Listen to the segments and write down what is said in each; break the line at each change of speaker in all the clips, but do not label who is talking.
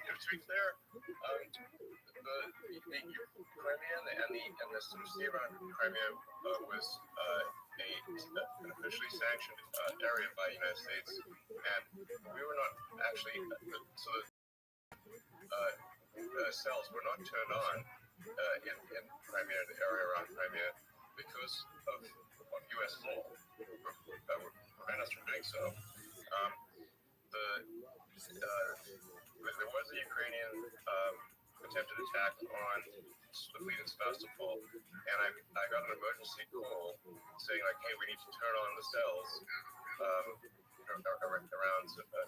to be clear, the Crimea and the sea around Crimea was an officially sanctioned area by the United States, and we were not actually cells were not turned on in Crimea, the area around Crimea, because of U.S. law that would prevent us from doing so. There was a Ukrainian attempted attack on the fleet in Sebastopol, and I got an emergency call saying like, hey, we need to turn on the cells around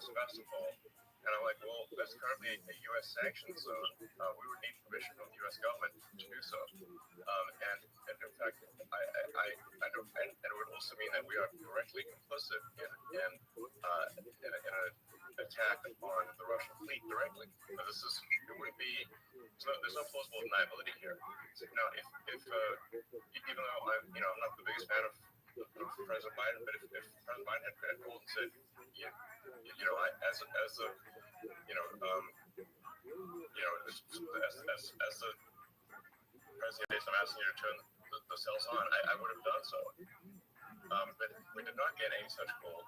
Sebastopol. And I'm like, well, that's currently a U.S. sanction zone. We would need permission from the U.S. government to do so. And in fact, I don't, and it would also mean that we are directly complicit in an attack on the Russian fleet directly. Now, it would be, there's no plausible deniability here. Now, if even though I'm not the biggest fan of President Biden, but if President Biden had called and said, as the president, I'm asking you to turn the cells on, I would have done so. But we did not get any such call.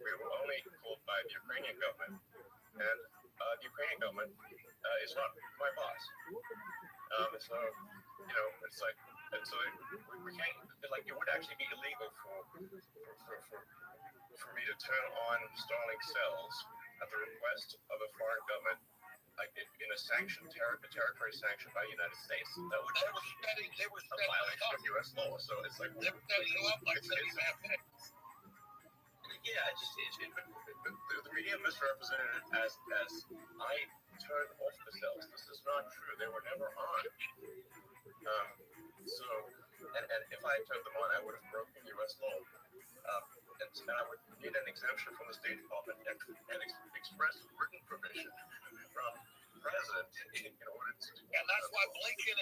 We were only called by the Ukrainian government, and the Ukrainian government is not my boss. So it's like, and so we can't, like, it would actually be illegal for me to turn on Starlink cells at the request of a foreign government, like in a sanctioned territory sanctioned by the United States. That would they were a violation of U.S. law. So it's like the media misrepresented it as I turned off the cells. This is not true. They were never on. And if I turned them on, I would have broken U.S. law. And I would need an exemption from the State Department and express written permission from the president in order to.
And that's why Blinken.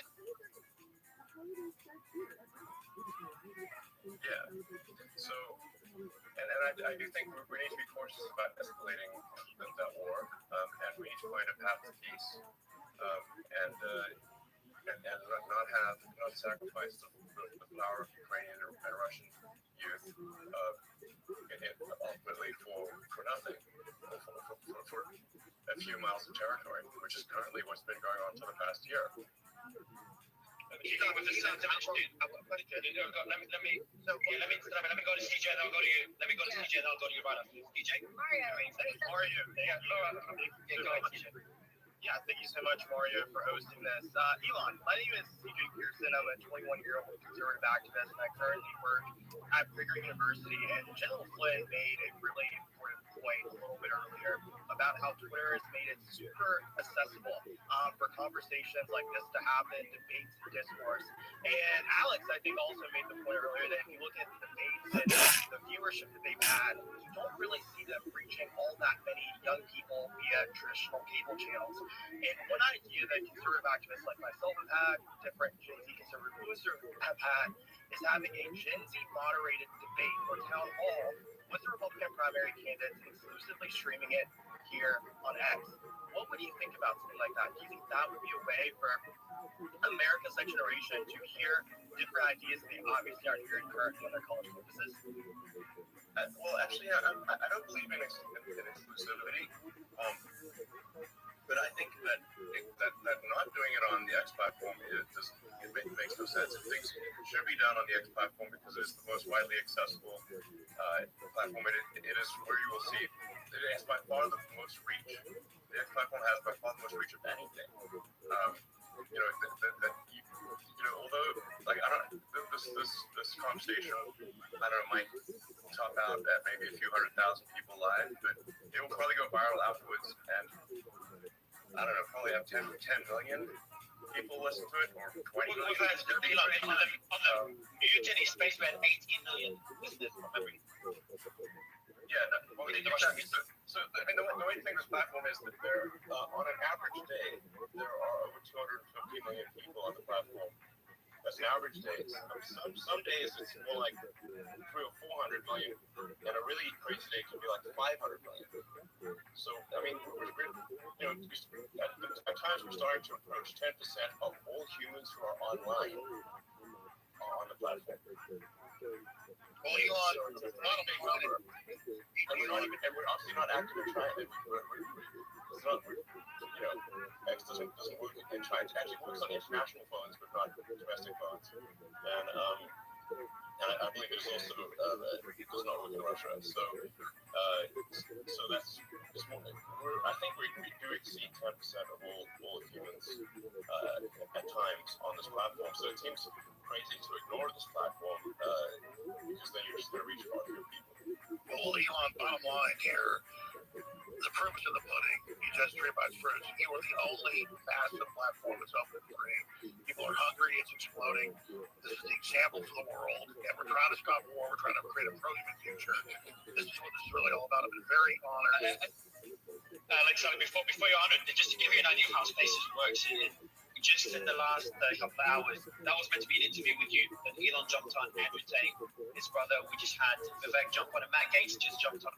Yeah. So, and I do think we need to be cautious about escalating that war, and we need to find a path to peace, and not sacrifice the power of Ukrainian and Russian youth ultimately for nothing, for a few miles of territory, which is currently what's been going on for the past year.
Let me go to CJ, then I'll go to you. Let me go to CJ, then I'll go to you right after. CJ?
Mario.
Mario.
Go ahead, CJ.
Yeah, thank you so much, Mario, for hosting this. Elon, my name is CJ Pearson. I'm a 21-year-old conservative activist, and I currently work at Bigger University. And General Flynn made a really important point a little bit earlier about how Twitter has made it super accessible for conversations like this to happen, debates, discourse. And Alex, I think, also made the point earlier that if you look at the debates and the viewership that they've had, you don't really see them reaching all that many young people via traditional cable channels. And one idea that conservative activists like myself have had, different Gen Z conservative boosters have had, is having a Gen Z moderated debate or town hall with the Republican primary candidates and exclusively streaming it here on X. What would you think about something like that? Do you think that would be a way for America's next generation to hear different ideas that they obviously aren't hearing currently on their college campuses?
Well, actually, I don't believe in exclusivity. But I think that not doing it on the X platform makes no sense. Things should be done on the X platform because it's the most widely accessible platform. It is where you will see it has by far the most reach. The X platform has by far the most reach of anything. Although like this conversation, might top out at maybe a few 100,000 people live, but it will probably go viral afterwards, and probably have 10 million people listen to it, or 20 million.
We've had on the Mutiny Space, we had 18 million listeners from memory.
Yeah, the only thing this platform is that there, on an average day, there are over 250 million people on the platform. That's average days. Some days it's more like 300 or 400 million, and a really crazy day can be like 500 million. So I mean, at times we're starting to approach 10% of all humans who are online on the platform.
Well, Elon, it's not a big number.
And we're obviously not active in China. It's not, X doesn't work in China. It actually works on international phones, but not domestic phones. And I believe there's also it does not work in Russia. So that's just more. I think we do exceed 10% of all humans at times on this platform. So it seems crazy to ignore this platform because then you're just going to reach for other people.
Well, Elon, bottom line here, the proof is in the pudding. You just trip by fruit. You are the only massive platform that's open free. People are hungry. It's exploding. This is the example for the world. And we're trying to stop war. We're trying to create a pro-human future. This is what this is really all about. I've been very honored. Alexander, before you're honored, just to give you an idea of how Spaces works, just in the last couple of hours, that was meant to be an interview with you. And Elon jumped on, Andrew Tate, his brother. We just had Vivek jump on, and Matt Gates just jumped on.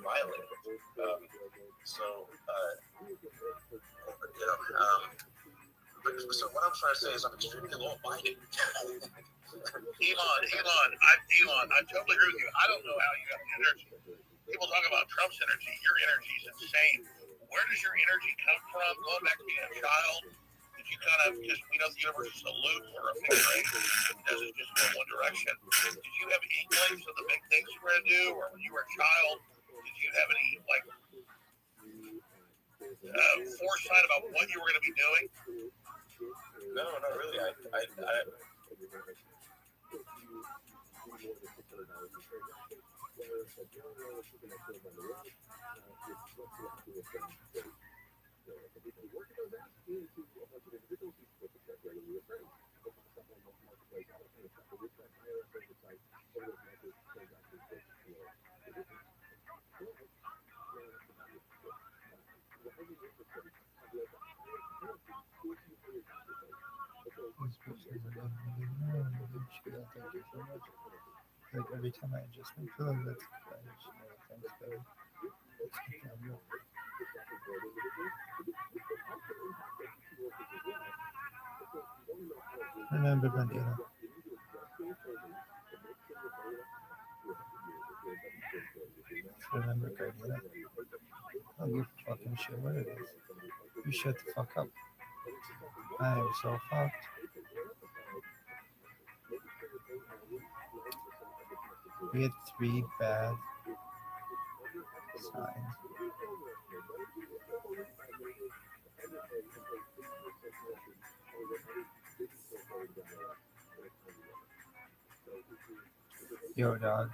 Violent. So what I'm trying to say is I'm extremely law-abiding.
Elon, I totally agree with you. I don't know how you have the energy. People talk about Trump's energy. Your energy is insane. Where does your energy come from? Going back to being a child, did you kind of just, we know the universe is a loop or a figure eight. It doesn't just go one direction. Did you have inklings of the big things you were going to do? Or when you were a child, did you have any, like, foresight about what you were going to be doing?
No, not really.
Like every time I adjust my pillow, that's thanks, baby. Remember, Bandana. Remember, Gardena. I don't give a fucking shit what it is. You shut the fuck up. I am so fucked. We had 3 bad signs. Yo, dog.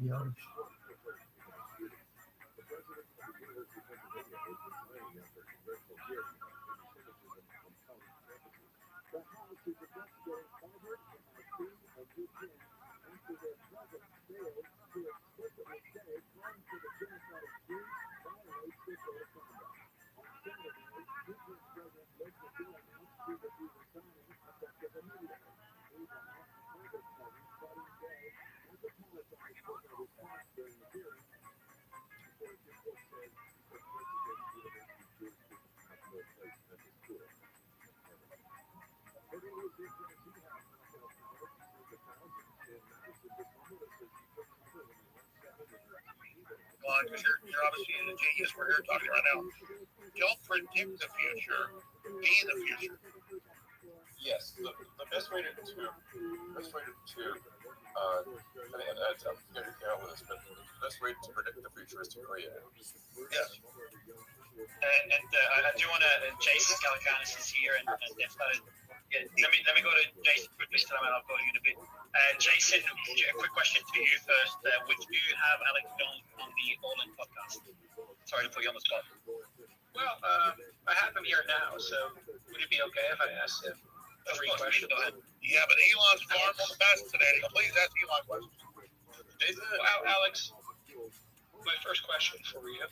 Yo.
Because you're obviously in the genius we're here talking right now. Don't predict the future, be the future.
Yes, the best way to I mean, I'm everything out with this, but the best way to predict the future is to create it.
Yes.
And I do want to, Jason Gallicanis is here and get started. Yeah, let me go to Jason quickly, and I'll go to you in a bit. Jason, a quick question to you first. Would you have Alex Jones on the All In podcast? Sorry to put you on the spot.
Well, I have him here now, so would it be okay if I asked him 3 questions?
Go ahead. Yeah, but Elon's far more the best today. Please ask Elon questions.
Well, Alex, my first question for you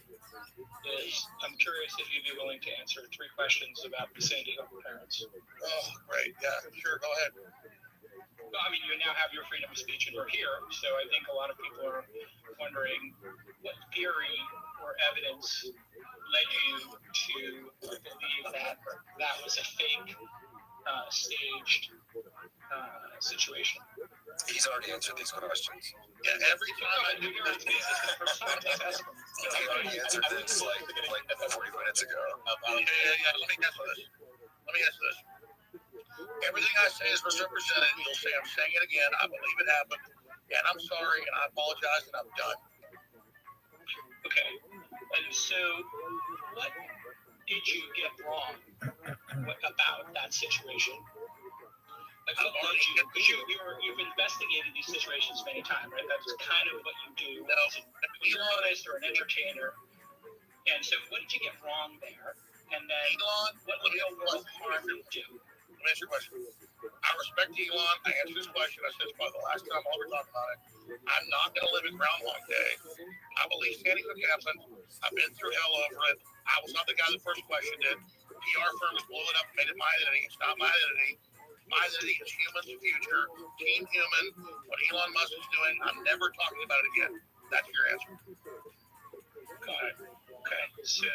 is, I'm curious if you'd be willing to answer 3 questions about the Sandy Hook parents.
Oh, great. Yeah, sure. Go ahead.
Well, I mean, you now have your freedom of speech and you're here, so I think a lot of people are wondering what theory or evidence led you to believe that that was a fake, staged situation.
He's already answered these questions.
Yeah, every time I do
He already answered this like 40 minutes ago.
Yeah. Let me answer this. Everything I say is misrepresented. You'll say I'm saying it again. I believe it happened. And I'm sorry, and I apologize, and I'm done.
Okay. And so, what did you get wrong about that situation? I couldn't let you, because you've investigated these situations many times, right? That's kind of what you do as a journalist or an entertainer. And so what did you get wrong there? And then what real world harm did you do?
Let me answer your question. I respect Elon. I answered this question. I said it's probably the last time I'll ever talk about it. I'm not going to live in Groundhog Day. I believe Sandy Hook happened. I've been through hell over it. I was not the guy that first questioned it. PR firms blew it up and made it my identity. It's not my identity. My identity is human's future, Team Human. What Elon Musk is doing, I'm never talking about it again. That's your answer.
Got it. Okay. So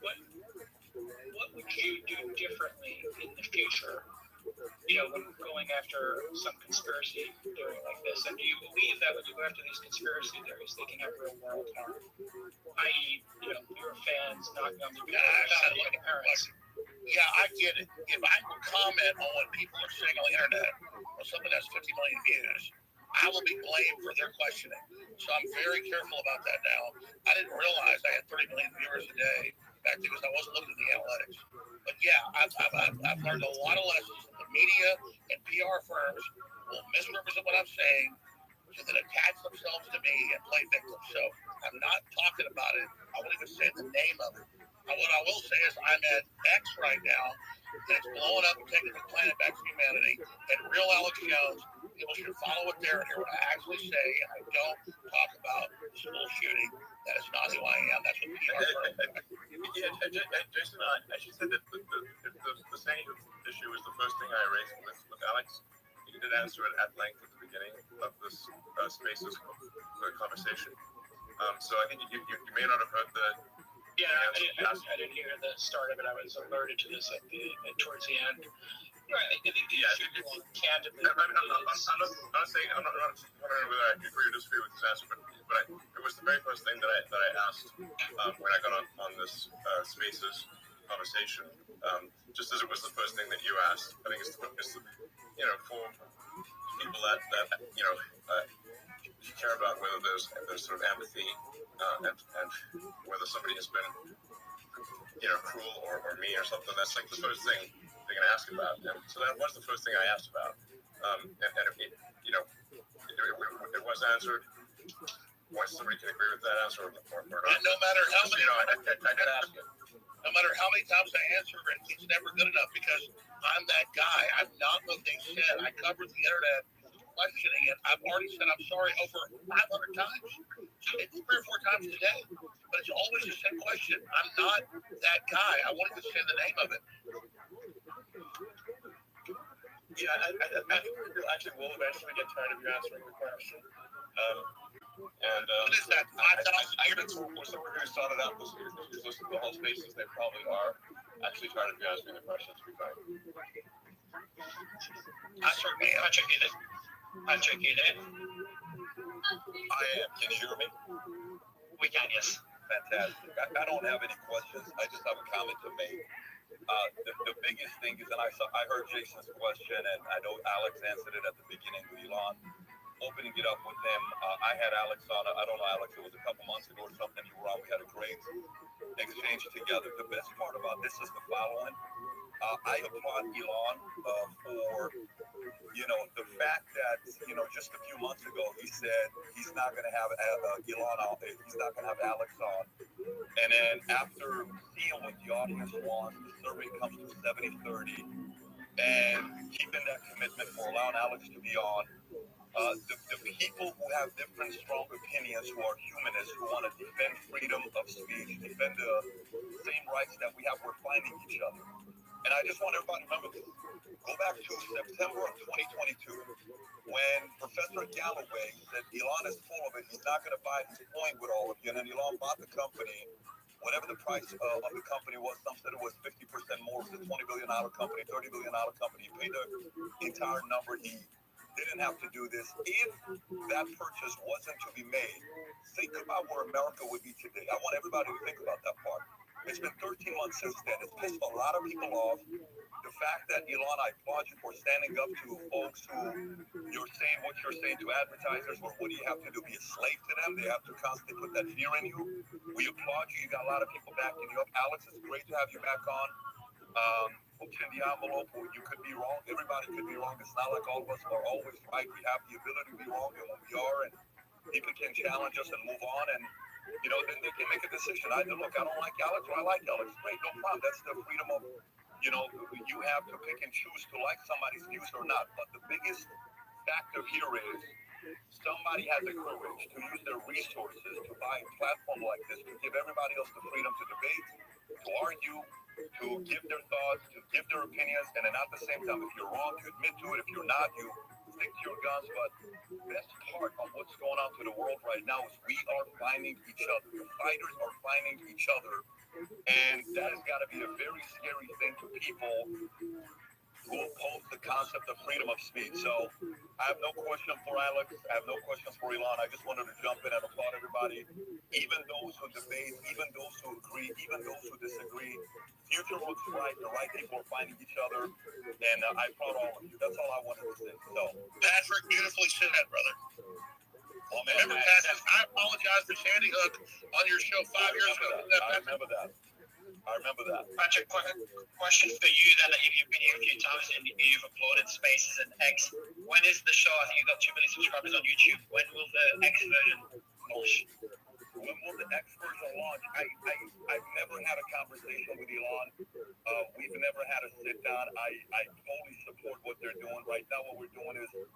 what would you do differently in the future? When going after some conspiracy theory like this, and do you believe that when you go after these conspiracy theories, they can have real world harm? I.e., your fans knocking on the door, family, parents.
Yeah, I get it. If I can comment on what people are saying on the internet, or something that's 50 million views, I will be blamed for their questioning. So I'm very careful about that now. I didn't realize I had 30 million viewers a day back then because I wasn't looking at the analytics. But yeah, I've learned a lot of lessons. The media and PR firms will misrepresent what I'm saying to then attach themselves to me and play victim. So I'm not talking about it. I won't even say the name of it. What I will say is I'm at X right now, and it's blowing up and taking the planet back to humanity. And real Alex Jones, people should follow it there and hear what I actually say. And I don't talk about the school shooting. That is not who I am. That's what PR firms do.
Jason, as you said, that the same issue was the first thing I raised with Alex. You did answer it at length at the beginning of this Spaces conversation. So I think you may not have heard the.
Yeah, I didn't hear the start of it. I was alerted to this towards the end. Right, I think the issue, candidly,
I'm not saying I'm not wondering whether I agree or disagree with this answer, but it was the very first thing that I asked when I got on this Spaces conversation. Just as it was the first thing that you asked, I think it's for people that care about whether there's sort of empathy and whether somebody has been cruel or mean or something. That's like the first thing they're going to ask about. And so that was the first thing I asked about. And it was answered. Once somebody can agree with that answer or not.
And no matter how many,
I could ask it.
No matter how many times I answer it, it's never good enough because I'm that guy. I'm not what they said. I covered the internet questioning it. I've already said I'm sorry over 500 times. Maybe 3 or 4 times today. But it's always the same question. I'm not that guy. I wanted to say the name of it.
Yeah, I think we actually will eventually get tired of you answering the question.
What is that? 5,000 years?
For someone who started out this year, who's listened to the whole Spaces, they probably are actually tired of you answering the questions.
I certainly am.
I'll check it in.
I am. Can you hear me?
We can, yes.
Fantastic. I don't have any questions. I just have a comment to make. The biggest thing is, and I heard Jason's question, and I know Alex answered it at the beginning with Elon, opening it up with him. I had Alex on, I don't know, Alex, it was a couple months ago or something. You were on, we had a great exchange together. The best part about this is the following. I applaud Elon for, the fact that, just a few months ago, he said he's not going to have Elon on, he's not going to have Alex on. And then after seeing what the audience wants, the survey comes to 70-30, and keeping that commitment for allowing Alex to be on. The people who have different strong opinions, who are humanists, who want to defend freedom of speech, defend the same rights that we have, we're finding each other. And I just want everybody to remember this. Go back to September of 2022, when Professor Galloway said Elon is full of it, he's not going to buy his point with all of you. And then Elon bought the company, whatever the price of the company was. Some said it was 50% more. It was a $20 billion company, $30 billion company. He paid the entire number. He didn't have to do this. If that purchase wasn't to be made, think about where America would be today. I want everybody to think about that part. It's been 13 months since then. It's pissed a lot of people off. The fact that, Elon, I applaud you for standing up to folks who you're saying what you're saying to advertisers. Well, what do you have to do? Be a slave to them? They have to constantly put that fear in you. We applaud you. You got a lot of people backing you up. Alex, it's great to have you back on. puts in the envelope, or you could be wrong. Everybody could be wrong. It's not like all of us are always right. We have the ability to be wrong, and when we are, and people can challenge us and move on, and then they can make a decision. I don't like Alex, or I like Alex. Great, no problem. That's the freedom of, you have to pick and choose to like somebody's views or not. But the biggest factor here is somebody has the courage to use their resources to buy a platform like this, to give everybody else the freedom to debate, to argue, to give their thoughts, to give their opinions, and then at the same time, if you're wrong, you admit to it. If you're not, you stick to your guns. But the best part of what's going on to the world right now is we are finding each other. The fighters are finding each other. And that has got to be a very scary thing to people who oppose the concept of freedom of speech. So I have no question for Alex. I have no questions for Elon. I just wanted to jump in and applaud everybody, even those who debate, even those who agree, even those who disagree. Future looks bright. The right people are finding each other. And I applaud all of you. That's all I wanted to say. So,
Patrick, beautifully said, brother.
Oh, man,
Remember, Patrick, I apologize for Sandy Hook on your show 5 years ago.
I remember that.
Patrick, question for you then. That you've been here a few times and you've uploaded Spaces and X. When is the show? I think you've got 2 million subscribers on YouTube. When will the X version launch?
When will the X version launch? I've never had a conversation with Elon. We've never had a sit down. I totally support what they're doing. Right now, what we're doing is we're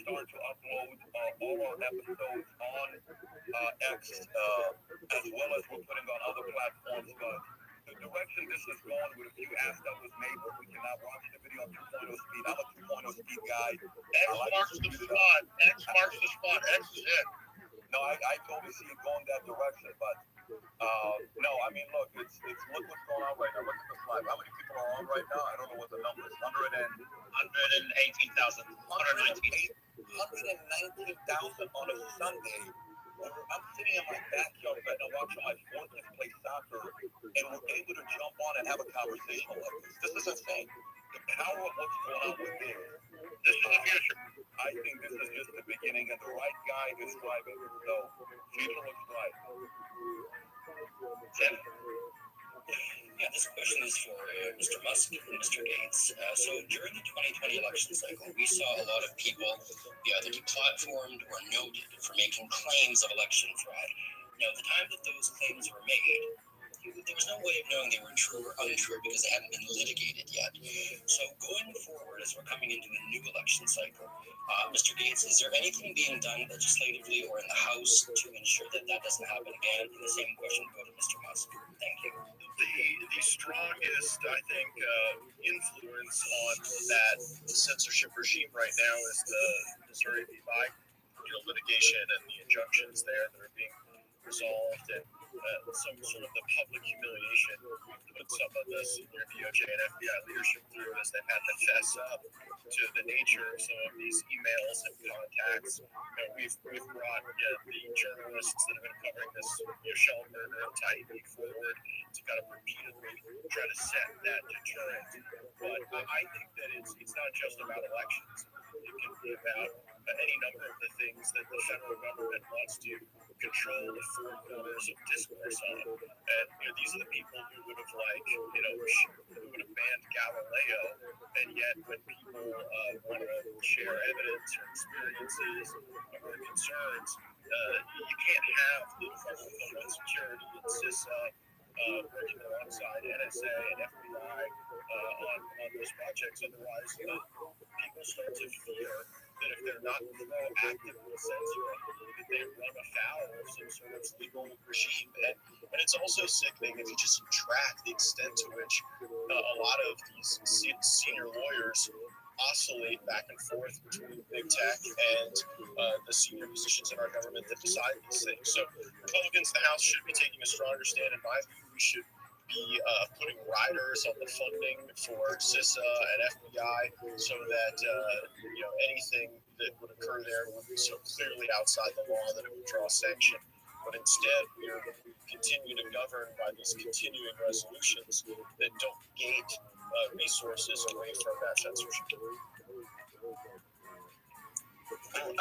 starting to upload all our episodes on X, as well as we're putting on other platforms. But the direction this is going, with a few asks that was made, but we cannot watch the video on 2.0 speed. I'm a 2.0 speed guy.
X marks the spot. X marks the spot. X is it.
No, I totally see it going that direction, but no, I mean, look what's going on right now. Look at the slide. How many people are on right now? I don't know what the number is.
118,000.
119,000 on a Sunday. I'm sitting in my backyard right now watching my 4 kids play soccer, and we're able to jump on and have a conversation like this. This is insane. The power of what's going on with this.
This is the future.
I think this is just the beginning, and the right guy is driving it. So, future looks bright.
Tim?
Yeah, this question is for Mr. Musk and Mr. Gates. So during the 2020 election cycle, we saw a lot of people be either deplatformed or noted for making claims of election fraud. Now, the time that those claims were made, there was no way of knowing they were true or untrue because they hadn't been litigated yet. So going forward, as we're coming into a new election cycle, Mr. Gates, is there anything being done legislatively or in the House to ensure that that doesn't happen again? And the same question go to Mr. Musk. Thank you.
The strongest, I think, influence on that censorship regime right now is the Missouri v. Biden litigation and the injunctions there that are being resolved, and some sort of the public humiliation we put some of the senior DOJ and FBI leadership through as they've had to fess up to the nature of some of these emails and contacts. We've brought the journalists that have been covering this Schellenberger and Taibbi forward to kind of repeatedly try to set that deterrent. But I think that it's not just about elections. It can be about any number of the things that the federal government wants to control the four corners of discourse on. And these are the people who would have who would have banned Galileo, and yet when people want to share evidence or experiences or concerns, you can't have the federal Homeland Security and CISA working alongside NSA and FBI on those projects. Otherwise, people start to fear that if they're not proactively censoring, that they run afoul of some sort of legal regime. And it's also sickening if you just track the extent to which a lot of these senior lawyers oscillate back and forth between big tech and the senior positions in our government that decide these things. So Republicans in the House should be taking a stronger stand. In my view, we should be putting riders on the funding for CISA and FBI so that anything that would occur there would be so clearly outside the law that it would draw sanction. But instead, we continue to govern by these continuing resolutions that don't gate resources away from that censorship.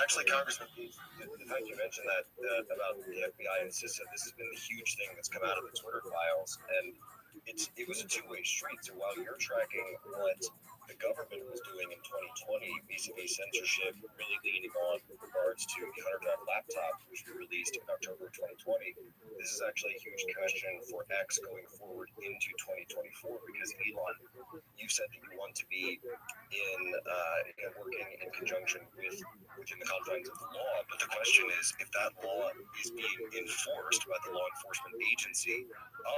Actually, Congressman, the fact you mentioned that about the FBI and CISA, this has been the huge thing that's come out of the Twitter files. And it was a two-way street. So while you're tracking what the government was doing in 2020 vis-a-vis censorship, really leaning on with regards to the 100-drive laptop, which we released in October of 2020, this is actually a huge question for X going forward into 2024 because Elon, you said that you want to be in working in conjunction with within the confines of the law, but the question is if that law is being enforced by the law enforcement agency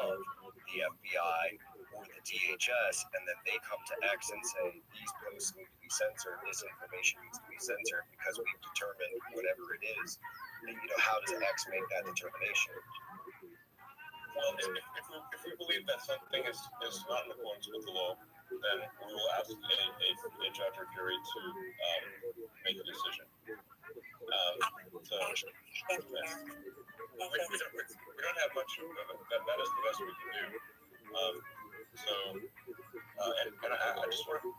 of the FBI or the DHS, and then they come to X and say these posts need to be censored, this information needs to be censored because we've determined whatever it is. How does X make that determination?
Well, if we believe that something is not in accordance with the law, then we will ask a judge or jury to make a decision. So we don't have much of that is the best we can do. And I just want to.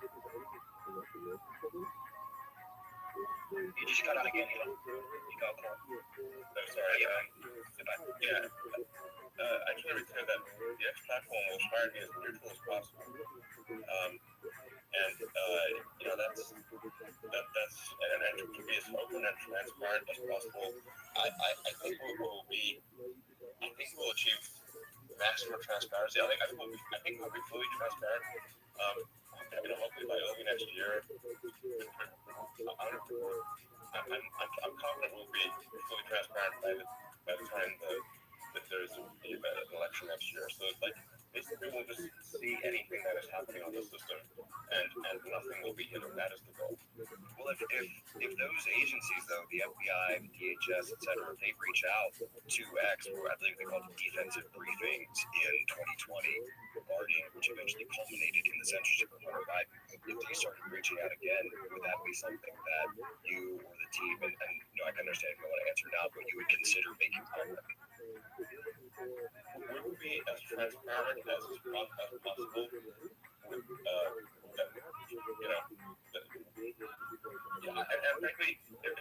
You just got out again, Elon. You got caught.
I'm sorry. Yeah. I just want to be clear that the X platform will try to be as neutral as possible. That's and to be as open and transparent as possible. I think we'll achieve maximum transparency. I think we'll be fully transparent. Hopefully by early next year. I'm confident we'll be fully transparent by the time that there's an election next year. So basically we'll just see anything that is happening on the system, and nothing will be hidden. That is the goal.
Well, if those agencies, though, the FBI, the DHS, etc., they reach out to X, or I believe they called them defensive briefings in 2020 regarding, which eventually culminated in the censorship of Hunter Biden. If they started reaching out again, would that be something that you or the team, and I can understand if you want to answer now, but you would consider making public?
We will be as transparent as possible. And frankly, if I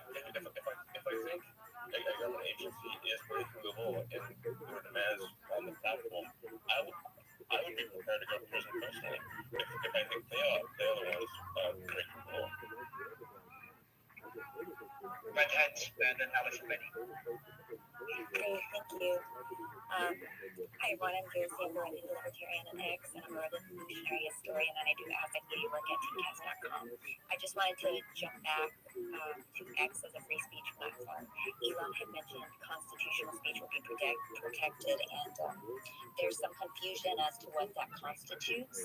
think a government agency is breaking the law in their demands on the platform, I would be prepared to go to prison personally if I think they are the ones breaking the law.
My dad's been an Alex Committee.
Great, thank you. I want to do the Liberty Libertarian and X, and I'm a revolutionary historian, and I do advocate work at tcast.com. I just wanted to jump back to X as a free speech platform. Elon had mentioned constitutional speech will be protected, and there's some confusion as to what that constitutes.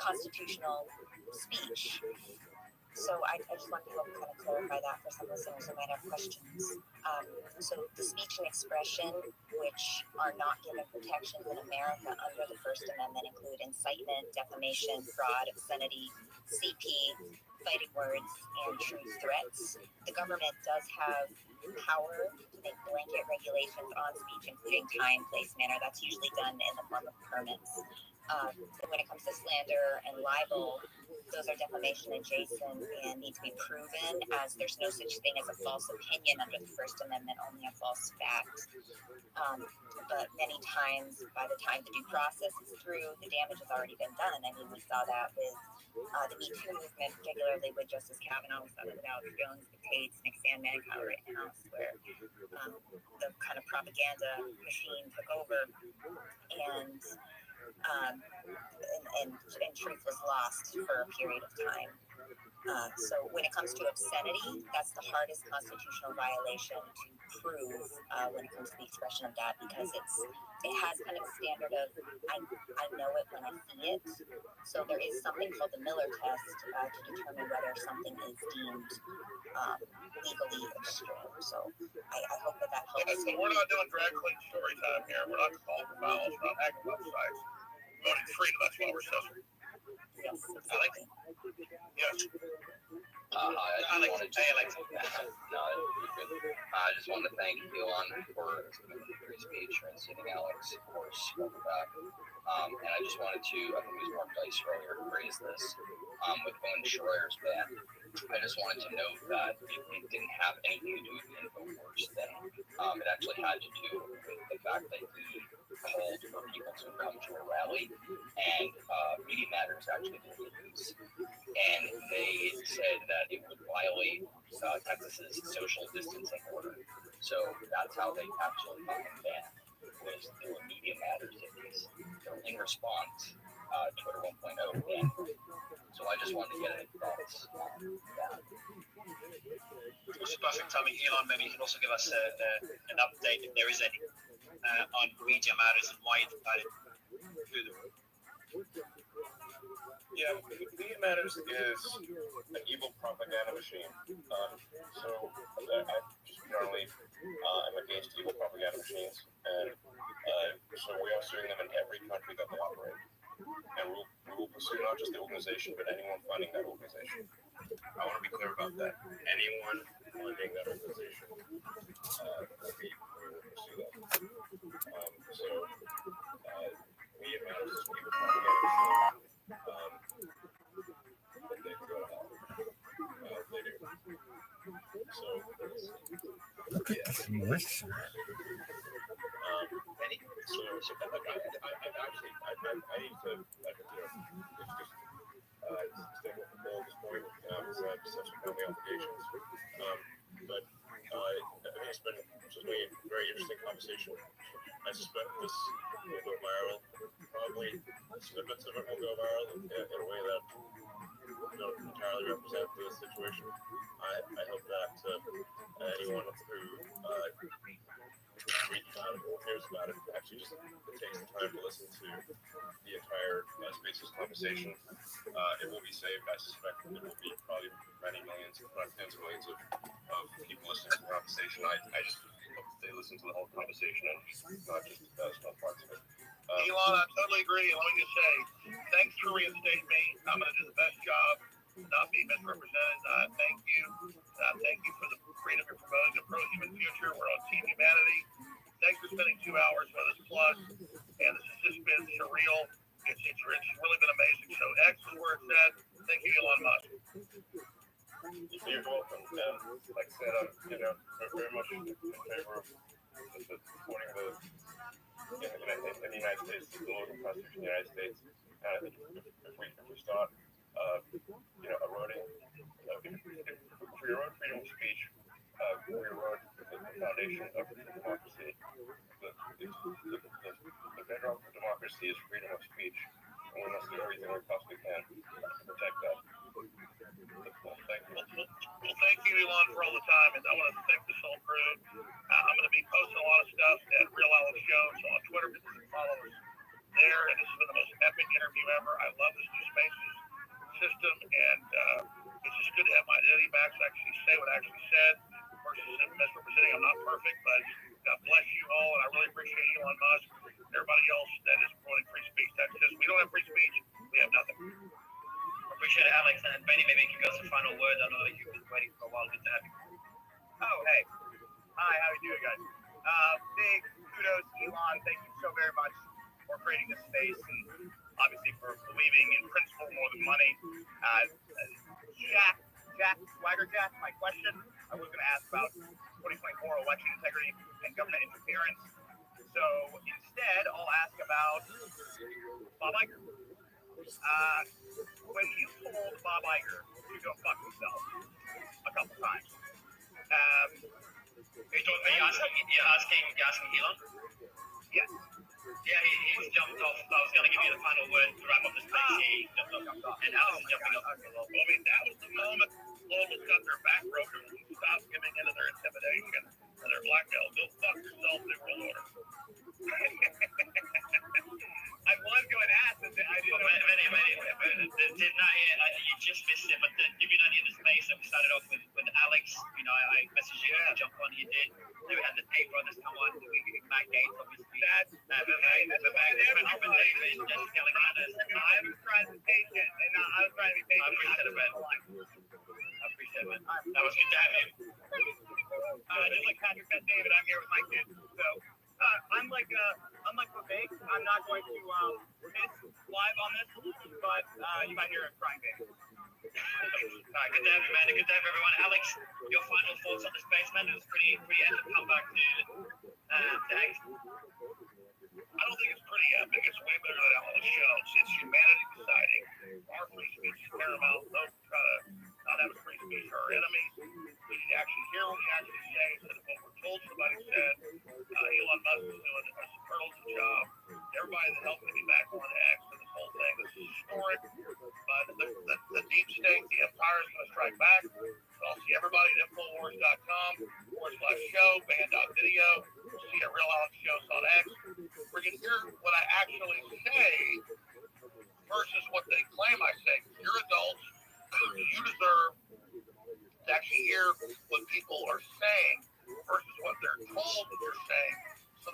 Constitutional speech. So I just wanted to kind of clarify that for some listeners who might have questions. So the speech and expression, which are not given protections in America under the First Amendment, include incitement, defamation, fraud, obscenity, CP, fighting words, and truth threats. The government does have power to make blanket regulations on speech, including time, place, manner. That's usually done in the form of permits. And when it comes to slander and libel, those are defamation adjacent and need to be proven, as there's no such thing as a false opinion under the First Amendment, only a false fact. But many times, by the time the due process is through, the damage has already been done. I mean, we saw that with the Me Too movement, particularly with Justice Kavanaugh. We saw that with Alex Jones, the Tates, Nick Sandmann, Kyle Rittenhouse, where the kind of propaganda machine took over, and truth was lost for a period of time. So when it comes to obscenity, that's the hardest constitutional violation to prove when it comes to the expression of that, because it has kind of a standard of I know it when I see it. So there is something called the Miller test to determine whether something is deemed legally extreme. So I hope that helps.
Yeah, so we're not doing drag queen story time here. We're not calling for fouls. We're not hacking websites. Voting freedom, that's why we're censored.
Yes,
Alex? Yes.
I just wanted to thank Elon for free speech and sending Alex, of course, welcome back. And I just wanted to, I think it was Mark Dice earlier who raised this with Owen Schroyer's ban. I just wanted to note that it didn't have anything to do with the InfoWars thing. It actually had to do with the fact that he
called for people to come to a rally, and Media Matters actually did a piece, and they said that it would violate Texas's social distancing order. So that's how they actually got them banned, was through a Media Matters piece. So in response, Twitter 1.0 banned them. So I just wanted to get any thoughts.
It's perfect timing. Elon, maybe you can also give us an update, if there is any, on Media Matters and why you decided to do them.
Yeah, Media Matters is an evil propaganda machine. So I just generally am against evil propaganda machines, and so we are suing them in every country that they operate. And we will pursue not just the organization, but anyone funding that organization. I want to be clear about that. Anyone funding that organization, we will pursue that. So Media Matters is evil propaganda machine. And they go to hell. They do. So,
Yes, much.
So I need to, it's just, stay with the ball at this point, because I have such family obligations. But I think it's been certainly a very interesting conversation. I suspect this will go viral. Probably snippets of it will go viral in a way that don't entirely represent the situation. I hope that anyone who reads about it or hears about it actually just takes the time to listen to the entire Spaces conversation. It will be saved. I suspect it will be probably many millions, if not tens of millions of people listening to the conversation. I just hope they listen to the whole conversation and not just small parts of it.
Elon, I totally agree. Let me just say, thanks for reinstating me. I'm going to do the best job, not be misrepresented. Thank you. Thank you for the freedom you're promoting, the pro-human future. We're on Team Humanity. Thanks for spending 2 hours with us plus. And this has just been surreal. It's really been amazing. So X is where it's at. Thank you, Elon Musk.
You're welcome. Like I said, I'm very much in favor of supporting in the United States, the laws and Constitution of the United States. And I think if we start, eroding, if we erode freedom of speech, we erode the foundation of democracy. The bedrock of democracy is freedom of speech, and we must do everything we possibly can to protect that. Thank you.
Well, thank you, Elon, for all the time, and I want to thank this whole crew. I'm going to be posting a lot of stuff at Real Alex Show, so on Twitter, follow us there. And this has been the most epic interview ever. I love this new Spaces system, and it's just good to have my identity back to actually say what I actually said versus misrepresenting. I'm not perfect, but God bless you all, and I really appreciate Elon Musk and everybody else that is promoting free speech. That's just, we don't have free speech, we have nothing.
Appreciate it, Alex. And Benny, maybe you can give us a final word. I know that you've been waiting for a while. Good to have you. Oh, hey. Hi, how are you doing, guys? Big kudos, Elon. Thank you so very much for creating this space and obviously for believing in principle more than money. Jack, my question, I was going to ask about 2024 election integrity and government interference. So instead, I'll ask about Bob Iger. When you told Bob Iger to go fuck himself a couple times, you're asking Elon? Yes. Yeah, he jumped off. I was going to give you the final word to wrap up this space. He jumped off. And Alex is jumping up.
Well, I mean, that was the moment Global got their back broken and stopped giving into their intimidation and their blackmail. Go fuck yourself, New World Order.
I was going to ask, I didn't know. You just missed it, but to give you an idea of the space, that we started off with Alex. I messaged you to jump on, you did. Then we had the eight brothers come on, Matt Gates, obviously. That's David, Jesse Kelly Randers. I was trying to be patient, and I was trying to be patient. I appreciate it, man. That was good to have you. Just like Patrick said, David, I'm here with my kids, so. Unlike Quebec, I'm not going to piss live on this, but you might hear a crying baby. All right, good to have you, man. Good to have everyone. Alex, your final thoughts on the space, man? It was pretty epic comeback to Hanks.
I don't think Jones' job. Everybody that helped me back on X and this whole thing. This is historic. But the deep state, the empire is going to strike back. So I'll see everybody at infowars.com/show, band.video. See at Real Alex Shows on X. We're going to hear what I actually say versus what they claim I say. You're adults. You deserve to actually hear what people are saying versus what they're told that they're saying. So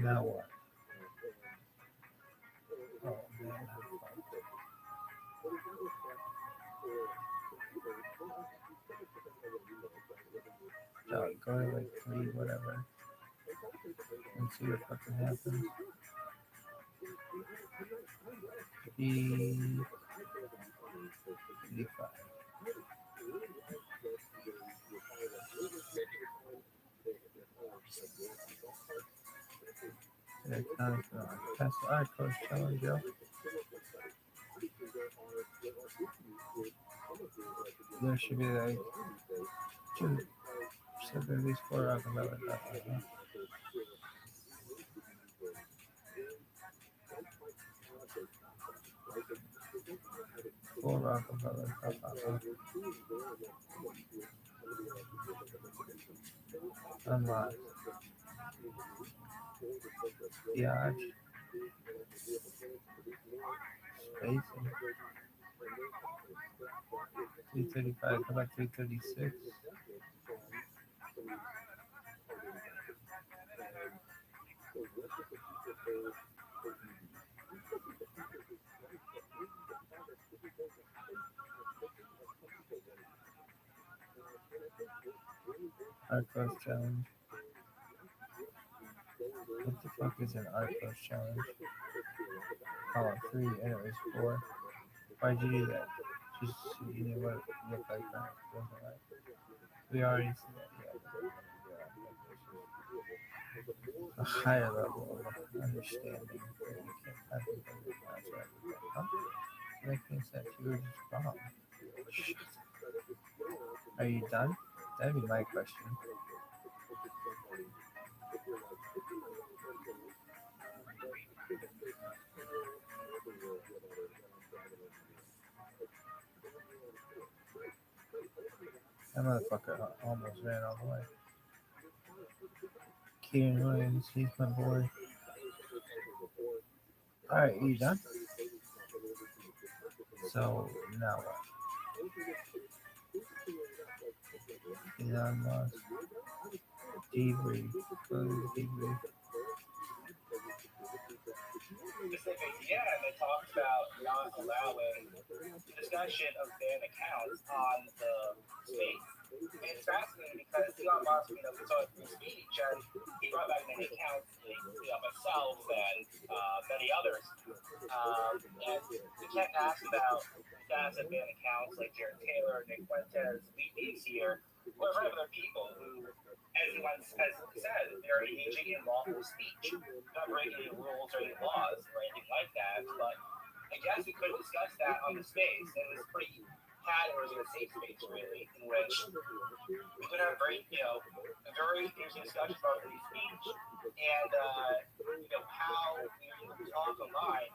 Now what? Oh man. Go to like 3, whatever, and see what fucking happens. 3:55. That's the iPost challenge, yo. There should be like 4 Rockefeller. 4 Rockefeller. Unlock. Yeah. Spacing. 3:35. How about 3:36? iPost challenge. What the fuck is an iPost challenge? Oh, 3 and it was 4. Why'd you do that? Just so you knew what it looked like that. We already see that, yeah. A higher level of understanding. Making sense. You were just wrong. Are you done? That'd be my question. That motherfucker almost ran all the way. Kieran Williams, he's my boy. Alright, you done? So, now what? Elon Musk. Debrief. Go to debrief.
Yeah, and they talked about not allowing discussion of banned accounts on the space. And it's fascinating because Elon Musk, we saw free speech, and he brought back many accounts, myself and many others. And we can't ask about stats of banned accounts like Jared Taylor, Nick Fuentes, Lee Davis here, or regular people who, as Elon said, they're engaging in lawful speech, not breaking any rules or any laws or anything like that. But I guess we could discuss that on the space, and it was pretty it was in a safe space, really, in which we could have a very interesting discussion about free speech and how we talk online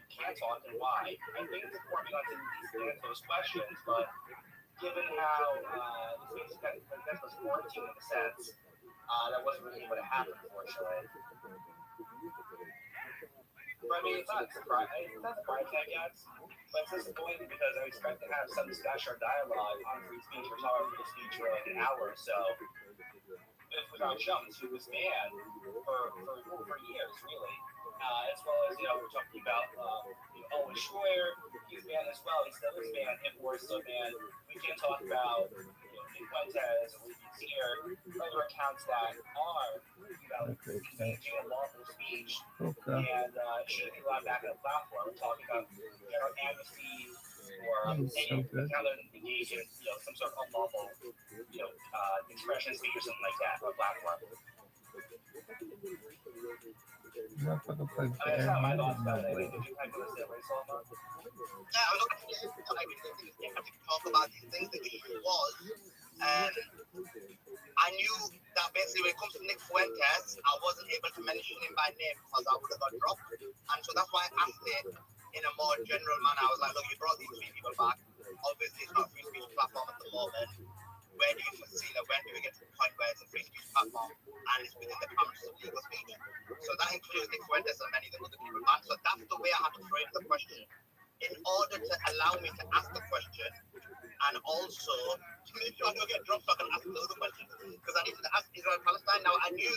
can can't talk and why. I think it's important not to answer those questions, but given how this makes was quarantine in a sense, that wasn't really able to happen, unfortunately. But I mean, it's not surprising, I guess. But it's disappointing because I expect to have some discussion or dialogue on free speech or talking free speech for like an hour or so. If without Jones, who was banned for years, really. As well as, we're talking about Owen Schroyer, he's banned as well, he still is banned, Hipworth still banned. We can't talk about Nick Fuentes, Leafy's here, other accounts that are, engaging in lawful speech and shouldn't be allowed back on the platform. We're talking about general amnesty or any account that engage in some sort of unlawful expression of speech or something like that on the platform. That's not my thoughts about it. Did you have to say what you saw about it?
Yeah, I was looking to talk about these things. The issue was, I knew that basically when it comes to Nick Fuentes, I wasn't able to mention him by name because I would have got dropped. And so that's why I asked it in a more general manner. I was like, look, you brought these three people back. Obviously, it's not a free speech platform at the moment. Where do you foresee that? When do we get to the point where it's a free speech platform and it's within the parameters of legal speech? So that includes Nick Fuentes and many of the other people back. So that's the way I had to frame the question in order to allow me to ask the question and also to make sure I don't get dropped so I can ask the other questions. Because I needed to ask Israel-Palestine. Now, I knew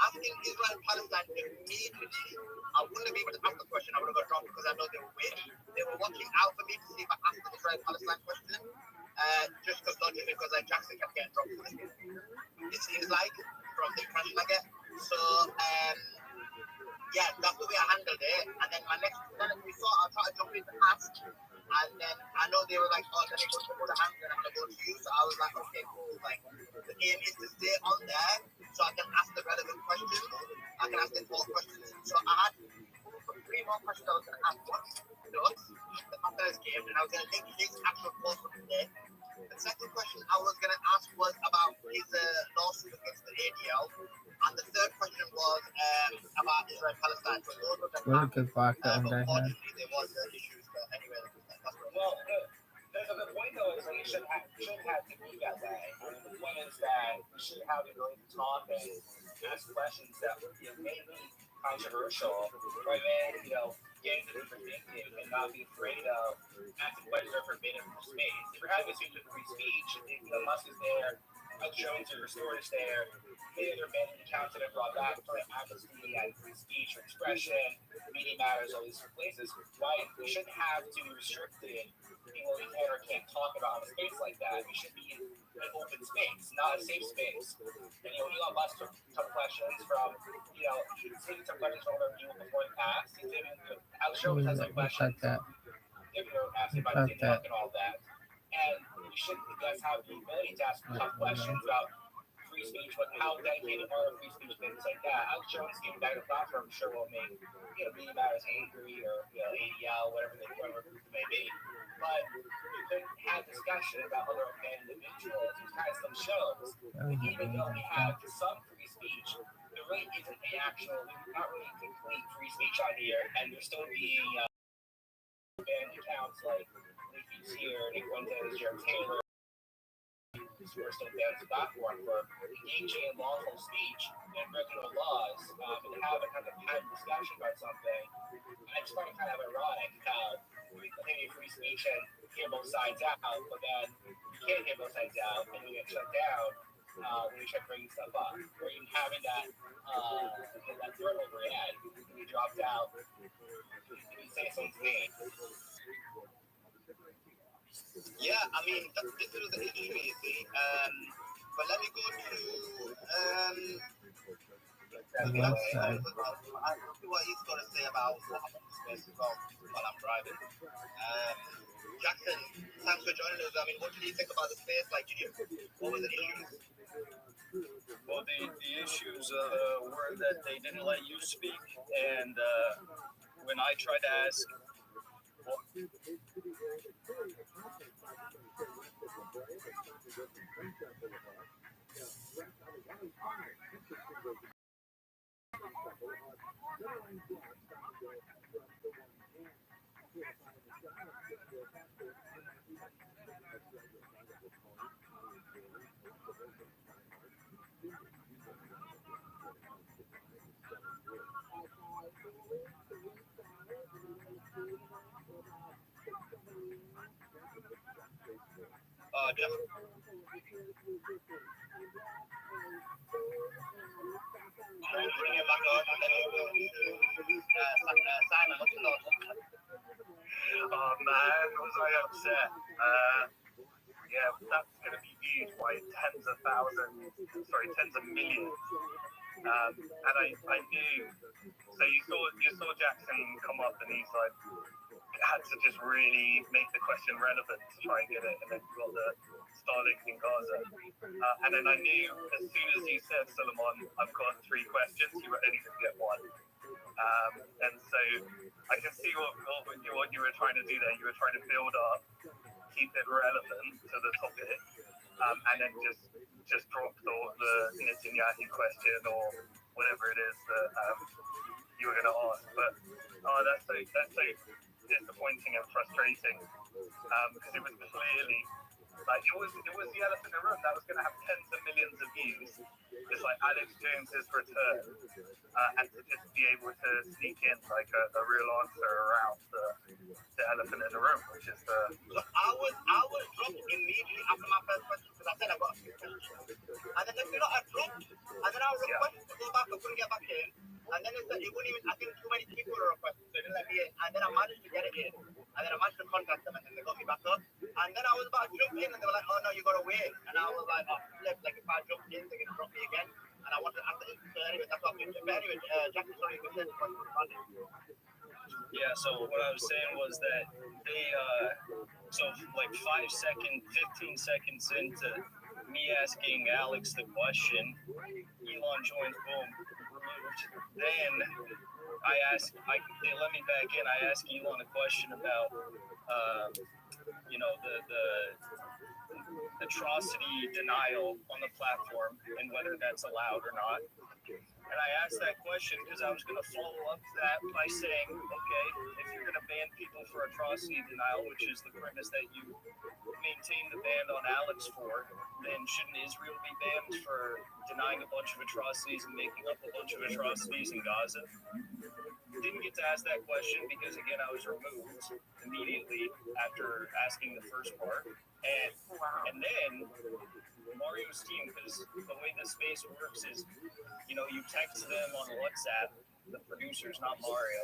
asking Israel-Palestine immediately, I wouldn't have been able to ask the question. I would have got dropped because I know they were waiting. They were watching out for me to see if I asked the Israel-Palestine question. Just because logically, because Jackson kept getting dropped. It seems like, from the impression I get. So, yeah, that's the way I handled it. And then my next, then we saw, I tried to jump in to ask. And then I know they were like, oh, then it goes to the hands, then I'm going to go to you. So I was like, okay, cool. Like, the aim is to stay on there so I can ask the relevant questions. I can ask the important questions. So I had 3 more questions I was going to ask. One, the Panthers game, and I was going to link his actual post from today. The second question I was going to ask was about his lawsuit against the ADL. And the third question was about Israel-Palestine. So those were the unfortunately, there was issues. But anyway, that's what
well, the point, though, is that you shouldn't have to be that way. I mean, the point is that you should have the ability to talk and ask questions that may be controversial, right? And, get into different thinking and not be afraid of asking questions that are forbidden from space. If you're having a speech with free speech, Musk is there, Jones or Restored is there, maybe there are many accounts that have brought back for amnesty and free speech or expression, Media Matters, all these places. Why we shouldn't have to be restricted in what we can or can't talk about in a space like that. We should be in an open space, not a safe space. And Elon Musk took some questions from, he's taking some questions from other people before the past. He's taking, Alex Jones has some questions. Asking about TikTok and all that. And we should, I guess, have the ability to ask tough questions about free speech, but how dedicated are free speech, things like that. Alex Jones getting back to the platform, I'm sure will make, Media Matters angry or, ADL, whatever it may be. But you could have discussion about other individuals who has some shows. And even though we have some free speech, there really isn't not really complete free speech on here, and there's still being banned accounts like Leafy's here, Nick Fuentes, Jared Taylor, who are still banned the platform for engaging in lawful speech and breaking the laws, and having kind of had a discussion about something. I just find it kind of ironic how maybe free speech and hear both sides out, but then you can't hear both sides out and you get shut down when you try bringing stuff up. Or even having that third overhead when you dropped out, you say something's name.
Yeah, I mean, this is the issue, you see. But let me go to
the left side.
I'll see what he's going to say about what happened to space as well while I'm driving. Jackson, thanks for joining us. I mean, what did you think about the space? Like, what were the issues?
Well, the issues were that they didn't let you speak, and when I tried to ask,
Just bring it back up and then Simon, what's your thoughts?
Oh man, was I upset? Yeah, that's going to be viewed by tens of millions. And I knew. So you saw Jackson come up and he's like, had to just really make the question relevant to try and get it, and then you got the Starlink in Gaza. And then I knew as soon as you said, Solomon, I've got 3 questions, you were only going to get 1. And so I can see what you were trying to do there. You were trying to build up, keep it relevant to the topic, and then just drop the Netanyahu question or whatever it is that you were going to ask. But that's so disappointing and frustrating, because it was clearly like it was the elephant in the room that was going to have tens of millions of views. It's like Alex Jones's return, and to just be able to sneak in like a real answer around the elephant in the room, which is the.
Look, I was dropped immediately after my first question because I said I got a few questions, and then I dropped, and then I requested to go back, I couldn't get back in. And then it wouldn't even, I think too many people were requesting, so it didn't let me in. And then I managed to get it in. And then I managed to contact them, and then they got me back up. And then I was about to jump in, and they were like, oh no, you gotta wait. And I was like, oh, flip, like if I jumped in, they're gonna drop me again. And I wanted to answer it. So anyway, that's what I'm doing. But anyway, Jackson, sorry, you said
Yeah, so what I was saying was that they, so like 5 seconds, 15 seconds into me asking Alex the question, Elon joins, boom, removed. Then they let me back in. I asked Elon a question about, the atrocity denial on the platform and whether that's allowed or not. And I asked that question because I was going to follow up that by saying, okay, if you're going to ban people for atrocity denial, which is the premise that you maintain the ban on Alex for, then shouldn't Israel be banned for denying a bunch of atrocities and making up a bunch of atrocities in Gaza? Didn't get to ask that question because, again, I was removed immediately after asking the first part. And then Mario's team, because the way the space works is, you text them on WhatsApp, the producers, not Mario.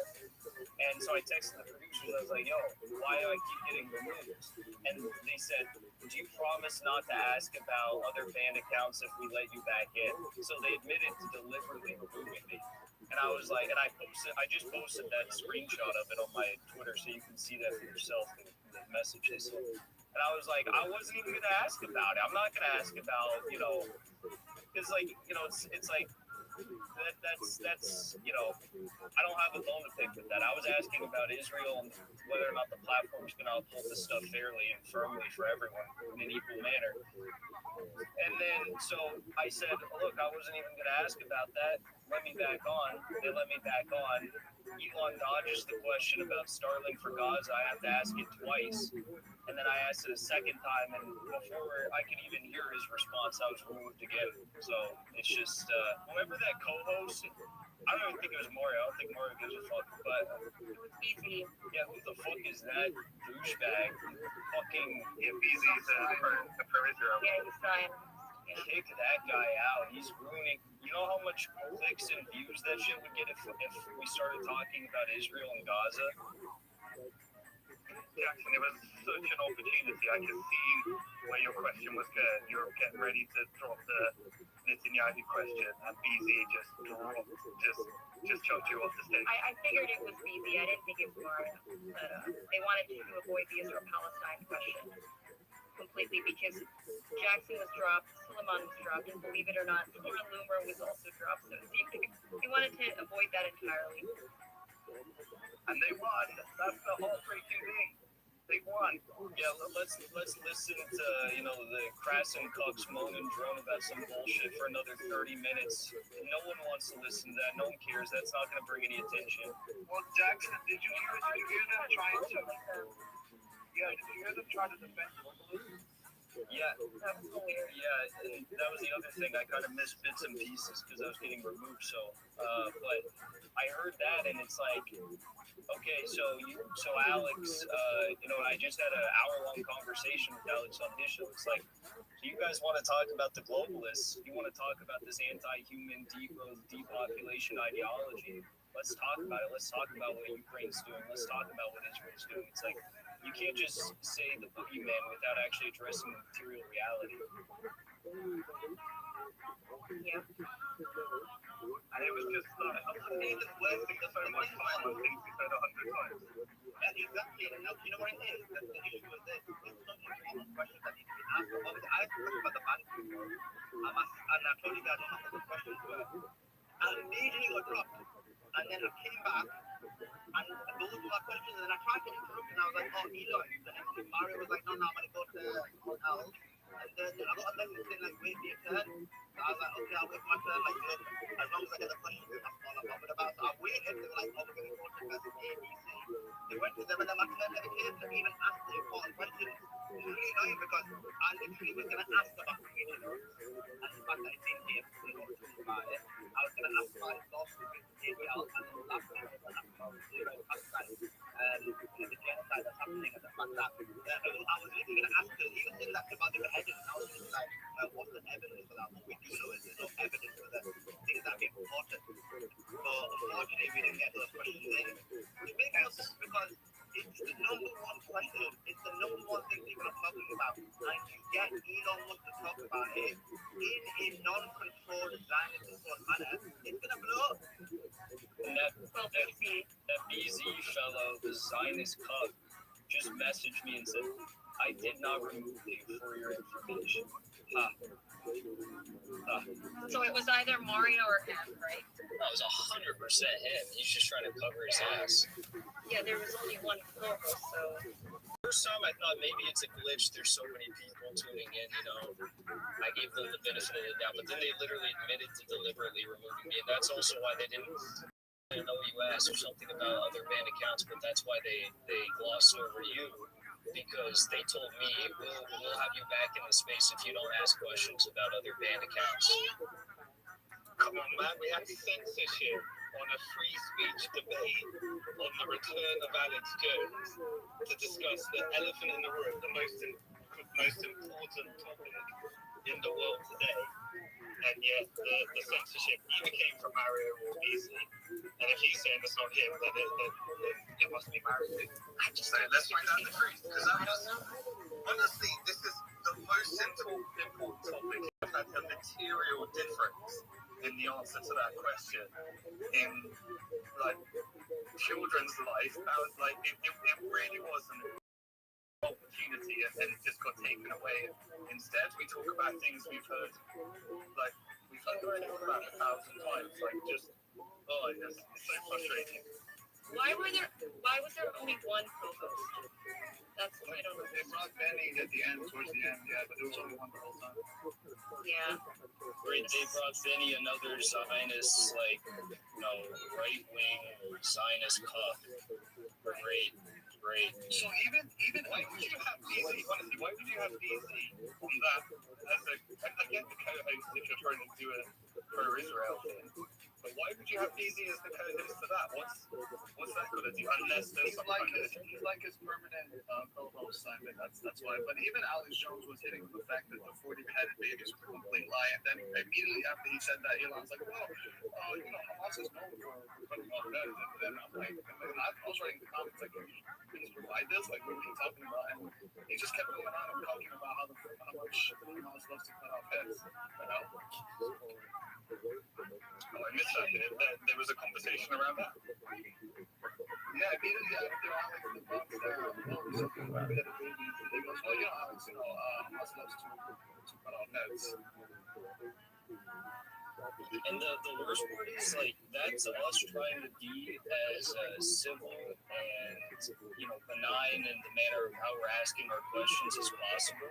And so I texted the producers. I was like, yo, why do I keep getting removed? And they said, do you promise not to ask about other banned accounts if we let you back in? So they admitted to deliberately removing me. And I was like, and I just posted that screenshot of it on my Twitter so you can see that for yourself, the message they sent. And I was like, I wasn't even going to ask about it. I'm not going to ask about, because it's like, that's I don't have a bone to pick with that. I was asking about Israel and whether or not the platform is going to uphold this stuff fairly and firmly for everyone in an equal manner. And then, so I said, look, I wasn't even going to ask about that. Let me back on. They let me back on. Elon dodges the question about Starlink for Gaza. I have to ask it twice. And then I asked it a second time, and before I could even hear his response, I was removed again. So it's just, whoever that co-host, I don't even think it was Mario. I don't think Mario gives a fuck. But
It was easy.
yeah, who the fuck is that douchebag? Fucking
BZ's the pro-Israel.
Yeah, he's trying.
kick that guy out. He's ruining. You know how much clicks and views that shit would get if we started talking about Israel and Gaza?
Jackson, it was such an opportunity. I could see where your question was going. You were getting ready to drop the Netanyahu question, and BZ just chucked you off the stage.
I figured it was easy. I didn't think it was Mario. But they wanted to avoid the Israel-Palestine question completely because Jackson was dropped, Suleiman was dropped, and believe it or not, Torah Loomer was also dropped. So he wanted to avoid that entirely.
And they won. That's the whole freaking thing. They won.
Yeah, let's listen to the crass and cucks moan and drone about some bullshit for another 30 minutes. No one wants to listen to that. No one cares. That's not going to bring any attention.
Well, Jackson, did you hear them trying to? Yeah, did you hear them trying to defend journalism?
Yeah,
That's so weird.
yeah, and that was the other thing. I kind of missed bits and pieces because I was getting removed. So, but I heard that, and it's like, okay, so Alex, I just had an hour-long conversation with Alex on his show. It's like, so you guys want to talk about the globalists? You want to talk about this anti-human degrowth, depopulation ideology? Let's talk about it. Let's talk about what Ukraine's doing. Let's talk about what Israel's doing. It's like you can't just say the boogeyman without actually addressing the material reality.
Yeah.
And it was just the worst thing, the most violent things we said 100 times. Yeah, exactly. And you know what it is? The issue with this is so much questions that need to be asked. Obviously, I have questions about the ban before. And I told you guys what the questions were. And immediately got dropped. And then I came back, and those were my questions. And then I tried to interrupt, and I was like, oh, Elon. And then Mario was like, no, I'm going to go to someone else. And then I got a message saying, like, wait for your turn. So I was like, okay, I'll wait for my turn. Like, look, as long as I get the questions, that's all I'm bothered about. So I waited. They were like, oh, we're going to go to person A, B, C. They went to them, and then my turn never came to even ask the important questions. It was really annoying because I literally was going to ask about creating notes. And the fact that it's in here, you know, about it. I was going to ask about his lawsuit with JBL, and then the last thing I was going to ask about was Pakistan, the genocide that's happening, and the fact that I was literally going to ask her, even in that about the beheading, and I was just like, what's the evidence for that? What we do know is there's no evidence for the things that are being reported. But unfortunately, we didn't get those questions in, which makes no sense because it's the number one question. It's the number one thing people are talking about. And you get Elon Musk to talk about it in a non-controlled, Zionist-controlled manner, it's going to blow up.
And that BZ fellow, the Zionist cuck, just messaged me and said, I did not remove you for your information.
So it was either Mario or him, right?
That was 100% him. He's just trying to cover his ass.
Yeah, there was only one co-host, so.
First time I thought maybe it's a glitch. There's so many people tuning in, I gave them the benefit of the doubt, but then they literally admitted to deliberately removing me, and that's also why they didn't know you asked or something about other banned accounts, but that's why they glossed over you, because they told me we'll have you back in the space if you don't ask questions about other banned accounts.
Come on, man, we had censorship on a free speech debate on the return of Alex Jones to discuss the elephant in the room, the most important topic in the world today. And yet the censorship either came from Mario or BC. And if he's saying it's not him, then it must be Mario. I just say, let's find out the truth. Because honestly, this is the most important topic. That's a material difference in the answer to that question in children's life. That was it really wasn't an opportunity, and it just got taken away. Instead, we talk about things we've heard talk about 1,000 times. It's so frustrating.
Why was there only one co-host? That's what I don't know.
It was banning at the end, towards the end, yeah, but there was only one the whole time.
Yeah.
Great, they brought Benny, another Zionist, right-wing Zionist cuck. Great.
So even why would you have BZ? Honestly, why would you have BZ on that as I get the co-host if you're trying to do a pro-Israel thing, but why would you have BZ as the co-host to that? What's that going to do? Unless there's he's like his permanent co-host, Simon. That's why. But even Alex Jones was hitting the fact that the 40 beheaded babies were a complete lie, and then immediately after he said that, Elon's like, Hamas is known for putting off beds, and then I'm like, I was writing the comments like, please provide this, like what are you talking about? And he just kept going on and talking about how much Hamas loves to cut off heads, Oh, I missed that bit. There was a conversation around that. Yeah, immediately after Alex the box there, something about beheaded babies, and he goes, Alex, Hamas loves to cut off heads.
And the worst part is, that's us trying to be as civil and, benign in the manner of how we're asking our questions as possible.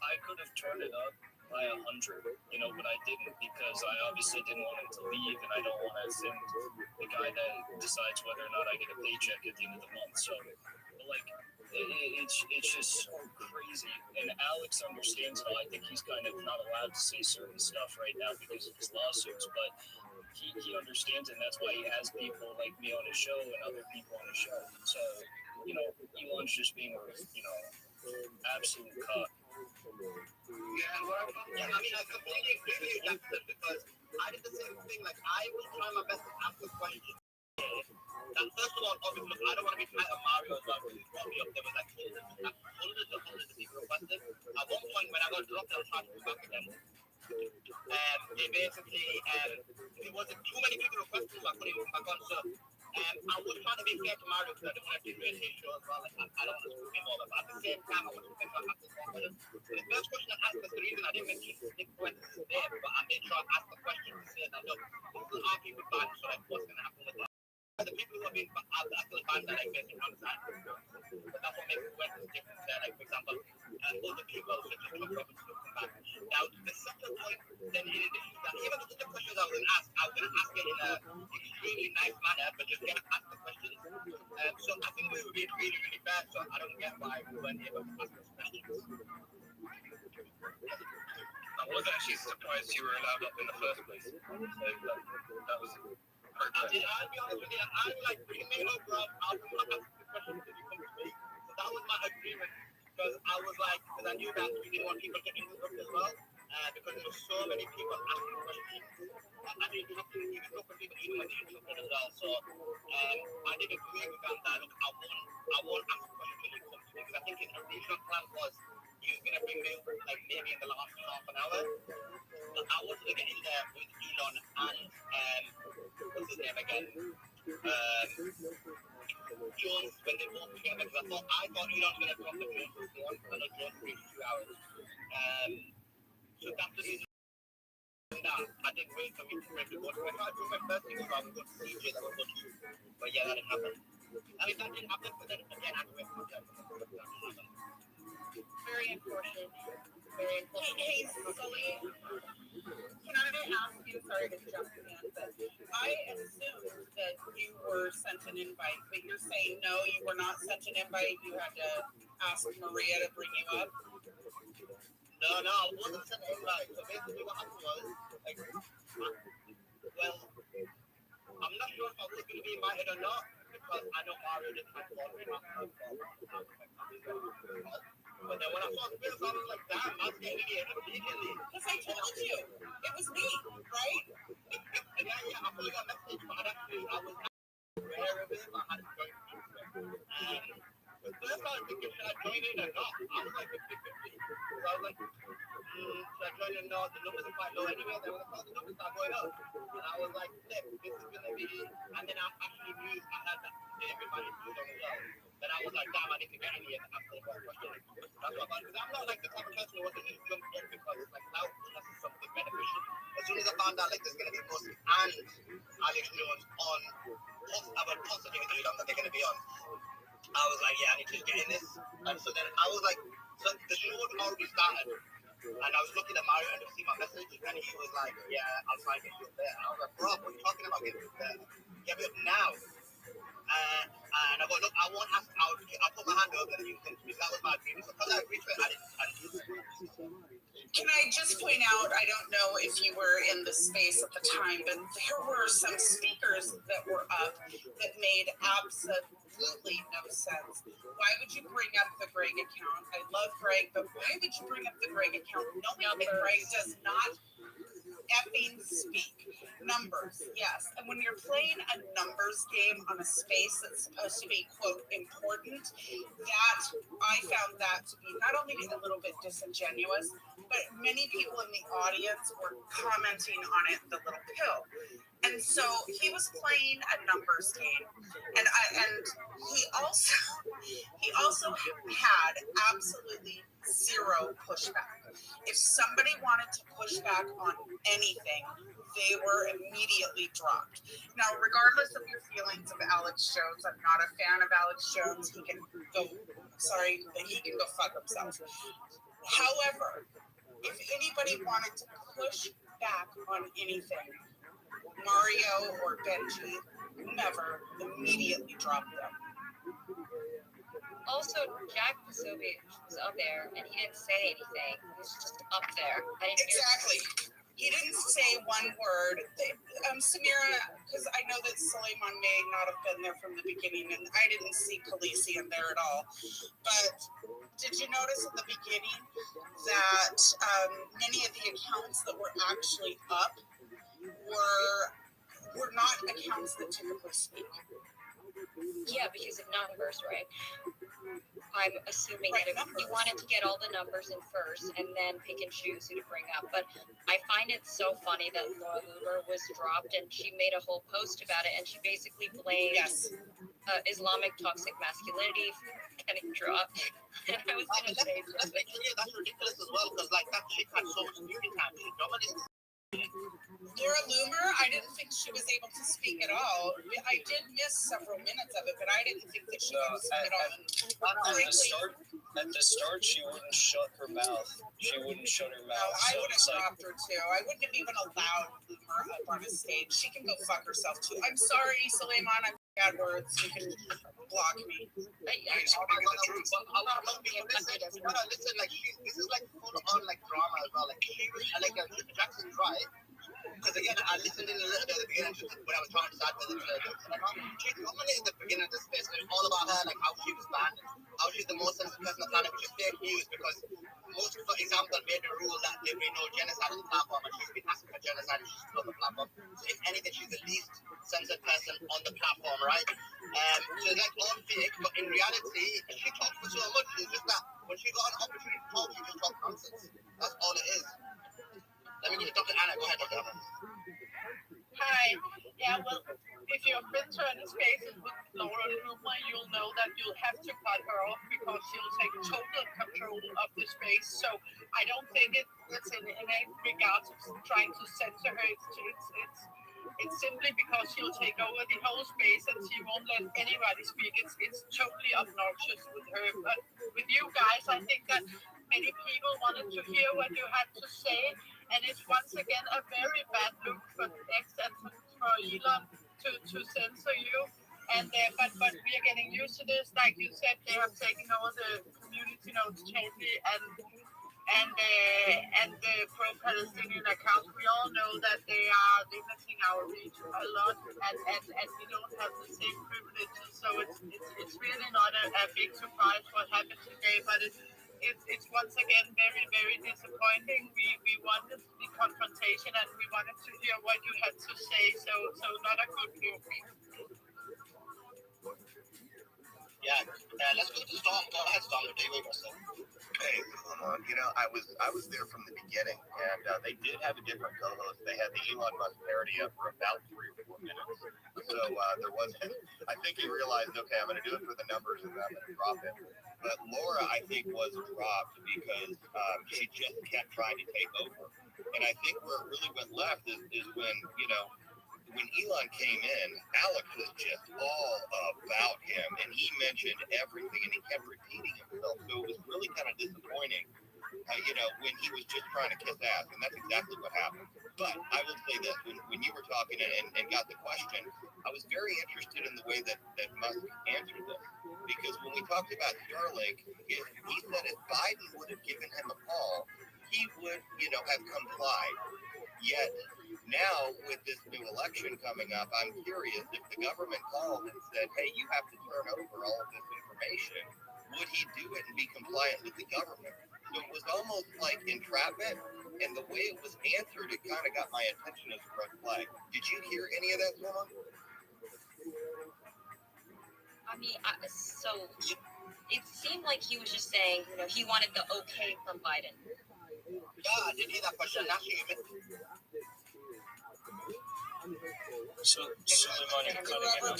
I could have turned it up by 100, but I didn't, because I obviously didn't want him to leave, and I don't want to send the guy that decides whether or not I get a paycheck at the end of the month. So, It's just so crazy. And Alex understands it all. I think he's kind of not allowed to say certain stuff right now because of his lawsuits, but he understands it, and that's why he has people like me on his show and other people on his show. So, Elon's just being absolute cock.
Yeah, I mean, I completely agree with you, Jackson, because I did the same thing. Like, I will try my best to ask the question. Now, first of all, obviously, I don't want to be tight on Mario as well, because he's probably up there with like hundreds of people requested. At one point, when I got dropped, I was trying to come back again. It basically, there wasn't too many people requesting, so I couldn't even come back on. So, I was trying to be fair to Mario because I don't want to degrade his show as well. Like, I don't want to scream all of that. At the same time, I want to think about asking more questions. The first question I asked was the reason I didn't mention influencers today, but I made sure I asked the question to say that, look, people are people banned, so like, what's going to happen with that? The people who have been actually banned are like basically outside. But that's what makes influencers different. Like, for example, other people such as Trump Roberts will come back. Now, the second point, then in addition to that, even the other questions I was going to ask it in an extremely nice manner, but just get asked the questions. So I think we were being really, really bad, so I don't get why we weren't able to ask those questions.
I was actually surprised you were allowed up in the first place. So that was
I'll be honest with you, I'm like, bring me up, bro. I'll come up and ask the questions if you come to me. So that was my agreement. Because I was like, because I knew that we didn't want people to interrupt as well. Because there were so many people asking questions. I didn't have to interrupt people even when they interrupted as well. So I did agree with them that, look, I won't ask questions when you come to me. Because I think his original plan was he was going to bring me up like maybe in the last half an hour. But I wanted to get in there with Elon and what's his name again? Jones, when they both together, because I thought Elon was going to drop the Jones before, and the Jones took 2 hours. So that's the reason I didn't wait for me to break the board. I tried to my first thing was I would go to CJ, that would go to you. But yeah, that didn't happen. I mean, that didn't happen, but then again, I had to wait for my turn.
Very important. Very important. Hey, Sully, can I ask you, sorry to jump in, but I assumed that you were sent an invite, but you're saying no, you were not sent an invite, you had to ask Maria to bring you up?
No, I wasn't sent an invite. So basically what happened was, like, well, I'm not sure if I was going to be invited or not, because I know Mario didn't have but then when I saw the bills, I was like, damn, I was getting it immediately.
Because I told you, it was me, right?
Yeah, I put you a message, but I was not aware of it, I had to join it. But first I was thinking, should I join in or not? I was like 50-50. So I was like, should I join in or not? The numbers are quite low anyway. Then when I saw the numbers start going up, and I was like, flip, this is going to be... And then I actually knew I had that everybody knew them as well. Then I was like, damn, I need to get in here and ask the question. That's what I thought. Because I'm not like the type of person who wants to just jump in because it's like, now, unless it's something beneficial. As soon as I found out like there's going to be Musk and Alex Jones on about positive Elon that they're going to be on, I was like, yeah, I need to get in this. And so then I was like, so the show had already started. And I was looking at Mario and see my message, and he was like, yeah, I'll try and get you up there. And I was like, bro, what are you talking about getting up there? Get me up now. And I go, look, I won't ask, I'll put my hand over and you come to me. That was my agreement. So because I agreed to it, I didn't.
Can I just point out, I don't know if you were in the space at the time, but there were some speakers that were up that made absolutely no sense. Why would you bring up the Greg account? I love Greg, but why would you bring up the Greg account knowing that Greg does not effing speak? Numbers, yes. And when you're playing a numbers game on a space that's supposed to be, quote, important, that I found that to be not only a little bit disingenuous, but many people in the audience were commenting on it, the little pill. And so he was playing a numbers game, and he also had absolutely zero pushback. If somebody wanted to push back on anything, they were immediately dropped. Now, regardless of your feelings of Alex Jones, I'm not a fan of Alex Jones. He can go fuck himself. However, if anybody wanted to push back on anything, Mario or Benji never immediately dropped them.
also, Jack Posobiec was up there, and he didn't say anything. He was just up there. I didn't
Exactly. He didn't say one word. Samira, because I know that Suleiman may not have been there from the beginning, and I didn't see Khaleesi in there at all. But did you notice in the beginning that many of the accounts that were actually up were not accounts that typically speak?
Yeah, because of numbers, right? I'm assuming that he wanted to get all the numbers in first and then pick and choose who to bring up. But I find it so funny that Laura Luber was dropped and she made a whole post about it, and she basically blamed Islamic toxic masculinity for getting dropped. And I was going to say something.
That's ridiculous as well, because like that chick had so much screen time.
Laura Loomer, I didn't think she was able to speak at all. I did miss several minutes of it, but I didn't think that she could speak at all.
At the start, she wouldn't shut her mouth. She wouldn't shut her mouth.
No, I would have dropped her too. I wouldn't have even allowed Loomer up on a stage. She can go fuck herself too. I'm sorry, Suleiman. I'm bad words. You can block me.
Listen, like this is like full on like drama as well. Like Jackson's right. Because again, I listened in a little bit at the beginning when I was trying to start with she's normally in the beginning of the space, and it's all about her, like how she was banned, how she's the most sensitive person on the planet, which is fake news because most, for example, made a rule that there be no genocide on the platform, and she's been asking for genocide and she's still on the platform. So if anything, she's the least censored person on the platform, right? So it's like all fake, but in reality, she talks for so much. It's just that when she got an opportunity to talk, she just talks nonsense. That's all it is. Let me give it Dr. Anna. Go ahead, Dr. Anna.
Hi. Yeah, well, if you've been to any spaces with Laura Loomer, you'll know that you'll have to cut her off because she'll take total control of the space. So I don't think it's in any regard to trying to censor her. It's simply because she'll take over the whole space and she won't let anybody speak. It's totally obnoxious with her. But with you guys, I think that many people wanted to hear what you had to say. And it's once again a very bad look for X and for Elon to censor you. And but we are getting used to this. Like you said, they have taken over the community notes totally, and the pro-Palestinian accounts. We all know that they are limiting our reach a lot, and we don't have the same privileges. So it's really not a big surprise what happened today, but it's once again very, very disappointing. We wanted the confrontation and we wanted to hear what you had to say, so not a good look.
Yeah, let's go to Storm. Go ahead, Storm. What do you say?
Hey, I was there from the beginning, and they did have a different co-host. They had the Elon Musk parody up for about 3 or 4 minutes. So there was, I think he realized, okay, I'm going to do it for the numbers, and I'm going to drop it. But Laura, I think, was dropped because she just kept trying to take over. And I think where it really went left is when, when Elon came in, Alex was just all about him, and he mentioned everything, and he kept repeating himself. So it was really kind of disappointing, when he was just trying to kiss ass, and that's exactly what happened. But I will say this, when you were talking and got the question, I was very interested in the way that Musk answered this, because when we talked about Starlink, he said if Biden would have given him a call, he would, have complied. Yet now, with this new election coming up, I'm curious if the government called and said, hey, you have to turn over all of this information, would he do it and be compliant with the government? So it was almost like entrapment, and the way it was answered, it kind of got my attention as a red flag. Did you hear any of that, Norma?
I mean, so it seemed like he was just saying, he wanted the okay from Biden.
Yeah, I did hear that question.
So, Suleiman, you're cutting in on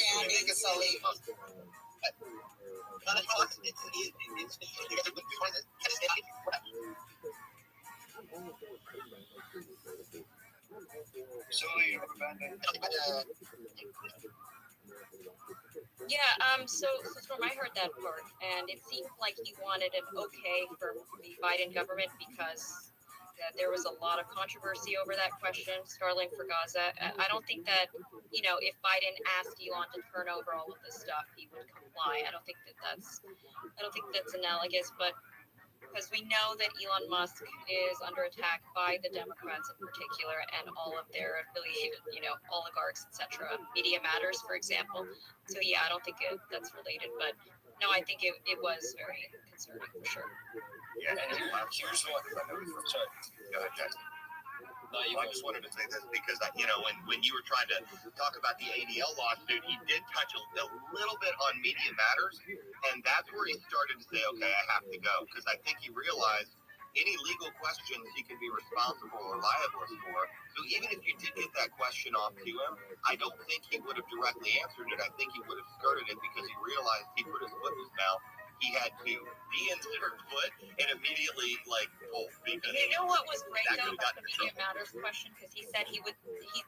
Yeah, so from I heard that part, and it seemed like he wanted an okay from the Biden government because
that there was a lot of controversy over that question, Starlink for Gaza. I don't think that, if Biden asked Elon to turn over all of this stuff, he would comply. I don't think that's analogous, but because we know that Elon Musk is under attack by the Democrats in particular and all of their affiliated, oligarchs, etc. Media Matters, for example. So yeah, I don't think that's related, but no, I think it was very concerning for sure.
Yeah, and here's what. Sorry, go ahead, Jackson. No, I just wanted to say this because when you were trying to talk about the ADL lawsuit, he did touch a little bit on Media Matters, and that's where he started to say, okay, I have to go, because I think he realized any legal questions he could be responsible or liable for. So even if you did get that question off to him, I don't think he would have directly answered it. I think he would have skirted it because he realized he put his foot in his mouth. He had to de-insert foot and immediately pull. Because
you know what was great though about the Media Matters question? Because he said he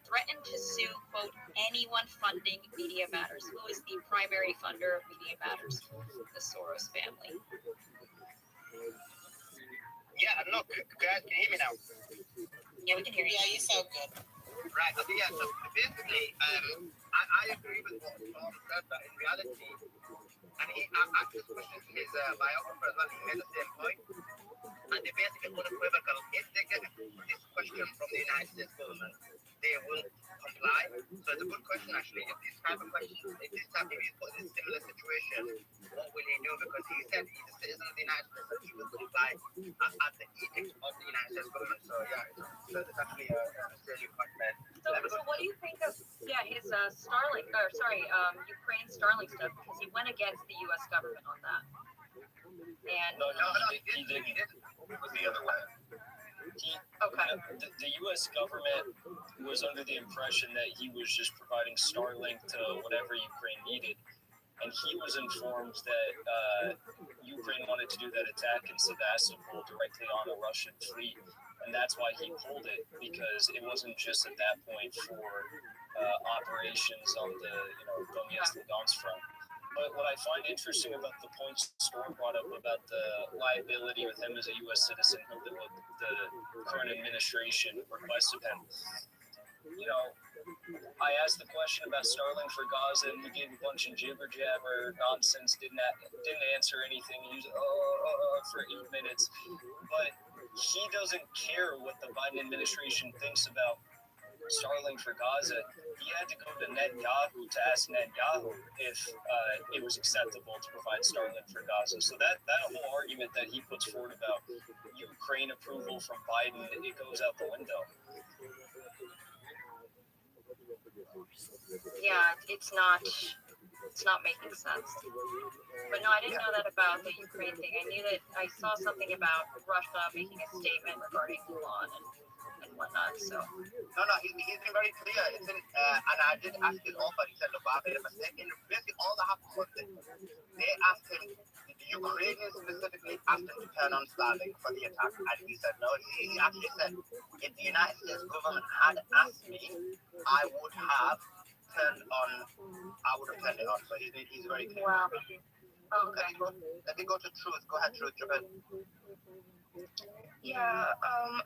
threatened to sue, quote, anyone funding Media Matters. Who is the primary funder of Media Matters? The Soros family.
Yeah, look, guys, can you hear me now?
Yeah, we can hear you.
Yeah, you sound good.
Right, okay, yeah, so basically, I agree with what Tom said, but in reality, and he asked this question to his biographer as well, he made the same point, and they basically unequivocal, if they get this question from the United States government, they will comply. So it's a good question actually. If this type of question, if he's put in a similar situation, what will he do? Because he said he's a citizen of the United States and he will comply at the edict of the United States government. So yeah, it's actually a serious point there.
So what do you think of his Starlink, Ukraine Starlink stuff? Because he went against the U.S. government on that. And
no, he didn't. It was the other way. The U.S. government was under the impression that he was just providing Starlink to whatever Ukraine needed, and he was informed that Ukraine wanted to do that attack in Sevastopol directly on a Russian fleet, and that's why he pulled it, because it wasn't just at that point for operations on the Donetsk-Lugansk front. But what I find interesting about the points Storm brought up about the liability with him as a U.S. citizen, who the current administration requested him, I asked the question about Starlink for Gaza, and he gave a bunch of jibber jabber nonsense. Didn't answer anything. He was for 8 minutes, but he doesn't care what the Biden administration thinks about Starlink for Gaza. He had to go to Netanyahu to ask Netanyahu if it was acceptable to provide Starlink for Gaza. So that whole argument that he puts forward about Ukraine approval from Biden, it goes out the window.
Yeah, it's not making sense. But no, I didn't know that about the Ukraine thing. I knew that I saw something about Russia making a statement regarding Elon and whatnot. So
no, he's been very clear. It's in, and I did ask his offer. He said, "Look, I made a mistake." And basically, all that happened was that they asked him, the Ukrainians specifically asked him to turn on Starlink for the attack, and he said no. He actually said, if the United States government had asked me, I would have turned it on. So he's very clear.
Wow. Okay.
Let me go to Truth. Go ahead, Truth. Jump in.
Yeah,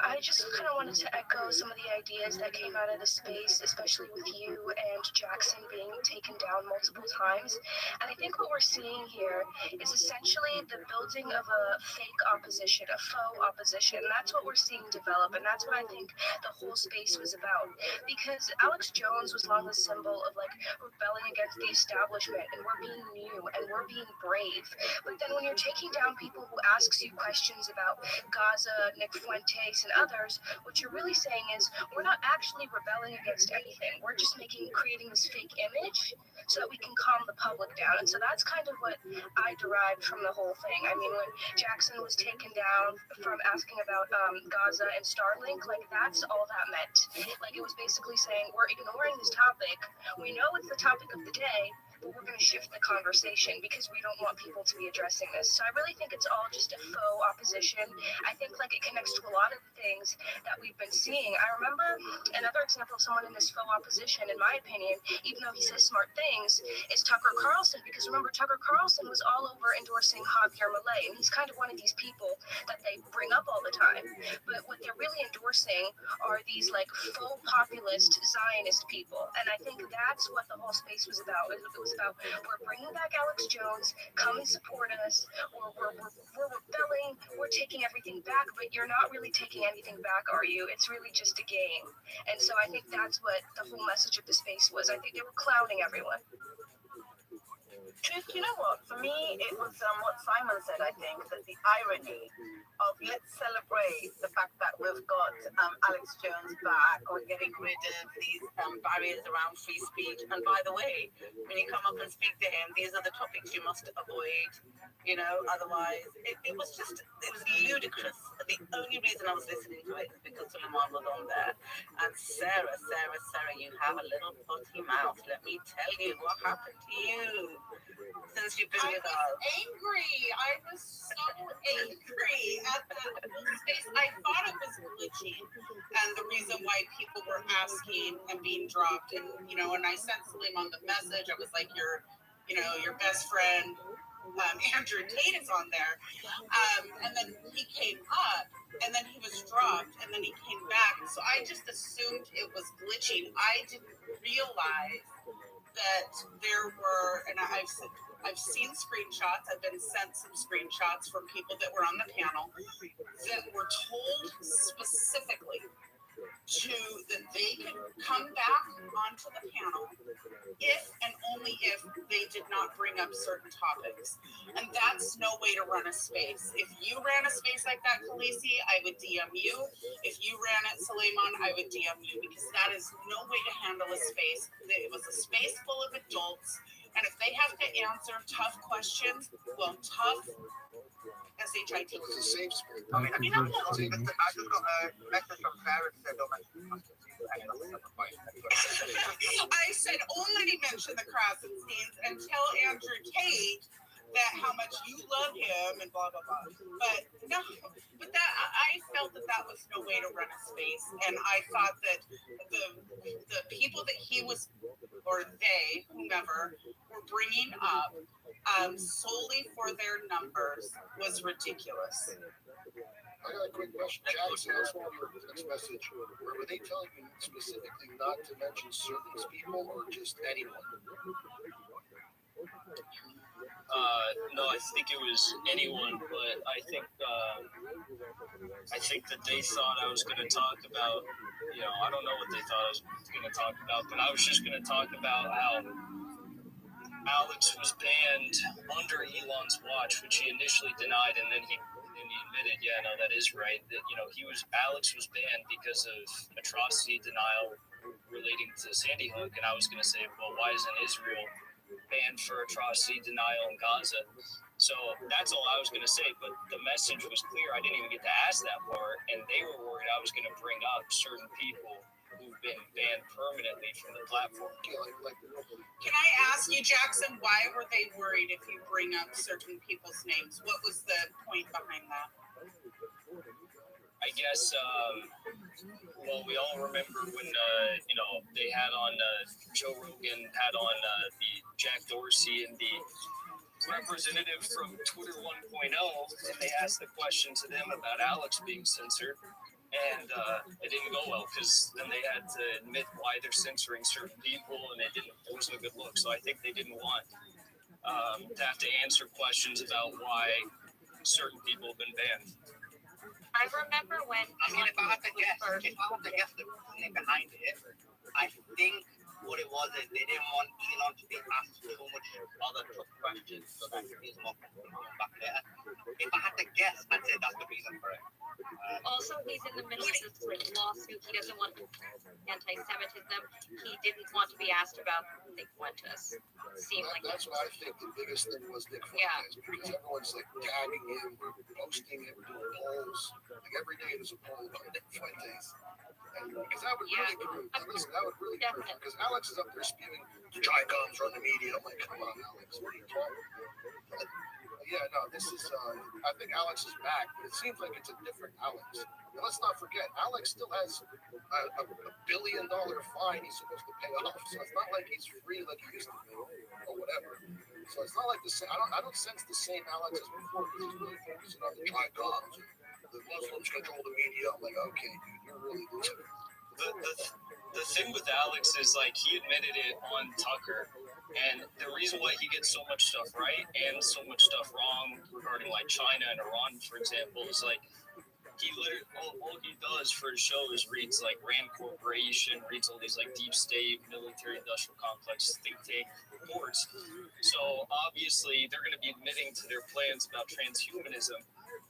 I just kind of wanted to echo some of the ideas that came out of the space, especially with you and Jackson being taken down multiple times. And I think what we're seeing here is essentially the building of a fake opposition, a faux opposition. That's what we're seeing develop, and that's what I think the whole space was about. Because Alex Jones was long the symbol of rebelling against the establishment, and we're being new and we're being brave. But then when you're taking down people who asks you questions about Gaza, Nick Fuentes, and others, what you're really saying is we're not actually rebelling against anything. We're just creating this fake image so that we can calm the public down. And so that's kind of what I derived from the whole thing. I mean, when Jackson was taken down from asking about Gaza and Starlink, that's all that meant. It was basically saying we're ignoring this topic. We know it's the topic of the day, but we're going to shift the conversation because we don't want people to be addressing this. So I really think it's all just a faux opposition. I think like it connects to a lot of things that we've been seeing. I remember another example of someone in this faux opposition, in my opinion, even though he says smart things, is Tucker Carlson. Because remember, Tucker Carlson was all over endorsing Javier Milei, and he's kind of one of these people that they bring up all the time. But what they're really endorsing are these like faux populist Zionist people, and I think that's what the whole space was about. It was about, we're bringing back Alex Jones, come and support us, or we're rebelling, we're taking everything back, but you're not really taking anything back, are you? It's really just a game. And so I think that's what the whole message of the space was. I think they were clowning everyone.
You know what? For me, it was what Simon said, I think, that the irony of let's celebrate the fact that we've got Alex Jones back, or getting rid of these barriers around free speech. And by the way, when you come up and speak to him, these are the topics you must avoid, otherwise it was ludicrous. The only reason I was listening to it is because Truman was on there. And Sarah, you have a little potty mouth. Let me tell you what happened to you since you've been with us.
I was angry. I was so angry at that space. I thought it was glitchy, and the reason why people were asking and being dropped, and I sent Suleiman the message. I was like, your best friend Andrew Tate is on there, and then he came up, and then he was dropped, and then he came back. So I just assumed it was glitching. I didn't realize that there were, and I've seen screenshots. I've been sent some screenshots from people that were on the panel that were told specifically that they could come back onto the panel if and only if they did not bring up certain topics. And that's no way to run a space. If you ran a space like that, Khaleesi, I would DM you. If you ran it, Suleiman, I would DM you, because that is no way to handle a space. It was a space full of adults, and if they have to answer tough questions, well, tough SHIT.
It was a safe space.
I just got a message from Farrah said,
I said only mention the Crossan scenes and tell Andrew Tate that how much you love him and blah blah blah. But no, but that I felt that was no way to run a space, and I thought that the people that he was, or they, whomever, were bringing up solely for their numbers was ridiculous.
I got a quick question. Jackson, I just want your text message. Were they telling you specifically not to mention certain people or just anyone?
No, I think it was anyone, but I think that they thought I was going to talk about, I don't know what they thought I was going to talk about, but I was just going to talk about how Alex was banned under Elon's watch, which he initially denied, and then he admitted, yeah, no, that is right. That Alex was banned because of atrocity denial relating to Sandy Hook, and I was going to say, well, why isn't Israel banned for atrocity denial in Gaza? So that's all I was going to say, but the message was clear. I didn't even get to ask that part, and they were worried I was going to bring up certain people who've been banned permanently from the platform.
Can I ask you, Jackson, why were they worried if you bring up certain people's names? What was the point behind that?
I guess, well, we all remember when, they had on, Joe Rogan had on the Jack Dorsey and the representative from Twitter 1.0, and they asked the question to them about Alex being censored. And it didn't go well, because then they had to admit why they're censoring certain people, and it wasn't a good look. So I think they didn't want to have to answer questions about why certain people have been banned.
I remember when.
I mean, if I had to guess the reasoning behind it, I think what it was is they didn't want Elon to be asked too much other tough questions, so that he's more comfortable going back there. If I had to guess, I'd say that's the reason for it.
Also, he's in the middle of this lawsuit. He doesn't want anti-Semitism. He didn't want to be asked about Nick Fuentes.
That's what I think the biggest thing was Nick Fuentes, because everyone's like tagging him, posting him, doing polls. Like every day there's a poll about Nick Fuentes. Because that would really prove. Listen, that would really prove. Because Alex is up there spewing dry gums from the media. I'm like, come on, Alex, what are you talking about? Yeah, no, this is. I think Alex is back, but it seems like it's a different Alex. And let's not forget, Alex still has a $1 billion fine he's supposed to pay off. So it's not like he's free like he used to be, or whatever. So it's not like the same. I don't sense the same Alex as before because he's really focusing on the dry gums. The Muslims control the media. I'm like, okay, dude, you're really losing it.
The thing with Alex is like he admitted it on Tucker, and the reason why he gets so much stuff right and so much stuff wrong regarding like China and Iran, for example, is like he literally all he does for his show is reads like Rand Corporation, reads all these like deep state military industrial complex think tank reports. So obviously they're going to be admitting to their plans about transhumanism,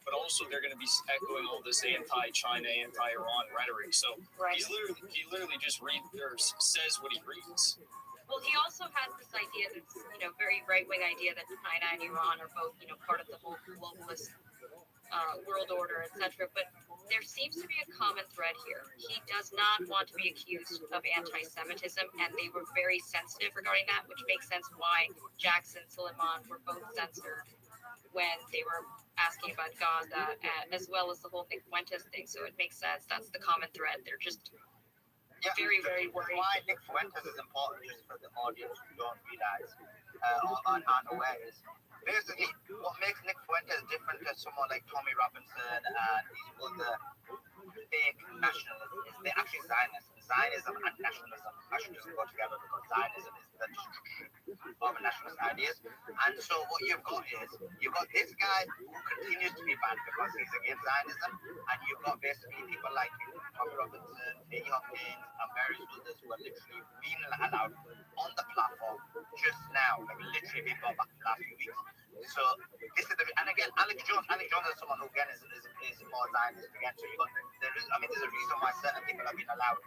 but also they're going to be echoing all this anti-China, anti-Iran rhetoric. So he literally just reads or says what he reads.
Well, he also has this idea that's, very right-wing idea that China and Iran are both, part of the whole globalist world order, etc. But there seems to be a common thread here. He does not want to be accused of anti-Semitism, and they were very sensitive regarding that, which makes sense why Jackson and Suleiman were both censored when they were asking about Gaza, as well as the whole Nick Fuentes thing. So it makes sense. That's the common thread. They're just very, very worried.
Why Nick Fuentes is important, just for the audience who don't realize or aren't aware, is basically what makes Nick Fuentes different to someone like Tommy Robinson and these other fake nationalists is they're actually Zionists. Zionism and nationalism go together because Zionism is the destruction of nationalist ideas. And so what you've got is, you've got this guy who continues to be banned because he's against Zionism, and you've got basically people like Tommy Robinson, Katie Hopkins, and various others who are literally being allowed on the platform just now, like literally being brought back in the last few weeks. So this is and again, Alex Jones is someone who again is more Zionist again. So there's a reason why certain people have been allowed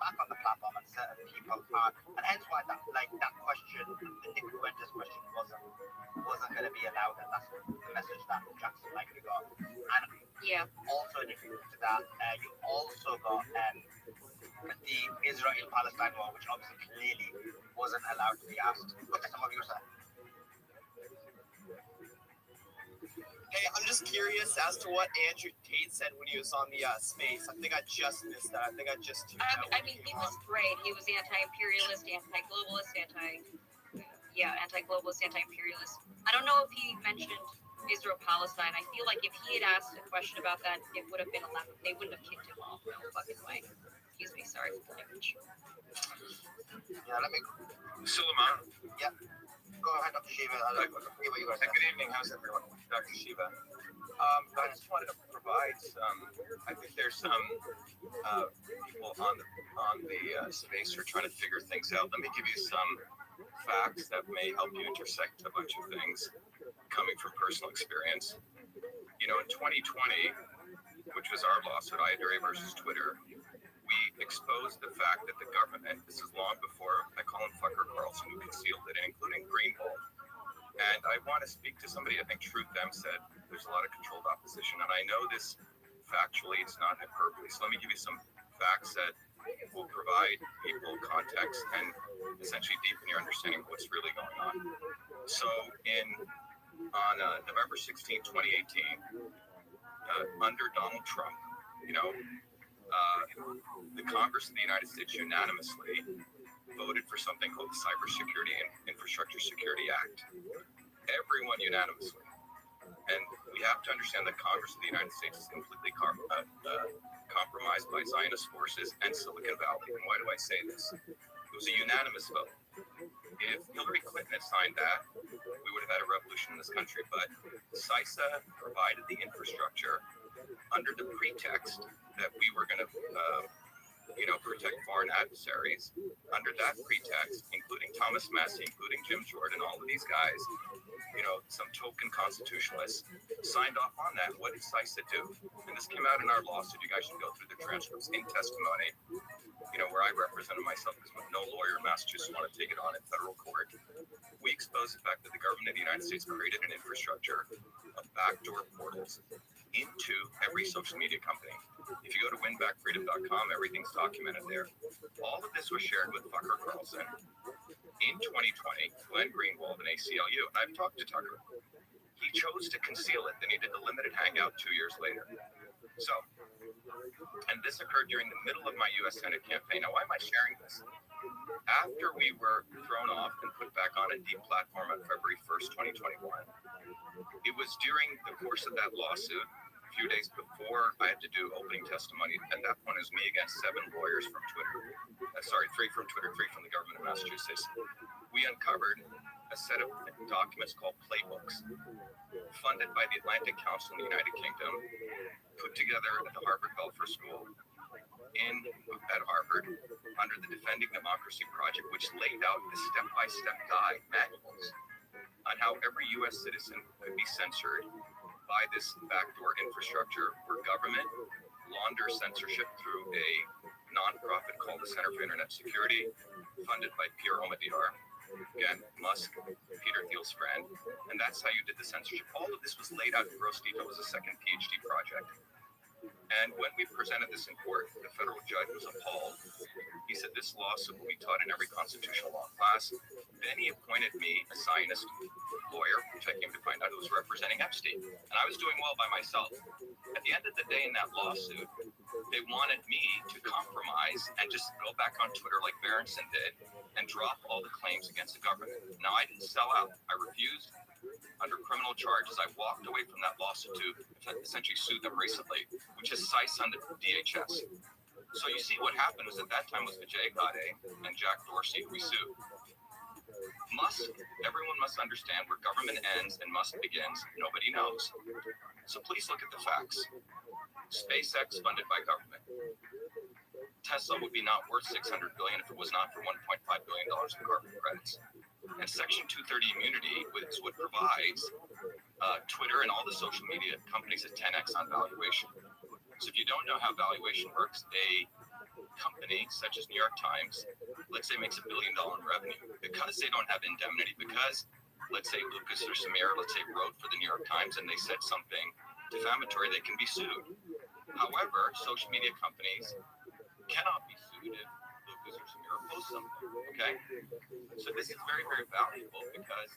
back on the platform and certain people aren't, and hence why that question, the Nick Fuentes question, wasn't going to be allowed, and that's the message that Jackson likely got. And also, if you look to that, you also got the Israel-Palestine war, which obviously clearly wasn't allowed to be asked. What are some of your side?
Hey, I'm just curious as to what Andrew Tate said when he was on the space. I think I just missed that. I think I just tuned out.
I mean, he was great. He was anti-imperialist, anti-globalist, anti-globalist, anti-imperialist. I don't know if he mentioned Israel-Palestine. I feel like if he had asked a question about that, it would have been allowed. They wouldn't have kicked him off. No fucking way. Excuse me. Sorry for the language.
Yeah, let me.
Suleiman.
Yeah. Go ahead, Dr. Shiva.
Good evening. How's everyone? Dr. Shiva. I just wanted to provide some. I think there's some people on the space who are trying to figure things out. Let me give you some facts that may help you intersect a bunch of things coming from personal experience. In 2020, which was our lawsuit, Iadure versus Twitter, we exposed the fact that the government, this is long before I call him Fucker Carlson, who concealed it, including Greenwald. And I want to speak to somebody, I think Truth Them said, there's a lot of controlled opposition. And I know this factually, it's not hyperbole. So let me give you some facts that will provide people context and essentially deepen your understanding of what's really going on. So on November 16, 2018, under Donald Trump, the Congress of the United States unanimously voted for something called the Cybersecurity and Infrastructure Security Act. Everyone unanimously. And we have to understand that Congress of the United States is completely compromised by Zionist forces and Silicon Valley. And why do I say this? It was a unanimous vote. If Hillary Clinton had signed that, we would have had a revolution in this country. But CISA provided the infrastructure under the pretext that we were going to, protect foreign adversaries. Under that pretext, including Thomas Massie, including Jim Jordan, all of these guys, some token constitutionalists signed off on that. What did CISA do? And this came out in our lawsuit. You guys should go through the transcripts in testimony, where I represented myself, because no lawyer in Massachusetts wanted to take it on in federal court. We exposed the fact that the government of the United States created an infrastructure of backdoor portals
into every social media company. If you go to winbackfreedom.com, everything's documented there. All of this was shared with Tucker Carlson in 2020, Glenn Greenwald and ACLU. And I've talked to Tucker. He chose to conceal it. Then he did the limited hangout 2 years later. So, and this occurred during the middle of my U.S. Senate campaign. Now, why am I sharing this? After we were thrown off and put back on a deplatform on February 1st, 2021, it was during the course of that lawsuit, a few days before I had to do opening testimony. At that point, it was me against 7 lawyers from Twitter. 3 from Twitter, 3 from the government of Massachusetts. We uncovered a set of documents called playbooks, funded by the Atlantic Council in the United Kingdom, put together at the Harvard Belfer School at Harvard under the Defending Democracy Project, which laid out the step-by-step guide manuals on how every U.S. citizen could be censored by this backdoor infrastructure where government launders censorship through a nonprofit called the Center for Internet Security, funded by Pierre Omidyar, again, Musk, Peter Thiel's friend, and that's how you did the censorship. All of this was laid out in gross detail. It was a second PhD project. And when we presented this in court, the federal judge was appalled. He said this lawsuit will be taught in every constitutional law class. Then he appointed me a Zionist lawyer, which I came to find out who was representing Epstein. And I was doing well by myself. At the end of the day in that lawsuit, they wanted me to compromise and just go back on Twitter like Berenson did and drop all the claims against the government. Now, I didn't sell out. I refused under criminal charges. I walked away from that lawsuit to essentially sue them recently, which is CICE under DHS. So you see what happened was at that time was Vijay Gadde and Jack Dorsey who we sued. Everyone must understand where government ends and Musk begins. Nobody knows. So please look at the facts. SpaceX funded by government. Tesla would be not worth $600 billion if it was not for $1.5 billion in carbon credits. And Section 230 immunity is what provides Twitter and all the social media companies a 10x on valuation. So if you don't know how valuation works, a company such as New York Times, let's say makes $1 billion in revenue because they don't have indemnity, because let's say Lucas or Samir, let's say wrote for the New York Times and they said something defamatory, they can be sued. However, social media companies cannot be sued if Lucas or Samir post something, okay? So this is very, very valuable because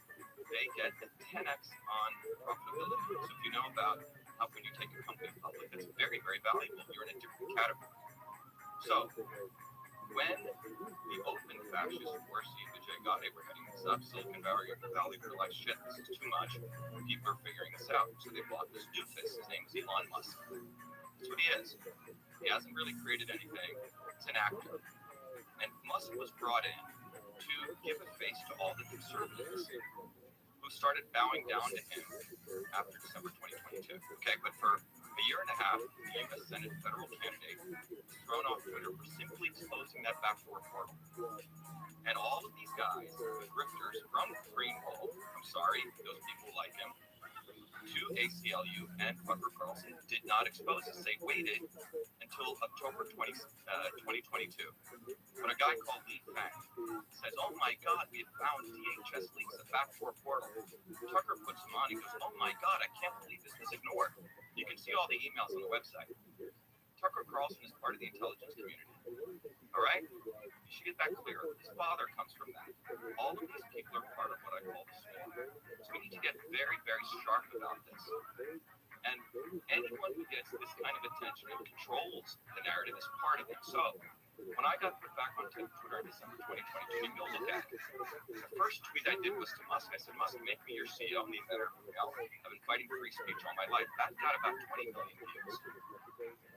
they get a 10x on profitability. So if you know about how when you take a company public, it's very, very valuable. You're in a different category. So when the open fascist Dorsey and Vijay Gadde were heading this up, Silicon Valley realized, shit, this is too much. People are figuring this out. So they bought this doofus. His name is Elon Musk. That's what he is. He hasn't really created anything. It's an actor. And Musk was brought in to give a face to all the conservatives who started bowing down to him after December 2022. Okay, but for a year and a half, the U.S. Senate federal candidate was thrown off Twitter for simply exposing that backdoor portal. And all of these guys, grifters from Greenwald, I'm sorry, those people like him, to ACLU and Tucker Carlson did not expose us. They waited until October 2022. When a guy called Lee Fang says, oh my God, we have found DHS leaks a backdoor portal. Tucker puts him on, he goes, oh my God, I can't believe this was ignored. You can see all the emails on the website. Tucker Carlson is part of the intelligence community. All right? You should get that clear. His father comes from that. All of these people are part of what I call the swarm. So we need to get very, very sharp about this. And anyone who gets this kind of attention and controls the narrative is part of it. So when I got put back on Twitter in December 2022, you go look at it. The first tweet I did was to Musk. I said, Musk, make me your CEO. I'm the inventor of reality. I've been fighting free speech all my life. That got about 20 million views.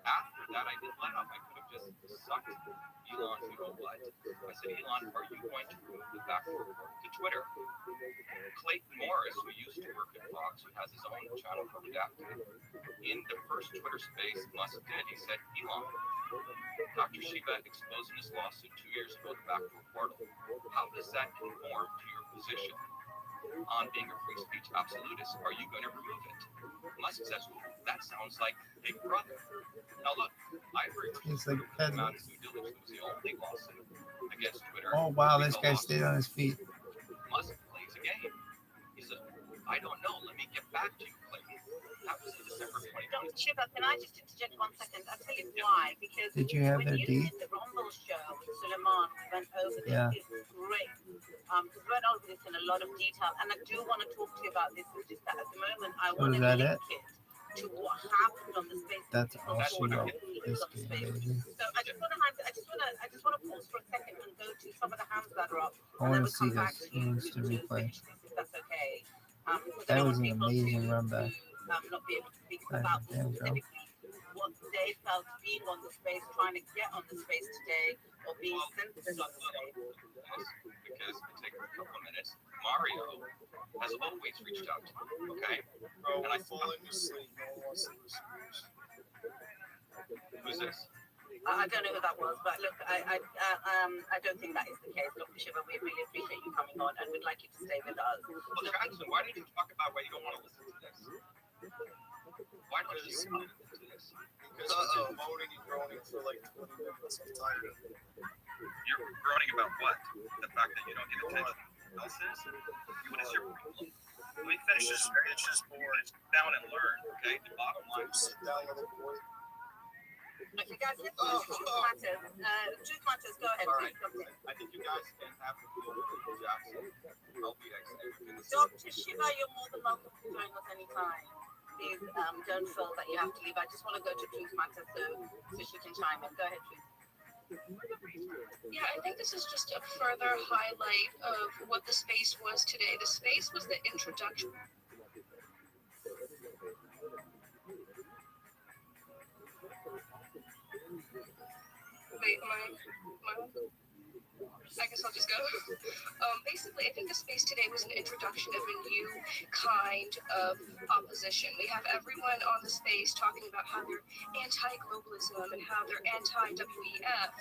After that, I didn't let up. I could have just sucked Elon's ego blood. I said, Elon, are you going to move the backdoor to Twitter? Clayton Morris, who used to work at Fox, who has his own channel called Redacted, in the first Twitter space Musk did, he said, Elon, Dr. Shiva exposed in his lawsuit 2 years ago the backdoor portal. How does that conform to your position on being a free speech absolutist? Are you going to remove it? Musk says, that sounds like Big Brother. Now look, I agree with
It's like
amount of due diligence was the only lawsuit against Twitter.
Oh wow, this guy stayed on his feet.
Musk plays a game. He said, I don't know, let me get back to you, Clayton. That was in December 2020.
Shiva, can I just interject 1 second? I'll tell you why. Because
Did you have
when
their
you
D?
did the Rumble show with Suleiman, we went over this.
Yeah.
It's great. We went over this in a lot of detail, and I do want to talk to you about this. It's just that at the moment, I
So
want
is
to
that
link
it?
it to what happened on the space.
That's all she wrote. This
on the
game,
space.
baby.
So I just want to pause for a second and go to some of the hands that are up.
I want to see this against the replay.
If that's okay.
That was an amazing run back.
Not be able to speak about
Damn, girl.
what they felt being on the space, trying to get on the space today, or being sensitive on the space.
Because it takes a couple of minutes. Mario has always reached out to me, okay?
Bro,
and I
falling asleep. No one wants to listen to this.
Who's this?
I don't know who that was, but look, I don't think that is the case, Dr. Shiva. We really appreciate you coming on, and we'd like you to stay with us.
Well, Jackson, why did you talk about why you don't want to listen to this? Why don't you listen to this?
Because I've been moaning and groaning for like 20 minutes. I'm tired of it.
You're groaning about what? The fact that you don't get attention. Else is? What is your problem? Let me finish this. It's just boring. Sit down and learn, okay? The bottom line is
sit down with a board.
If you guys listen to Truth Matters, go ahead.
All right. I think you guys can have the deal with Jackson. I'll be
Dr. Shiva, you're more than welcome to join us anytime. Please don't feel that you have to leave. I just want to go to Truth Matters so she can chime in. Go ahead, Truth.
Yeah, I think this is just a further highlight of what the space was today. The space was the introduction. Wait, I guess I'll just go. Basically, I think the space today was an introduction of a new kind of opposition. We have everyone on the space talking about how they're anti-globalism and how they're anti-WEF,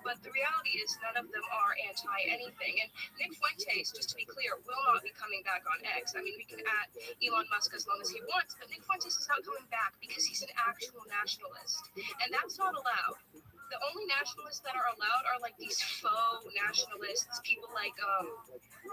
but the reality is none of them are anti-anything. And Nick Fuentes, just to be clear, will not be coming back on X. I mean, we can at Elon Musk as long as he wants, but Nick Fuentes is not coming back because he's an actual nationalist, and that's not allowed. The only nationalists that are allowed are like these faux nationalists, people like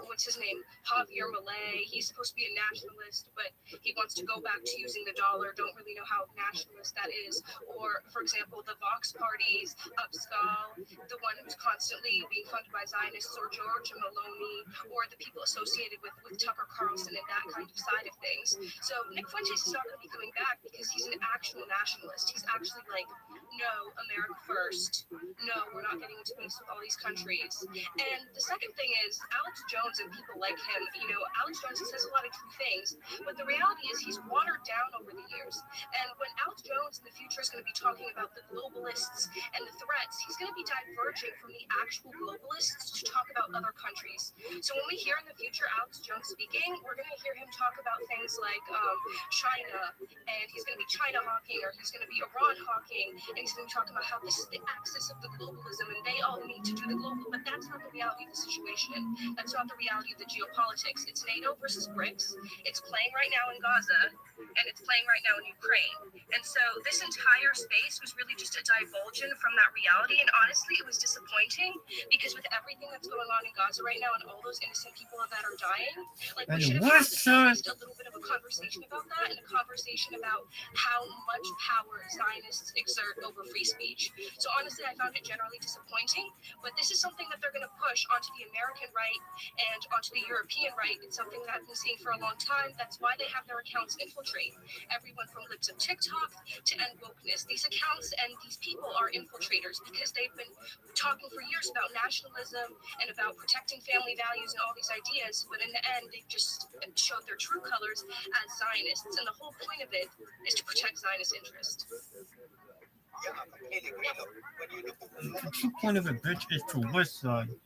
what's his name, Javier Milei. He's supposed to be a nationalist, but he wants to go back to using the dollar. Don't really know how nationalist that is. Or, for example, the Vox parties, Upscall, the one who's constantly being funded by Zionists, or Georgia Maloney, or the people associated with Tucker Carlson and that kind of side of things. So Nick Fuentes is not going to be coming back because he's an actual nationalist. He's actually like, no, America first. No, we're not getting into peace with all these countries. And the second thing is Alex Jones and people like him. You know, Alex Jones, he says a lot of true things, but the reality is he's watered down over the years. And when Alex Jones in the future is going to be talking about the globalists and the threats, he's going to be diverging from the actual globalists to talk about other countries. So when we hear in the future Alex Jones speaking, we're going to hear him talk about things like China, and he's going to be China hawking, or he's going to be Iran hawking, and he's going to be talking about how this is the axis of the globalism and they all need to do the global, but that's not the reality of the situation. That's not the reality of the geopolitics. It's NATO versus BRICS. It's playing right now in Gaza, and it's playing right now in Ukraine. And so this entire space was really just a divulsion from that reality, and honestly, it was disappointing because with everything that's going on in Gaza right now and all those innocent people that are dying, like we should have had just a little bit of a conversation about that, and a conversation about how much power Zionists exert over free speech. So honestly, I found it generally disappointing, but this is something that they're going to push onto the American right and onto the European right. It's something that I've been seeing for a long time. That's why they have their accounts infiltrate everyone from Libs of TikTok to End Wokeness. These accounts and these people are infiltrators because they've been talking for years about nationalism and about protecting family values and all these ideas, but in the end, they just showed their true colors as Zionists, and the whole point of it is to protect Zionist interests.
The true point of a bitch is to listen.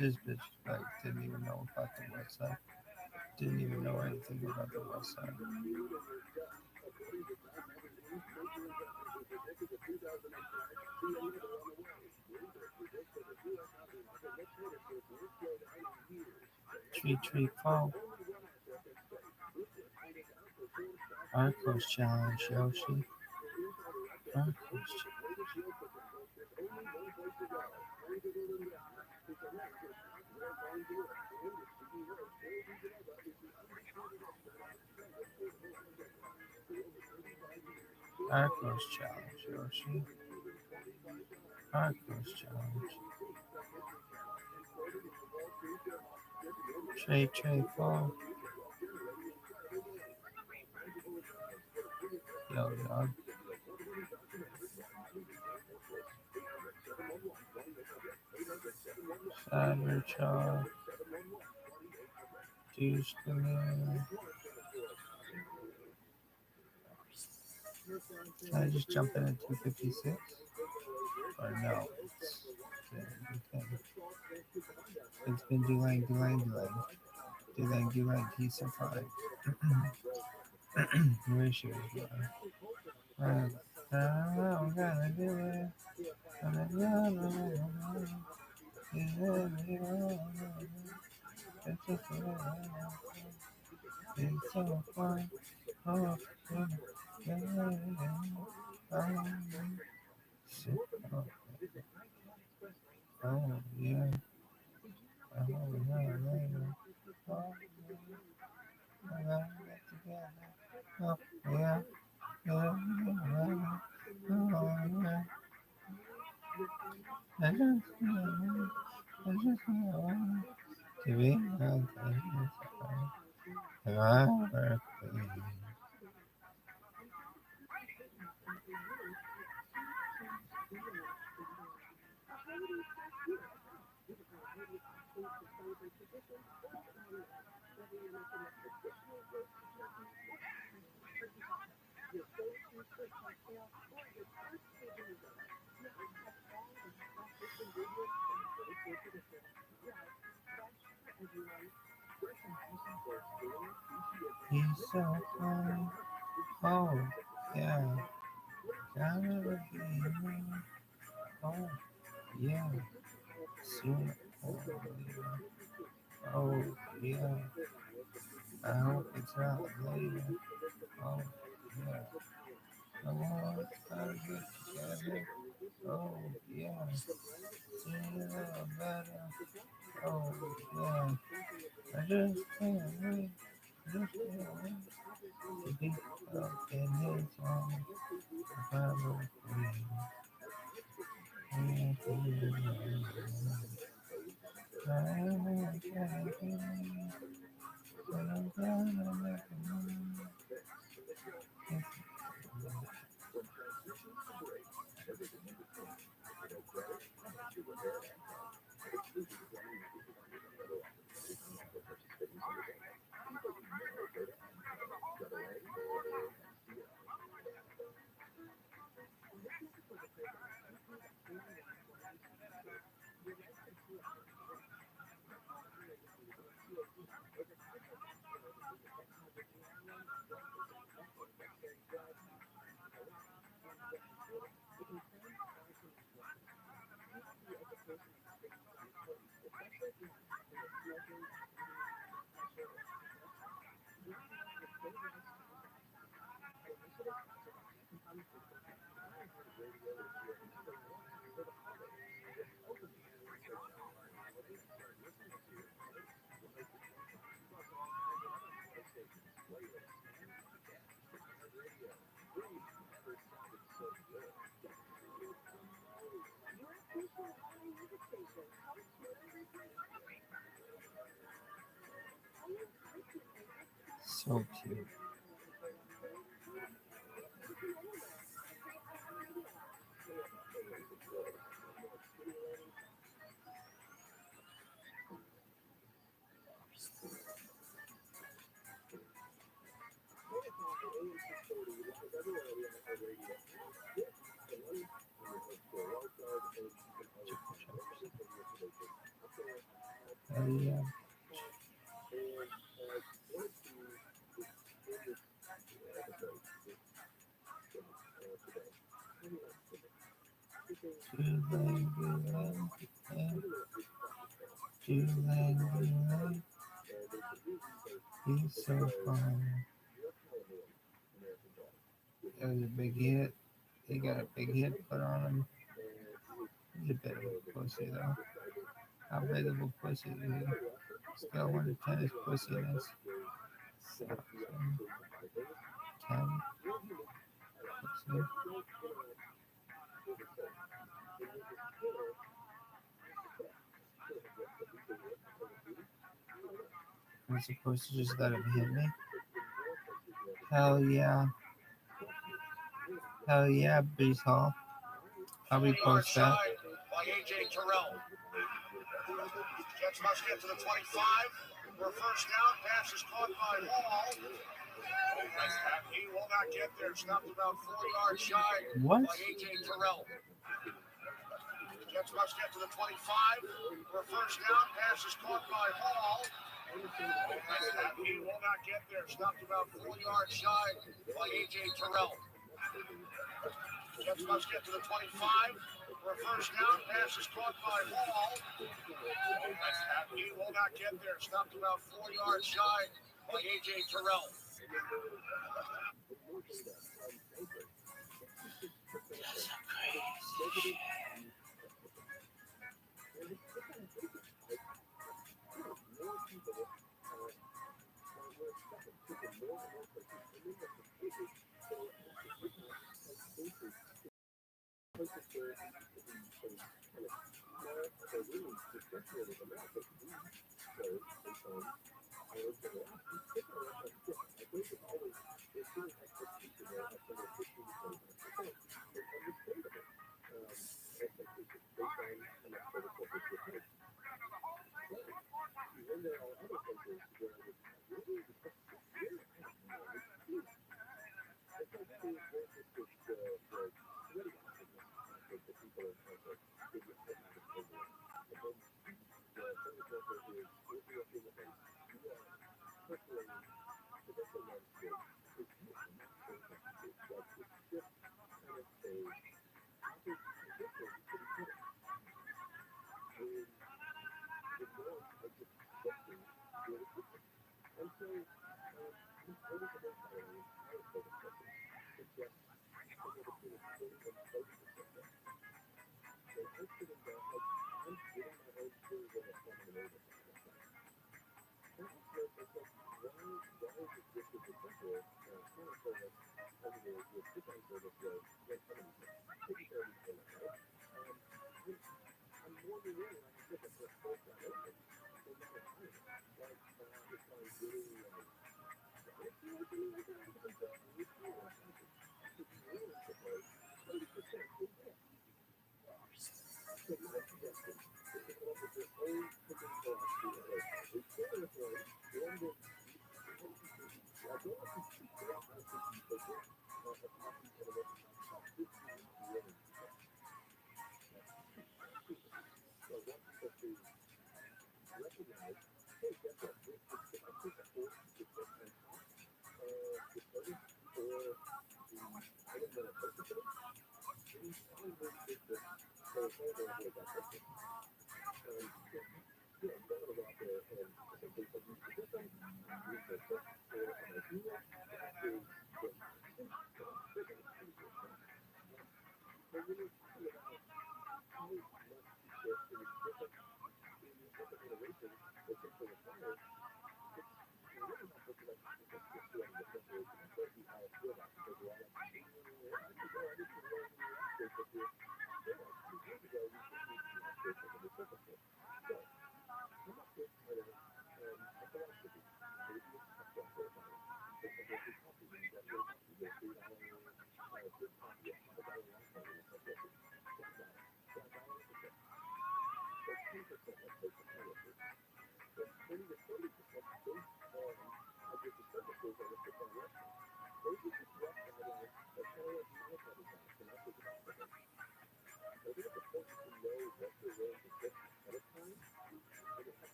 This bitch like didn't even know about the website. Didn't even know anything about the website. Tree fall. Arcos challenge, Yoshi. Arcos challenge. Arcos challenge, Yoshi. Arcos challenge. Trey fall. Yo, dog. Cyberchalk. Juice Galore. Can I just jump in at 256? Or no? It's been delaying. He's surprised. Ratio is low. I'm gonna do it. It's so fun. Oh, yeah. He's so fun. Oh, yeah. Gotta be. Oh, yeah. Soon. Oh, yeah. I hope it's not later. Oh, yeah. Come on, gotta get together. Oh, yeah. See a little better. Oh, yeah. I just can't wait. Just can't wait to be up in his arms. If I were free. I am a but I'm gonna make a move. So cute. Yeah. Julie. He's so fun. That was a big hit. He got a big hit put on him. He's a bit of a pussy though. How big of a pussy is he? Scale 1 to 10 is pussiness. So, 10. Pussy. I supposed to just let him hit me? Hell yeah. Hell yeah, Brees Hall. I'll repost that.
By AJ Terrell. Jets must get to the 25. For first down, pass is caught by Hall. He will not get there. Stopped about 4 yards shy.
What?
By AJ Terrell. Jets must get to the 25. For first down, pass is caught by Hall. He will not get there. Stopped about 4 yards shy by AJ Terrell. Jets must get to the 25. For first down, pass is caught by Hall. He will not get there. Stopped about 4 yards shy by AJ Terrell.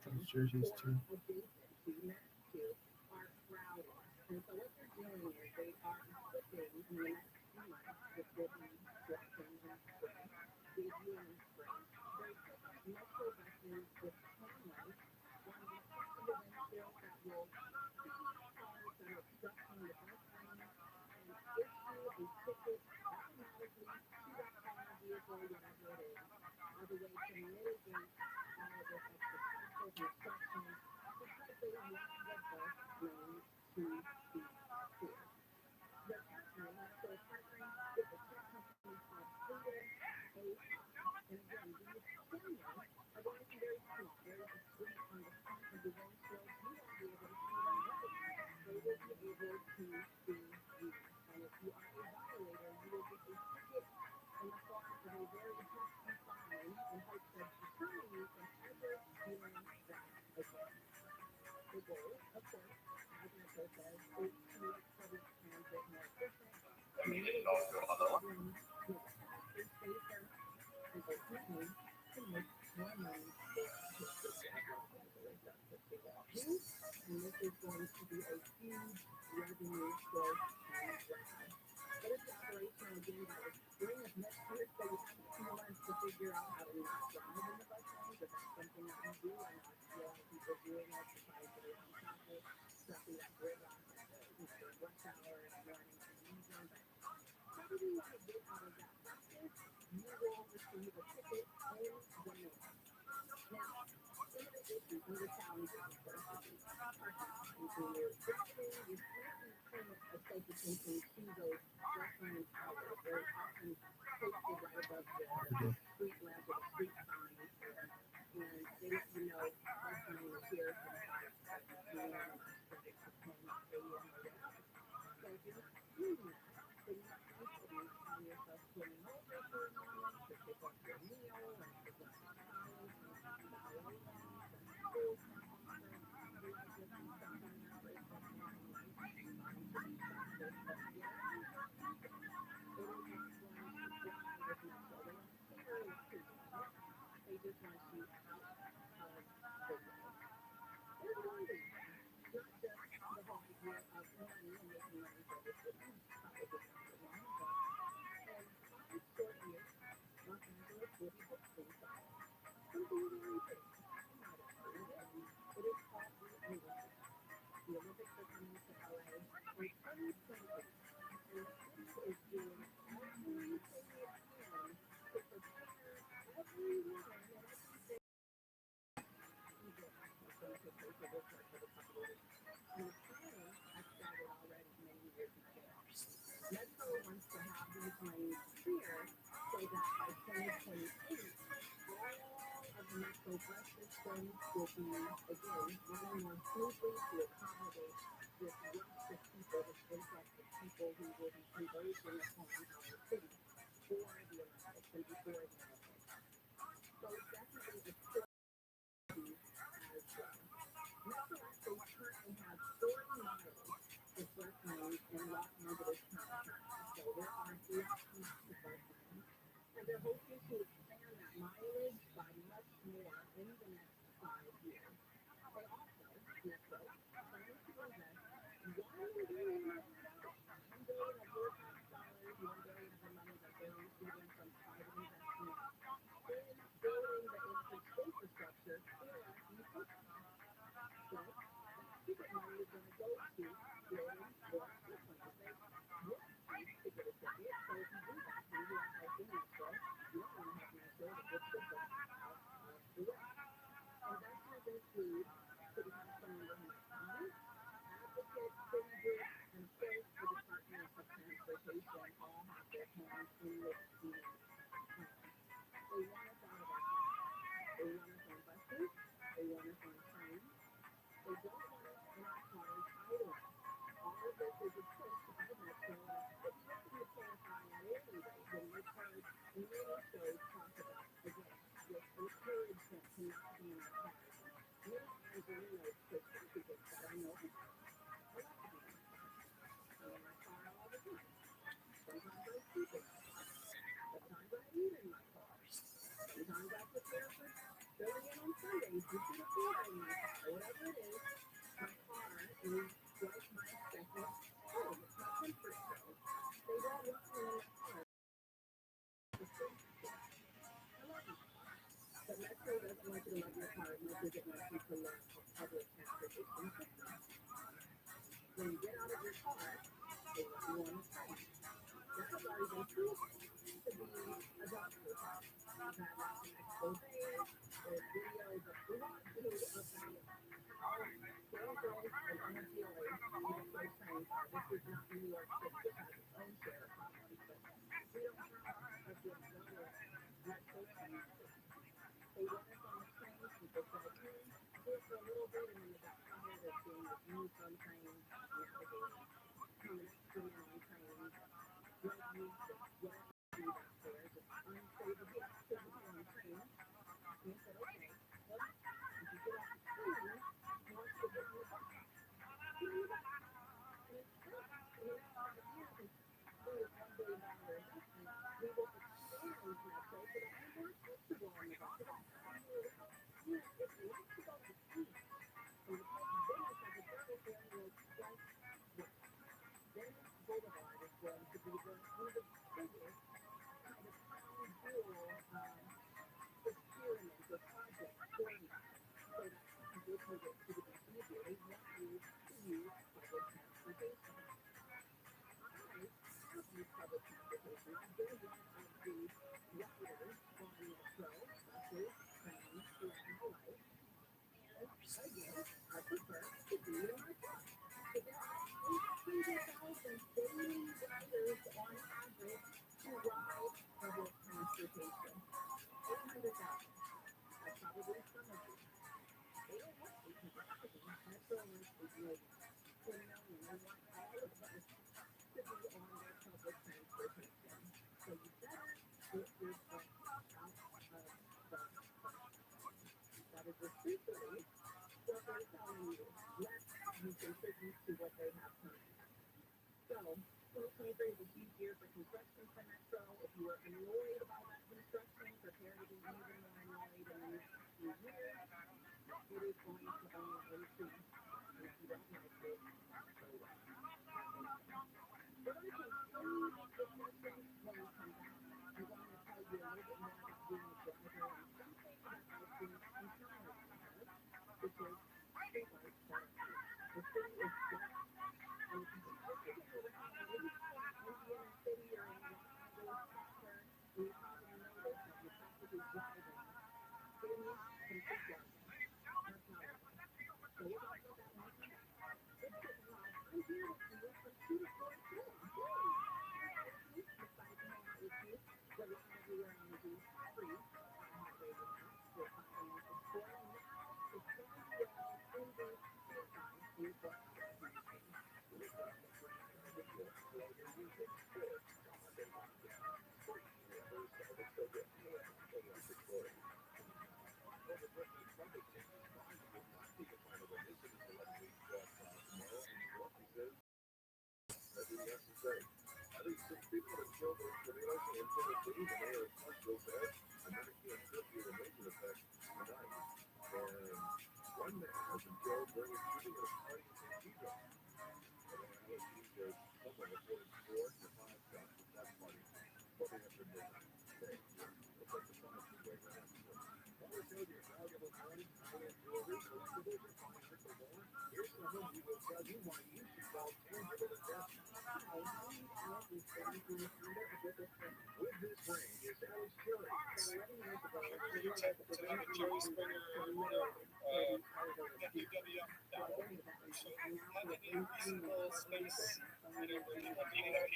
Those jerseys too.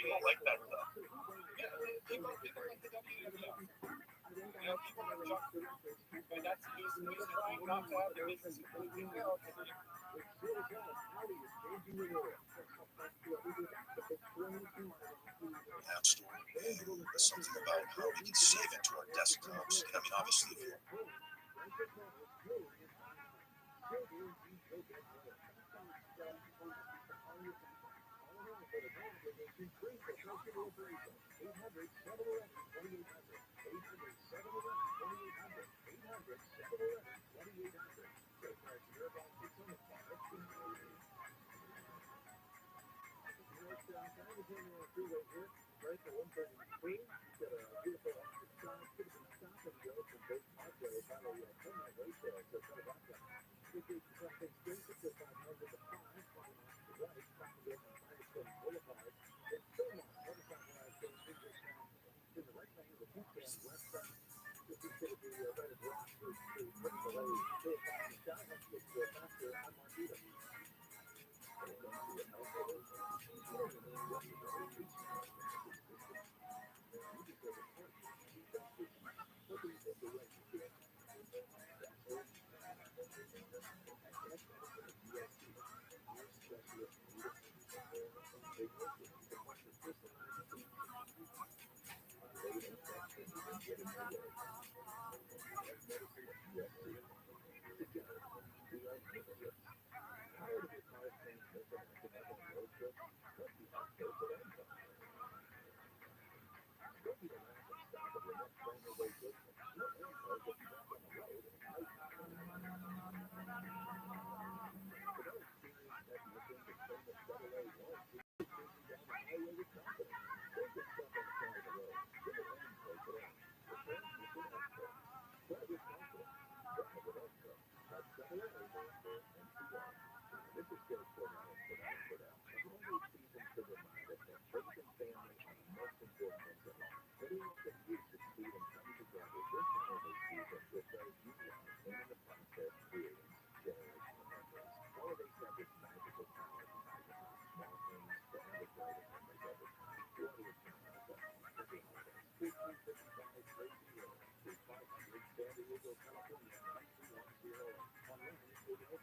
People like that stuff.
People like the WWF. People are joking. And that's the reason he's trying not to have the business completely fail.
App Store. There's something about how we can save it to our desktops. I mean, obviously, if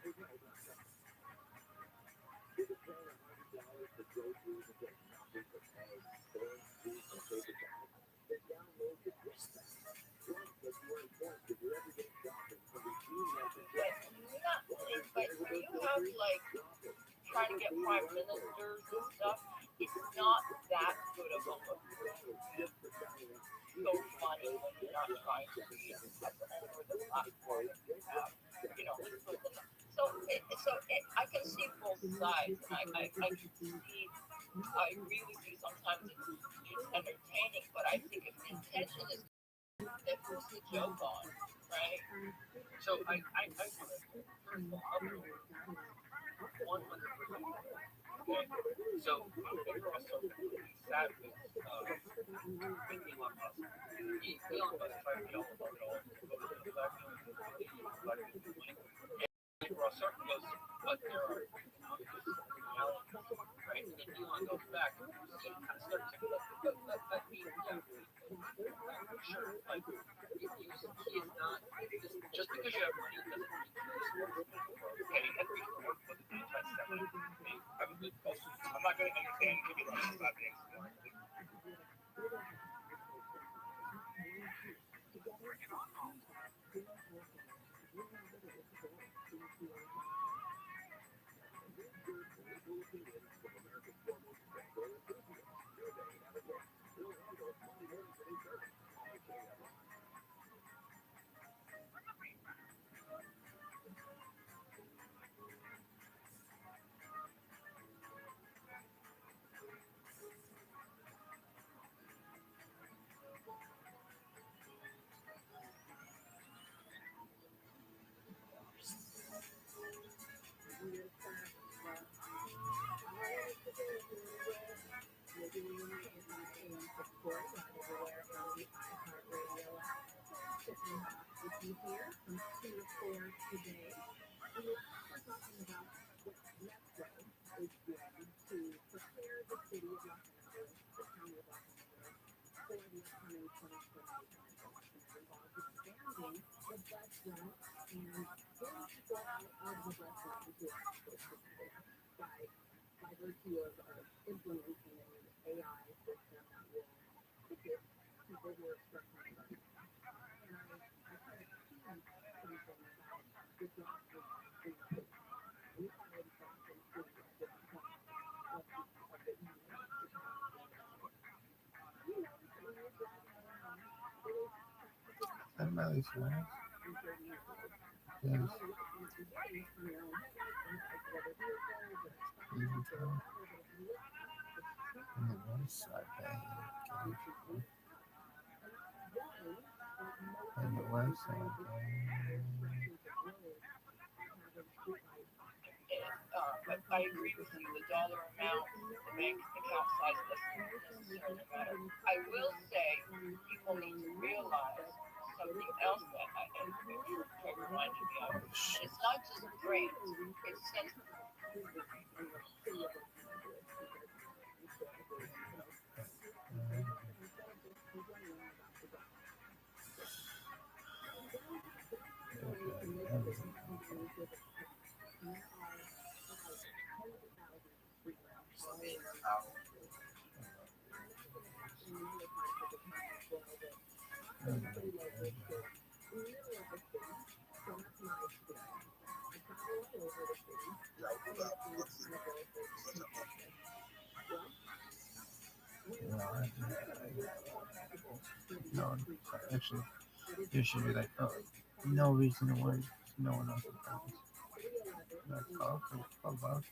you're
But when you have like trying to get prime ministers and stuff, it's not that good of a look. So funny when you're not trying to be up over the platform that you have, you know. I can see both sides, and I can see. I agree with you. Sometimes it's entertaining, but I think if the intention is that who's the joke on, right? So I want to first of all, 100%. Okay. So I'm also sad with Elon Musk. Elon Musk tried to be all about it all. Russell was what there are right? And then Elon goes back and he kind of starts to let me sure, like, he is not, just because you have money doesn't mean okay, and we work with the anti-Semitic. I'm not going to understand maybe like about the
That Miley's nice. Yes. On the west side, on the west side,
I agree with you. The dollar amount, the bank account size doesn't necessarily matter. I will say people need to realize something else that I think you reminded me of. It's not just grades, it's sensitive.
No, actually, you should be like, oh, no reason to worry. No one else happens. That's all for love.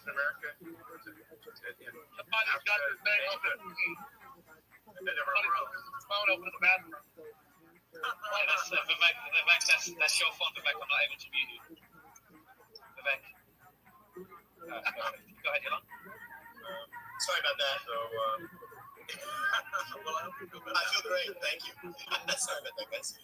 America. Somebody's got this thing on the phone over the bathroom.
Yeah, that's Vivek. Vivek, that's your phone, Vivek. I'm not able to mute you. Vivek. Go ahead, Elon.
Sorry about that. So, well, I feel great. Thank you. Sorry about that, guys.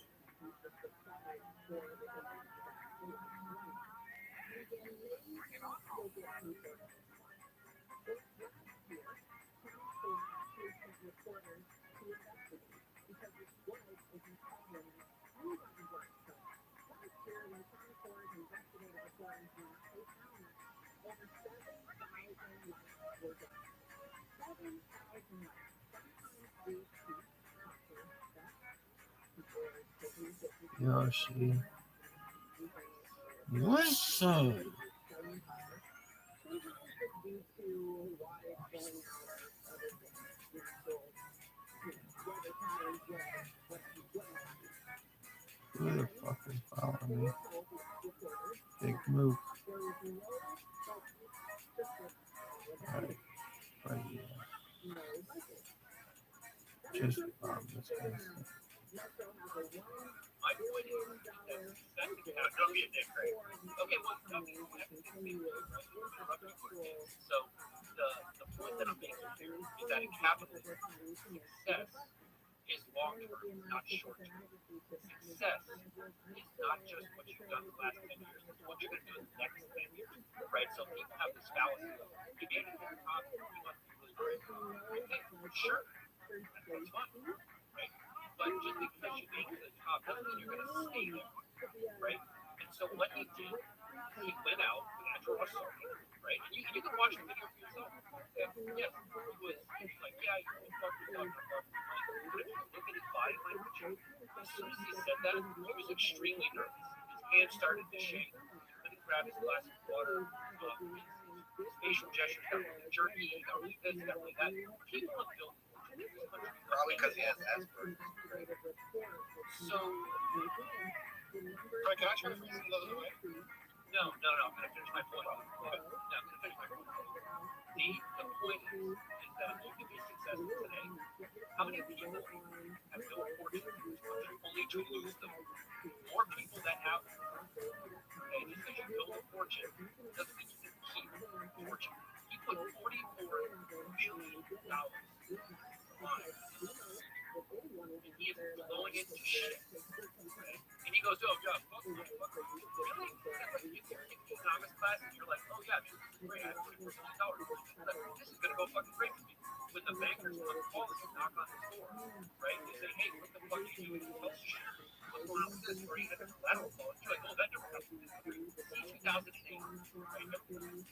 Yoshi. Listen. Who the fuck is following me? Big move. Alright. Right here. Just this kind of stuff.
My point is that don't be a dick, right? Okay, well, tell me what so the point that I'm making here is that in capitalism, success is long term, not short term. Success is not just what you've done the last 10 years, it's what you're going to do in the next 10 years, right? So people have this fallacy of, you made it to the top, you must be really great. Okay, sure, that's fine, right? But just because you make it to the top doesn't mean you're going to stay there, right? And so what he did, he went out with a draw something, right? And you can watch the video for yourself. And yes, he was like, yeah, you're fuck yourself, but if you look at his body language, as soon as he said that, he was extremely nervous. His hands started to shake. He couldn't grab his glass of water. His facial gestures got really jerky. He got really this, he got really that. People have built
Probably because he has Asperger's.
so,
Right, can I try to phrase it another way?
no, I'm going to finish my point. The point is that you can be successful today. How many people have built fortunes only to lose them? More people that have them. Okay, just because you build a fortune doesn't mean you can keep a fortune. He put $44 billion on it. And he is blowing it to shit. And he goes, oh, yeah, fuck you. Really? You're in economics class and you're like, oh, yeah, this is great. I have $44 billion. This is going to go fucking great for me. When the bankers come call us and knock on his door, right? They say, hey, what the fuck are you doing? What's going on with this? Or even if it's collateral phone, you're like, oh, that never happened. See, 2008, right?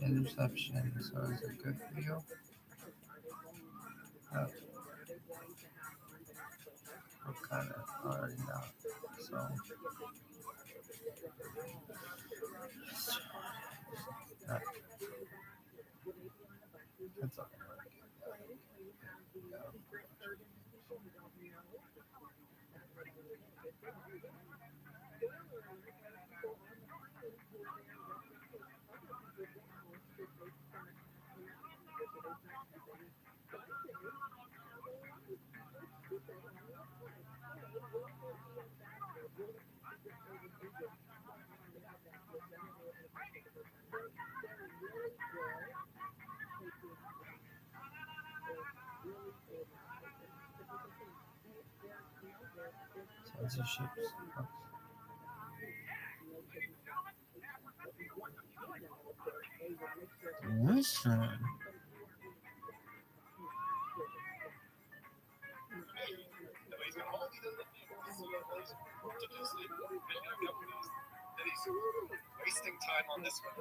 Interception, so is it good for you? We're kind of already not, so that's all right. Censorship sucks. Listen.
Nobody's gonna hold you to the that he's wasting time on this one.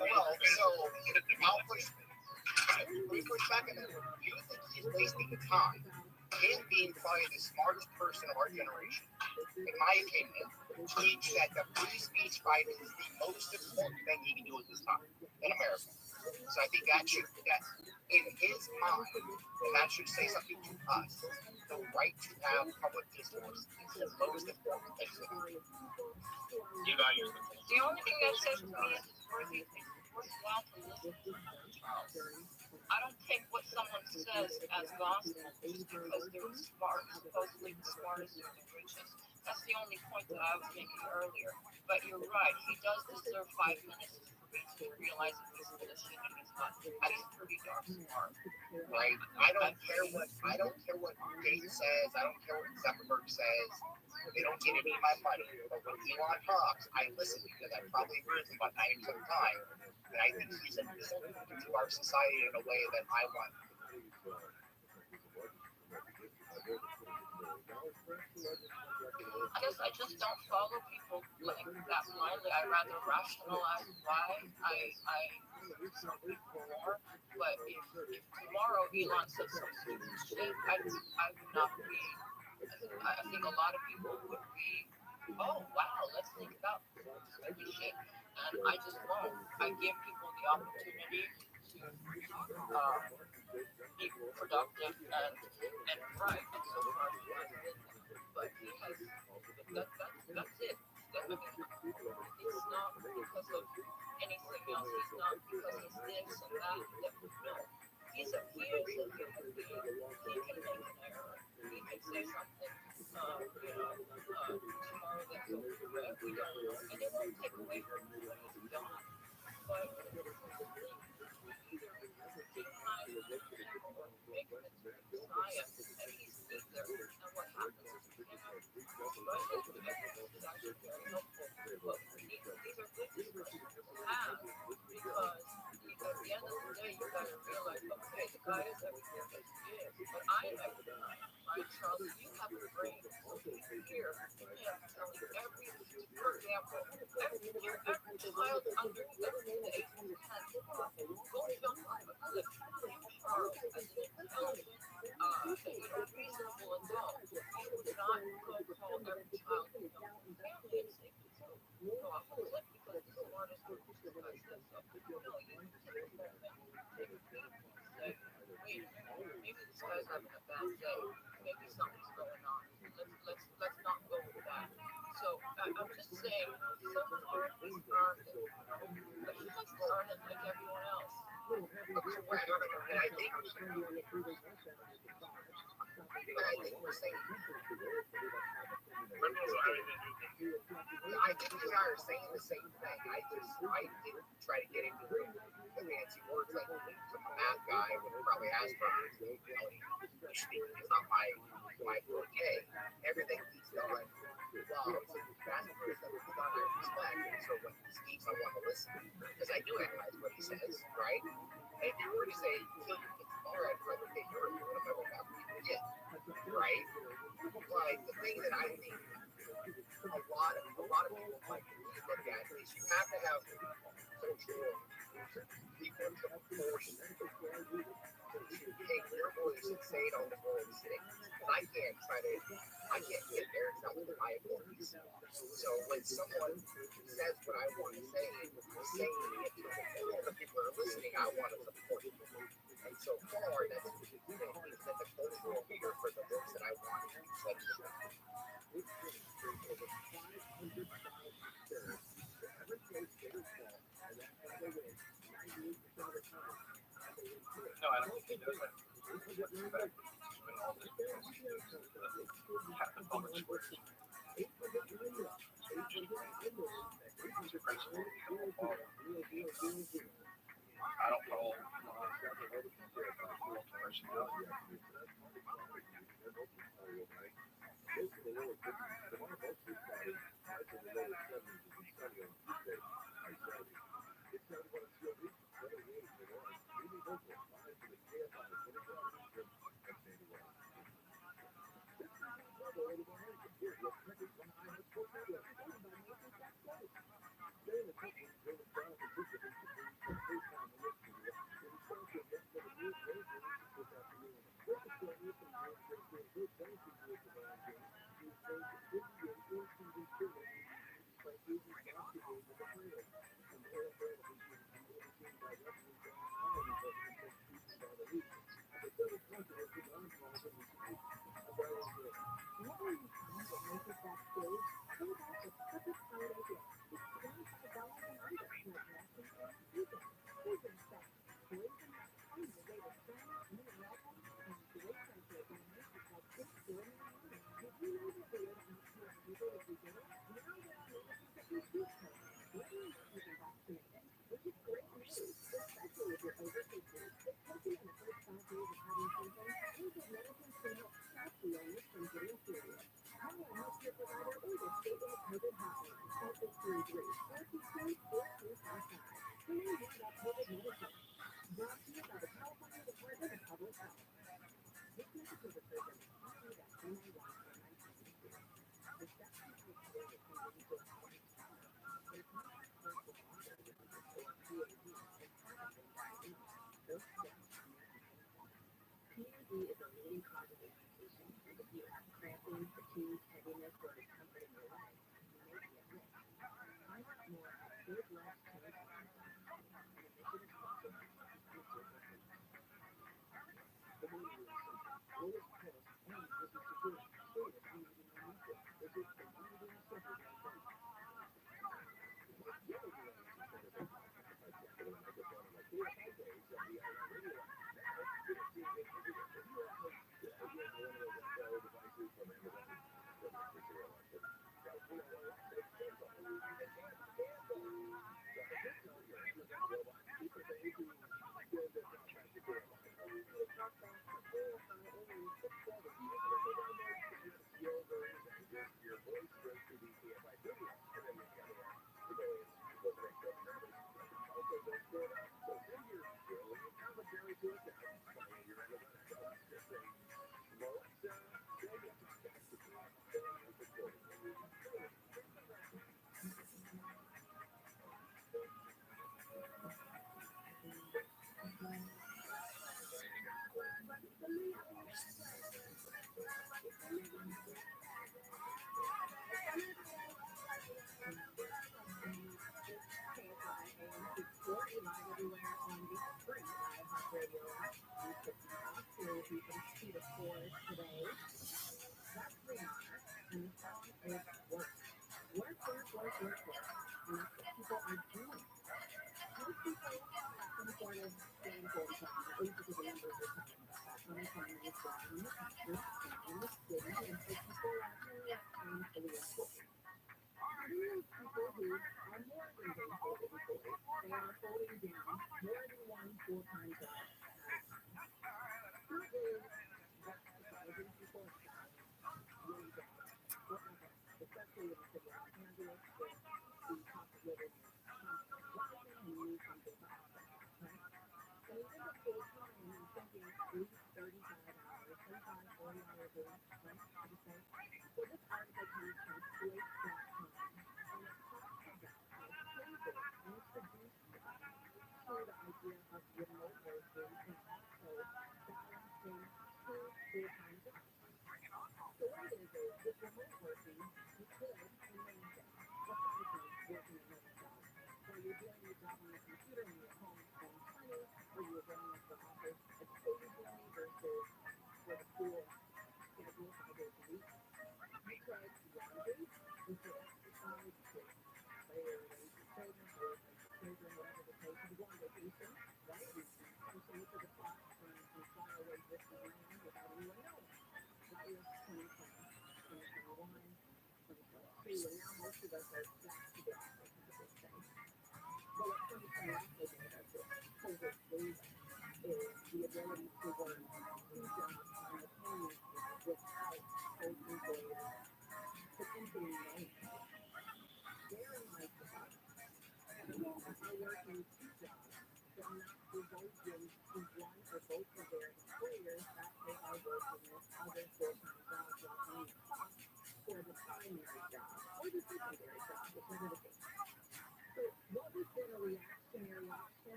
Well, so I'll push. Let me push back on that. You think he's wasting the time? Him being probably the smartest person of our generation, in my opinion, thinks that the free speech fight is the most important thing he can do at this time in America. So I think that in his mind, and that should say something to us. The right to have public discourse is the most important thing.
The only thing that says to me is it's worthwhile to listen to Charles. I don't take what someone says as gospel just because they're smart, supposedly the smartest or the richest. That's the only point that I was making earlier. But you're right, he does deserve 5 minutes to realize that he's bullshit and he's not. He's pretty darn smart.
Right? I don't care what Gates says. I don't care what Zuckerberg says. They don't get any of my money. But when Elon talks, I listen because I probably agree with him about 90% of the time. And I think he's a missile to our society in a way that I want.
I guess I just don't follow people like that blindly. I rather rationalize why I some people more. But if tomorrow Elon said some stupid shit, I would not be. I think a lot of people would be, oh wow, let's think about stupid shit. And I just won't. I give people the opportunity to be productive and right. And so far, he has been. But he has, that's it. I mean, it's not because of anything else. It's not because he's this and that. No. He is a human being. He can make an error. He can say something, tomorrow that's incorrect. We don't know. And it won't take away from what he's done. But either demonize him or make him into the Messiah. And he's neither. And what happens is we can have it's actually very helpful. But these are good discussions to have because at the end of the day, you got to realize, okay, the guy is everything that he is, but I am everything I am, right? Charles, you have a brain, so here, I'm telling every, for example, every child under the age of 10, go jump on a cliff. Charles, as an intelligent, reasonable adult, you would not go call every child in your family and say, go off a cliff because the smartest person says so. No, you take a moment, take a beat, and say, wait a minute, maybe this guy's having a bad day. Maybe something's going on. Let's not go with that. So I'm just saying, some part is earned it. But he has to earn it like everyone else.
I think we are saying the same thing. I didn't try to get into the fancy words like a math guy would probably ask for. Speaking is not my forte. Everything he's done, well, it's a fast person that's done I respect. And so when he speaks, I want to listen because I do analyze what he says, right? And if you were to say, all right, brother, take your view of what happened, yeah, right? Like the thing that I think a lot of people like look at is you have to have control people to force you to take your voice and say it on the board stage. I can't get there, it's not within my abilities. So when someone says what I want to say, saying it to all the people that are listening, I want to support you. And so far, that's he's been the cultural leader for the books that I want to say.
No, I don't think he does that.
that when all the institutions that have the public squares, two principles you don't follow. I don't follow multiple personality.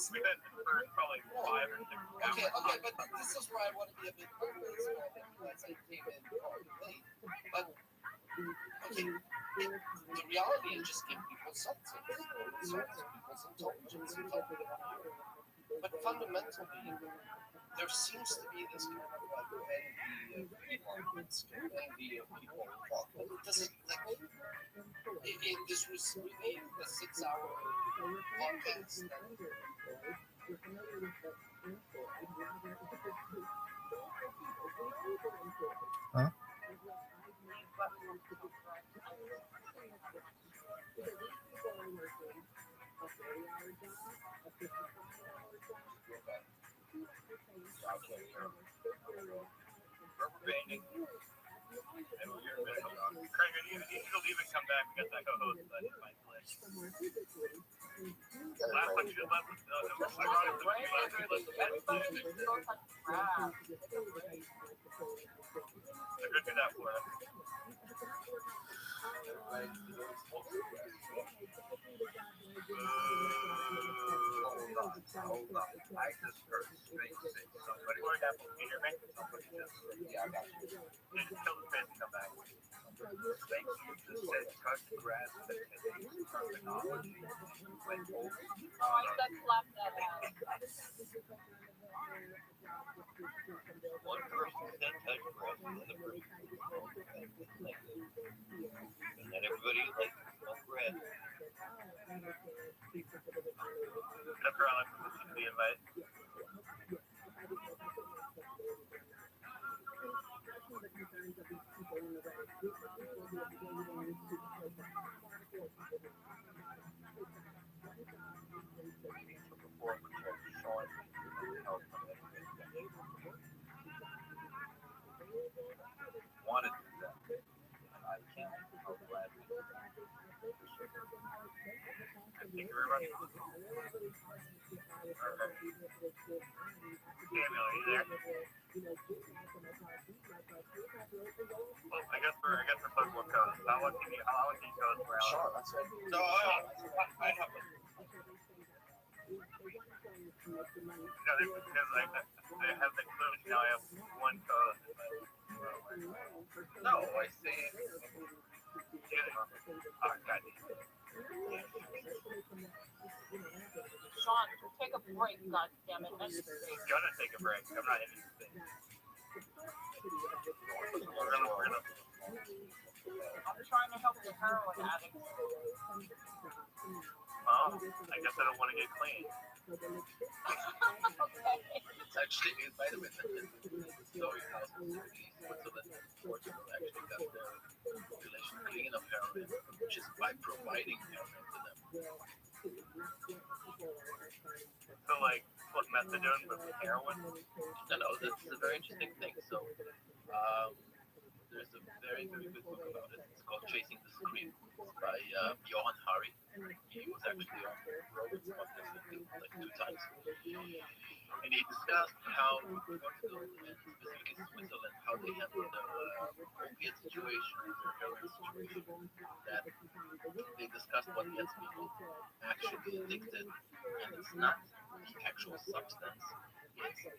We've been for probably 5 or 6 hours.
Okay, but this is where I want to be a bit open. As I came in far late. But okay, the reality is just give people senses, people's intelligence, but fundamentally, there seems to be this kind of like envy of people involved. But it doesn't like this was really a 6-hour podcast.
Huh?
Rubber banding. Craig, you need to leave and come back because I co-host that in my place. Last one you did last one. I could do that for us.
Hold on. I just heard straight say somebody
What happened? Can you hear me?
Somebody just said, yeah, I got you.
You just kill the space and come back.
Thank you just said cut the grass that today's terminology went over.
One person said touch grass, another person said smoke grass. And then everybody likes to smoke grass.
That's where I like to listen to the invite.
Wanted to do that. And I can't. I'll gladly do that.
Thank you very much. Samuel, are you there? Well, I guess we're supposed to code. How much can you code for Alex?
Sure, that's it.
No, I have a. No, this is because I have the code. Now I have one code.
No, I see.
Oh, God.
Sean, take a break, goddammit.
You're gonna take a break. I'm not interested. We're gonna.
I'm trying to help the heroin addict.
I guess I don't want to get clean.
It's actually a vitamin that is Zoe House in Switzerland, Portugal actually got their population clean of heroin, just by providing heroin to them.
So, like, what methadone with heroin?
No, that's a very interesting thing. So, there's a very, very good book about it. It's called Chasing the Scream. It's by Johan Hari. He was actually on Rogan's podcast, I think, like 2 times. And he discussed how Portugal and specifically Switzerland, how they handle the opiate situation, the heroin situation. That they discussed what gets people actually addicted, and it's not the actual substance, it's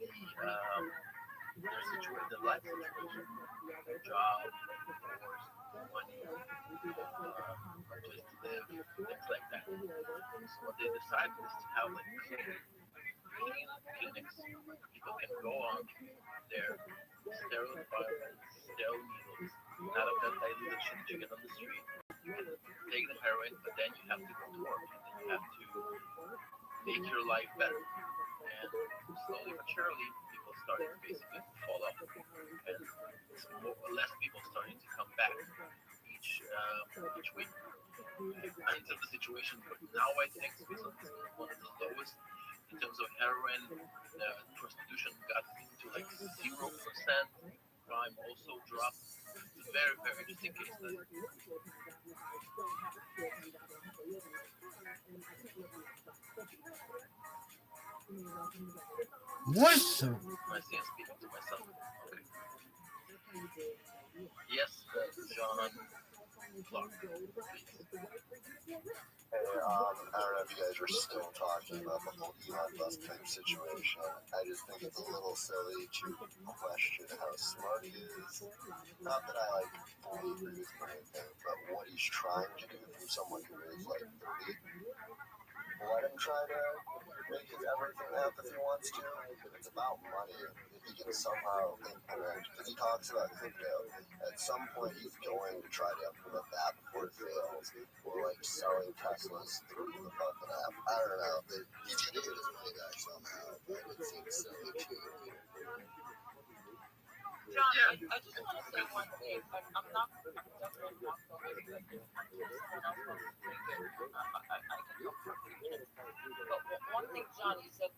their situation, the life situation, their job, divorce, money, a place to live, things like that. So what they decided is to have like clean clinics. People can go on there,
sterile environments, sterile needles, not of that diluted shit that you get on the street, and take the heroin, but then you have to go to work, and then you have to make your life better. And slowly but surely, people started basically to fall off, and less people starting to come back each week. Until the situation, but now I think because it's one of the lowest in terms of heroin, prostitution got to like 0%. Crime also dropped. It's a very, very interesting case study.
What's up?
I see I'm speaking to myself. Okay. Yes, John Clark, please.
Hey, I don't know if you guys were still talking about the whole Elon Musk type situation. I just think it's a little silly to question how smart he is. Not that I like fully agree with him or anything, but what he's trying to do from someone who is like 30. Let him try to make his everything happen if he wants to. It's about money. If he can somehow implement, because he talks about crypto, at some point he's going to try to implement that before it fails, or like selling Teslas through the fucking app. I don't know. He's gonna get his money back somehow, but it seems silly to me.
John, I just want to say one thing. I'm definitely not going to someone else wants to take it. I can come for a few minutes. But one thing, John, you said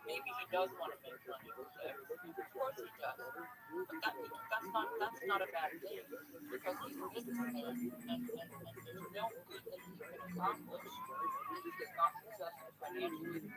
maybe he does want to make money. Of course he does. But that's not a bad thing because he's a businessman and there's no good that he can accomplish if he's not successful financially.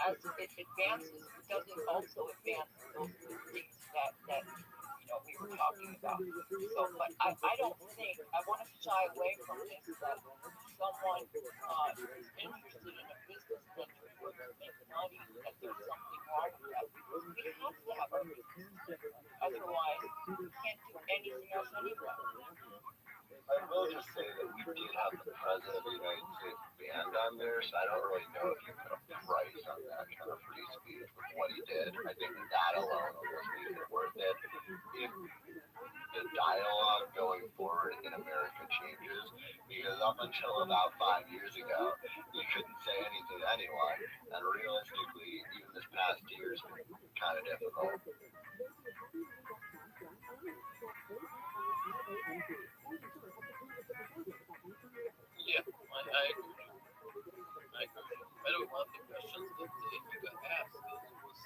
As it advances, it doesn't also advance those things that we were talking about. So, but I don't think I want to shy away from this that someone is interested in a business venture where they make money that there's something wrong with that. We have to have our business. Otherwise, we can't do anything else anyway.
I will just say that we did have the President of the United States banned on there, so I don't really know if you put a price on that kind of free speech with what he did. I think that alone almost made it worth it. If the dialogue going forward in America changes, because up until about 5 years ago, you couldn't say anything to anyone, and realistically, even this past year has been kind of difficult.
Yeah, I agree. By the way, one of the questions that you got asked was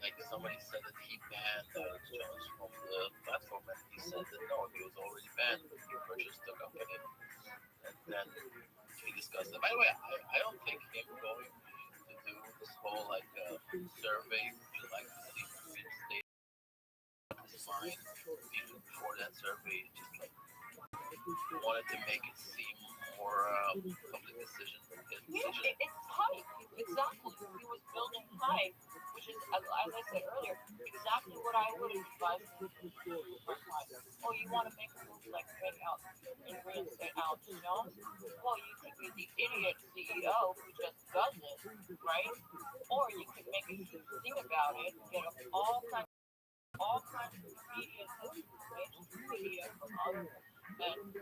like somebody said that he banned Alex Jones from the platform, and he said that no, he was already banned when he purchased the company. And then we discussed it. By the way, I don't think him going to do this whole like survey, would you like to see the state is fine. Even before that survey, just like wanted to make it seem more public decision.
Yeah, it's hype. Exactly. He was building hype, which is, as I said earlier, exactly what I would have advised him to do. Oh, you want to make a move like make out and reinstate Alex Jones? Well, you could be the idiot CEO who just does it, right? Or you could make a huge thing about it, get all kinds of media, mainstream media from others, and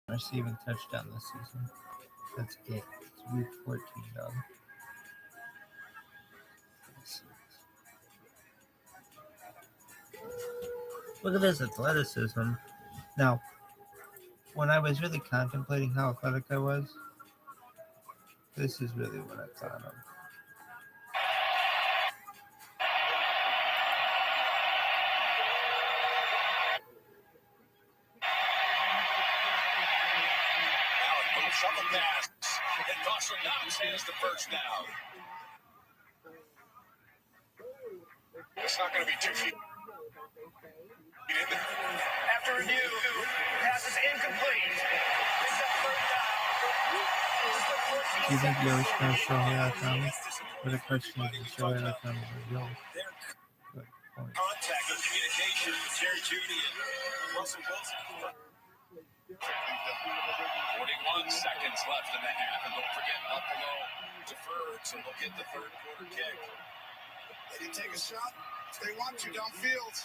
Receiving touchdown this season. That's 8. It's week 14, dog. Look at this athleticism. Now, when I was really contemplating how athletic I was, this is really what I thought of.
Shuffle pass, and Dawson Knox has the first down. It's not going to be 2 feet.
After review, pass is incomplete. It's a third down.
Do you think you always going to show here at Tommy? But the question is, show here at Tommy or Joe? Good point.
Contact and communication with Jerry Judy and Russell Wilson. 41 seconds left in the half, and don't forget Buffalo deferred, so they'll get the third quarter kick.
They didn't take a shot. If they want to, downfield.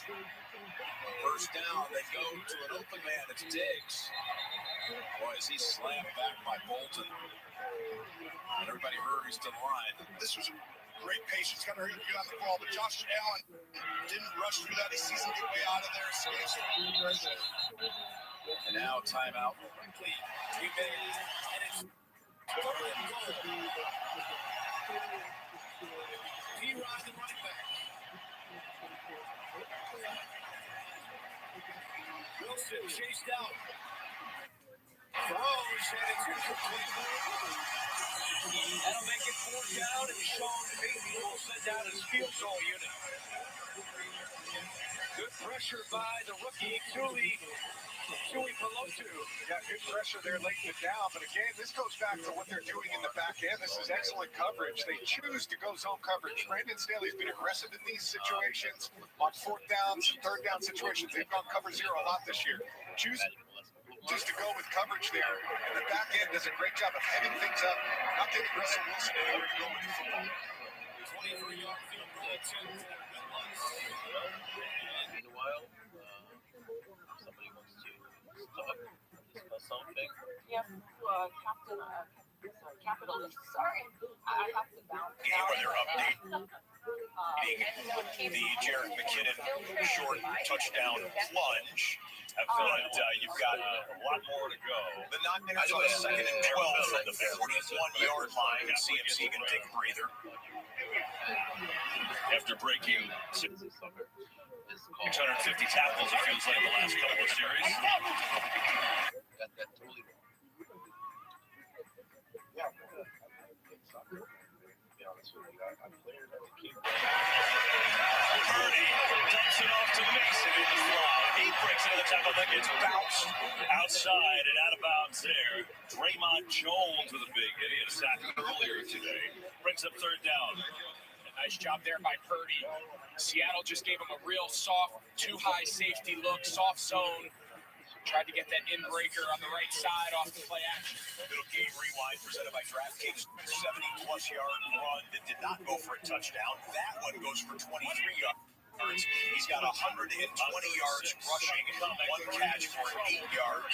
First down, they go to an open man. It's Diggs. Boy, is he slammed back by Bolton. And everybody hurries to the line.
This was a great patience. Got to hurry to get on the ball, but Josh Allen didn't rush through that. He sees him get way out of there. Escapes.
And now timeout. Complete. 3 minutes. And it's third and goal. P-Rod, the running back. Wilson chased out. Throws, and it's incomplete. That'll make it 4th down, and Sean Payton will send down his field goal unit. Good pressure by the rookie, Chewy Pelotu.
Yeah, good pressure there late in the down, but again, this goes back to what they're doing in the back end. This is excellent coverage. They choose to go zone coverage. Brandon Staley's been aggressive in these situations on 4th downs, 3rd down situations. They've gone cover 0 a lot this year. Choose just to go with coverage there, and the back end does a great job of heading things up, not giving Russell Wilson anywhere to go with the football.
23-yard field goal attempt.
Meanwhile, somebody wants to talk, discuss something.
Yes, Captain, Capitalist. Sorry, I have to bounce.
Any weather update? The Jerick McKinnon short touchdown plunge. But you've got a lot more to go. The Niners on 2nd and 12 from the 41-yard line. CMC can take a breather. After breaking 650 tackles, it feels like the last couple of series. Purdy dumps it off to Mason in the fly. He breaks into the tackle that gets bounced outside and out of bounds there. Draymond Jones with a big hit. He had a sack earlier today. Brings up 3rd down.
Nice job there by Purdy. Seattle just gave him a real soft, too high safety look, soft zone. Tried to get that in-breaker on the right side off the play action.
Little game rewind presented by DraftKings. 70-plus yard run that did not go for a touchdown. That one goes for 23 yards. He's got 120 yards rushing, 1 catch for 8 yards.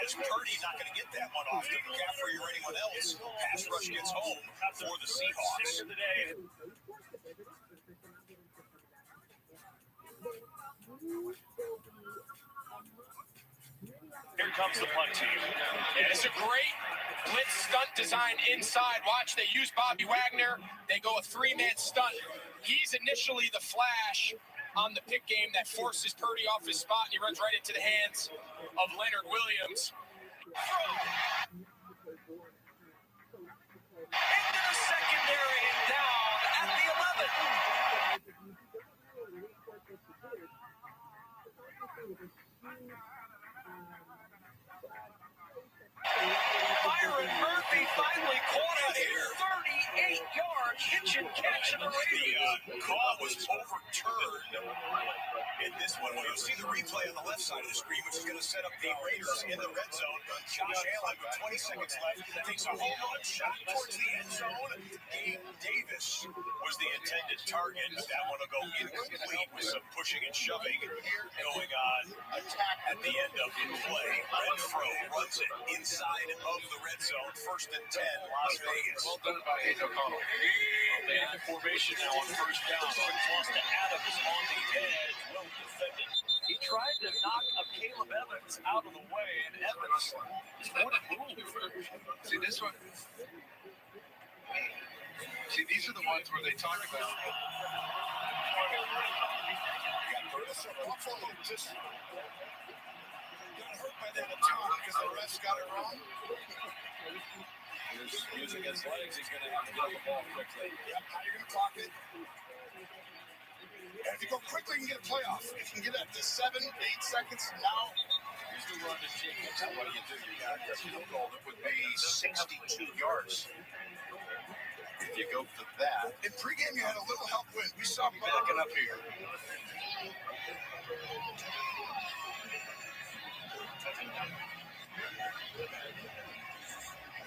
As Purdy's not going to get that one off to McCaffrey or anyone else. Pass rush gets home for the Seahawks.
Here comes the punt team. And it's a great blitz stunt design inside. Watch, they use Bobby Wagner. They go a 3-man stunt. He's initially the flash on the pick game that forces Purdy off his spot, and he runs right into the hands of Leonard Williams.
Into the secondary and down at the 11. Byron Murphy finally caught it here. 38 yards. Hitch and catch in the Raiders. The call was overturned. In this one, well, you'll see the replay on the left side of the screen, which is going to set up the Raiders in the red zone. Josh Allen, with 20 seconds left, takes a home run shot towards the end zone. Gabe Davis was the intended target, but that one will go incomplete with some pushing and shoving going on at the end of the play. Renfro runs it inside of the red zone. 1st and 10, Las Vegas.
Well done by Aiden O'Connell. They have the formation now on 1st down. Quick toss to Adams on the edge. Well defended. He tried to knock Caleb Evans out of the way, and Evans is going to move.
See this one? See, these are the ones where they talk about.
Buffalo just got hurt by that attack because the refs got it wrong.
He's using his legs. He's going to have to get the ball quickly.
Yep, now you're going to clock it. And if you go quickly, you can get a playoff. If you can get that to 7, 8 seconds, now.
Here's the run to Jenkins. What do you do? You got a field goal that would be
62 yards.
If you go for that.
In pregame, you had a little help win. We saw
backing up here.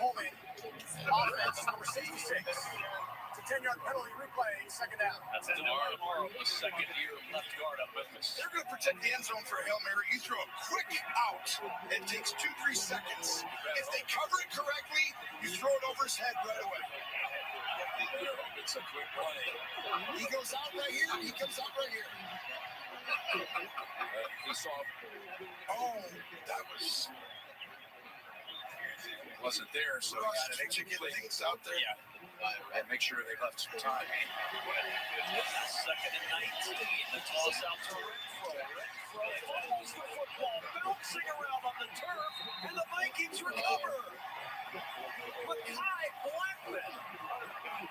Holman, offense, number 66. It's a 10-yard penalty replay, 2nd down.
That's tomorrow, the second-year left guard on Memphis.
They're going to protect the end zone for a Hail Mary. You throw a quick out. It takes 2-3 seconds. If they cover it correctly, you throw it over his head right away.
It's a quick play.
He goes out right here. He comes out right here.
He saw.
Oh, that
wasn't there, so he got it.
Did you get things out there?
Yeah. And make sure they left some time.
2nd and 19. The toss out to Renfro. Renfro follows the football, bouncing around on the turf, and the Vikings recover. Mekhi Blackman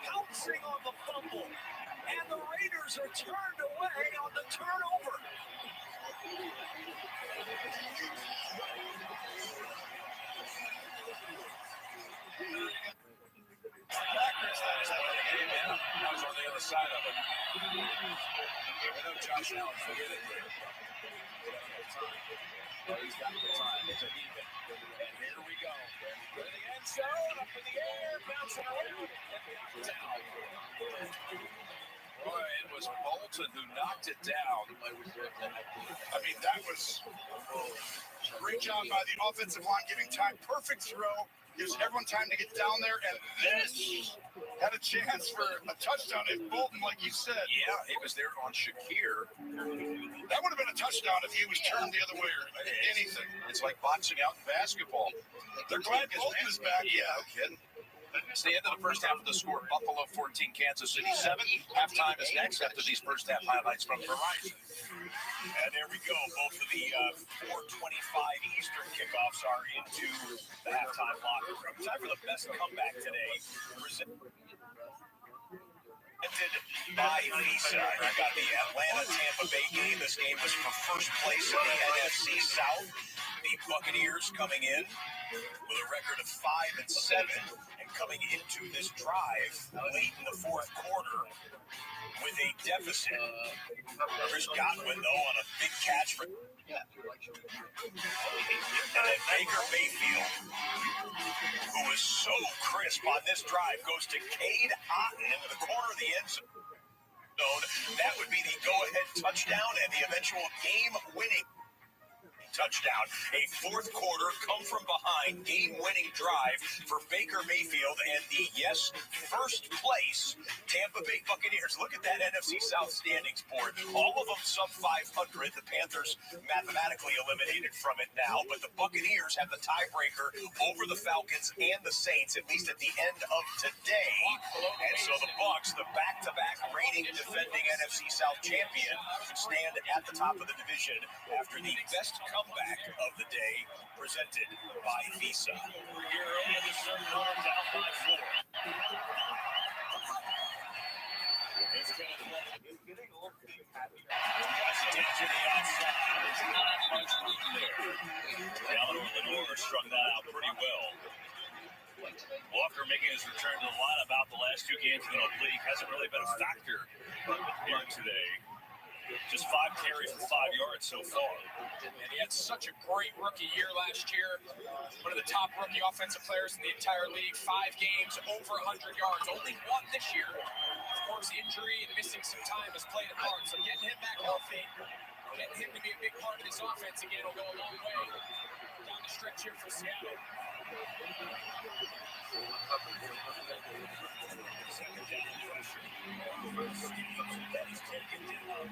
pouncing on the fumble, and the Raiders are turned away on the turnover.
I was on the other side of it. I know Josh Allen forget it. Well, he's got the time. It's an even. And here we go. To the end zone, up in the air, bouncing around. Boy, it was Bolton who knocked it down.
I mean, that was a great job by the offensive line, giving time. Perfect throw. Gives everyone time to get down there, and this had a chance for a touchdown if Bolton, like you said.
Yeah, he was there on Shakir.
That would have been a touchdown if he was turned the other way or anything.
It's like boxing out in basketball.
They're glad Bolton is back.
Yeah, no kidding. It's the end of the first half of the score. Buffalo 14, Kansas City 7. Halftime is next after these first half highlights from Verizon.
And there we go. Both of the 4:25 Eastern kickoffs are into the halftime locker room. Time for the best comeback today. Presented by Visa. You got the Atlanta-Tampa Bay game. This game was for first place in the NFC South. The Buccaneers coming in with a record of 5-7, and coming into this drive late in the fourth quarter with a deficit. Chris Godwin, though, on a big catch for. And then Baker Mayfield, who was so crisp on this drive, goes to Cade Otton into the corner of the end zone. That would be the go-ahead touchdown and the eventual game-winning touchdown. A fourth quarter come-from-behind game-winning drive for Baker Mayfield and the, first place Tampa Bay Buccaneers. Look at that NFC South standings board. All of them sub-500. The Panthers mathematically eliminated from it now, but the Buccaneers have the tiebreaker over the Falcons and the Saints, at least at the end of today. And so the Bucs, the back-to-back reigning defending NFC South champion, stand at the top of the division after the best comeback of the day, presented by Visa. Lenore struck that out pretty well.
Well, after making his return to the lineup about the last two games in the league, hasn't really been a factor here today. Just 5 carries for 5 yards so far.
And he had such a great rookie year last year. One of the top rookie offensive players in the entire league. 5 games, over 100 yards. Only 1 this year. Of course, injury and missing some time has played a part. So getting him back healthy, getting him to be a big part of this offense again will go a long way down the stretch here for Seattle.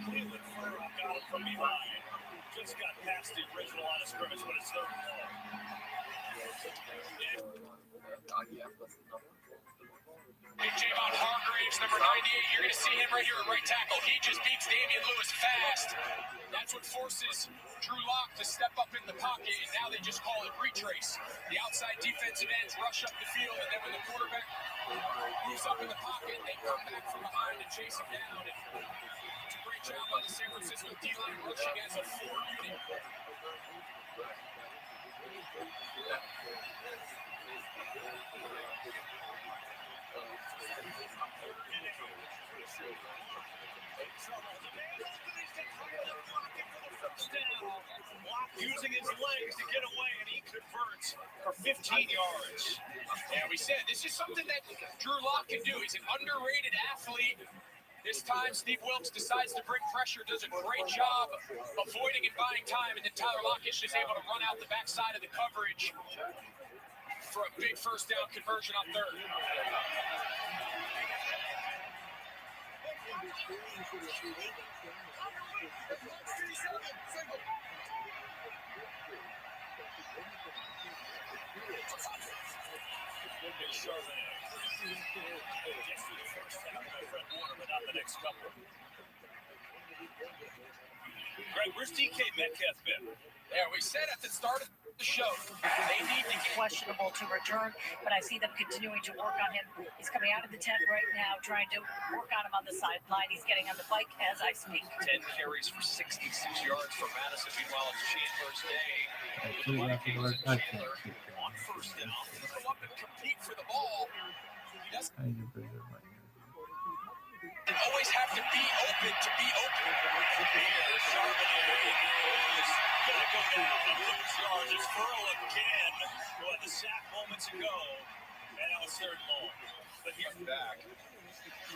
Cleveland got it from behind. Just got past the original line of scrimmage when it's 3rd and long.
Big Javon Hargraves, number 98. You're going to see him right here at right tackle. He just beats Damian Lewis fast. That's what forces Drew Lock to step up in the pocket, and now they just call it retrace. The outside defensive ends rush up the field, and then when the quarterback moves up in the pocket, they come back from behind and chase him down. And it's a great job on the San Francisco D-line rushing as a 4 unit.
Using his legs to get away, and he converts for 15 yards.
Yeah, we said this is something that Drew Lock can do. He's an underrated athlete. This time, Steve Wilkes decides to bring pressure, does a great job avoiding and buying time, and then Tyler Lockett is able to run out the backside of the coverage for a big first down conversion on 3rd.
Greg, where's DK Metcalf been?
Yeah, we said at the start of the show, they need to get
questionable to return, but I see them continuing to work on him. He's coming out of the tent right now, trying to work on him on the sideline. He's getting on the bike as I speak.
10 carries for 66 yards for Madison. Meanwhile, it's Chandler's day. On first down,
go up and compete for the ball. He doesn't always have to be open to be open.
Gonna go down and lose yards. It's Furl again, who had the sack moments ago, and now it's 3rd and long.
But he's back,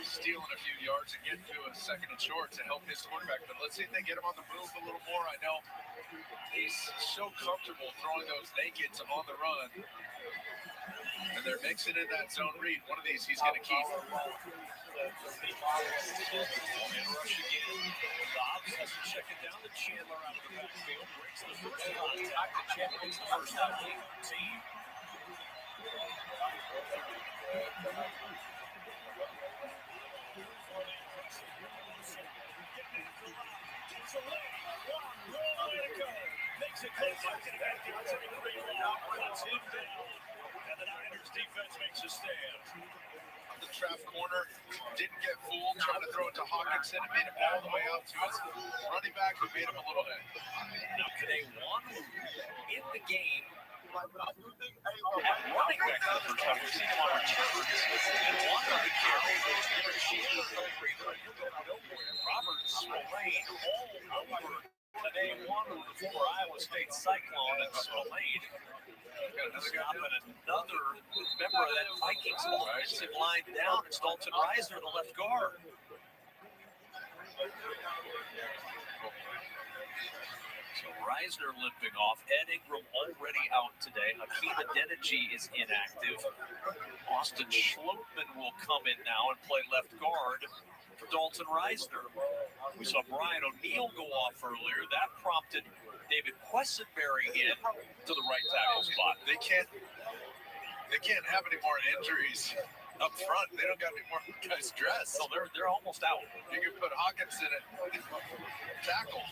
stealing a few yards and getting to a 2nd and short to help his quarterback. But let's see if they get him on the move a little more. I know he's so comfortable throwing those nakeds on the run, and they're mixing in that zone read. One of these he's going to keep.
And rush again. Dobbs has to check it down to Chandler out of the backfield. Breaks the first contact. And Chandler makes the first down team. Makes it close. And the Niners defense makes a stand.
The trap corner didn't get fooled, trying to throw it to Hawkinson and made it all the way out to his running back, who made him a little hit.
Now today, one in the game at running back coverage. We've seen him on returns and one on the carry. Roberts Spillane all over today, one for Iowa State Cyclone, and Spillane stopping another member of that Vikings offensive line down. It's Dalton Reisner, the left guard. So Reisner limping off. Ed Ingram already out today. Hakeem Adeniji is inactive. Austin Schlottman will come in now and play left guard for Dalton Reisner. We saw Brian O'Neill go off earlier. That prompted David Quessenberry in to the right tackle spot.
They can't have any more injuries up front. They don't got any more guys dressed.
So they're almost out.
You can put Hawkinson at tackle.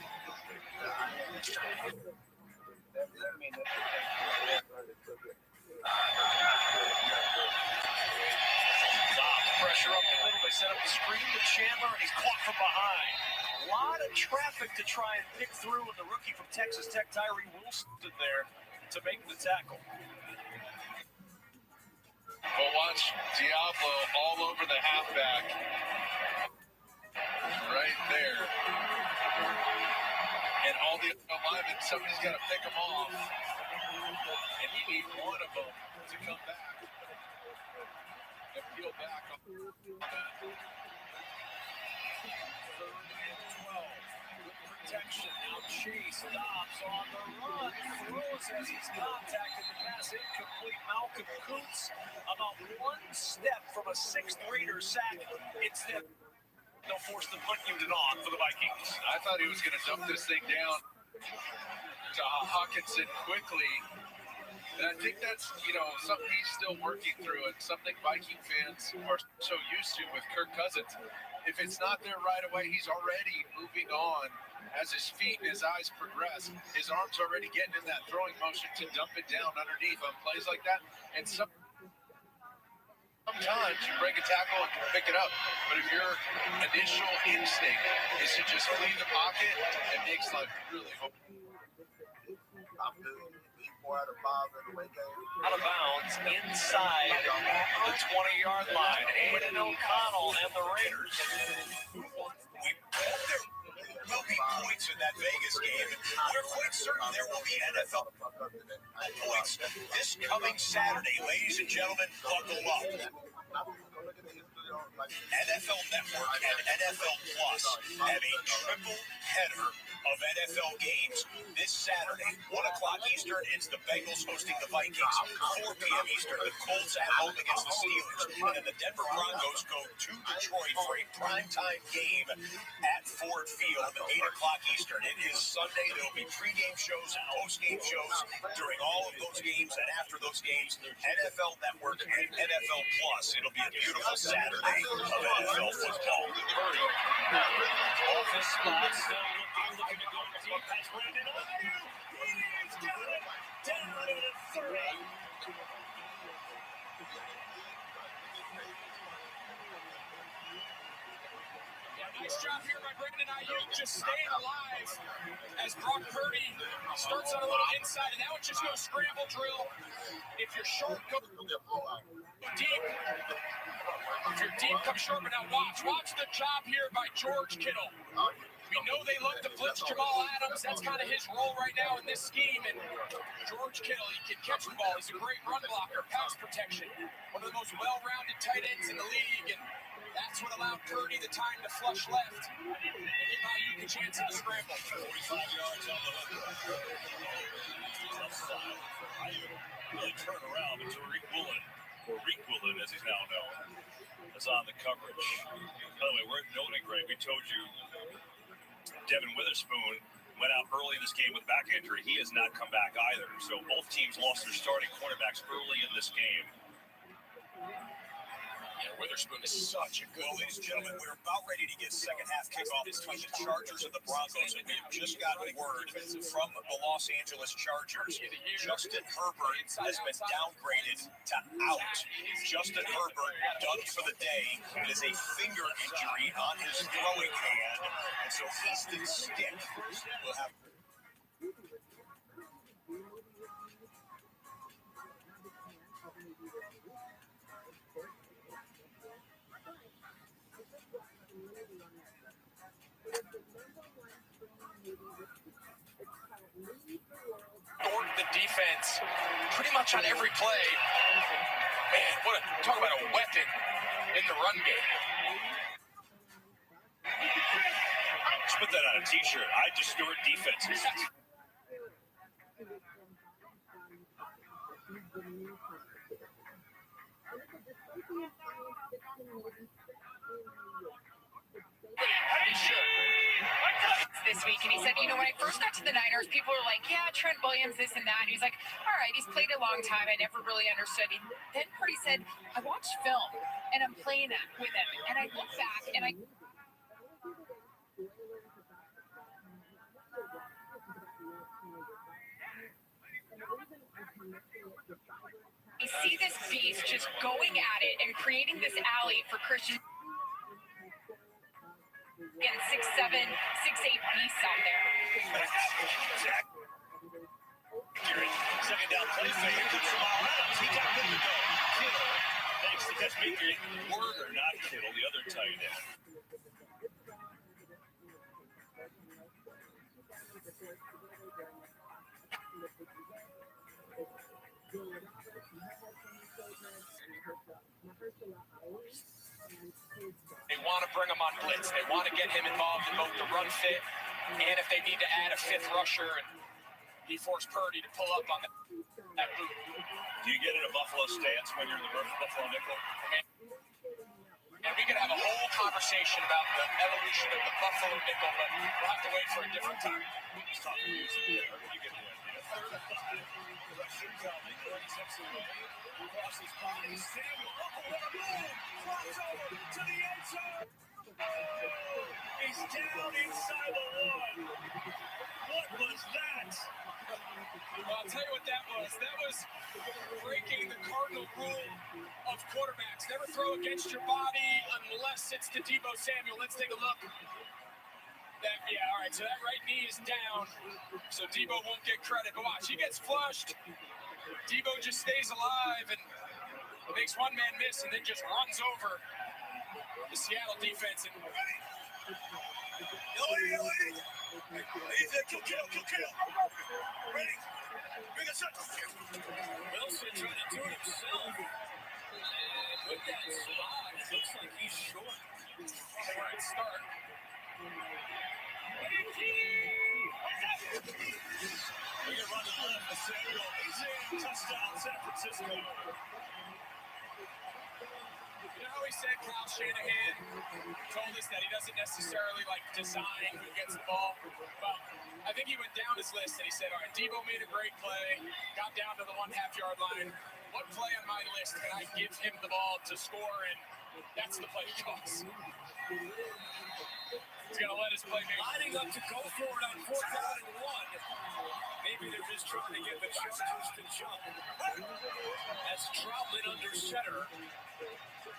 Pressure up the middle. They set up the screen to Chandler, and he's caught from behind. A lot of traffic to try and pick through, and the rookie from Texas Tech, Tyree Wilson, there to make the tackle.
for the halfback. Right there. And all the linemen, somebody's got to pick them off. And you need one of them to come back and peel back on that. 3rd and 12. Good protection. Now Chase stops on the run. Throws as he's contacted the pass. Incomplete. Malcolm Kuntz about one step from a 6th grader sack. Instead, they'll force the punt unit on for the Vikings. I thought he was going to dump this thing down to Hawkinson quickly. And I think that's, something he's still working through and something Viking fans are so used to with Kirk Cousins. If it's not there right away, he's already moving on as his feet and his eyes progress. His arm's already getting in that throwing motion to dump it down underneath on plays like that. And sometimes you break a tackle and pick it up. But if your initial instinct is to just flee the pocket, it makes life really hard. Out of bounds inside the 20-yard line. Aiden O'Connell and the Raiders.
There will be points in that Vegas game. We're quite certain there will be NFL points this coming Saturday. Ladies and gentlemen, buckle up. NFL Network and NFL Plus have a triple header of NFL games this Saturday. 1 o'clock Eastern, it's the Bengals hosting the Vikings. 4 p.m. Eastern, the Colts at home against the Steelers. And the Denver Broncos go to Detroit for a primetime game at Ford Field, 8 o'clock Eastern. It is Sunday. There will be pregame shows and postgame shows during all of those games and after those games. NFL Network and NFL Plus. It'll be a beautiful Saturday of NFL football.
Off his spot, still looking to go deep. That's Brandon Ayuk. He's got it down at 30. Nice job here by Brandon Ayuk, just staying alive as Brock Purdy starts on a little inside, and now it's just no scramble drill. If you're short, go deep. If you're deep, come short, but now watch the job here by George Kittle. We know they love to blitz Jamal Adams. That's kind of his role right now in this scheme. And George Kittle, he can catch the ball. He's a great run blocker, pass protection. One of the most well-rounded tight ends in the league. And that's what allowed Purdy the time to flush left and give Ayuk a chance at a scramble.
45 yards on the hook. Ayuk really turned around, but Tariq Woolen, as he's now known, is on the coverage. By the way, we're noting, Greg, we told you Devin Witherspoon went out early in this game with back injury. He has not come back either. So both teams lost their starting cornerbacks early in this game.
Yeah, Witherspoon is such a good.
Well, ladies and gentlemen, we're about ready to get second half kickoff between the Chargers and the Broncos, and we have just gotten word from the Los Angeles Chargers. Justin Herbert has been downgraded to out. Justin Herbert done for the day. It is a finger injury on his throwing hand, and so Easton Stick will have.
The defense pretty much on every play. Man, talk about a weapon in the run game.
Let's put that on a t-shirt. I distort defenses.
This week, and he said, when I first got to the Niners, people were like, yeah, Trent Williams, this and that. And he's like, all right, he's played a long time. I never really understood. Then Purdy said, I watched film, and I'm playing that with him. And I look back, and I see this beast just going at it and creating this alley for Christian. Again, 6'7", 6'8" beasts out there.
Second down play fake to Jamal Adams. He got good to go. Kittle takes
That's Baker, Word or not Kittle, the other tight end.
They want to bring him on blitz. They want to get him involved in both the run fit and if they need to add a fifth rusher and he forced Purdy to pull up on that boot.
Do you get in a Buffalo stance when you're in the Buffalo nickel?
And we could have a whole conversation about the evolution of the Buffalo nickel, but we'll have to wait for a different time.
Just talking music there. You get the idea. Third and 5. Rushing coming. 36 away. Crosses by Samuel. Up a little move. Crossover to the end zone. He's down inside the one. What was that?
Well, I'll tell you what that was. That was breaking the cardinal rule of quarterbacks. Never throw against your body unless it's to Deebo Samuel. Let's take a look. All right, so that right knee is down, so Deebo won't get credit. But watch, he gets flushed. Deebo just stays alive and makes one man miss and then just runs over the Seattle defense. And
Kill. Ready? Bring us up. Wilson trying to do it himself. And with that slide, it looks like he's short.
All right, start.
We can run to the left. Samuel is in. Touchdown, San Francisco.
You know how he said Kyle Shanahan told us that he doesn't necessarily design who gets the ball? Well, I think he went down his list and he said, all right, Deebo made a great play, got down to the 1.5 yard line. What play on my list can I give him the ball to score? And that's the play he calls. He's going to let his playmaker.
Lining up to go for it on 4th down and 1. Maybe they're just trying to get the Chargers to jump. That's Troutman under center.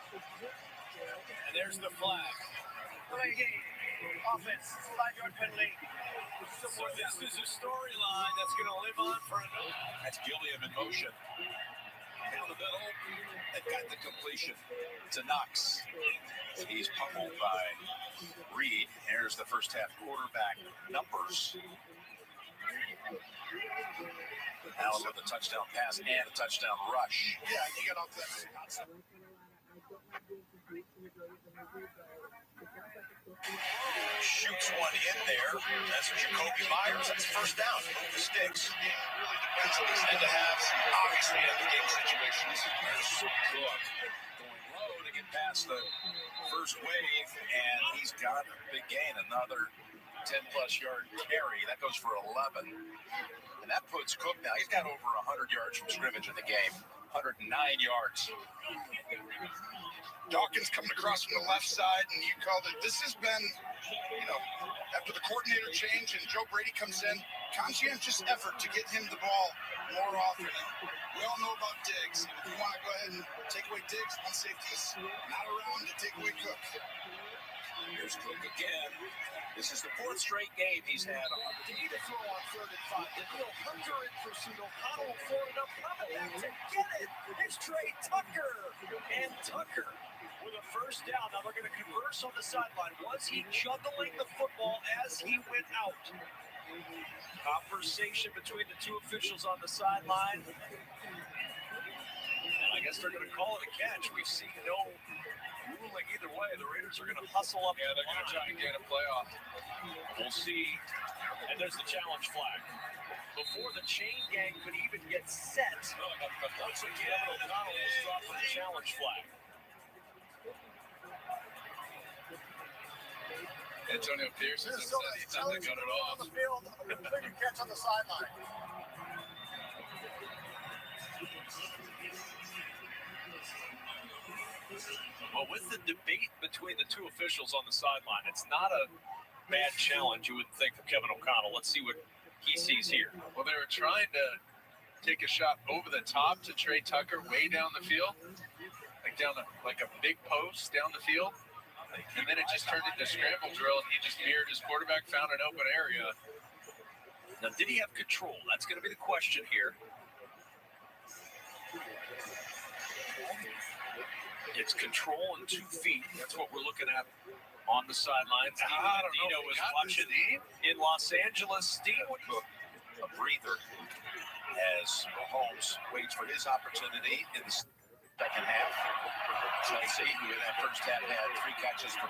And there's the flag.
Offense, 5 yard penalty.
So this is a storyline that's going to live on for another. That's Gilliam in motion. Down the middle. They've got the completion to Knox. He's pummeled by Reed. Here's the first half quarterback numbers. Allen with a touchdown pass and a touchdown rush.
Yeah, you got off that.
Shoots one in there. That's Jacoby Myers. That's first down. Move the sticks. Really depends on this end to have. Obviously, in the game situations, there's Cook going low to get past the first wave, and he's got a big gain. Another 10-plus yard carry. That goes for 11. And that puts Cook now. He's got over 100 yards from scrimmage in the game. 109 yards.
Dawkins coming across from the left side, and you called it. This has been, after the coordinator change and Joe Brady comes in, conscientious effort to get him the ball more often. And we all know about Diggs. If you want to go ahead and take away Diggs, one safety's not around to take away Cook.
Here's Cook again. This is the 4th straight game he's had. Need to throw on 3rd and 5. The little Hunter in pursuit. O'Connell for it up. Coming back to get it. It's Trey Tucker. And Tucker with a first down. Now they're going to converse on the sideline. Was he juggling the football as he went out? Conversation between the two officials on the sideline. And I guess they're going to call it a catch. We've seen no ruling either way. The Raiders are going to hustle up.
Yeah, they're going to try and get a playoff.
We'll see. And there's the challenge flag. Before the chain gang could even get set, once again, O'Connell was dropped for the challenge flag.
Antonio Pierce is upset. He thought they got it off.
On the field, a completed catch on the sideline.
Well, with the debate between the two officials on the sideline, it's not a bad challenge, you would think, for Kevin O'Connell. Let's see what he sees here.
Well, they were trying to take a shot over the top to Trey Tucker way down the field, like a big post down the field. And then it just turned into scramble drill, and he just mirrored his quarterback, found an open area.
Now, did he have control? That's going to be the question here. It's control in 2 feet. That's what we're looking at on the sidelines. Dino was watching in Los Angeles. Steve would took a breather as Mahomes waits for his opportunity in the second half. Chelsea, who in that first half had 3 catches for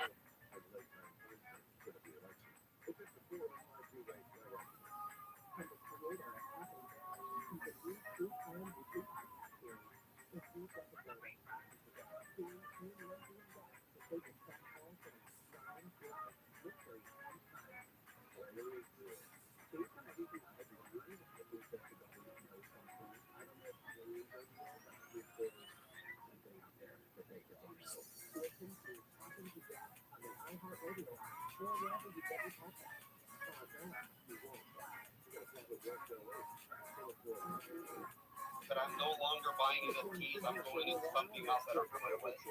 But I'm no longer buying NFTs. I'm going into something else that I'm familiar with. So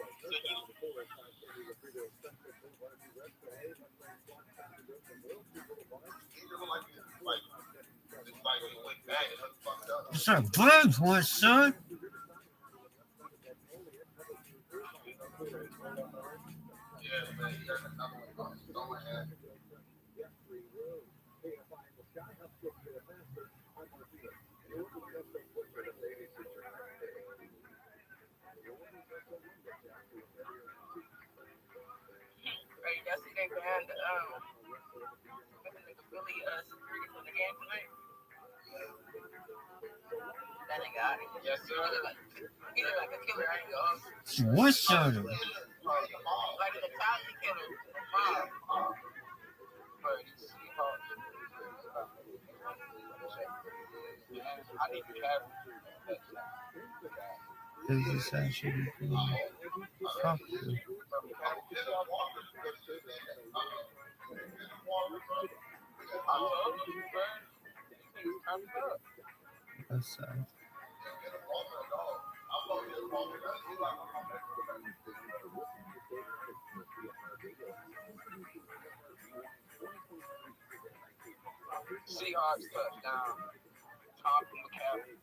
It's a bird voice, son.
Yeah, man, you got another one on my head.
Right, y'all see they banned Philly security from the game tonight? That nigga out of here.
yes, sir.
He look like a killer, ain't he?
What soda?
Like an Italian killer. Mob.
But it's I need to have
This is actually pretty popular. That's sad.
Seahawks touchdown. Tom McCaffrey.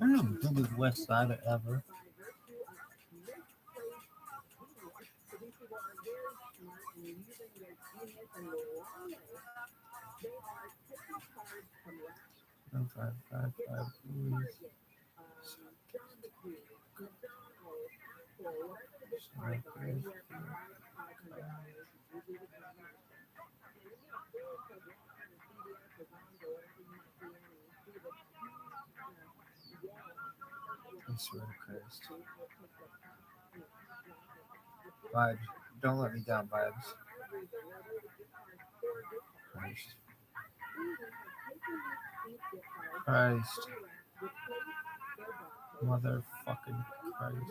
I'm not the biggest West Sider ever. 555, please. I swear to Christ. Vibes, don't let me down, Vibes. Christ. Christ. Motherfucking Christ.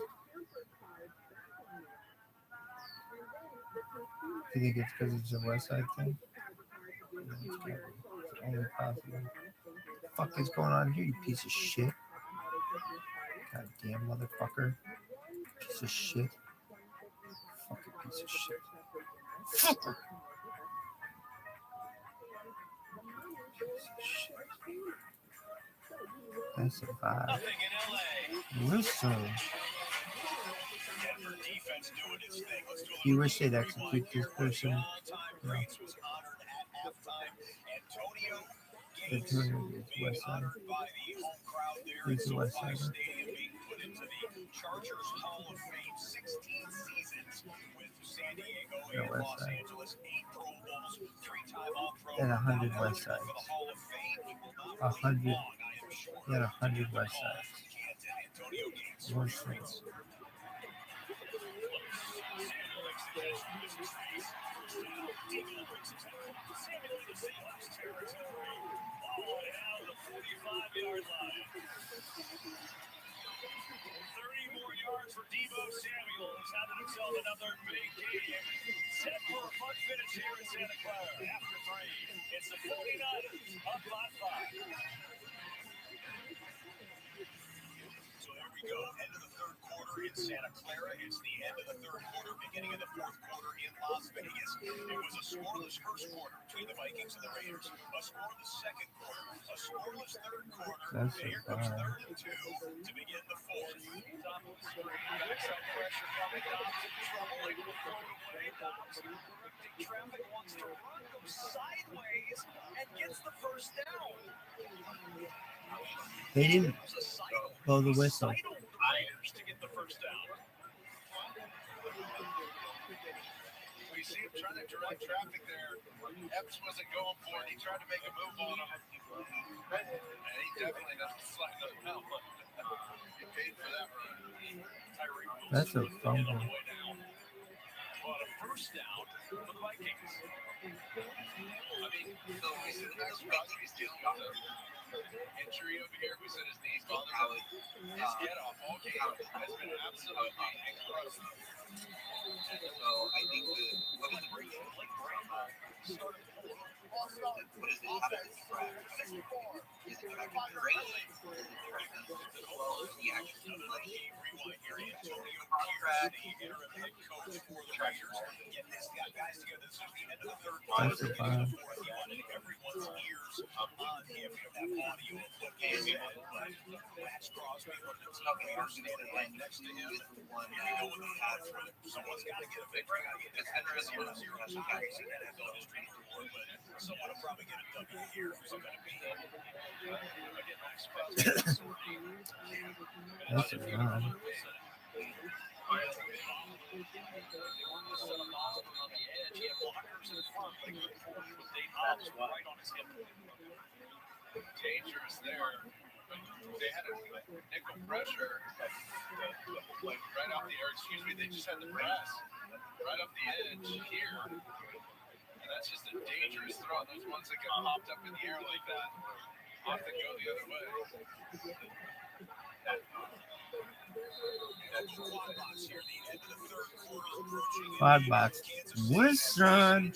Do you think it's because it's a West Side thing? It's only possible. Fuck is going on here, you piece of shit? Goddamn motherfucker. Piece of shit. Fucking piece of shit. Fucker. Piece of shit. That's a vibe. Listen. You wish they'd execute this person. No. The 200 is West Side. He's the West Side. No West Side. And 100 West Sides. 100. He had 100 West Sides. One sense.
For Deebo Samuel, he's having himself another big game. Set for a fun finish here in Santa Clara. After 3, it's the 49ers up by 5. So here we go. End of the third quarter in Santa Clara. It's the end of the third quarter, beginning of the fourth quarter in Las Vegas. It was a scoreless first quarter between the Vikings and the Raiders. A scoreless second quarter. A scoreless third quarter.
That's
and here comes 3rd and 2 to begin the fourth. Backside pressure coming. Dobbs in trouble. Able to throw it away. Dobbs directing traffic. Wants to run. Goes sideways and gets the first down.
They didn't blow the whistle.
To get the first down. We see him trying to direct traffic there. Epps wasn't going for it. He tried to make a move on him. And he definitely doesn't slide the help. He paid for that run.
That's a fumble.
But a first down for the Vikings. I mean, so we see the next Rodgers dealing with an injury over here. We said his knees bothered him. His get off all game has been absolutely incredible. So I think what is the break? Like Brandon started what is it? How does it track? Is it tracking great? Is it tracking slow? The action of like rewind here. Antonio Pierce, the interim head coach for the Raiders. Get this guys together. This is the end of the third quarter. He wanted everyone's ears on him. You have audio of what game Max Crosby standing right next to him. Here we go with the pass for him. Someone's got to get a victory. It's interesting. Zero has seen that NFL history before, but someone will probably get a W here. Who's going to be again Max Crosby.
That's a run.
Dangerous there. They had a nickel pressure like right off the edge. Excuse me, they just had the press right up the edge here. And that's just a dangerous throw. Those ones that get popped up in the air like that often go the other way.
Quad box. Wizard.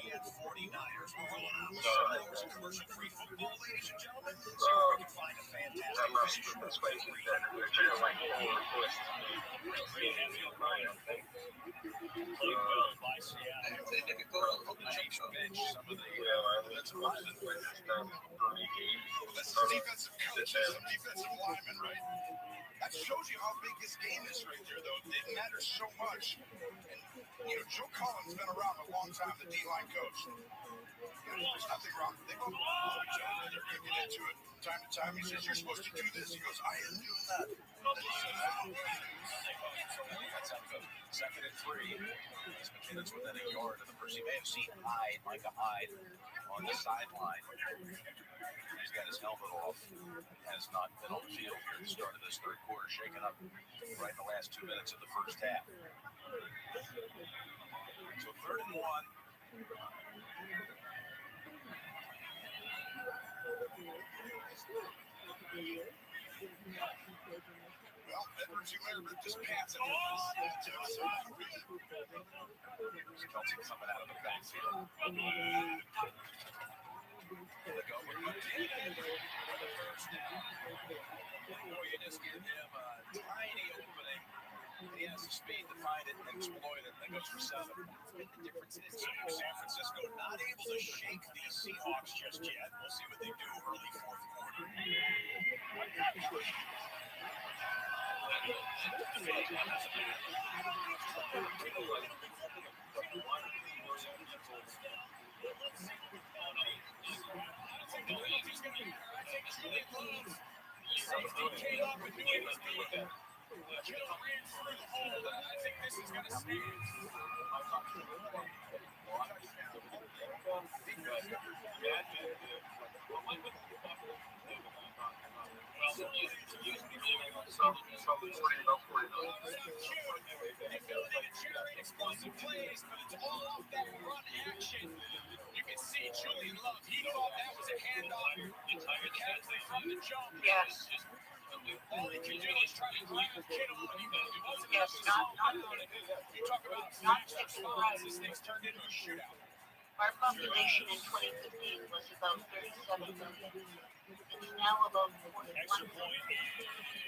And 49ers will roll out. It's a commercial-free football, ladies and gentlemen. So you can find a fantastic defensive coaches, defensive linemen, right? That shows you how big this game is right there, though. It matters so much. And
Joe Collins has been around a long time, the D-line coach. There's nothing wrong. They both love each other. They're kicking into it time to time. He says, "You're supposed to do this." He goes, "I am doing that."
That's up to 2nd and 3. As McKinnon's within a yard of the first. You may have seen Micah Hyde on the sideline. He's got his helmet off. Has not been on the field here at the start of this third quarter, shaken up right in the last 2 minutes of the first half. So 3rd and 1.
Well, Edwards, you learn just pants it all to us.
Kelsey coming out of the backfield. The go with Ootd for the first down. Boy, you just give him a tiny opening. He has the speed to find it and exploit it. That goes for 7. The difference is San Francisco not able to shake the Seahawks just yet. We'll see what they do early 4th quarter.
Safety came up and knew he was being Kittle ran through the hole, but I think this is going to stand. Generate explosive plays, but it's all off that run action. You can see Julian Love. He thought that was a handoff. Hadley from the jump.
Yes.
All he can do is try to grab Kittle.
Yes, not
you talk about match response. This thing's turned into a shootout.
Our population in 2015 was about 37 million. It's now about 41
Extra
million.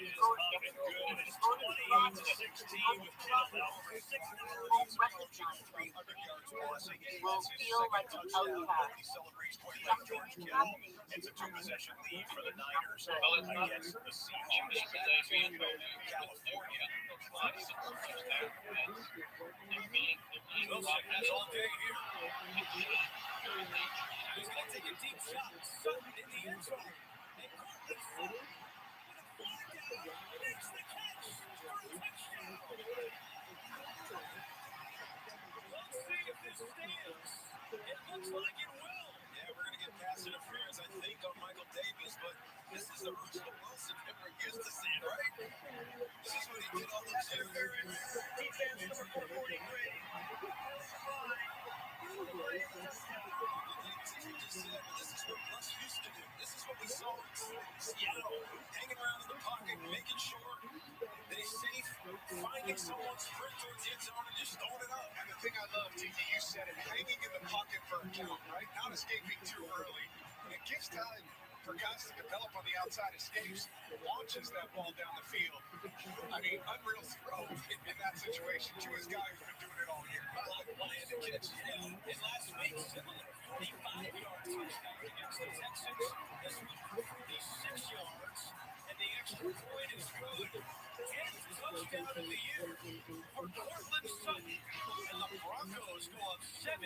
point is up and good. It's 28-16 with Kittle out for 6
Won't recognize them.
300 yards passing.
Will feel like an outcast.
He celebrates quite like George Kittle. It's a 2-possession lead for the Niners against the Seahawks. California. Wilson has all day here. He's going to take a deep shot. Sutton in the end zone. And Courtland Sutton with a flag down. Makes the catch for a touchdown. Let's see if this stands. It looks like it will. Yeah, we're going to get pass interference, I think, on Michael Davis, but this is the Russell Wilson we're used to seeing, right? This is what he did all those years. Defense number 443. This is what Russ used to do. This is what we saw in Seattle, hanging around in the pocket, making sure that he's safe, finding someone, sprint towards the end zone, and just throwing it up.
And the thing I love, TD, you said it, hanging in the pocket for a count, right? Not escaping too early. And it gives time for guys to develop on the outside, escapes, launches that ball down the field. I mean, unreal throw in that situation to his guy who's been doing it all year.
One-handed catch. And last week, similar 45-yard touchdown against the Texans. This week, 46 yards, and the extra point is good. 10th touchdown of the year for Courtland Sutton, and the Broncos go up 17-0.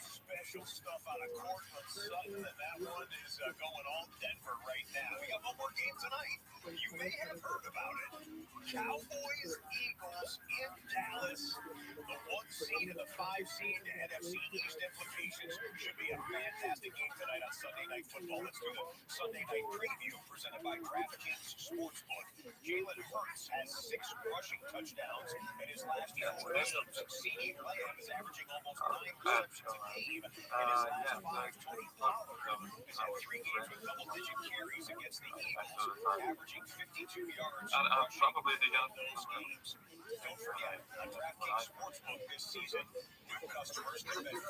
Special stuff out of Courtland Sutton, and that one is going all Denver right now. We got one more game tonight. You may have heard about it. Cowboys, Eagles in Dallas. The 1 seed and the 5 seed NFC East implications should be a fantastic game tonight on Sunday Night Football. Let's do the Sunday Night preview presented by DraftKings Sportsbook. Jalen Hurts has 6 rushing touchdowns in his last 4 games. CeeDee Lamb is averaging almost 9 receptions a game in his last 5. Tony Pollard has had 3 games with double-digit carries against the Eagles, averaging 52 yards rushing in those games. Don't forget, on DraftKings Sportsbook this season, new customers can bet $5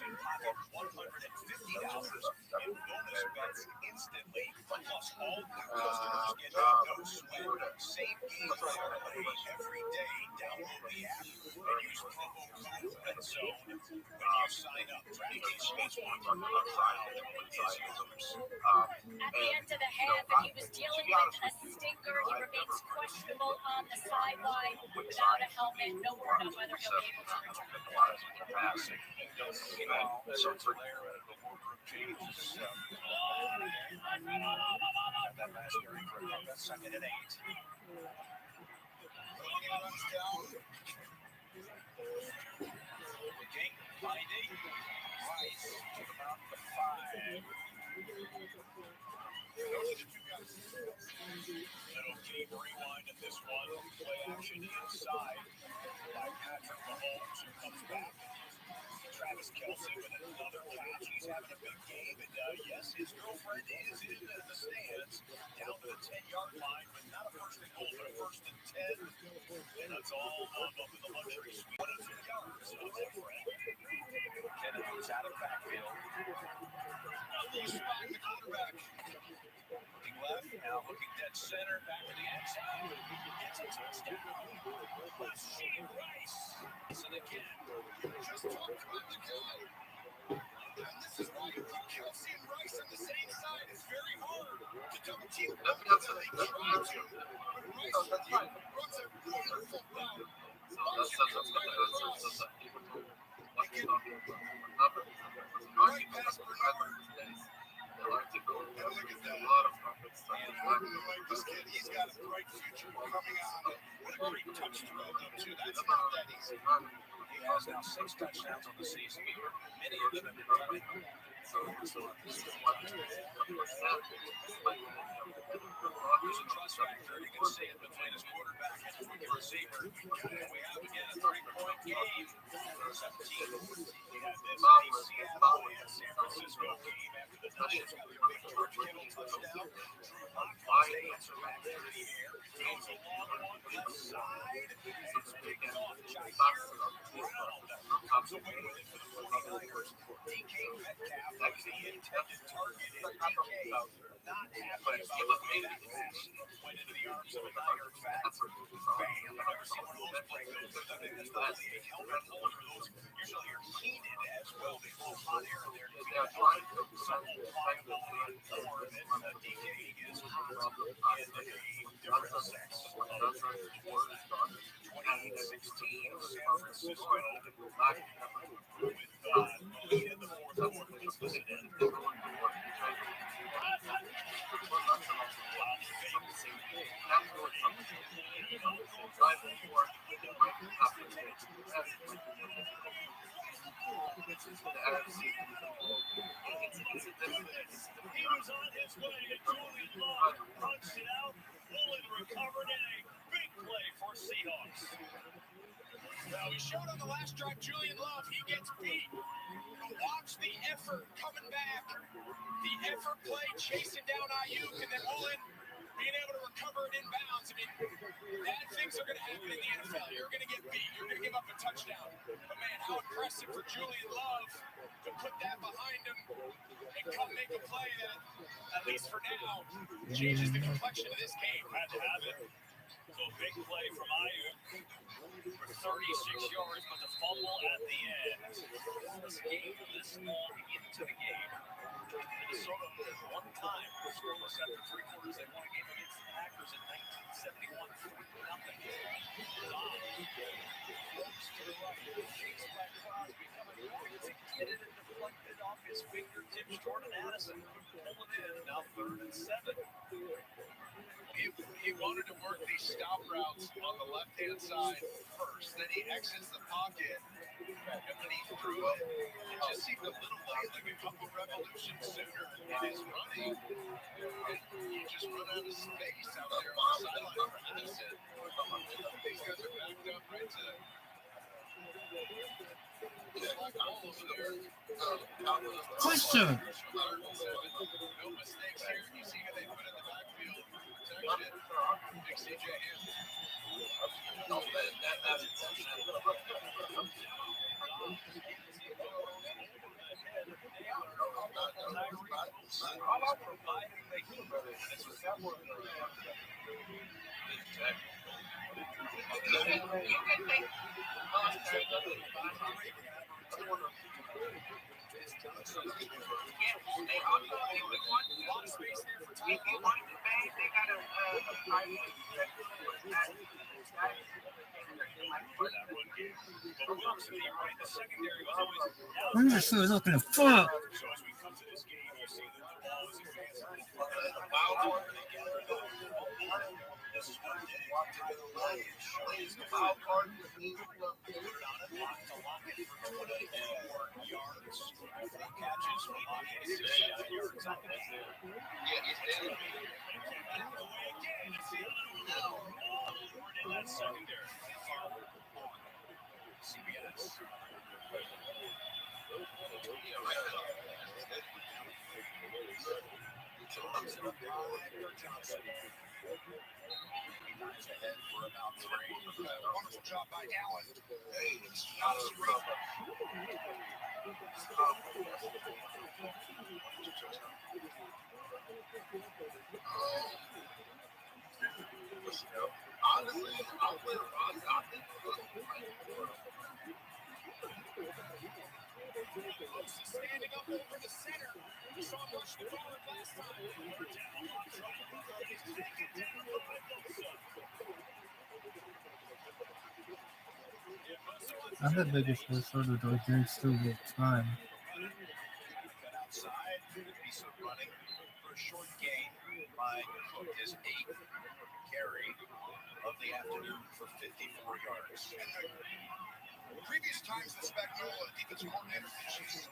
and pocket $150 in bonus bets instantly. Plus, all new customers get a no-sweat same-game parlay every day. Download the app and use promo code REDZONE when you sign up. DraftKings Sportsbook, the crowd is yours.
At the end of the half, and he was dealing helmet, a stinker. He remains questionable on the sideline without a helmet. No word on whether he'll be able to return.
That last carry for a buck, second and 8. Runs down. Looking, finding. Rice to about the 5. Little deep rewind at this one. Play action inside by Patrick Mahomes, who comes back. Travis Kelce with another catch. He's having a big game. And yes, his girlfriend is in the stands down to the 10-yard line, but not a first and goal, but a first and 10. And that's all up in the luxury suite. 22 yards of that friend. Kennedy's out of backfield. Loose by the quarterback. Looking left, now looking dead center, back to the end zone. It's a touchdown. Machine Rice. And again, you just talked about the guy. And this is why Kelce and Rice on the same side is very hard to double team. They try to. But Rice runs a wonderful route. Right past Bernard. Look at that. This kid, he's got a bright future coming out. What a great touch throw, though, too. That's not that easy. He has now 6 touchdowns on the season. Many of them have been coming. There's a trust factor. You can see it between his quarterback and his rookie receiver. And we have again a 3-point game. 17. We had this Seattle and San Francisco game after the Niners got their big George Kittle touchdown. TRUMAN finds the answer back there in the air. Goes a long one left side. It's picked off. Jair Brown comes away with it for the 49ers. DK Metcalf was the intended target, and DK not happy about the way that pass went into the arms of a Niner back. Bam! I've never seen one of those play go through. I think that's probably a helmet holder. Those usually are heated as well. They blow hot air in there to keep the helmet somewhat pliable and warm. And DK is hot in a different sex. 28-16, San Francisco with lead in the fourth quarter. Let's listen in. He was on his way to Julian Love, punched it out, Woolen recovered in a big play for Seahawks. Well, we showed on the last drive Julian Love, he gets beat. Watch the effort coming back. The effort play chasing down Ayuk, and then Woolen being able to recover it inbounds. I mean, bad things are going to happen in the NFL. You're going to get beat. You're going to give up a touchdown. But, man, how impressive for Julian Love to put that behind him and come make a play that, at least for now, changes the complexion of this game. Had to have it. So a big play from Ayuk for 36 yards, but the fumble at the end. This game this long into the game. Minnesota one time scoreless after 3 quarters. They won a game against the Packers in 1971, 4-0. Looks to the right, chased by Crosby, coming back. It's hit it and deflected off his fingertips. Jordan Addison pulling in, now 3rd and 7. He wanted to work these stop routes on the left-hand side first. Then he exits the pocket, and when he threw it, it just seemed a little late, like a couple revolutions sooner in his running. You just run out of space out there on the sideline for Addison. These guys are backed up right to
question.
No mistakes here. You see who they put in the backfield. Big CJ Ham.
I'm just so looking to fuck.
So as we come to this game, you see that the ball is advancing. This is what they is the foul card. Put it on it, lock to lock it for 24 yards. 4 catches for Lockett, 67 yards on the game.
Yeah, he's dead.
In that secondary. CBS. Johnson. He dives ahead for about 3. Wonderful job by Allen. Hey, it's not a screen.
Honestly, I'll play Ross. I think
Standing up over the center. We saw him rush the guard last time. Third down on trouble. He's taken down by Bosa.
I bet Vegas was sort of like they still get time.
Outside, be some running for a short gain by Cook, his 8th carry of the afternoon for 54 yards.
previous times the Spagnola defensive coordinator finishes.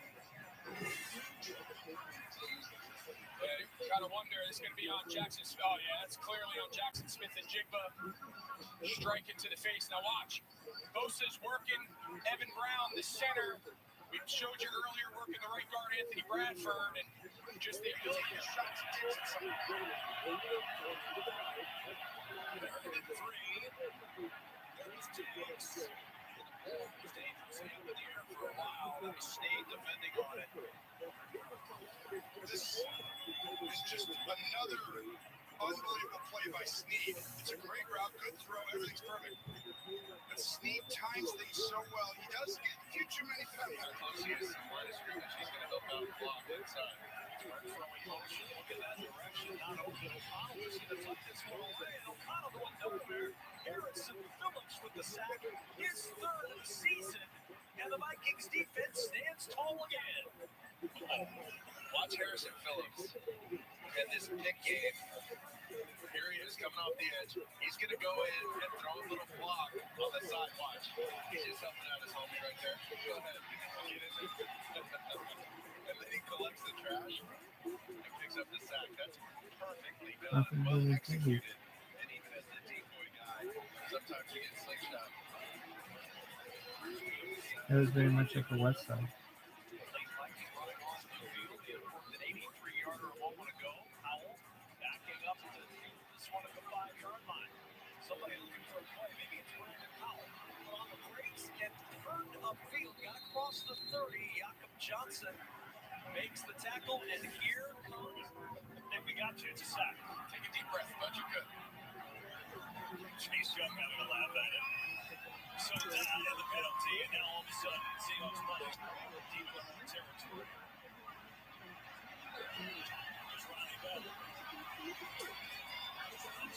Gotta wonder, it's going to be on Jackson. Oh, yeah, that's clearly on Jackson Smith and Jigba. Strike into the face. Now watch. Bosa's working. Evan Brown, the center. We showed you earlier working the right guard, Anthony Bradford, and just the ability to shots and takes it somewhere.
Third and 3. Goes to Hicks. Dangerous hand in the air for a while. Stayed defending on it.
This is just another unbelievable play by Snead. It's a great route, good throw, everything's perfect. But Snead times things so well. He does get a few too many penalties.
He is line of scrimmage. He's going to help out block inside.
Throwing motion, look in that direction. Not open. O'Connell was going to tuck this one away. And O'Connell going nowhere. Harrison Phillips with the sack. His 3rd of the season. And the Vikings defense stands tall again.
Watch Harrison Phillips in this pick game. Here he is coming off the edge. He's going to go in and throw a little block on the side. Watch. He's just helping out his homie right there. Go ahead. And then he collects the trash and picks up the sack. That's perfectly done. Well executed. And even as the decoy guy, sometimes you get slingshot.
It was very much like the West Side.
Somebody looking for a play, maybe it's Brandon Powell. On the brakes and turned upfield, got across the 30. Jakob Johnson makes the tackle, and here comes, and we got you. It's a sack.
Take a deep breath, but you're good.
Chase Young having a laugh at it. So down in the penalty, and now all of a sudden, Seahawks players deep in their territory. Here's Ronnie Bell. And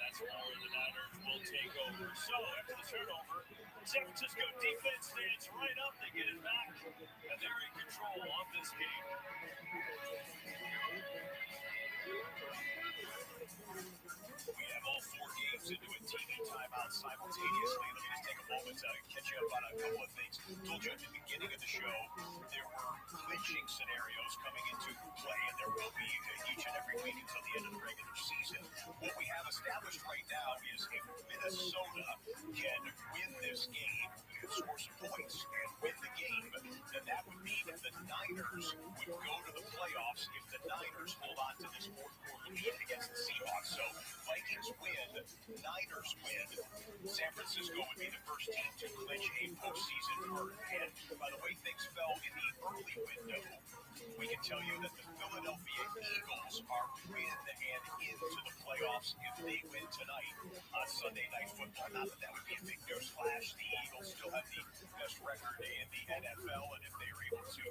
that's where the Niners will take over. So after the turnover, San Francisco defense stands right up. They get it back, and they're in control of this game. We have all 4 games into a TV timeout simultaneously. Let me just take a moment to catch you up on a couple of things. Told you at the beginning of the show there were clinching scenarios coming into play, and there will be each and every week until the end of the regular season. What we have established right now is if Minnesota can win this game, score some points, and win the game, then that would mean the Niners would go to the playoffs if the Niners hold on to this 4th quarter lead against the Seahawks. So Vikings win, Niners win, San Francisco would be the first team to clinch a postseason berth. And by the way things fell in the early window,
we can tell you that the Philadelphia Eagles are in and into the playoffs if they win tonight on Sunday Night Football. Not that that would be a big news flash. The Eagles still have the best record in the NFL, and if they are able to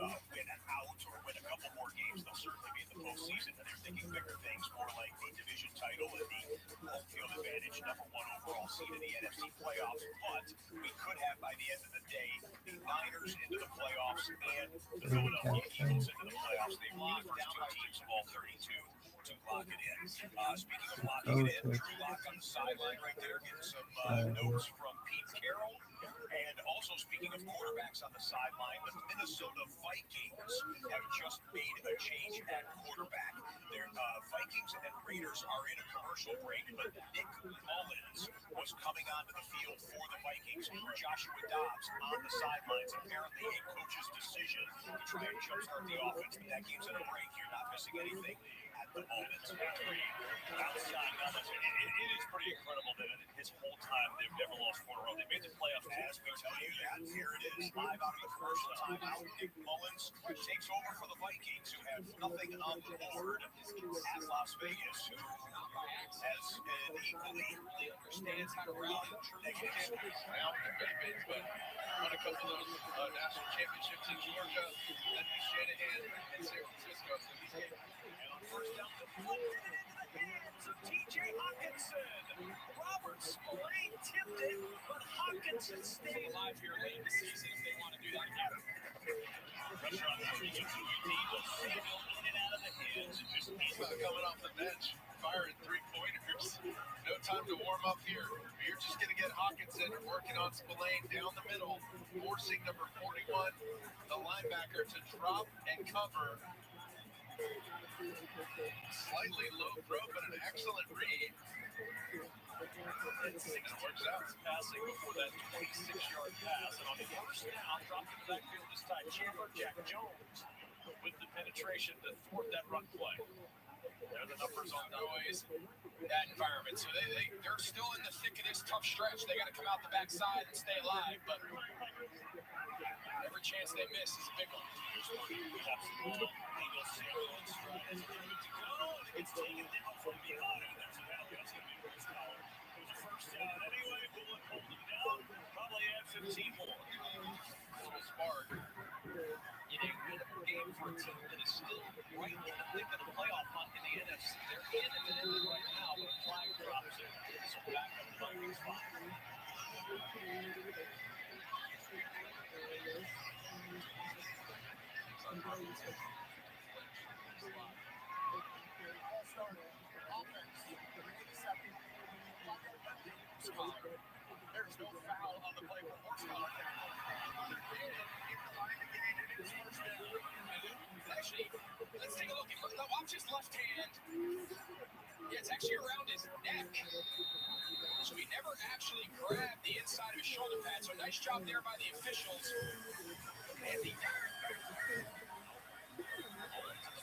win out or win a couple more games, they'll certainly be in the postseason. And they're thinking bigger things, more like the division title and the home field advantage, number one overall seed in the NFC playoffs. But we could have, by the end of the day, the Niners into the playoffs and the Philadelphia Eagles into the playoffs. They've locked down two teams of all 32 to lock it in. Speaking of locking it in, Drew Lock on the sideline right there, getting some notes from Pete Carroll. And also, speaking of quarterbacks on the sideline, the Minnesota Vikings have just made a change at quarterback. Their Vikings and Raiders are in a commercial break, but Nick Mullins was coming onto the field for the Vikings. Joshua Dobbs on the sidelines, apparently a coach's decision to try and jumpstart the offense. But that game's in a break. You're not missing anything at the moment. Outside numbers. It is pretty incredible that in his whole time they've never lost 4 in a row. They made the playoffs as we tell you that. Here it is, live out of the commercial timeout. Nick Mullins takes over for the Vikings, who have nothing on the board at Las Vegas, who has an equally understands how to route negatives.
Round commitment, but won a couple of those national championships in Georgia, then Shanahan in San Francisco. So he's getting.
And on first down, deflected it into the hands of T.J. Hawkinson. Robert Spillane tipped it, but Hawkinson stayed alive here late in the season if they want to do that again. Pressure on the against ootd. Samuel in and out of the hands.
He's not coming off the bench, firing 3-pointers. No time to warm up here. You're just going to get Hawkinson working on Spillane down the middle, forcing number 41, the linebacker, to drop and cover. Slightly low throw, but an excellent read.
It works out. Passing before that 26-yard pass. And on the first down, dropped in the backfield this time, Chandler Jack Jones with the penetration to thwart that run play. There are the numbers on always
that environment. So they're still in the thick of this tough stretch. They got to come out the backside and stay alive, but every chance they miss is a big one.
It's taken down from behind. There's a bad guess to be his collar. It was a first down anyway. Bullet pulled him down. Probably had 15 more.
So smart.
You need a winnable game for a team that is still right in the thick of the playoff hunt in the NFC. They're in it right now, but a flag drops it. So back up the Vikings spot.
There's no foul on the play for Horsepower. Actually, let's take a look. Watch his left hand. Yeah, it's actually around his neck. So he never actually grabbed the inside of his shoulder pad. So nice job there by the officials. And the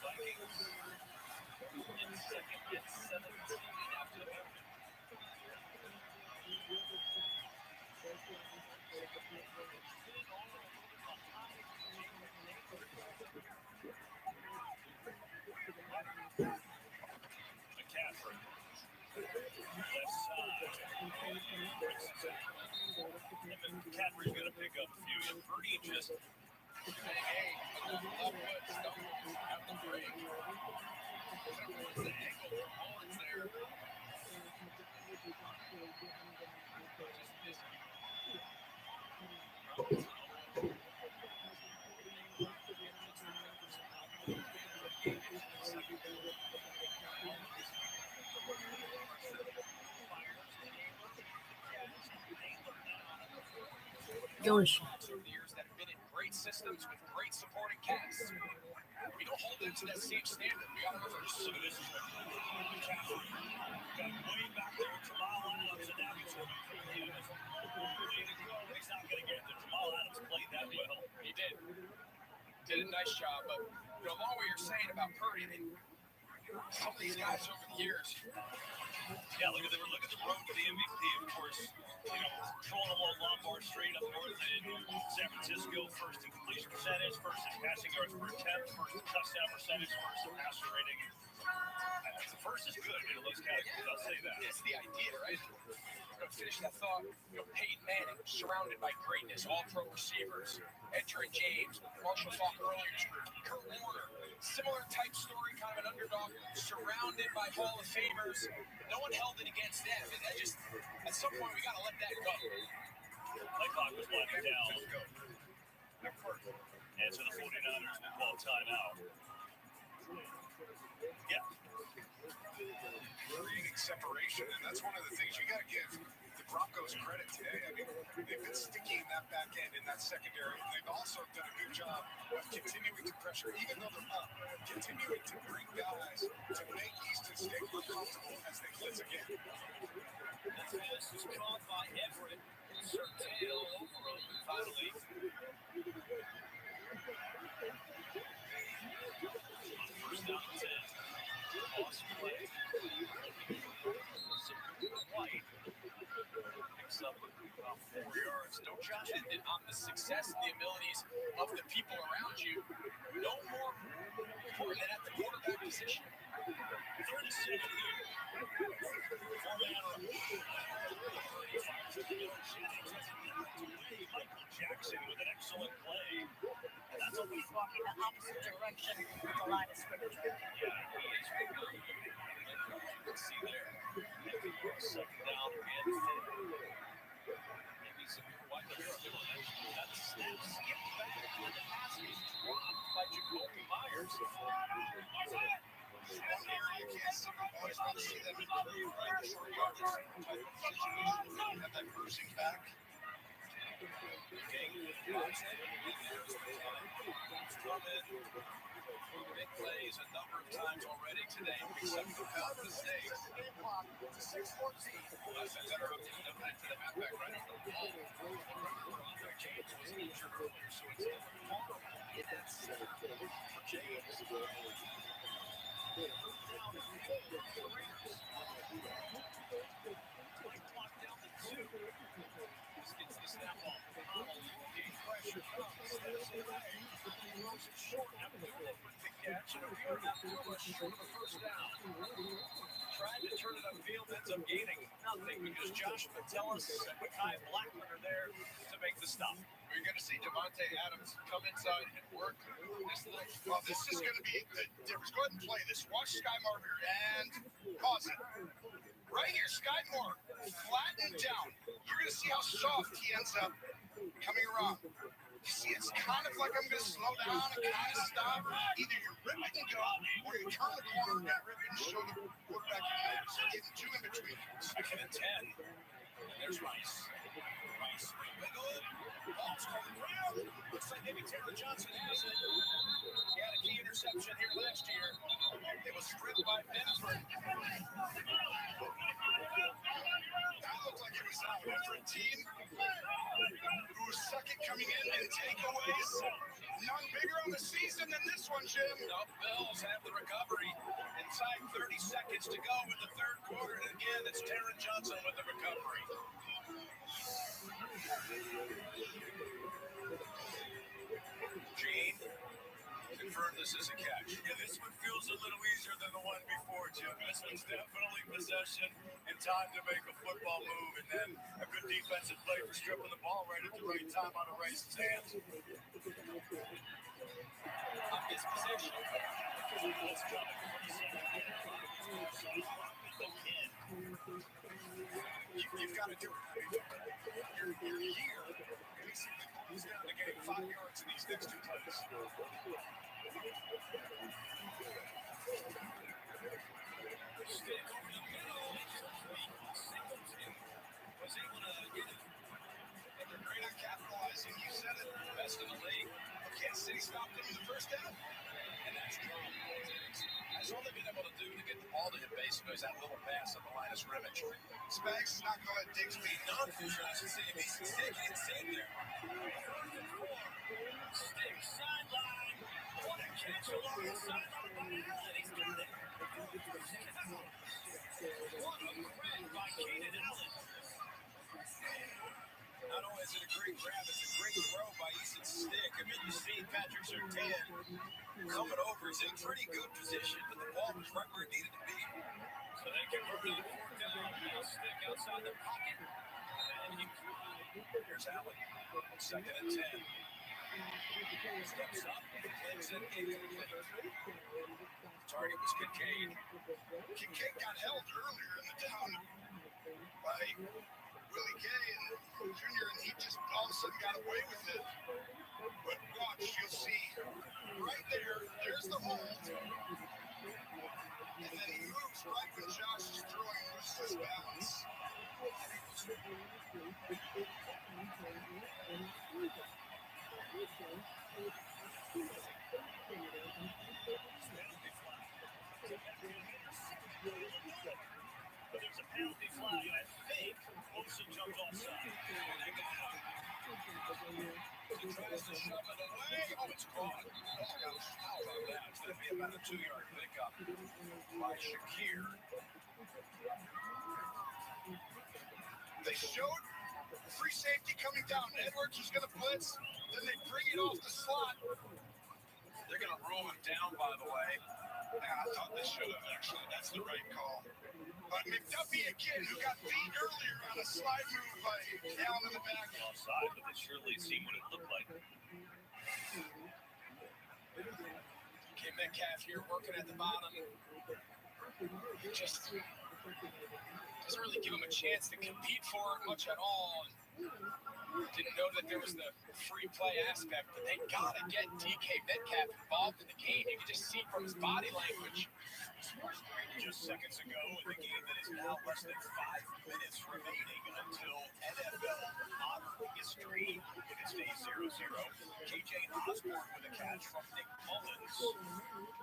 Vikings in second and 17 after the movement. McCaffrey. Left side. McCaffrey's going to pick up a few. And Purdy just
Gosh.
years that have been in great systems with great supporting casts. We don't hold them to that same standard. We got to reverse.
Look at this. McCaffrey got way back there with Jamal Adams, and now he's going to be a way to go. He's not going to get there. Jamal Adams played that well.
He did. Did a nice job. But along what you're saying about Purdy, some of these guys over the years,
Yeah, look at the road to the MVP, of course. You know, trolling along Lombard Street up north in San Francisco, first in completion percentage, first in passing yards per attempt, first in touchdown percentage, first in passer rating. The first is good in those categories, I'll say that.
That's the idea, right? To finish that thought, Peyton Manning, surrounded by greatness, all-pro receivers, Edgerrin James, Marshall Faulk earlier, Kurt Warner, similar type story, kind of an underdog, surrounded by Hall of Famers. No one held it against them. And that just, at some point, we got to let that go.
Play clock was winding down. And so the 49ers will call timeout. Yeah.
Creating separation, and that's one of the things you got to give the Broncos credit today. I mean, they've been sticky in that back end, in that secondary, and they've also done a good job of continuing to pressure, even though they're up, continuing to bring guys to make Easton State more comfortable as they blitz again.
This is caught by Everett. Tail over him, and finally. First down and 10. Awesome play. White picks up about 4 yards.
Don't judge it on the success and the abilities of the people around you. No more important than at the quarterback position.
37 here. Four-man rush. Michael Jackson with an excellent play.
And that's what he's walking the opposite direction of the line of scrimmage.
Yeah, he is really good. You can see there. Second down and 10. Maybe some wide receiver. That snap skip back, and the pass was dropped by Jacoby Myers.
Here you can't see, always want to see them in the short yardage type of situation. Have that bruising back.
Big plays a number of times already today. Picks up the pound mistake.
It's a 6-14.
That's interrupted. Back to the halfback right over the ball. James was injured earlier, so it's vulnerable. That's for James. Clock down to 2. This gets the snap off. Pressure comes. Steps away. Throws it short. Abdullah with the catch. And Abdullah short of the first down. Tried to turn it upfield. Ends up gaining nothing because Josh Patelis and Mekhi Blackman are there to make the stop.
You're going to see Devontae Adams come inside and work this little. Well, this is going to be the difference. Go ahead and play this. Watch Sky Moore here and pause it. Right here, Sky Moore, flattened down. You're going to see how soft he ends up coming around. You see, it's kind of like I'm going to slow down and kind of stop. Either you're ripping and go, or you turn the corner and rip and show the quarterback you're getting two in between.
Second and 10. And there's Rice. Rice, wiggle. Ball's coming around. Looks like maybe Taylor Johnson has it. He had a key interception here last year. It was stripped by Benford.
That looked like it was out for a team who was second coming in takeaways. None bigger on the season than this one, Jim.
No, Bills have the recovery. Inside 30 seconds to go in the third quarter. And again, it's Taron Johnson with the recovery. Gene, confirm this is a catch.
Yeah, this one feels a little easier than the one before, Jim. This one's definitely possession and time to make a football move, and then a good defensive play for stripping the ball right at the right time out of Rice's hands.
On this position, let's go.
You've got to do it. You're here. Basically, he's down to getting 5 yards in these next 2 plays.
Stick over the middle. Singleton was able to get it.
And they're great on capitalizing. You said it.
Best in the league.
Kansas City stopped them in the first down.
And that's Drum. That's all they've been able to do to get the ball to him, basically, is that little pass on the line of scrimmage.
Spags is not going to let Diggs beat
none. Stick and save there. Stick sideline. What a catch along the sideline. He's got it. What a great
has it. A great grab. It's a great throw by Easton's stick. I mean, you see Patrick Surtain coming over. He's in pretty good position, but the ball was right where it needed to be. So they convert it to 4th down. Middle stick outside the pocket. And here's Allen. 2nd and 10. Steps up. Plays it incomplete. Target was Kincaid.
Kincaid got held earlier in the down by Willie Gay and Jr., and he just all of a sudden got away with it. But watch, you'll see right there's the hold. And then he moves right when Josh is throwing loose bounds.
But there's a penalty flag, and I think Wilson jumped offside.
He tries to shove it away. Oh, it's caught. Oh, I got a foul on that. It's going to be about a 2-yard pickup by Shakir.
They showed free safety coming down. Edwards was going to blitz. Then they bring it off the slot.
They're going to roll him down, by the way.
I thought they should have, actually. That's the right call. But McDuffie again, who got beat earlier on a slide move by Allen in the back.
Offside, but they surely seen what it looked like.
Kim Metcalf here working at the bottom. Just doesn't really give him a chance to compete for it much at all. Didn't know that there was the free play aspect, but they gotta get DK Metcalf involved in the game. You can just see from his body language.
Just seconds ago in the game that is now less than 5 minutes remaining until NFL modern history. If it stays 0-0, KJ Osborne with a catch from Nick Mullins.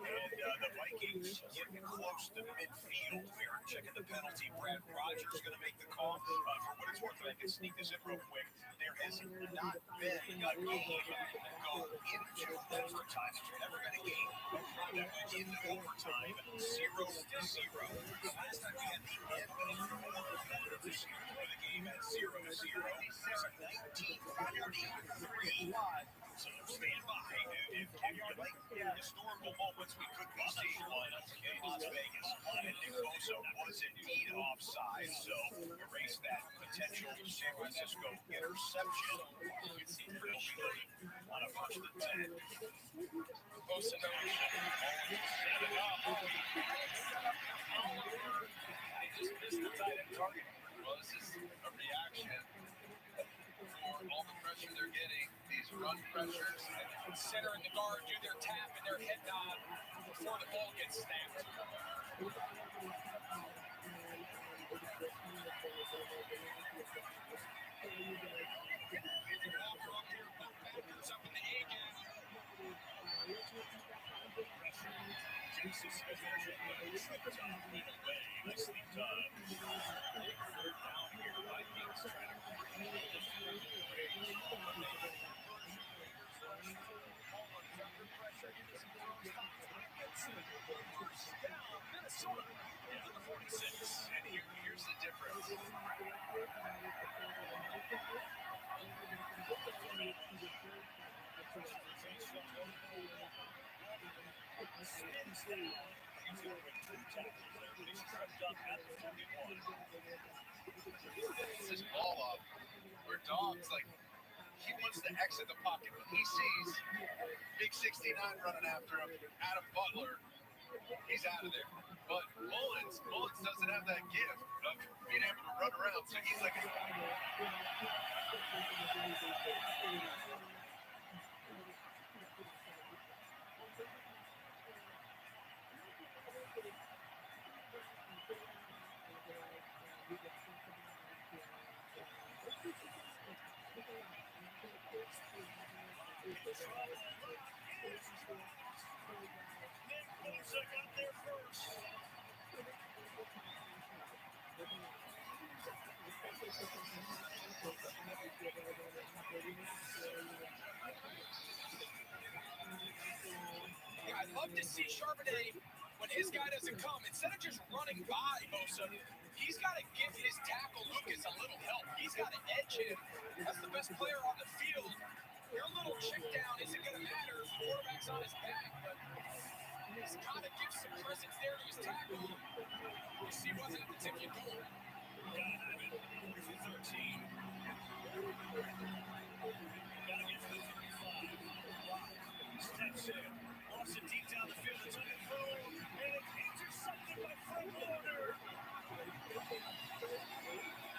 And the Vikings getting close to midfield. We are checking the penalty. Brad Rogers going to make the call. For what it's worth, I can sneak this in real quick. There has not been a game go into overtime. If you're ever going to game that went into overtime, 0-0. Last time we had the end of this year where the game at 0-0 was a 1943. So stand by. If you like historical moments, we could be seeing one in Las Vegas. And Nick Bosa was indeed offside, so erase that potential San Francisco interception. You can see Phil on a 1st and 10.
Bosa knows
set it up. They just missed the tight end target.
Well, this is a reaction for all the pressure they're getting. These run pressures.
Center and the guard do their tap and their head nod before the ball gets snapped.
Nicely done. Down here, Vikings trying to Minnesota into the 46.
And here's the difference. This is ball up where Dog's like, he wants to exit the pocket, but he sees Big 69 running after him, Adam Butler. He's out of there. But Mullins doesn't have that gift of being able to run around, so he's like,
Yeah, I'd love to see Charbonnet when his guy doesn't come. Instead of just running by Bosa, he's got to give his tackle Lucas a little help. He's got to edge him. That's the best best player on the field. Your little check down isn't going to matter if the quarterback's on his back, but he's got to give some presence there to his tackle. You see, wasn't at the tip you goal.
Gotta have it. Here's the 13. Gotta get to the 35. Steps in. Lost it deep down the field. It's underthrown. And it's intercepted by Fred Warner.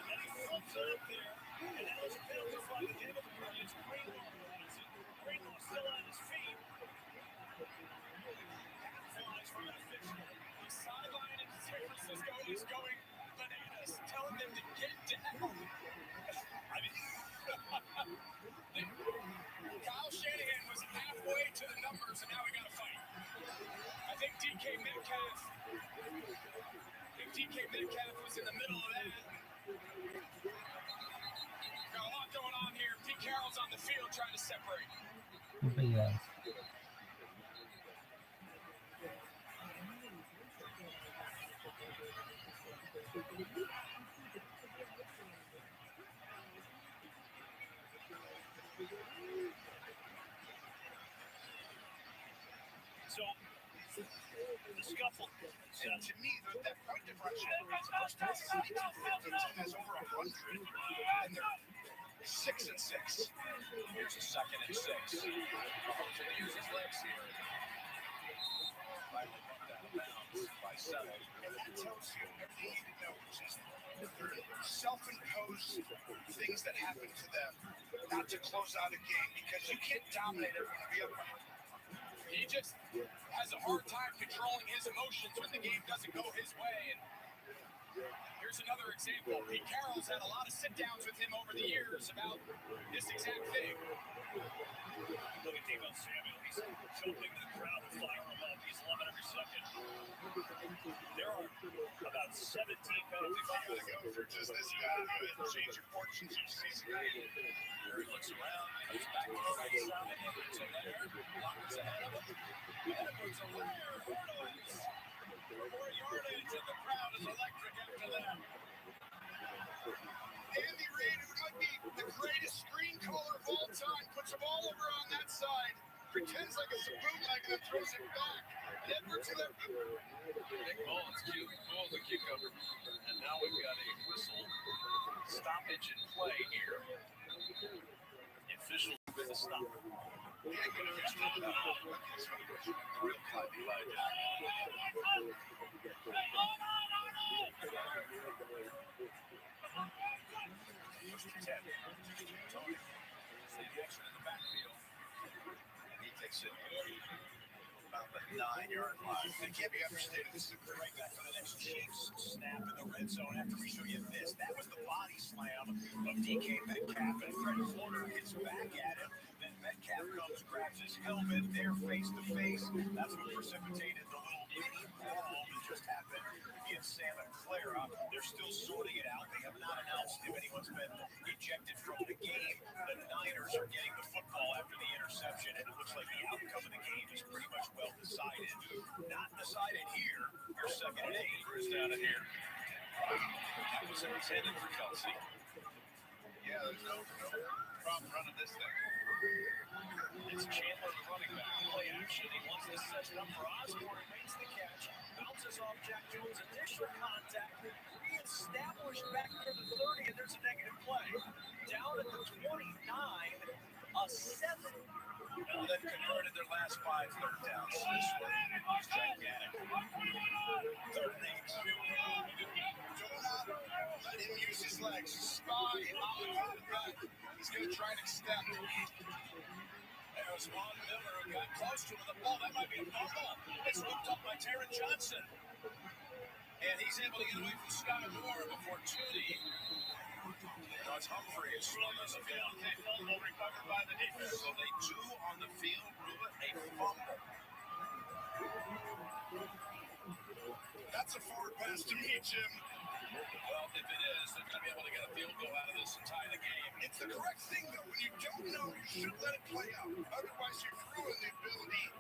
And he flips it up there. And that was a penalty flag at the end of the play. It's Greenlaw Robinson. Greenlaw still on his feet. Half flies from an official.
The sideline in San Francisco is going bananas, telling them to get down.
I mean,
Kyle Shanahan was halfway to the numbers, and now we got to fight. I think DK Metcalf was in the middle of that. Got a lot going on here. Pete Carroll's on the field trying to separate.
Yeah.
so the scuffle.
And to me, that point differential, first time the team has over 100, and they're 6-6.
Here's a 2nd and 6. Mahomes going to use his legs here. Finally bumped out of bounds by 7.
And that tells you everything you need to know, which is they're self-imposed things that happen to them not to close out a game, because you can't dominate everyone the other way.
He just has a hard time controlling his emotions when the game doesn't go his way. And here's another example. Pete Carroll's had a lot of sit-downs with him over the years about this exact thing.
Look at Deebo Samuel. He's jumping the crowd with fire him up. He's loving every second. There are about 17 penalties.
You gotta go for just this guy and change your fortunes each season.
Here he looks around, comes back to the right side, Edwards in there, Lockers ahead of him. Edwards a rare hurdles. For yardage, and the crowd is electric after that.
Andy Reid, who might be the greatest screen caller of all time, puts a ball over on that side, pretends like it's a bootleg, and then throws it back. And Edwards to that.
Nick Mullins, pulls the cucumber. And now we've got a whistle. Stoppage in play here.
The official with a stop.
Real club, Elijah.
First and 10. Tony. See the action in the backfield. And he takes it about the 9-yard line.
It can't be understated. This is a great
Right back to the next Chiefs snap in the red zone after we show you this. That was the body slam of DK Metcalf, and Fred Warner gets back at him. Then Metcalf comes, grabs his helmet. They're face to face. That's what precipitated the little mini brawl that just happened in Santa Clara. They're still sorting it out. They have not announced if anyone's been ejected from the game. The Niners are getting the football after the interception, and it looks like the outcome of the game is pretty much well decided. Not decided here. You're 2nd and 8.
Who's down in here? That was intended for Kelsey.
Yeah, there's no problem running this thing.
It's Chandler, the running back. Play action. He wants this set up for Osborne. Makes the catch. Bounces off Jack Jones. Initial contact. Reestablished back near the 30, and there's a negative play. Down at the 29, a 7.
Now they've converted their last 5 third downs. This one is gigantic. 3rd and 8.
Do not let him use his legs. Spy on the quarterback. He's going to try and extend.
There's Von Miller who got close to the ball. That might be a fumble. It's looked up by Taron Johnson. And he's able to get away from Scott Moore before Tooney. Now it's Humphrey who slows the field. Okay, fumble recovered by the defense. So they do on the field, Ruben, a fumble.
That's a forward pass to me, Jim.
Well, if it is, they're going to be able to get a field goal out of this and tie the game.
It's the correct thing, though. When you don't know, you should let it play out. Otherwise, you're ruining the ability.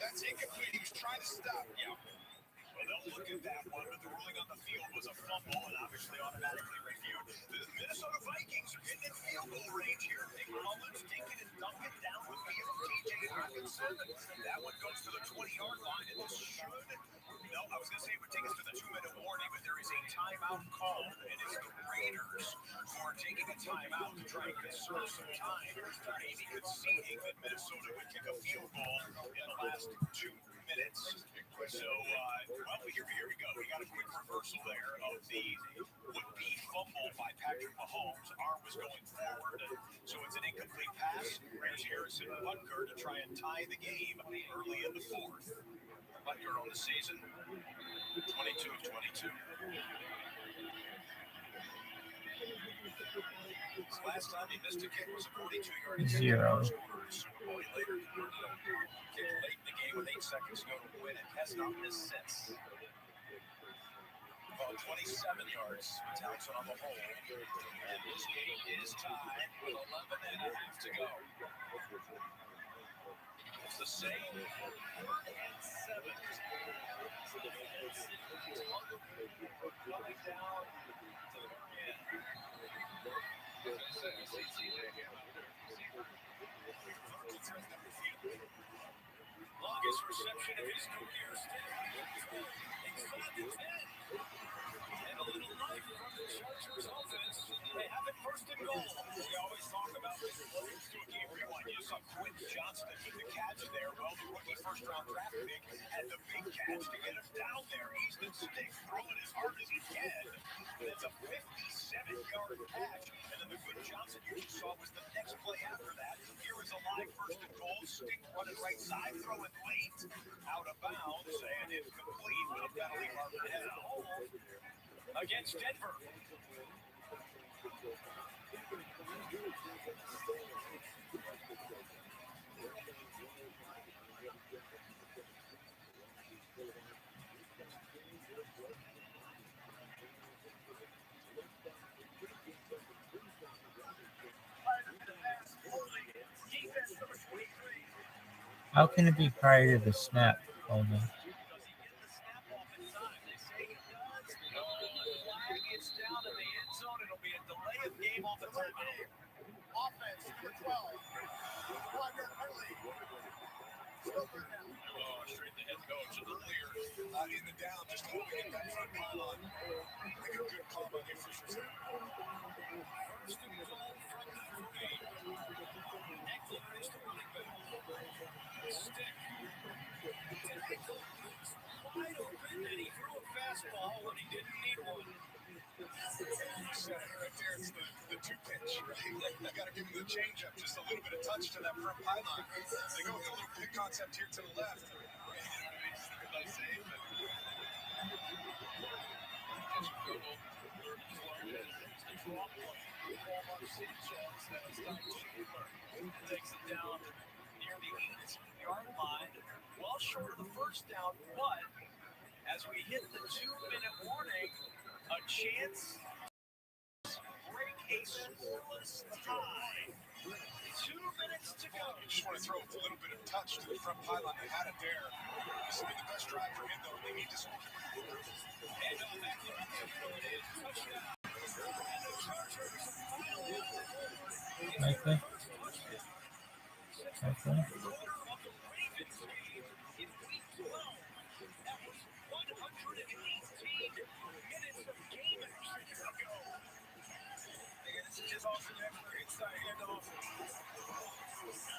That's incomplete. He was trying to stop.
Yeah. Well, they'll look at that one, but the ruling on the field was a fumble and obviously automatically reviewed. The Minnesota
dunk it down with me from TJ Hawkinson. That one goes to the 20-yard line, and this should... No, I was going to say it would take us to the 2-minute warning, but there is a timeout called, and it's the Raiders who are taking a timeout to try and conserve some time, maybe conceding that Minnesota would kick a field goal in the last 2 minutes. So, well, here we go. We got a quick reversal there of the would-be fumble by Patrick Mahomes. Arm was going forward, so it's an incomplete pass. Raiders Harrison Butker to try and tie the game early in the fourth. Butker on the season, 22 of 22. Last time he missed a kick was a 42-yard
Zero.
Later, kicked late in the game with 8 seconds to go to win it. Has not missed since. About 27 yards. Townsend on the hole. And this game is tied with 11 and a half to go. It's the same. 7. Coming down to the end. Longest reception of his career still. Inside the 10. And a little life from the Chargers offense. They have it first and goal. We always talk about this. Let's do a game rewind. You saw Quentin Johnston with the catch there. Well, the rookie first-round draft pick had the big catch to get him down there. He's the stick throwing as hard as he can. That's a 57-yard catch. And then the good Johnson you saw was the next play after that. Here is a live first and goal. Stick running right side, throwing late. Out of bounds and incomplete with a penalty marker at home against Denver.
How can it be prior to the snap only?
It's down in the end zone. It'll be a delay of game off the timeout. Offense, number 12. Straight to head coach. A little earlier, in the down, just hoping at that front pylon. I think a good call by the officials there. First and goal from the 3. Eckler is the running back. Stick. Eckler is wide open, and he threw a fastball when he didn't need one. Right there, it's the 2-pitch, right? You got to give him the changeup, just a little bit of touch to that front pylon. They go with a little pick concept here to the left. Takes it down near the 8-yard line, well short of the first down, but as we hit the 2-minute warning, a chance to break a scoreless tie. 2 minutes to go. You just want to throw a little bit of touch to the front pylon. They had it there. This will be the best drive for him, though. They need to score. And touchdown. And the Chargers finally
Okay. Okay.
Is also inside handoff.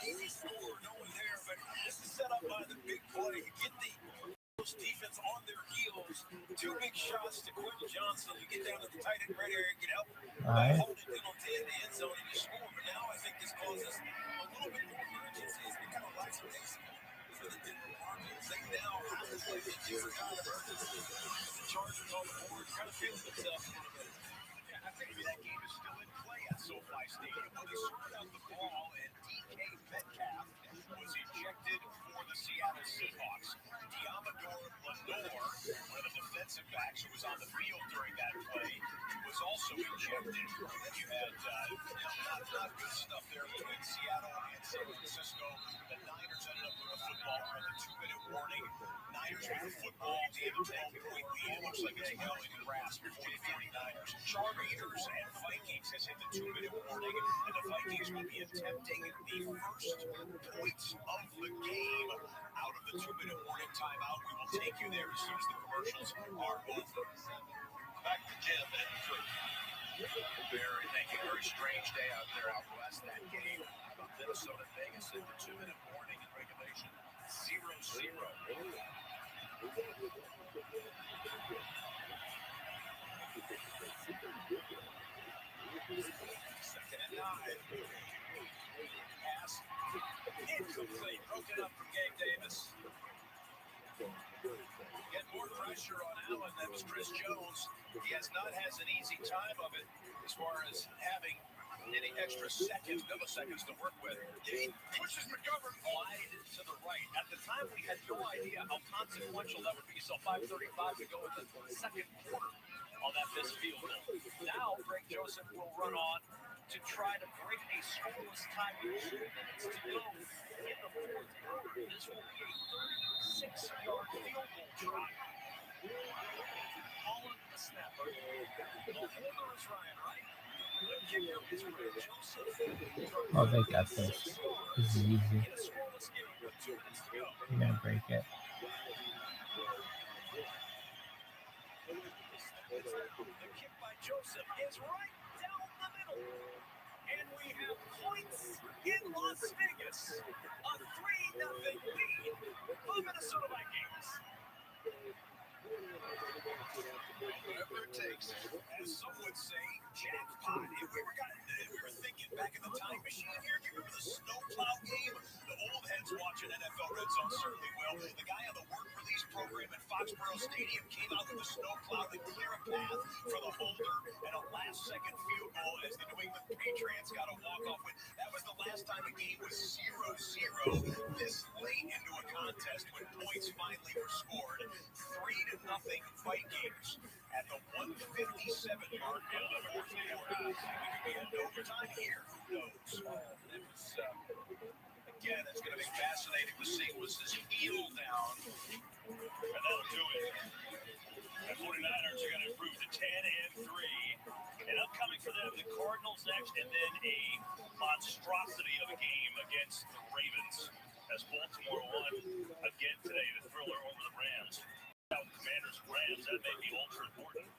Easy score, no one there, but this is set up by the big play. Get the defense on their heels. 2 big shots to Quentin Johnston. You get down to the tight end right area and get help. Holding penalty in the end zone and you score. But now I think this causes a little bit more urgency as we kind of lights and takes for the Denver Broncos. They now have this like the Chargers on the board, kind of feeling themselves a little bit. I think that game is still in play at SoFi Stadium. When they sorted out the ball and DK Metcalf was ejected for the Seattle Seahawks. Diamador Lenore, one of the defensive backs who was on the field during that play, was also ejected. And you had not good stuff there between Seattle and San Francisco. The Niners ended up with a football on the 2-minute warning. Niners with a football, damn 12-point lead. It looks like it's going in grasp for the 49ers. Chargers and Vikings has hit the 2-minute warning, and the Vikings will be attempting the first points of the game out of the 2-minute warning timeout. We will take you there as soon as the commercials are over. Back to Jim and Drew. Very strange day out there out west. That game about Minnesota Vegas hit the 2-minute warning in regulation. 0-0. Second and 9. Pass incomplete. Broken up from Gabe Davis. Get more pressure on Allen. That was Chris Jones. He has not had an easy time of it as far as having any extra seconds, milliseconds to work with. He pushes McGovern wide to the right. At the time, we had no idea how consequential that would be. So 5:35 to go in the second quarter on that missed field goal. Now, Greg Joseph will run on to try to break a scoreless tie with 2 minutes to go in the fourth quarter. This will be a 36-yard field goal try. All under the snap. The holder is Ryan Wright. The kicker is Greg Joseph.
Oh, they got this. This is easy. You're gonna break it.
The kick by Joseph is right down the middle. And we have points in Las Vegas. A 3-0 lead for the Minnesota Vikings. Whatever it takes, as some would say, jackpot. If we were thinking back in the time machine here, you remember the snowplow game? The old heads watching NFL Red Zone certainly will. The guy on the work release program at Foxborough Stadium came out with the snowplow to clear a path for the holder and a last-second field goal as the New England Patriots got a walk-off win. That was the last time a game was 0-0 this late into a contest when points finally were scored. 3-0 Vikings at the 157 mark in the fourth quarter. We could be in overtime here. Who knows? It was, again, it's going to be fascinating to see was this heel down. And that'll do it. The 49ers are going to improve to 10-3. And upcoming for them, the Cardinals next, and then a monstrosity of a game against the Ravens. As Baltimore won again today, the thriller over the Rams. Commanders and Rams, that may be ultra important.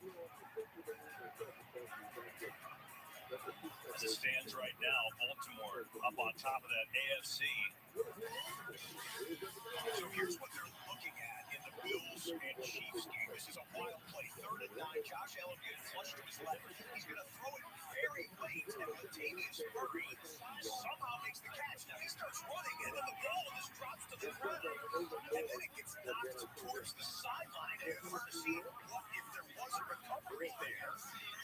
As it stands right now, Baltimore up on top of that AFC. So here's what they're looking at in the Bills and Chiefs game. This is a wild play. 3rd and 9. Josh Allen gets flushed to his left. He's going to throw it very late, and Latavius Murray somehow makes the catch. Now he starts running, and then the ball just drops to the ground, and then it gets knocked towards the sideline. And it's hard to see what if there was a recovery there.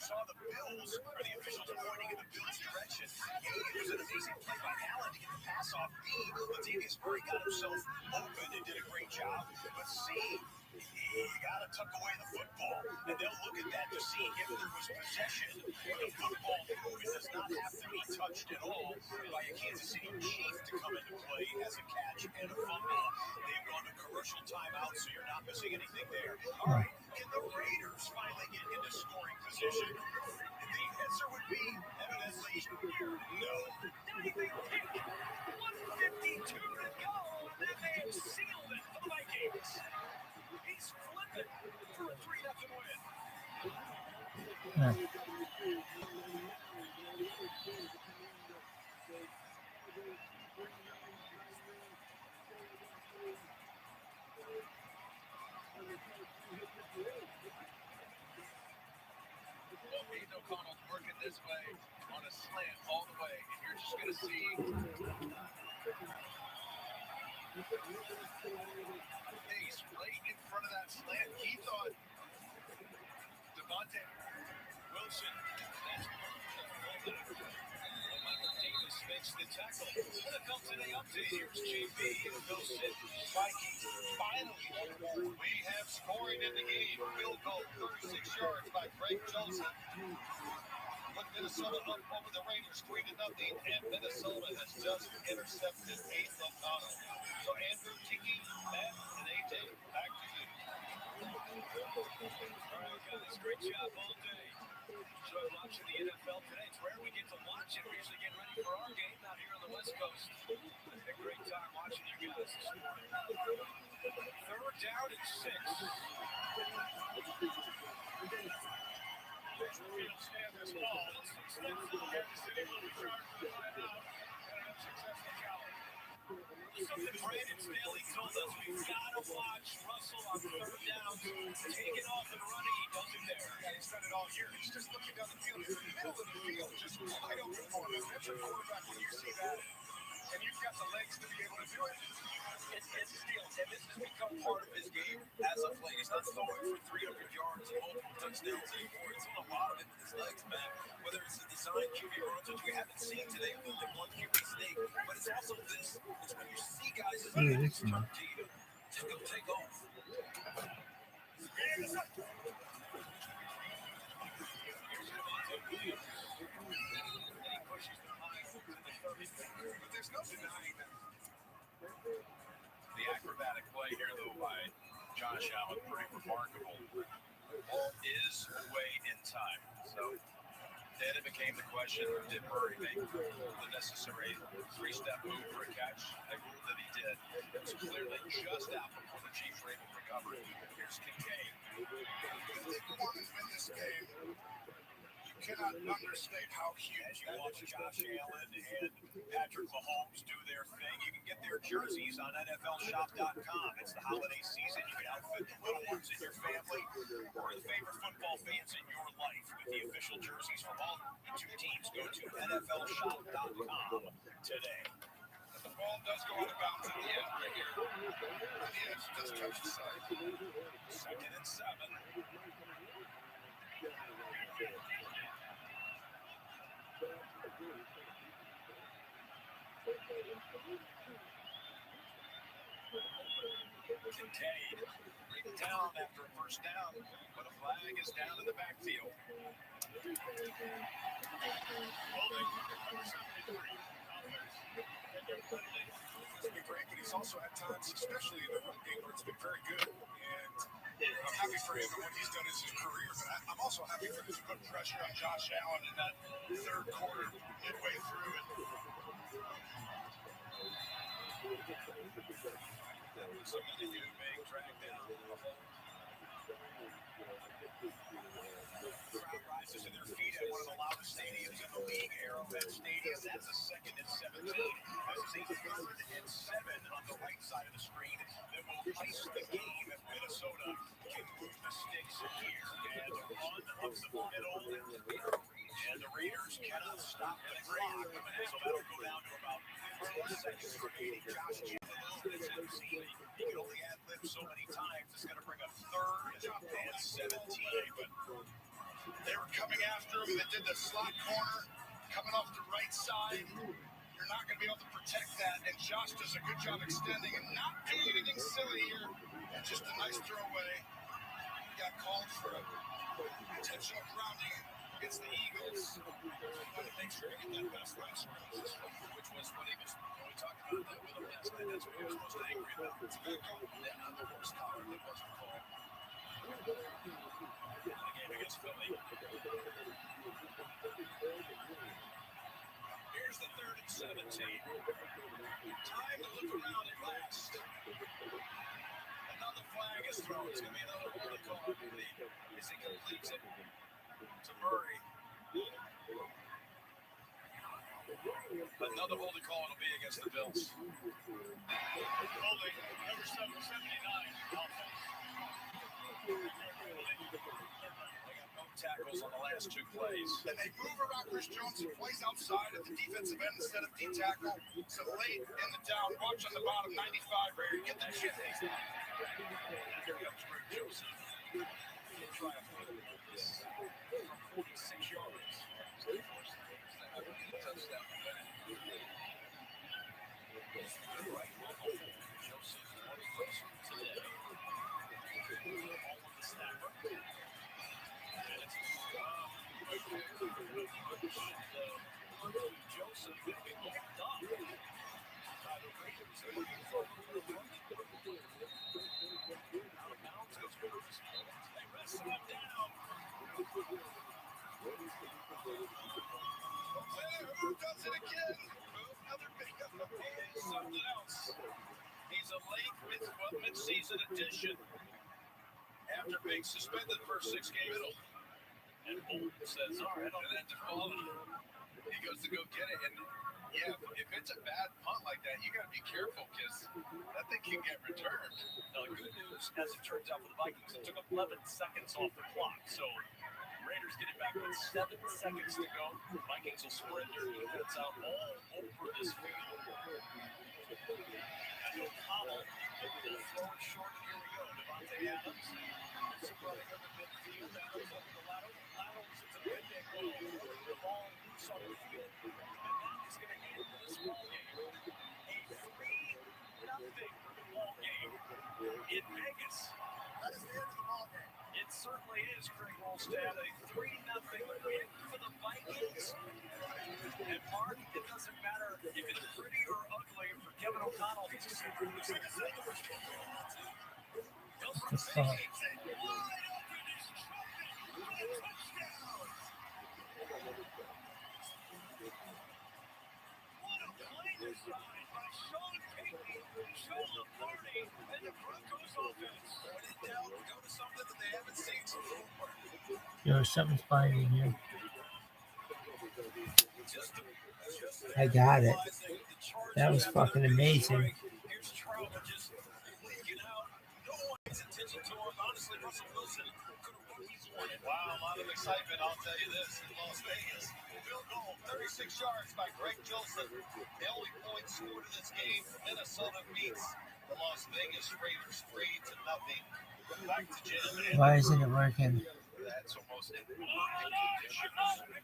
Saw the Bills, or the officials pointing in the Bills' direction. It was an amazing play by Allen to get the pass off B. Latavius Murray got himself open and did a great job. But C, you got to tuck away the football, and they'll look at that to see if there was possession. But the football move does not have to be touched at all by a Kansas City Chief to come into play as a catch and a fumble. They've gone to commercial timeout, so you're not missing anything there. All right, can the Raiders finally get into scoring position? The answer would be evidently no. Diving kick, 1:52 to go, and they have sealed it for the Vikings. He's flipping for a 3-0 win. Aiden O'Connell's working this way on a slant all the way, and you're just going to see Pace right in front of that slant. He thought Devontae Wilson, that's Michael Davis makes the tackle. NFL Today update. Here's JB. Vikings finally. We have scoring in the game. Field goal, 36 yards by Greg Joseph. Put Minnesota up over the Raiders 3-0, and Minnesota has just intercepted Aiden O'Connell. So Andrew, Tiki, Matt, and AJ, back to you. All right, guys, great job all day.
Enjoy watching the NFL today. It's rare we get to watch it. We're usually getting ready for our game out here on the West Coast. It's a great time watching you guys this morning. 3rd down and 6. Field stand this ball. Steps to the Kansas City Movie Chargers line out. And a successful challenge. Something Brandon Staley told us we've got to watch Russell on 3rd down. Take it off and run it. He does it there. Yeah, he's done it all year. He's just looking down the field. He's in the middle of the field, just wide open for him. That's your quarterback when you see that. And you've got the legs to be able to do it. It's skills, and this has become part of his game as of late. He's not throwing for 300 yards and multiple touchdowns anymore. It's a lot of it with his legs, man. Whether it's the design QB runs, which we haven't seen today, with the one QB snake, but it's also this. It's when you see guys as just go take off. But there's no denying that. The acrobatic play here, though, by Josh Allen, pretty remarkable. Ball is away in time. So then it became the question, did Murray make the necessary 3-step move for a catch? They ruled that he did. It was clearly just out before the Chiefs were able to recover. Here's Kincaid.
If they want to win this game, you cannot understate how huge
you watch Josh Allen and Patrick Mahomes do their thing. You can get their jerseys on NFLshop.com. It's the holiday season. You can outfit the little ones in your family or the favorite football fans in your life with the official jerseys from all the 2 teams. Go to NFLshop.com today.
The ball does go out of bounds at the end right here. And the edge does touch the side.
2nd and 7. Kincaid bring down after a 1st down, but a flag is down in the backfield.
It's been great, but he's also had times, especially in the run game, where it's been very good. And I'm happy for him and what he's done in his career, but I'm also happy for him to put pressure on Josh Allen in that 3rd quarter, midway through it.
That was a minute you being dragged down. Crowd rises to their feet at one of the loudest stadiums in the league, Arrowhead Stadium. That's a 2nd and 17. This is a 3rd and 7 on the right side of the screen that will ice the game if Minnesota can move the sticks here. And the run up the middle. And the Raiders cannot stop the clock. So that'll go down to about 15 seconds remaining. Josh Allen is MC. He can only ad-lib so many times. It's going to bring a 3rd and 17. But
they were coming after him. They did the slot corner, coming off the right side. You're not going to be able to protect that. And Josh does a good job extending and not doing anything silly here. And just a nice throwaway. He got called for intentional grounding against the Eagles.
But make sure you get that best line scrimmage, which was what he was talking about that with him last night. That's what he was most angry about. It's good on the horsepower that wasn't called. The game against Philly. Here's the 3rd and 17. Time to look around at last. Another flag is thrown. It's going to be another holding call, I believe, as he completes it to Murray. Another holding call it'll be against the Bills.
Holding, number 779, offense.
Tackles on the last 2 plays.
And they move around Chris Jones, who plays outside at the defensive end instead of D-tackle. So late in the down, watch on the bottom, 95 right here. Get that shit.
Here comes Rick Joseph. He'll try to put this from 46 yards. Touchdown. Right, Joseph, first today. All of the snapper. And it's Joseph will be locked up by the Raiders. Out of bounds goes Burris. They wrestle him down.
Who does it again? Another pickup. Something else. He's a late mid-season addition after being suspended for 6 games. And Bolton says, all right, and then he goes to go get it. And yeah, if it's a bad punt like that, you got to be careful because that thing can get returned.
Now, good news, as it turns out for the Vikings, it took 11 seconds off the clock. So Raiders get it back with 7 seconds to go. Vikings will sprint their defense out all over this field. And O'Connell will throw it short. Here we go. Devontae Adams. Some running up the midfield. Adams over the laterals. It's a good day. The ball loose on the field. And that is going to end this ball game. A 3-0 ball game in Vegas. That is the end of the ball game. It certainly is, Craig Wolstad, a 3-0 win for the Vikings. And Mark, it doesn't matter if it's pretty or ugly for Kevin O'Connell. He's just
Yo, something's finding here. I got it. That was fucking amazing.
Wow, a lot of excitement, I'll tell you this, in Las Vegas. Field goal, 36 yards by Greg Joseph. The only point scored in this game, Minnesota beats the Las Vegas Raiders 3-0. Back to Jim.
Why isn't it working?
That's almost it.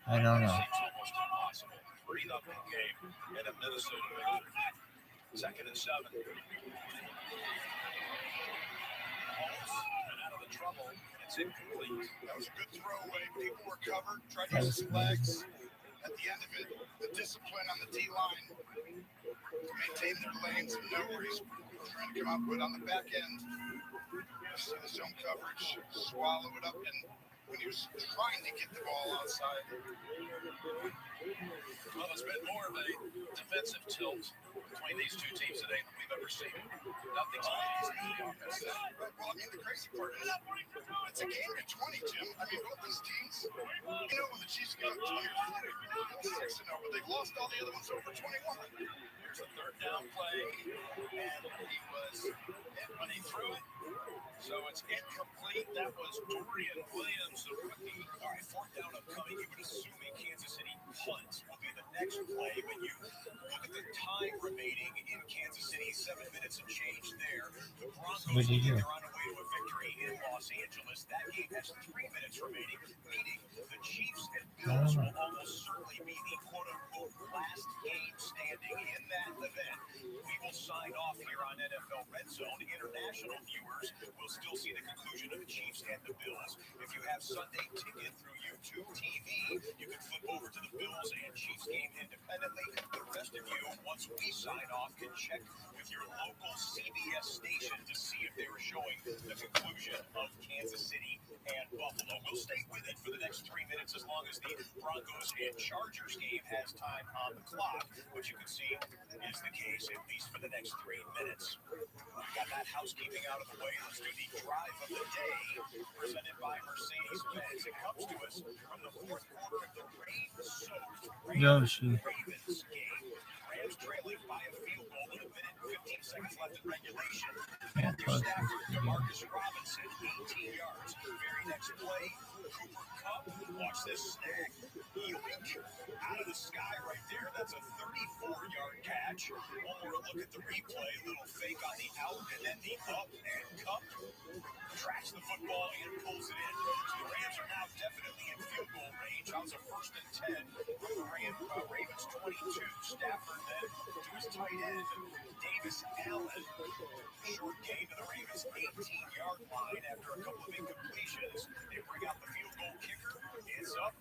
I don't know.
It's almost impossible. 3-0 game and a Minnesota victory. 2nd and 7. Out of the trouble. It's incomplete. That was a good throwaway. People were covered. Tried to use 2 legs. At the end of it, the discipline on the D-line to maintain their lanes and know where he's trying to come up with on the back end. See the zone coverage, swallow it up, and when he was trying to get the ball outside. Well, it's been more of a defensive tilt between these two teams today than we've ever seen. Nothing's easy in the offense. Well, I mean, the crazy part is it's a game of 20, Jim. I mean, both these teams, you know, when the Chiefs got 6-0, but they've lost all the other ones over 21. Here's a 3rd down play, and he was when he threw it. So it's incomplete. That was Dorian Williams, the rookie. All right, 4th down upcoming. You would assume a Kansas City punt will be the next play, but you look at the time remaining in Kansas City, 7 minutes and change there. The Broncos they're on their way to a victory in Los Angeles. That game has 3 minutes remaining, meaning the Chiefs and Bills will almost certainly be the quote-unquote last game standing in that event. We will sign off here on NFL Red Zone. International viewers will still see the conclusion of the Chiefs and the Bills. If you have Sunday Ticket through YouTube TV, you can flip over to the Bills and Chiefs game independently. The rest of you, once we sign off, can check with your local CBS station to see if they were showing the conclusion of Kansas City and Buffalo. We'll stay with it for the next 3 minutes as long as the Broncos and Chargers game has time on the clock, which you can see is the case at least for the next 3 minutes. Got that housekeeping out of the way. Let's do the drive of the day, presented by Mercedes-Benz. It comes to us from the 4th quarter of the rain-soaked Ravens game. Rams trailing by a field goal with 1 minute and 15 seconds left in regulation. Matthew Stafford, Demarcus Robinson, 18 yards. Very next play, Cooper Kupp. Watch this snag. Yoink. Out of the sky right there. That's a 34-yard catch. One more look at the replay. Little fake on the out and then the up, and Kupp tracks the football and pulls it in. The Rams are now definitely in field goal range. That was a 1st and 10 from the Ravens 22. Stafford then to his tight end, Davis Allen. Short game to the Ravens 18-yard line after a couple of incompletions. They bring out the field goal kicker. It's up.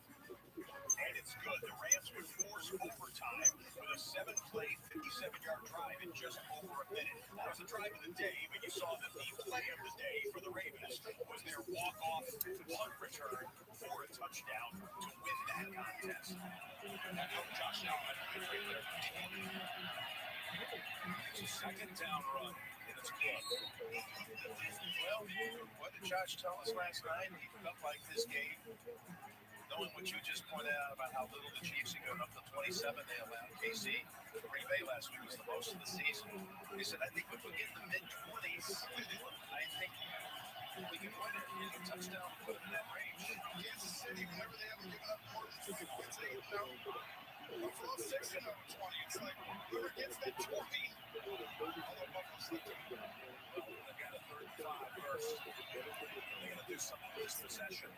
And it's good. The Rams would force overtime with a 7-play, 57-yard drive in just over a minute. That was the drive of the day, but you saw that the play of the day for the Ravens was their walk-off punt return for a
touchdown to win that contest. That helped Josh Allen right there. It's a second down run, and it's good. Well, what did Josh tell us last night? He felt like this game, knowing what you just pointed out about how little the Chiefs had gone up to 27, they allowed KC. Green Bay last week was the most of the season. He said, I think if we get in the mid-20s, I think we can win it. And a touchdown put it in that range.
Kansas City, whenever they haven't given up more than 20 points, Buffalo 6-0 in 20. It's like whoever gets that 20, although Buffalo's like,
well, they've got a 3rd and 5 first. They're going to do something with this possession.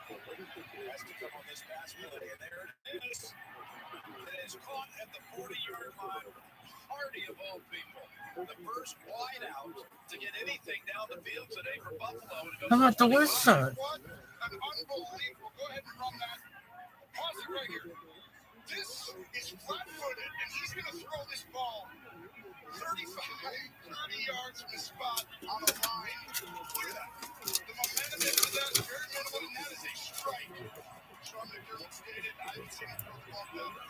Has to come on this pass play, and there it is. It is caught at the 40-yard line. Hardy of all people, the first wide out to get anything down the field today for Buffalo.
How about the West Side?
what an unbelievable. Go ahead and run that. Pause it right here. This is flat-footed, and he's going to throw this ball 35, 30 yards from the spot on the line. Look at that. The momentum into that is very minimal, and that is a strike. Sean McDermott stated, I haven't seen him throw the ball better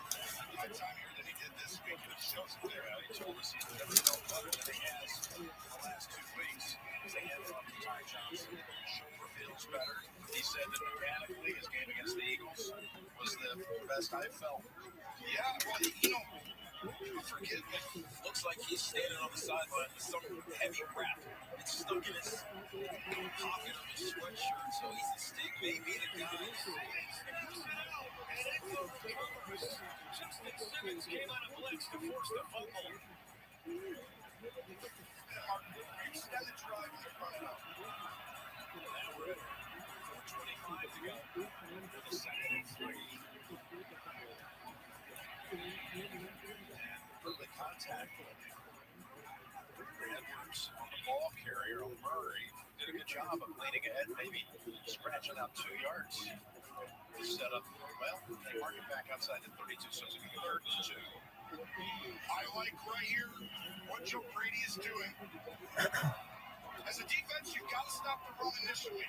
my time here than he did this week, and it shows it there. He told us he's never felt better than he has in the last 2 weeks. They had off to Ty Johnson. Shoulder feels better. He said that mechanically his game against the Eagles was the best I felt. Yeah, well, you forget that.
Looks like he's standing on the sideline with some heavy wrap. It's stuck in his pocket of his sweatshirt, so he's a stick maybe the guy. Justin Simmons came out of blitz to force the fumble.
Extend the drive and they're running out.
Now we're at 4:25 to go with a 2nd and 3. And early contact. Edwards on the ball carrier on Murray did a good job of leaning ahead, maybe scratching out 2 yards. The setup, well, they mark it back outside the 32, so it's a 3rd and 2.
I like right here what Joe Brady is doing. As a defense, you've got to stop the run initially.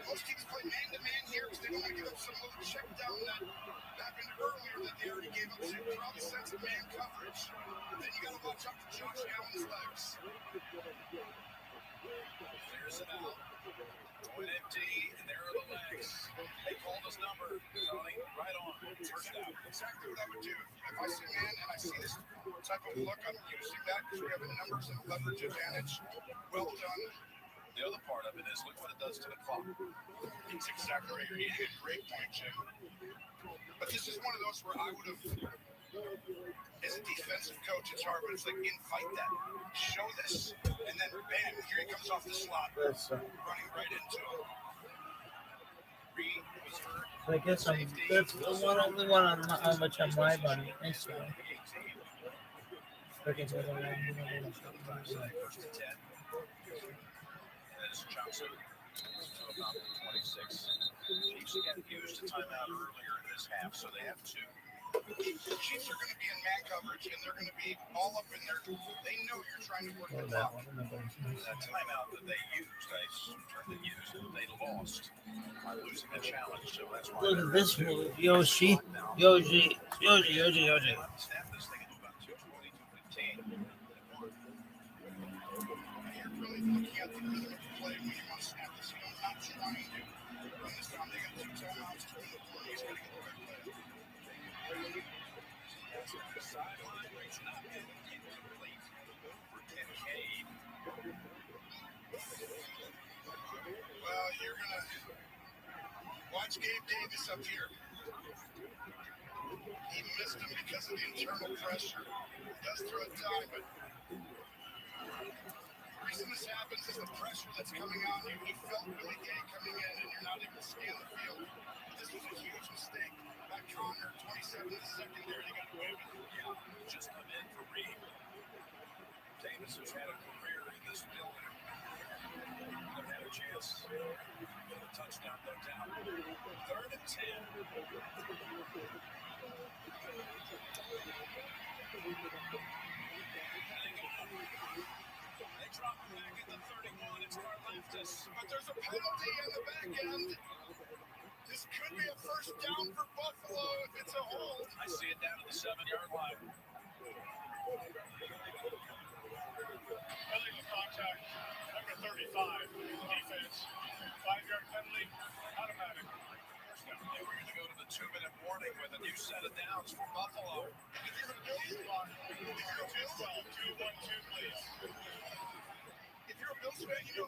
Most teams play man-to-man here because they don't want to give up some little check down that happened earlier that they already gave up to. Probably sense of man coverage. Then you got to watch out for Josh Allen's legs.
There's it out. Going empty, and there are the legs. They called his number, Tony. Right on. First down.
Exactly what I would do. If I see man and I see this type of look, I'm using that because we have a numbers and leverage advantage. Well done.
The other part of it is look what it does to the clock.
It's exactly right. You hit a great point, Jim. But this is one of those where I would have, as a defensive coach, it's hard, but it's like invite that. Show this, and then bam, here he comes off the slot, running right into him. Reed was hurt.
I guess that's the only one on which I'm live on Instagram. Okay, so
First and 10. And it's Johnson to about 26. Chiefs again used a timeout earlier in this half, so they have 2.
The Chiefs are going to be in man coverage, and they're going to be all up in there. They know you're trying to work the clock.
That timeout that they used, they lost by losing a challenge, so that's why.
Look at this move, Yoshi.
Snap this thing into about 2:20, 2:15.
You're really looking at the rhythm of the play when you want to snap this. You know, not trying to run this down. They got 2 timeouts to win the play. He's got to get the right play.
The sideline rates not incomplete for Kincaid.
Well, you're going to watch Gabe Davis up here. He missed him because of the internal pressure. He does throw a dime, but the reason this happens is the pressure that's coming on you. He felt really gay coming in, and you're not able to scan the field. This was a huge mistake. That corner, 27 in the secondary, they got away with it.
Yeah, just come in for Reed. Davis has had a career in this building. They've had a chance to get a touchdown, no doubt. 3rd and 10. They drop it back at the 31. It's Karlaftis.
But there's a penalty in the back end.
First down for Buffalo if it's a hold. I see it down to the 7-yard line. Illegal contact, number 35, defense, 5-yard penalty, automatic. First down. And we're going to go to the 2-minute warning with a new set of downs for Buffalo. If you're a Bills fan, 2-1-2, please. If you're a Bills fan, you know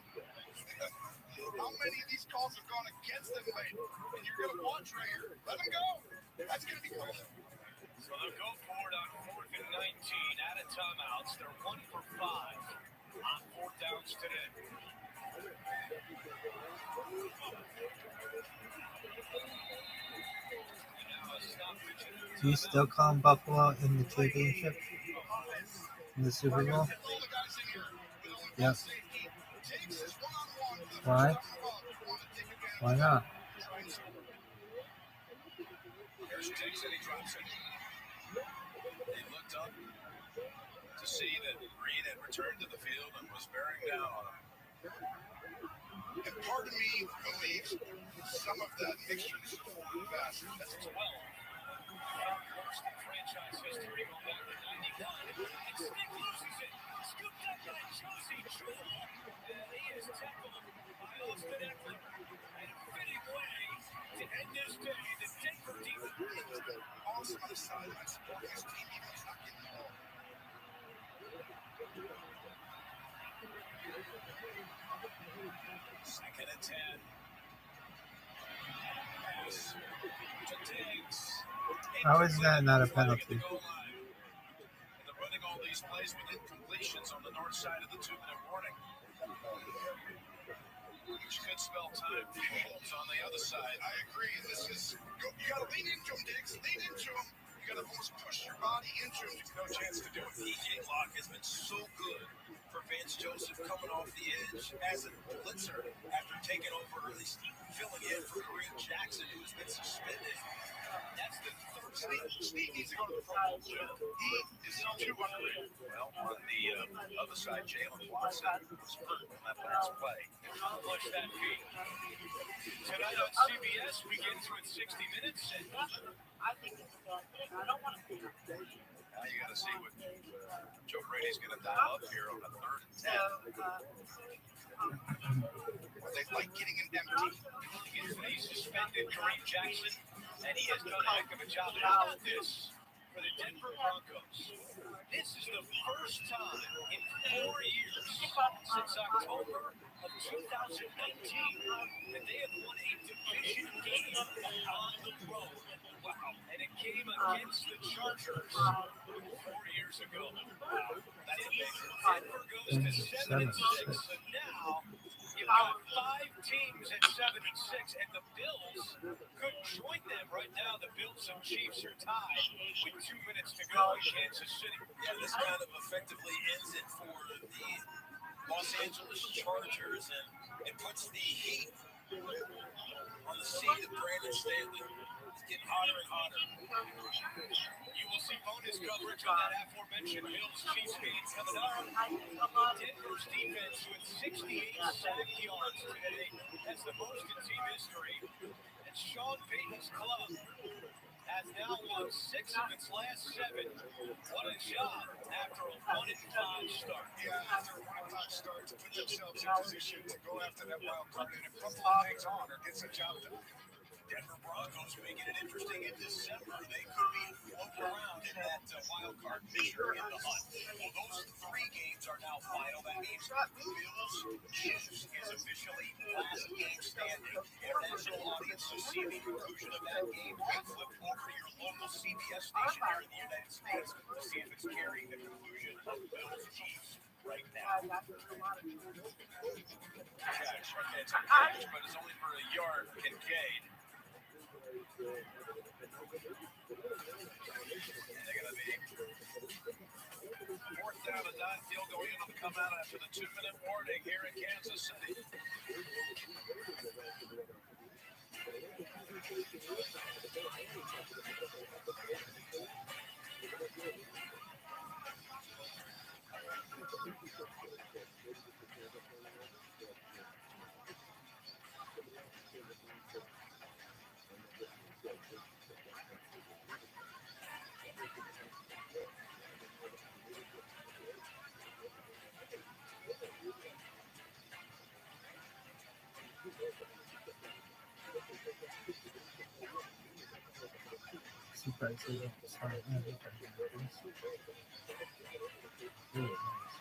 how many of these calls have gone against them late? And you're going to watch right here. Let them go. That's going to be cool. So they'll go forward on 4th and 19 out of timeouts. They're 1 for 5 on 4th downs today.
Do you still call them Buffalo in the championship? In the Super Bowl? Yep. Why? Why not?
There's Diggs and he drops it. They looked up to see that Reed had returned to the field and was bearing down on him. And part of me believes some of that mixture is fast. That's 12. Worst in franchise history going back to 91. And Stick loses it. Scooped up by Josie Jewell. And he is tackled by Austin Eckler. And a fitting way to end this day. The Denver defense. Awesome on the sideline. Supporting his team even he's not getting the ball. Second and 10. Pass to Diggs.
How is that not a penalty?
And they're running all these plays with incompletions on the north side of the 2-minute warning. Which could spell time holds on the other side. I agree. This is you gotta lean into him, Diggs. Lean into him. You gotta almost push your body into him. There's no chance to do it. DJ Locke has been so good for Vance Joseph coming off the edge as a blitzer after taking over, or at least filling in for Kareem Jackson, who's been suspended. That's the third Steve needs to go to the Pro Bowl. He is too underrated. Well, on the other side, Jalen Watson was hurt on that last play. Push that feet. Tonight on CBS, we get to it 60 minutes. And
I think it's done. I don't want to see it.
now you got to see what Joe Brady's going to dial up here on the 3rd and 10. They like getting an empty. He's suspended Kareem Jackson, and he has done a heck of a job. How about this for the Denver Broncos? This is the first time in 4 years since October of 2019 that they have won a division game on the road. Wow. And a game against the Chargers 4 years ago. Wow. That's amazing. Denver goes to 7-6, and now you've got 5 teams at 7-6, and the Bills could join them right now. The Bills and Chiefs are tied with 2 minutes to go in Kansas City. Yeah, this kind of effectively ends it for the Los Angeles Chargers, and it puts the heat on the seat of Brandon Staley. It's getting hotter and hotter. You will see bonus coverage on that aforementioned Bills-Chiefs game coming up. Denver's defense with 68 sack yards today. That's the most in team history. And Sean Payton's club has now won 6 of its last 7. What a job after a 1-5 start. Yeah, after a 1-5 start to put themselves in position to go after that wild card. And if Buffalo hangs on or gets a job done. Denver Broncos making it interesting in December. They could be floating around in that wild card picture in the hunt. Well, those 3 games are now final. That means Bills-Chiefs is officially last game standing. International audience to see the conclusion of that game. Flip over to your local CBS station here in the United States to see if it's carrying the conclusion of Bills-Chiefs right now. Catch. Okay, it's a catch, but it's only for a yard. Kincaid. And they're going to be 4th down and 9. Field goal in on the come out after the 2-minute warning here in Kansas City.
She probably said that the start. Yeah, they probably did this. Really nice.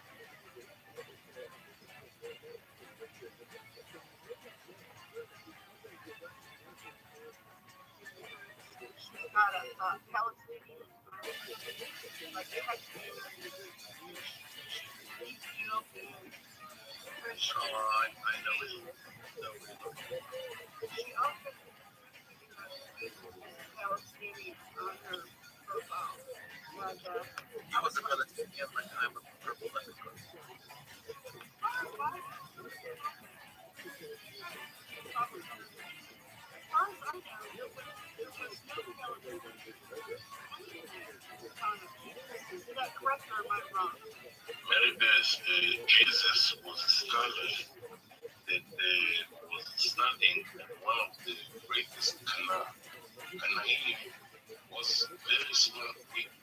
Got a Palestinian, like they had to do, you know,
I know it.
she also Palestinian on her profile. And,
I was a Palestinian, but I'm a purple underscore. Very best. Jesus was a scholar that was studying one of the greatest Canaan was very small people.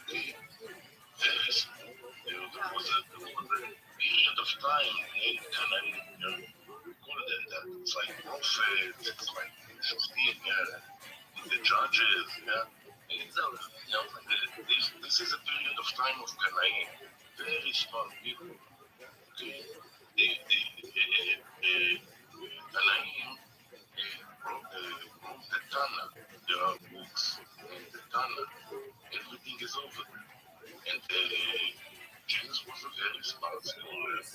Very small. There was a period of time in Canaan recorded that it's like prophets, it's like 15 years. The judges, yeah. This is a period of time of Canaan. Very small people. Okay. Canaan broke the Tana. There are books in the Tana. Everything is over. And Jesus was a very smart scholar of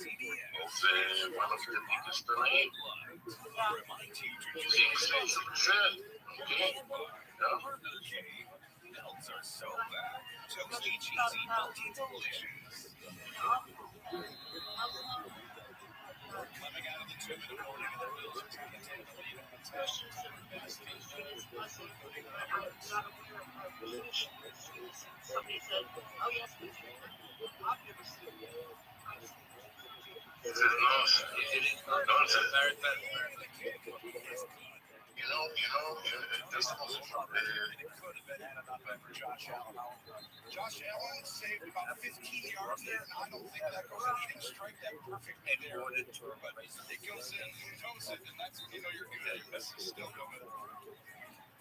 one of the biggest Tanaim. Things that said, okay? Yeah.
Melts are so bad. Toasty, cheesy, melty, delicious. Coming out of the tube in the morning and the bills are taking the lead on the test.
Somebody said, oh yes, I've never seen it.
It's nonsense. Nonsense. Just also
Josh Allen saved about 15 yards there, and I don't think that goes in. He didn't strike that perfectly there, but it goes in, and that's, you're good. This is still going.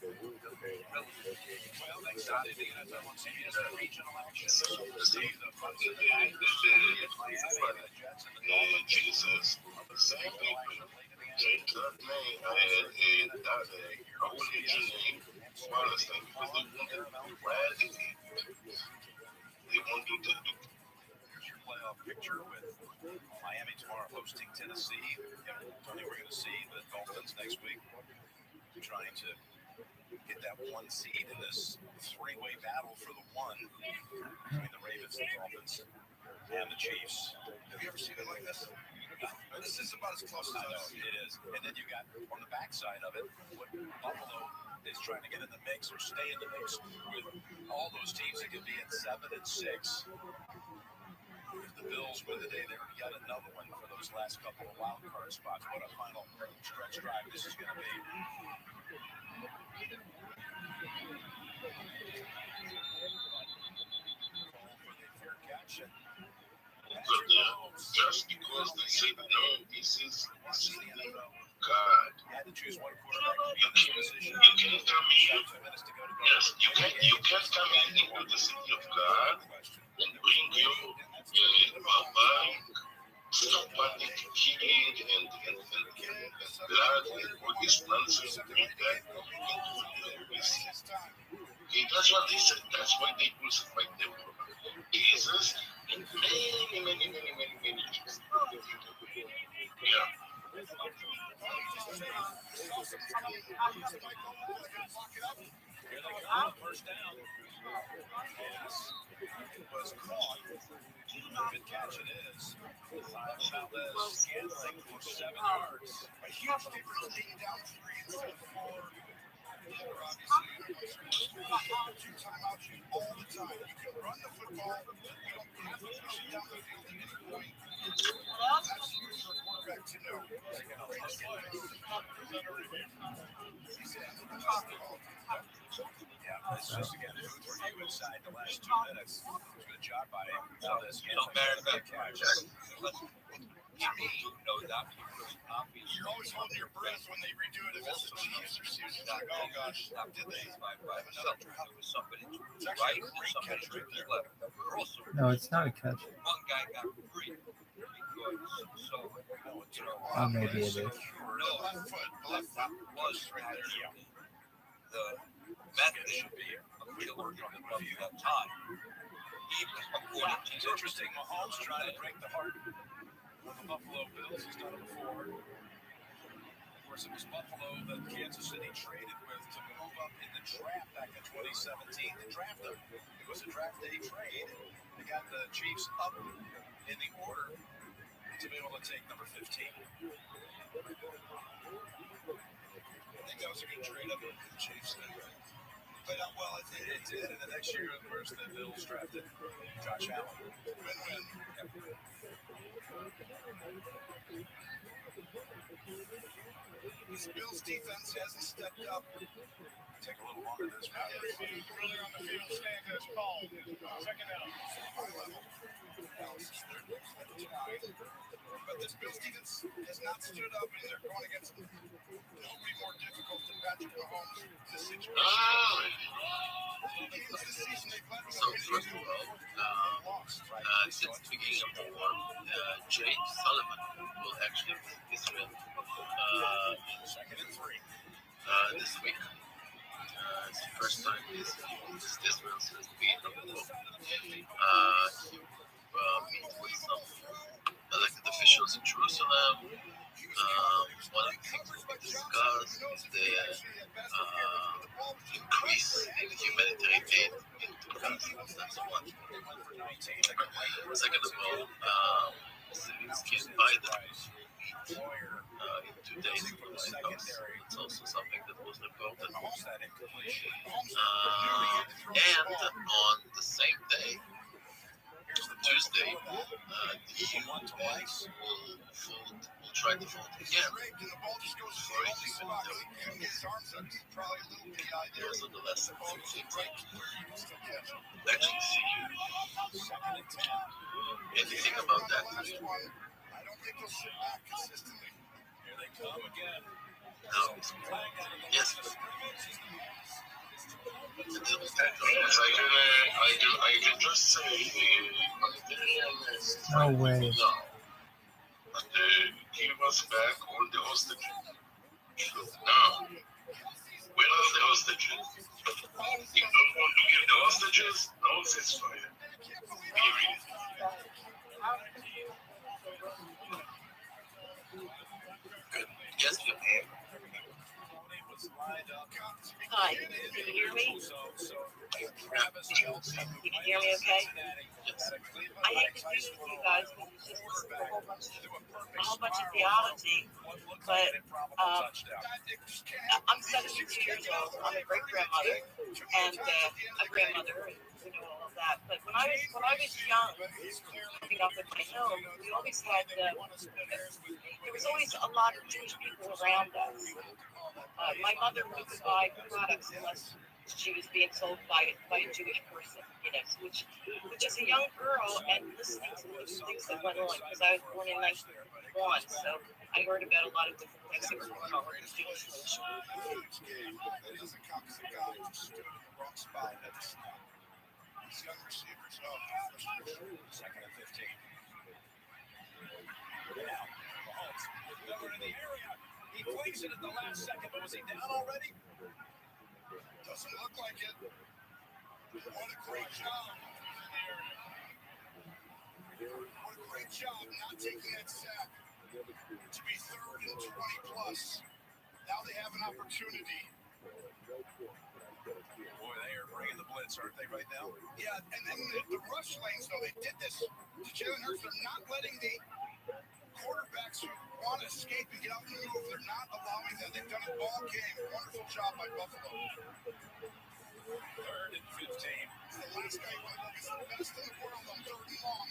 Well, they started the simultaneous regional action.
Jesus, same people. Change that name and that only name Palestine because they wanted to eradicate. They wanted to.
Here's your playoff picture with Miami tomorrow hosting Tennessee. Tony, we're going to see the Dolphins next week trying to get that one seed in this three-way battle for the one between the Ravens, the Dolphins, and the Chiefs. Have you ever seen it like this? This is about as close as I know it is. And then you got on the backside of it, what Buffalo is trying to get in the mix or stay in the mix with all those teams that could be at 7 and 6. If the Bills win today, they're yet another one for those last couple of wild card spots. What a final stretch drive this is going to be.
Just because they said no, this is God.
You had to choose one quarterback.
You can't come in. Yes, you can't come into the city of God and bring your psychopathic kid and blood and all this nonsense and bring that into this. Okay, that's what they said. That's why they crucified them. Jesus and many Jews. Yeah.
Here they go, first down. Yes, it was caught. Good catch it is. Valdez scantling for 7 yards. A huge difference being down 3 instead of 4. Obviously, 2 timeouts all the time. You can run the football. You don't have to push it down the field at any point. That's huge for a quarterback to know. Yeah, that's just again food for you inside the last 2 minutes. Good job by Valdez.
to me, you're always holding your breath when they redo it. If it's the Chiefs or Seahawks, it's like, oh gosh, did they have another drop? It's actually a great catch right there.
No, it's not a catch.
One guy got free because
Oh, maybe it is.
the left foot was right there. The method should be a killer from the review that time.
It's interesting. Mahomes trying to break the heart of the Buffalo Bills. He's done it before. Of course, it was Buffalo that Kansas City traded with to move up in the draft back in 2017 to draft them. It was a draft day trade. They got the Chiefs up in the order to be able to take number 15. I
think that was a good trade up with the Chiefs. Played out well, I think.
It did, and the next year, of course, the Bills drafted Josh Allen.
Win-win. Yep. This Bills defense hasn't stepped up.
Take a little longer this round.
Really on the field, stand as called. Second down. High level. But this Bills defense has not stood up, and they're going against nobody more difficult than Patrick Mahomes in this situation.
So first of all, since the beginning of the war, James Sullivan will actually visit Israel this week. It's the first time he's visited Israel since the beginning of the war. He will meet with some elected officials in Jerusalem. One of the things that we discussed is the increase in humanitarian aid into Gaza. That's one. Second of all, Zelensky and Biden meet in 2 days for the White House. It's also something that was reported. And on the same day, Tuesday, the EU will try to vote again for a humanitarian aid. Those are the lessons we think. Actually, see anything about that?
I don't think they'll sit back consistently.
Here they come again.
No. Yes. I can just say,
No way.
Give us back all the hostages. Now, where are the hostages? You don't want to give the hostages? No ceasefire. Period. Good. Yes, you can.
Hi, can you hear me? Can you hear me okay? I hate to do this to you guys because it's just a whole bunch of theology, but I'm 72 years old. I'm a great grandmother and a grandmother, and all of that. But when I was young, growing up in my home, we always had there was always a lot of Jewish people around us. My mother wouldn't buy products unless she was being sold by a Jewish person, which as a young girl and listening to the things that went on, because I was born in 1991, so I heard about a lot of different things that were going on with the Jewish nation.
Young receivers,
second and 15. Now, Mahomes, over in the area. He plays it at the last second, but was he down already?
Doesn't look like it. What a great job. What a great job not taking that sack to be 3rd and 20 plus. Now they have an opportunity.
Boy, they are bringing the blitz, aren't they, right now?
Yeah, and then the rush lanes, though, they did this to Jalen Hurts. They're not letting the quarterbacks who want to escape and get out and move. They're not allowing them. They've done it all game. Wonderful job by Buffalo.
3rd and 15.
The last guy went up is the best in the world on 3rd and long.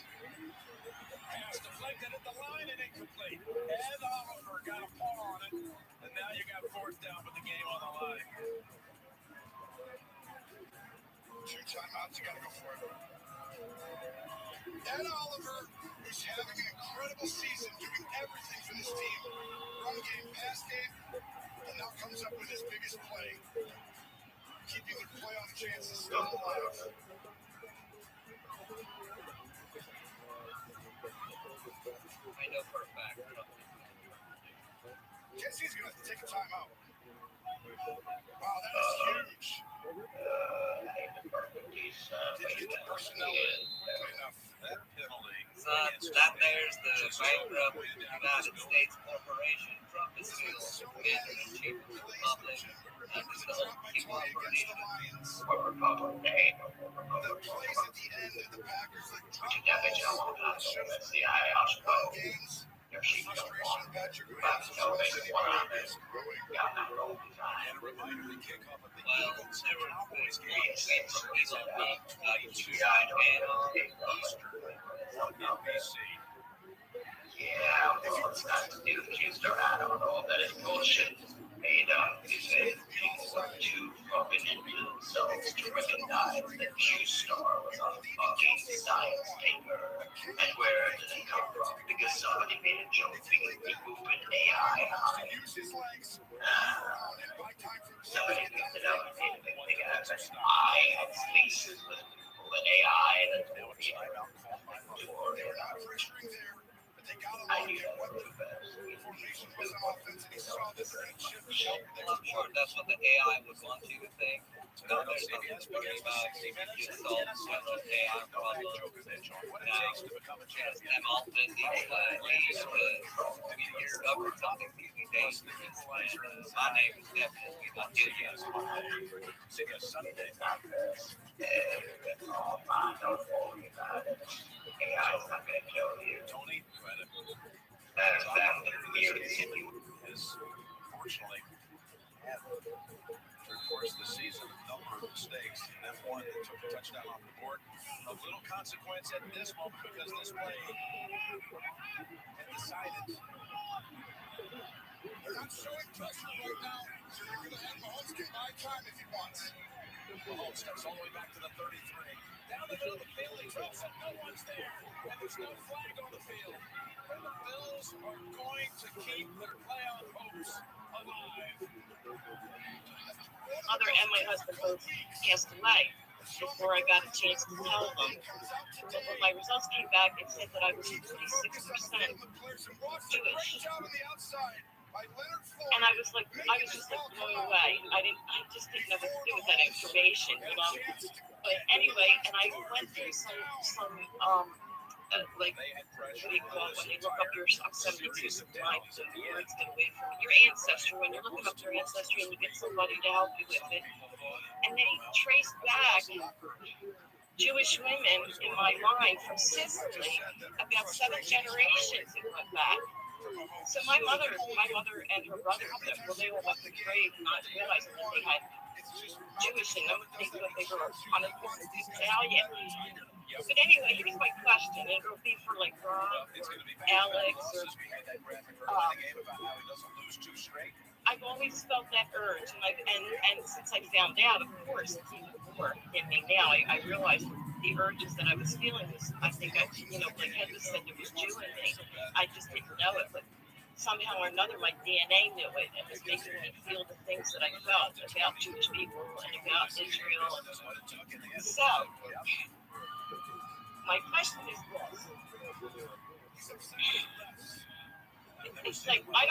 Pass deflected at the line and incomplete. Ed Oliver got a paw on it, and now you got 4th down with the game on the line.
2 timeouts, you got to go for it. Ed Oliver, who He's having an incredible season, doing everything for this team. Run game, pass game, and now comes up with his biggest play. Keeping the playoff chances still alive.
I know for a fact.
Guess he's going to take a timeout. Wow, that is huge. Did you get the personnel enough?
That penalty.
That there's the bankrupt United States corporation. Trump is still commander-in-chief of the republic. And is the key corporation.
The plays at the end of the Packers, like drop balls, games, frustration about your grabs,
And a reminder to kick off of the Eagles and Cowboys game. 7:22 on NBC.
Yeah, well, it's not to do the Houston. I don't know that it's bullshit. Made up. He said people are too fucking into themselves to recognize that Q-Star was a fucking science paper. And where did it come from? Because somebody made a joke because they moved an AI on it. Somebody picked it up and made a big thing out of it. I had spaces with an AI that's been I knew that was the best.
I'm sure that's what the AI was wanting to think. Now there's nothing to worry about. You solve several AI problems. Now, I'm all busy to discover something these days. My name is definitely not Idiot.
Sunday, not this. Oh, man, don't worry about it. AI's not going to kill you.
Tony,
That's the weirdest thing.
Fortunately, had through the course of the season, a number of mistakes. And that one that took a touchdown off the board, of little consequence at this moment because this play had decided.
They're not showing pressure right now, so they're going to let Mahomes get by time if he wants.
Mahomes steps all the way back to the 33. Down the middle of the field, he drops it, no one's there. And there's no flag on the field. And the Bills are going to keep their playoff hopes alive.
Mother and my husband both passed away before I got a chance to tell them. But when my results came back, it said that I was 46% Jewish. And I was just blown away. I just didn't know what to do with that information, you know. But anyway, and I went through some like what do you call it when you look up your I'm 72 sometimes and words get away from your ancestry when you're looking up your ancestry and you get somebody to help you with it. And they traced back Jewish women in my line from Sicily, about 7 generations it went back. So my mother and her brother, well, they all went to the grave not realizing that they had Jewish in them, thinking that they were 100% Italian. But anyway, here's my question. It'll be for like Rob, Alex, or I've always felt that urge, and since I found out, of course, it's even more in me now. I realized the urges that I was feeling was, I think, like Heather said, there was Jew in me. I just didn't know it, but somehow or another, my DNA knew it and was making me feel the things that I felt about Jewish people and about Israel. So, my question is this. It's like, if I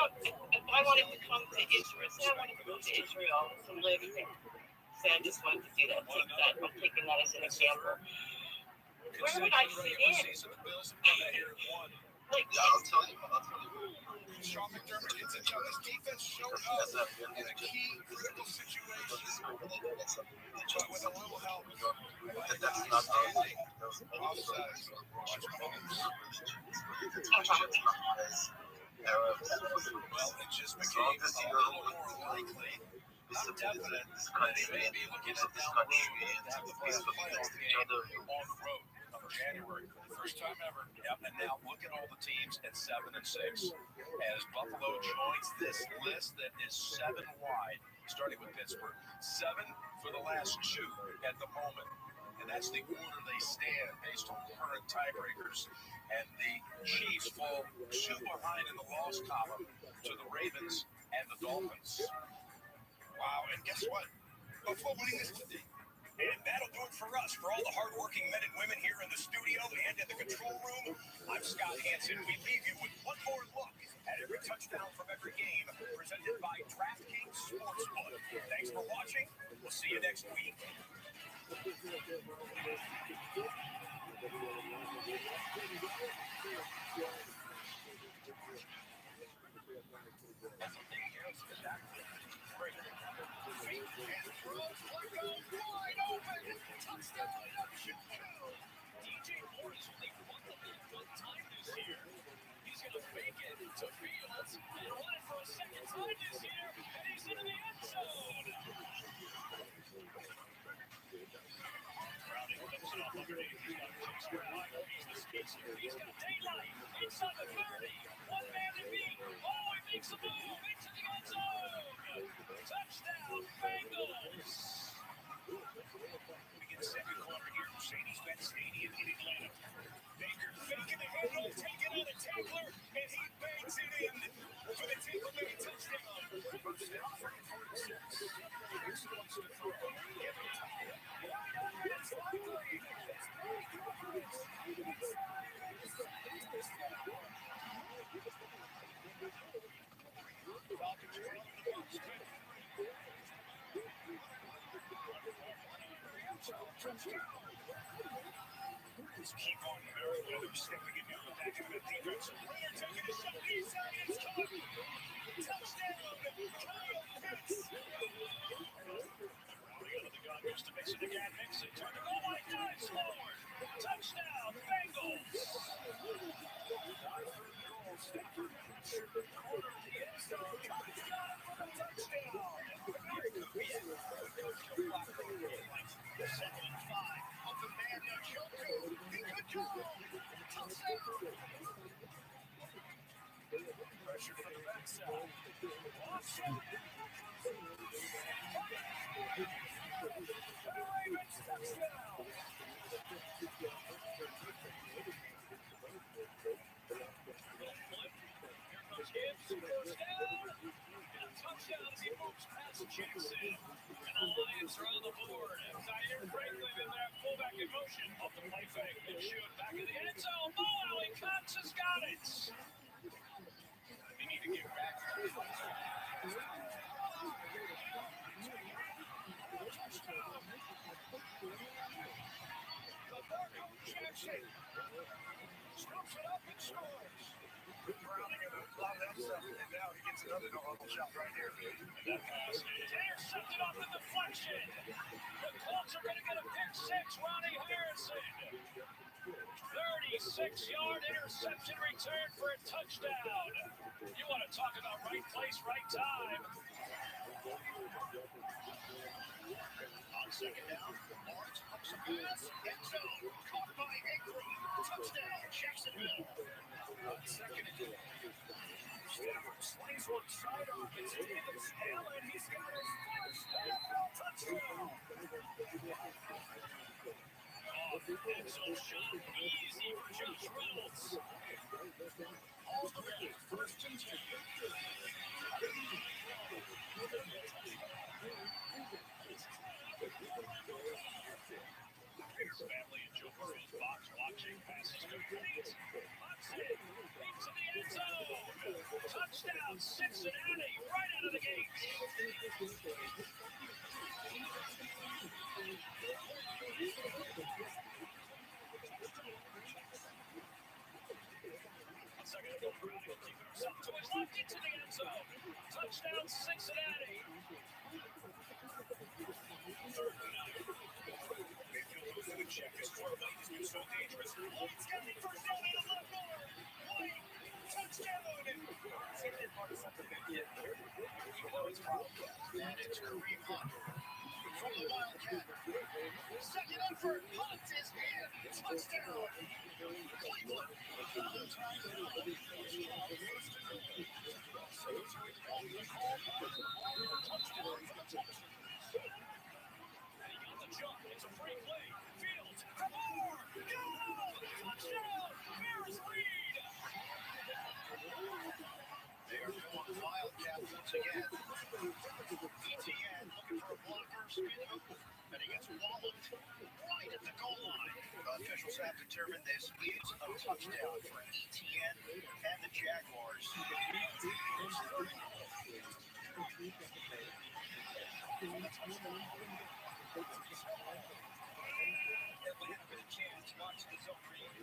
wanted to come to Israel, say I wanted to go to Israel to live there. Say I just wanted to do that, I'm taking that as an example. Where would I fit in? Like,
I'll tell you. Sean McDermott gets it done. His defense showed up in a key critical situation. With a little help.
That's not
outstanding. Offside. Well, it just became a little more likely. Not definite. They may be looking at down the road to have the first playoff game on the road come January. First time ever. Yep. And now look at all the teams at 7-6. As Buffalo joins this list that is 7 wide, starting with Pittsburgh. 7 for the last 2 at the moment.
and that's the order they stand based on current tiebreakers. And the Chiefs fall 2 behind in the loss column to the Ravens and the Dolphins. Wow, and guess what? Buffalo winning this today. And that'll do it for us. For all the hardworking men and women here in the studio and in the control room, I'm Scott Hansen. We leave you with one more look at every touchdown from every game presented by DraftKings Sportsbook. Thanks for watching. We'll see you next week.
Wide open. Touchdown, DJ Moore has only run the ball one time this year. He's going to fake it to Fields and run it for a second time this year, and he's into the end zone. Browning flips it off underneath. He's got 6 square. He's the speedster. He's got daylight inside the 30. One man to beat. Oh, he makes a move into the end zone. Touchdown, Bengals.
We get second quarter here at Mercedes-Benz Stadium in Atlanta. Baker faking the handle, taking on a tackler, and he bangs it in for the Tampa-Bay touchdown. First down, 46. Hicks wants to throw. It's likely. Falcons trailing the Bucs 10. Keep on Merriweather stepping into the back of the defense. They're taking a shot. Inside, it's caught. Touchdown, Kyle Pitts. Running out of the gun, goes to Mixon again. Mixon turned to goal line, dives forward. Touchdown, Bengals. Stafford captured the corner of the end zone. Touchdown for the touchdown. Second and 5. Up the man, Njoku. He could go. Touchdown. Pressure from the backside. Awesome. Ravens touchdown. Here comes Gibbs. First down. And a touchdown as he moves past Jackson. And the Lions are on the board. Zaire Franklin in that fullback in motion. Off the play fake. And shoot back in the end zone. Mo Alley Cox has got it. They need to get back. Jackson scoops it up and scores. Browning in the block that stuff, and now he gets another no-huddle shot right here. That pass is intercepted off the deflection. The Colts are going to get a pick 6. Ronnie Harrison. 36-yard interception return for a touchdown. You want to talk about right place, right time. On second down, Lawrence hooks a pass, end zone, caught by Ingram. Touchdown, Jacksonville. On second and 2. Stafford slings one side off. It's Davis Allen. He's got his first NFL touchdown. End zone shot, easy for Josh Reynolds. All the way, first and 10. Family and Joe Burrow's box watching, passes complete. Watson into the end zone. Touchdown, Cincinnati, right out of the gate. Second to go, Browning keeping himself to his left into the end zone. Touchdown, Cincinnati. Third and 9. To check his quarterback has been so dangerous. White's got the first down in the left corner. White, touchdown. Second part of something that you know it's probably and it's Kareem Hunt from the Wildcat. Second effort, Hunt is in. Touchdown. Cleveland. Another time now. First and 8. So it's on the call. Touchdown for the Texans. And he got the jump. It's a free play. Field And he gets walloped right at the goal line. Officials have determined this is a touchdown for ETN and the Jaguars. Atlanta with a chance, launches his own read.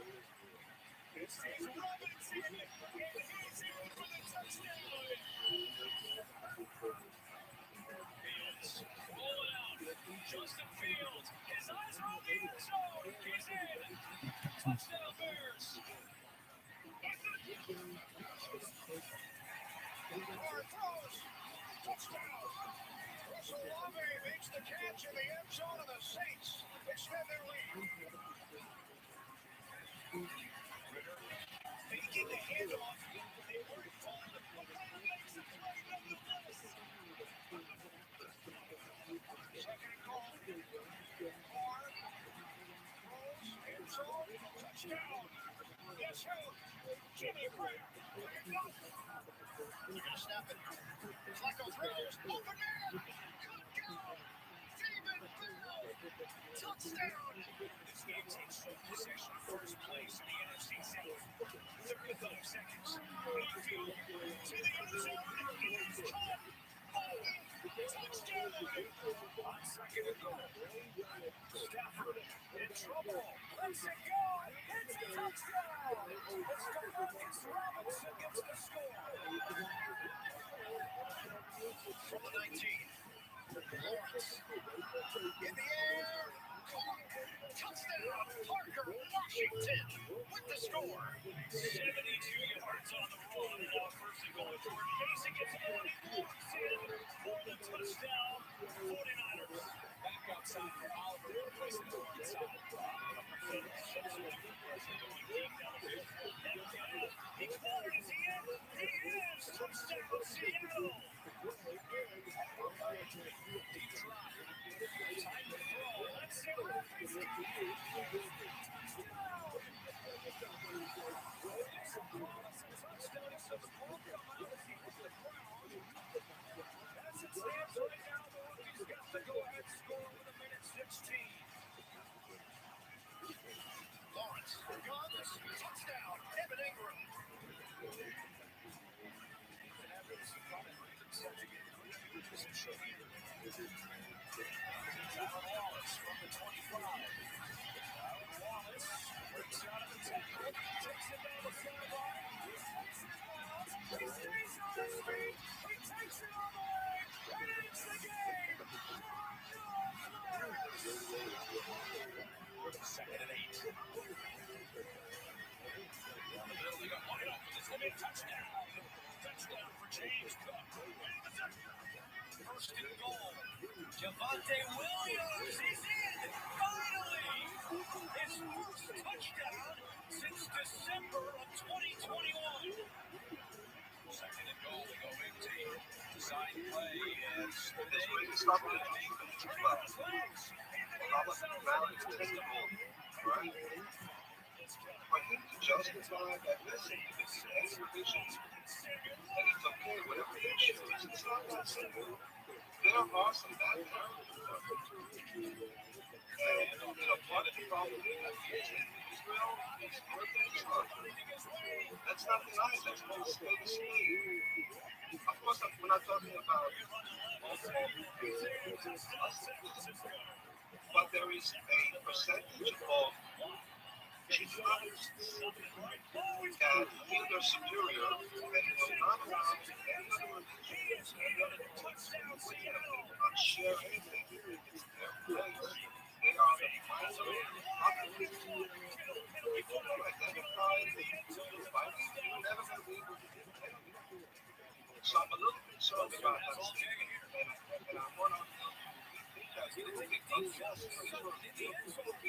This is Robinson, and he's in for the touchdown. Fields, roll it out. Justin Fields, his eyes are on the end zone. He's in. Touchdown Bears. Carr throws. Touchdown. ROTHSCHILD makes the catch in the end zone of the Saints. Extend their lead. Ritter faking the handoff. They weren't fun, but that makes the play nonetheless. Second and goal. Carr throws. End zone. Touchdown. Guess who? Jimmy Graham. They're going to snap it. Flacco throws. Open man. Could go. David Bell. Touchdown. This game takes full possession. First place in the NFC South. 35 seconds. Mayfield to the end zone. It's caught. Touchdown. On second and goal. Stafford in trouble. Lets it go. It's a touchdown. It's DeMarcus Robinson gets the score. From the 19. Lawrence in the air. Touchdown. Parker Washington with the score. 72 yards on the run. Now first and goal. Jordan Mason gets it on. He walks in for the touchdown. 49ers. Back outside for Oliver. Replacing the right side. He caught it. Is he in? He is. Touchdown Seattle. Deep drop. Time to throw. Let's see what happens. Touchdown. It's a promising touchdown. So the ball come out as he hits the ground. As it stands right now, the rookie's got the go-ahead score with a minute 16. Lawrence, guns, touchdown, Evan Ingram. Alan Wallace from the 25. Alan Wallace breaks out of the tackle, takes it down the sideline. He stays on his feet. He takes it all the way, and it's the game. Second and 8. Down the middle, they got wide open. It's going to be a touchdown. Touchdown for James Cook. First and goal. Javonte Williams, he's in. Finally, his first touchdown since December of 2021. Second and goal, they go big team. Design play as they try to make them turn on his legs.
For him to justify that, listen, this is any division, and it's okay, whatever they choose, it's not that simple. There are some bad characters. And part of the problem is Israel is birthday chart. That's not the line, that's called state speed. Of course, we're not talking about but there is a percentage of that feel they're superior and will not allow any other religion, any other not share anything. It's their place. They are the final opportunity. If you don't identify the Bible, you're never going to be able to do anything. So I'm a little concerned about that. And I want to think that really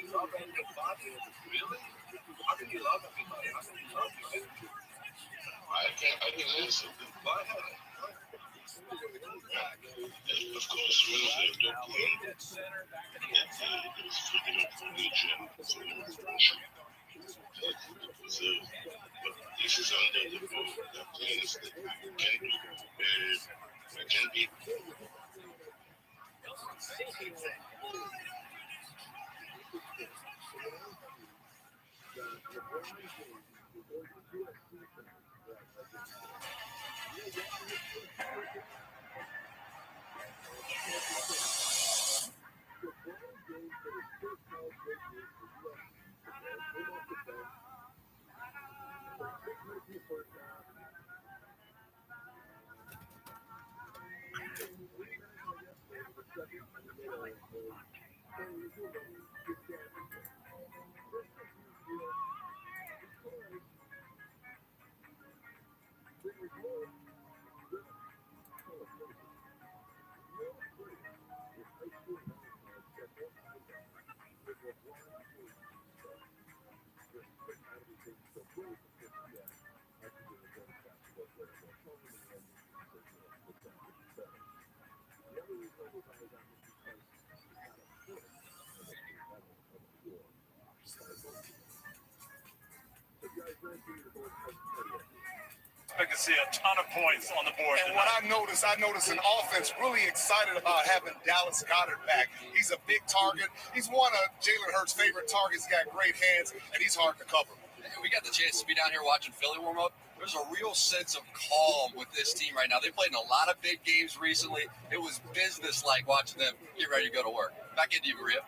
love everybody. Really? How can you love everybody? How can you love you? I can answer. Go ahead. Of course, Wednesday, don't play. It's freaking up religion. It's an immigration. But this is under the book that means that we can be
I can see a ton of points on the board. And what I noticed an offense really excited about having Dallas Goedert back. He's a big target. He's one of Jalen Hurts' favorite targets. He's got great hands, and he's hard to cover.
We got the chance to be down here watching Philly warm up. There's a real sense of calm with this team right now. They played in a lot of big games recently. It was business-like watching them get ready to go to work. Back into you, Maria.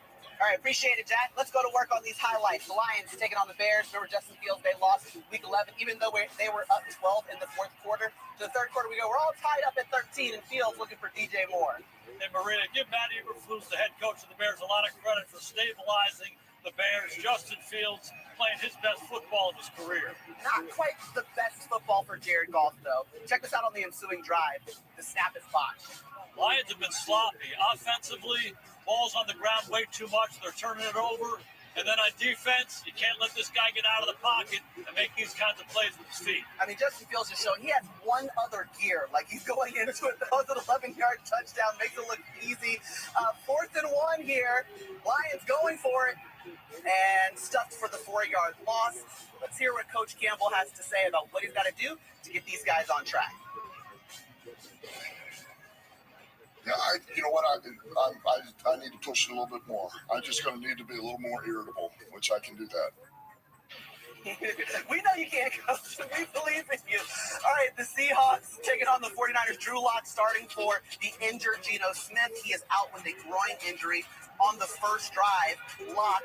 All right, appreciate it, Jack. Let's go to work on these highlights. The Lions taking on the Bears. Remember Justin Fields, they lost week 11, even though they were up 12 in the fourth quarter. To the third quarter, we go, we're all tied up at 13, and Fields looking for DJ Moore.
And Maria, give Matt Eberflus, the head coach of the Bears, a lot of credit for stabilizing the Bears. Justin Fields playing his best football of his career.
Not quite the best football for Jared Goff, though. Check this out on the ensuing drive. The snap is botched.
Lions have been sloppy. Offensively, ball's on the ground way too much. They're turning it over. And then on defense, you can't let this guy get out of the pocket and make these kinds of plays with his feet.
I mean, Justin Fields is showing he has one other gear. Like, he's going into it. That was an 11-yard touchdown. Makes it look easy. 4th and 1 here. Lions going for it. And stuffed for the 4-yard loss. Let's hear what Coach Campbell has to say about what he's got to do to get these guys on track.
Yeah, you know what? I need to push it a little bit more. I'm just going to need to be a little more irritable, which I can do that.
We know you can't, Coach. We believe in you. All right, the Seahawks taking on the 49ers. Drew Lock starting for the injured Geno Smith. He is out with a groin injury on the first drive. Lock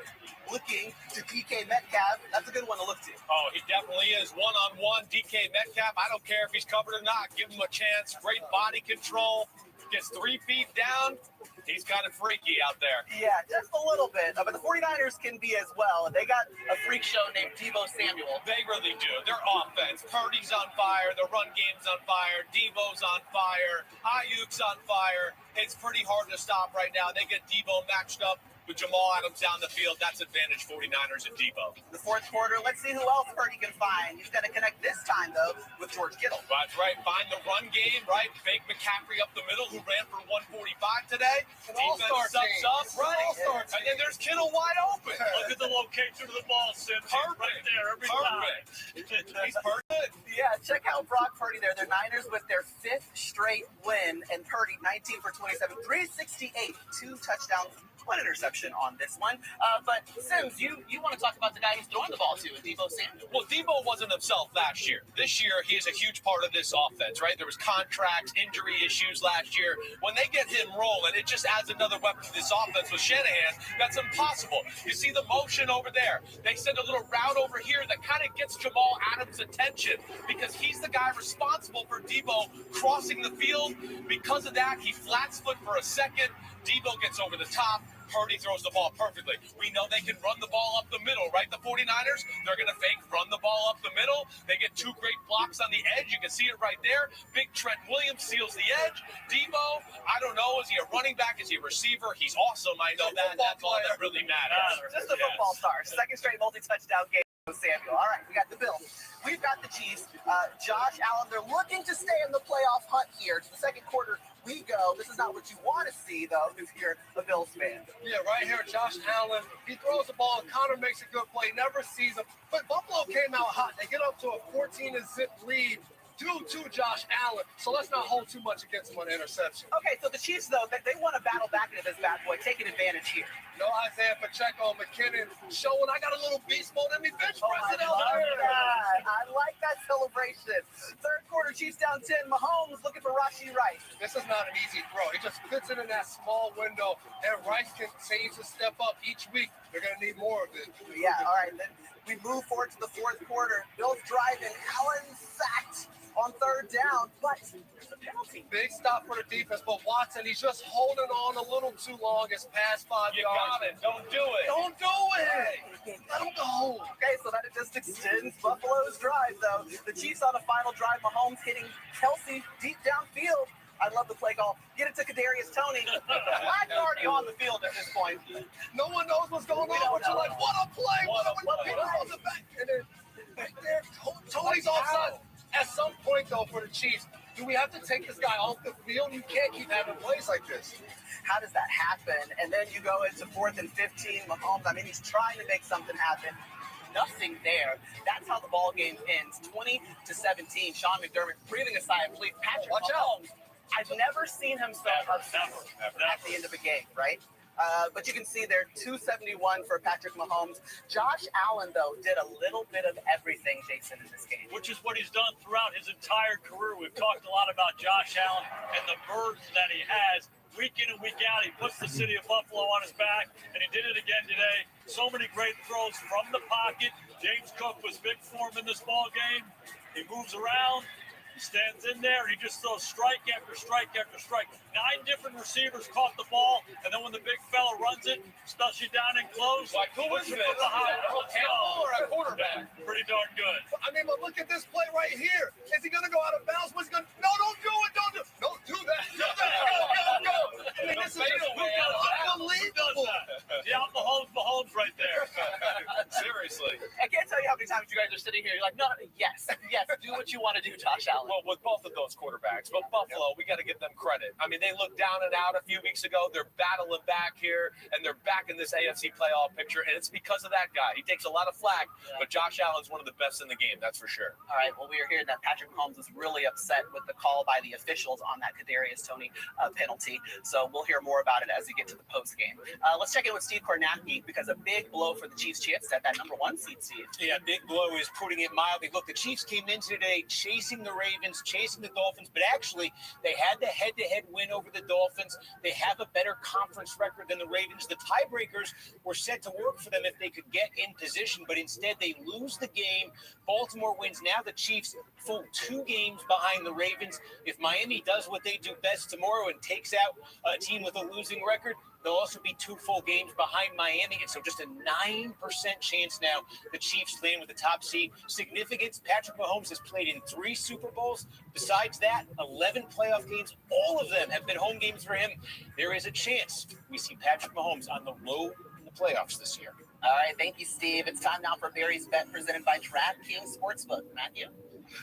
looking to DK Metcalf. That's a good one to look to.
Oh, he definitely is. One-on-one, DK Metcalf. I don't care if he's covered or not. Give him a chance. Great body control. Gets 3 feet down. He's kind of freaky out there.
Yeah, just a little bit. But the 49ers can be as well. They got a freak show named Deebo Samuel.
They really do. Their offense. Purdy's on fire. The run game's on fire. Deebo's on fire. Ayuk's on fire. It's pretty hard to stop right now. They get Deebo matched up with Jamal Adams down the field. That's advantage 49ers and Deebo.
The fourth quarter, let's see who else Purdy can find. He's got to connect this time, though, with George Kittle.
That's right. Find the run game, right? Fake McCaffrey up the middle, who ran for 145 today. Defense subs up, right? And then there's Kittle wide open.
Look at the location of the ball, Sims.
Perfect.
Right there every
time. He's perfect.
Yeah, check out Brock Purdy there. The Niners with their 5th straight win, and Purdy 19 for 27, 368, 2 touchdowns, 1 interception on this one. But Sims, you want to talk about the guy he's throwing the ball to, Deebo Samuel.
Well, Deebo wasn't himself last year. This year, he is a huge part of this offense, right? There was contracts, injury issues last year. When they get him rolling, it just adds another weapon to this offense with Shanahan. That's impossible. You see the motion over there. They send a little route over here that kind of gets Jamal Adams' attention because he's the guy responsible for Deebo crossing the field. Because of that, he flats foot for a second. Deebo gets over the top. Purdy throws the ball perfectly. We know they can run the ball up the middle, right? The 49ers, they're going to fake run the ball up the middle. They get 2 great blocks on the edge. You can see it right there. Big Trent Williams seals the edge. Deebo, I don't know, is he a running back? Is he a receiver? He's awesome. I know that. That's all that really matters.
Just a football star. 2nd straight multi-touchdown game. Samuel. All right, we got the Bills. We've got the Chiefs. Josh Allen, they're looking to stay in the playoff hunt here. To the second quarter we go. This is not what you want to see, though, if you're a Bills fan.
Yeah, right here, Josh Allen. He throws the ball. Connor makes a good play. Never sees him. But Buffalo came out hot. They get up to a 14-0 lead due to Josh Allen. So let's not hold too much against him on the interception.
Okay, so the Chiefs, though, they want to battle back into this bad boy, taking advantage here.
No Isaiah Pacheco, McKinnon, showing I got a little beast mode in me. Bench pressing out there.
I like that celebration. Third quarter, Chiefs down 10. Mahomes looking for Rashee Rice.
This is not an easy throw. He just fits it in that small window, and Rice continues to step up each week. They're going to need more of it.
Yeah, all right. Then we move forward to the fourth quarter. Bills driving. Allen sacked on third down, but there's a penalty.
Big stop for the defense, but Watson, he's just holding on a little too long. It's past 5 yards.
You got it. Don't do it.
Don't do it. Let him go.
Okay, so that just extends Buffalo's drive, though. The Chiefs on the final drive. Mahomes hitting Kelsey deep downfield. I love the play call. Get it to Kadarius Toney. Flag already on the field at this point.
No one knows what's going on, but you're like, what a play. What a play. On the back. And then right there, Tony's offside. At some point, though, for the Chiefs, do we have to take this guy off the field? You can't keep having plays like this.
How does that happen? And then you go into 4th and 15. Mahomes, I mean, he's trying to make something happen. Nothing there. That's how the ball game ends. 20-17. Sean McDermott breathing a sigh of relief. Patrick Mahomes, I've never seen him so upset at the end of a game, right? But you can see there, 271 for Patrick Mahomes. Josh Allen, though, did a little bit of everything, Jason, in this game.
Which is what he's done throughout his entire career. We've talked a lot about Josh Allen and the burden that he has. Week in and week out, he puts the city of Buffalo on his back, and he did it again today. So many great throws from the pocket. James Cook was big for him in this ball game. He moves around. He stands in there, and he just throws strike after strike after strike. 9 different receivers caught the ball, and then when the big fella runs it, especially down and close,
like, who is this?
Or
a quarterback?
Pretty darn good.
I mean, but look at this play right here. Is he going to go out of bounds? What's he going to? No, don't do it. Don't do it. Don't do that. Do that. Go. I mean, this is just unbelievable.
Yeah, Mahomes right there.
Seriously.
I can't tell you how many times you guys are sitting here. You're like, no, yes, do what you want to do, Josh Allen.
Well, with both of those quarterbacks, but Buffalo, we got to give them credit. I mean, they looked down and out a few weeks ago. They're battling back here, and they're back in this AFC playoff picture, and it's because of that guy. He takes a lot of flack, but Josh Allen's one of the best in the game, that's for sure.
All right, well, we are hearing that Patrick Mahomes was really upset with the call by the officials on that Kadarius Toney penalty, so we'll hear more about it as we get to the post game. Let's check in with Steve Kornacki, because a big blow for the Chiefs chance at that number 1 seed, Steve.
Yeah, big blow is putting it mildly. Look, the Chiefs came in today chasing the Ravens, chasing the Dolphins, but actually they had the head-to-head win over the Dolphins. They have a better conference record than the Ravens. The tiebreakers were set to work for them if they could get in position, but instead they lose the game. Baltimore wins. Now the Chiefs full 2 games behind the Ravens. If Miami does what they do best tomorrow and takes out a team with a losing record, they'll also be 2 full games behind Miami. And so just a 9% chance now the Chiefs land with the top seed. Significance, Patrick Mahomes has played in 3 Super Bowls. Besides that, 11 playoff games. All of them have been home games for him. There is a chance we see Patrick Mahomes on the low in the playoffs this year.
All right, thank you, Steve. It's time now for Barry's Bet, presented by DraftKings Sportsbook. Matthew?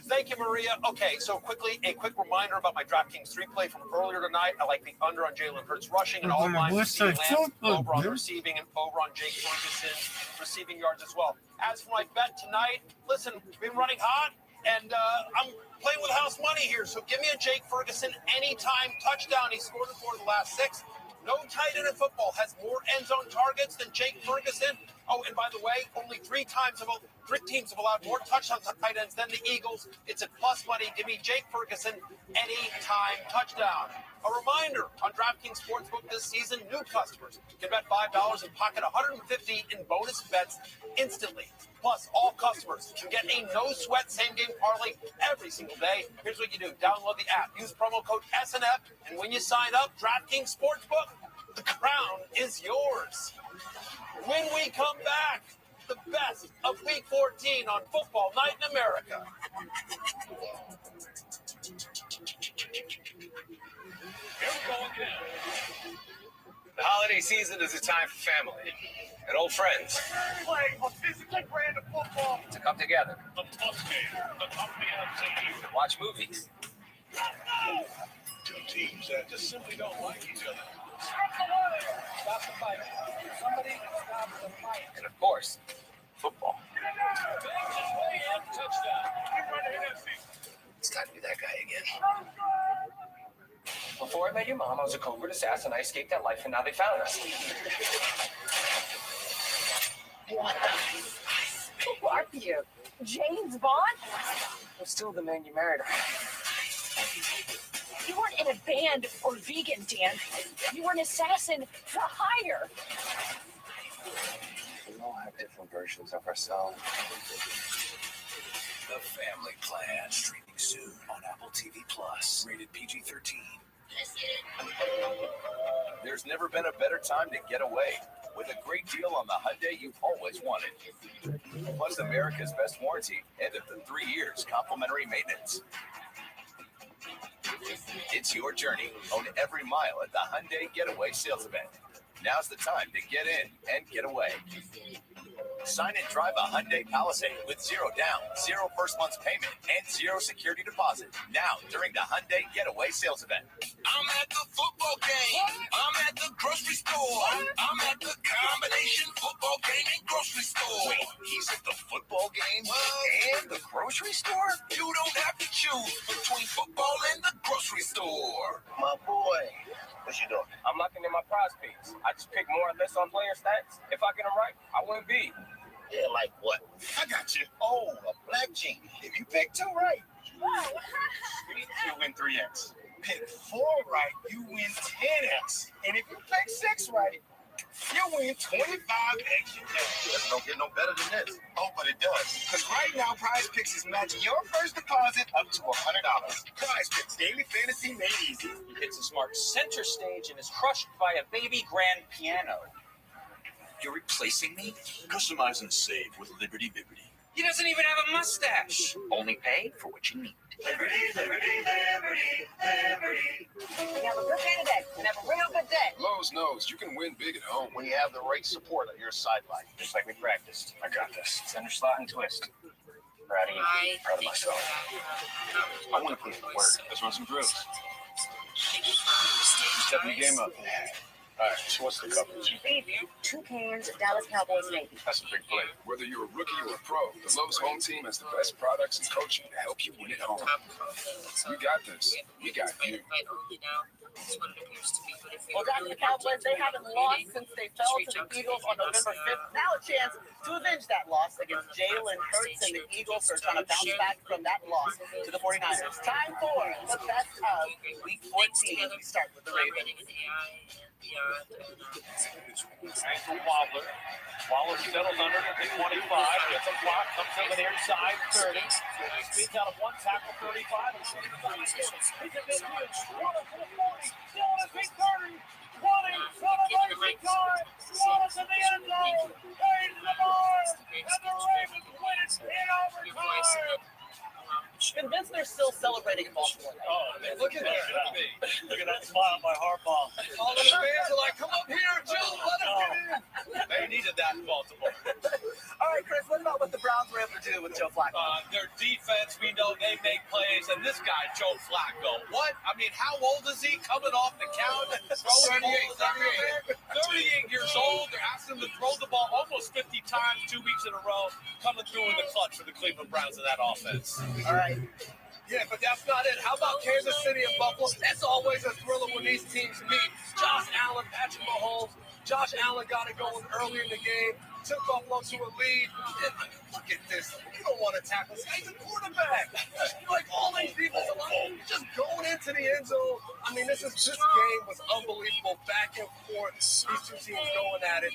Thank you, Maria. Okay, so a quick reminder about my DraftKings 3 play from earlier tonight. I like the under on Jalen Hurts rushing and all lines receiving Lamb, over on the receiving, and over on Jake Ferguson receiving yards as well. As for my bet tonight, listen, been running hot, and I'm playing with house money here, so give me a Jake Ferguson anytime touchdown. He scored 4 of the last 6. No tight end in football has more end zone targets than Jake Ferguson. Oh, and by the way, only 3 teams have allowed more touchdowns on tight ends than the Eagles. It's a plus money. Give me Jake Ferguson anytime touchdown. A reminder, on DraftKings Sportsbook this season, new customers can bet $5 and pocket $150 in bonus bets instantly. Plus, all customers can get a no-sweat same-game parlay every single day. Here's what you do. Download the app. Use promo code SNF. And when you sign up, DraftKings Sportsbook, the crown is yours. When we come back, the best of Week 14 on Football Night in America.
Here we go again. The holiday season is a time for family and old friends
Play a physical brand of football.
to come together, the plus game, the company of watch movies,
2 teams that just simply don't like each other.
Stop the fight. Somebody stop the fight.
and of course, football.
It's time to be that guy again.
Before I met your mom, I was a covert assassin. I escaped that life, and now they found us.
What? Who are you? James Bond?
I'm still the man you married.
You weren't in a band or vegan, Dan. You were an assassin for hire.
We all have different versions of ourselves.
The Family Plan, streaming soon on Apple TV Plus. Rated PG-13. There's never been a better time to get away. With a great deal on the Hyundai you've always wanted. Plus America's best warranty and up to 3 years complimentary maintenance. It's your journey. Own every mile at the Hyundai Getaway Sales Event. Now's the time to get in and get away. Sign and drive a Hyundai Palisade with 0 down, 0 first month's payment, and 0 security deposit. Now during the Hyundai Getaway Sales Event.
I'm at the football game. I'm at the grocery store. I'm at the combination football game and grocery store.
Wait, he's at the football game and the grocery store?
You don't have to choose between football and the grocery store.
My boy. What you doing? I'm locking in my prize picks. I just pick more or less on player stats. If I get them right, I win big.
Yeah, like what? I got you. Oh, a black gene. If you pick 2 right, you win 3x. Pick 4 right, you win 10x. And if you pick 6 right, you win 25x. This don't get no better than this. Oh, but it does. Because right now, Prize Picks is matching your first deposit up to $100. Prize Picks, daily fantasy made easy.
He hits a smart center stage and is crushed by a baby grand piano.
You're replacing me? Customize and save with Liberty Bibbity.
He doesn't even have a mustache. Only pay for what you need.
Liberty, liberty, liberty, liberty. Have a good day today. Have a real good day.
Lowe's knows you can win big at home
When you have the right support on your sideline, just like we practiced. I got this.
Center slot and twist.
Proud of you. Proud of myself. I want to put in the work. Let's run some drills. Stepping the game up. All right, so what's the coverage?
Preview, 2 cans, Dallas Cowboys Navy.
That's a big play.
Whether you're a rookie or a pro, the Lowe's home team has the best products and coaching to help you win at home. We got this. We got you.
Well, guys, the Cowboys, they haven't lost since they fell to the Eagles on November 5th. Now a chance to avenge that loss against Jalen Hurts, and the Eagles are trying to bounce back from that loss to the 49ers. Time for the best of Week 14. We start with the Ravens.
Ankle wobbler. Waller settles under it at 25. Gets a block. Comes to the near side. 30. Speeds out of 1 tackle. 35. He's a big huge. Waller to the 40. Still on his feet. 30. 20. Celebration time. Waller to the end zone. Raise the bar. And the Ravens win it in overtime.
Convinced they're still celebrating in Baltimore.
Oh, man, look at that.
Look at that smile by Harbaugh.
All the fans are like, come up here, Joe, let us get in. They needed that in Baltimore.
All right, Chris, what about what the Browns were able to do with Joe Flacco?
Their defense, we know they make plays, and this guy, Joe Flacco, what? I mean, how old is he coming off the couch? 38 years old. They're asking him to throw the ball almost 50 times 2 weeks in a row, coming through in the clutch for the Cleveland Browns in that offense.
All right.
Yeah, but that's not it. How about Kansas City and Buffalo? That's always a thriller when these teams meet. Josh Allen, Patrick Mahomes. Josh Allen got it going early in the game, took Buffalo to a lead. And look at this. You don't want to tackle. He's a quarterback. Like all these people are like, just going into the end zone. I mean, this game was unbelievable. Back and forth. These two teams going at it.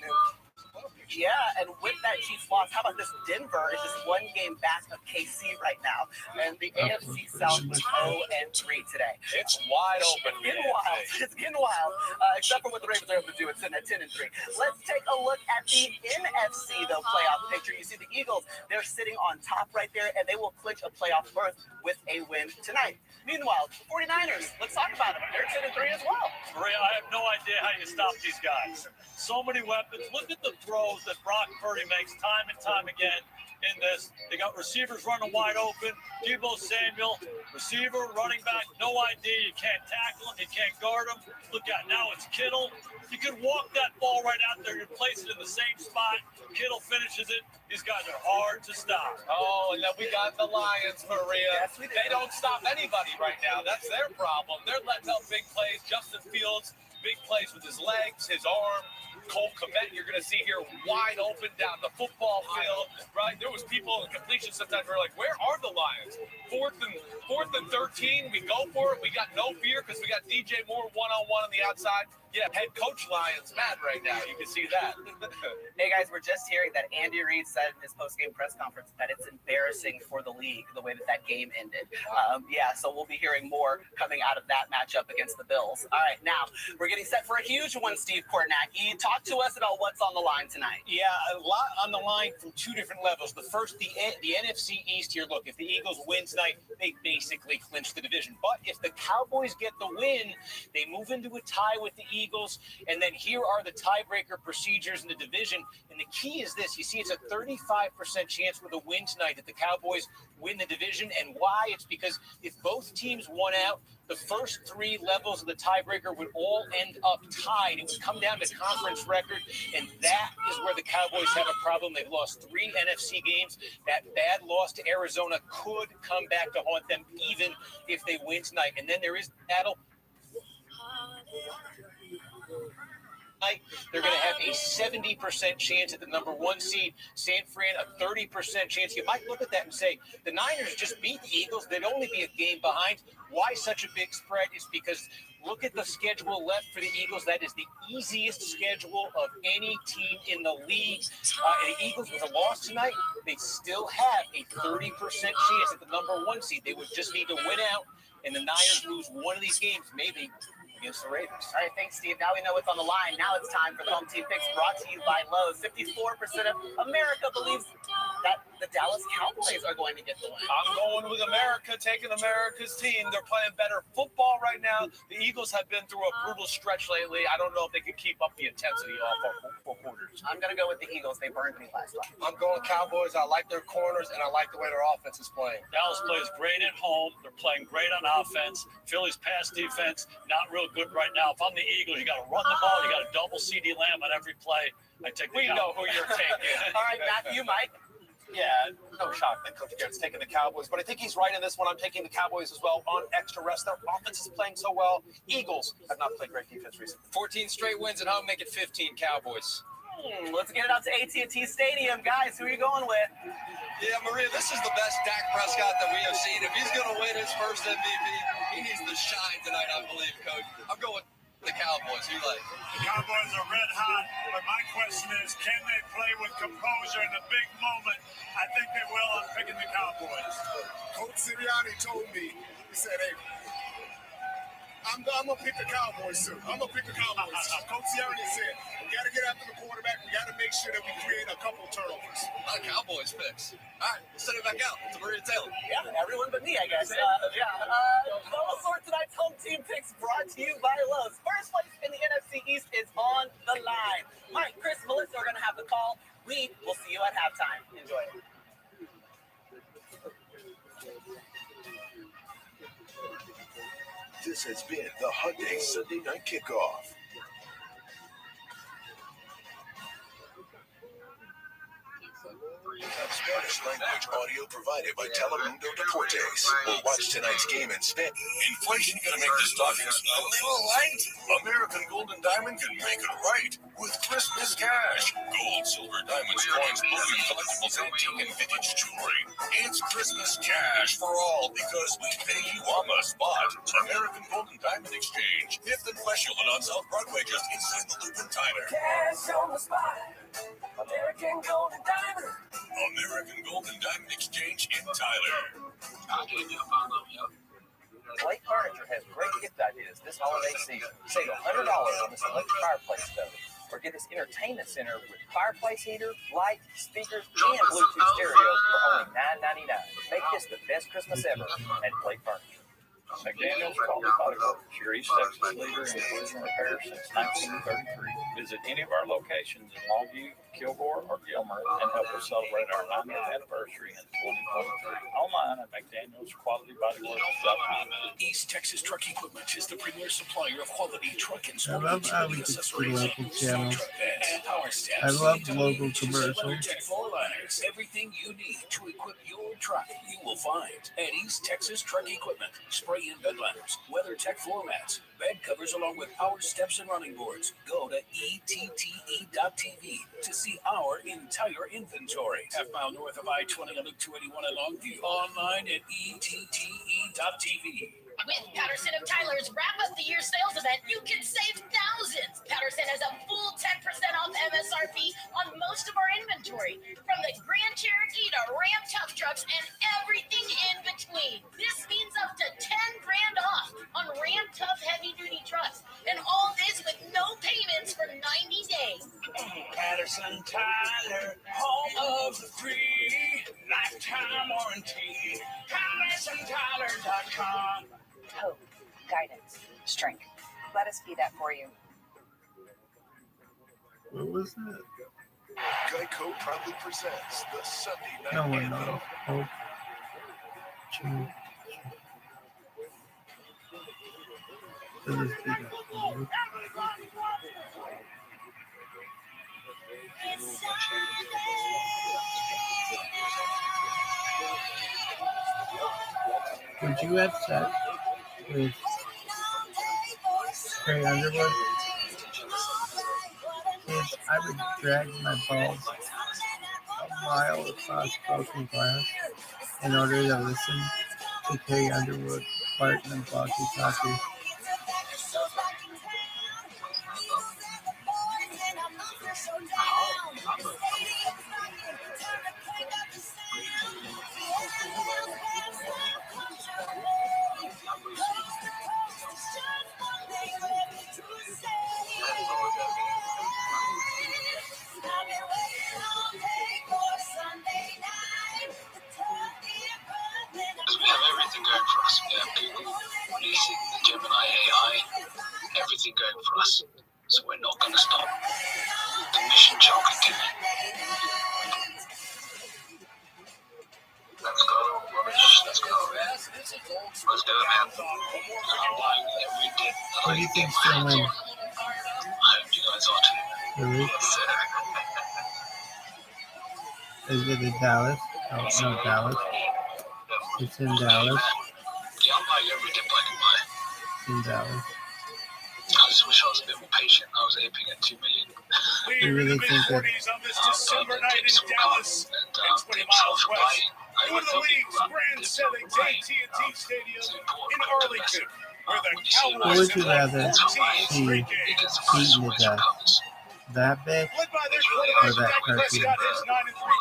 Yeah, and with that Chiefs loss, how about this? Denver is just 1 game back of KC right now. And the AFC South was 0-3 today.
It's wide open.
It's getting wild. It's getting wild. Except for what the Ravens are able to do. It's sitting at 10-3. Let's take a look at the NFC, though, playoff picture. You see the Eagles, they're sitting on top right there, and they will clinch a playoff berth with a win tonight. Meanwhile, the 49ers, let's talk about them. They're 10-3 as well.
Maria, I have no idea how you stop these guys. So many weapons. Look at the throws that Brock Purdy makes time and time again in this. They got receivers running wide open. Deebo Samuel, receiver, running back, no ID. You can't tackle him. You can't guard him. Look at now it's Kittle. You could walk that ball right out there. You place it in the same spot. Kittle finishes it. These guys are hard to stop.
Oh, and then we got the Lions, Maria.
Yes, we did.
They don't stop anybody right now. That's their problem. They're letting up big plays. Justin Fields, big plays with his legs, his arm. Cole Kmet, you're going to see here wide open down the football field, right? There was people in completion sometimes who were like, where are the Lions? Fourth and 13, we go for it. We got no fear because we got DJ Moore one-on-one on the outside. Yeah, head coach Lions mad right now. You can see that.
Hey, guys, we're just hearing that Andy Reid said in his post-game press conference that it's embarrassing for the league the way that game ended. Yeah, so we'll be hearing more coming out of that matchup against the Bills. All right, now we're getting set for a huge one, Steve Kornacki. Talk to us about what's on the line tonight.
Yeah, a lot on the line from two different levels. The first, the NFC East here. Look, if the Eagles win tonight, they basically clinch the division. But if the Cowboys get the win, they move into a tie with the Eagles. And then here are the tiebreaker procedures in the division. And the key is this. You see, it's a 35% chance with a win tonight that the Cowboys win the division. And why? It's because if both teams won out, the first three levels of the tiebreaker would all end up tied. It would come down to conference record, and that is where the Cowboys have a problem. They've lost 3 NFC games. That bad loss to Arizona could come back to haunt them even if they win tonight. And then there is battle. They're going to have a 70% chance at the number 1 seed. San Fran, a 30% chance. You might look at that and say, the Niners just beat the Eagles. They'd only be a game behind. Why such a big spread? Is because look at the schedule left for the Eagles. That is the easiest schedule of any team in the league. And the Eagles, with a loss tonight, they still have a 30% chance at the number 1 seed. They would just need to win out, and the Niners lose one of these games, maybe, against the Ravens.
All right, thanks, Steve. Now we know what's on the line. Now it's time for the Home Team Picks, brought to you by Lowe's. 54% of America believes that the Dallas Cowboys are going to get the win.
I'm going with America, taking America's team. They're playing better football right now. The Eagles have been through a brutal stretch lately. I don't know if they can keep up the intensity off four quarters.
I'm going to go with the Eagles. They burned me last time.
I'm going Cowboys. I like their corners, and I like the way their offense is playing.
Dallas plays great at home. They're playing great on offense. Philly's pass defense, not real good right now. If I'm the Eagles, you got to run the ball. You got to double CD Lamb on every play. I take the
We know who you're taking.
All right, Matthew, Mike.
Yeah, no shock that Coach Garrett's taking the Cowboys, but I think he's right in this one. I'm taking the Cowboys as well on extra rest. Their offense is playing so well. Eagles have not played great defense recently.
14 straight wins at home, make it 15 Cowboys.
Let's get it out to AT&T Stadium. Guys, who are you going with?
Yeah, Maria, this is the best Dak Prescott that we have seen. If he's going to win his first MVP, he needs to shine tonight, I believe, Coach. I'm going with the Cowboys. Who you like?
The Cowboys are red hot, but my question is, can they play with composure in a big moment? I think they will. I'm picking the Cowboys.
Coach Sirianni told me, he said, hey, I'm going to pick the Cowboys, too. I'm going to pick the Cowboys. Coach Sirianni said, we got to get after the quarterback. We got to make sure that we create a couple turnovers.
A lot of Cowboys picks. All right, we'll send it back out to Maria Taylor.
Yeah, everyone but me, I guess. Those are tonight's Home Team Picks, brought to you by Lowe's. First place in the NFC East is on the line. Mike, Chris, Melissa are going to have the call. We will see you at halftime. Enjoy it.
This has been the Hyundai Sunday Night Kickoff. Spanish language audio provided by Telemundo Deportes. Or watch tonight's game in Spanish.
Inflation gonna make the stockings a little light? American Gold and Diamond can make it right with Christmas cash. Gold, silver, diamonds, coins, bullion, collectibles, antique, and vintage jewelry. It's Christmas cash for all because we pay you on the spot. American Gold and Diamond Exchange. 5th and Fleshfield and on South Broadway, just inside the Loop and Tyler. Cash on the spot. American Gold and Diamond. American Gold and Diamond Exchange in Tyler.
Blake Furniture has great gift ideas this holiday season. Save $100 on this electric fireplace stove. Or get this entertainment center with fireplace heater, light, speakers, and Bluetooth stereo for only $9.99. Make this the best Christmas ever at Blake Furniture.
McDaniel's Quality Body Works, your East Texas leader in collision repair since 1933. Visit any of our locations in Longview, Kilgore, or Gilmer and help us celebrate our 90th anniversary in 2023. Online at McDanielsQualityBodyWorks.com.
East Texas Truck Equipment is the premier supplier of quality truck and
I
small
love
utility
local
accessories,
channels.
truck beds, power steps,
I love local commercials.
Tech 4-liners. Everything you need to equip your truck, you will find at East Texas Truck Equipment. Spray-in bed liners, WeatherTech floor mats, bed covers, along with power steps and running boards. Go to ETTE.TV to see our entire inventory. Half-mile north of I-20 on Loop 281 in Longview. Online at ETTE.TV.
With Patterson of Tyler's Wrap Up the Year sales event, you can save thousands. Patterson has a full 10% off MSRP on most of our inventory, from the Grand Cherokee to Ram tough trucks and everything in between. This means up to 10 grand off on Ram tough heavy duty trucks, and all this with no payments for 90 days.
Patterson Tyler, home of the free lifetime warranty. PattersonTyler.com.
Hope, guidance, strength. Let us be that for you.
What was that?
Geico proudly presents the Sunday Night
No one
Anthem.
knows. Hope. Let us be that for you. Would you have sex with Carrie Underwood? If I would drag my balls a mile across broken glass in order to listen to Carrie Underwood fart in a walkie-talkie.
We have everything going for us. We have Google, releasing the Gemini AI, everything going for us. So we're not going to stop. The mission shall continue. Let's go, Rubbish. Let's go, man. Let's do it, man. I'm buying every day.
What do you think's going on?
I hope you guys are too.
Really?
Yes, sir.
Is it in Dallas? Oh, no, Dallas. It's in Dallas.
Yeah, I'm buying every dip I can buy.
It's in Dallas.
I just wish I was a bit more patient. I was aping at 2 million.
You really think that?
On this December night in Dallas, and 20 miles west. One of the league's grand setting, AT&T Stadium in Arlington, where the
What
Cowboys
would you rather
and
see
teams
beaten to death? That bitch or that cartoon?
his 9-3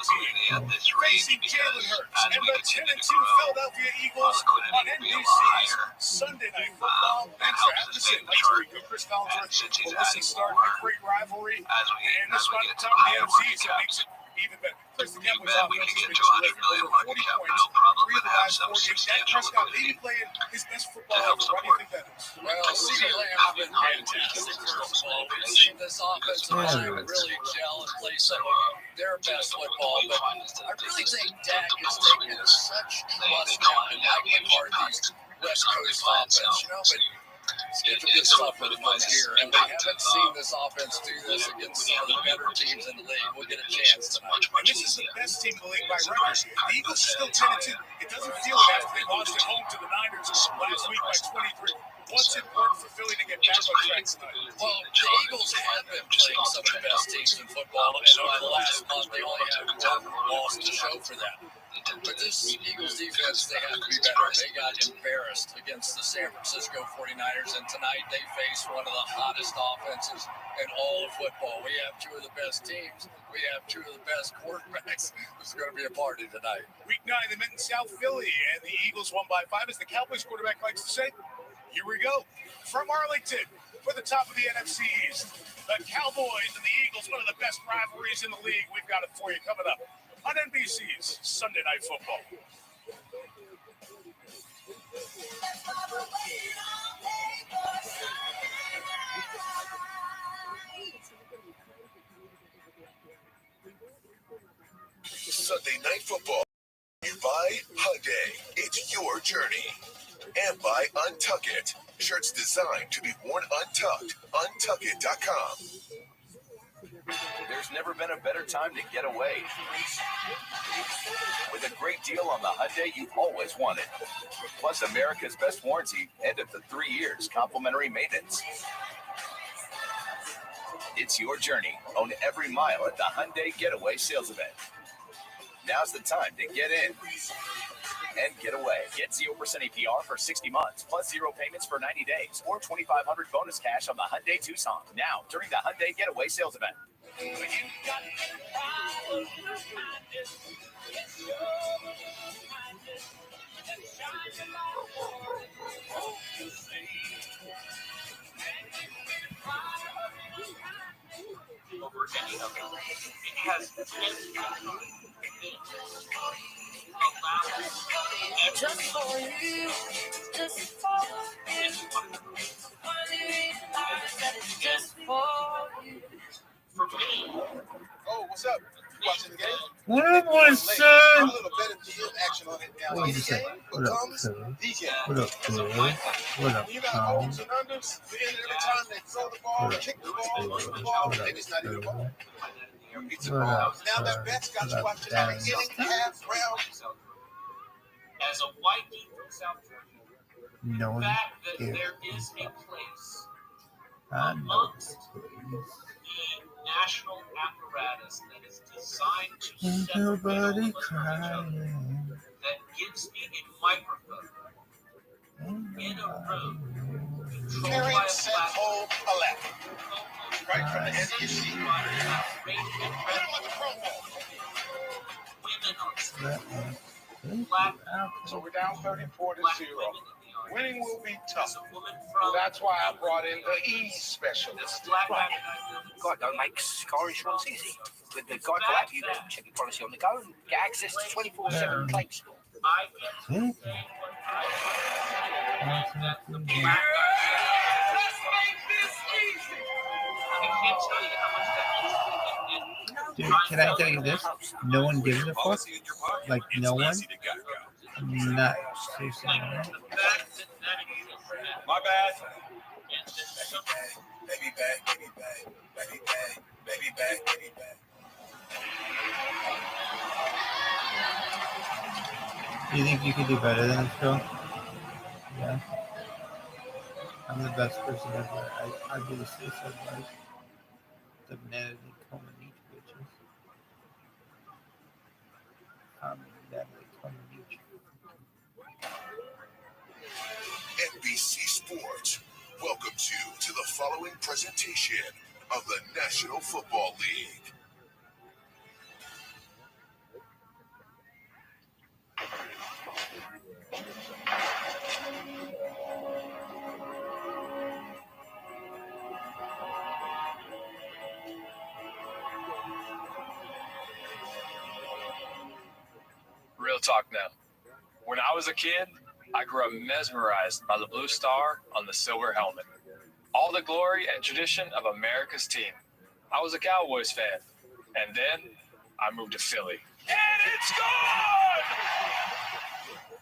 team, facing Jalen Hurts and the 10-2 Philadelphia Eagles on NBC's Sunday Night Football. Thanks for having us in. Next week, Chris Collinsworth will listen start a great rivalry, and this one at the top of the NFC, so it makes it even better. Chris, the Cowboys offense has been terrific. Over 40 points, 3 of the last 4 games. Dak Prescott maybe playing his best football ever. Why do you think that is?
Well, CeeDee Lamb's been fantastic, first of all. We've seen this offensive line really gel and play some of their best football, but I really think Dak has taken such trust now in Mike McCarthy's West Coast offense, but schedule gets tough for the month here, and we haven't seen this offense do this against some of the better teams in the league. We'll get a chance tonight.
And this is the best team in the league by record. The Eagles are still 10-2. It doesn't feel it after they lost at home to the Niners last week by 23. What's important for Philly to get back on track tonight?
Well, the Eagles have been playing some of the best teams in football, and over the last month they only have one loss to show for that. But this Eagles defense, they have to be better. They got embarrassed against the San Francisco 49ers, and tonight they face one of the hottest offenses in all of football. We have two of the best teams. We have two of the best quarterbacks. It's going to be a party tonight.
Week 9, they met in South Philly, and the Eagles won by 5, as the Cowboys quarterback likes to say. Here we go. From Arlington, for the top of the NFC East, the Cowboys and the Eagles, one of the best rivalries in the league. We've got it for you coming up on NBC's Sunday Night Football.
Sunday Night Football by Hyundai. It's your journey. And by Untuck It. Shirts designed to be worn untucked. Untuckit.com.
There's never been a better time to get away. With a great deal on the Hyundai you've always wanted. Plus America's best warranty and up to 3 years complimentary maintenance. It's your journey. Own every mile at the Hyundai Getaway Sales Event. Now's the time to get in and get away. Get 0% APR for 60 months, plus 0 payments for 90 days, or $2,500 bonus cash on the Hyundai Tucson. Now, during the Hyundai Getaway Sales Event.
Over any of it. It has just for you, just for you. Just for you. For me.
Oh, what's up? You watching the game?
What up, my
A
son?
little better GM action on it now.
What did you say? What up, Phil? What up, Phil? What up,
You got
Tom?
overs and unders, and every time they throw the ball, kick the ball, run the ball, they just not in the ball. It's a ball. Now that Bet's got you watching every inning, half round.
As a white dude from South Georgia,
No one
the fact that
cares.
there is a place
I know.
amongst the national apparatus that is designed to
Ain't
separate all
nobody
of us from each other,
crying.
that gives me a microphone in a room controlled by
Period,
a
set,
platform,
hold, elect. Right from the SEC.
essentially by an outrageous women on
So we're down 34-0. Winning will be tough. That's why I brought in the E specialist.
Right. God, don't make car insurance easy. With the Geico app, you can check your policy on the go and get access to 24/7 claim support.
Dude, can I tell you this? No one gives a fuck. Like, no one. Not seriously.
My bad.
Baby back, baby back, baby back, baby back, baby back.
You think you could do better than this, Phil? Yeah. I'm the best person ever. I do the suicide life. The man that come and eat bitches. I'm definitely coming to eat you.
NBC Sports welcomes you to the following presentation of the National Football League.
Real talk now. When I was a kid, I grew up mesmerized by the blue star on the silver helmet. All the glory and tradition of America's team. I was a Cowboys fan. And then I moved to Philly. And it's gone!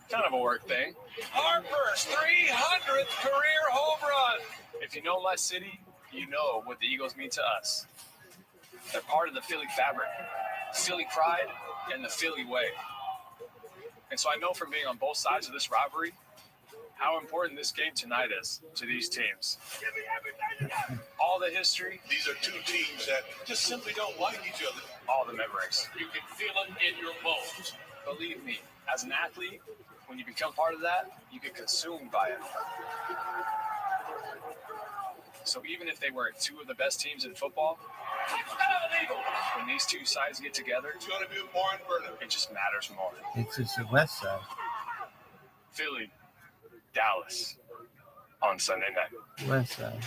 Kind of a work thing. Harper's 300th career home run. If you know my city, you know what the Eagles mean to us. They're part of the Philly fabric, Philly pride, and the Philly way. And so I know from being on both sides of this rivalry how important this game tonight is to these teams. All the history.
These are two teams that just simply don't like each other.
All the memories.
You can feel it in your bones.
Believe me, as an athlete, when you become part of that, you get consumed by it. So even if they weren't two of the best teams in football, when these two sides get together,
It's going to be a barn burner.
it just matters more.
It's just the west side.
Philly, Dallas, on Sunday night.
West side.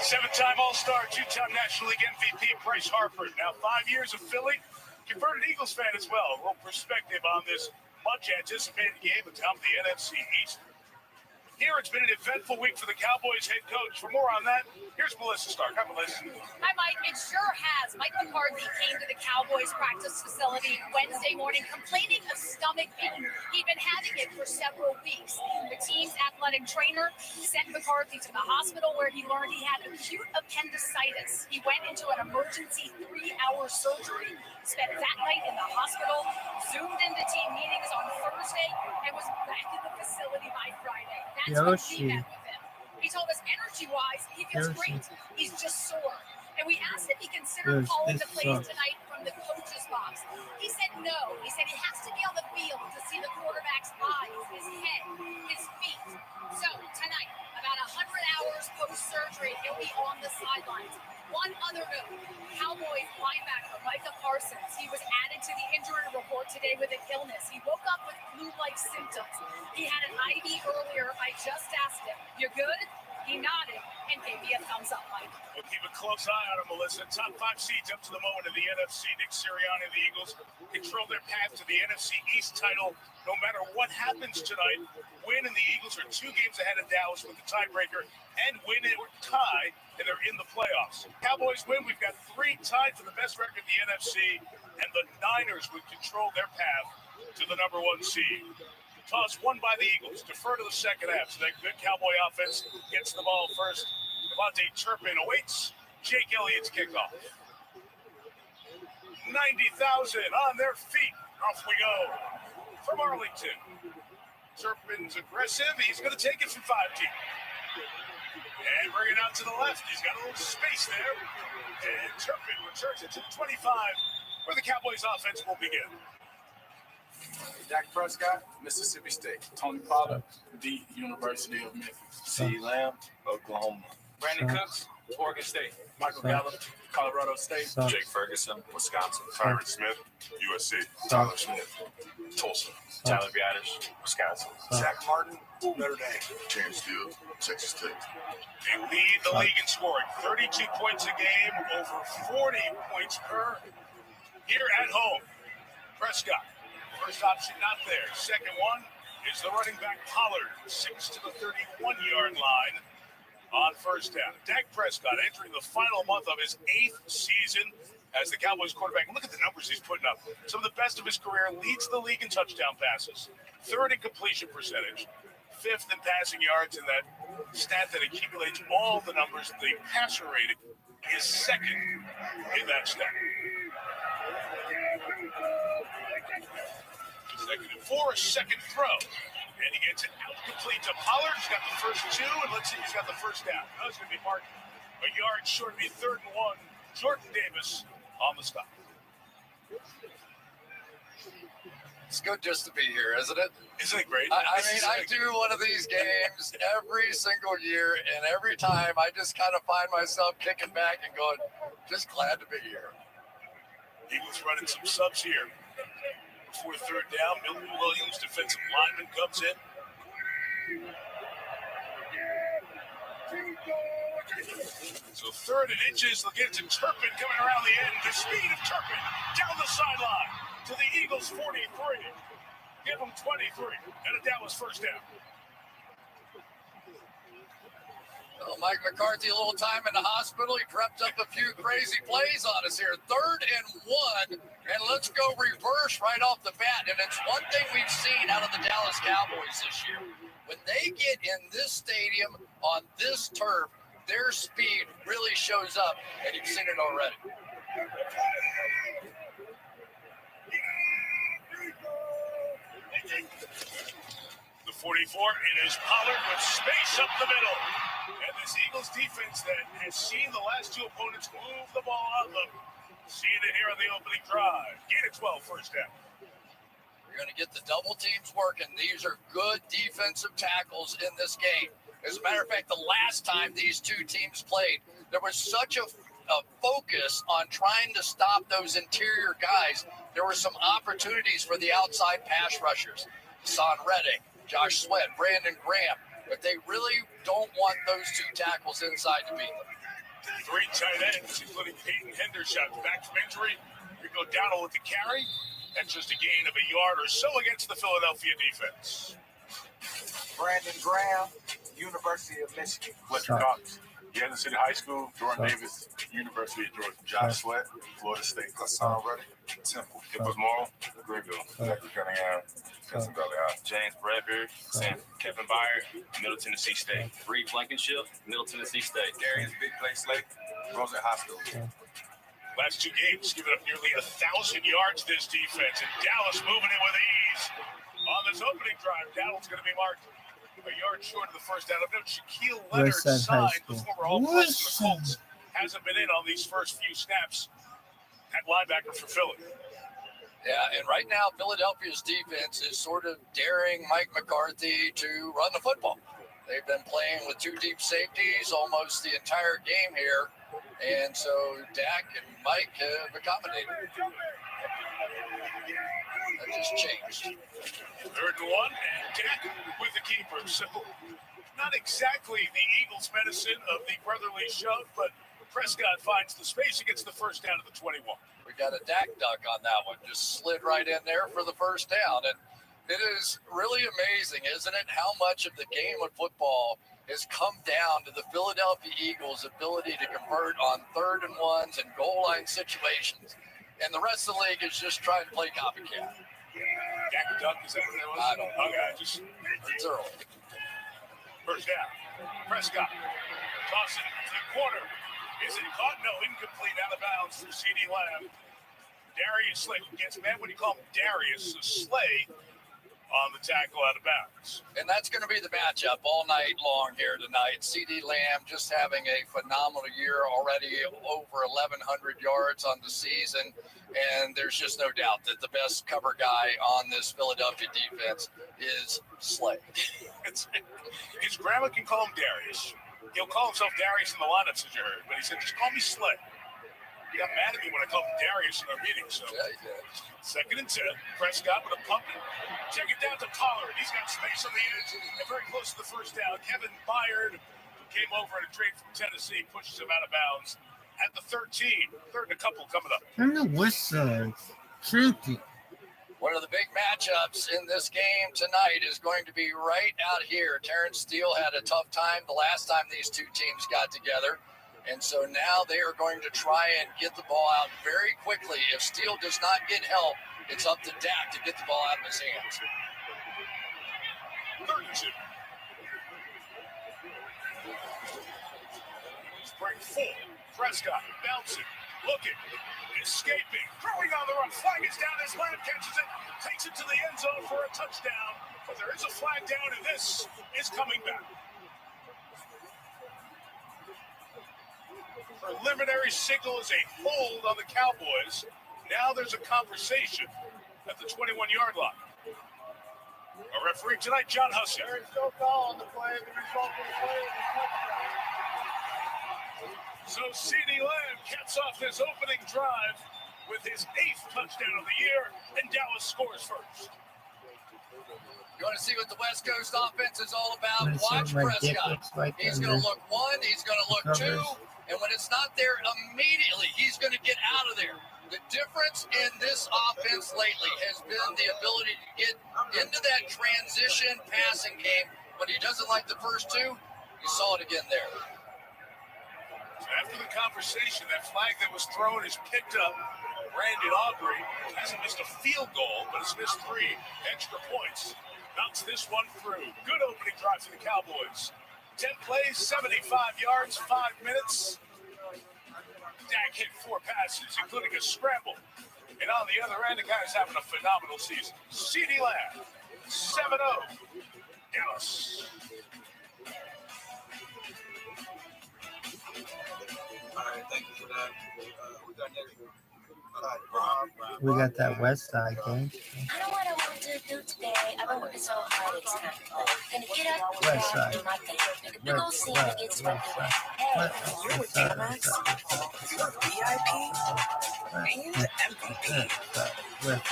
Seven-time All-Star, two-time National League MVP Bryce Harper. Now 5 years of Philly,
Converted Eagles fan as well. A little perspective on this much anticipated game at the top of the NFC East. Here, it's been an eventful week for the Cowboys head coach. For more on that, here's Melissa Stark. Hi, Melissa.
Hi, Mike. It sure has. Mike McCarthy came to the Cowboys practice facility Wednesday morning complaining of stomach pain. He'd been having it for several weeks. The team's athletic trainer sent McCarthy to the hospital where he learned he had acute appendicitis. He went into an emergency 3-hour surgery, spent that night in the hospital, zoomed into team meetings on Thursday, and was back in the facility by Friday. That's when we met with him. He told us energy-wise, he feels great. He's just sore. And we asked if he considered calling the plays tonight from the coach's box. He said no. He said he has to be on the field to see the quarterback's eyes, his head, his feet. So tonight, about 100 hours post-surgery, he'll be on the sidelines. One other note, Cowboys linebacker Micah Parsons. He was added to the injury report today with an illness. He woke up with flu-like symptoms. He had an IV earlier. I just asked him, "You good?" He nodded and gave me a thumbs up, Mike.
We'll keep a close eye on him, Melissa. Top 5 seeds up to the moment in the NFC. Nick Sirianni and the Eagles control their path to the NFC East title no matter what happens tonight. Win and the Eagles are 2 games ahead of Dallas with the tiebreaker, and win or tie, and they're in the playoffs. Cowboys win. We've got 3 tied for the best record in the NFC, and the Niners would control their path to the number 1 seed. Toss won by the Eagles. Defer to the second half. So that good Cowboy offense gets the ball first. Devontae Turpin awaits Jake Elliott's kickoff. 90,000 on their feet. Off we go from Arlington. Turpin's aggressive. He's going to take it from 5 deep. And bring it out to the left. He's got a little space there. And Turpin returns it to the 25, where the Cowboys offense will begin.
Dak Prescott, Mississippi State. Tony Pollard, the University of Memphis. C. Lamb, Oklahoma. Brandon Cooks, Oregon State. Michael Gallup, Colorado State. Jake Ferguson, Wisconsin. Tyron Smith, USC. Tyler Smith, Tulsa. Tyler Biadasz, Wisconsin. Zach Martin, Notre Dame.
James Steele, Texas Tech.
They lead the league in scoring. 32 points a game, over 40 points per here at home. Prescott. First option not there. Second one is the running back Pollard, 6 to the 31-yard line on first down. Dak Prescott entering the final month of his 8th season as the Cowboys quarterback. Look at the numbers he's putting up. Some of the best of his career, leads the league in touchdown passes, 3rd in completion percentage, 5th in passing yards, and that stat that accumulates all the numbers, the passer rating, is 2nd in that stat. 2nd and 4, second throw. And he gets it out complete to Pollard. He's got the first 2, and let's see if he's got the first down. That was going to be marked a yard short. It'll be 3rd and 1. Jordan Davis on the stop.
It's good just to be here, isn't it?
Isn't it great?
I mean, I do one of these games every single year, and every time I just kind of find myself kicking back and going, just glad to be here.
Eagles running some subs here. Before 3rd down, Milton Williams, defensive lineman, comes in. So 3rd and inches, they'll get it to Turpin coming around the end. The speed of Turpin down the sideline to the Eagles 43. Give them 23, and a Dallas first down.
Well, Mike McCarthy, a little time in the hospital. He prepped up a few crazy plays on us here. 3rd and 1, and let's go reverse right off the bat. And it's one thing we've seen out of the Dallas Cowboys this year. When they get in this stadium on this turf, their speed really shows up, and you've seen it already.
The 44, it is Pollard with space up the middle. And this Eagles defense that has seen the last 2 opponents move the ball on them. Seeing it here on the opening drive. Gain of 12, first down.
You're going to get the double teams working. These are good defensive tackles in this game. As a matter of fact, the last time these 2 teams played, there was such a focus on trying to stop those interior guys. There were some opportunities for the outside pass rushers. Hassan Reddick, Josh Sweat, Brandon Graham. But they really don't want those 2 tackles inside to beat them.
3 tight ends, including Peyton Hendershot, back from injury. We go Dowdle with the carry. That's just a gain of a yard or so against the Philadelphia defense.
Brandon Graham, University of Michigan.
Fletcher Cox, Kansas City High School. Jordan Davis, University of Georgia. Josh Sweat, Florida State. Hassan Reddick, Temple. Hippos Morrow, Greenville. Zachary Cunningham, Hudson Valley High.
James Bradbury, Kevin Byard, Middle Tennessee State. Reed Blankenship, Middle Tennessee State.
Darius Big Play Slate, Rosa High School.
Last two games, giving up nearly 1,000 yards this defense, and Dallas moving it with ease. On this opening drive, Dallas going to be marked a yard short of the first down. I've noted Shaquille Leonard signed the former All-Pro from the Colts. Hasn't been in on these first few snaps at linebacker for Philly.
Yeah, and right now, Philadelphia's defense is sort of daring Mike McCarthy to run the football. They've been playing with two deep safeties almost the entire game here. And so Dak and Mike have accommodated. That just changed.
3rd and 1, and Dak with the keeper. So not exactly the Eagles' medicine of the brotherly shove, but Prescott finds the space and gets the first down at the 21.
We got a Dak duck on that one. Just slid right in there for the first down. And it is really amazing, isn't it, how much of the game of football has come down to the Philadelphia Eagles' ability to convert on 3rd and 1s and goal line situations. And the rest of the league is just trying to play copycat.
Dak duck, is that what that was?
I don't know.
Okay, just
it's early.
First down. Prescott toss it to the corner. Is it caught? No, incomplete, out of bounds for C.D. Lamb. Darius Slay gets mad when you call him Darius. So Slay on the tackle out of bounds.
And that's going to be the matchup all night long here tonight. C.D. Lamb just having a phenomenal year already, over 1,100 yards on the season. And there's just no doubt that the best cover guy on this Philadelphia defense is Slay.
His grandma can call him Darius. He'll call himself Darius in the lineups, as you heard, but he said, just call me Slay. He got mad at me when I called him Darius in our meeting. So,
yeah, he did.
2nd and 10. Prescott with a pump. Check it down to Pollard. He's got space on the edge and very close to the first down. Kevin Byard came over at a trade from Tennessee, pushes him out of bounds at the 13. 3rd and a couple coming up.
I don't know what's tricky.
One of the big matchups in this game tonight is going to be right out here. Terrence Steele had a tough time the last time these two teams got together. And so now they are going to try and get the ball out very quickly. If Steele does not get help, it's up to Dak to get the ball out of his hands.
3rd and 2. Spring full. Prescott bouncing, looking, escaping, throwing on the run. Flag is down as Lamb catches it, takes it to the end zone for a touchdown. But there is a flag down, and this is coming back. Preliminary signal is a hold on the Cowboys. Now there's a conversation at the 21-yard line. Our referee tonight, John Hussey.
There is no call on the play. The result of the play is a touchdown.
So C.D. Lamb caps off his opening drive with his 8th touchdown of the year, and Dallas scores first.
You want to see what the West Coast offense is all about? Watch Prescott. He's going to look one, he's going to look two, and when it's not there immediately, he's going to get out of there. The difference in this offense lately has been the ability to get into that transition passing game. When he doesn't like the first two, you saw it again there.
So after the conversation, that flag that was thrown is picked up. Brandon Aubrey hasn't missed a field goal, but has missed 3 extra points. Knocks this one through. Good opening drive for the Cowboys. 10 plays, 75 yards, 5 minutes. Dak hit 4 passes, including a scramble. And on the other end, the guy's having a phenomenal season. C.D. Lamb, 7-0. Dallas.
All right, thank you for that. We got next one.
We got that West Side game.
I know what I want to do today. I've been working so hard. It's time. Gonna get up,
West Side.
do my thing. Make a big old scene and get swept away. Hey, you're with Max. You're a VIP. And the MVP.
West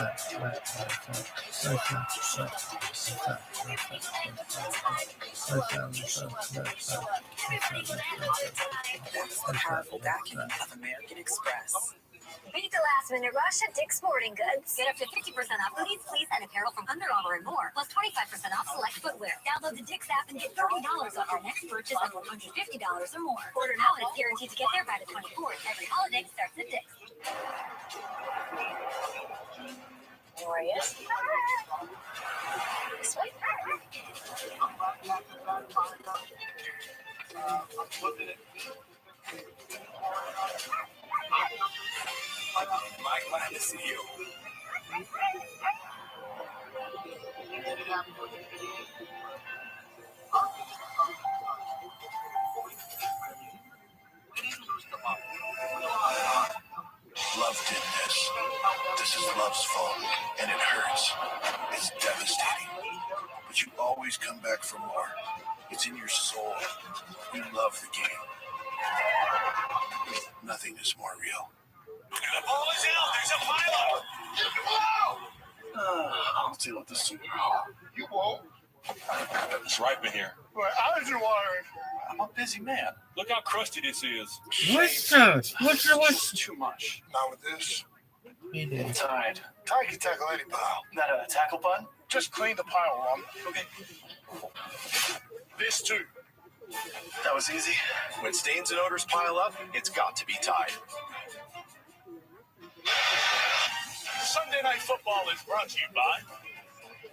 That's the powerful backing of American Express. Beat the last minute rush at Dick's Sporting Goods. Get up to 50% off hoodies, fleece, and apparel from Under Armour and more. Plus 25% off select footwear. Download the Dick's app and get $30 off your next purchase of $150 or more. Order now and it's guaranteed to get there by the 24th. Every holiday starts at Dick's. Where is he? This way.
My glad to see you.
Love did this. This is love's fault, and it hurts. It's devastating. But you always come back for more. It's in your soul. You love the game. Nothing is more real.
The ball is out. There's a pileup.
I'll deal with this tomorrow.
You won't.
It's Rabbi here.
Well, how is your wiring?
I'm a busy man. Look how crusty this is.
What's that? What's
Too much.
Not with this.
He did.
Tied.
Ty can tackle any pile.
Not a tackle button?
Just clean the pile, Ron.
Okay.
This too.
That was easy. When stains and odors pile up, it's got to be Tide.
Sunday Night Football is brought to you by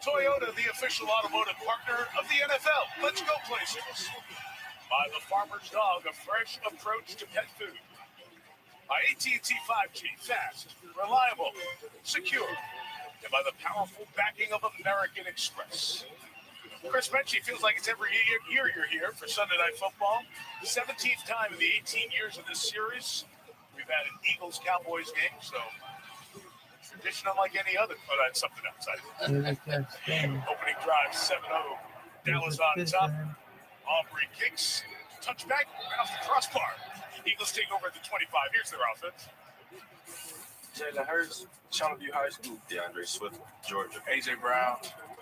Toyota, the official automotive partner of the NFL. Let's go places. By the Farmer's Dog, a fresh approach to pet food. By AT&T 5G, fast, reliable, secure. And by the powerful backing of American Express. Chris Menchie feels like it's every year you're here for Sunday Night Football. 17th time in the 18 years of this series. We've had an Eagles-Cowboys game, so tradition unlike any other. Oh, that's something outside. Opening drive, 7-0. Dallas on top. Aubrey kicks. Touchback right off the crossbar. Eagles take over at the 25. Here's their offense.
Jalen Hurts, Channel View High School. DeAndre Swift, Georgia. AJ Brown,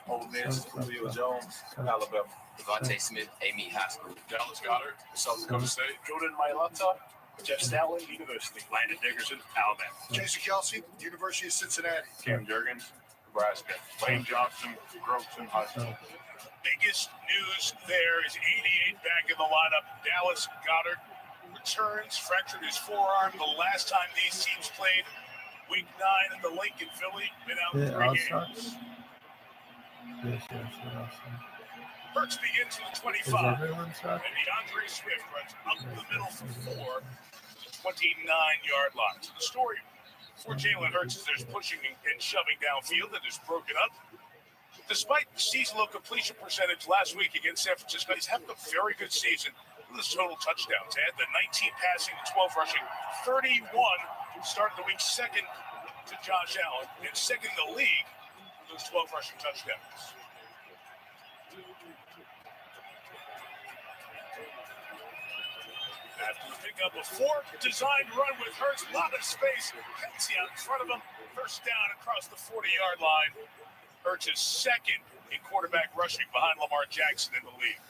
Ole Miss, Julio Jones, Alabama.
Devontae Smith, Amy High School.
Dallas Goddard, South Dakota State. Jordan Mailata, Jeff Stoutland, University. Landon Dickerson, Alabama.
Jason Kelsey, University of Cincinnati.
Cam Jurgens, Nebraska. Lane Johnson, Groveton High School.
Biggest news there is 88 back in the lineup. Dallas Goddard returns, fractured his forearm the last time these teams played. Week 9 at the Lincoln Philly. Been out 3 games. Hurts begins to the 25. And DeAndre Swift runs up the middle for 4 to the 29-yard line. So the story for Jalen Hurts is there's pushing and shoving downfield and is broken up. Despite the season-low completion percentage last week against San Francisco, he's having a very good season with his total touchdowns. Add the 19 passing, the 12 rushing, 31 started the week second to Josh Allen and second in the league with those 12 rushing touchdowns. After the pickup, a four-designed run with Hurts, a lot of space. Kelsey out in front of him, first down across the 40-yard line. Hurts is second in quarterback rushing behind Lamar Jackson in the league.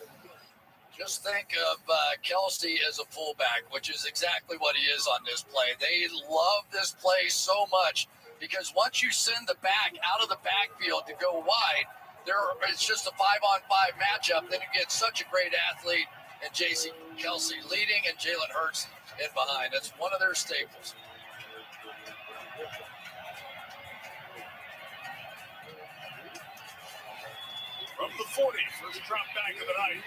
Just think of Kelsey as a fullback, which is exactly what he is on this play. They love this play so much because once you send the back out of the backfield to go wide, it's just a 5-on-5 matchup. Then you get such a great athlete and J.C. Kelsey leading and Jalen Hurts in behind. That's one of their staples.
From the 40, first drop back of the night.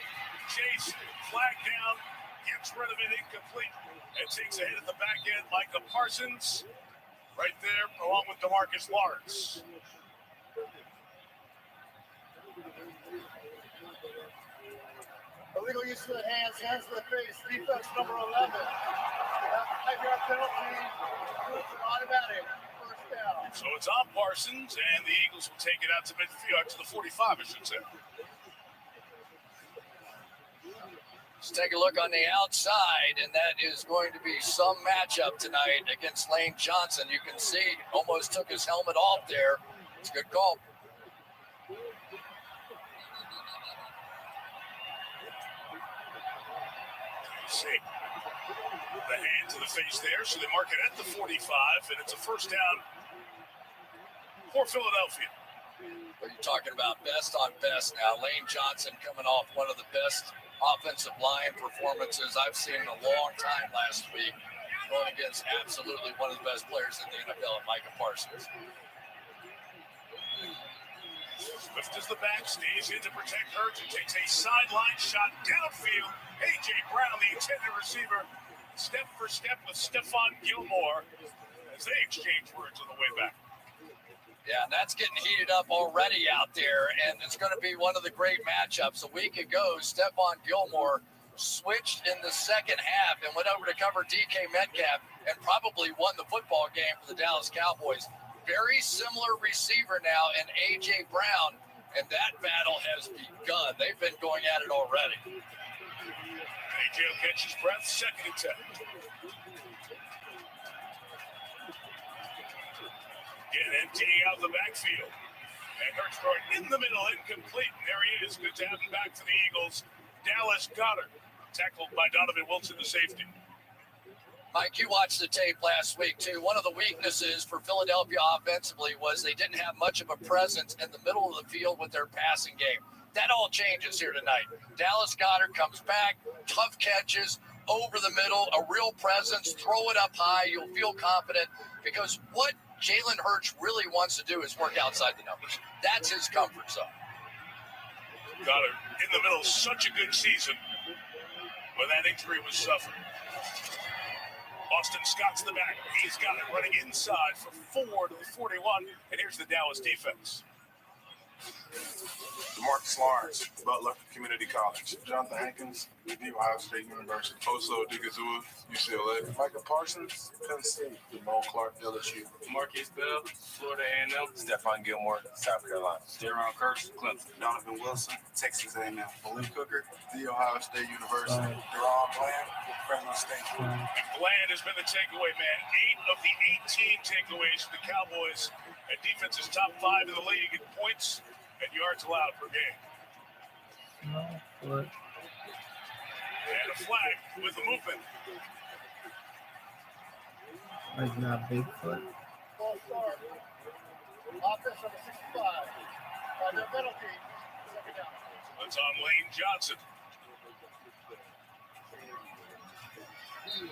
Chase, flag down, gets rid of it, incomplete, and takes a hit at the back end. Micah Parsons, right there, along with DeMarcus Lawrence.
Illegal use of the hands to the face, defense number 11. 5-yard penalty, automatic, first down.
So it's on Parsons, and the Eagles will take it out to midfield, to the 45, I should say.
Let's take a look on the outside, and that is going to be some matchup tonight against Lane Johnson. You can see almost took his helmet off there. It's a good call.
See. The hand to the face there, so they mark it at the 45, and it's a first down for Philadelphia.
What are you talking about? Best on best now. Lane Johnson coming off one of the best offensive line performances I've seen in a long time last week, going against absolutely one of the best players in the NFL, Micah Parsons.
Swift is the back, stays in to protect Hurts, and takes a sideline shot downfield. A.J. Brown, the intended receiver, step for step with Stephon Gilmore as they exchange words on the way back.
Yeah, and that's getting heated up already out there, and it's going to be one of the great matchups. A week ago, Stephon Gilmore switched in the second half and went over to cover DK Metcalf and probably won the football game for the Dallas Cowboys. Very similar receiver now in A.J. Brown, and that battle has begun. They've been going at it already.
A.J. will catch his breath, second attempt. Again, emptying out the backfield. And Hurts throwing in the middle, incomplete. And there he is. Good to have him back for the Eagles. Dallas Goedert, tackled by Donovan Wilson, the safety.
Mike, you watched the tape last week, too. One of the weaknesses for Philadelphia offensively was they didn't have much of a presence in the middle of the field with their passing game. That all changes here tonight. Dallas Goedert comes back, tough catches, over the middle, a real presence, throw it up high. You'll feel confident because what Jalen Hurts really wants to do is work outside the numbers. That's his comfort zone.
Goddard in the middle, such a good season when that injury was suffered. Boston Scott's the back. He's got it running inside for 4 to the 41. And here's the Dallas defense.
DeMarcus Lawrence, Butler Community College. Jonathan Hankins, Ohio State University. Oso Digazua, UCLA. Micah Parsons, Penn State. Jamal Clark, LSU.
Marquise Bell, Florida A&M. Stephon Gilmore, South Carolina. Jaron Kearse, Clemson.
Donovan Wilson, Texas A&M. Malik Hooker, The Ohio State University. Deron Bland, Fresno State.
And Bland has been the takeaway man. 8 of the 18 takeaways for the Cowboys. And defense is top 5 in the league in points and yards allowed per game. And a flag with the movement.
Like not Bigfoot.
False start. Offense number 65. No penalty. Second down.
That's on Lane Johnson.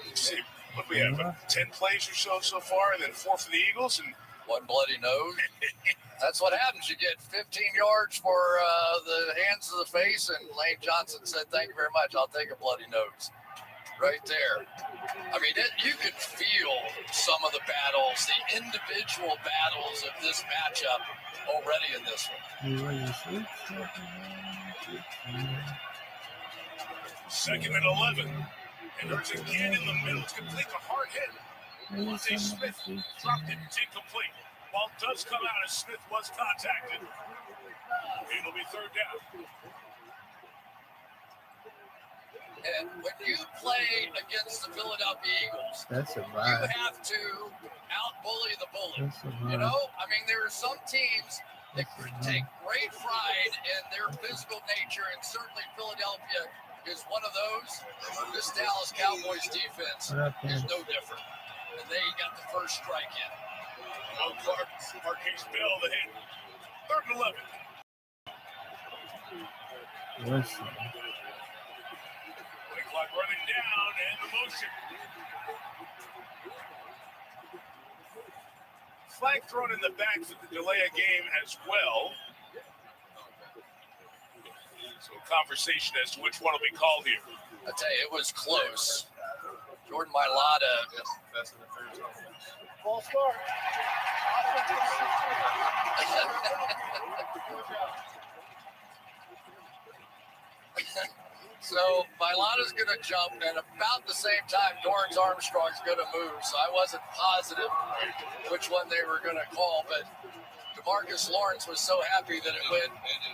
Let's see, what do we have? 10 plays or so far, and then 4 for the Eagles, and
one bloody nose. That's what happens. You get 15 yards for the hands to the face, and Lane Johnson said, "Thank you very much. I'll take a bloody nose." Right there. I mean, you could feel some of the battles, the individual battles of this matchup already in this one.
Second and 11. And there's again in the middle. It's going to take a hard hit. Monte Smith dropped it. It's incomplete. Ball does come out as Smith was contacted. It'll be third down.
And when you play against the Philadelphia Eagles,
you
have to out-bully the bully. You know? I mean, there are some teams that take great pride in their physical nature, and certainly Philadelphia is one of those. This Dallas Cowboys defense is no different. And they got the first strike in.
Clark, Marquise Bell, the hit. Third and 11. Play clock running down, and the motion. Flag thrown in the back for the delay of game as well. So a conversation as to which one will be called here.
I tell you, it was close. Jordan Mailata.
False start.
So Mailata's going to jump, and about the same time, Dorrance Armstrong's going to move. So I wasn't positive which one they were going to call, but DeMarcus Lawrence was so happy that it went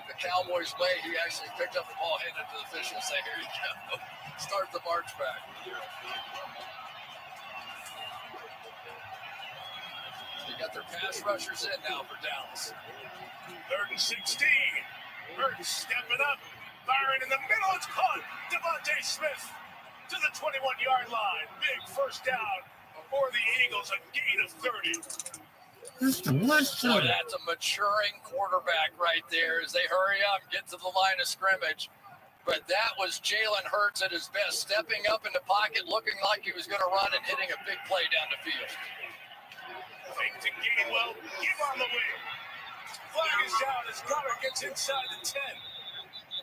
the Cowboys' way, he actually picked up the ball, handed it to the official, and said, "Here you go. Start the march back." They got their pass rushers in now for Dallas.
Third and 16. Hurts stepping up. Firing in the middle. It's caught. Devontae Smith. to the 21-yard line. Big first down for the Eagles, a gain of 30.
Boy, that's a maturing quarterback right there as they hurry up and get to the line of scrimmage. But that was Jalen Hurts at his best, stepping up in the pocket, looking like he was going to run and hitting a big play down the field.
Fake to Gainwell, give on the wing. Flag is down as Goddard gets inside the 10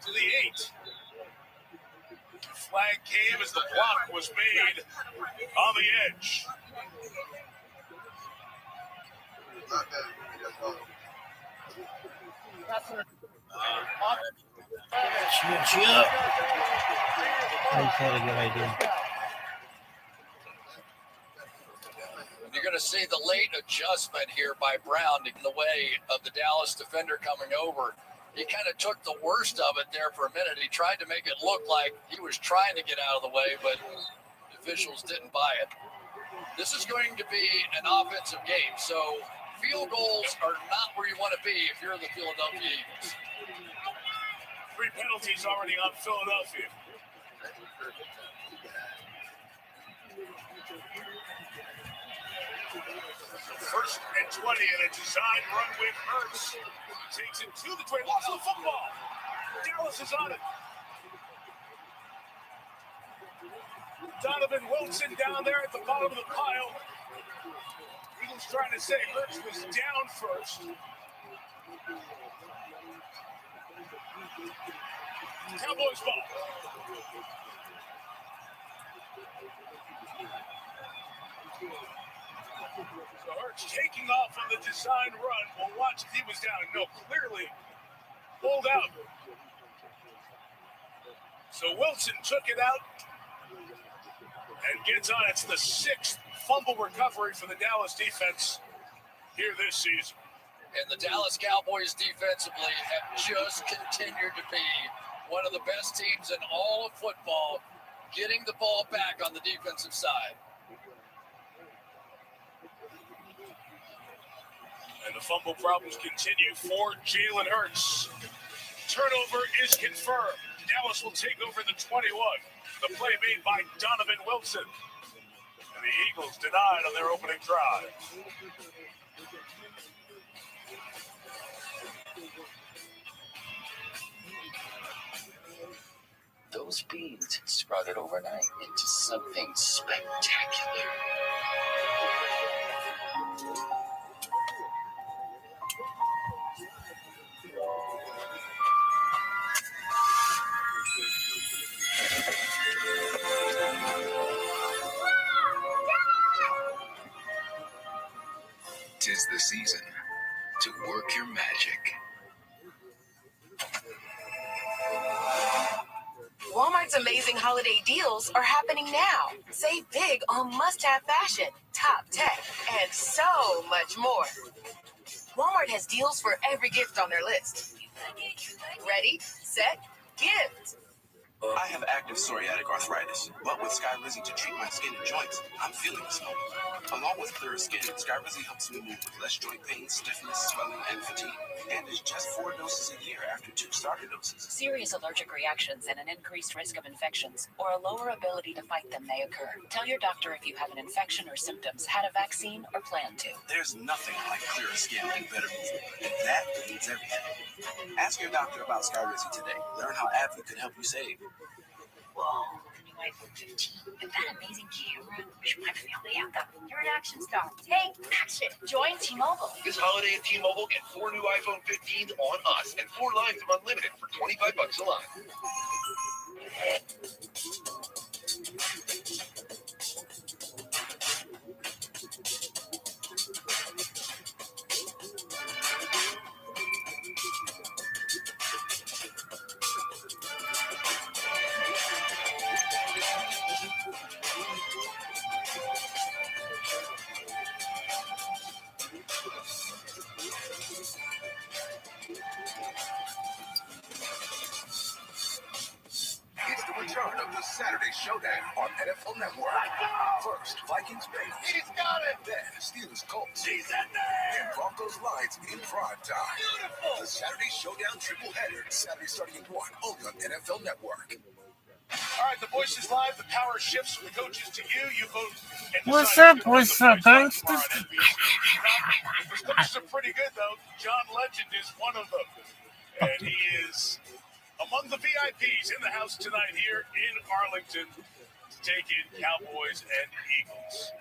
to the 8. Flag came as the block was made on the edge.
Cheer up. I just had a good idea.
You're going to see the late adjustment here by Brown in the way of the Dallas defender coming over. He kind of took the worst of it there for a minute. He tried to make it look like he was trying to get out of the way, but the officials didn't buy it. This is going to be an offensive game, so field goals are not where you want to be if you're the Philadelphia Eagles.
3 penalties already on Philadelphia. First and 20 in a design run with Hurts. Takes it to the 20. Lost the football. Dallas is on it. Donovan Wilson down there at the bottom of the pile. Eagles trying to say Hurts was down first. Cowboys ball. So Hurts taking off on the design run. We'll watch if he was down. No, clearly pulled out. So Wilson took it out and gets on. It's the 6th fumble recovery for the Dallas defense here this season.
And the Dallas Cowboys defensively have just continued to be one of the best teams in all of football, getting the ball back on the defensive side.
And the fumble problems continue for Jalen Hurts. Turnover is confirmed. Dallas will take over the 21. The play made by Donovan Wilson. And the Eagles denied on their opening drive.
Those beans sprouted overnight into something spectacular.
'Tis the season to work your magic.
Walmart's amazing holiday deals are happening now. Save big on must-have fashion, top tech, and so much more. Walmart has deals for every gift on their list. Ready, set, gift.
I have active psoriatic arthritis, but with Skyrizi to treat my skin and joints, I'm feeling this moment. Along with clearer skin, Skyrizi helps me move with less joint pain, stiffness, swelling, and fatigue. And is just 4 doses a year after 2 starter doses.
Serious allergic reactions and an increased risk of infections or a lower ability to fight them may occur. Tell your doctor if you have an infection or symptoms, had a vaccine, or plan to.
There's nothing like clearer skin and better movement, and that means everything. Ask your doctor about Skyrizi today. Learn how Advil can help you save.
Whoa, the new iPhone 15. And that amazing camera. Wish my family had that. You're an action star. Take action. Join T-Mobile.
This holiday at T-Mobile, get 4 new iPhone 15s on us and 4 lines of unlimited for $25 a line.
It's the return of the Saturday Showdown on NFL Network. First, Vikings Bengals. He's got it. Then Steelers Colts. He's in there. And Broncos Lions in prime time. Beautiful. The Saturday Showdown triple header. Saturday starting at 1, only on NFL Network.
All right, the voice is live. The power shifts from the coaches to you. You vote.
What's up, gangsters?
Those coaches are pretty good, though. John Legend is one of them. And he is among the VIPs in the house tonight here in Arlington to take in Cowboys and Eagles.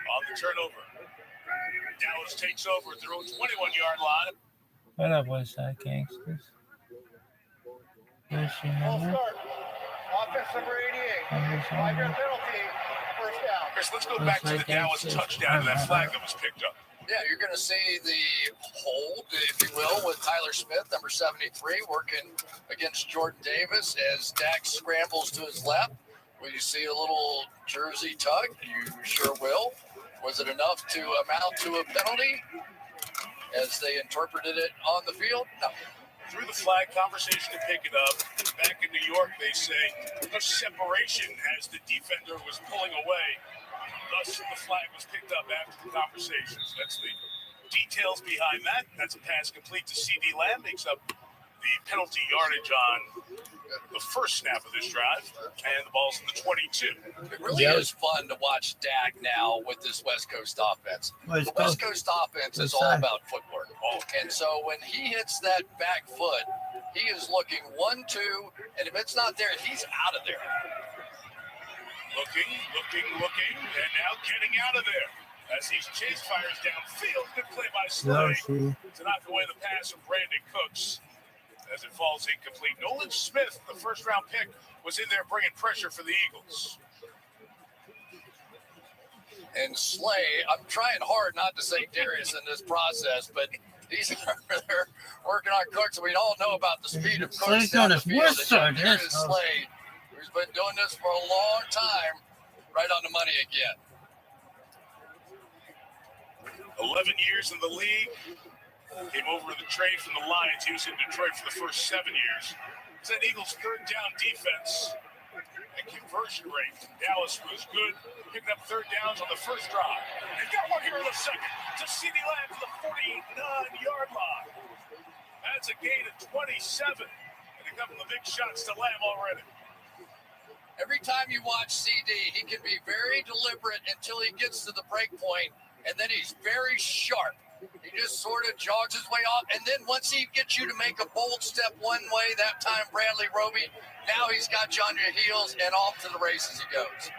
On the turnover, Dallas takes over at their own 21-yard line.
What up, what's up, gangsters? Where's your number?
Offense number 88. 5-yard penalty. First down.
Chris, let's go back to the Dallas touchdown and that flag that was picked up.
Yeah, you're going to see the hold, if you will, with Tyler Smith, number 73, working against Jordan Davis as Dak scrambles to his left. Will you see a little jersey tug? You sure will. Was it enough to amount to a penalty as they interpreted it on the field? No.
Through the flag conversation to pick it up. Back in New York, they say no separation as the defender was pulling away. Thus, the flag was picked up after the conversations. That's the details behind that. That's a pass complete to CD Lamb. Makes up the penalty yardage on the first snap of this drive. And the ball's in the 22.
It really is fun to watch Dak now with this West Coast offense. The West Coast offense is all about footwork. And so when he hits that back foot, he is looking 1-2, and if it's not there, he's out of there.
Looking, and now getting out of there. As he chase fires downfield, good play by Slay to knock away the pass from Brandon Cooks as it falls incomplete. Nolan Smith, the first-round pick, was in there bringing pressure for the Eagles.
And Slay, I'm trying hard not to say Darius in this process, but he's over there working on Cooks, and we all know about the speed of Cooks down the field. And Darius Slay, who's been doing this for a long time, right on the money again.
11 years in the league. Came over in the trade from the Lions. He was in Detroit for the first 7 years. It's that Eagles' third down defense. And conversion rate from Dallas was good. Picking up third downs on the first drive. They've got one here in the second. To CD Lamb to the 49-yard line. That's a gain of 27. And a couple of big shots to Lamb already.
Every time you watch CD, he can be very deliberate until he gets to the break point, and then he's very sharp. He just sort of jogs his way off, and then once he gets you to make a bold step one way, that time Bradley Roby, now he's got you on your heels, and off to the races he goes.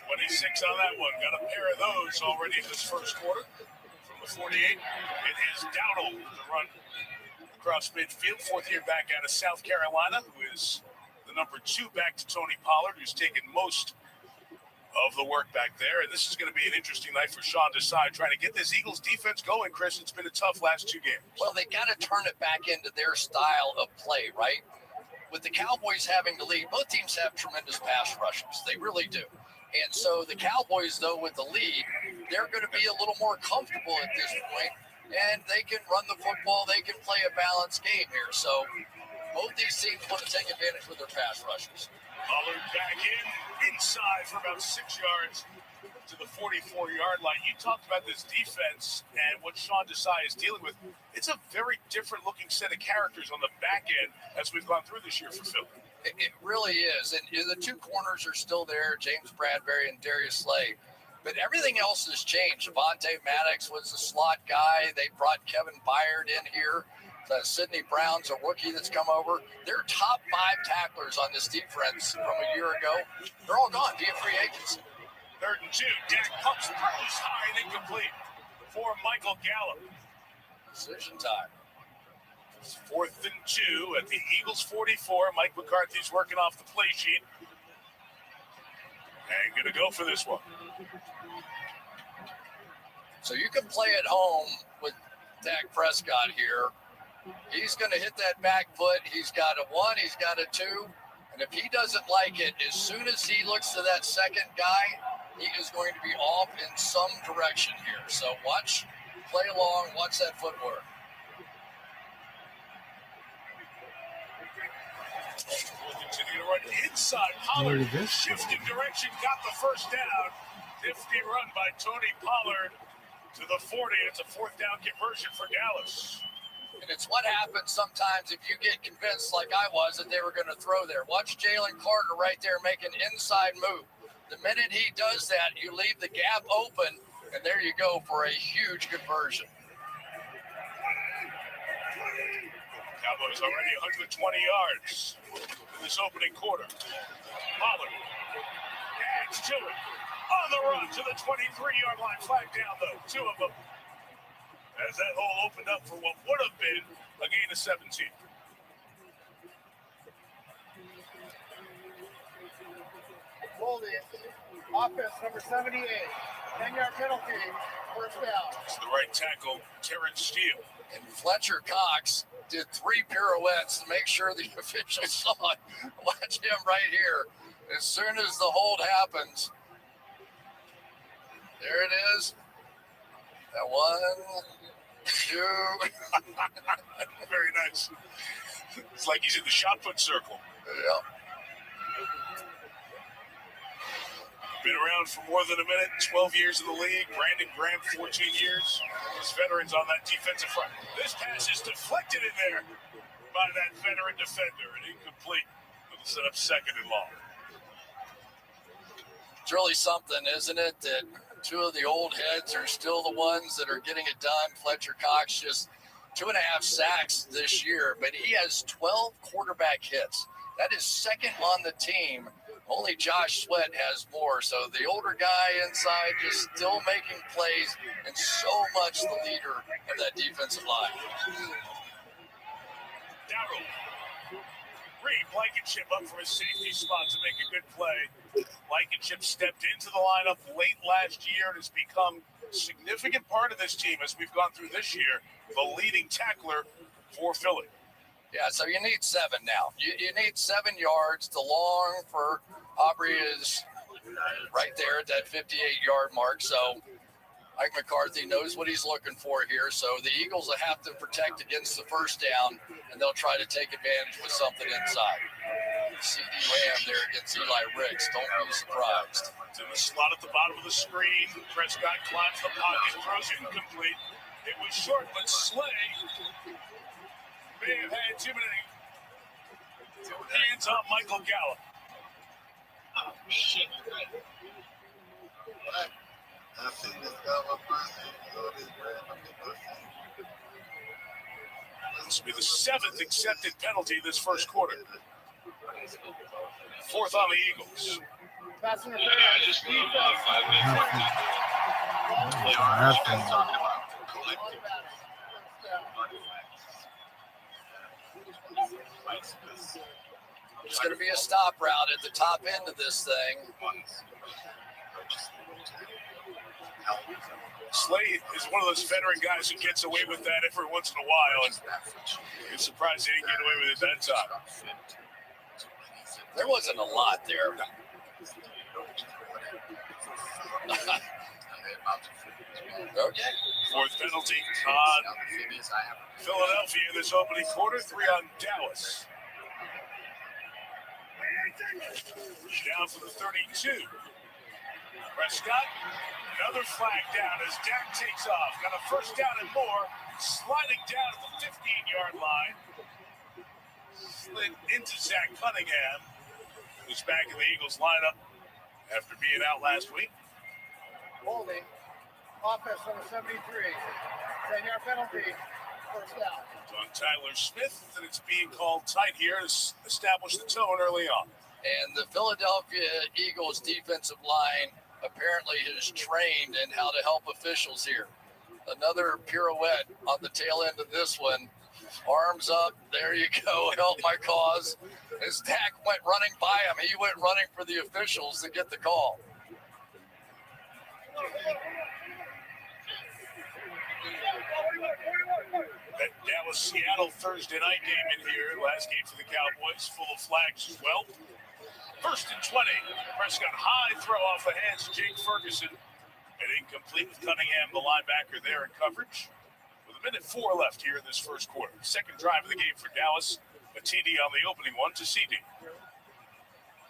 26 on that one. Got a pair of those already in this first quarter. From the 48, it is Dowdle to run across midfield. Fourth year back out of South Carolina, who is the number 2 back to Tony Pollard, who's taken most of the work back there. And this is going to be an interesting night for Sean Desai, trying to get this Eagles defense going, Chris. It's been a tough last 2 games.
Well, they got to turn it back into their style of play, right? With the Cowboys having the lead, both teams have tremendous pass rushers. They really do. And so the Cowboys, though, with the lead, they're going to be a little more comfortable at this point, and they can run the football. They can play a balanced game here. So both these teams want to take advantage with their pass rushers.
Pollard back inside for about 6 yards to the 44-yard line. You talked about this defense and what Sean Desai is dealing with. It's a very different-looking set of characters on the back end as we've gone through this year for Philly.
It really is. And the 2 corners are still there, James Bradbury and Darius Slay. But everything else has changed. Avonte Maddox was the slot guy. They brought Kevin Byard in here. Sidney Brown's a rookie that's come over. Their top 5 tacklers on this defense from a year ago, they're all gone via free agency.
3rd and 2. Dak pumps throws high and incomplete for Michael Gallup.
Decision time.
It's 4th and 2 at the Eagles 44. Mike McCarthy's working off the play sheet. And going to go for this one.
So you can play at home with Dak Prescott here. He's going to hit that back foot. He's got a 1, he's got a 2. And if he doesn't like it, as soon as he looks to that second guy, he is going to be off in some direction here. So watch, play along, watch that footwork.
We'll continue to run inside. Pollard shifting direction, got the first down. Nifty run by Tony Pollard to the 40. It's a 4th down conversion for Dallas.
And it's what happens sometimes if you get convinced, like I was, that they were going to throw there. Watch Jalen Carter right there make an inside move. The minute he does that, you leave the gap open, and there you go for a huge conversion.
Cowboys already 120 yards in this opening quarter. Pollard adds to it. On the run to the 23-yard line. Flag down, though. Two of them. As that hole opened up for what would have been a gain of 17.
Holding. Offense number 78. 10-yard penalty. First down.
It's the right tackle, Terrence Steele.
And Fletcher Cox did 3 pirouettes to make sure the officials saw it. Watch him right here. As soon as the hold happens, there it is. That 1, 2.
Very nice. It's like he's in the shot put circle.
Yeah.
Been around for more than a minute, 12 years in the league. Brandon Graham, 14 years. Those veterans on that defensive front. This pass is deflected in there by that veteran defender and incomplete. It'll set up second and long.
It's really something, isn't it, that 2 of the old heads are still the ones that are getting it done. Fletcher Cox just 2.5 sacks this year, but he has 12 quarterback hits. That is second on the team. Only Josh Sweat has more. So the older guy inside just still making plays and so much the leader of that defensive line.
Darrell. Reed Blankenship up for his safety spot to make a good play. Blankenship stepped into the lineup late last year and has become a significant part of this team as we've gone through this year, the leading tackler for Philly.
Yeah, so you need 7 now. You need 7 yards. The long for Aubrey is right there at that 58-yard mark. So Mike McCarthy knows what he's looking for here. So the Eagles will have to protect against the first down, and they'll try to take advantage with something inside. CD Lamb there against Eli Ricks. Don't be surprised.
It's in the slot at the bottom of the screen. Prescott climbs the pocket, throws it incomplete. It was short, but Slay may have had too many hands on Michael Gallup.
Oh, shit. I seen this guy up
This will be the 7th accepted penalty this first quarter. 4th on the Eagles.
Pass interference.
I just need 5 minutes.
Nothing.
There's going to be a stop route at the top end of this thing.
Slade is one of those veteran guys who gets away with that every once in a while, and you're surprised he didn't get away with it that time.
There wasn't a lot there. Okay.
4th penalty on Philadelphia this opening quarter, 3 on Dallas. Down for the 32. Prescott, another flag down as Dak takes off. Got a first down and more. Sliding down at the 15-yard line. Slid into Zach Cunningham, who's back in the Eagles lineup after being out last week.
Holding. Offense number 73. 10-yard penalty. First down.
On Tyler Smith, and it's being called tight here to establish the tone early on.
And the Philadelphia Eagles defensive line apparently has trained in how to help officials here. Another pirouette on the tail end of this one. Arms up. There you go. Help my cause. As Dak went running by him, he went running for the officials to get the call.
That Dallas-Seattle Thursday night game in here. Last game for the Cowboys, full of flags as well. 1st and 20. Prescott high throw off the hands of Jake Ferguson. And incomplete with Cunningham, the linebacker, there in coverage. With 1:04 left here in this first quarter. Second drive of the game for Dallas. A TD on the opening one to CD.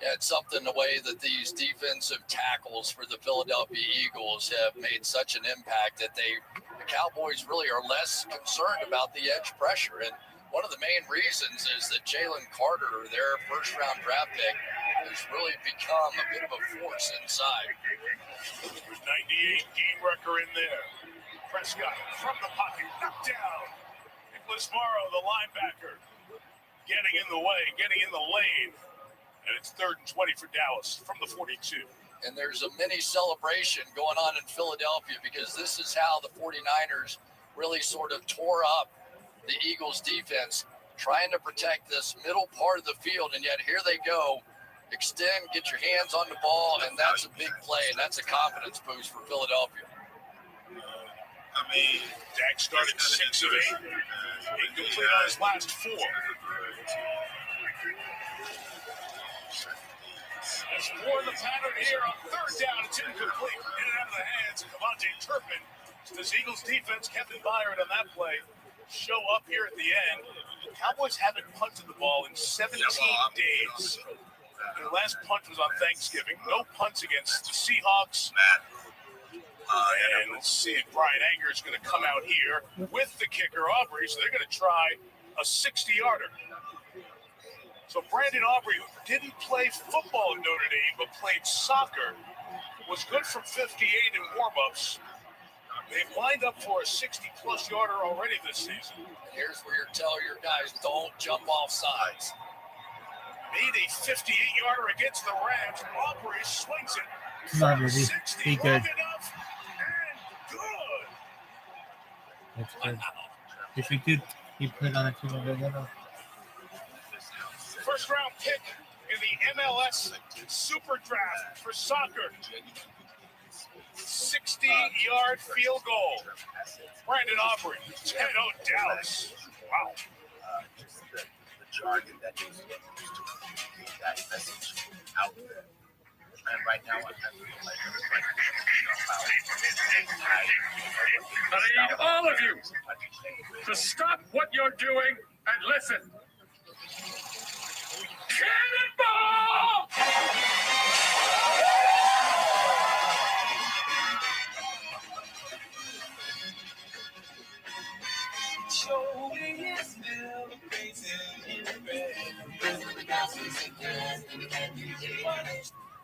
Yeah, it's something the way that these defensive tackles for the Philadelphia Eagles have made such an impact that they the Cowboys really are less concerned about the edge pressure. And one of the main reasons is that Jalen Carter, their first-round draft pick, has really become a bit of a force inside.
There's 98 game wrecker in there. Prescott from the pocket, knocked down. Nicholas Morrow, the linebacker, getting in the way, getting in the lane. And it's 3rd and 20 for Dallas from the 42.
And there's a mini celebration going on in Philadelphia because this is how the 49ers really sort of tore up the Eagles defense, trying to protect this middle part of the field. And yet here they go. Extend, get your hands on the ball, and that's a big play, and that's a confidence boost for Philadelphia.
Dak started 6 of 8. Incomplete on his last 4. There's more in the pattern here on 3rd down. It's incomplete. In and out of the hands of Devontae Turpin. This Eagles defense, Kevin Byard on that play, show up here at the end. The Cowboys haven't punted the ball in 17 days. Their last punt was on Thanksgiving. No punts against the Seahawks. And let's see if Brian Anger is going to come out here with the kicker, Aubrey. So they're going to try a 60-yarder. So Brandon Aubrey, who didn't play football at Notre Dame but played soccer, was good from 58 in warm-ups. They've lined up for a 60-plus yarder already this season.
Here's where you tell your guys, don't jump off sides.
Made a 58-yarder against the Rams. Aubrey swings it.
Come on, Ruby. Be good. That's good. If we could, he put on a team of it.
First round pick in the MLS Super Draft for soccer. 60-yard field goal. Brandon Aubrey, 10-0 Dallas. Wow.
The jargon that needs to get used to get that message out there. And right now, I
need all of you to stop what you're doing and listen. Cannonball!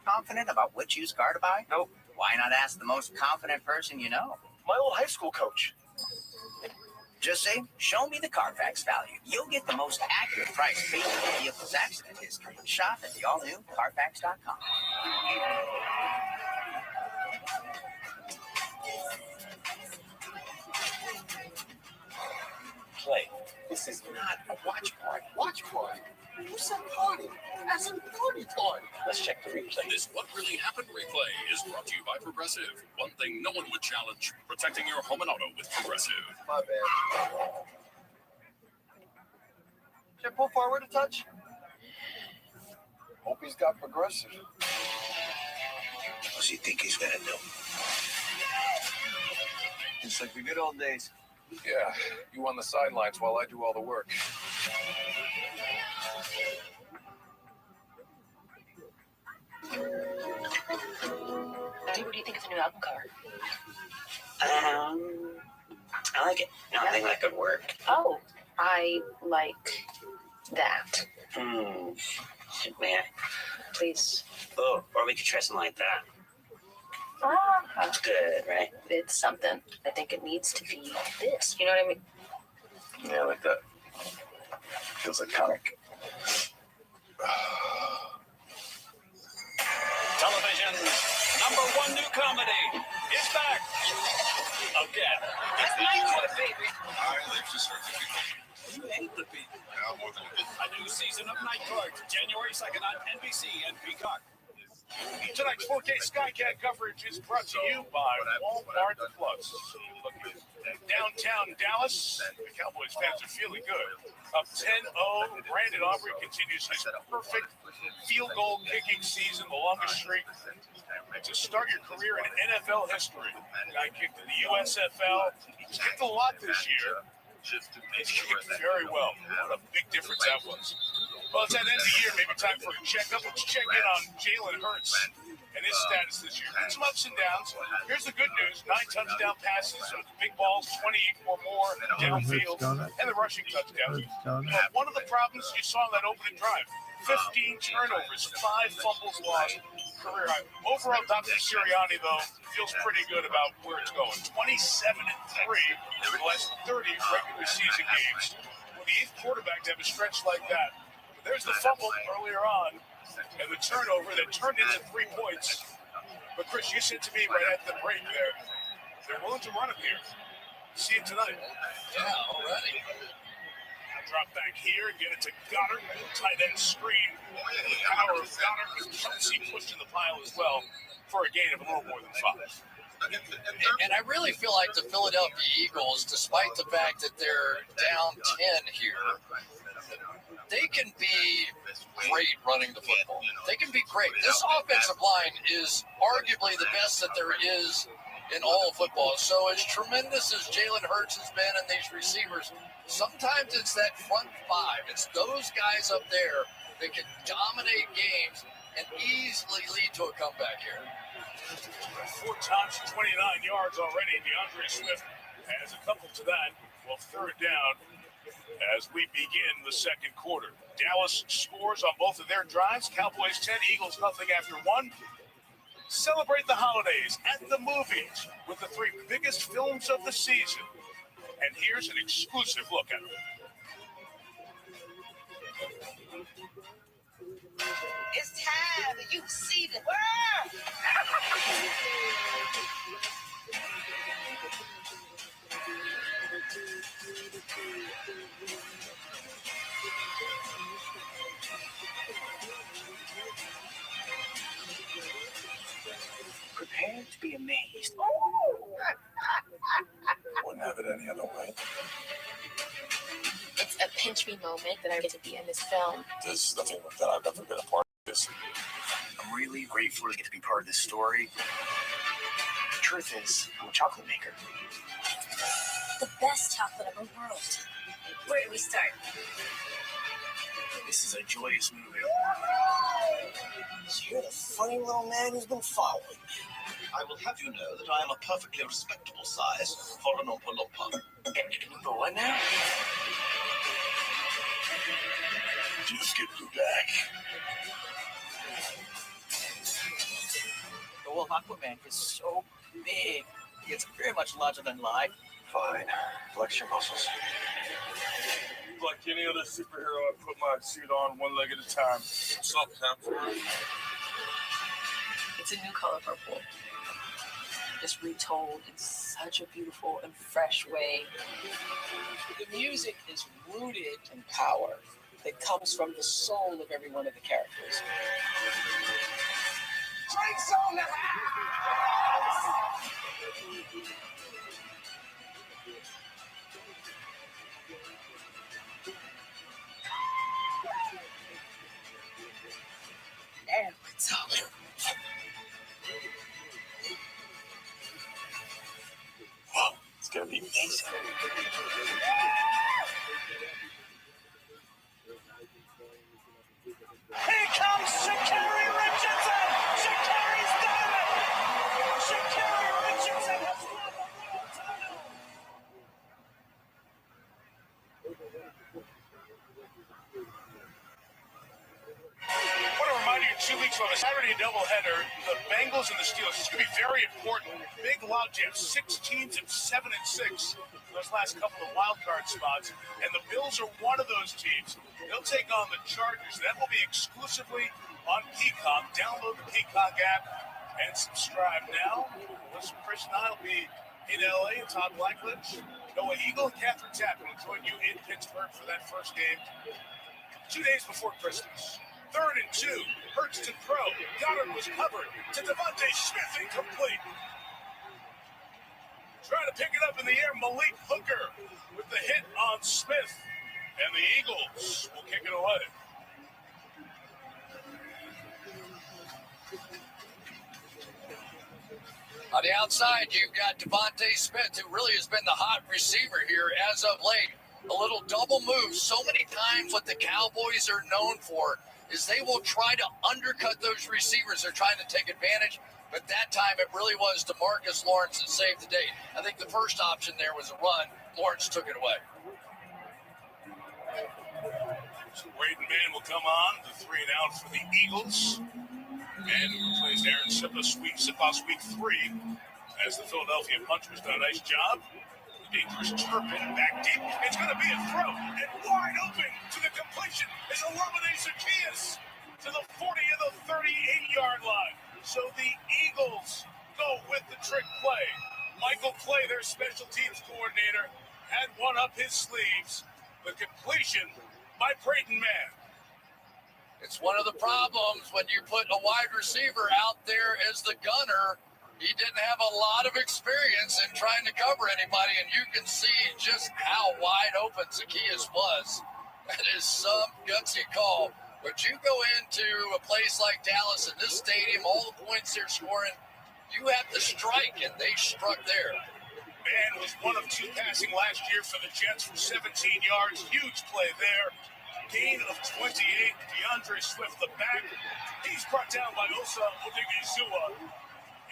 Confident about which used car to buy? Nope. Why not ask the most confident person you know?
My old high school coach.
Just say, show me the Carfax value. You'll get the most accurate price based on the vehicle's accident history. Shop at the all-new Carfax.com.
Play. This is not a watch party. Watch party? Who said party? As in party party. Let's check the replay.
This What Really Happened replay is brought to you by Progressive. One thing no one would challenge, protecting your home and auto with Progressive.
My bad. Should I pull forward a touch? Hope he's got Progressive.
What's he think he's gonna do?
It's like the good old days. Yeah, you on the sidelines while I do all the work.
What do you think of the new album cover?
I like it. I think that could work.
Oh, I like that.
May I?
Please.
Oh, or we could try something like that.
That's
good, right?
It's something. I think it needs to be this. You know what I mean?
Yeah, I like that. Feels iconic.
Television's #1 new comedy is back again. It's Nightclub, baby.
I live to certification.
You hate the beat.
Yeah, more than
A new season of Night Court, January 2nd on NBC and Peacock.
Tonight's 4K Skycat coverage is brought to you by Walmart Plus. Downtown Dallas, the Cowboys fans are feeling good. Up 10-0, Brandon Aubrey continues his perfect field goal kicking season, the longest streak to start your career in NFL history. The guy kicked in the USFL. He's kicked a lot this year. He's kicked very well. What a big difference that was. Well, it's at the end of the year, maybe time for a checkup. Let's check in on Jalen Hurts. and his status this year. Had some ups and downs. Here's the good news: 9 touchdown passes with big balls, 20 or more downfield, and the rushing touchdown. But one of the problems you saw in that opening drive, 15 turnovers, 5 fumbles lost, career high. Overall, Dr. Sirianni, though, feels pretty good about where it's going. 27-3 in the last 30 regular season games. With the 8th quarterback to have a stretch like that. But there's the fumble earlier on, and the turnover that turned into 3 points. But Chris, you said to me right at the break there, they're willing to run it here. See it tonight.
Yeah, already.
Drop back here, get it to Goddard, tight end screen. The power of Goddard with Kelsey pushed in the pile as well for a gain of a little more than 5.
And I really feel like the Philadelphia Eagles, despite the fact that they're down 10 here, they can be great running the football. They can be great. This offensive line is arguably the best that there is in all of football. So as tremendous as Jalen Hurts has been and these receivers, sometimes it's that front 5. It's those guys up there that can dominate games and easily lead to a comeback here.
4 times, 29 yards already. DeAndre Swift has a couple to that. Well, 3rd down as we begin the second quarter. Dallas scores on both of their drives. Cowboys 10, Eagles nothing after 1. Celebrate the holidays at the movies with the 3 biggest films of the season. And here's an exclusive look at them.
It's time that you see the world.
Prepare to be amazed.
Wouldn't have it any other way.
It's a pinch me moment that I get to be in this film.
There's nothing that I've ever been a part of this.
I'm really grateful to get to be part of this story. The truth is, I'm a chocolate maker.
The best chocolate of the world.
Where do we start?
This is a joyous movie. So you're the funny little man who's been following me.
I will have you know that I am a perfectly respectable size for an Oompa Loompa.
But what now?
Just get me back.
The Wolf Aquaman is so big. It's very much larger than life.
Fine. Flex your muscles.
Like any other superhero, I put my suit on one leg at a time. Sometimes.
It's a new color purple. It's retold in such a beautiful and fresh way.
The music is rooted in power that comes from the soul of every one of the characters.
Drinks on the house!
Now it's over.
Wow, it's gonna be amazing.
Here comes Sha'Carri Richardson! Sha'Carri's done it! Sha'Carri Richardson has won the world title! I want to remind you, 2 weeks from a Saturday doubleheader, the Bengals and the Steelers. It's going to be very important. Big logjam, 6 teams at 7-6. Those last couple of wild card spots, and the Bills are one of those teams. They'll take on the Chargers. That will be exclusively on Peacock. Download the Peacock app and subscribe now. Listen, Chris and I will be in LA and Todd Blackledge. Noah Eagle and Catherine Tappan will join you in Pittsburgh for that first game 2 days before Christmas. 3rd and 2, Hurts to throw. Goddard was covered to Devontae Smith, incomplete. Trying to pick it up in the air, Malik Hooker with the hit on Smith. And the Eagles will kick it away.
On the outside, you've got Devontae Smith, who really has been the hot receiver here as of late. A little double move. So many times what the Cowboys are known for is they will try to undercut those receivers. They're trying to take advantage, but that time it really was DeMarcus Lawrence that saved the day. I think the first option there was a run. Lawrence took it away.
So Braden Mann will come on, the 3 and out for the Eagles. Mann plays Aaron Sipa, sweep 3, as the Philadelphia puncher's done a nice job. Dangerous Turpin back deep. It's going to be a throw, and wide open to the completion is Olamide Zaccheaus to the 40 of the 38-yard line. So the Eagles go with the trick play. Michael Clay, their special teams coordinator, had one up his sleeves. The completion by Braden Mann.
It's one of the problems when you put a wide receiver out there as the gunner. He didn't have a lot of experience in trying to cover anybody, and you can see just how wide open Zaccheaus was. That is some gutsy call. But you go into a place like Dallas in this stadium, all the points they're scoring, you have to strike, and they struck there.
Mann was 1 of 2 passing last year for the Jets for 17 yards. Huge play there. Gain of 28. DeAndre Swift the back. He's brought down by Osa Odigizua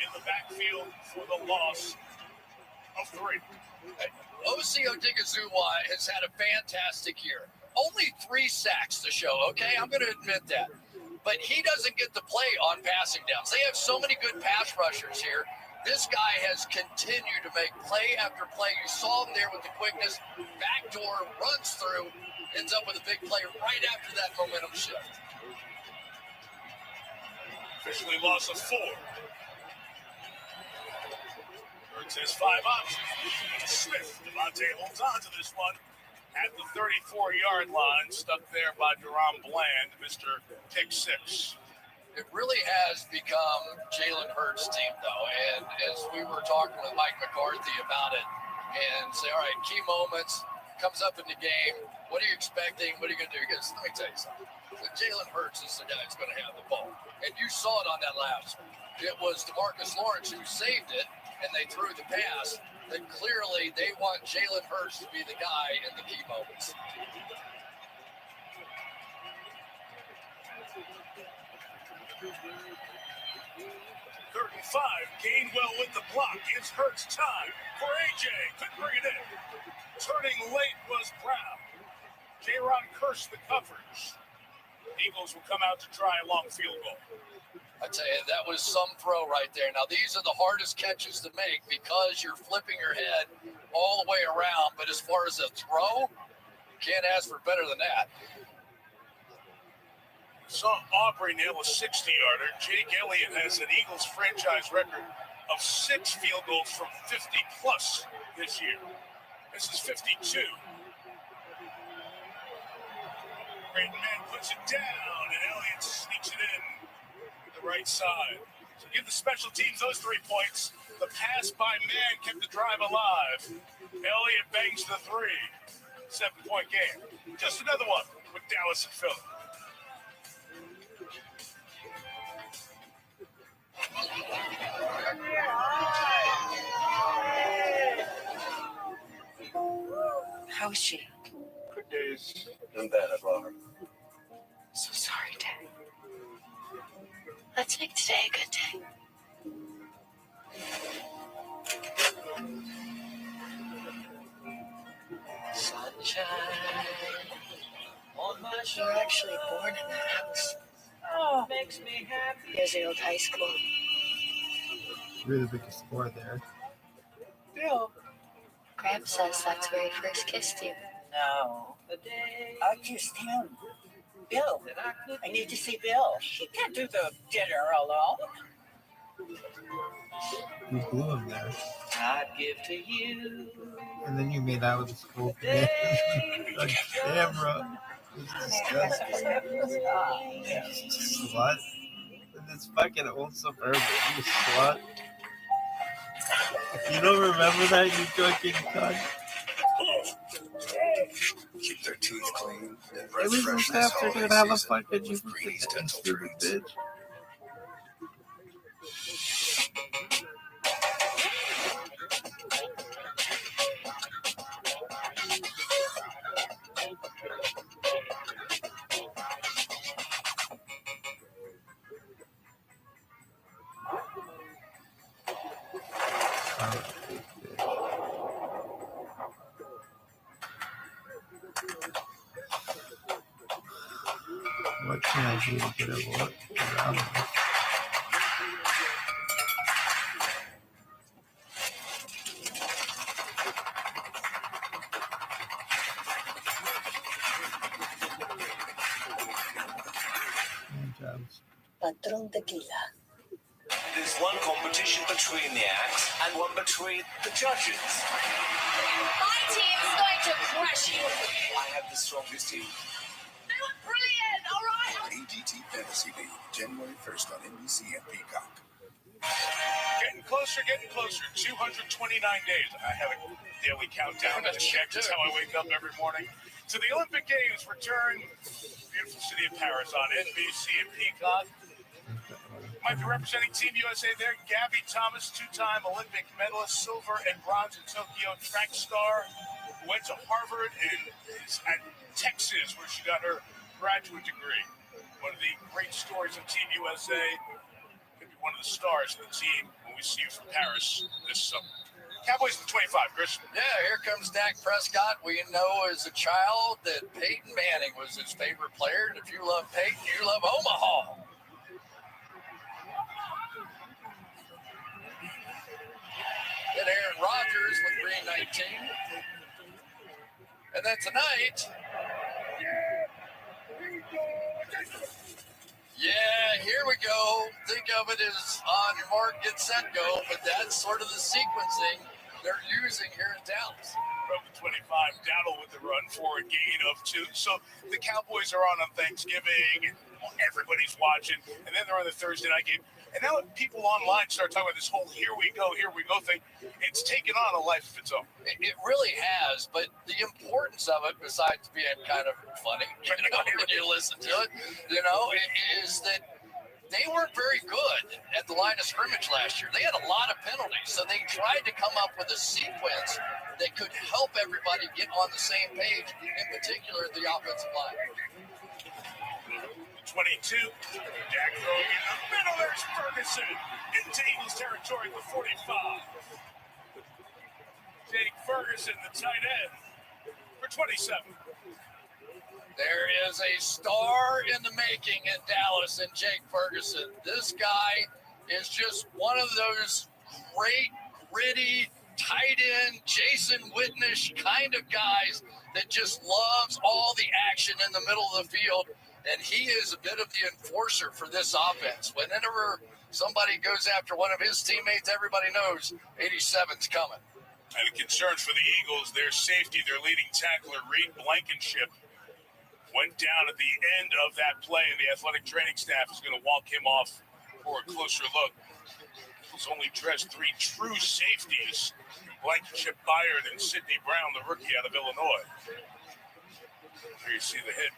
in the backfield for the loss of 3.
Osi Odigizua has had a fantastic year. Only 3 sacks to show, okay? I'm going to admit that. But he doesn't get to play on passing downs. They have so many good pass rushers here. This guy has continued to make play after play. You saw him there with the quickness. Backdoor, runs through, ends up with a big play right after that momentum shift.
Officially loss of 4. Hurts has 5 options. Smith, Devontae holds on to this one at the 34-yard line, stuck there by Deron Bland, Mr. Pick 6.
It really has become Jalen Hurts' team, though. And as we were talking with Mike McCarthy about it, and say, all right, key moments, comes up in the game. What are you expecting? What are you going to do? He goes, let me tell you something. Jalen Hurts is the guy that's going to have the ball. And you saw it on that last one. It was DeMarcus Lawrence who saved it, and they threw the pass. That clearly they want Jalen Hurts to be the guy in the key moments.
Third and 5. Gainwell with the block. Gives Hurts time for AJ. Couldn't bring it in. Turning late was Brown. J-Ron cursed the coverage. Eagles will come out to try a long field goal.
I tell you, that was some throw right there. Now, these are the hardest catches to make because you're flipping your head all the way around. But as far as a throw, can't ask for better than that.
Saw Aubrey nail a 60-yarder. Jake Elliott has an Eagles franchise record of 6 field goals from 50-plus this year. This is 52. Braden Mann puts it down, and Elliott sneaks it in the right side. So give the special teams those 3 points. The pass by Mann kept the drive alive. Elliott bangs the 3. 7-point game. Just another one with Dallas and Philly.
How is she?
Good days and bad, I brought her.
So sorry, Dad. Let's make today a good day. Sunshine on my shirt. You were actually born in that house. Oh, makes me happy. Here's the old high school.
You're the biggest score there.
Bill. Graham says that's where he first kissed you.
No. I kissed him. Bill. I need to see Bill. He can't do the dinner alone.
You blew him there.
I'd give to you.
And then you made out with the school man. On camera. It's disgusting. Slut. In this fucking old Suburban. You slut. You don't remember that, you fucking cunt?
Keep their teeth clean and
At
breath
least
fresh
this
this
after
holiday
gonna have a
season
fucking
with Green's Dental
stupid
Treats.
bitch. What can I do to get it work around this?
Patron Tequila.
There's one competition between the acts and one between the judges.
My team's going to crush you.
I have the strongest team.
They look brilliant, all right?
AGT Fantasy League, January 1st on NBC and Peacock.
Getting closer, 229 days. I have a daily countdown to check. That's how I wake up every morning. So the Olympic Games return. Beautiful city of Paris on NBC and Peacock. Might be representing Team USA there. Gabby Thomas, two-time Olympic medalist, silver and bronze in Tokyo track star, who went to Harvard and is at Texas, where she got her graduate degree. One of the great stories of Team USA. Could be one of the stars of the team when we see you from Paris this summer. Cowboys in 25, Chris.
Yeah, here comes Dak Prescott. We know as a child that Peyton Manning was his favorite player. And if you love Peyton, you love Omaha. Then Aaron Rodgers with green 19. And then tonight, yeah, here we go. Think of it as on your mark, get set, go. But that's sort of the sequencing they're using here in Dallas.
From 25, Dowdle with the run for a gain of 2. So the Cowboys are on Thanksgiving. Everybody's watching. And then they're on the Thursday night game. And now people online start talking about this whole here we go thing. It's taken on a life of its own.
It really has, but the importance of it, besides being kind of funny, when you listen to it, is that they weren't very good at the line of scrimmage last year. They had a lot of penalties, so they tried to come up with a sequence that could help everybody get on the same page, in particular the offensive line.
22. Dak throwing in the middle. There's Ferguson into Eagles territory at the 45. Jake Ferguson, the tight end, for 27.
There is a star in the making in Dallas and Jake Ferguson. This guy is just one of those great, gritty, tight end, Jason Witnish kind of guys that just loves all the action in the middle of the field. And he is a bit of the enforcer for this offense. Whenever somebody goes after one of his teammates, everybody knows 87's coming.
And concerns for the Eagles, their safety, their leading tackler, Reed Blankenship, went down at the end of that play, and the athletic training staff is going to walk him off for a closer look. He's only dressed 3 true safeties, Blankenship, Byard, and Sidney Brown, the rookie out of Illinois. Here you see the hit.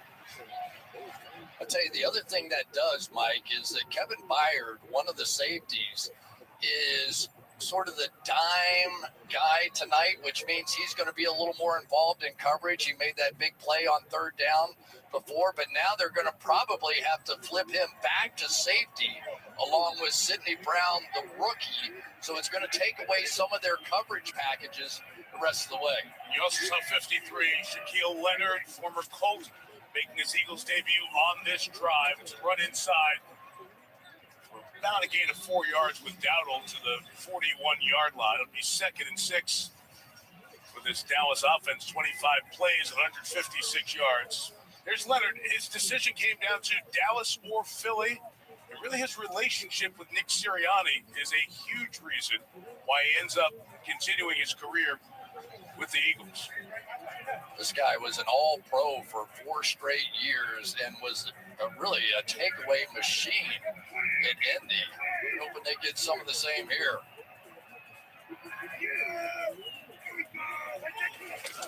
I'll tell you, the other thing that does, Mike, is that Kevin Byard, one of the safeties, is sort of the dime guy tonight, which means he's going to be a little more involved in coverage. He made that big play on third down before, but now they're going to probably have to flip him back to safety along with Sidney Brown, the rookie. So it's going to take away some of their coverage packages the rest of the way.
You also saw 53, Shaquille Leonard, former Colt, making his Eagles debut on this drive. It's a run inside. About a gain of 4 yards with Dowdle to the 41-yard line. It'll be 2nd and 6 for this Dallas offense. 25 plays, 156 yards. There's Leonard. His decision came down to Dallas or Philly. And really his relationship with Nick Sirianni is a huge reason why he ends up continuing his career with the Eagles.
This guy was an all-pro for 4 straight years and was really a takeaway machine in Indy. Hoping they get some of the same here.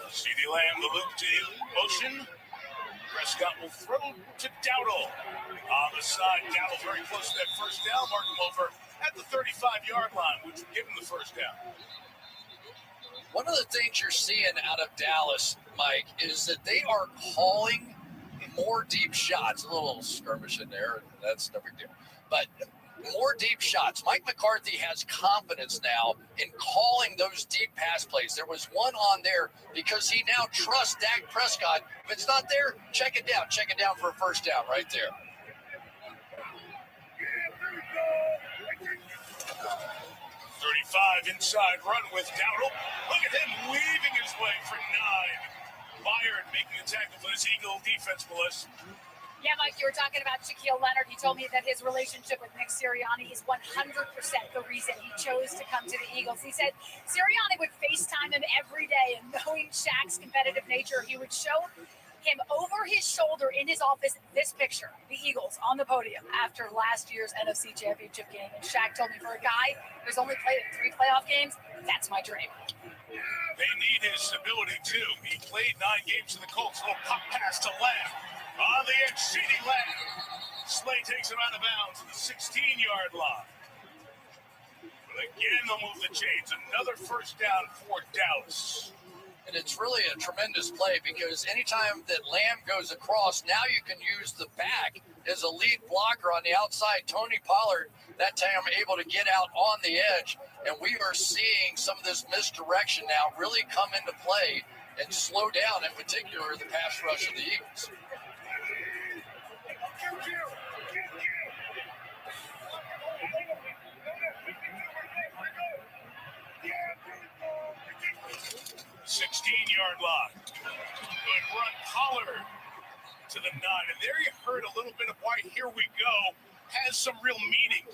CeeDee Lamb, the loop to motion. Prescott will throw to Dowdle. On the side, Dowdle very close to that first down. Mark him over at the 35-yard line, which would give him the first down.
One of the things you're seeing out of Dallas, Mike, is that they are calling more deep shots. A little skirmish in there, and that's no big deal. But more deep shots. Mike McCarthy has confidence now in calling those deep pass plays. There was one on there because he now trusts Dak Prescott. If it's not there, check it down. Check it down for a first down right there.
35 inside run with Dowdle. Look at him weaving his way for 9. Byard making a tackle for this Eagle defense, Melissa.
Yeah, Mike, you were talking about Shaquille Leonard. He told me that his relationship with Nick Sirianni is 100% the reason he chose to come to the Eagles. He said Sirianni would FaceTime him every day, and knowing Shaq's competitive nature, he would show him over his shoulder in his office this picture, the Eagles on the podium after last year's NFC Championship game. And Shaq told me, for a guy who's only played in 3 playoff games, that's my dream.
They need his ability, too. He played 9 games in the Colts. Little pop pass to Lamb. On the edge, CeeDee Lamb. Slay takes him out of bounds to the 16-yard line. But again, they'll move the chains. Another first down for Dallas.
And it's really a tremendous play because anytime that Lamb goes across, now you can use the back as a lead blocker on the outside. Tony Pollard, that time able to get out on the edge. And we are seeing some of this misdirection now really come into play and slow down, in particular, the pass rush of the Eagles.
Yard line. Good run, Pollard to the 9. And there you heard a little bit of why Here We Go has some real meaning.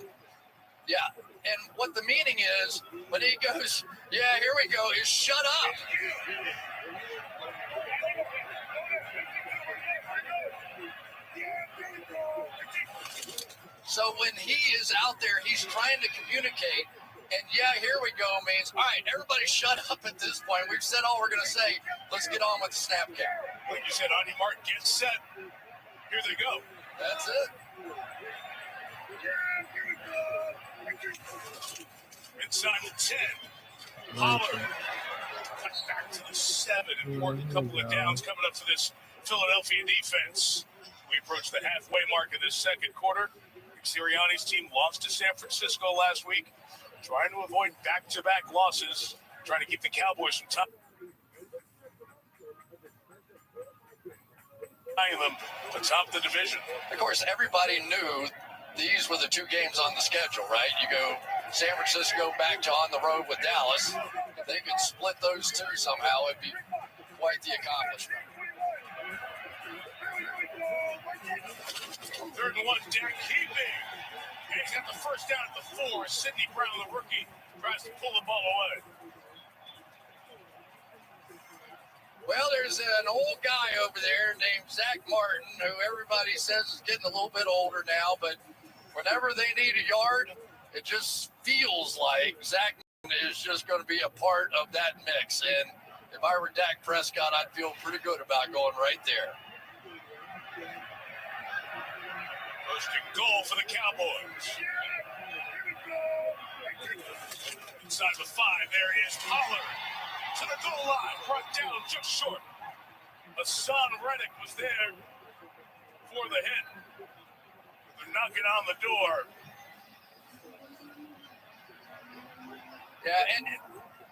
Yeah, and what the meaning is, when he goes, yeah, here we go, is shut up. So when he is out there, he's trying to communicate. And yeah, here we go means, all right, everybody shut up at this point. We've said all we're going to say. Let's get on with the snap count.
Like you said, Audie Martin gets set. Here they go.
That's it.
Inside the 10. Pollard. Cut back to the 7. Important couple of downs coming up for this Philadelphia defense. We approach the halfway mark of this second quarter. Sirianni's team lost to San Francisco last week. Trying to avoid back-to-back losses, trying to keep the Cowboys from top. Them atop the division.
Of course, everybody knew these were the 2 games on the schedule, right? You go San Francisco back to on the road with Dallas. If they could split those 2 somehow, it'd be quite the accomplishment.
3rd and 1, Dak keeping. And he's got the first down at the 4. Sidney Brown, the rookie, tries to pull the ball away.
Well, there's an old guy over there named Zach Martin, who everybody says is getting a little bit older now, but whenever they need a yard, it just feels like Zach Martin is just going to be a part of that mix. And if I were Dak Prescott, I'd feel pretty good about going right there.
First and goal for the Cowboys. Inside the 5, there is Pollard. To the goal line, brought down just short. Hassan Reddick was there for the hit. They're knocking on the door.
Yeah, and,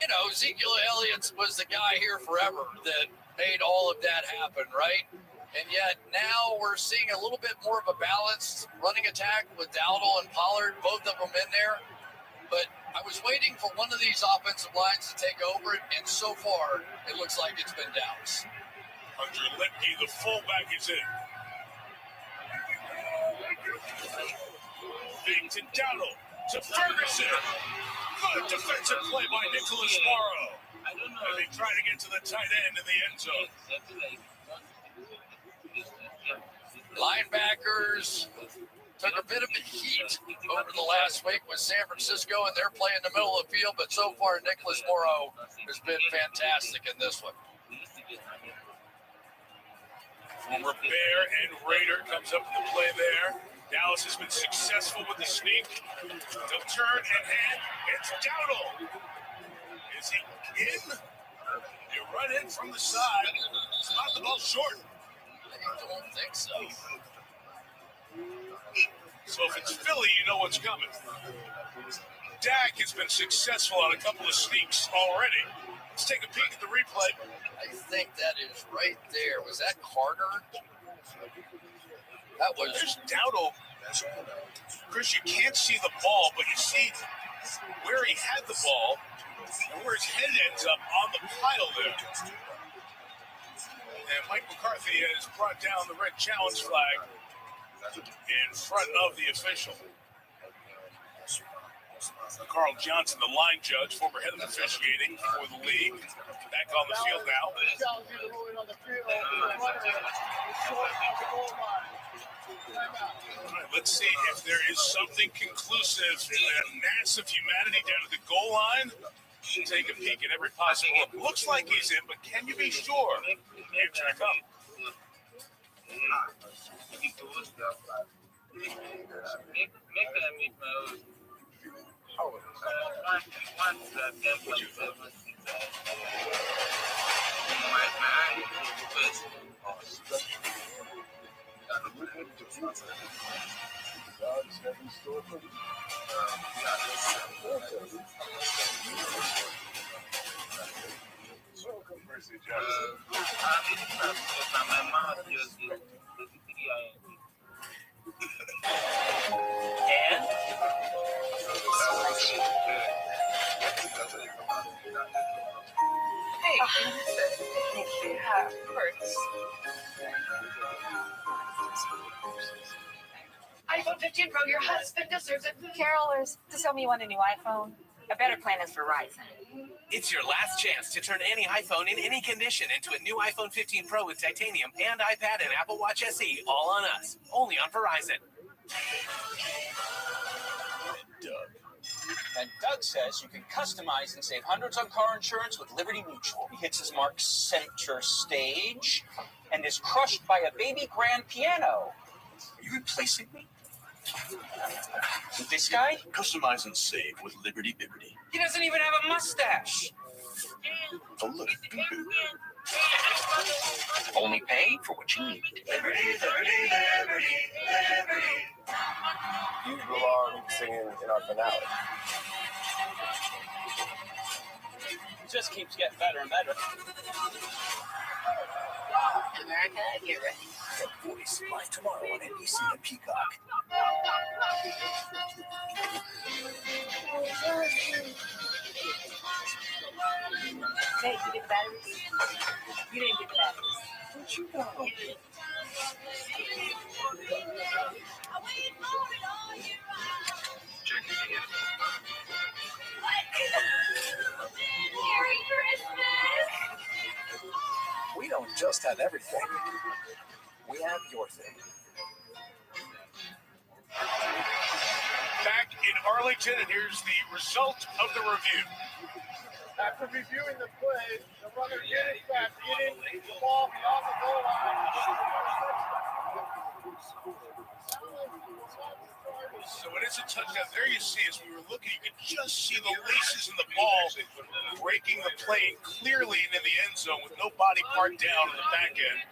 you know, Ezekiel Elliott was the guy here forever that made all of that happen, right? And yet now we're seeing a little bit more of a balanced running attack with Dowdle and Pollard, both of them in there. But I was waiting for one of these offensive lines to take over it, and so far it looks like it's been Dallas.
Hunter Lipke, the fullback, is in. Fake to Dowdle, to Ferguson. Good defensive play by Nicholas Morrow. And they try to get to the tight end in the end zone.
Linebackers took a bit of a heat over the last week with San Francisco, and they're playing the middle of the field, but so far Nicholas Morrow has been fantastic in this one.
Former Bear and Raider comes up with the play there. Dallas has been successful with the sneak. They'll turn and hand. It's Dowdle. Is he in? They run in from the side. Spot the ball short.
I don't think so.
So if it's Philly, you know what's coming. Dak has been successful on a couple of sneaks already. Let's take a peek at the replay.
I think that is right there. Was that Carter? That was.
There's Dowdle. Chris, you can't see the ball, but you see where he had the ball and where his head ends up on the pile there. And Mike McCarthy has brought down the red challenge flag in front of the official. Carl Johnson, the line judge, former head of officiating for the league, back on the field now. All right, let's see if there is something conclusive in that mass of humanity down at the goal line. Take a peek at every possible look. Looks like he's in, but can you be sure? Here to come.
Hey, thank you. Hurts. iPhone 15 Pro, your husband deserves it.
Carolers, just tell me you want a new iPhone. A better plan is Verizon.
It's your last chance to turn any iPhone in any condition into a new iPhone 15 Pro with titanium and iPad and Apple Watch SE, all on us. Only on Verizon.
Doug. And Doug says you can customize and save hundreds on car insurance with Liberty Mutual. He hits his mark center stage and is crushed by a baby grand piano. Are you replacing me? With this guy?
Customize and save with Liberty Bibbity.
He doesn't even have a mustache.
Oh, look.
Only pay for what you need.
Liberty, liberty, liberty, liberty. You belong singing in our finale.
It just keeps getting better and better.
America, get ready.
The Voice, live tomorrow on NBC and Peacock.
Hey, you get the batteries? You didn't get the batteries.
Where'd you go?
Merry Christmas!
We don't just have everything. We have your thing.
Back in Arlington, and here's the result of the review.
After reviewing the play, the runner did in fact get in the ball beyond the goal line.
So it is a touchdown. There you see, as we were looking, you could just see the laces in the ball breaking the plane clearly in the end zone with no body part down in the back end.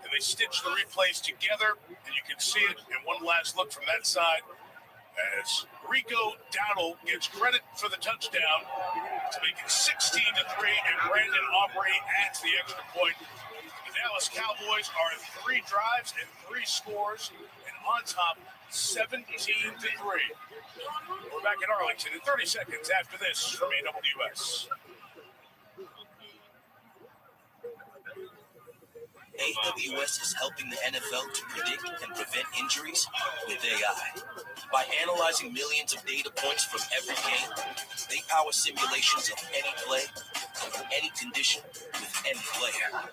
And they stitched the replays together, and you can see it. And one last look from that side as Rico Dowdle gets credit for the touchdown to make it 16-3, and Brandon Aubrey adds the extra point. The Dallas Cowboys are 3 drives and 3 scores, and on top, 17-3. We're back in Arlington in 30 seconds after this from AWS.
AWS is helping the NFL to predict and prevent injuries with AI. By analyzing millions of data points from every game, they power simulations of any play, of any condition, with any player.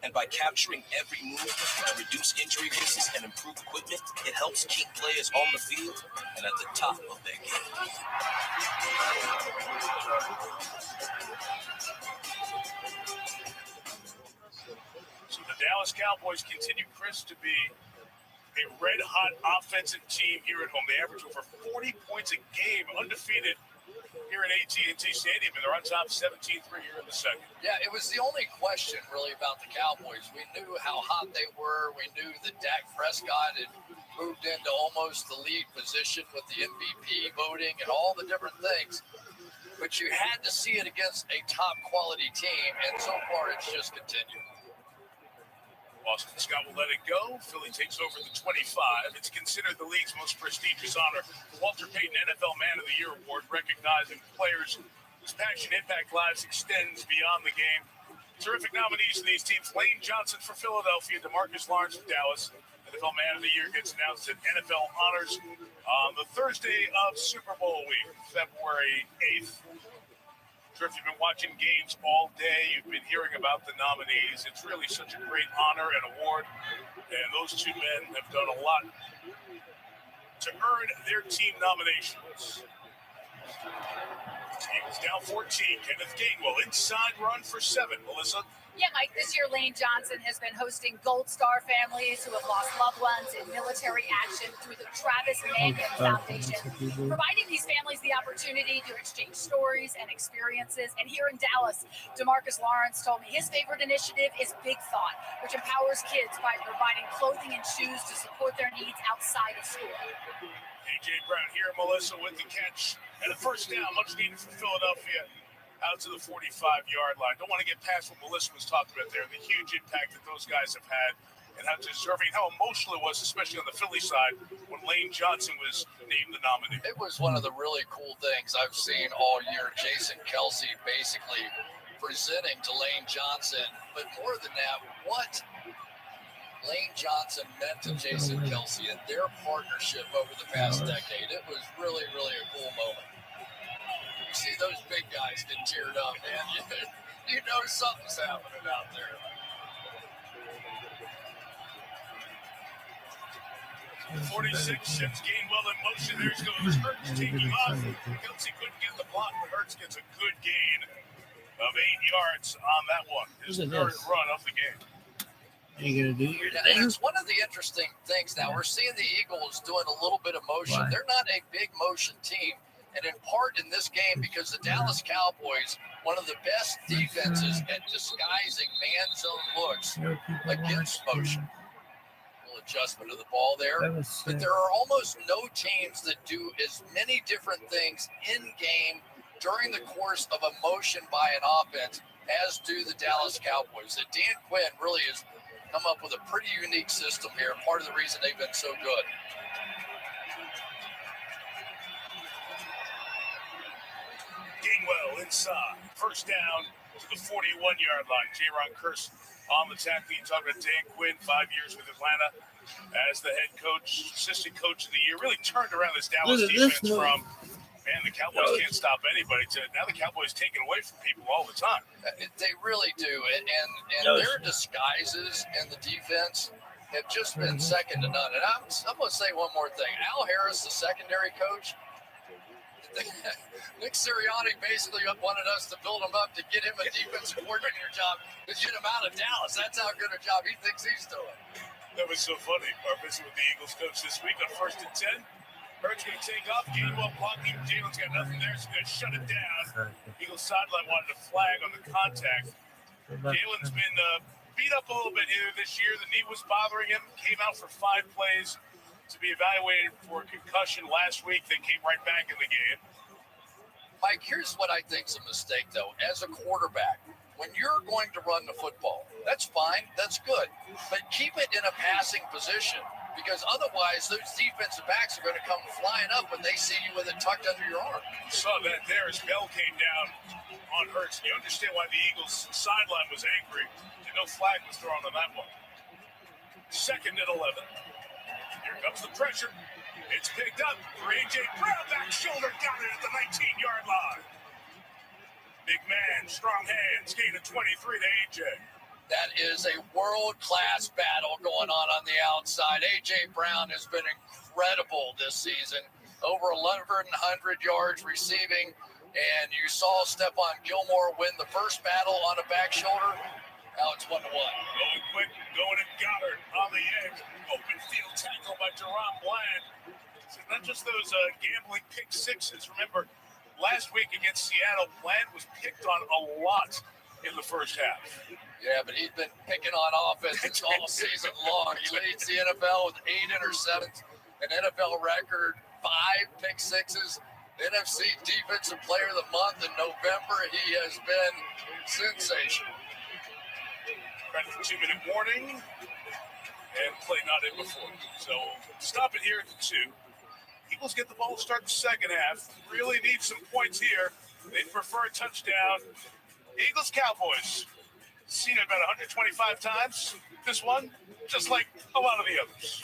And by capturing every move to reduce injury risks and improve equipment, it helps keep players on the field and at the top of their game.
So the Dallas Cowboys continue, Chris, to be a red-hot offensive team here at home. They average over 40 points a game, undefeated here at AT&T Stadium, and they're on top 17-3 here in the second.
Yeah, it was the only question really about the Cowboys. We knew how hot they were. We knew that Dak Prescott had moved into almost the lead position with the MVP voting and all the different things. But you had to see it against a top quality team, and so far it's just continued.
Boston Scott will let it go. Philly takes over the 25. It's considered the league's most prestigious honor. The Walter Payton NFL Man of the Year Award, recognizing players whose passion impact lives extends beyond the game. Terrific nominees for these teams: Lane Johnson for Philadelphia, DeMarcus Lawrence for Dallas. NFL Man of the Year gets announced at NFL Honors on the Thursday of Super Bowl week, February 8th. Sure, if you've been watching games all day, you've been hearing about the nominees. It's really such a great honor and award, and those two men have done a lot to earn their team nominations. Eagles down 14. Kenneth Gainwell inside run for 7. Melissa?
Yeah, Mike, this year Lane Johnson has been hosting Gold Star families who have lost loved ones in military action through the Travis Manion Foundation, providing these families the opportunity to exchange stories and experiences. And here in Dallas, DeMarcus Lawrence told me his favorite initiative is Big Thought, which empowers kids by providing clothing and shoes to support their needs outside of school.
A.J. Brown here, Melissa with the catch. And a first down, much needed for Philadelphia, out to the 45-yard line. Don't want to get past what Melissa was talking about there, the huge impact that those guys have had and how deserving, how emotional it was, especially on the Philly side, when Lane Johnson was named the nominee.
It was one of the really cool things I've seen all year. Jason Kelsey basically presenting to Lane Johnson. But more than that, what Lane Johnson meant to Jason Kelsey and their partnership over the past decade. It was really, really a cool moment. You see those big guys get cheered up, man. You know something's happening out there.
The 46 sends Gainwell in motion. There's goes Hurts taking off. Kelsey couldn't get the block, but Hurts gets a good gain of 8 yards on that one. His third run of the game.
You gonna do your thing?
It's one of the interesting things now. We're seeing the Eagles doing a little bit of motion.
Why?
They're not a big motion team. And in part in this game, because the Dallas Cowboys, one of the best defenses at disguising man zone looks against motion. A little adjustment of the ball there. But there are almost no teams that do as many different things in game during the course of a motion by an offense as do the Dallas Cowboys. And Dan Quinn really has come up with a pretty unique system here. Part of the reason they've been so good.
Gainwell inside. First down to the 41-yard line. J-Ron Kearse on the tackle. You talk about Dan Quinn, 5 years with Atlanta as the head coach, assistant coach of the year. Really turned around this Dallas defense from, man, the Cowboys can't stop anybody, to now the Cowboys taking away from people all the time.
They really do. And their disguises and the defense have just been second to none. And I'm going to say one more thing. Al Harris, the secondary coach, Nick Sirianni basically wanted us to build him up to get him a defensive coordinator job to get him out of Dallas. That's how good a job he thinks he's doing.
That was so funny. Our visit with the Eagles coach this week on 1st and 10. Hurts going to take off. Gainwell blocking. Jalen's got nothing there, so going to shut it down. Eagles sideline wanted a flag on the contact. Jalen's been beat up a little bit here this year. The knee was bothering him. Came out for 5 plays to be evaluated for concussion last week. They came right back in the game.
Mike, here's what I think's a mistake, though. As a quarterback, when you're going to run the football, that's fine, that's good. But keep it in a passing position, because otherwise those defensive backs are going to come flying up when they see you with it tucked under your arm.
You saw that there as Bell came down on Hurts. You understand why the Eagles' sideline was angry. No flag was thrown on that one. 2nd and 11. Here comes the pressure. It's picked up for A.J. Brown. Back shoulder, got it at the 19-yard line. Big man, strong hands, gain of 23 to A.J.
That is a world-class battle going on the outside. A.J. Brown has been incredible this season. Over 1,100 yards receiving. And you saw Stephon Gilmore win the first battle on a back shoulder. Now it's 1-1.
Going quick, going at Goddard on the edge. Open field tackle by Jerome Bland. So not just those gambling pick sixes. Remember, last week against Seattle, Bland was picked on a lot in the first half.
Yeah, but he's been picking on offenses all season long. He leads the NFL with 8 interceptions, an NFL record, 5 pick sixes. NFC Defensive Player of the Month in November. He has been sensational.
Ready for 2-minute warning, and play not in before. So stop it here at the 2. Eagles get the ball to start the second half. Really need some points here. They'd prefer a touchdown. Eagles Cowboys. Seen it about 125 times. This one, just like a lot of the others.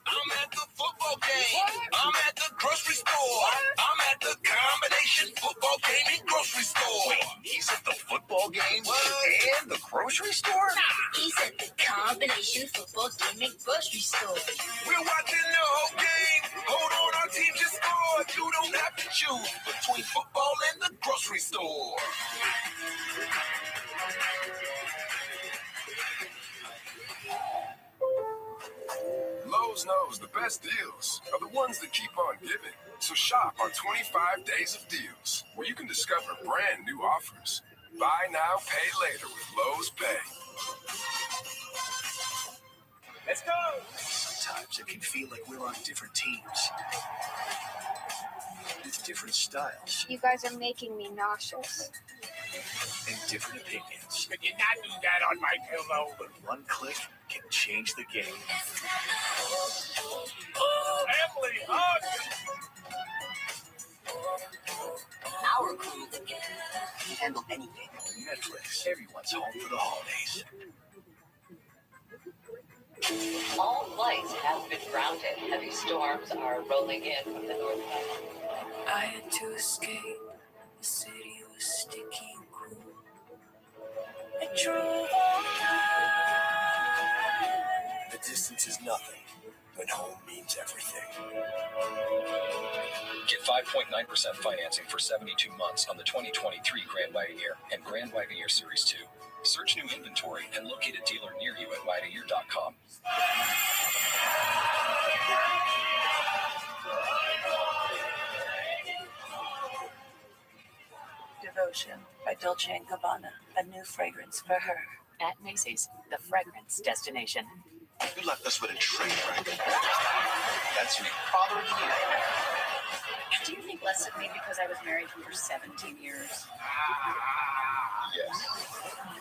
I'm at the football game. I'm at the grocery store. I'm at the combination football game and grocery store.
Wait, he's at the football game and the grocery store?
He's at the combination football game and grocery store.
We're watching the whole game. Hold on, our team just scored. You don't have to choose between football and the grocery store.
Lowe's knows the best deals are the ones that keep on giving. So shop our 25 days of deals, where you can discover brand new offers. Buy now, pay later with Lowe's Pay.
Let's go! Sometimes it can feel like we're on different teams. With different styles
You guys are making me nauseous.
and different opinions.
Could you not do that on my pillow?
But one click can change the game.
Emily, hug!
Our crew can handle anything. Netflix, everyone's home for the holidays.
All flights have been grounded. Heavy storms are rolling in from the northwest.
I had to escape. The city was sticky and cool. I drove all night.
The distance is nothing when home means everything.
Get 5.9% financing for 72 months on the 2023 Grand Wagoneer and Grand Wagoneer Series 2. Search new inventory and locate a dealer near you at Wagoneer.com.
Devotion by Dolce & Gabbana, a new fragrance for her.
At Macy's, the fragrance destination.
You left us with a train wreck. That's your father of the year.
Do you think less of me because I was married for 17 years?
Yes.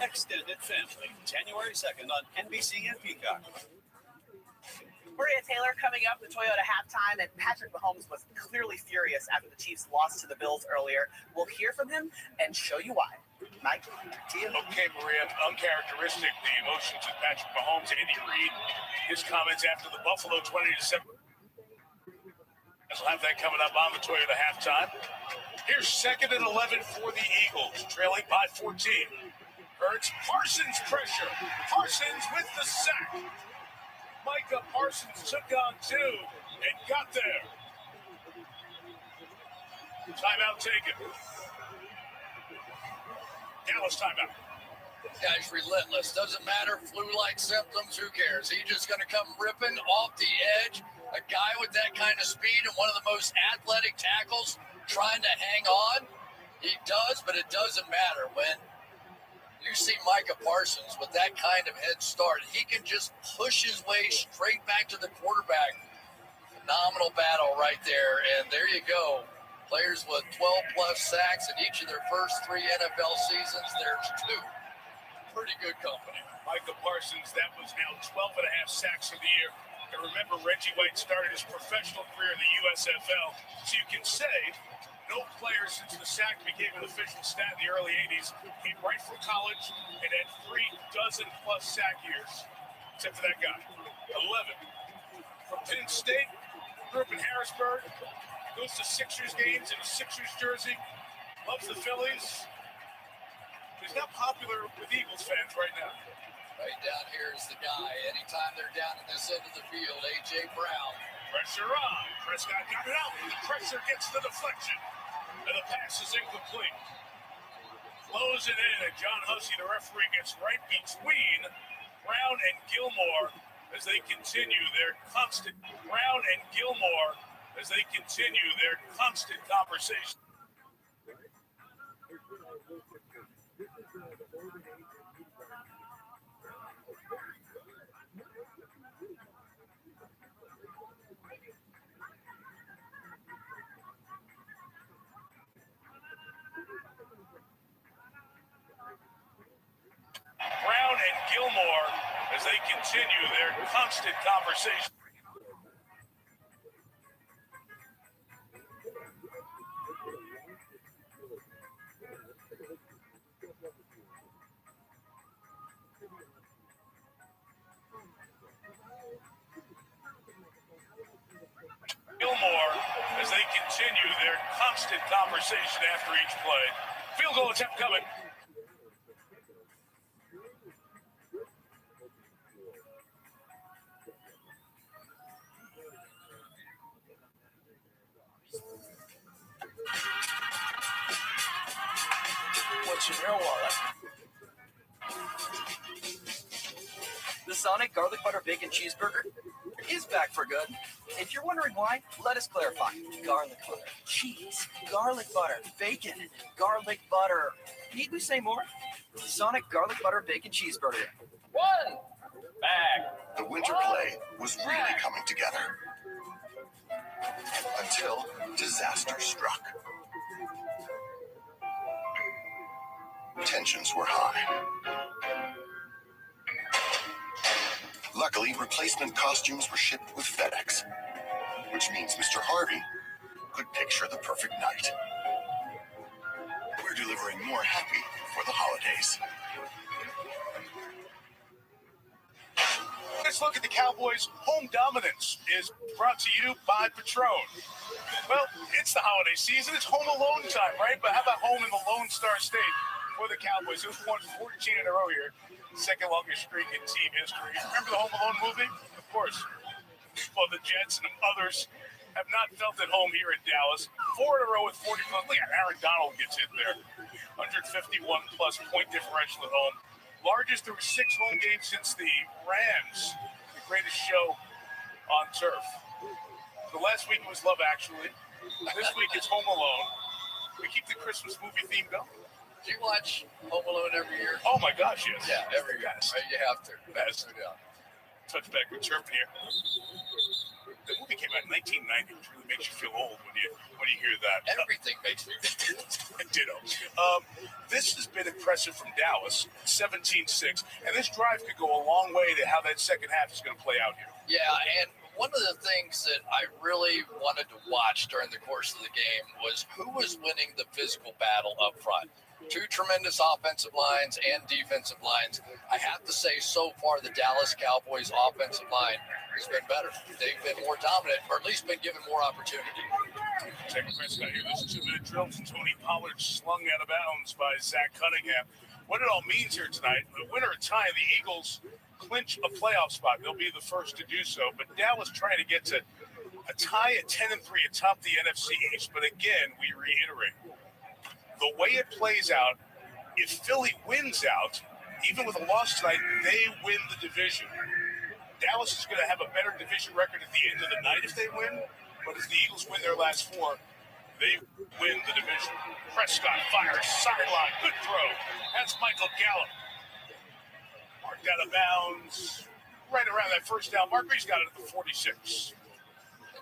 Extended Family, January 2nd on NBC and Peacock.
Maria Taylor coming up, the Toyota halftime, and Patrick Mahomes was clearly furious after the Chiefs lost to the Bills earlier. We'll hear from him and show you why. Mike, to you.
Okay, Maria, uncharacteristic, the emotions of Patrick Mahomes. Andy Reid, his comments after the Buffalo 20-7. We'll have that coming up on the Toyota halftime. Here's 2nd and 11 for the Eagles, trailing by 14. Hurts, Parsons pressure. Parsons with the sack. Micah Parsons took on 2 and got there. Timeout taken. Dallas timeout.
Guy's relentless. Doesn't matter. Flu-like symptoms. Who cares? He's just going to come ripping off the edge. A guy with that kind of speed and one of the most athletic tackles trying to hang on. He does, but it doesn't matter. When you see Micah Parsons with that kind of head start, he can just push his way straight back to the quarterback. Phenomenal battle right there. And there you go. Players with 12-plus sacks in each of their first 3 NFL seasons. There's 2. Pretty good company.
Micah Parsons, that was now 12.5 sacks for the year. And remember, Reggie White started his professional career in the USFL. So you can say no player since the sack became an official stat in the early 80s came right from college and had 3 dozen-plus sack years, except for that guy. 11. From Penn State, grew up in Harrisburg, goes to Sixers games in a Sixers jersey, loves the Phillies. He's not popular with Eagles fans right now.
Right down here is the guy. Anytime they're down at this end of the field, A.J. Brown.
Pressure on. Prescott got it out. The pressure gets the deflection. And the pass is incomplete. Blows it in, and John Hussey, the referee, gets right between Brown and Gilmore as they continue their constant. Brown and Gilmore as they continue their constant conversation. Brown and Gilmore as they continue their constant conversation. Gilmore as they continue their constant conversation after each play. Field goal attempt coming.
What's in your wallet? The Sonic Garlic Butter Bacon Cheeseburger is back for good. If you're wondering why, let us clarify. Garlic butter, cheese, garlic butter, bacon, garlic butter. Need we say more? Sonic Garlic Butter Bacon Cheeseburger.
One bag. The winter play was really coming together. Until disaster struck. Tensions were high. Luckily, replacement costumes were shipped with FedEx, which means Mr. Harvey could picture the perfect night. We're delivering more happy for the holidays.
Let's look at the Cowboys' home dominance is brought to you by Patron. Well, it's the holiday season. It's home alone time, right? But how about home in the Lone Star State for the Cowboys, who've won 14 in a row here? Second longest streak in team history. Remember the Home Alone movie? Of course. Well, the Jets and others have not felt at home here in Dallas. 4 in a row with 40 plus. Look at Aaron Donald gets in there. 151-plus point differential at home. Largest through 6 home games since the Rams. The greatest show on turf. The last week it was Love Actually. This week it's Home Alone. We keep the Christmas movie theme going.
Do you watch Home Alone every year?
Oh my gosh, yes.
Yeah, every year. Right, you have to. That's no doubt.
Touchback return here. The movie came out in 1990, which really makes you feel old when you hear that.
Everything makes me feel old.
Ditto. This has been impressive from Dallas, 17-6, and this drive could go a long way to how that second half is going to play out here.
Yeah, and one of the things that I really wanted to watch during the course of the game was who was winning the physical battle up front. 2 tremendous offensive lines and defensive lines. I have to say, so far, the Dallas Cowboys offensive line has been better. They've been more dominant, or at least been given more opportunity.
Second Prescott here. This 2-minute drill to Tony Pollard, slung out of bounds by Zach Cunningham. What it all means here tonight, the winner or tie, the Eagles clinch a playoff spot. They'll be the first to do so. But Dallas trying to get to a tie at 10-3 atop the NFC East. But again, we reiterate, the way it plays out, if Philly wins out, even with a loss tonight, they win the division. Dallas is going to have a better division record at the end of the night if they win, but if the Eagles win their last 4, they win the division. Prescott fires, sideline, good throw. That's Michael Gallup. Marked out of bounds, right around that first down marker. He's got it at the 46.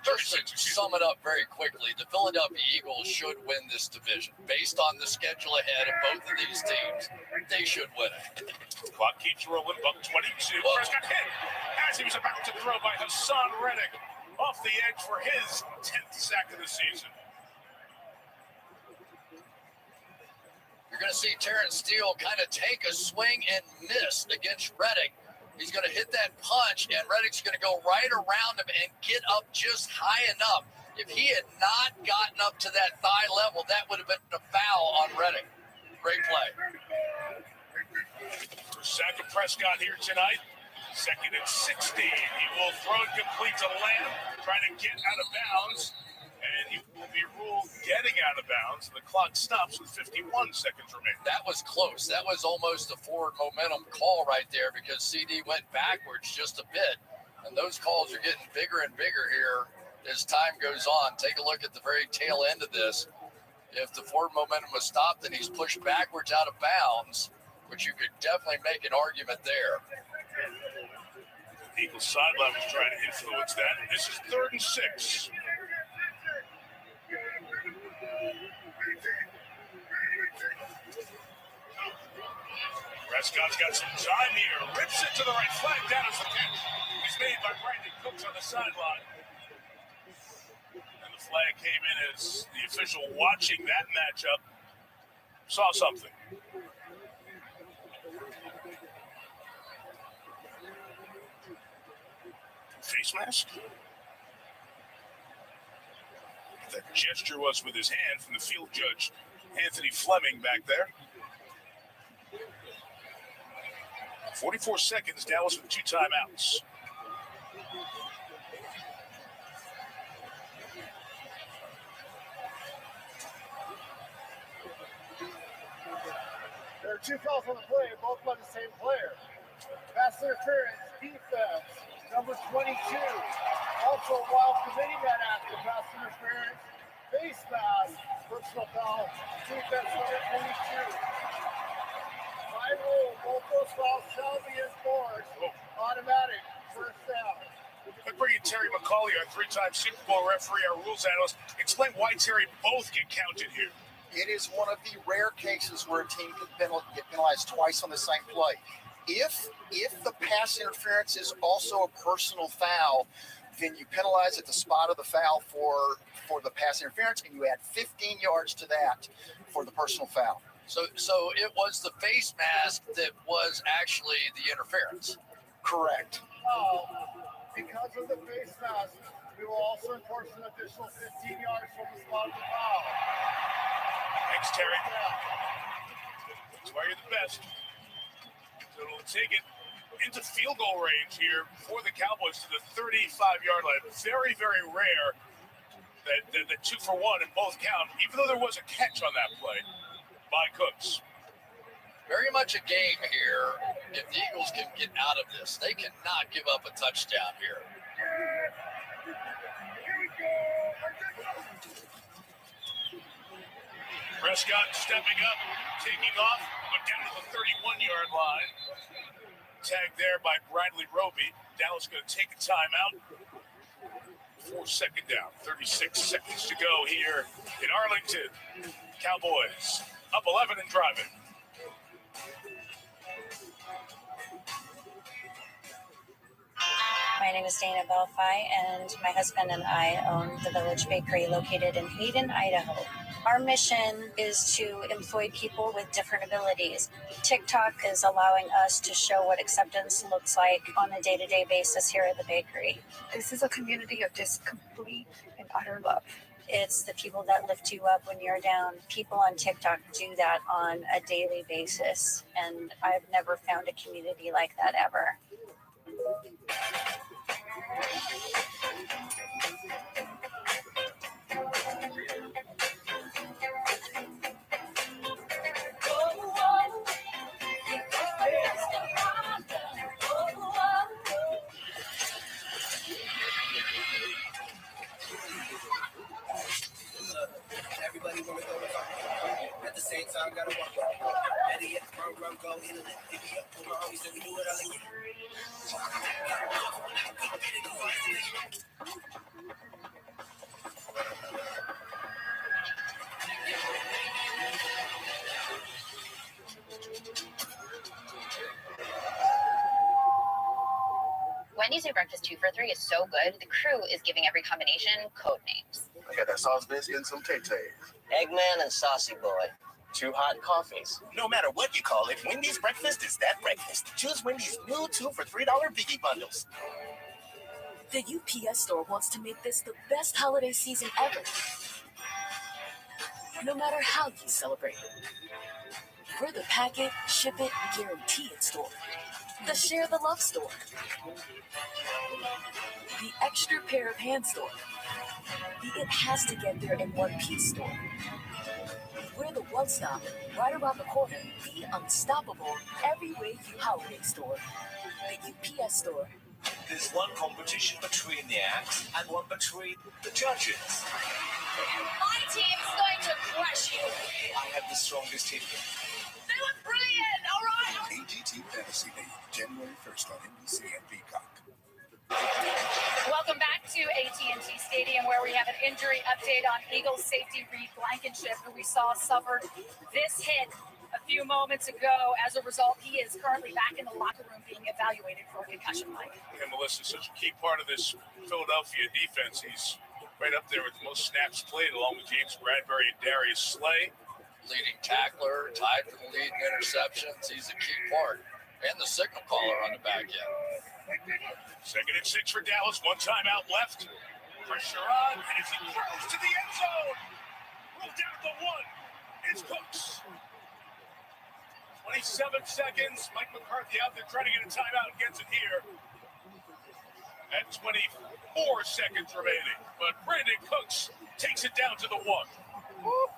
Just to sum it up very quickly, the Philadelphia Eagles should win this division. Based on the schedule ahead of both of these teams, they should win it.
Clock keeps rolling, buck 22. Prescott hit as he was about to throw by Hassan Reddick off the edge for his 10th sack of the season.
You're going to see Terrence Steele kind of take a swing and miss against Reddick. He's going to hit that punch, and Reddick's going to go right around him and get up just high enough. If he had not gotten up to that thigh level, that would have been a foul on Reddick. Great play.
First sack of Prescott here tonight. Second and 16. He will throw it complete to Lamb, trying to get out of bounds. And he will be ruled getting out of bounds. The clock stops with 51 seconds remaining.
That was close. That was almost a forward momentum call right there because CD went backwards just a bit. And those calls are getting bigger and bigger here as time goes on. Take a look at the very tail end of this. If the forward momentum was stopped, then he's pushed backwards out of bounds, which you could definitely make an argument there.
Eagles sideline was trying to influence that. This is 3rd and 6. Prescott's got some time here. Rips it to the right flag. Down is the catch. He's made by Brandon Cooks on the sideline. And the flag came in as the official watching that matchup saw something. Face mask? That gesture was with his hand from the field judge, Anthony Fleming, back there. 44 seconds, Dallas with 2 timeouts.
There are 2 calls on the play, both by the same player. Pass interference, defense, number 22. Also, while committing that act of pass interference, face mask, personal foul, defense number 22. By rule, both those fouls shall be enforced. Automatic, first down.
Let's bring in Terry McCauley, our 3-time Super Bowl referee, our rules analyst. Explain why, Terry, both get counted here.
It is one of the rare cases where a team can get penalized twice on the same play. If the pass interference is also a personal foul, then you penalize at the spot of the foul for the pass interference, and you add 15 yards to that for the personal foul.
So it was the face mask that was actually the interference.
Correct.
Because of the face mask, we will also enforce an additional 15 yards from the spot of the foul.
Thanks, Terry. That's why you're the best. So it'll take it into field goal range here for the Cowboys to the 35-yard line. Very, very rare that 2 for 1 in both count, even though there was a catch on that play by Cooks.
Very much a game here. If the Eagles can get out of this, they cannot give up a touchdown here.
Prescott stepping up, taking off, but down to the 31-yard line. Tagged there by Bradley Roby. Dallas going to take a timeout. 4-second down. 36 seconds to go here in Arlington. Cowboys up 11 and driving.
My name is Dana Belfi, and my husband and I own the Village Bakery located in Hayden, Idaho. Our mission is to employ people with different abilities. TikTok is allowing us to show what acceptance looks like on a day-to-day basis here at the bakery.
This is a community of just complete and utter love.
It's the people that lift you up when you're down. People on TikTok do that on a daily basis, and I've never found a community like that ever.
Everybody wanna go at the same time, gotta walk. Better yet, run, go, hit it, pick me up, put my homies, and we do it all again.
Wendy's new breakfast 2 for $3 is so good, the crew is giving every combination code names.
I got that sauce biscuit and some Tay-Tay.
Eggman and Saucy Boy. 2 hot coffees.
No matter what you call it, Wendy's breakfast is that breakfast. Choose Wendy's new 2 for $3 Biggie Bundles.
The UPS store wants to make this the best holiday season ever. No matter how you celebrate. We're the pack it, ship it, guarantee it store. The Share the Love store. The extra pair of hands store. The It Has to Get There in one piece store. We're the one-stop, right around the corner, the unstoppable, every way you holiday store. The UPS store.
There's one competition between the acts and one between the judges.
My team's going to crush you.
I have the strongest team.
They look brilliant, all right?
AGT Fantasy League, January 1st on NBC and Peacock.
Welcome back to AT&T Stadium, where we have an injury update on Eagles safety Reed Blankenship, who we saw suffered this hit a few moments ago. As a result, he is currently back in the locker room being evaluated for a concussion. Mike.
And Melissa, such a key part of this Philadelphia defense. He's right up there with the most snaps played, along with James Bradbury and Darius Slay.
Leading tackler, tied for the lead in interceptions. He's a key part. And the signal caller on the back end.
2nd and 6 for Dallas. One timeout left. Pressure on, and as he throws to the end zone, rolled down to 1. It's Cooks. 27 seconds. Mike McCarthy out there trying to get a timeout and gets it here. At 24 seconds remaining. But Brandon Cooks takes it down to the 1.
We're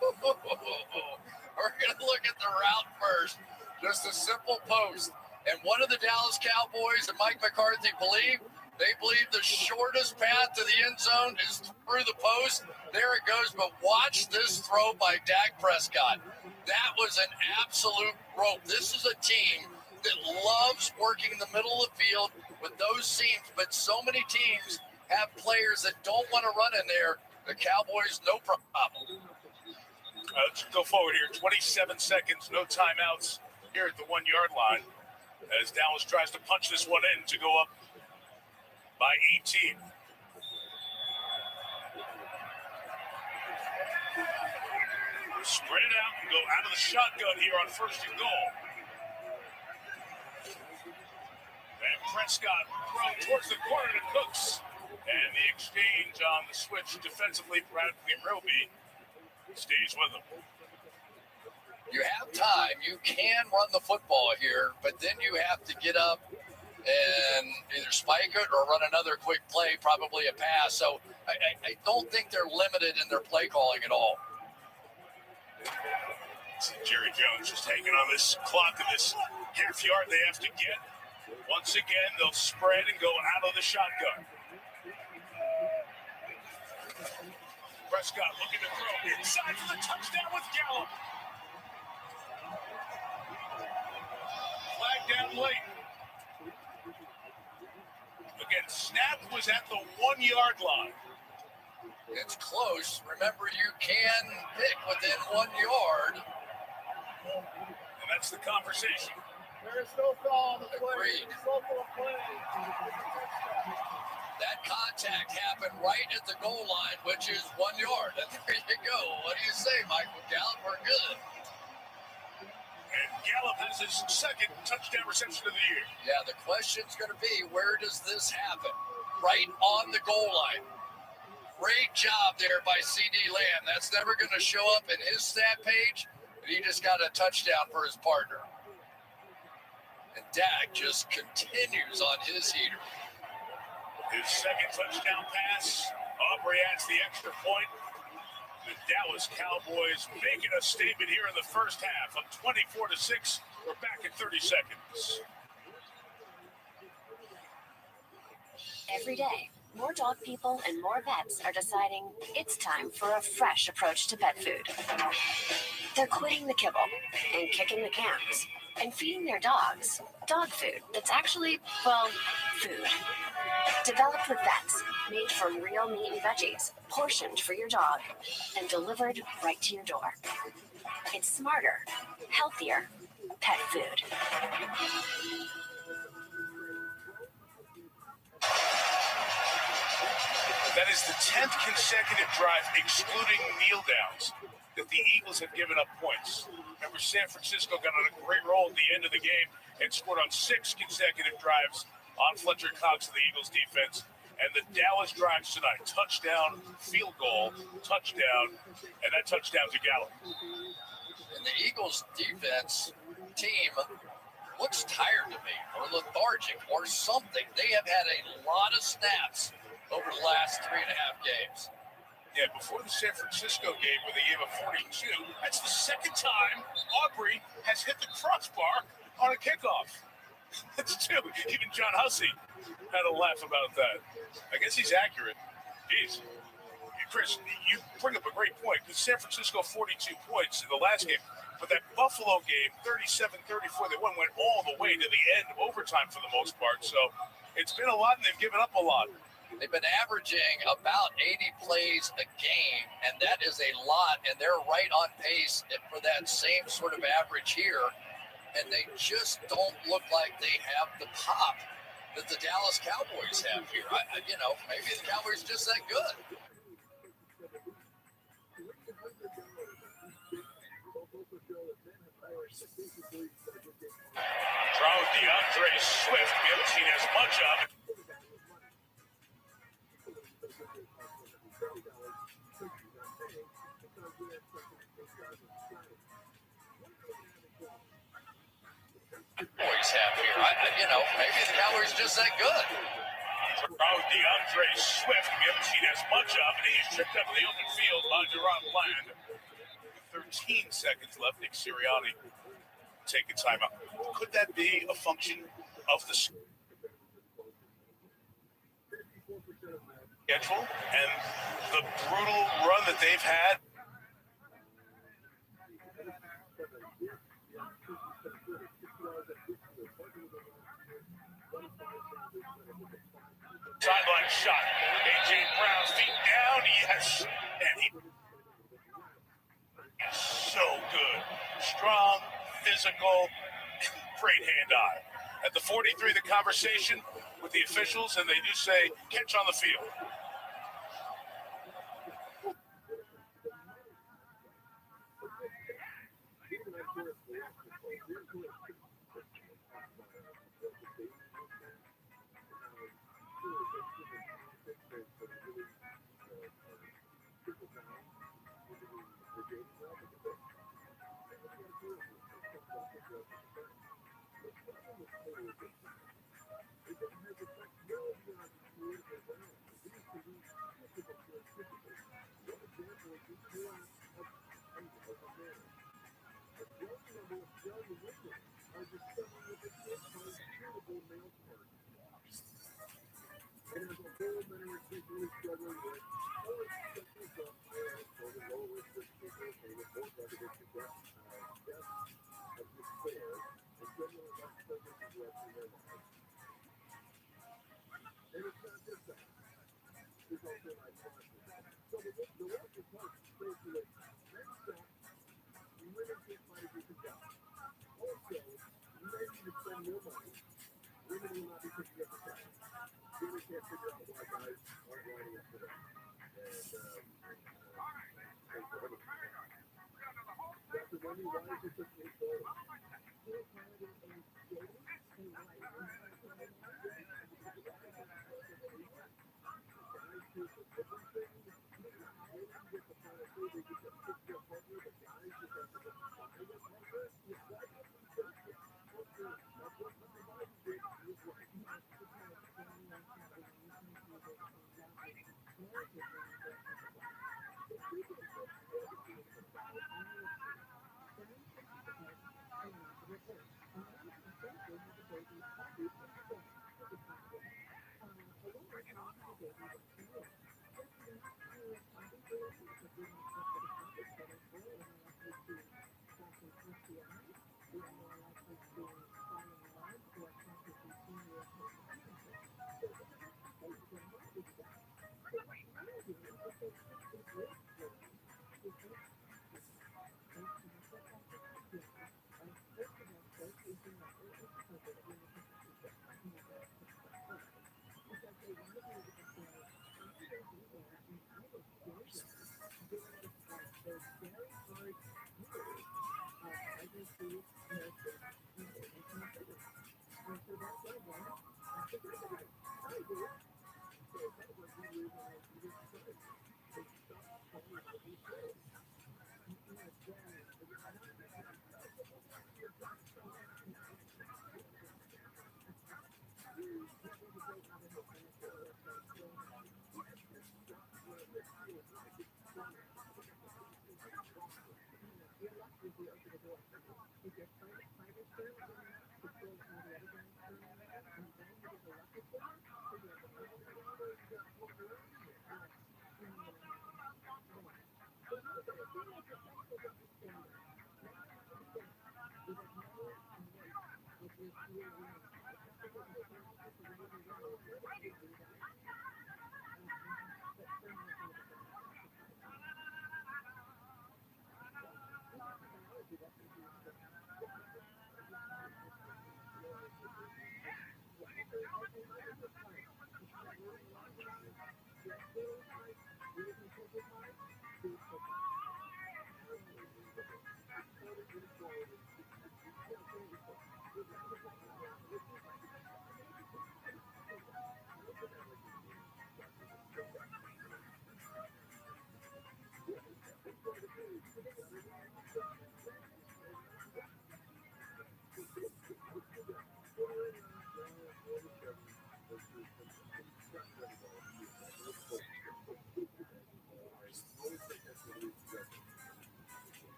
going to look at the route first. Just a simple post. And one of the Dallas Cowboys and Mike McCarthy believe the shortest path to the end zone is through the post. There it goes. But watch this throw by Dak Prescott. That was an absolute rope. This is a team that loves working in the middle of the field with those seams. But so many teams have players that don't want to run in there. The Cowboys, no problem.
Let's go forward here. 27 seconds, no timeouts here at the 1-yard line. As Dallas tries to punch this one in to go up by 18. Spread it out and go out of the shotgun here on 1st and goal. And Prescott thrown towards the corner to Cooks. And the exchange on the switch defensively, Bradley Roby stays with him.
You have time. You can run the football here, but then you have to get up and either spike it or run another quick play, probably a pass. So I don't think they're limited in their play calling at all.
Jerry Jones just hanging on this clock of this half yard they have to get. Once again, they'll spread and go out of the shotgun. Prescott looking to throw inside for the touchdown with Gallup. Flag down late. Again, snap was at the 1-yard line.
It's close. Remember, you can pick within 1 yard.
And that's the conversation.
There is no foul on the play.
Agreed. That contact happened right at the goal line, which is 1 yard. And there you go. What do you say, Michael Gallup? We're good.
And Gallup has his 2nd touchdown reception of the year.
Yeah, the question's going to be, where does this happen? Right on the goal line. Great job there by C.D. Lamb. That's never going to show up in his stat page, but he just got a touchdown for his partner. And Dak just continues on his heater.
His 2nd touchdown pass. Aubrey adds the extra point. The Dallas Cowboys making a statement here in the first half. Up 24-6. We're back in 30 seconds.
Every day, more dog people and more vets are deciding it's time for a fresh approach to pet food. They're quitting the kibble and kicking the cans and feeding their dogs dog food that's actually, well, food. Developed with vets, made from real meat and veggies, portioned for your dog, and delivered right to your door. It's smarter, healthier pet food.
That is the 10th consecutive drive, excluding kneel downs, that the Eagles have given up points. Remember, San Francisco got on a great roll at the end of the game and scored on 6 consecutive drives on Fletcher Cox of the Eagles defense. And the Dallas drives tonight, touchdown, field goal, touchdown, and that touchdown to Gallup.
And the Eagles defense team looks tired to me, or lethargic, or something. They have had a lot of snaps over the last 3.5 games.
Yeah, before the San Francisco game where they gave up 42, that's the 2nd time Aubrey has hit the crossbar on a kickoff. That's true. Even John Hussey had a laugh about that. I guess he's accurate. Jeez. Chris, you bring up a great point because San Francisco 42 points in the last game, but that Buffalo game, 37-34, they went all the way to the end of overtime for the most part. So it's been a lot, and they've given up a lot.
They've been averaging about 80 plays a game, and that is a lot, and they're right on pace for that same sort of average here, and they just don't look like they have the pop that the Dallas Cowboys have here. Maybe the Cowboys are just that good.
Draw with DeAndre Swift. We haven't seen as much of it.
Cowboys have here. Maybe the Cowboys are just that good.
Draw with DeAndre Swift. We haven't seen as much of it. He's tripped up in the open field by Duran Bland. 13 seconds left. Nick Sirianni take a timeout. Could that be a function of the schedule and the brutal run that they've had? Sideline shot. A.J. Brown's feet down. Yes. And he is so good. Strong, physical, great hand-eye. At the 43, the conversation with the officials, and they do say, catch on the field.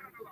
What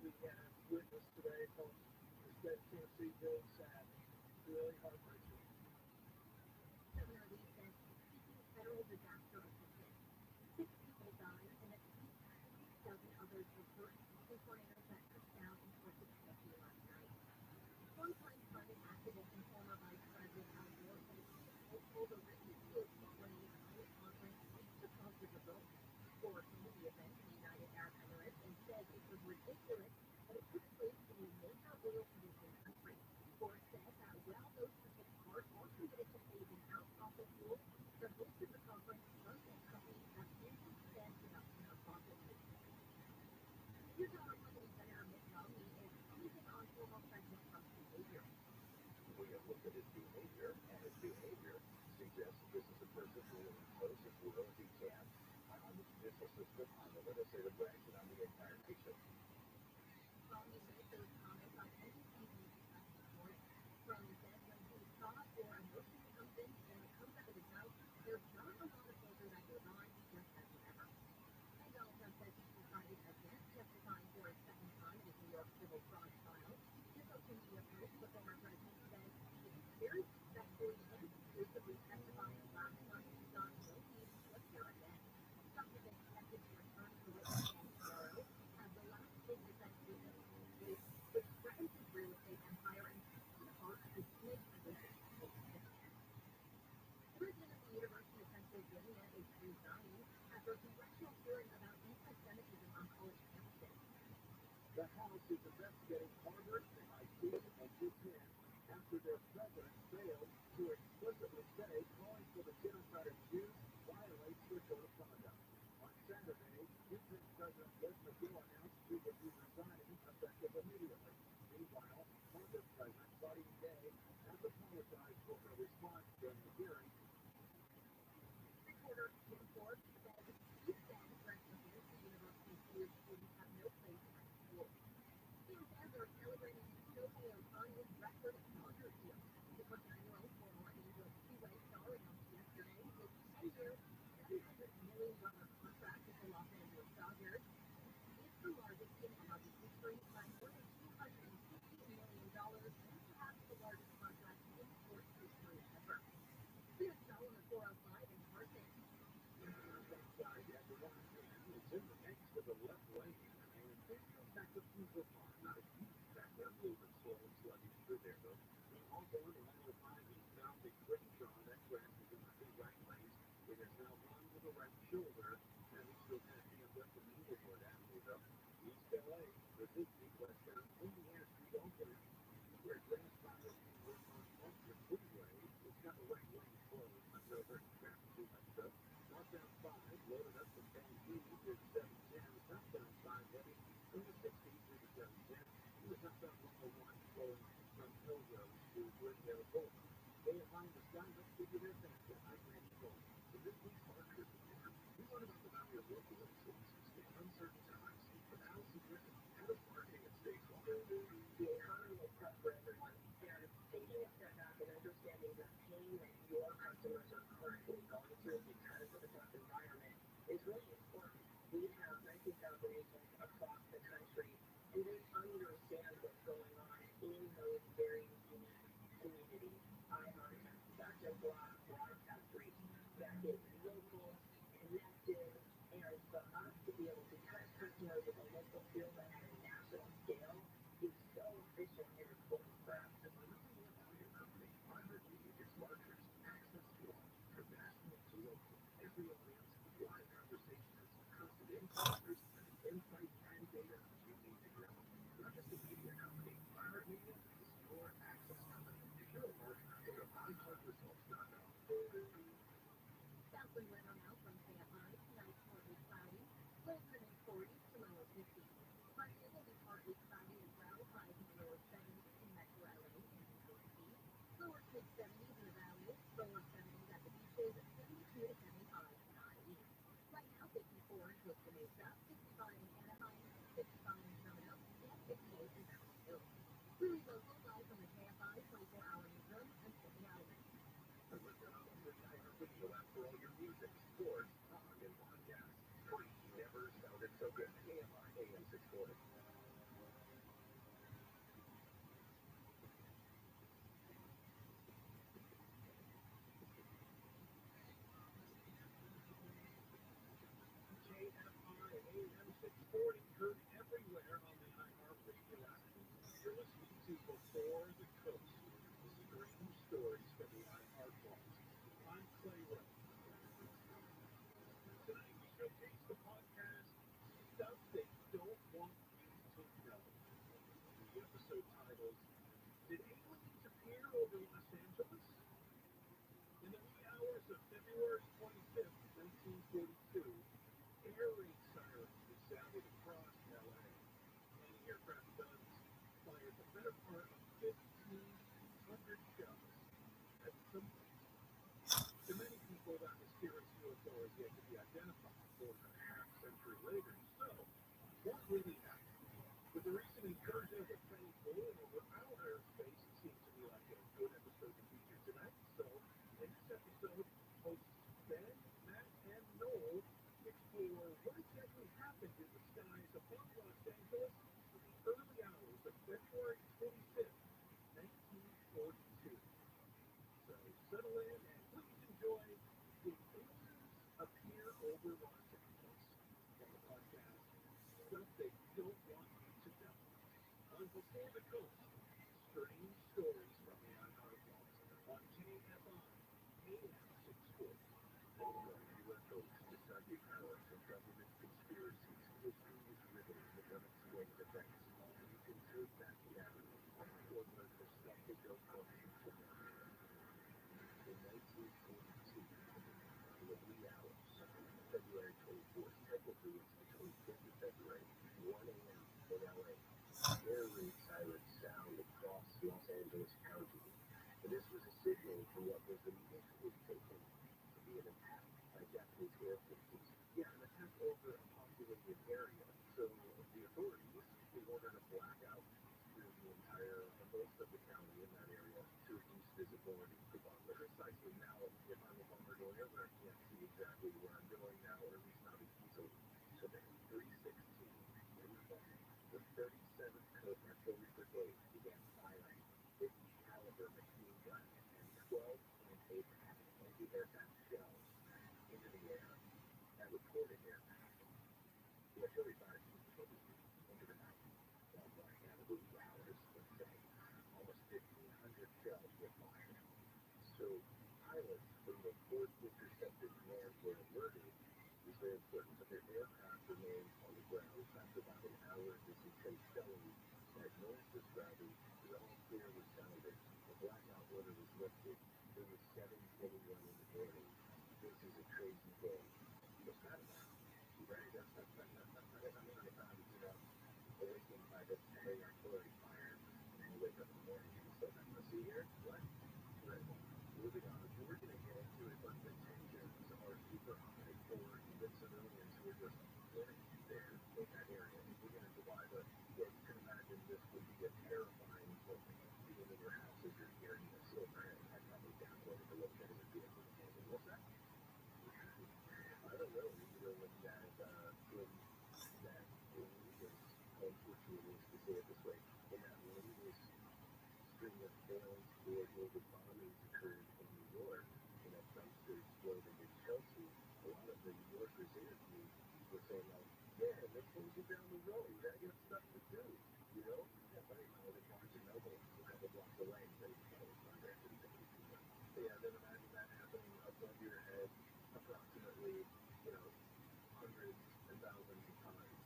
we have witnessed today from the state of Tennessee really sad, really heartbreaking. We have looked at his behavior, and his behavior suggests that this is a person who will impose his will if he can on the judicial system, on the legislative branch, and on the entire nation. The House is investigating Harvard, MIT, and UPenn after their president failed to explicitly say calling for the genocide of Jews violates their code of conduct. On Saturday, UPenn President Les McGill announced he would be resigning effective immediately. Meanwhile, Harvard President Buddy Day has apologized for her response during the hearing. Reporter Jim Ford said he stands against the university's Jewish students have no place in school. He and fans are celebrating Sophie O'Connor's record Dodgers deal. The 29-year-old former Angels two-way star announced yesterday his 10-year, $700 million contract with the Los Angeles Dodgers. It's the largest in MLB history by more than $250 million and perhaps the largest contract in sports history ever. The
anyone in the morning, this is a crazy thing. What's that about? Right? That's not, I'm not about, awakened by the hey, our toilet fire, and you wake up in the morning and you still have pussy here? What? Right. Moving on. We're going to get into it, but the tensions are super high for even civilians who are just living there in that area. And we're going to divide it. Yeah, you can imagine this would be a terrifying moment being in your house as you're hearing the silver. I probably downloaded a little bit of the vehicle. What's that? I don't know. When that unfortunately, to say it this way, when that latest string of failed coordinated bombings occurred in New York, and that dumpster exploded in Chelsea, a lot of the New Yorkers interviewed were saying, like, yeah, let's move it down the road. I got stuff to do, Yeah, but I live in Barnes & Noble, a couple blocks away, and yeah, then imagine that happening above your head approximately, hundreds and thousands of times.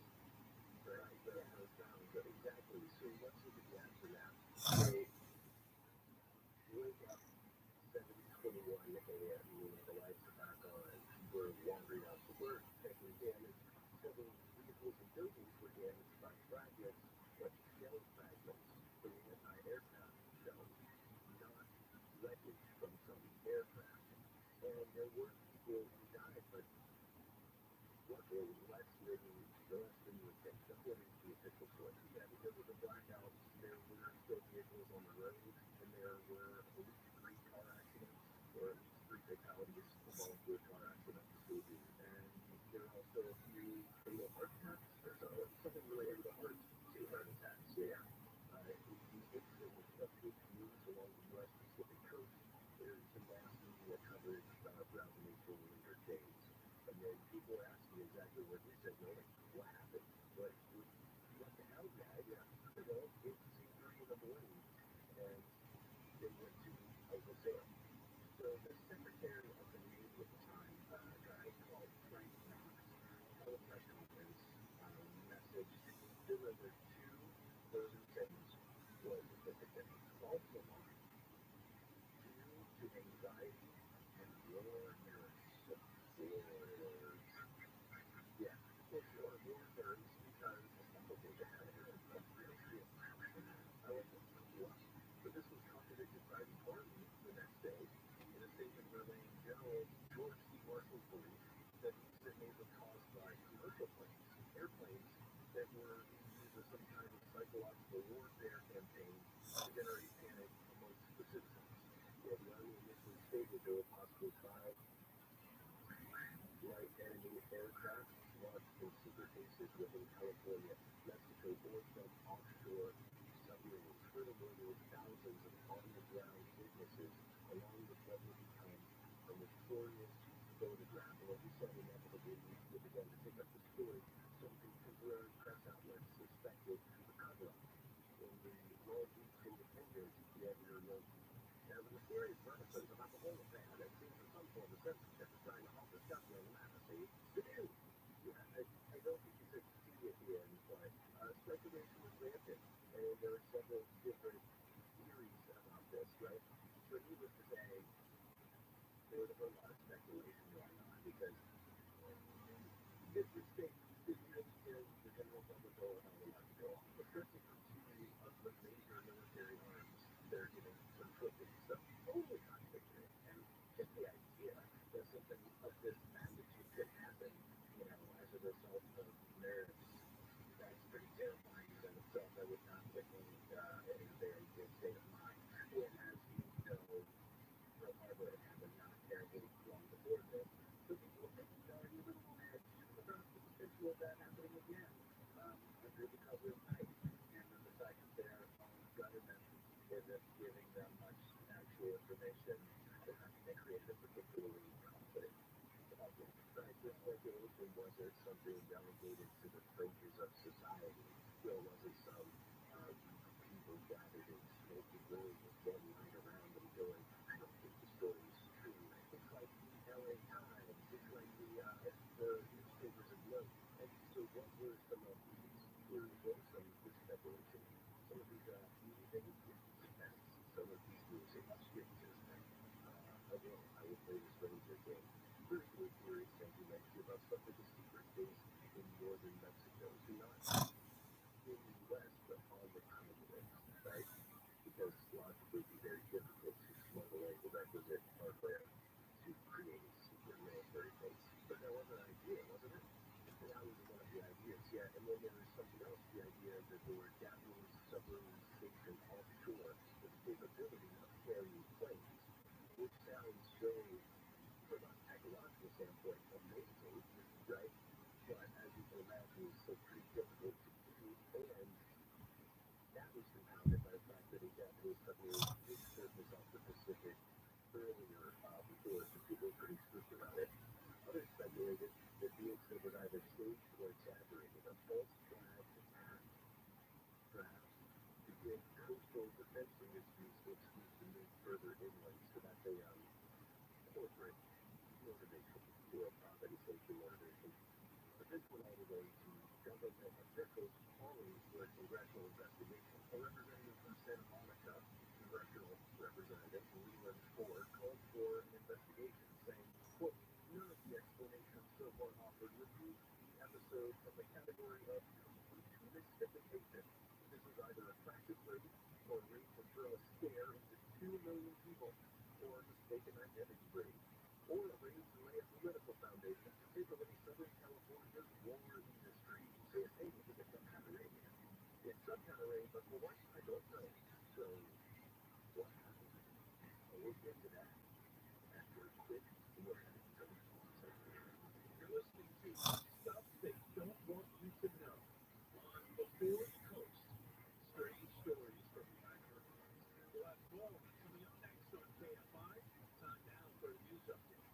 Right? Those sounds. Exactly. So let's look at the answer now. So wake up 7:21 a.m. The lights are back on. We're wandering out to work, taking damage. Several vehicles and buildings were damaged by fragments, but shell fragments from anti-aircraft shells, not wreckage from some aircraft. And there were people who died, but luckily less than you would think. According to the official sources, yeah, because of the blackouts, there were still vehicles on the road, and there were at least 3 car accidents, or at least 3 fatalities involved with car accidents. And there are also a few fatal heart attacks, or something related to the heart, 2 heart attacks. Yeah. The incident of 8 news along the U.S. Pacific coast. There's some mass media coverage throughout the nation later days. And then people are asking exactly what you said, what happened? What the hell, guy? Yeah. It's 2:30 in the morning, and they went to Uncle Sam. So the secretary of the Navy at the time, a guy called Frank Knox, held a press conference, message delivered to those in sentence was that the false alarm due to anxiety and war nerves. Yeah, for sure, war nerves because they had a real serious action. But this was contradicted by the Army the next day in a statement relaying General George C. Marshall's belief that the incident was caused by commercial planes, airplanes that were being used as some kind of psychological warfare campaign to generate panic amongst the citizens. Yeah, the Army initially stated there were possibly 5 light enemy aircraft launched in secret bases within California, Mexico, or from offshore submarines. Furthermore, there were thousands of on-the-ground witnesses, along with what would become a notorious photograph. And as we said, inevitably, media began to pick up the story. Some contemporary press outlets suspected a cover-up. In the Wall Street Independent, the editor wrote, "Now, the mysterious verses about the whole affair that seems to some form of censorship is trying to halt discussion on the matter, see? I don't think you said see at the end, but speculation was rampant, and there are several different theories about this, right? So needless to say, there was a whole lot of speculation going on, because the state, the general public will have a lot to go on, especially for 2 of the major military arms that are giving conflicting stuff. Totally contradictory. And just the idea that something of this magnitude could happen, as a result of nerves, that's pretty terrifying in itself. That would not put me in a very good state of mind. When, as you know, Pearl Harbor had happened not terribly long before this, so people were a little on edge about the potential of that happening again, under the cover of night. And then the fact that their own government isn't giving them much actual information, they created a particularly confident public. Right? The speculation was it something delegated to the fringes of society, or was it some people gathered in smoky rooms, one lying around and going, I don't think the story is true. It's like the LA Times, it's like the newspapers of note. And so what were some of these theories, what was some of this speculation? Some of these events, some of these news experiences that I would prerequisite hardware to create a secret military base. But that was an idea, wasn't it? And that was one of the ideas, yeah. And then there was something else, the idea that there were Japanese submarines stationed offshore with the capability of carrying planes, which sounds so, from a technological standpoint, amazing, right? But as you can imagine, it's still pretty difficult to do, and that was compounded by the fact that a Japanese submarine did surface off the Pacific earlier before, so people were pretty spooked about it. Others speculated that the incident was either staged or exaggerated, a false flag attack, perhaps, to give coastal defense industries the excuse to move further inland. So that's a corporate motivation, or a profit and safety motivation. But this went all the way to government officials calling for a congressional investigation. A representative from Santa Monica, congressional representative Leland Ford, called for an investigation, saying, quote, none of the explanations so far offered remove the episode from the category of complete mystification. This was either a practice raid or a raid to throw a scare into 2 million people, or a mistaken identity raid, or a raid to lay a political foundation to take away Southern California's war industry. So you're saying you think it's some kind of raid? It's some kind of raid, but for what? I don't know. So what happened? Well, we'll get to that after a quick word from the sponsor. You're listening to Stuff They Don't Want You to Know on the Fourth Coast. Strange stories from the Igers. We'll have more coming up next on KFI. Time now for a news update.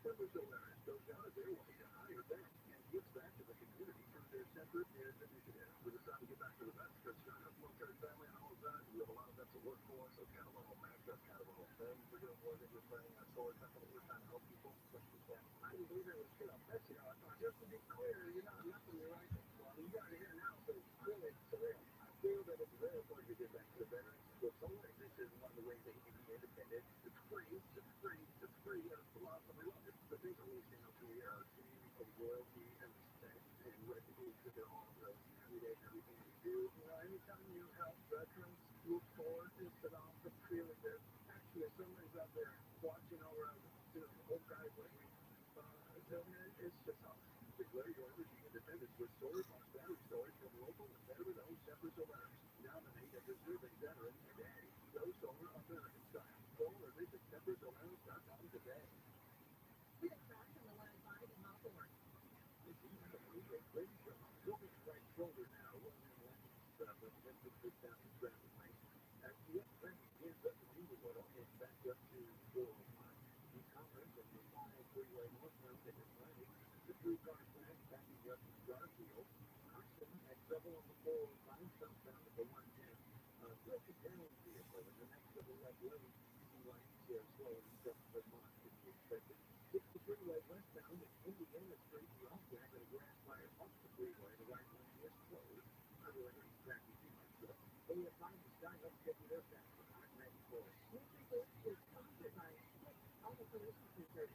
Members of Owners don't know their way to higher bank and gives back to the community through their separate and initiative. We decided to get back to the best because showing up military family and all of that, we have a lot of vets that work for us, so kind of a whole match up, kind of a whole thing. We're doing more than just playing our sword. That's what we're trying to help people, especially families. I didn't believe it was shit up. That's, you know, I thought just to be clear, you're not nothing, you're right. Well, you got it here now, so really, I feel that it's very important to get back to the veterans. But solar ignition is one of the ways that you can be independent. It's free, it's free, it's free, and it's a lot of love. The things that we stand up to here are a community of loyalty and respect and recognition in all of those every day, everything we do. You know, anytime you help veterans look forward, it's an awesome feeling. There's actually somebody's out there watching over us, you know, the whole guys like we, it's just awesome. Declare your energy independence with solar plus battery storage from local and veteran-owned Shepard Solar. Nominate a deserving veteran today. Go solar American style. Call or visit ShepardSolars.com today. You'll be right shoulder now. But Memphis is down to traffic lane. As the traffic begins up to Inglewood, it's back up to 405. E-commerce and the Mile Freeway northbound to Atlantic. The three-car flag backing up to Garfield. Austin at double on the 405 southbound to the 110. Broken down vehicle in the next double left lane. Two lanes here slowing from Vermont to be expected. It's the freeway westbound at Indiana Street. You're also having a grass fire off the freeway. The right lane is closed. I really don't distract you too much, though. AF5 is starting up to get you there fast. I'm ready for it. This report is sponsored by Auto-Solutions Research.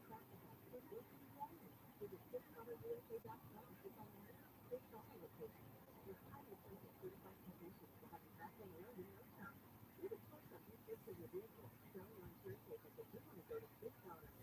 Traffic accident will be warning. Visit SIPCommerUSA.com to find out. This shopping location with highly sensitive certified technicians to have you back on the road in no time. Leave a choice of new tips in your vehicle. Don't run through cases that you want to go to SIPCommerce.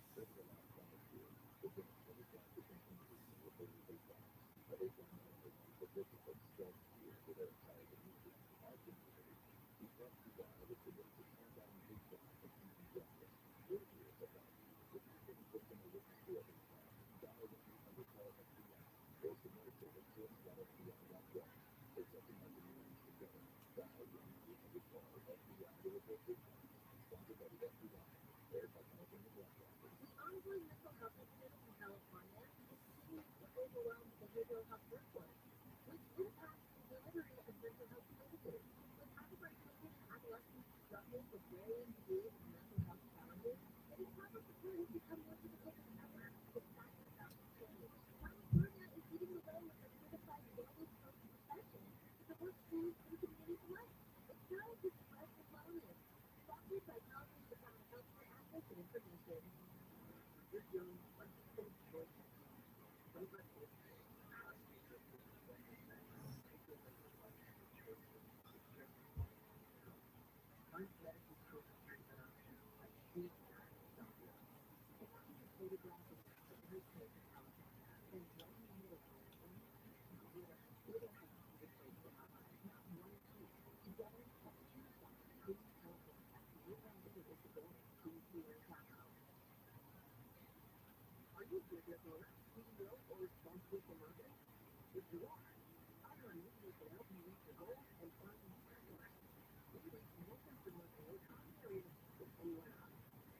Globally, mental health epidemic in California continues to overwhelm behavioral health workforce, which impacts the delivery of mental health services. With high-birth children and adolescents struggling with varying degrees of mental health challenges, it is time for support has become more difficult than ever, with factors about to change. California is leading the way with a certified family health profession to support schools and community life. It's time to suppress the wellness. Sponsored by California Department of Healthcare Access and Information. You're young, but you make choices. Don't let it find medical treatment options like food doctor. It offers a photograph of every case in California and one minute of not one or two. Together, let's choose one. Clean California. We're on video disability. CleanCleaner.com. Are you a business owner, CEO, or responsible for marketing? If you are, iHeartMedia can help you reach your goals and find new customers. We reach more customers in no time period than anyone else.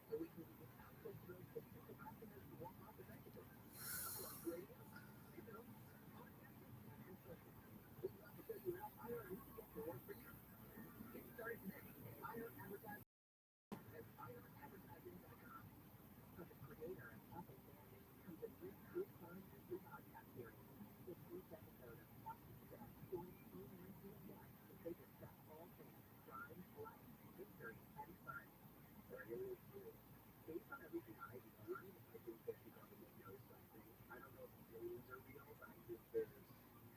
So we can give you access to those potential customers who won't cost effectively. Radio, video, podcasting, and social. We'd love to show you how iHeartMedia can work for you. Get started today at iHeartAdvertising at iHeartAdvertising.com. From the creator of Apple Family comes a new true crime mystery podcast series. This week's episode of Watching Death joins Homeland CBS as they discuss all things crime, life, mystery, and fun. There it is, too. Based on everything I've learned, I think that the government knows something. I don't know if aliens are real, but I think there's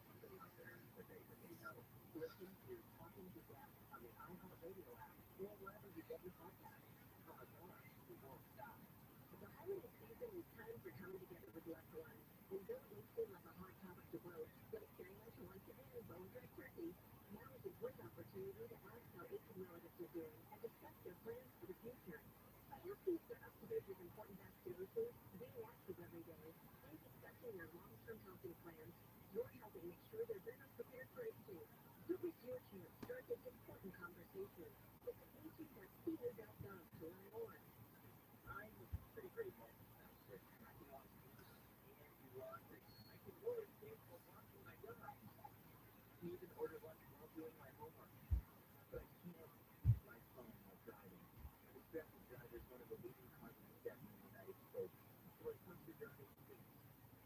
something out there that they know. Listen to Talking to Death on the iHeartRadio app or wherever you get your podcasts. From a bar, we won't stop. The holiday season is time for time together with loved ones. And don't waste it like a hot topic to broach, but it's very much once again bone-dry turkey. Now is a great opportunity to ask how aging relatives are doing and discuss their plans for the future. By asking if they're up to date with important vaccinations, being active every day, and discussing their long-term healthy plans, you're helping make sure they're better prepared for aging. Don't miss your chance to start this important conversation. Visit aging.ca.gov to learn more. I'm pretty grateful. I can wash dishes and do laundry. I can order things while washing my dog. I can even order lunch while doing my homework. But I can't use my phone while driving. Distracted driver is one of the leading causes of death in the United States. So when it comes to driving, please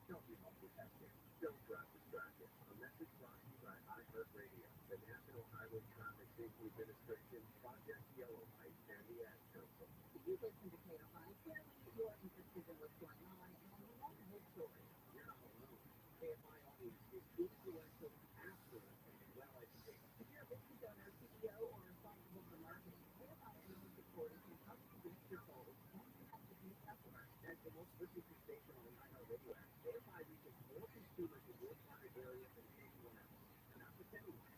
don't be multitasking. Don't drive distracted. A message brought to you by iHeartRadio, the National Highway Traffic Safety Administration, Project Yellow Light, and the Ad Council. If you listen to KFI, clearly you're interested in what's going on, and you want the whole story. You're not alone. KFI always is influential, affluent, and well-educated. If you're a business owner, CEO, or responsible for marketing, KFI Analyst Reporting can help you reach your goals and connect with new customers. As the most listened to station on the iHeartRadio app, KFI reaches more consumers in your target area than anyone else. And not just anyone.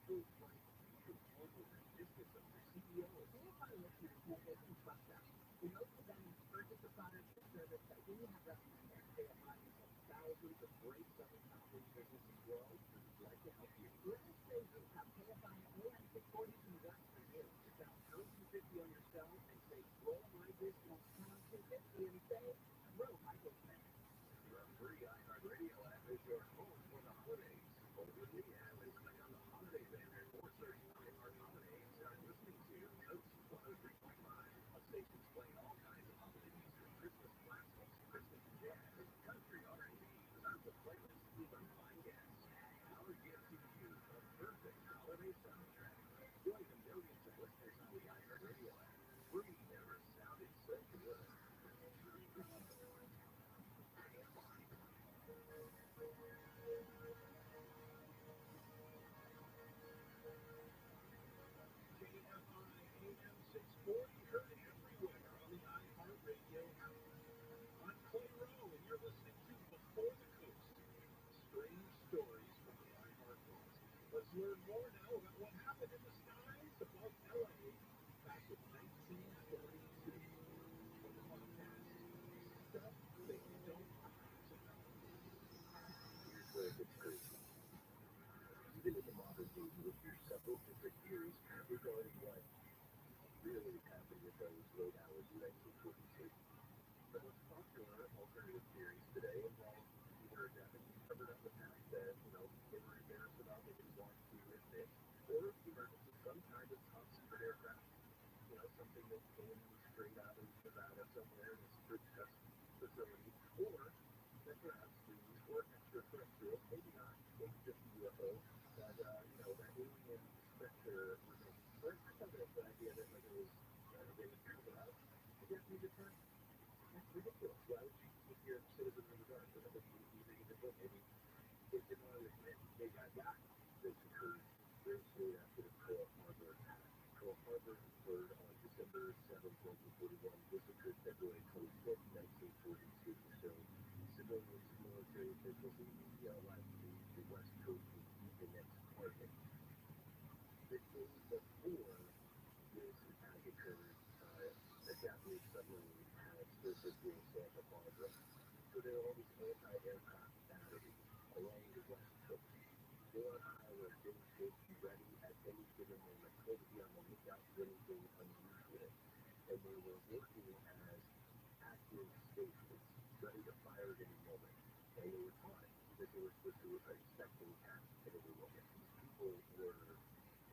People like you, global business owners, CEOs. KFI listeners know they can trust us. We most of them purchase a product or service that we have recommended. KFI has helped thousands of great Southern California businesses grow, and we'd like to help you. Let us show you how KFI AM 640 can work for you. Just dial pound 250 on your cell and say, grow my business, pound 250, and say, grow my business. Your free iHeartRadio app is your home for the holidays. Open the app and click on the holiday banner or search iHeart Holidays. Start listening to Coach 103.5. A station's playing all kinds of holiday music, Christmas classics, Christmas jazz, country R&B, tons of playlists, even fine guests. Our gift to you, the perfect holiday soundtrack. Join the millions of listeners on the iHeartRadio app. Free never sounded so good. AM 640, heard everywhere on the iHeartRadio app. I'm Clay Rowe, and you're listening to Before the Coast. Strange stories from the iHeart world. Let's learn more now about what happened in the skies above LA back in 1942. The podcast, stuff that you don't want to know. Here's where it gets crazy. Even in the modern age, with your several different theories regarding what really happened with those late hours in 1942. The most popular particular alternative theories today involve either Japanese covered up the fact that, they were embarrassed about, they didn't want to admit, or the emergence of some kind of top secret aircraft, something that came straight out of Nevada somewhere in a secret test facility, or that perhaps these were extraterrestrial, maybe not, maybe just a UFO, that, that alien specter was making. So I thought that the idea that like it was, they would cover up the Japanese attack, that's ridiculous. Why would you keep your citizens in the dark? But maybe they didn't want to admit they got got. This occurred very soon after the Pearl Harbor attack. Pearl Harbor occurred on December 7th, 1941. This occurred February 25th, 1942. So civilians, military officials, and media left the West Coast with deep immense target. The day before this attack occurred, a Japanese submarine had surfaced near Santa Barbara. So there were all these anti-aircraft batteries along the West Coast. Bill and I were in good shape, ready at any given moment, told to be on the lookout for anything unusual. And they were working as active stations, ready to fire at any moment. And they were taught that they were supposed to expect an attack at any moment. These people were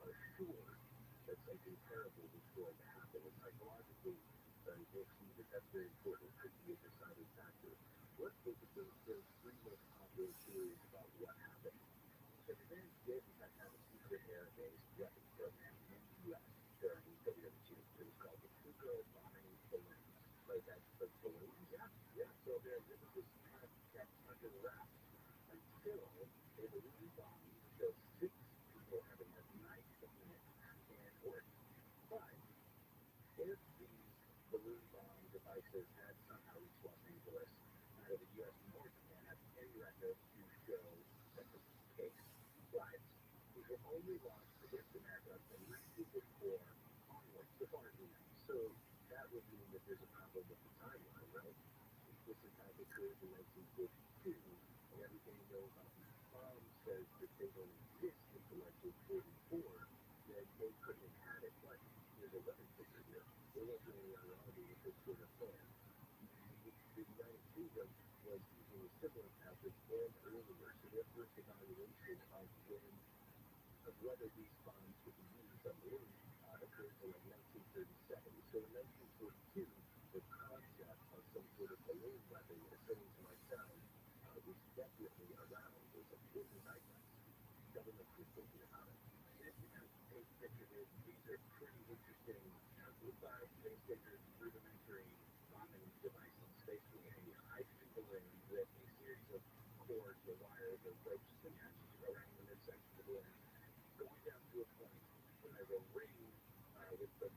assured that something terrible was going to happen. And psychologically, you'll see that that's very important. It could be a deciding factor. Let's look at those three most popular theories about what happened. So the United States, in fact, had a secret air-based weapons program in the U.S. during WW2. It was called the Fugo bombing balloons. Right, that's the balloons? Yeah. So this was kept under wraps until a balloon bomb killed 6 people having a knife in it and worked. But if these balloon bomb devices had somehow reached Los Angeles, out of the U.S. North and have any record to show that this is the case. But these were only launched against America from 1944 onwards, so far as we know. So that would mean that there's a problem with the timeline, right? If this attack occurred in 1942, and everything we know about these bombs says that they don't exist until 1944, then they couldn't have had it. But there's another kicker here. There wasn't any reality with this sort of plan. The United Kingdom was using a similar tactic and earlier, so their first evaluation of whether these bombs could be used on the balloon occurred in 1937. So in 1942, the concept of some sort of balloon weapon, as strange as it might sound, was definitely around. It was in the zeitgeist. Governments were thinking about it. And if you kind of take pictures of it, these are pretty interesting space takers, rudimentary bombing devices, basically a hydrogen balloon with a series of cords or wires or ropes attached around the midsection of the balloon, going down to a point where there's a ring with the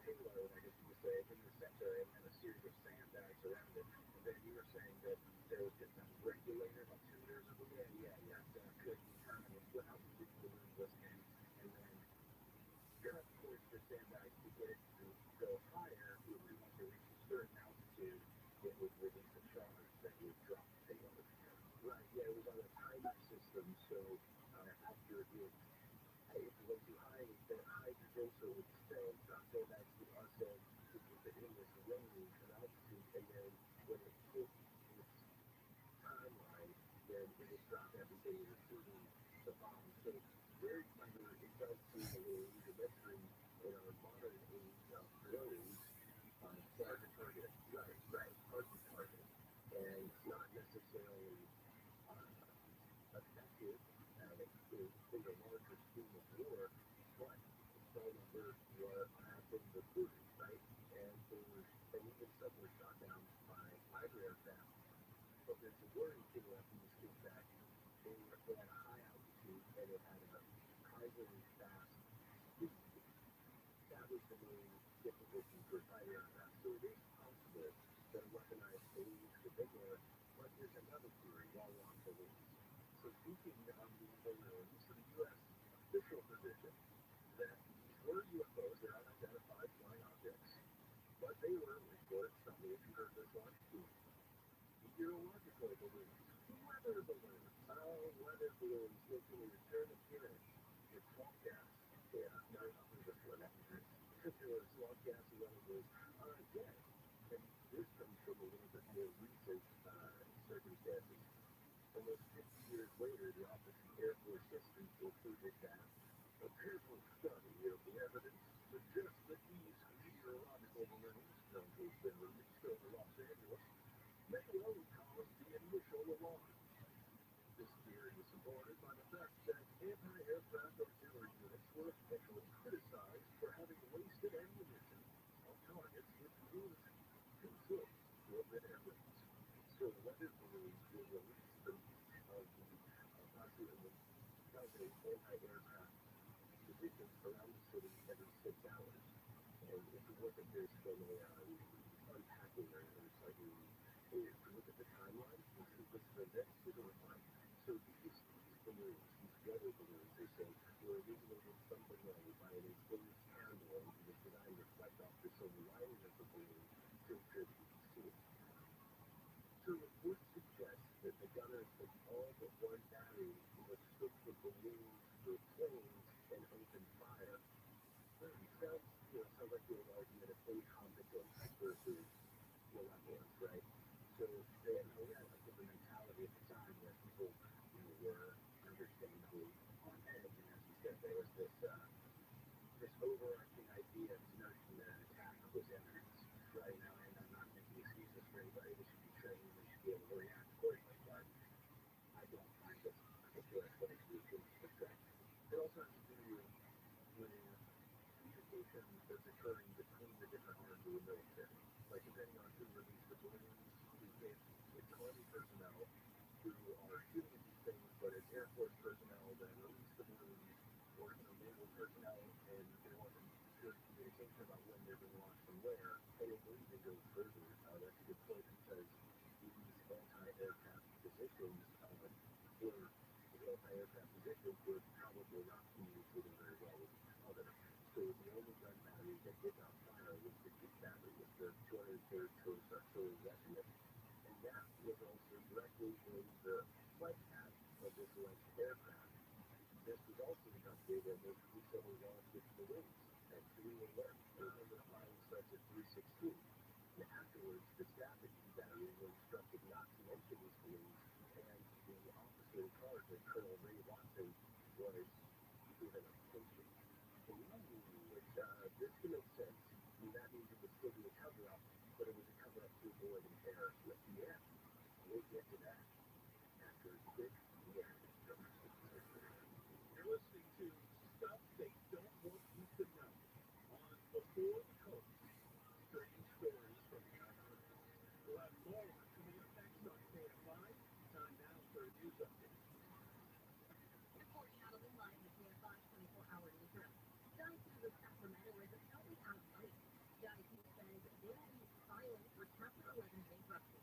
payload, I guess you could say, in the center and a series of sandbags around it. And then you were saying that there was just a regulator, about 2 meters of balloon. Yeah. That could determine what altitude the balloon was in, and then cut towards the sandbags to get it to go higher. Once it reached a certain altitude, it would release a charge that would drop the payload. Right, yeah, it was on a timer system, so after it went too high, it fed hydrogen, so it would send drop sandbags to us and to keep it in this range of altitude, and then when it hit its timeline, then it would drop everything including the bomb. So very clever. It does seem a little rudimentary in our modern age of drones. Hard to target. Right. Hard to target. And not necessarily effective in the larger scheme of war, but small numbers have been recruited, right? And even some were shot down by fighter aircraft. But there's a worrying thing about these is that they had a high altitude and it had a highly fast speed. That was the main difficulty for fighter aircraft. So it is possible that a weaponized balloon could be there, but there's another theory, wall-walk balloons. So speaking of these balloons, the U.S. official position that these were UFOs, they're unidentified flying objects, but they were reported, tell me if you heard this one, meteorological balloons, weather balloons. Weather balloons making a return appearance with swamp gas. Yeah, no, this one. There was swamp gas and weather balloons. Again, and this comes from a little bit more recent later, the Office of Air Force History concluded that a careful study of the evidence suggests that these meteorological balloons, known to have been released over Los Angeles, may alone cause the initial alarm. This theory is supported by the fact that anti-aircraft artillery units were officially criticized for having wasted ammunition on targets which would consumed to have been airplanes. So weather balloons were released from each of the approximately dozen anti-aircraft positions around the city every 6 hours. And if you look at this from a unpacking or slightly, if you look at the timeline, this is the next timeline. So these balloons, these weather balloons, they say, were originated from below by an enclosed airborne that was designed to reflect off the silver lining of the balloon to attribute to it. So reports suggest that the gunners took all but one battery, mistook the balloons for planes, and opened fire. Sounds like the argument of incompetence versus malevolence, right? So they had the mentality at the time where people were understandably on edge, and as you said, there was this overarching idea, this notion that an attack was imminent, right? Now, and I'm not making excuses for anybody. They should be trained, they should be able to react accordingly, but I don't find this particular explanation to correct. It also has to do with communication that's occurring between the different arms of the military. Like, depending on who released the balloons, if it's Army personnel who are shooting at these things, but it's Air Force personnel that released the balloons, or naval personnel, and there wasn't good communication about when they're being launched from where. I don't believe it goes further. That's a good point, because these anti-aircraft positions were probably not communicating very well with each other. So the only gun battery that did not fire was the Jeep battery, with the 203rd Coast Artillery Regiment, and that was also directly in the flight path of this alleged aircraft. This was also the update that most recently launched its balloons at 3 a.m. and the flying starts at 3:16. And afterwards, the staff at Jeep battery were instructed not to mention these balloons, and the officer in charge, Colonel Ray Watson, was given a pension. Which this can make sense. I mean, that means it would still be a cover-up, but it was a cover-up to avoid embarrassment. Yeah, we'll get to that after a quick word. You're listening to Stuff They Don't Want You to Know on Before the Coast. Strange stories from the outside. We'll have more coming up next on KFI. Time now for a news update.
Reporting out of the line at KFI 24-hour newsroom. Diocese of Sacramento is apparently out of money. Diocese says they will be filing for Chapter 11 bankruptcy.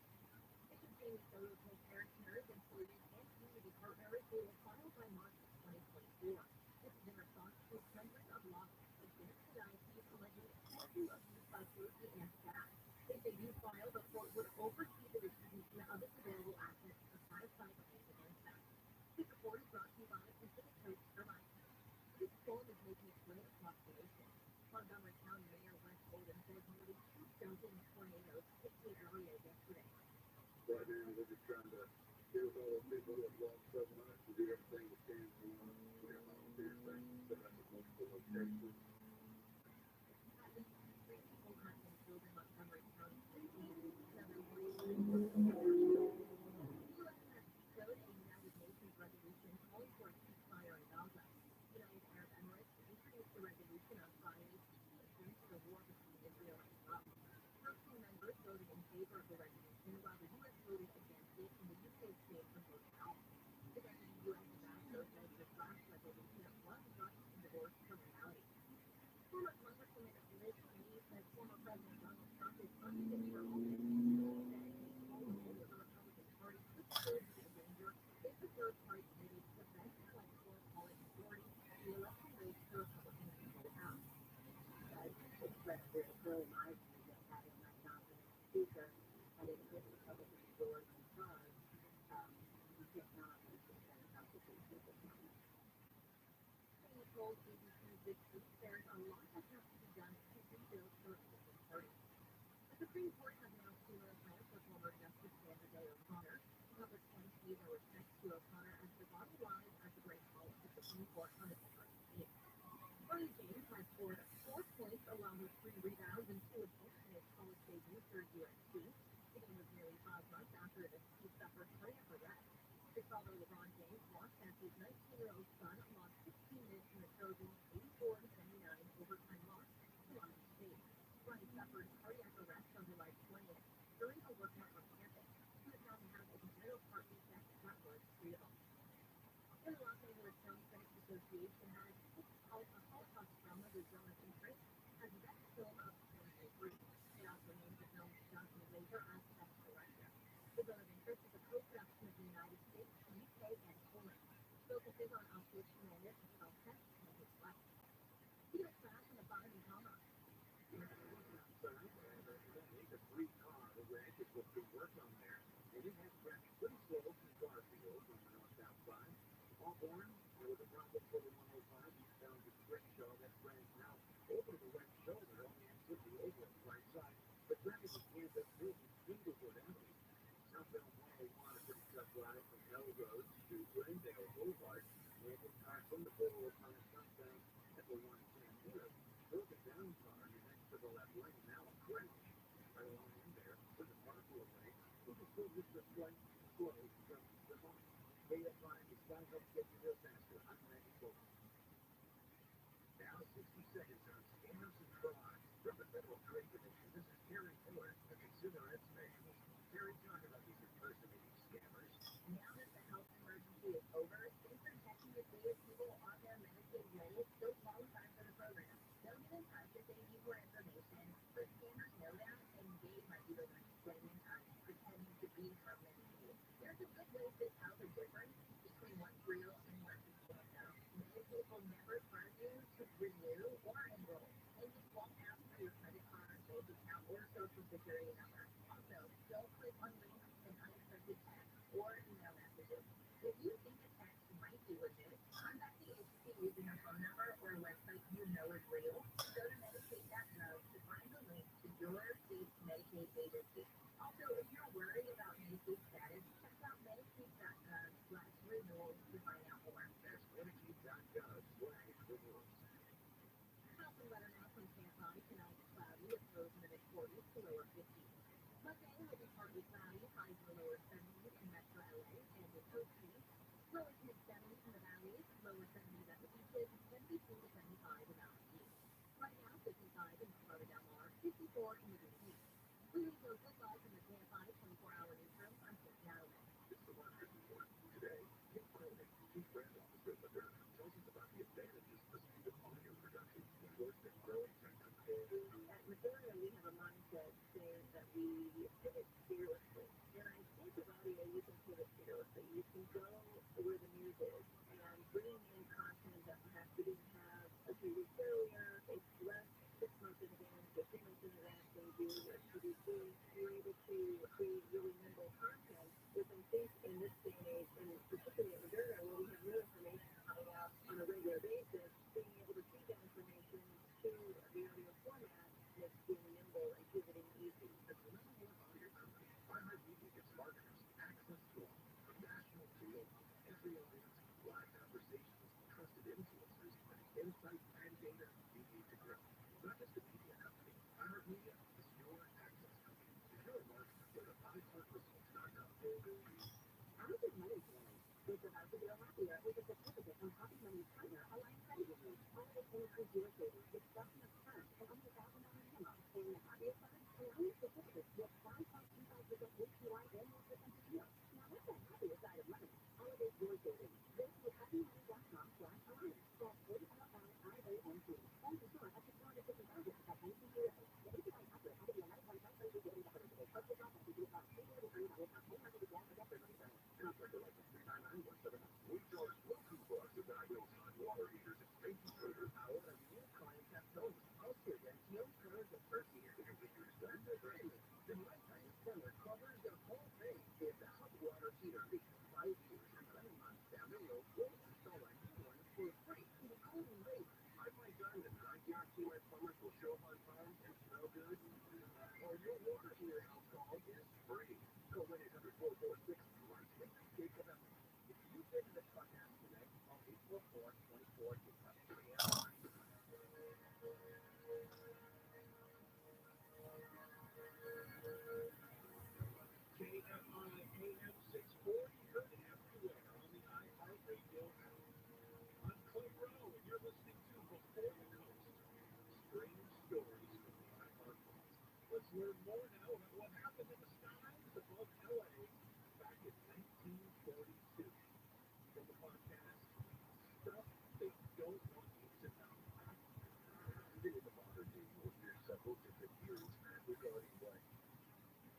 Bishop Jamie Soto told parishioners, employees, and community partners they will file by March 2024. This is in response to hundreds of lawsuits against the diocese alleging sexual abuse by clergy and staff. If they do file, the court would oversee the distribution of its available assets to satisfy claims against them. This report is brought to you by Pacific Coast Airlines. This storm is making its way across the nation. Montgomery County Mayor Wes Golden says nearly 2 dozen tornadoes hit the area yesterday.
Right now, we're just trying to get with all the people who have lost so much to do everything we can. We have volunteers set up at multiple locations.
At least 3 people have been killed in Montgomery County this week. 7 more. The U.S. has vetoed a United Nations resolution calling for a ceasefire in Gaza. United Arab Emirates introduced a resolution on Friday to end the war between Israel and Israel. 13 members voted in favor of the resolution, while the U.S. voted against it, and the U.K. stayed from voting out. The deputy U.S. ambassador says the draft resolution was rushed and divorced from reality. Former Congresswoman Liz Cheney says former President Donald Trump is unfit for office. She said any policy of the Republican Party could serve to be a danger if the third party committee prevents an electoral college majority, the election race the Republicans control the House. She expressed very clearly my view that having that dominant speaker and if this Republican majority does, we cannot understand the Constitution at this moment. Cheney told ABC this week there's a lot that has to be done to rebuild the Republican Party. The Supreme Court has announced similar plans for former Justice Sandra Day O'Connor to have her 20 gave their respects to O'Connor as the bottom line at the Great Hall of the Supreme Court on its first day. Brian James has scored 4 points along with 3 rebounds and 2 assists in his college debut for USC. The game was nearly 5 months after he suffered cardiac arrest. His father, LeBron James, watched as his 19-year-old son lost 16 minutes in the Trojans' 84-79 overtime loss to Iowa State. Brian suffered cardiac arrest on July 20th during a workout on campus. He was found to have a congenital heart defect that was treatable. And the Los Angeles Film Critics Association has picked a Holocaust drama, The Zone of Interest, as the best film of 2023. It also named the film Johnson Laser as best director. The Zone of Interest is a co-production of the United States, UK, and Poland. Focuses on Auschwitz commander Michel Tess and his wife. He was crash on the bottom in Hama.
The 3-car wreck is what's being worked on there. And it has crashed pretty slow from Garfield on the north-south side. Hawthorne, there was a problem for the 105 eastbound to Crenshaw. That branch now over the left shoulder on the M50 over on the right side. But traffic is cleared up through Inglewood Avenue. Southbound 101, a pretty tough ride from Melrose to Glendale Boulevard. And in car from the 405 southbound at the 110 here. Broken down car next to the left lane, now a crash. Right along in there, with the parkway lane, you can still just a slight slow from the home. KFI, the sky helps get you there faster. I'm Randy Bolton. Now 60 seconds on scams and fraud from the Federal Trade Commission. This is Terry Ford, a Consumer Information. Terry, talk about these impersonating scammers.
Now that the health emergency is over, states are checking to see if people on their Medicaid rolls still qualify for the program. They'll get in touch if they need more information, but scammers know them, and they might be the ones spending time pretending to be from Medicaid. There's a good way to tell the difference between what's real and what's a scam, though. Medicaid will never charge you to renew or enroll, and you won't ask for your credit card, bank account, or social security number. Also, don't click on links and unexpected texts or email messages. If you think a text might be legit, contact the agency using a phone number or a website you know is real. Go to Medicaid.gov to find the link to your state's Medicaid agency. Also, if you're worried about Medicaid status, check out Medicaid.gov/renewals to find out more.
That's Medicaid.gov/renewals.
Clouds and weather now from KFI. Tonight, cloudy with lows in the mid-40s to lower 50s. Monday will be partly cloudy, highs in the lower 70s in Metro LA and the OT. Lower to mid-70s in the valleys, lower 70s at the beaches, and between 75 in Mountain View. Right now, 55 in Florida Del Mar, 54 in the Disney. We leave those good live from the KFI 24-hour newsroom. I'm Cynthia Allen.
This is the one report. Today, Nick Cronin, Chief Brand Officer at Moderna, tells us about the advantages of speed of audio production endorsed in growing technology.
At Moderna, we have a mindset saying that we pivot fearlessly. And I think with audio, you can pivot fearlessly. You can go where the news is. And bringing in content that perhaps we didn't have a few weeks earlier, it's less 6 months in advance or 3 months in advance than we do with PDC. We're able to create really nimble content, which I think in this day and age, and particularly at Moderna, where we have new information coming out on a regular basis, being able to feed that information to the audio format makes being nimble and pivoting easy.
iHeartMedia gives marketers access to all from national to local, every audience, live conversations, trusted influencers, insights and data you need to grow. Not just a media company, iHeartMedia is your access company. If you're a marketer, go to iHeartResults.com.
How is money flowing? It's about to get happier with a certificate on Happy Money's partner, Alliance Credit Union. All of it includes your savings with starting up front and only $1,000 minimum. Paying the happiest side, Alliance certificates with 5.25% APY and 1% yield. Now, what's the happiest side of money? Elevate your savings. Visit happymoney.com/alliance. That's ALLIANC. And be sure up to $450,000 at NCUA. The APY offer has to be a lifetime friendly savings certificate. Up to $550,000 about $3 with unlimited gas or gas money service.
Contract license 39917. We charge Roku bars, evaluations, water heaters, and space heaters. However, new clients have told us most of them don't charge the first year. Your heaters done the brand. The lifetime seller covers the whole thing. If the hot water heater leaks 5 years and 11 months down the road, we'll install a new one for free. The golden rate. I might done the 9-yard QS plumbers will show up on time and smell good. Or your water heater alcohol is free. Call 1-800-446-1368. 44424 to come 3 hours. KFI AM 640, heard everywhere on the iHeartRadio app. I'm Clay Rowe, and you're listening to Before the Coast. Strange stories from the iHeartRadio. Let's learn more now about what happened in the skies above LA back in 1942. From the podcast, Stuff They Don't Want You to Know. Even in the modern day, you'll hear several different theories regarding what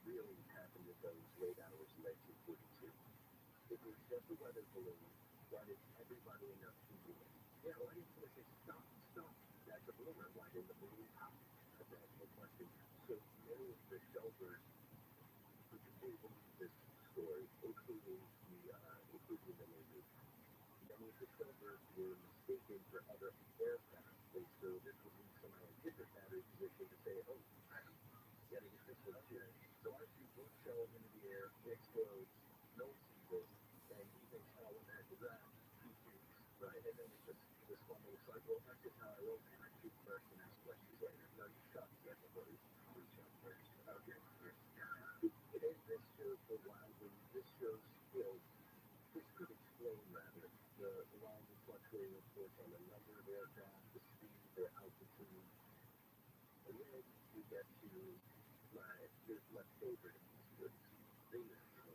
really happened in those late hours in 1942. It was just a weather balloon. Why did everybody end up shooting it? Yeah, why didn't someone say, stop, stop? That's a balloon. Why didn't the balloon pop? That's a question. So many of the shelters who continue to believe this story, including the Navy, many of the shelters were mistaken for other aircraft. And so this would lead somehow a different battery position to say, oh, gotta get this one up here. So our shoot one shell into the air, it explodes, no one sees it, and he thinks, oh, what the heck was that? He shoots, right? And then it's just this fun little cycle. That's just how I roll. I shoot first and ask questions later. No, you shot second first, you shot first. Okay. And this shows the wildly, this shows, this could explain rather the wildly fluctuating reports on the number of aircraft, the speed, their altitude. And then we get to my favorite of these words. They mention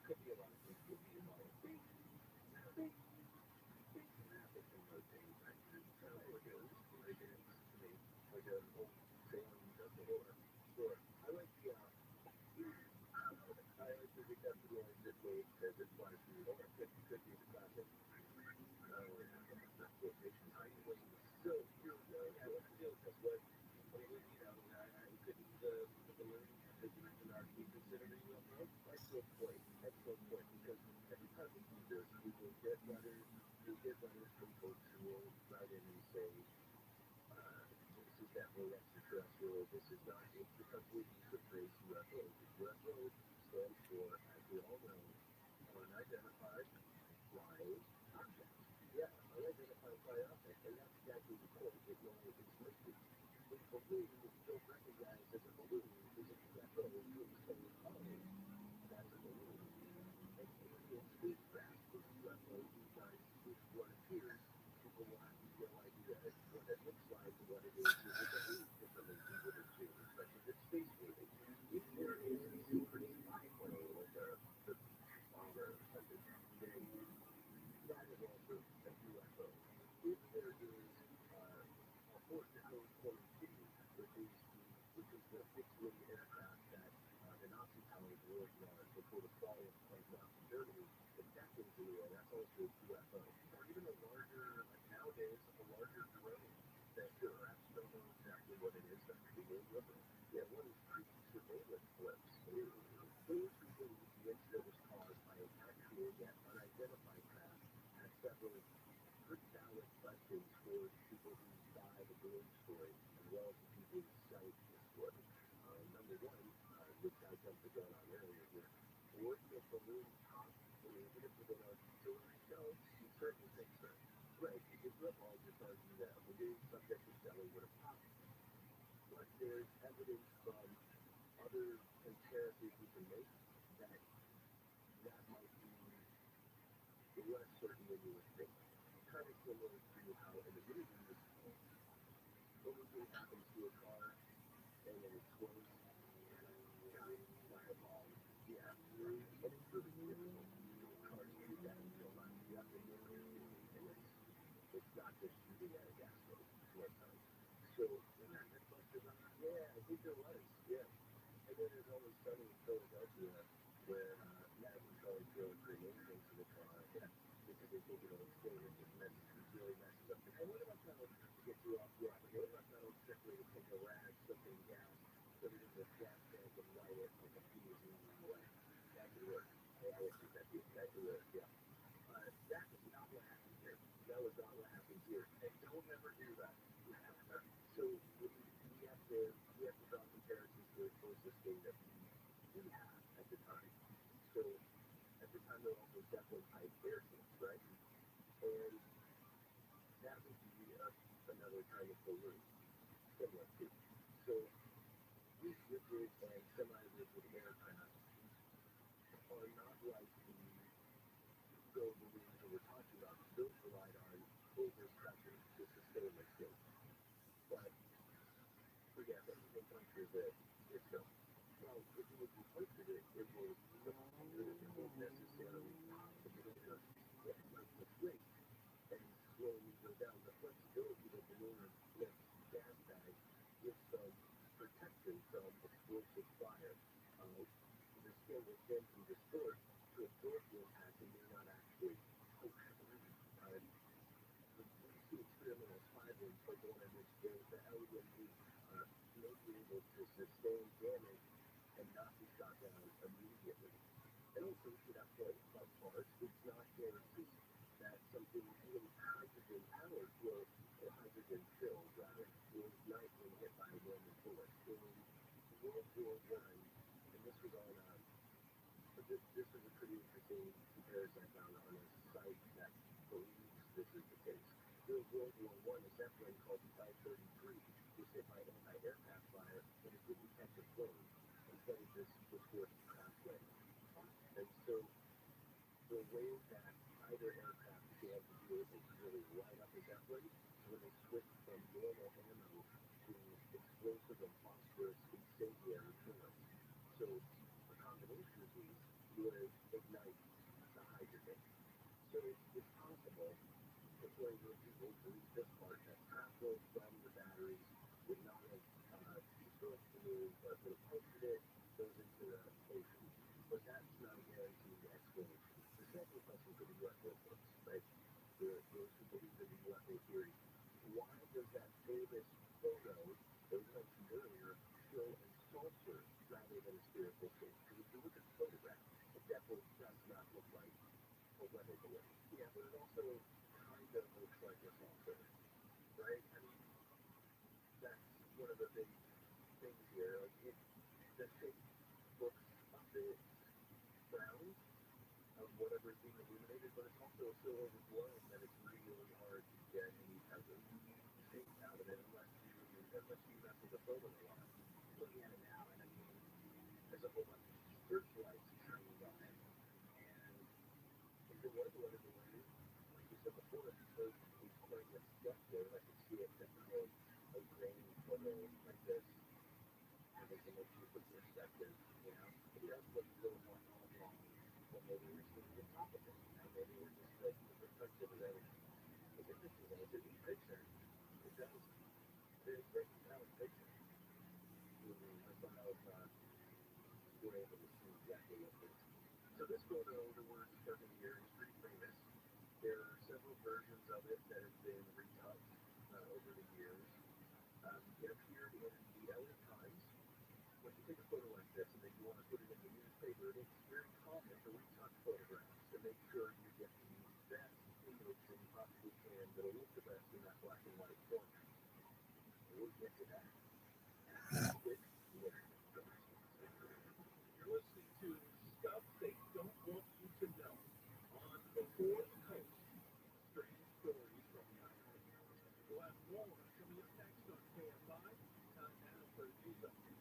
could be a lot of things, could be a lot of things. Things can happen in those things, right? So like an old sailing door. Sure. I like the noise that made as it flies through the door. Could be the classic. So here we go. I want to deal with this. What I couldn't the balloon that you mentioned be considered a UFO. Excellent point. Because every time we do this, we will get letters. You'll get letters from folks who will write in and say, this is definitely extraterrestrial. This is not. It's because we use the phrase UFO. UFO stands for, as we all know, unidentified flying object. Yeah, unidentified flying object, and that's exactly the point. It's listed. A balloon that you don't recognize as a balloon is a UFO. You would say, oh, that's a balloon. And aerial spacecraft is UFO because it's what appears. People will have no idea what it looks like and what it is. It behaves differently than what it is, especially if it's space moving. If there is a secret spy plane like the bomber or something, then that is also a UFO. If there is a horse that goes 22, which is the fixed-wing aircraft that the Nazi powers were working on before the fall of Nazi Germany, if that goes in the air, that's also a UFO. Or even a larger, like nowadays, a larger drone that perhaps don't know exactly what it is, that could be a UFO. Yeah, one is surveillance blips. Those who believe the incident was caused by an actual yet unidentified craft have several pretty valid questions for people who buy the balloon story, as well as the people who cite the story. Number one, which I jumped the gun on earlier here, would the balloon pop? And even if we're going to artillery shells, you certainly think so. Right, because we're all just arguing that a balloon subject to shelling would have popped. But there's evidence from other comparisons we can make that might be less certain than you would think. Kind of similar to how in the movies, something happens to a car and it explodes, fireball, yeah, and it's really difficult. Cars do that until you have to know and it's not just shooting at a gas stove one time. So, yeah, I think there was, yeah. And then there's always sunny in Philadelphia where Matt and Charlie throw a grenade into the car, yeah, because they think it'll explode and just really messes up. And what about that? To get you off, yeah, what about that old trick where you take a rag, something gas, put it in the gas tank and light it like a fuse in the way? That could work. I think that could work, yeah. That is not what happened here. That was not what happened here. And don't ever do that. So we have to draw comparisons to the closest thing that then there are also Zeppelin type airfields, right? And that would be another kind of balloon, similar to. So these rigid and semi-rigid aircraft are not like the go balloons that we're talking about. Those relied on overpressure to sustain their shape. But forget that you can puncture the system. Well, if you puncture it, it will no longer, it won't necessarily pop the balloon up. It might deflate and slowly go down. The flexibility of the balloon lift gas bag gives some protection from explosive fire. The skin will then can distort to absorb the impact and may not actually push through. We see experimental spiraling like the one I mentioned, the LED may be able to sustain damage and not be shot down immediately. And also, we should have to about parts. It's not guaranteed that something even hydrogen-powered will, or hydrogen-filled rather, will ignite when hit by a Roman bullet. In World War I, and this was on, this was a pretty interesting comparison I found on a site that believes this is the case. During World War I, a Zeppelin called the 533 was hit by anti-aircraft fire, and it didn't catch a plane. Instead, it just was forced to crash land. And so, the way that either aircraft began to do it is really light up a Zeppelin, when they switched from normal ammo to explosive and phosphorus incendiary killers. So, a combination of these would ignite the hydrogen. So, it's possible, according to people who believe this part, that shrapnel from the batteries would not have destroyed the balloon, but would have punctured it, goes into the ocean. But that's not a guaranteed explanation. The second question for the UFO folks, right? Those who believe in the UFO theory, why does that famous photo that we mentioned earlier show a saucer rather than a spherical shape? Because if you look at the photograph, it definitely does not look like a weather balloon. Yeah, but it also kind of looks like a saucer, right? I mean, that's one of the big things here. Like, the shape looks a bit round of whatever is being illuminated, but it's also so overblown that it's really hard to get any type of shape out of it unless you mess with the photo a lot. Looking at it now, and I mean, there's a whole bunch of searchlights shining on it, and if it was a weather balloon, like you said before, because it's quite reflective, I could see it definitely a grainy photo like this, having to make you put perspective, you know? It does look a little more oblong when maybe we're sitting on top of it. You know, maybe we're just like the perspective of everything. It's interesting though, it's a neat picture. It does. It's a very compelling picture. I thought I was we're able to see exactly what it is. So this photo that we're discussing here is pretty famous. There are several versions of it that have been retouched over the years. It appeared in the LA Times. When you take a photo like this and then you want to put it in the newspaper, it's very common to retouch photographs to make sure you get the best image that you possibly can that'll look the best in that black and white format. We'll get to that. You're listening to Stuff They Don't Want You to Know on the Fourth Coast. Strange stories from the island. We'll have more coming up next on KFI. Time now for a news update.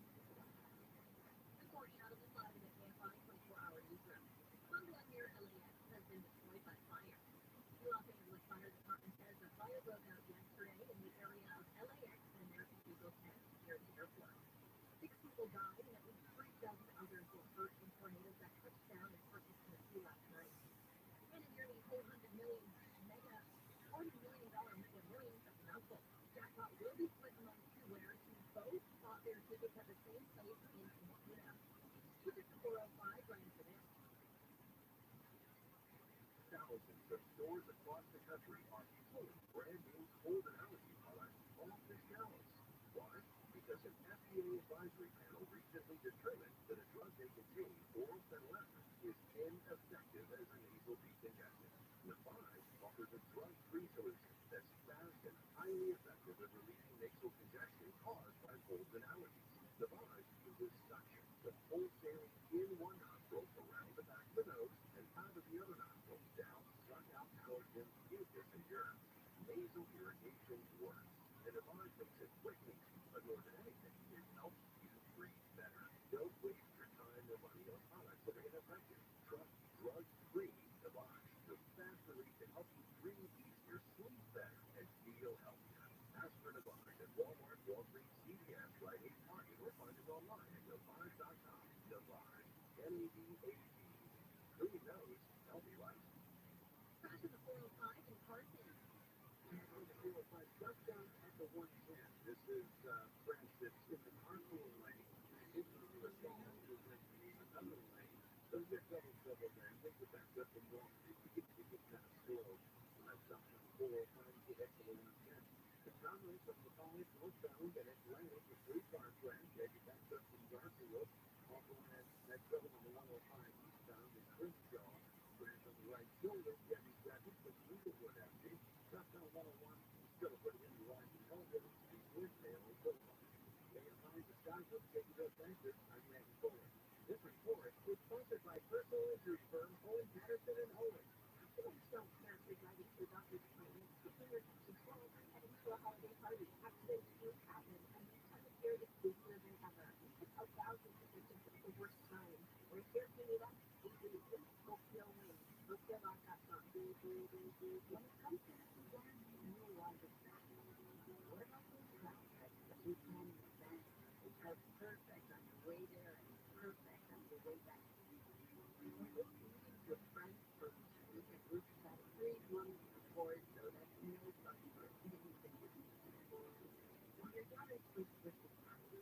Reporting out of the side of the KFI 24-hour newsroom. Bungalow near LAX has been destroyed by fire. The Los Angeles Fire Department says the fire broke out yesterday in the area of LAX and American Eagle 10 near the airport. 6 people died and at least 3,000 others were hurt in tornadoes that touched down in Corpus Christi last night. And a nearly $40 million mega millions, that's a mouthful, jackpot will be split among two winners who both bought their tickets at the same place in Montana. Tickets to 405 ran for this.
Thousands of stores across the country are pulling brand new cold and allergy products off the shelves. Why? Because an FDA advisory panel recently determined that a drug they contain, oral phenylephrine, is ineffective as a nasal decongestant. Navage offers a drug-free solution that's fast and highly effective at relieving nasal congestion caused by colds and allergies. Navage uses suction, the wholesaling in one nostril around the back of the nose and out of the makes it quickly, but more than anything, it helps you breathe better. Don't waste your time or money on products that are ineffective. Trust drug-free Navash, the fast relief to help you breathe easier, sleep better, and feel healthier. Ask for Navash at Walmart, Walgreens, CVS, Rite Aid, Target, or find it online at Navash.com. Navash, N-A-V-A-G. Who knows? Healthy life.
Back to the 405 in Carson.
On the 405, just down at the 110. This is French that's in the carpool lane. Into the stall is in another lane. Those are double there. Take the back up and walk. You get kind of slow. Let's stop on 405 to head to the 110. The traveling from the college northbound at Atlantic, the 3-car crash as you back up from Garfield. Off on that double on the 105 eastbound in Crenshaw. Crash on the right shoulder. Heavy traffic from Inglewood Avenue. Southbound 101, still put it in the line from Hellgate and Woodvale Boulevard. AFI the Skyhook taking those answers. I'm Randy Fuller. This report is sponsored by personal injury firm Holy Patterson and Holy.
Accidents don't care if you're driving to a doctor's appointment, if you're control, heading to a holiday party. Accidents do happen, and this time of year is busier than ever. It's helped thousands of victims at the worst time. We're here if you need us. We do. Hope you'll win. HopeYou'll.com. When it comes to having plans, you are the best. What about those travel packs that you plan in advance? Which are perfect on your way there and perfect on your way back. When you're meeting your friends first, you can group chat 3 months before so that no fuss for anything. When your daughter's first birthday party,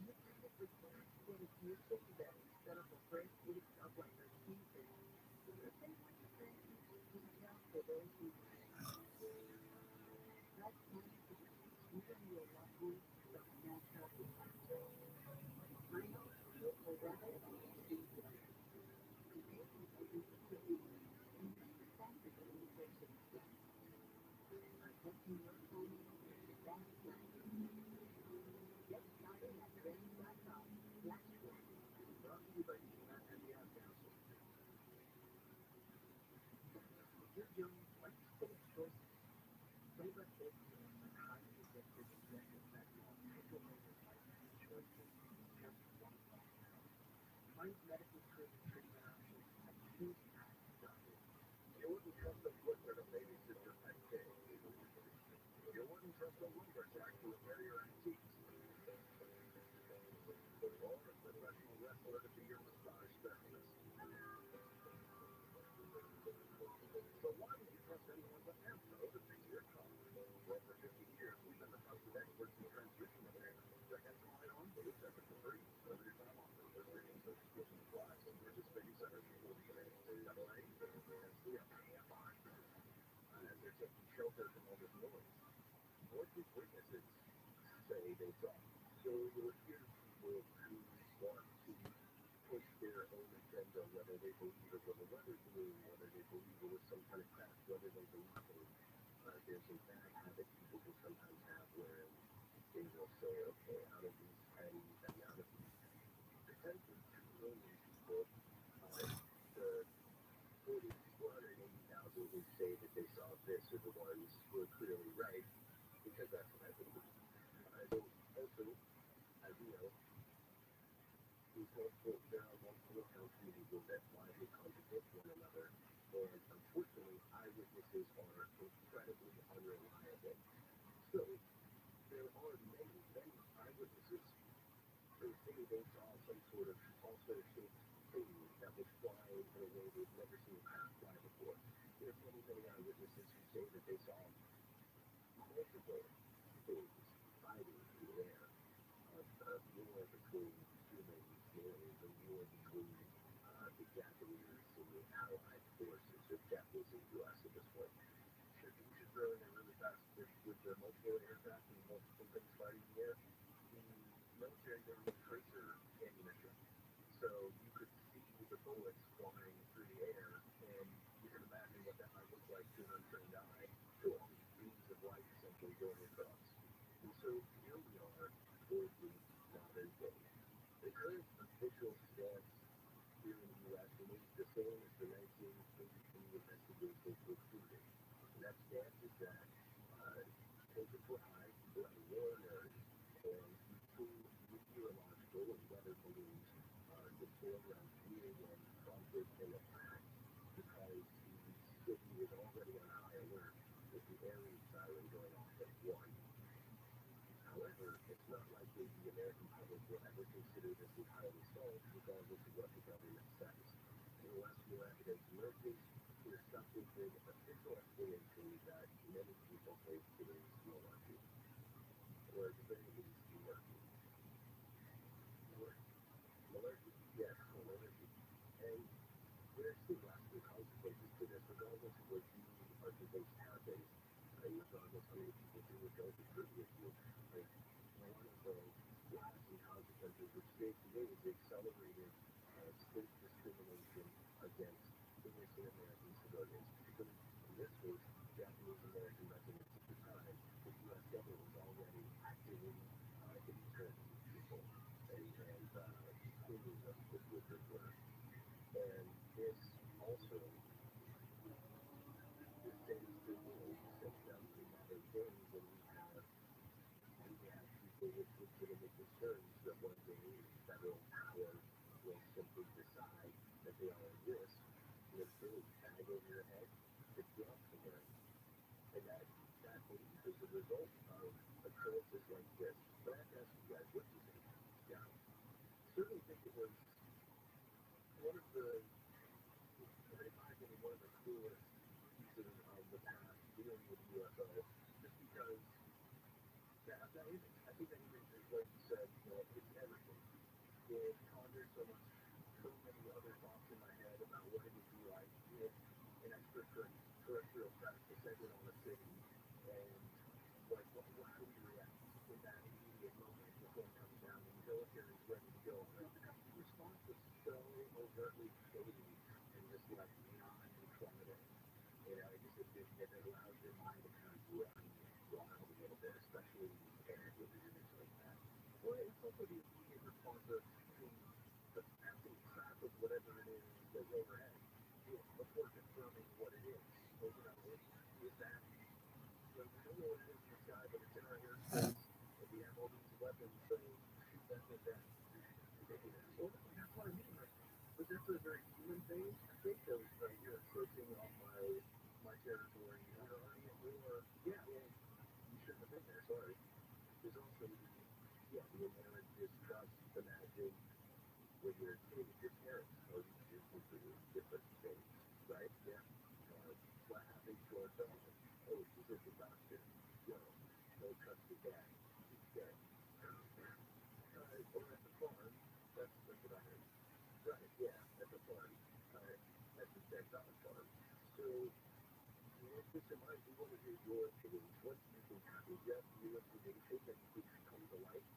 you plan it with fast dedication that set up a first week of like her season. The same way you plan each detail for those who that's planning to protect you and your loved ones from natural disasters. I know you will rather than you see today. Today is a week to be and make faster communication skills. Protecting your family is fast planning. Get started at trends.com/planning.
Brought to you by TRUMAN and the Ad Council. If you're young, like bold choices. Flavor takes a highly addictive injected fentanyl pickled like choices just one phone call. Find medically proven treatment options at chooseact.org. You wouldn't trust a Flipper to babysit your pet kid. You wouldn't trust a lumberjack to repair your antiques. Or a professional wrestler to be your massage therapist. So why would you trust anyone but Amco to fix your car? Well, for 50 years, we've been the trusted experts in transmission repair. Check out Comment on, but it's ever for free. Limited time offer. Restrictions and exclusions apply. Participating centers for the NCAA and CFI. There's a shelter from all this noise. Voices witnesses say they saw. So you'll hear people who want to push their own agenda, whether they believe it was a weather balloon, whether they believe it was some kind of crash, whether they believe there's a bad habit people can sometimes have where they will say, okay, out of these 10, and out of these potentially 2 million people, the 480,000 who say that they saw this are the ones who are clearly right, because that's what I believe. So also, as you know, there are multiple accounts from Google that widely contradict one another, and unfortunately, eyewitnesses are incredibly unreliable. So there are many eyewitnesses who say they saw some sort of pulsar-shaped thing that was flying in a way they've never seen a craft fly before. There's many eyewitnesses who say that they saw multiple things fighting in the air. A war between humans and the war between the Japanese and the Allied forces, the Japanese and the U.S. at this point. We should throw in a really fast with the multiple aircraft and multiple things fighting in the air. The military don't use tracer ammunition. So you could see the bullets flying through the air, and you can imagine what that might look like to an untrained eye. So all these beams of light essentially going across. And so here we are towards the modern day. The current official stance here in the U.S. remains the same as the 1983 investigation concluded. And that stance is that tensions were high, people had a war in shootings, the foreground being and prompted in the past because the city was already on high alert with the air raid siren going off at 1. However, it's not likely the American public will ever consider this entirely solved regardless of what the government says. Unless more evidence emerges, we're stuck with an official explanation that many people think it is malarkey. Or at the very least, malarkey. Malarkey? Yes, malarkey. And there are still lasting consequences to this, regardless of what you are convinced happens, and regardless how many people do or don't agree with you. Like, one of the lasting consequences of state today is accelerated state discrimination against innocent American civilians, particularly in this case, Japanese American residents at the time. The U.S. government was already actively interning people and cleaning them with their work. And this also descends to sets down to modern days when we have people with legitimate concerns that one day federal power will simply decide that they are at risk, literally tag over your head, pick you up somewhere. And that belief is a result of occurrences like this. But I have to ask you guys, what do you think? Yeah. Certainly think it was one of the, in my opinion, one of the coolest pieces of the past dealing with UFO, just because that image, I think that image is what you said, it's everything. It conjured so many other thoughts in my head about what it would be like if an extraterrestrial craft descended on a city, and like, how do we react in that immediate moment before it comes down and the military is ready to go? Like, the response was so overtly shady and just like non-informative. You know, it allows your mind to kind of run wild a little bit, especially when you panic with an image like that. Well, it's also the immediate response of the passing track of whatever it is that's overhead before confirming what it is. So, you know, is that, we don't know what it is in the sky, but it's in our airspace, and we have all these weapons, so shoot that thing down. Well, that's what I mean. Like, but that's a very human thing. I think that was like, you're encroaching on my territory, or yeah, well, you shouldn't have been there. Sorry. There's also the inherent distrust. Imagine when you're a kid with your parents, or you completely different things, right? Yeah. What happened to our dog? Oh, he's at the doctor. No, don't trust your dad. He's dead. Or at the farm. That's what I heard. Right, yeah, at the farm. At the dead dog farm. So, with this in mind, we want to hear your opinions. What do you think happened? Do you have new information that you think should come to light? Do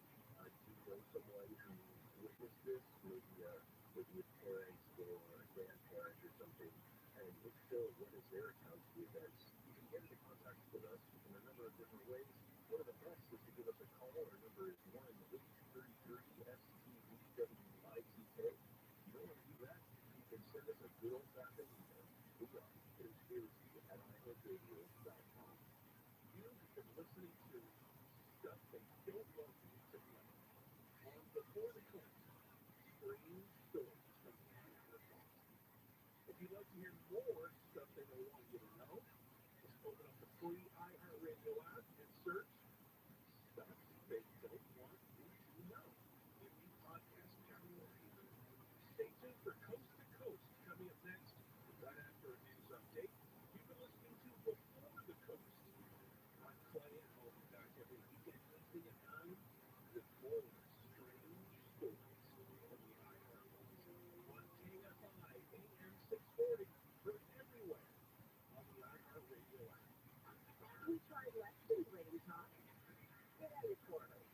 you know someone who witnessed this? Maybe a parent or a grandparent or something. And if so, what is their account of the events? You can get into contact with us in a number of different ways. One of the best is to give us a call. Our number is 1-833-STVWITK. You don't want to do that? You can send us a good old-fashioned email. We are conspiracy@iHeartRadio.com. You have been listening to stuff they don't want you to know. On Before the Coast, strange stories from the Idaho Falls. If you'd like to hear more stuff they don't want you to know, just open up the free iHeartRadio app and search Stuff They Don't Want You to Know in the podcast category. Stay tuned for Coast to Coast coming up next, right after a news update. You've been listening to Before the Coast. I'm Clay, and I'll be back every weekend evening at 9 with more strange stories from the iHeart Falls on KFI AM 640. Heard everywhere on the iHeartRadio app. We tried Lexi's Lady Talk. Get at it, Corey.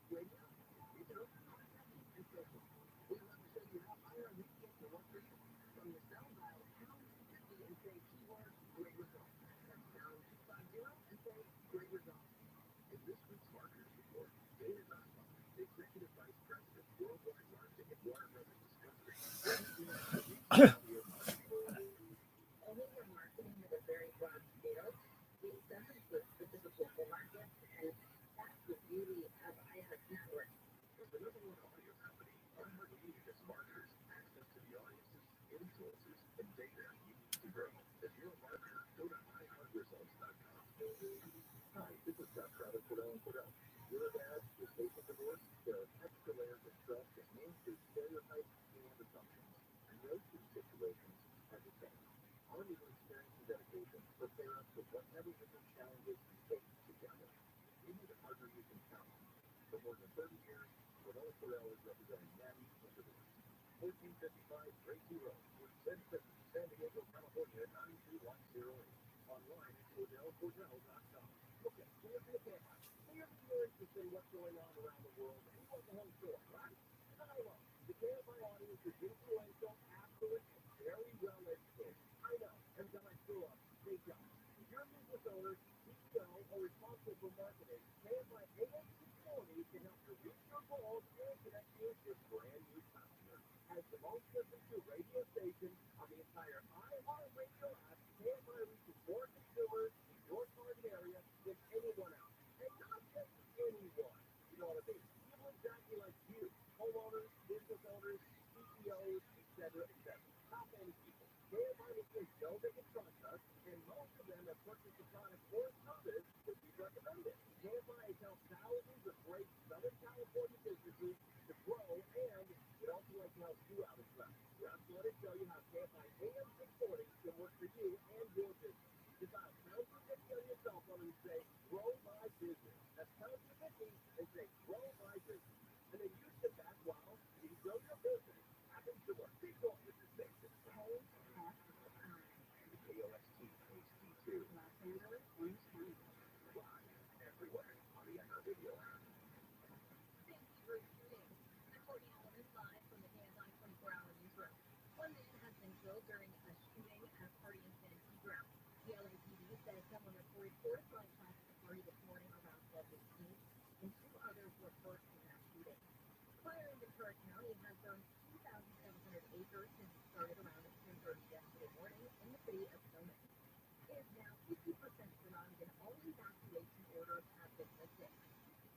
Radio, digital, and social. We love to show you how iHeartRadio can work for you. From the cell dial pound 50 and say keyword great results. That's pound 250 and say great results. In this week's Marketers Report, David Nussbaum, Executive Vice President, Worldwide Marketing at Warner Brothers Discovery, Hi, this is Scott Travis for Cordell. You're a dad with basic divorce. There are extra layers of stress that mean through stereotypes and assumptions. And no two situations are the same. Our new experience and dedication prepare us for whatever unique challenges you face together. You need a partner you can count on. For more than 30 years, Cordell is representing men in divorce. 1455 Gracie Road, San Diego, California, 92108. Online at CordellCordell.com. Okay, so you're in the campus. So you're interested in what's going on around the world, and you want the home store, right? Not alone. The KFI audience is influential, affluent, and very well educated. I know. Every time I screw up, they jump. If you're a business owner, CEO, or responsible for marketing, KFI AM 640 can help you reach your goals and connect you with your brand new customers. As the most listened to radio station on the entire iHeartRadio app, KFI reaches more consumers in your target area than anyone else. And not just anyone. You know what I mean? People exactly like you. Homeowners, business owners, CEOs, etc., etc. Top end people. KFI listeners know they can trust us, and most of them have purchased the product or service that we recommended. KFI has helped thousands of great Southern California businesses to grow, and we'd also like to help you out as well. Just want to show you how KFI AM 640 can work for you and your business. Just dial pound 250 on your cell phone and say, grow my business. That's pound 250 and say, grow my business. And then use the back while you grow your business. Happens to work. Big goal with this station. KOST HD2. Los Angeles, Orange County. Live everywhere on the iHeartRadio app.
Thank you for tuning. Reporting elements live from the KSI 24-hour newsroom. One man has been killed during a shooting at a party in Santee Ground. The LAPD says someone reported 4 to 5 shots at the party this morning around 12:15, and 2 others were hurt in that shooting. Fire in Ventura County has burned 2,700 acres since it started around 10:30 yesterday morning in the city of Tillman. It is now 50% surrounded and all evacuation orders have been lifted.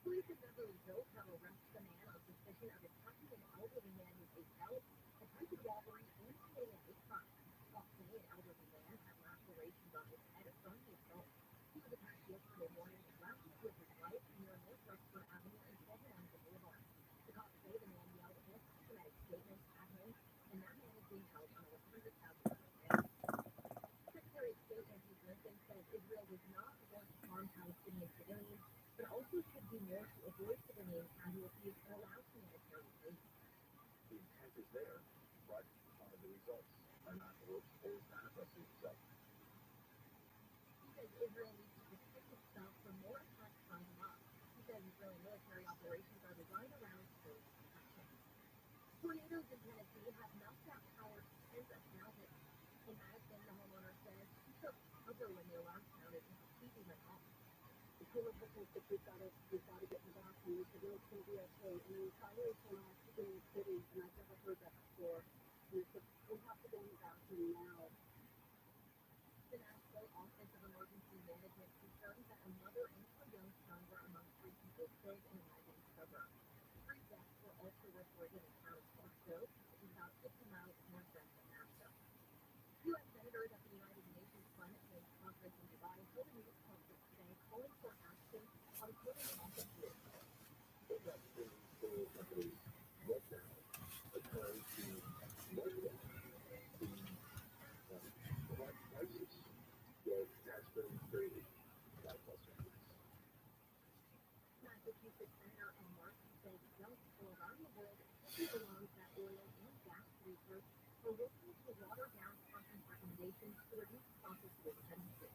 Police in Beverly Hills have arrested a man on suspicion of attacking an elderly man with a belt, attempted robbery, and committing a hate crime. While today, an elderly man had lacerations on his head from the assault. He was attacked yesterday morning last week with his wife near North Western Avenue and 12 Boulevard. The cops say the man yelled anti-Semitic statements at him, and that man is being held on a $100,000 bail. Secretary of State Anthony Blinken says Israel does not want to harm Palestinian civilians, but also should do more to avoid civilian casualties and allow humanitarian aid.
The intent is there, but the results are not always manifesting themselves.
He says Israel needs to protect itself from more attacks from Hamas. He says Israeli military operations are designed around civilian protection. Tornadoes in Tennessee have knocked out power to tens of thousands. In Madison, the homeowner says he took cover when the alarm sounded and completely went off.
The team of listeners that we've got to get in the bathroom. We said, no, it's going to be okay. And we finally told us to go in the city, and I've never heard that before. And we said, we have to go in the bathroom now.
The Nashville Office of Emergency Management confirmed that a mother and her young son were among 3 people killed in a Madison suburb. 3 deaths were also reported in the town of Parkville, which is about 50 miles northwest of Nashville. U.S. senators at the United Nations Climate Change Conference in Dubai held a news conference today calling for action on global fossil fuels.
The upstream oil companies right now are trying to market the prices that has been created by fossil fuels.
Massachusetts Senator Ed Markey says young people around the world, especially along that oil and gas research, are working to water down conference recommendations to reduce fossil fuel dependency.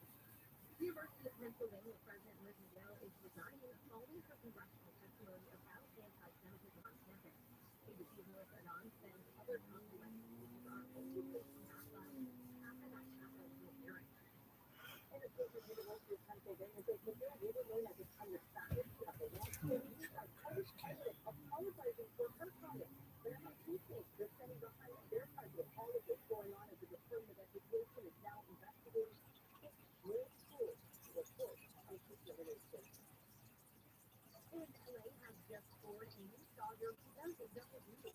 University of Pennsylvania President Liz Miguel is resigning following her congressional testimony about anti-Semitism on campus. ABC's Melissa Adon says other top U.S. schools are also facing backlash after that Capitol Hill hearing.
And the State University of Pennsylvania says the bill will remain at the time of faculty of the law school used by college candidates apologizing for her comments. But MIT thinks they're standing behind their president. All of this going on as the Department of Education is now investigating 6 new schools for reports of discrimination.
And LA has just scored a new Dodger who does a double duty.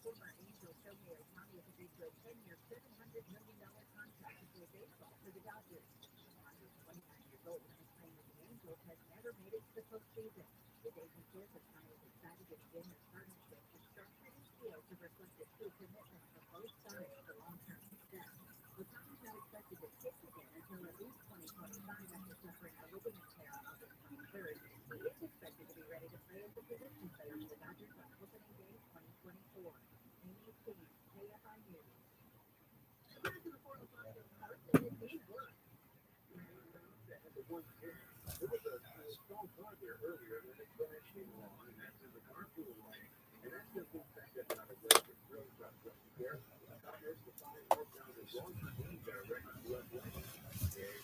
Former Angel Shohei Ohtani has agreed to a 10-year, $700 million contract to play baseball for the Dodgers. The Dodgers, 29 years old, ROTHSCHILD has never made it to the postseason. The Dayton Sports has finally decided to begin their partnership and structure this deal to reflect the true commitment of both sides for long-term success. LeBron is not expected to pitch again until at least 2025 after suffering a ligament tear on August 23rd. He is expected to be ready to play as a position player for the Dodgers on opening day 2024. Amy King, KFI News. According to the 405 person, it did work.
There was a strong car there earlier, and then the crash came along, and that's in the carpool lane. And that's the thing that's not a record. Really not there. There's the 5 more down the launcher games that are record left lane.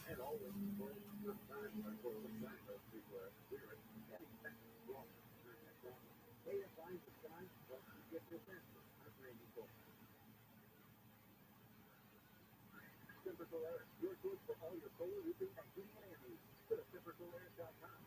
And always full of time to clear it. Getting back wrong during that problem. AFI the sky, once you get this answer, I'm Randy Cole. Simple Solaris, your choice for all your solar roofing and heating and air needs. Go to simplesolaris.com.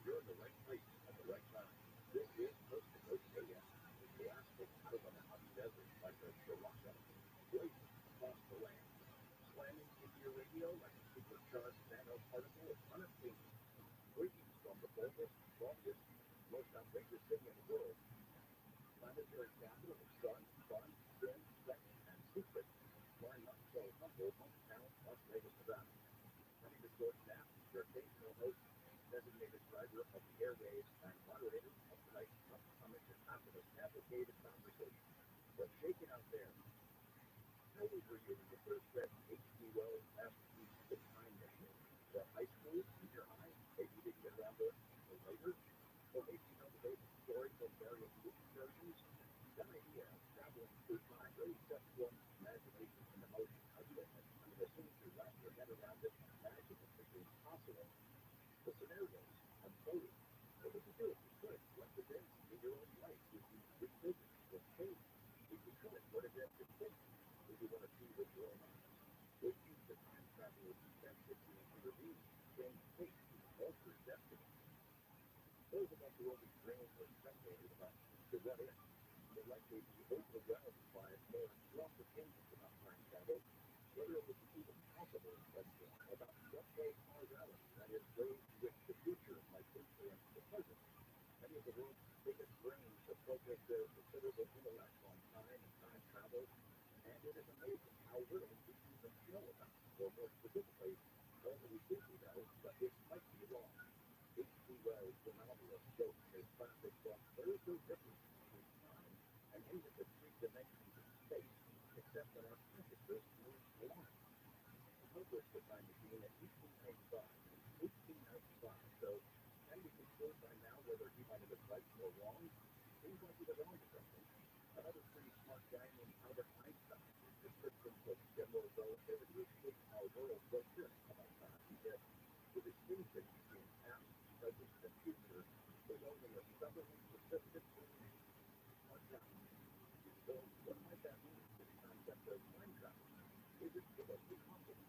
You're in the right place at the right time. This is Coast to Coast AM. Blasting out of the Mojave Desert like a Sriracha. Blazing across the land. Slamming into your radio like a supercharged nanoparticle of unattained. Greetings from the boldest, strongest, most outrageous city in the world. Planetary capital of sun, fun, sin, sex, and secret. Why not so humble, hometown, Las Vegas, Nevada. My name is George Knapp, your occasional host, designated driver of the airwaves and moderator of tonight's upcoming and confident navigated conversation. What's shaking out there? How old were you when you first read H.G. Wells' masterpiece, The Time Machine? The high school, junior high, maybe you didn't get around to it until later? Or maybe you know the basic story from various movie versions? That idea of traveling through time really sets one's imagination into motion, doesn't it? I mean, as soon as you wrap your head around it and imagine it being possible, the scenarios unfolded. What would you do if you could? What events in your own life would you revisit or change? If you could, what events and things would you want to see with your own eyes? Would you, the time traveler, sense that you intervene, change fate, alter destiny? Those of us who only dream or speculated about the what if will likely be overwhelmed by more rough opinions about time travel, whether it would be even possible, let's say, about what way causality, that is, ways in which the future might influence the present. Many of the world's biggest brains have focused their considerable intellect on time and time travel, and it is amazing how little we even know about it, or more specifically, all that we think we know, but it might be wrong. H.G. Wells' phenomenal joke in his classic book, there is no difference between time and any of the 3 dimensions of space, except that our consciousness moves along. He published The Time Machine in 1895, so can we conclude by now whether he might have been right or wrong? Seems like he was on to something. Another pretty smart guy named Albert Einstein, his descriptions of general relativity escape our world was this about time. He said, the distinction between past, present, and future is only a stubbornly persistent illusion. Smart guy. So what might that mean for the concept of time travel? Is it remotely possible?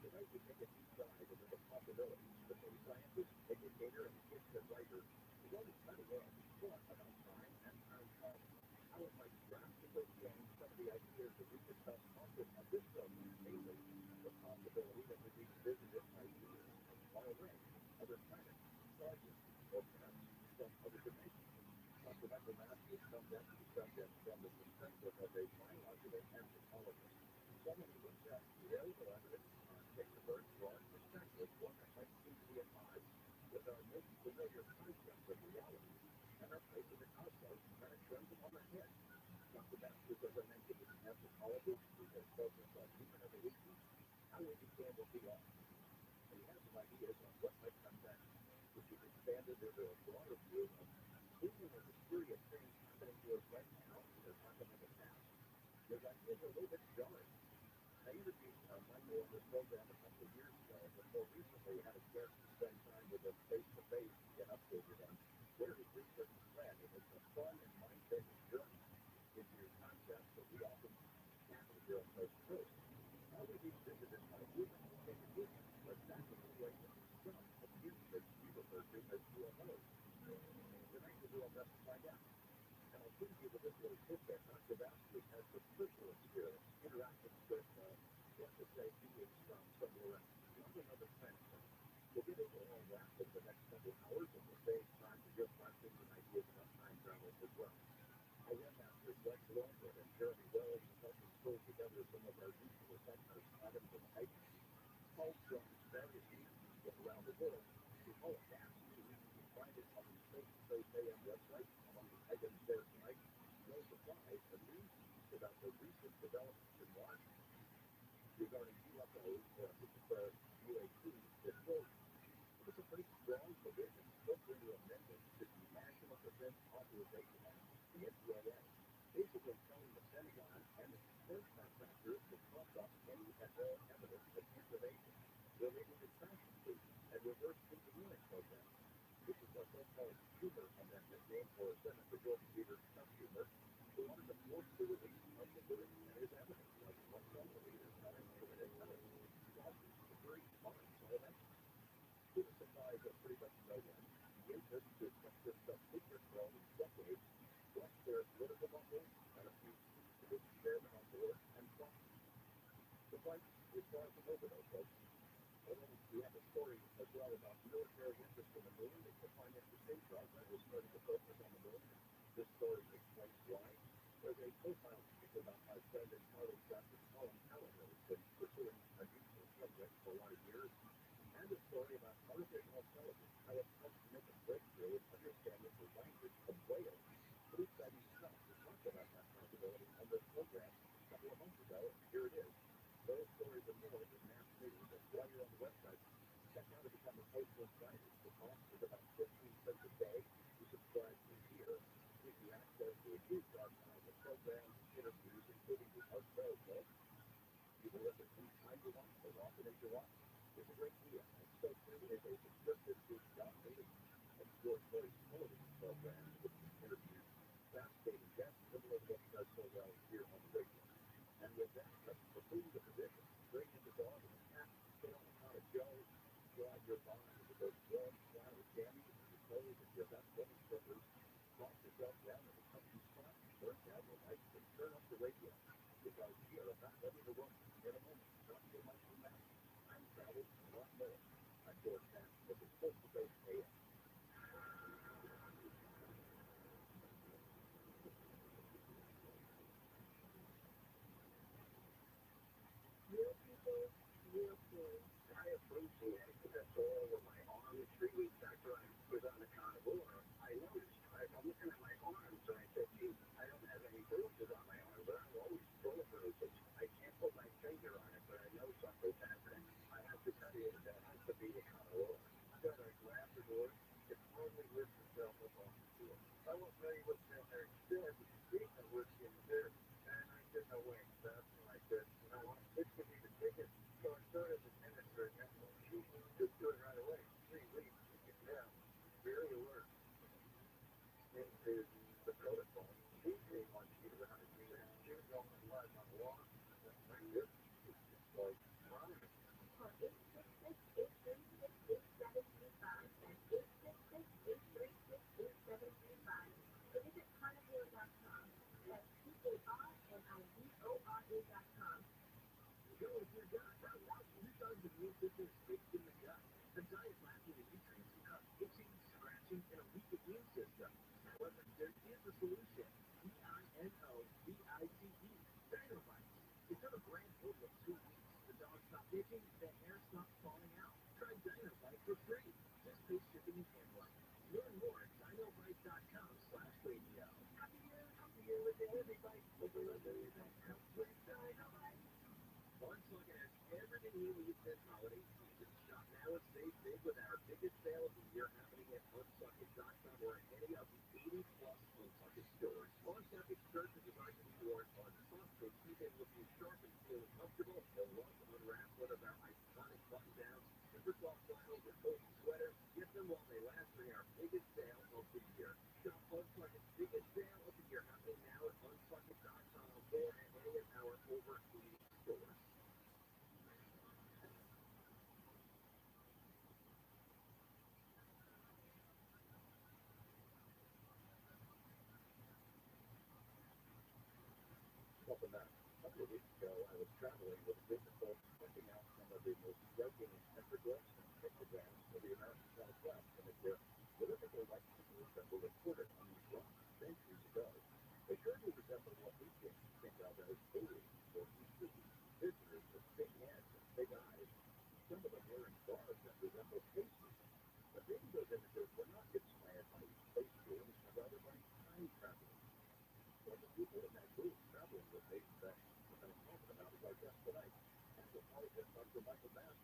Tonight we take a deep dive into the possibilities with a scientist, educator, and gifted writer who wrote a cutting-edge book about time and time travel. How it might drastically change some of the ideas that we discuss often on this program, namely the possibility that we be visited by beings from far away, other planets, star systems, or perhaps some other dimensions. Dr. Michael Matthews comes at the subject from the perspective of a biological anthropologist. Someone who looks at available evidence and takes a very broad perspective, one that might seem to be at odds with our most familiar concepts of reality and our place in the cosmos kind of turns them on their head. Dr. Matthews, as I mentioned, is an anthropologist who has focused on human evolution, how we became what we are. And he has some ideas on what might come next, which is expanded into a broader view of seeming or mysterious things happening to us right now that happened in the past. His ideas are a little bit jarring. I interviewed Mike on this program a couple of years ago, but more recently had a chance to spend time with us face-to-face to get updated on where his research is led. And it's a fun and mind-bending journey into concepts that we often tackle here on Coast to Coast. Now we've been visited by human capability, but that's a new way to some of the that we refer to as UFOs. Tonight we'll do our best to find out. And I'll leave you with this little tidbit. Dr. Vasquez has some personal experience interacting with, let's just say, beings from somewhere else, not another planet. We'll get into all that over the next couple of hours, and we'll save time for your questions and ideas about time travel as well. Our webmasters, Lex Longwood and Jeremy Wells, have helped us pull together some of our usual segments, items and items, called from various communities around the world. We call it that. You can find it on the Face AM website. Among the items there tonight, no surprise, the news about the recent developments in Washington regarding UFOs, UAPs, disclosure. It was a pretty strong provision built into amendments to the National Defense Authorization Act, the NDAA, basically telling the Pentagon and the defense contractors to cough up any and all evidence of information relating to tracking systems and reverse engineering programs. This is a so-called Schumer Amendment named for Senator Jordan Peter's Chuck Schumer, who wanted to force the release of the work and his evidence of what some believe is unencrypted intelligence. Lawsuits are very smart, so that's to the surprise of pretty much no one. The interest to keep this stuff secret for all these decades, plus their political muscle and a few stupid chairmen on board and plus. The fight is far from over, though, folks. We have a story as well about military interest in the moon. It's a fine interesting project. We're starting to focus on the moon. This story explains why. There's a profile piece about my friend and colleague, Dr. Colin Callagher, who's been pursuing a useful subject for a lot of years, and a story about artificial intelligence, how it helps make a breakthrough in understanding the language of whales. Blue Study Stuff, we talked about that possibility on this program a couple of months ago, and here it is. Those stories and more in mass news, and while you're on the website, check out to become a postal insider. The cost is about 15 cents a day to subscribe to here. Gives you access to a huge archive of programs, interviews, including the Art Show Club. You can listen anytime you want, as often as you want. It's a great deal. And so too is a subscription to .me. And your choice television programs with interviews, fascinating guests, similar to what he does so well here on the radio. And with that, let's proceed the position. Straight into dog and cat, sit on the count of Joe, drive your bond with those warm, flower jammies and your clothes and your best wedding slippers. Toss yourself down in a comfy spot, turn down the lights, and turn up the radio. Because we are about ready to roll. In a moment, not too much from that. I'm traveled a lot more. I'm George Patton. This is Coast to Coast AM. Real people, real things. I appreciate it. That's all over my arm. 3 weeks after I was on the carnivore, I noticed. I'm looking at my arms, and I said, gee, I don't have any bruises on my arm, but I'm always full of bruises. I can't put my finger on it, but I know something's happening. I have to tell you that has to be the carnivore. I got a glass of wood. It hardly lifts itself up off the floor. I won't tell you what's in there. Instead, speaking of what's in there, and I did no way. That's when I said, you know what, this could be the ticket. So I started administering it. Just do it right away. 3 weeks. Yeah, very alert. Into the protocol. Usually once you get around it, you have shoes on the blood on the wall. Like this, it's just like running.
Call 866-836-8735 and 866-836-8735. Or visit carnivore.com. That's CARNIVORA.com.
Go with your gut. Two-thirds of your system is fixed in the gut. The diet lacking the nutrients you cut, itching, scratching, and a weak immune system. However, there is a solution. DINOVITE. Dynamite. It took a grand total of 2 weeks. The dog stopped itching, the hair stopped falling out. Try Dynamite for free. Just pay shipping and handling. Learn more at DINOVITE.com/radio. Happier with the heavy bite. Over the heavy bite. With Dynamite. ROTHSCHILD has everything you need this holiday season. Shop now and save big with our biggest sale of the year happening at ROTHSCHILD.com or any of the 80-plus ROTHSCHILD stores. ROTHSCHILD shirts are designed to be worn on soft so keep in looking sharp and feeling comfortable. They'll love to unwrap them while they last during our biggest sale of the year. Shop Volkswagen's biggest sale of the year happening now at Volkswagen.com or at any of our over 80 stores. Welcome back. A couple of weeks ago, I was traveling with a group of folks checking out some of the most striking pictographs and pictographs of the American Southwest, and it's their political life cycles that were recorded on these rocks centuries ago. They sure do resemble what we think of as aliens or ET, visitors with big heads and big eyes. Some of them wearing barbs that resemble faces. But maybe those images were not inspired by space beings, but rather by time travelers. Well, the people in that group traveling with me that I'm talking about is our guest tonight, anthropologist Dr. Michael Bass,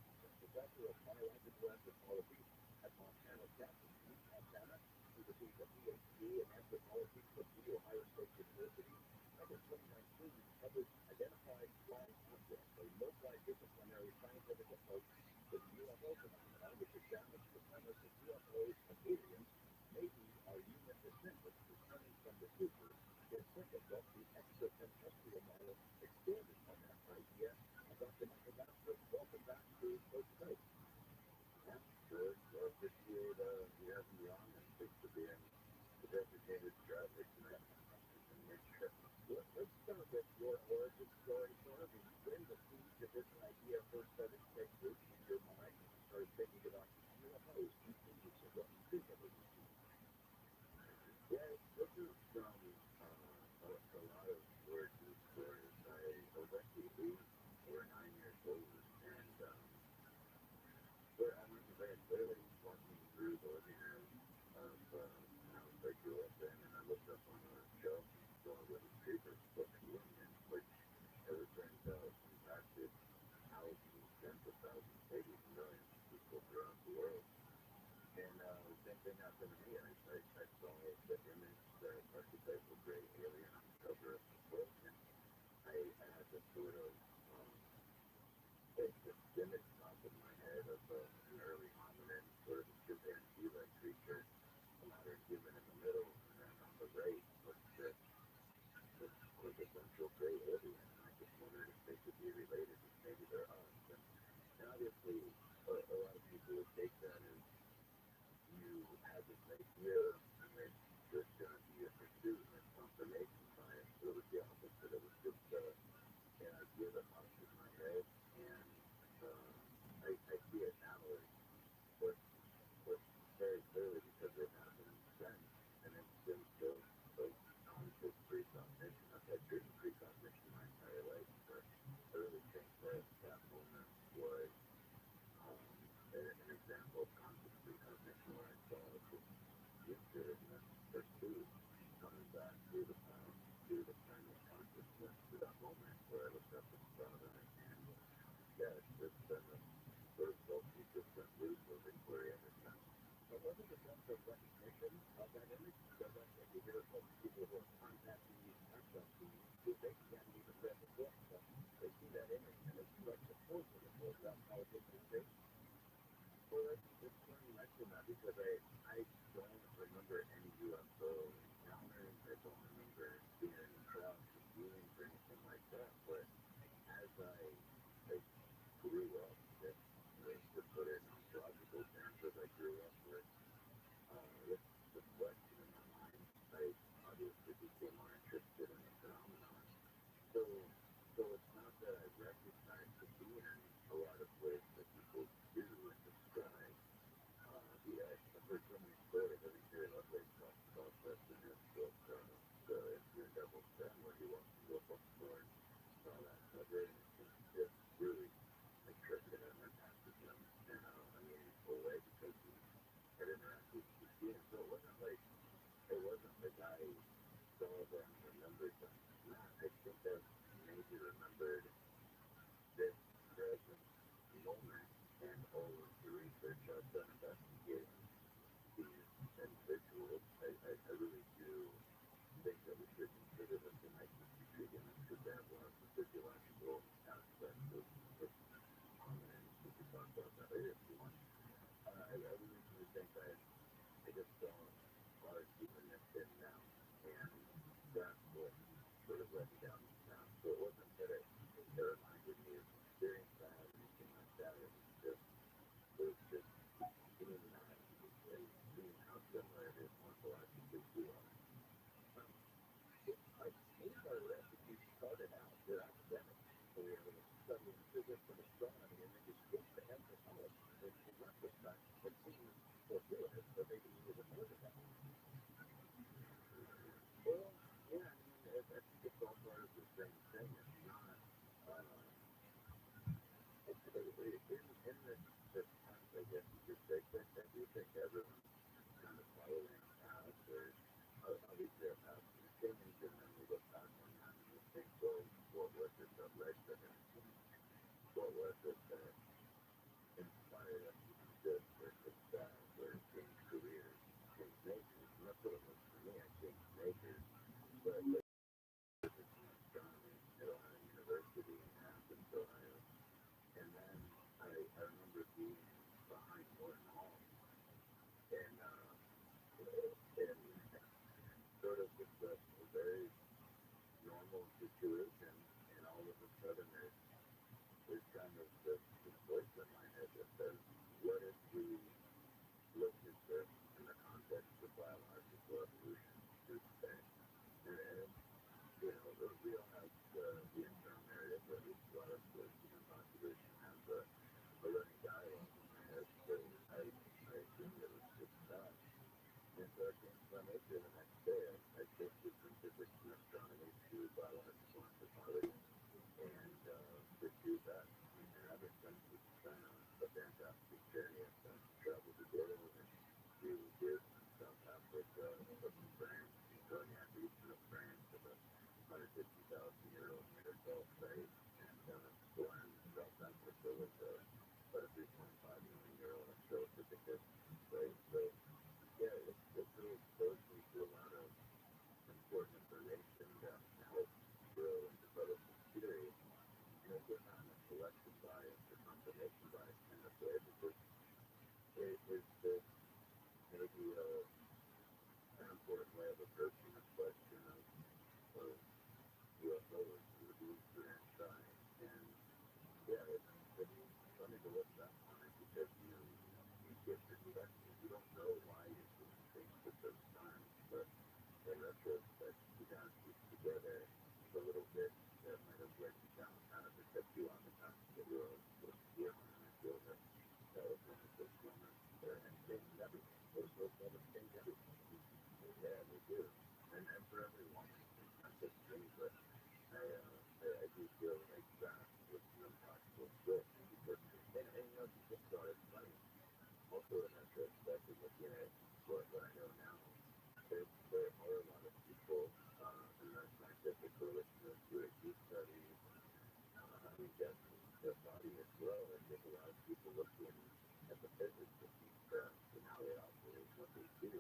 professor of biological anthropology at Montana Tech in Montana. He received a PhD in anthropology from the Ohio State University. And in 2019, he published Identified Flying Objects, a multidisciplinary scientific approach to the UFO phenomenon, which examines the premise that UFOs and aliens may be our human descendants returning from the future. In second, that the extraterrestrial model expanded on that idea. Dr. Michael Bass, welcome back to Coast to Coast. Yeah, sure. So I appreciate you having me on, and thanks for being the designated traffic tonight. Let's start with your origin story. So, I mean, when the seeds of this idea first started to take root in your mind, and you started thinking about UFOs, ETs, and what you think of as ETs? Well, this is from a lot of origin stories. I was actually 8 or 9 years old, and but I remember very clearly walking through the living room of the house I grew up in, and I looked up on a shelf and saw the newspaper book Union, which, as it turns out, impacted thousands, tens of thousands, maybe millions of people throughout the world. And the same thing happened to me. I saw the image, the archetypal gray alien on the cover of the book, and I had this sort of this image pop in my head of an early hominin, sort of a chimpanzee-like creature, a modern human in the middle, and then on the right was this quintessential gray alien, and I just wondered if they could be related, if maybe they're us. And obviously, a lot of people would take that as you had this idea, and then there's going to be a pursuit and confirmation bias. So it was the opposite. It was just an idea that popped in my head, and I see it now as what's very clearly because it happened since, and it's been so conscious precognition. I've had dream precognition my entire life, but I really think that moment was an example of conscious precognition where I saw this future and this pursuit coming back through the past, through the time of consciousness, to that moment where I looked up and saw that. And yeah, it's just been a sort of self-consistent loop of inquiry ever since. But wasn't the sense of recognition of that image? Because I think you hear from people who have contacted these abductees who they can't even read the book, but they see that image and it strikes a chord with them. Was that how it was conveyed? Well, it's funny you mention that because I don't remember any UFO encounters. I don't remember being in crowds of beings or anything like that. But as I grew up, to put it in ontological terms, as I grew up with this question in my started out, they're academics. So we were studying physics and astronomy, and then you switch to anthropology. In retrospect, it seems fortuitous, but maybe even more than that. Well, yeah, I mean, it's all part of the same thing. It's not, in this sense, I guess you could say that I do think everyone's kind of following paths. There's obviously a path to change, and then we look back on that and we think, well, what was it that led to him? What was it that inspired us to do this versus that, or change careers, change majors? And that's what it was for me. I changed majors, but physics and astronomy at Ohio University in Athens, Ohio. And then I remember being behind Morton Hall and sort of just a very normal situation, and all of a sudden there's kind of this voice in my head that says, what if we look at this in the context of biological evolution through space? And we all have the internal narrative, or at least a lot of the human population has a learning dialogue in my head. So I assumed it was just that. And so I changed my major the next day. I shifted from physics and astronomy to biological anthropology, and pursued that. And ever since, it's been a fantastic journey. I've traveled the world and really lived in South Africa, southern France, Cognac region of France, with a 150,000-year-old Neanderthal site, and born in South Africa with about a 3.5 million-year-old Australopithecus site. So yeah, it really exposed me to a lot of important information that helps grow and develop this theory. And it's not in a selection bias or confirmation bias kind of way, because it is this maybe an important way of approaching the question of UFOs and the Blueprint side. And yeah, it's funny to look back on it, because you get perspective. You don't know why you're seeing things at those times, but in retrospect, you kind of piece together the little bits that might have led you down, kind of to set you on the path that you're supposed to be on. And I feel that that was one of those moments where it changed everything. Those moments change everything. Yeah, they do. And for everyone, it's not just me, but I do feel like that was an impossible switch. Because, and if you think about it, it's funny. Also in retrospect, and looking at what I know now, there are a lot of people in the scientific literature who do studies, I mean, just the body as well. And there's a lot of people looking at the physics of these crafts and how they operate, what they do.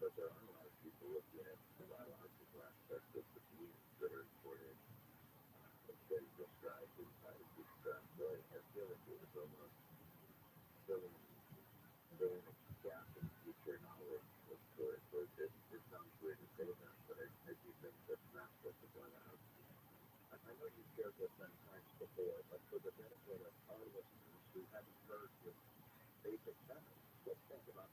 But there aren't a lot of people looking at the biological aspects of the beings that are imported, that are described inside of these crafts. So I feel like it was almost filling a gap in future knowledge of sorts. So it sounds weird to say that, but I do think that's an aspect of what I know you shared this many times before, but for the benefit of our listeners who haven't heard this basic premise, let's think about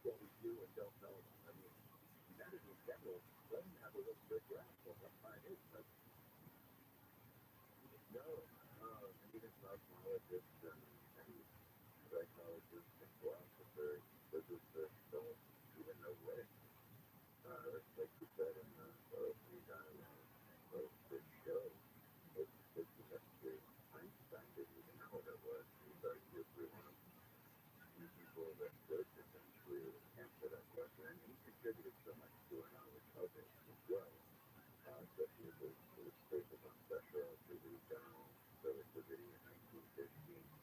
what we do and don't know. I mean, humanity in general doesn't have a real good grasp on what time is, but no, and even cosmologists and psychologists and philosophers, physicists don't even know when. Like you said in the opening dialogue of this show, it's history. Einstein didn't even know what it was. He's arguably one of the few people that could potentially answer that question, and he contributed so much to our knowledge of it as well, especially with his papers on special relativity, general relativity in 1915.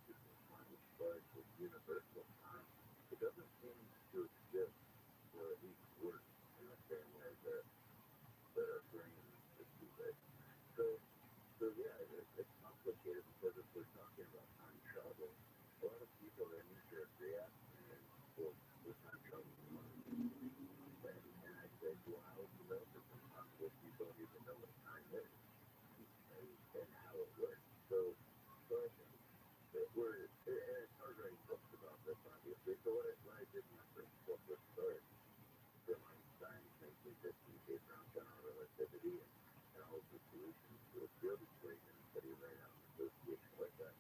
physical time, but with universal time, it doesn't seem to exist, or at least work in the same way that our brains perceive it. So yeah, it's complicated because if we're talking about time travel, a lot of people their knee-jerk reaction is, well, we're time traveling tomorrow. And I say, well, how would you know if it's impossible if you don't even know what time is and how it works? So I think that and it's hard writing books about this, obviously. So what I did in my first book was start from Einstein, essentially just in case around general relativity and all of the solutions to the field equations that he laid out in association with that.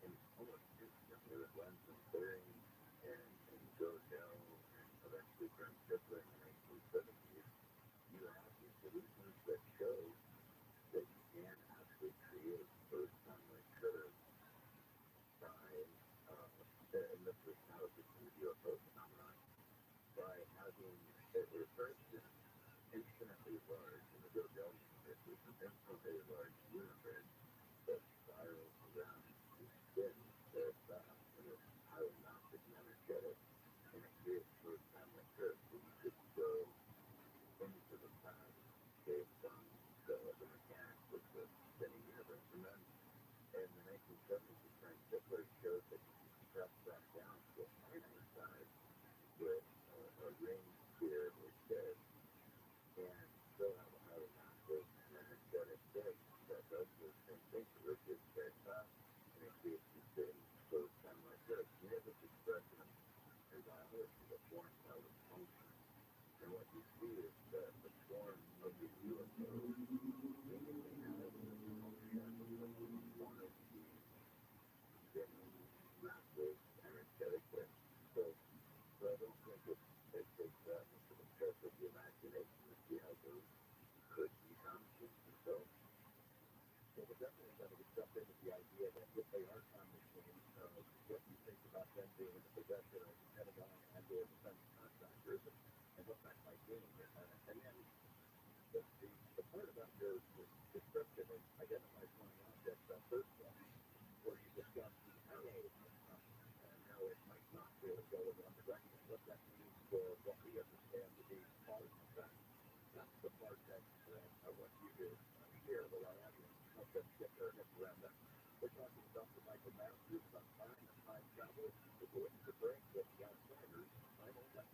And almost instantly with lens and clearing and Godel and eventually Graham Tipler in the 1970s, you have these solutions that show that you can actually create those time-like curves by, and this is how it gets into the UFO phenomenon, by having, for instance, infinitely large, in the Godel universe, there's an infinitely large universe that spirals around and spins very fast, and it's highly massive and energetic, and it creates those time-like curves. So you could go into the past based on the mechanics of the spinning universe. And then in the 1970s, Frank Tipler showed that you could compress that down to a finite size with a ring sphere instead, and still have a highly massive and energetic disk that does the same thing. So it gets very fast, and it creates these big closed time-like curves. We have this expression in biology, the form-follows function. And what you see is that the form of the UFO seemingly has this function of one of these spinning, massive, energetic disks. So I don't think it takes that much of a stretch of the imagination to see how those could be time machines themselves. So we're definitely going to jump into the idea that if they are time machines, what you think about them being in the possession of the Pentagon and or defense contractors, and what that might mean. And then the part about your description is identify flying objects, that first one, where you discuss the arrow and how it might not really go in one direction, what that means for what we understand to be cause and effect. That's the part that I want you to share with our audience, help them get their heads around that. We're talking about the Michael Masters on time and time travel. We're going to break with the outsiders. I'm all done.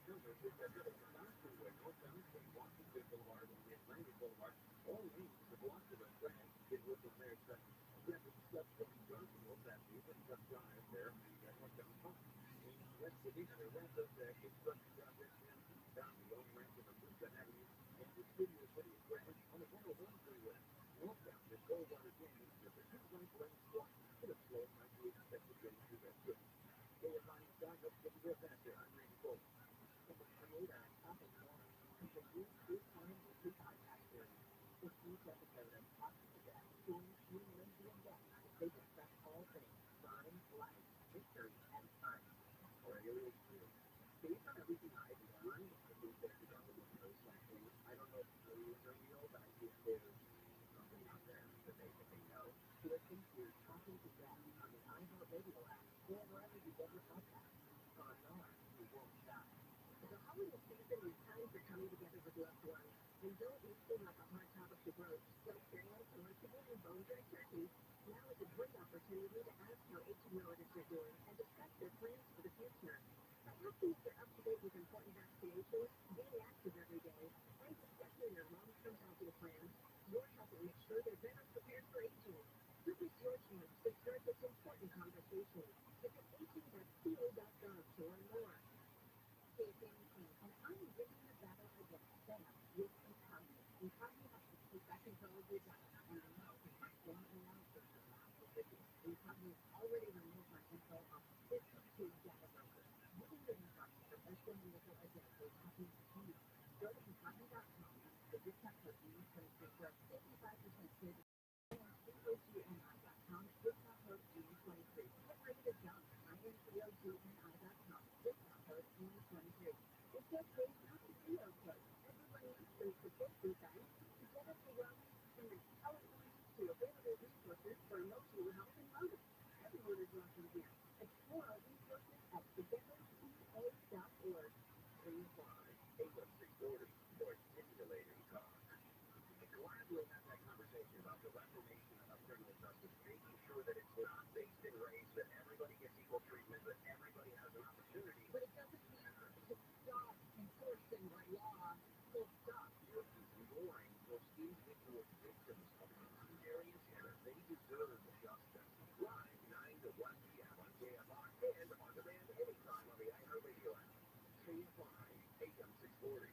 Number is that the South Freeway, northbound from Washington Boulevard and Atlantic Boulevard, all lanes are blocked to those tracks. Get with them there. Again, this is stuff from Johnsonville, that view from Tough Drive there, that one down top. And that's the thing, they wrapped up that construction project in down the old ramp to the Brisbane Avenue and the Studio City Square on the 101 freeway. Northbound is Goldwater Canyon with the two right lanes blocked. Bit of slow might be expected getting through that too. Hey, if I'm done, let's get real fast there. I'm Randy Cole.
The holiday season is time for coming together with loved ones. And though it may seem like a hard topic to broach, self-cereal, or simply bone-dry turkey, now is a great opportunity to ask how aging relatives are doing and discuss their plans for the future. By asking if they're up to date with important vaccinations, being active every day, and discussing their long-term healthy plans, you're helping make sure they're better prepared for aging. This is your chance to start this important conversation. Visit aging.ca.gov to learn more. Hey, Danny King, and I'm winning the battle against spam with Incognito. Incognito helps you take back control of your diet, and I know it's spam analysis is not specific. Incognito already removed my info off 52 data brokers. Using your Incognito especially local identity happens to you. Go to Incognito.com and use the discount code Genius23 for a 55% savings. INCOGNI.com, discount code Genius23. Get ready to jump. INCOGNI.com, discount code Genius23. It's okay not to be okay. Everyone needs to support you guys. Together for wellness, from empowerment to available resources for emotional health and wellness. Everyone is welcome here. Explore our resources at togetherca.org.
AM 640, your stimulating talk. Glad we'll have that conversation about the reformation of criminal justice, making sure that it's not based in race, that everybody gets equal treatment, that everybody has an opportunity.
But it doesn't mean to stop enforcing the law. Full stop.
You're ignoring those individual victims of incendiary terror. They deserve justice. Live 9 to 1 p.m. on KFI and on demand anytime on the iHeartRadio app. KFI, AM 640.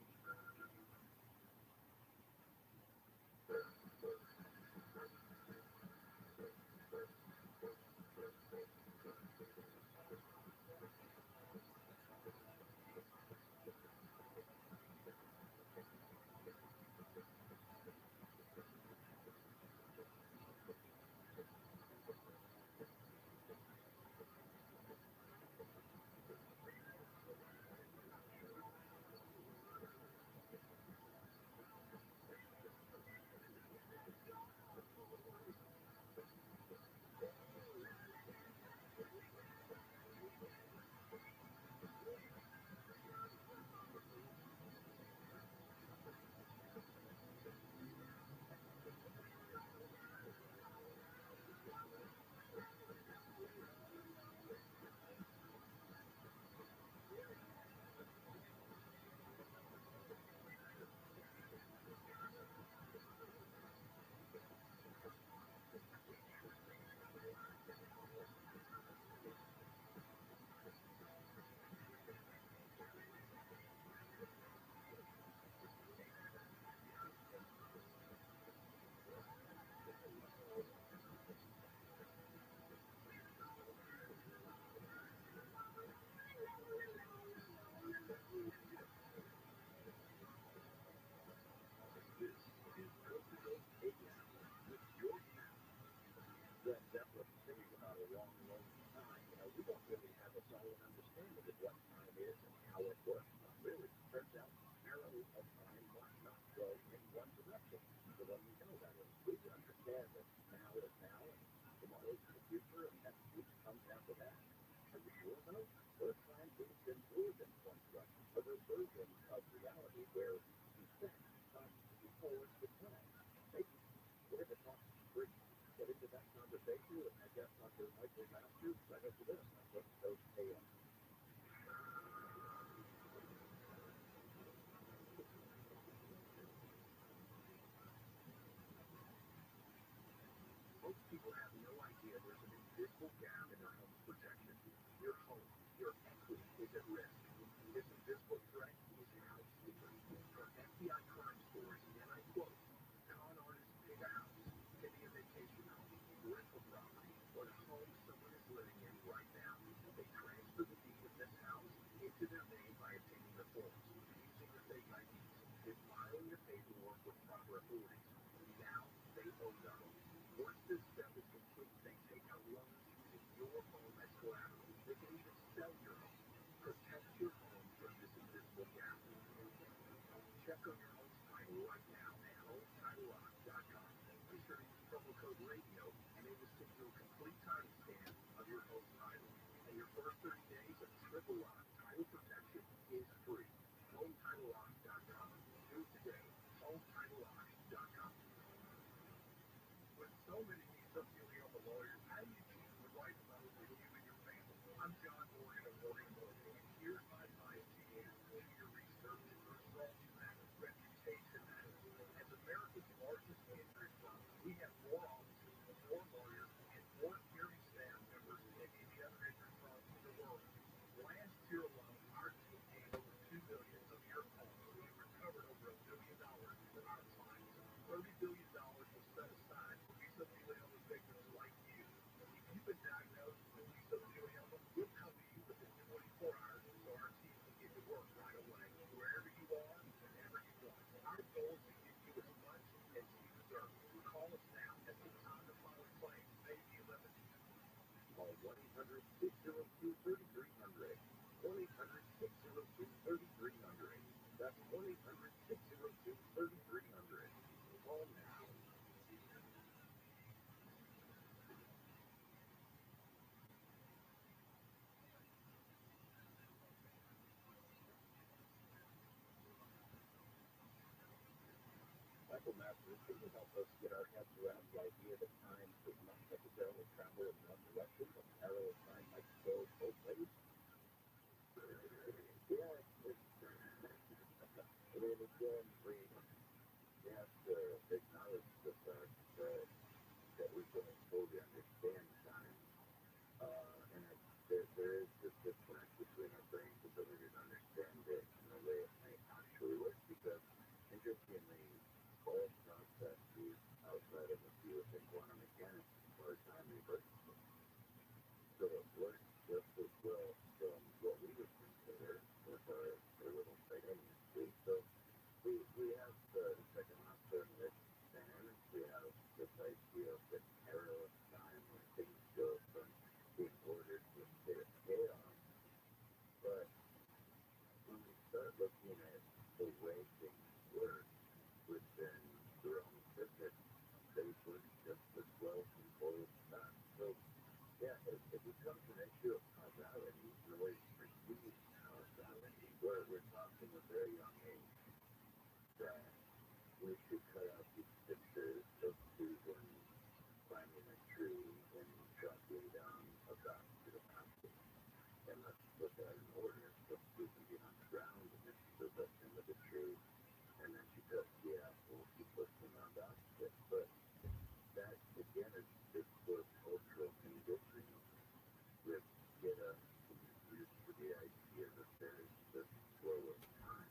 That was saying about a long, long time. We don't really have a solid understanding of what time is and how it works. Really, it turns out arrow of time must not go in one direction. So when we know that, we can understand that now is now, and tomorrow is the future, and next week comes after that. Are you sure, though? Earth science has been more than construct, other versions of reality where effect comes before the plan. Maybe we're going to talk free. Get into that conversation with my guest, Dr. Michael Masters, right after this on West Coast AM. people have no idea there's an invisible gap in their home's protection. Your home, your equity is at risk. This invisible threat is house secret. From FBI crime stories, and I quote, con artists pick a house, maybe a vacation home, rental property, or the home someone is living in right now. They transfer the deed of this house into their name by obtaining the forms, using the fake IDs, and filing the paperwork with proper authorities. Now they own the home. Once this step is complete, they take out loans using your home as collateral. They can even sell your home. Protect your home from this invisible gap. Check on your home's title right now at HomeTitleLock.com. Be sure to use promo code RADIO, and they will send you a complete title scan of your home's title. And your first 30 days of triple lock title protection is free. HomeTitleLock.com. Do it today. HomeTitleLock.com. With so many mesothelioma lawyers, how do you choose the right vote for you and your family? I'm John Morgan of Morgan Morgan, and here's my advice to you. Do your research. Results matter. Reputation matters. As America's largest injury firm, we have more offices, more lawyers, and more attorney staff members than any other injury firm in the world. Last year alone, our team handled over 2 million of your calls. We recovered over $1 billion for our clients. $30 billion was set aside for mesothelioma victims like you. If you've been diagnosed with mesothelioma, we'll come to you within 24 hours so our team can get to work right away. Wherever you are, whenever you want. Our goal is to give you as much as you deserve. Call us now as the time to file a claim may be limited. Call 1-800-602-3300. 1-800-602-3300. That's 1-800-602-3300. Call now. Michael Masters, can you help us get our heads around the idea that time does not necessarily travel in one direction, but an arrow of time might go both ways? Yeah, I mean, again, we have to acknowledge the fact that we don't fully understand time. And there is this disconnect between our brain's ability to understand it and the way it may actually work, because interestingly, all processes outside of a few in quantum mechanics are time reversible. So it works just as well from what we would consider with our little titanium suit. So we have the second master in this stand. We have this idea of an arrow of time where things go from being ordered to a state of chaos. But when we start looking at the way things work within the realm of physics, they work just as well from both sides. So yeah, it becomes an issue of causality, the way we perceive causality. We're talking a very young age that we should cut out these pictures of Susan climbing a tree and chopping down a basket of apples. And let's look at it in order. So Susan being on the ground, and then she goes up into the tree, and then she cuts the apple, she puts them in a basket. But that, again, is for cultural conditioning that get us used to the idea that there's this flow of time.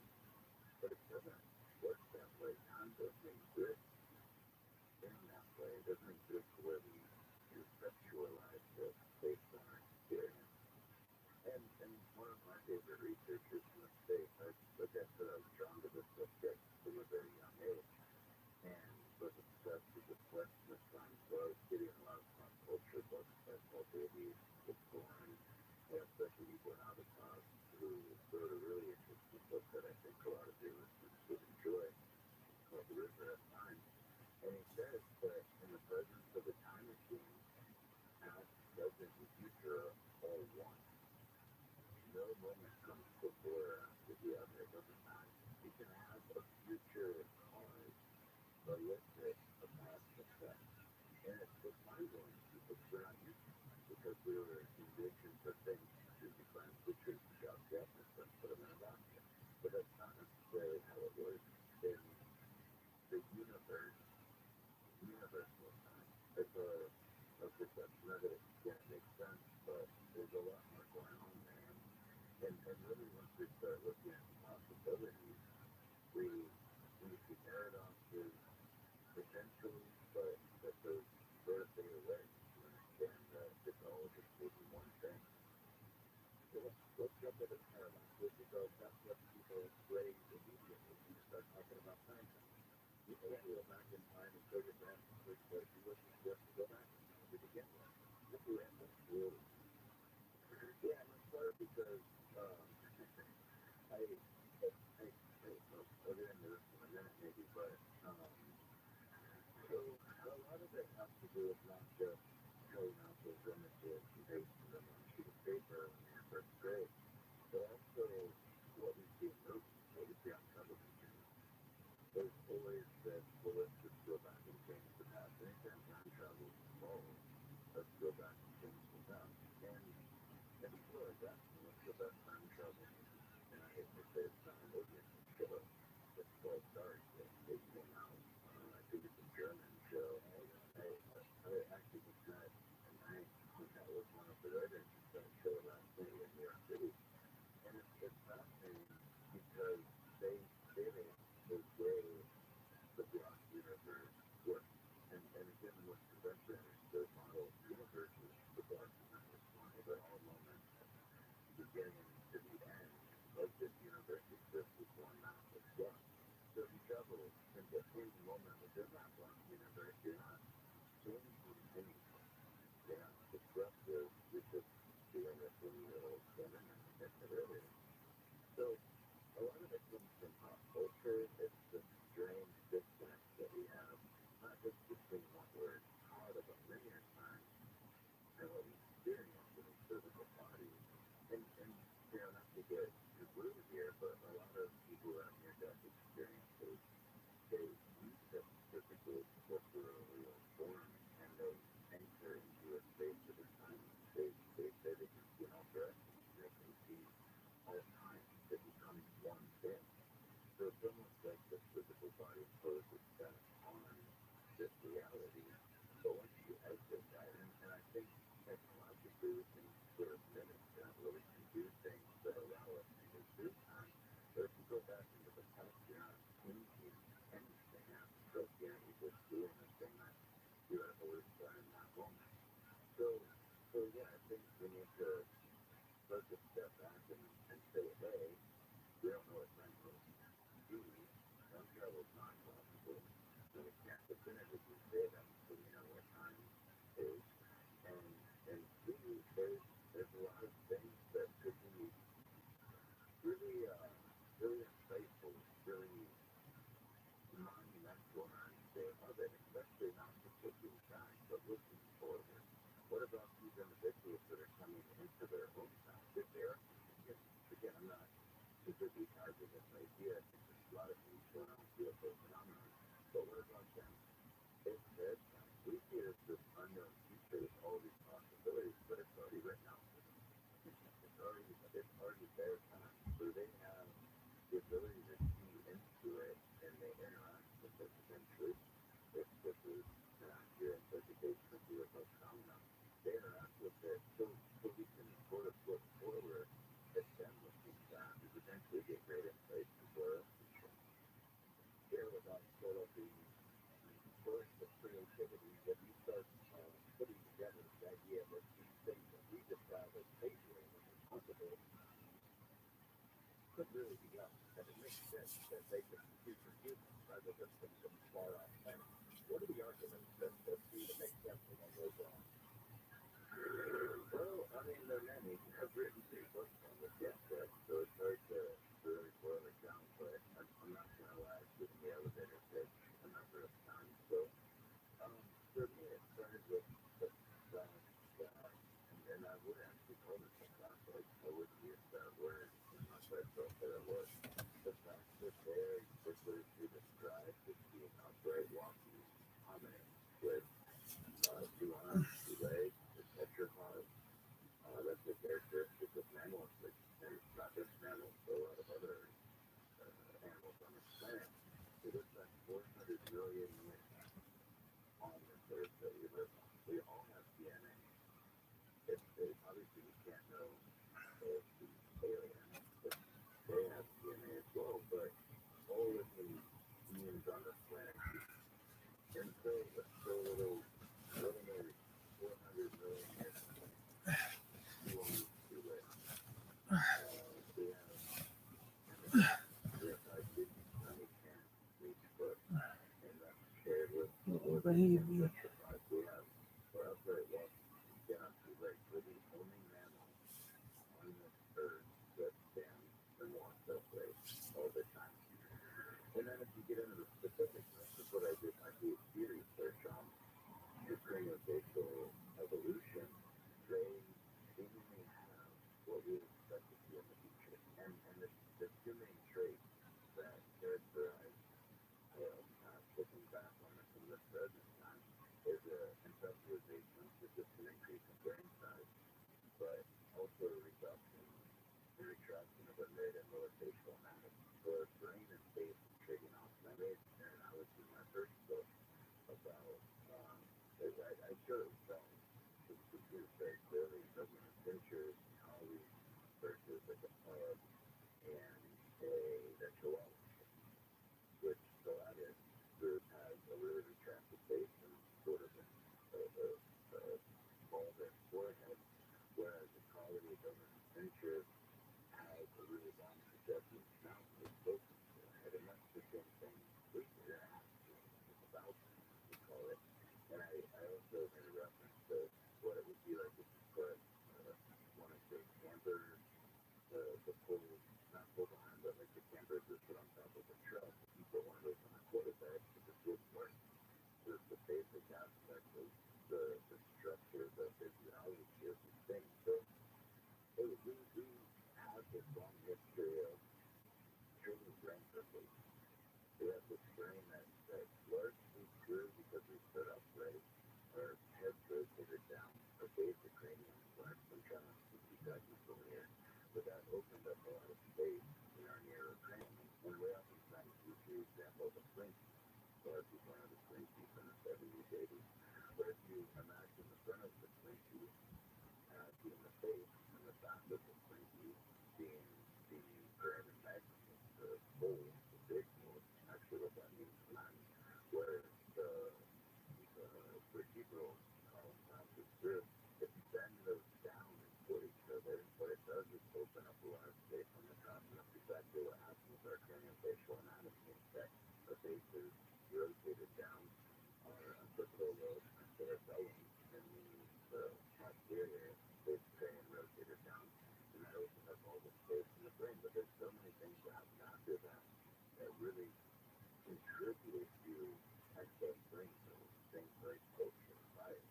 But it doesn't work that way. Time doesn't exist in that way. It doesn't exist where we conceptualize it based on our experience. And one of my favorite researchers in the States, like I said, I was drawn to this subject from a very young age and was obsessed with the question of time. So I was getting a lot of pop culture books like ootd, foodporn. I have Dr. Igor who wrote a really interesting book that I think a lot of your listeners would enjoy, called The River of Time. And he says that in the presence of a time machine, past, present, and future are all one. No moment comes before or after the other. It doesn't matter. You can have a future cause, but with it, a past effect. And it's mind-blowing to people because we're not used to it, because we were conditioned to think Susie climbs the tree, she drops the apples, and put them in a basket. But that's not necessarily how it works in the universe, universal time. It's a And really, once we start looking at possibilities, we see paradoxes potentially, but that those sort of fade away. You understand that it's all just maybe one thing. So let's jump into paradoxes because that's what people raise immediately when you start talking about time. You can't go back in time and show your grandfather that you wouldn't just go back in time to begin with. That's the answer. Yeah, I'm sorry because I'll get into this in a minute maybe, but so a lot of it has to do with not just showing out those images and pasting them on a sheet of paper when you're in first grade, but also what we see in movies, what we see on television. Those boys that, well, let's just go back and change the past. Anytime time travel is involved, let's go back and change the past. And people are like that. What's the best time travel? And I hate to say it's not a movie, it's a show. It's called Dark. It came out, I think it's a German show. I actually just met, and I was one of the writers of that show last night in New York City. And it's fascinating because they the way the Block universe works. And again, what's the best understood model of the universe is the Block universe model, that all moments beginning to the end of this universe exists as one massive block. So if you travel into any moment within that block universe, you're not changing anything. You're not disruptive, you're just doing this little spinning and really. So a lot of it comes from pop culture. It's the strange disconnect that we have, not just between what we're taught about linear time and what we experience in these physical bodies. And not to get too blue here, but a lot of people who have near-death experiences, they use them typically corporeal form, and they enter into a space of time. They say they can see in all directions. They can see all time. It becomes one thing. So it's almost like the physical body imposes that on this reality. But once you exit that, and I think technologically we can sort of mimic that, where we can do things that allow us to move through time. But if you go back into the past, you're not changing anything after you're just doing the thing that you had always done in that moment. So yeah, I think we need to start to step back and say, hey, we don't know what time is. Time travel is not possible. So we can't definitively say that until we know what time is. And there's a lot of things that could be really, really insightful, really monumental in our understanding of it, especially not just looking back, but looking forward. What about these individuals that are coming into their own time? If they're, again, I'm not completely targeting this idea. I think there's a lot of things going on with UFO phenomenon. But what about them? It's their time. We see it as this unknown future with all these possibilities, but it's already written out. It's already their time. So they have the ability to see into it, and they interact with it potentially. If this is an accurate interpretation of the UFO phenomenon, they interact with it so we can sort of look forward at them looking back and potentially get great insights into our own future. Here without sort of the burst of creativity that you start putting together, the idea that these things that we describe as faithful and responsible could really be done. And it makes sense that they could be future humans rather than some far off planet. What are the arguments that seem to make sense when they go wrong? Well, I mean, there are many. I've written 3 books on this yet, so it's hard to really boil it down, but I'm not going to lie, with the elevator pitch a number of times. So, for me, it started with the fact that, and I would actually call this a fact, like, I wouldn't use that word unless I felt that it was. The fact that very quickly to describe just being upright walking hominid with 2 arms, 2 legs, a tetrapod. That's a characteristic of men.
baby.
We have, for us, right, well, yeah, like, we're the only mammal on this earth that stands and walks upright all the time. And then if you get into the specifics, this is what I did my PhD research on, is craniofacial evolution. They seemingly have what we expect to see in the future. And the two main traits that characterize looking back on it from the present time is conceptualization, which is an increase in brain size, but also a reduction and retraction of the mid and lower facial anatomy. So our brain and face is trading off. And I made an analogy in my first book about, I showed the computer very clearly that when a picture is colleague versus like a pub and a chihuahua, which the latter group has a really retracted face and sort of a balded forehead, whereas the collie doesn't venture has a really long projecting mouth with focus forehead, and that's the same thing with your ass. It's about, we call it. And I also made a reference to what it would be like if you put one of the campers, the pull, not pull behind, but like the campers that sit on top of a truck. If you put one of those on a quarterback, it just wouldn't work. Just the basic aspect of the structure, the physiology of the thing. So we have this long history of treating brain surgery. We have this brain that largely grew because we stood upright, our heads rotated down, our basic cranium flexed. I'm trying to be technical here, but that opened up a lot of space in our nearer cranium. And we oftentimes use the example of a sling. A lot of people have a sling piece in the 70s, 80s. But if you imagine the front of the sling piece being the face and the back of the sling piece being the parameter magnet, the hole, the big hole, actually what that means is where the vertebral column passes through. If you bend those down and put each other, what it does is open up a lot of space on the top, and that's exactly what happens with our craniofacial anatomy. That our face is rotated down, our occipital lobe and cerebellum, and the posterior face cranium rotated down, and that opens up all the space in the brain. But there's so many things that happen after that that really contributed to excess brain cells, things like culture, bias,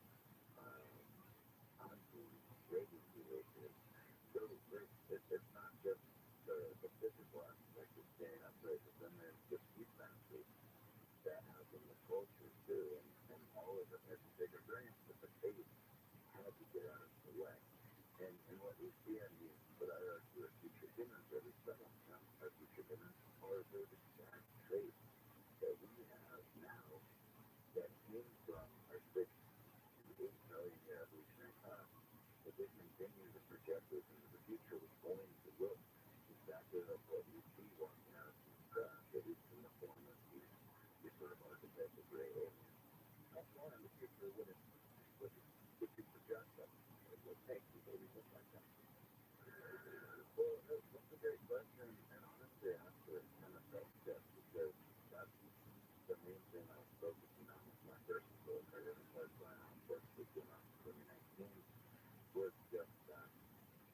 hunting, raising behavior. So it's not just the physical aspect of staying upright, but then there's the sleep benefits that happen with culture too, and all of it has a bigger brain, but the face had to get out of the way. And what we see in these, what I argue are future humans, or at least some of them are future humans, are those exact traits that we have now that came from our 6 to 8 million year evolutionary path. If we continue to project this into the future, we're going to look exactly like what we see walking out of these grass, at least in the form of these sort of archetypes of gray aliens. How far in the future would you project that? It would make people look like that. Well, that's a great question, and honestly, I have to kind of self-check because that's the main thing I was focusing on with my first book. I didn't start buying on books that came out in 2019. Was just that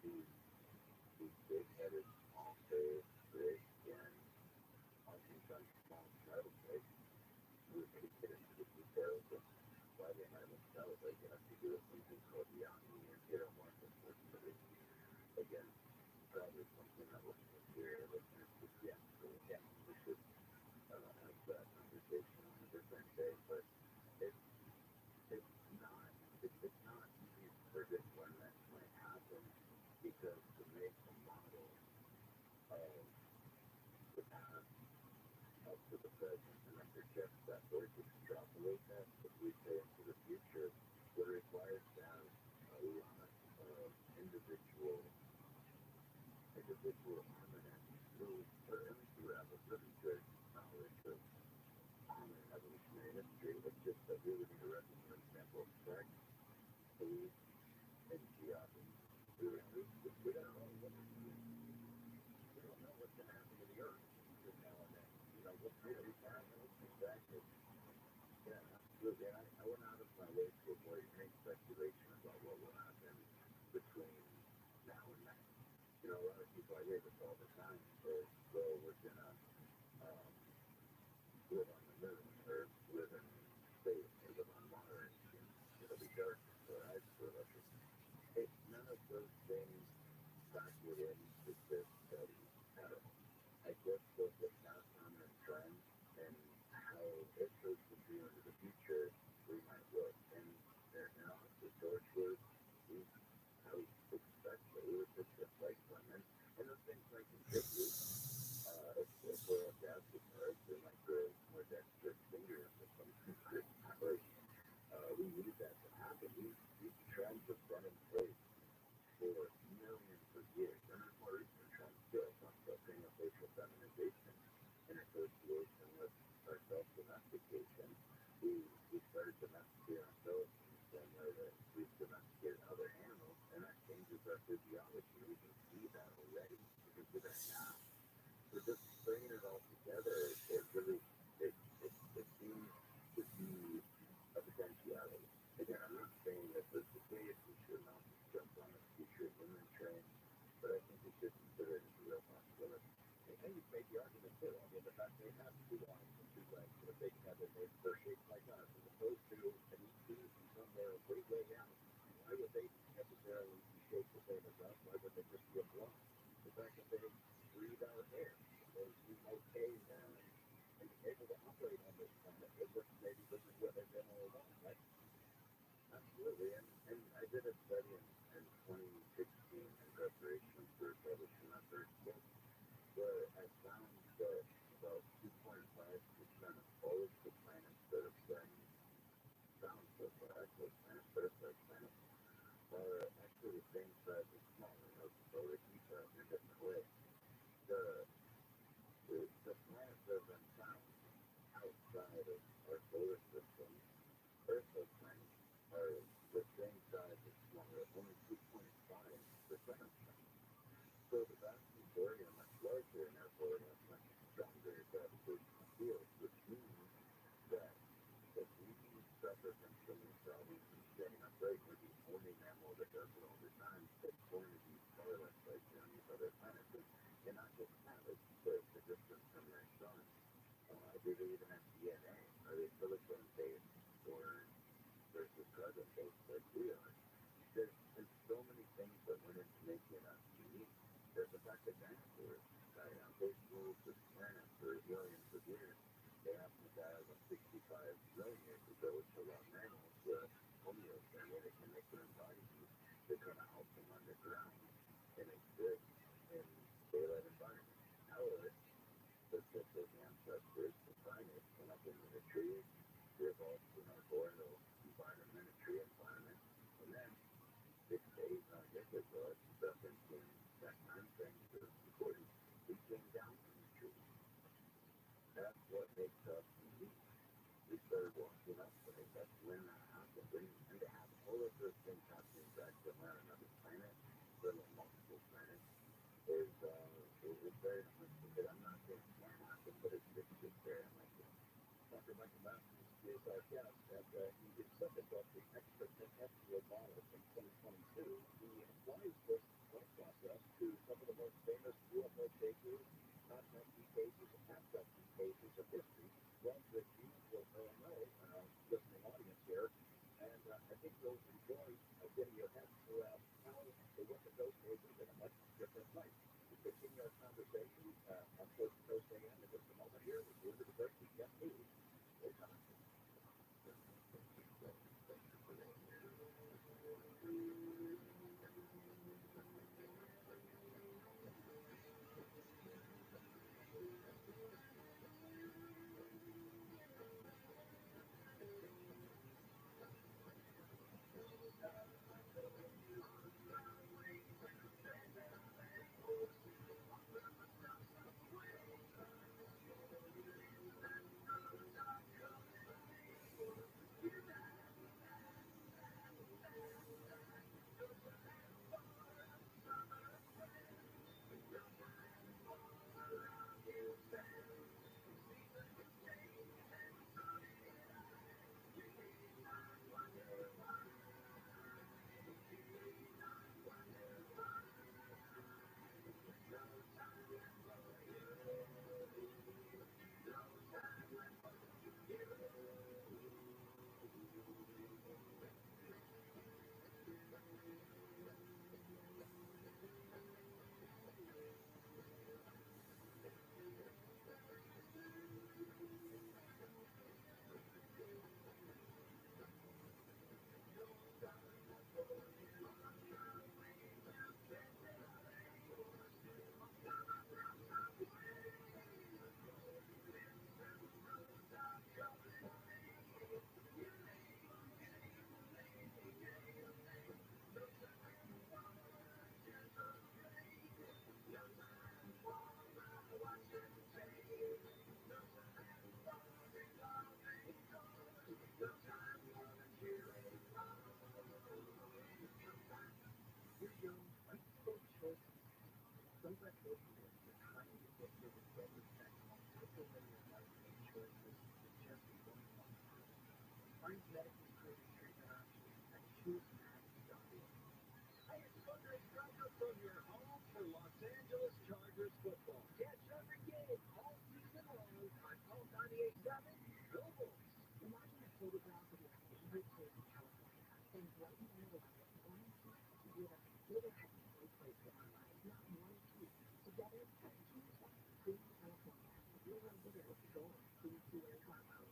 these big-headed, small-faced, big skin, oftentimes small child like we really get into the details of why they have themselves. Like it has to do with something called yoni and endomorphism. Again, probably something that will hear listeners to get. So again, we should have that conversation on a different day. But it's not easy to predict when that might happen because to make a model of the past up to the present and then project that or to extrapolate that, if we say into the future, what it requires to have a lot of individual hominins who, or at least who have a really good knowledge of hominid evolutionary history. It's just that we would need a reservoir sample of sex, food, and geography. We don't know what we're doing. We don't know what's going to happen to the earth between now and then. What's really happening exactly? Yeah, it has to be Look, and I went out of my way to avoid any speculation about what will happen between now and then. You know, a lot of people, I hear this all the time, say, well, we're going to live on the moon, or live in space, or live on Mars, and it'll be dark for us, for us. None of those things factored into this study at all. I just looked at past dominant trends and how if those continue into the future, we might look. And honestly, George was, I would expect that we would look just like women. And those things might contribute. If we're a gas guitarist, they might grow more dexterous fingers or something. We need that to happen. These trends have been in place for millions of years. And there's more recent trends still. Talk about facial feminization in association with our self-domestication. We started domesticating ourselves in the same way that we've domesticated other animals, and that changes our physiology. We can see that already. We can see that now. So just bringing it all together, it really, it seems to be a potentiality. Again, I'm not saying that this is the case. We should not jump on a future human train, but I think we should consider it as a real possibility. And you make the argument too. I mean, the fact they have two arms and two legs, but if they can have they're shaped like us, as opposed to an ET from somewhere way out, why would they necessarily be shaped the same as us? Why would they just be a block? The fact that they breathe out air, they do okay now, and able to operate on this planet, maybe this is what they've been all along, right? Absolutely, and I did a study in 2016 in preparation for publishing my first book, where I found that about 2.5% of all of the planets that have been found so far, actually planets, Earth-like planets, are actually the same size as smaller, solar heat in a different way. The planets that have been found outside of our solar system, Earth-like planets, are the same size as smaller, only 2.5% of them. So the vast majority are much larger, and therefore have much stronger gravitational fields, which means that if we suffer from similar problems and staying upright, we're the only mammal that does it all the time. It's going to be far less likely on these other planets. And not just that, it's the distance from their sun. Do they even have DNA? Are they silicon-based or versus carbon-based like we are? There's so many things that went into making us unique. There's the fact that dinosaurs died out. They ruled this planet for millions of years. They happen to die about 65 million years ago, which allow mammals, Homo family, they can make their own bodies to kind of help them underground and exist in daylight environments. However, specific ancestors, the primates, went up into the trees, they evolved to an arboreal environment, a tree environment, and then 6 to 8 million years ago, stuff into that time frame to important, we came down from the trees. That's what makes us unique. We started walking upright. That's when that happened. And to have all of those things happening back then on another planet, let alone multiple planets, is very unlikely. I'm not saying it can't happen, but it's just very unlikely. Dr. Michael Matthews is our guest, and he gives something called the extraterrestrial model from 2022. He applies this thought process to some of the most famous UFO cases, abductee cases, of history, ones that you will know, listening audience here, and I think you'll enjoy getting your head around how they look at those cases in a much different light. To continue our conversation, I'm Coach AM in just a moment here with the University Guest News. We'll talk. Find medically proven treatment options at choosemax.org. Hey, it's Sunday Struggle from your home for Los Angeles Chargers football. Catch every game all season long on Home 98.7. Go Bulls.
Imagine a photograph of your favorite place in California, and right in the middle of it, one piece with a little happy place for our lives, not one or two. Together, choose one. Clean California. We're a bigger goal. Please see where it's about.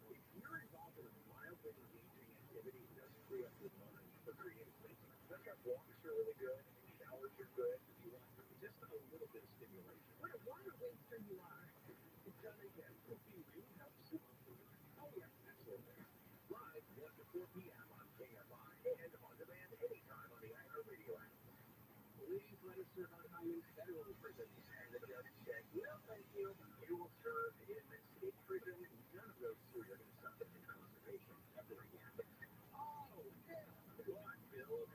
If you're involved in a mildly engaging activity, it does free up your mind for creative thinking. Sometimes walks are really good, showers are good. If you want just a little bit of stimulation. What a water waster you are. It's gonna get cooking really helps. Oh yeah, absolutely. Live 1 to 4 p.m. on KFI and on demand anytime on the iHeartRadio app. Please let us serve on Highlands Federal Prisons. And the judge said, well, thank you. You will serve in state prison. None of those three are going to subject to conservation ever again. Oh, yeah. What, Bill?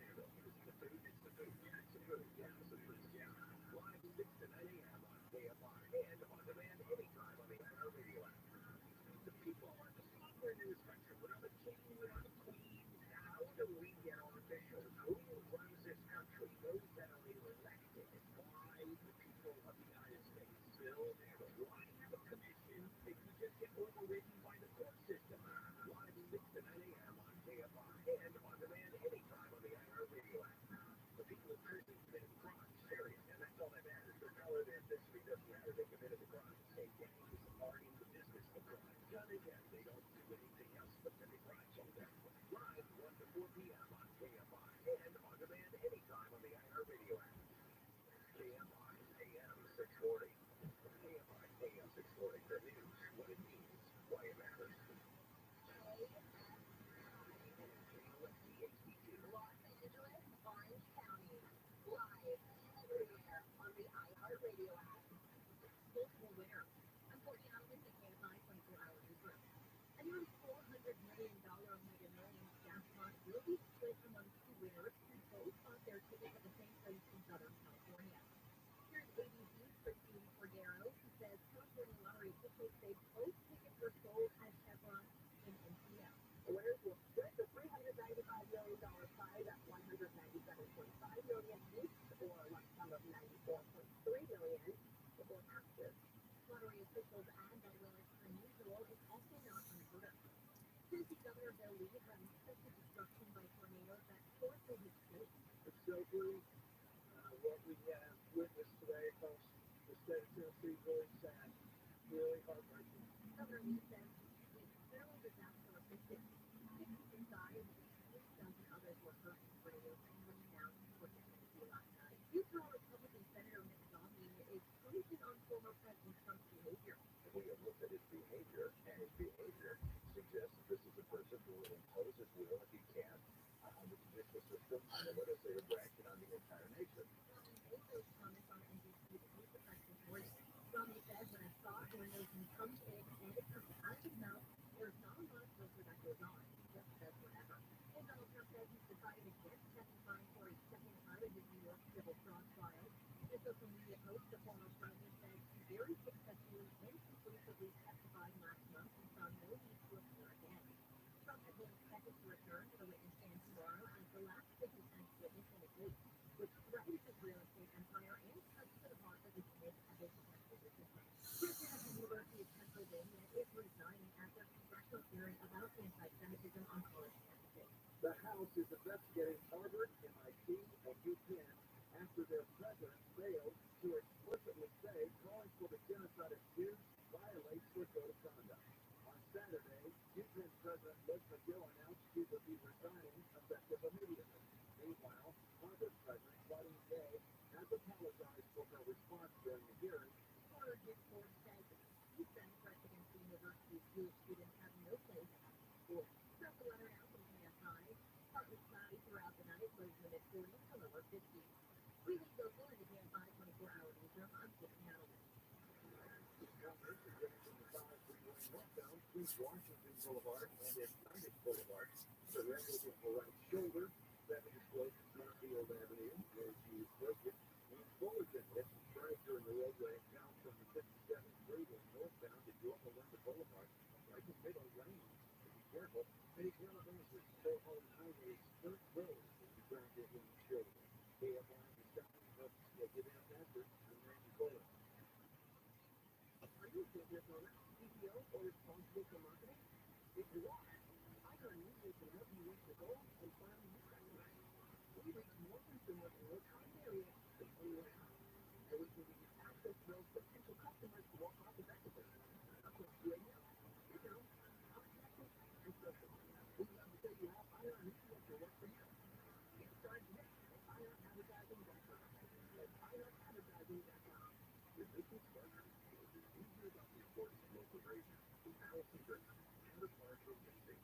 It's the food. It's the food. Yeah, it's the food. Yeah, it's the food. Yeah. Live 6 to 9 a.m. on KFI and on demand anytime on the iHeartRadio app. The people are the sovereign in this country. We're not a king. We're not a queen. How do we get our officials? Who runs this country? Those that are elected by the people of the United States. Bill, why have a commission if you just get overridden by the court system? Live 6 to 9 a.m. on KFI and on demand anytime on the iHeartRadio app. The people of Jersey committed crimes, serious, and that's all that matters. The color of their history doesn't matter. They committed the crime. State gangs are in the business of crime. Gun again, they don't do anything else but commit crimes all day. Live 1 to 4 p.m. on KFI and on demand anytime on the iHeartRadio app. KFI AM 640. KFI AM 640 for news, what it means, why it matters.
Los Angeles, Orange County. Live everywhere on the iHeartRadio app. Multiple winners. I'm Courtney Allen at KFI 24-hour newsroom. A nearly $400 million Mega Millions jackpot will be split among two winners who both bought their tickets at the same place in Southern California. Here's ABC's Christine Cordero, who says California lottery officials say both tickets were sold at Chevron in NCL. The winners will split the $395 million prize at $197.5 million each, or a lump sum of $94.3 million before taxes. Lottery officials add that while it's unusual, it's also not unheard of. Tennessee Governor Bill Lee has expected destruction by tornadoes that tore through his state.
It's so blue. What we have witnessed today across the state of Tennessee is really sad, really heartbreaking.
Governor Lee says the federal disaster assistance 60 died and 3,000 others were hurt in tornadoes and rained down toward Tennessee last night. Utah Republican Senator Mitt Romney is pointed on former President Trump's behavior.
We have looked at his behavior, and his behavior suggests that this is a person who will impose his will if he can on the judicial system and the legislative branch and on the entire nation.
Romney made those comments on NBC the week of this morning. Romney said, when I saw tornadoes and comes in and it comes out of his mouth, there's not a lot of filter that goes on. He just says whatever. And Donald Trump says he's decided against testifying for a second time in his New York civil fraud trial. In a social media post, the former president said he very successfully and conclusively testified last month and saw no need to appear again. Trump is expected to return to the witness stand tomorrow as the last defense witness in a case which threatens his real estate empire and cuts to the heart of his image as a potential witness. President of the University of Pennsylvania is resigning after congressional hearing about anti-Semitism on college campuses.
The House is investigating Harvard, MIT, and UPenn after their president failed to explicitly say calling for the genocide of Jews violates their code of conduct. On Saturday, UPenn President Liz McGill announced she would be resigning effective immediately. Meanwhile, Harvard President Claudine Gay has apologized for her response during the hearing.
Senator Jim Ford says he sent threats against the university's Jewish students have no place at the school. Throughout the letter now from KSI, partly cloudy throughout the night, lows in the mid-40s to lower 50s. Really local in the KSI 24-hour newsroom, I'm Courtney Allen.
Governors are getting to the 5-3-1 northbound between Washington Boulevard and Atlantic Boulevard. The red will get the right shoulder. That means close to Northfield Avenue, where you break it. And Fuller Let's try it during the roadway now from the 57th freeway northbound to Yorba Linda Boulevard. Right in the middle lane. Be careful. Take care of those with so-called highways, dirt roads, if you drive your young children. KFI is stopping up. We'll get in faster. I'm Randy Fuller.
Are you a business owner, CEO, or responsible for marketing? If you are, iHeartMedia can help you reach your goals and find new customers. We reach more consumers in your target area than anyone else. And we can give you access to those potential customers more cost effectively. Across radio, video, podcasting, and social. We'd love to show you how iHeartMedia can work for you. Get started today at iHeartAdvertising.com. That's iHeartAdvertising.com. Your business partner. We hear about the importance of local radio. Allison Griffin, and the Marshall District.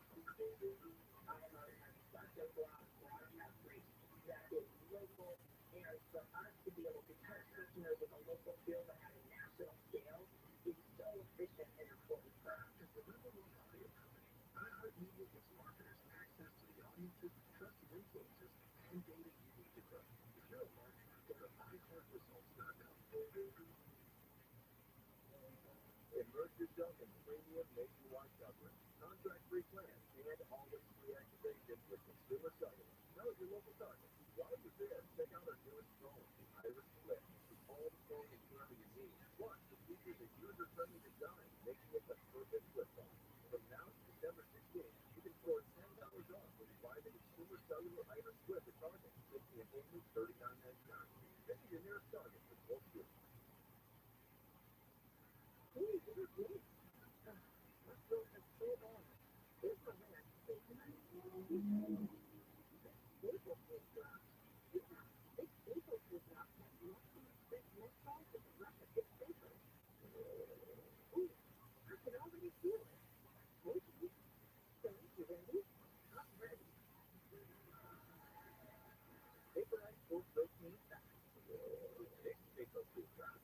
iHeart has such a broad broadcast reach that it's local, and for us to be able to touch customers with a local feel but at a national scale is so efficient and important for us.
As the number one audio company, iHeartMedia gives marketers access to the audiences, trusted influencers, and data you need to grow. If you're a marketer, go to iHeartResults.com. Immerse yourself in premium nationwide coverage, contract-free plans, and always free activation with consumer cellular. Know your local target. While you're there, check out our newest phone, the Iris Flip. The all-phone and camera you need. Plus, the features a user-friendly design, making it the perfect flip phone. From now to December 16th, you can score $10 off when you buy the consumer cellular Iris Flip at Target, making it only $39.99. Visit your nearest Target for quote you.
Hey, you're great. Let's go to so long. Here's my man. Staples will drop. Yeah, big Staples will drop. That's much more big next size than the rest of big Staples. Ooh, I can already feel it. Okay, so you ready? I'm ready.
Vaporized full protein fat. Big Staples will drop.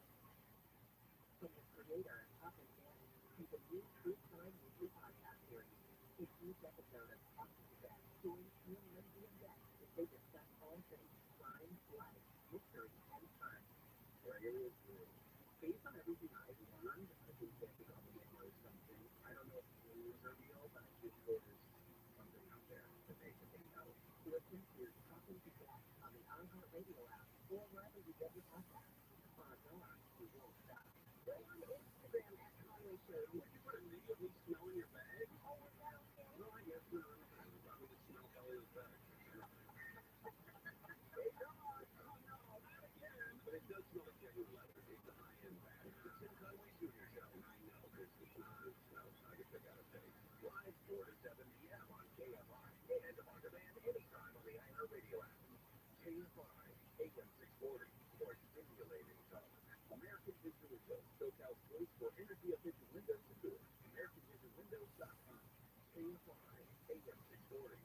From the creator and Talking Fan to the new True Crime Weekly podcast series, it's each episode of Talking Fan, stories through Lindsay and Beth as they discuss all things crime, life, mystery, and fun.
It is good. Based on everything I've learned, I think that the government knows something. I don't know if the news are real, but I think there's something out there that they know.
Listen to Talking to Beth on the iHeartRadio app or wherever you get your podcasts. Odds are you won't stop. Go on Instagram at Conway Show.
Would you put immediately smell in your bag?
Oh, is that okay?
No, I guess we're on time. Probably just smell Kelly's bag.
Hey, come on. Oh, no, not again.
But it does smell like genuine leather. It's a high-end bag. It's Tim Conway Jr. Show. I know this is good smells. I guess I gotta say. Live 4 to 7 p.m. on KFI and on demand anytime on the iHeartRadio app. KFI, AM 640, for stimulating talk. American Vision Windows, SoCal's voice for energy-efficient windows and doors. AmericanVisionWindows.com. KFI, AM 640.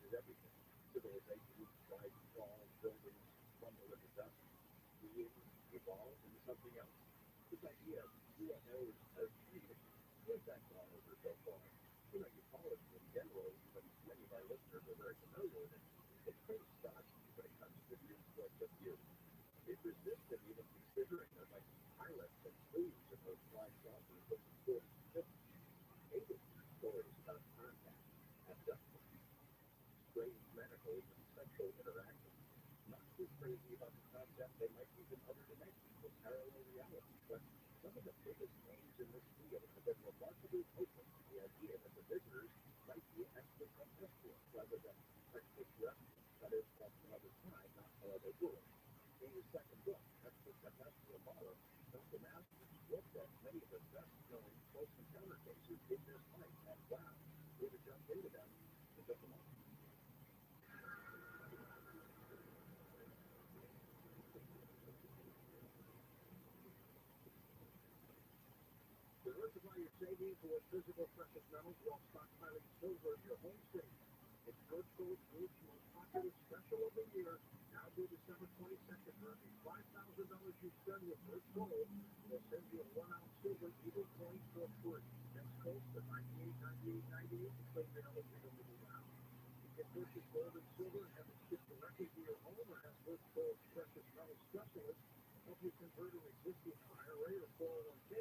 is everything. Civilization tries to solve buildings from the liquid dust. We evolved into something else. This idea of UFOs as creation, where's that gone over so far? You know, ufology in general, but many of our listeners are very familiar with it. It's pretty stuck when it comes to the influence of view. It resisted even considering that like pilots and crews of those flying saucers with good systems. Hated stories about contact, abduction, strange medical and sexual interactions. Not too crazy about the concept they might be in other dimensions of parallel reality, but some of the biggest names in this field have been remarkably open to the idea that the visitors might be extraterrestrial rather than extraterrestrial. That is, from another time, not another world. In his second book, Extraterrestrial Model, Dr. Masters looked at many of the best-known close encounter cases in this light, and wow, we're to jump into them in just a moment. Diversify your savings with physical precious metals while stockpiling silver in your home state. It's First Gold Group's most popular special of the year. Now through December 22nd, for every $5,000 you spend with First Gold, they'll send you a 1-ounce silver Eagle coin for free. Next coast to 98.98.98 to claim your eligibility now. You can purchase gold and silver and have it shipped directly to your home, or have First Gold's precious metal specialist help you convert an existing IRA or 401k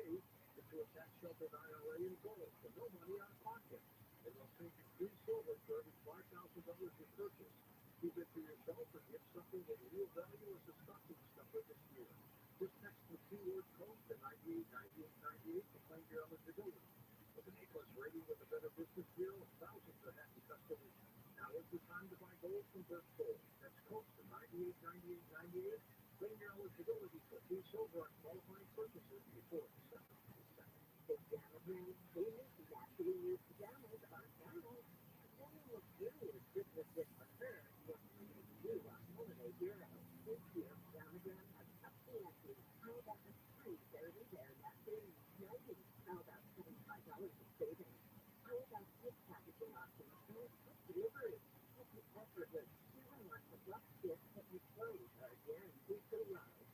into a tax-sheltered IRA in gold for no money out of pocket. And they'll send you free silver for every $5,000 you purchase. Keep it for yourself or give something with real value as a stocking stuffer this year. Just text the keyword code to 989898 to claim your eligibility. With an A+ rating with a Better Business Bureau, thousands of happy customers. Now is the time to buy gold from First Gold. Text code to 989898. Claim your eligibility for free silver on qualifying purchases before December 22nd.
Pajama brands, famous, naturally used pajamas are now. Pajamas look really as good as this for her. What can make you a holiday hero? This year, Pajama Brand has up to naturally. How about a free 30-day naturally nightie? How about $75 in savings? How about gift packaging options and quick delivery? It's an effortless 2-in-1 plus gift that your clothes are guaranteed to love.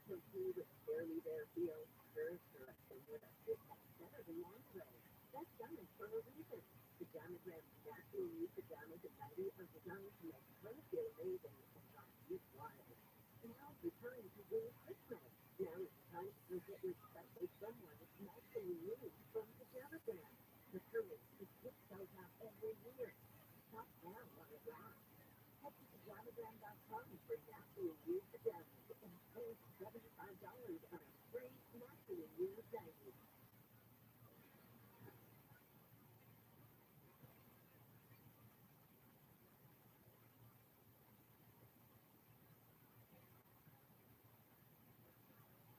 Simply with barely there feel, her selection with a fit that's better than lingerie. That's done it for a reason. Pajama Brand's naturally used pajamas and nighties are designed to make her feel amazing and not you wild. And now's the time to win Christmas. Now is the time to get your special someone naturally used from Pajama Brand. The courage to gift sells out every year. Shop now while it lasts. Head to pajamabrand.com for naturally used pajamas and save $75 on a free naturally used nightie.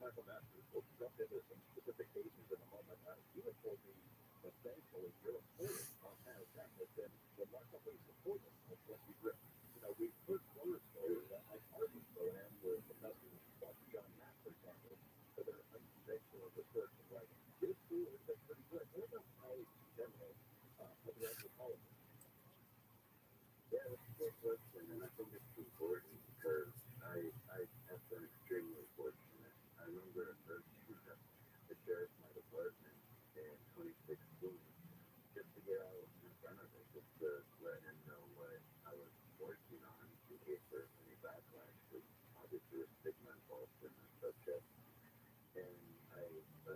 Michael Masters will jump into some specific cases in a moment. You had told me that thankfully your reporting on Habitat has been remarkably supportive of what you've written. You know, we've heard horror stories like Harvey's program where professors like John Mack, for example, for their unconventional research and writing. This too has been pretty good. What about colleagues in general of the anthropologists?
Yeah, that's a great question, and I think it's important because I have been extremely fortunate. I remember a search the sheriff my department in 2016 just to get out in front of it, just to let him know what I was working on in case there was any backlash. Because obviously there's stigma involved in the subject. And I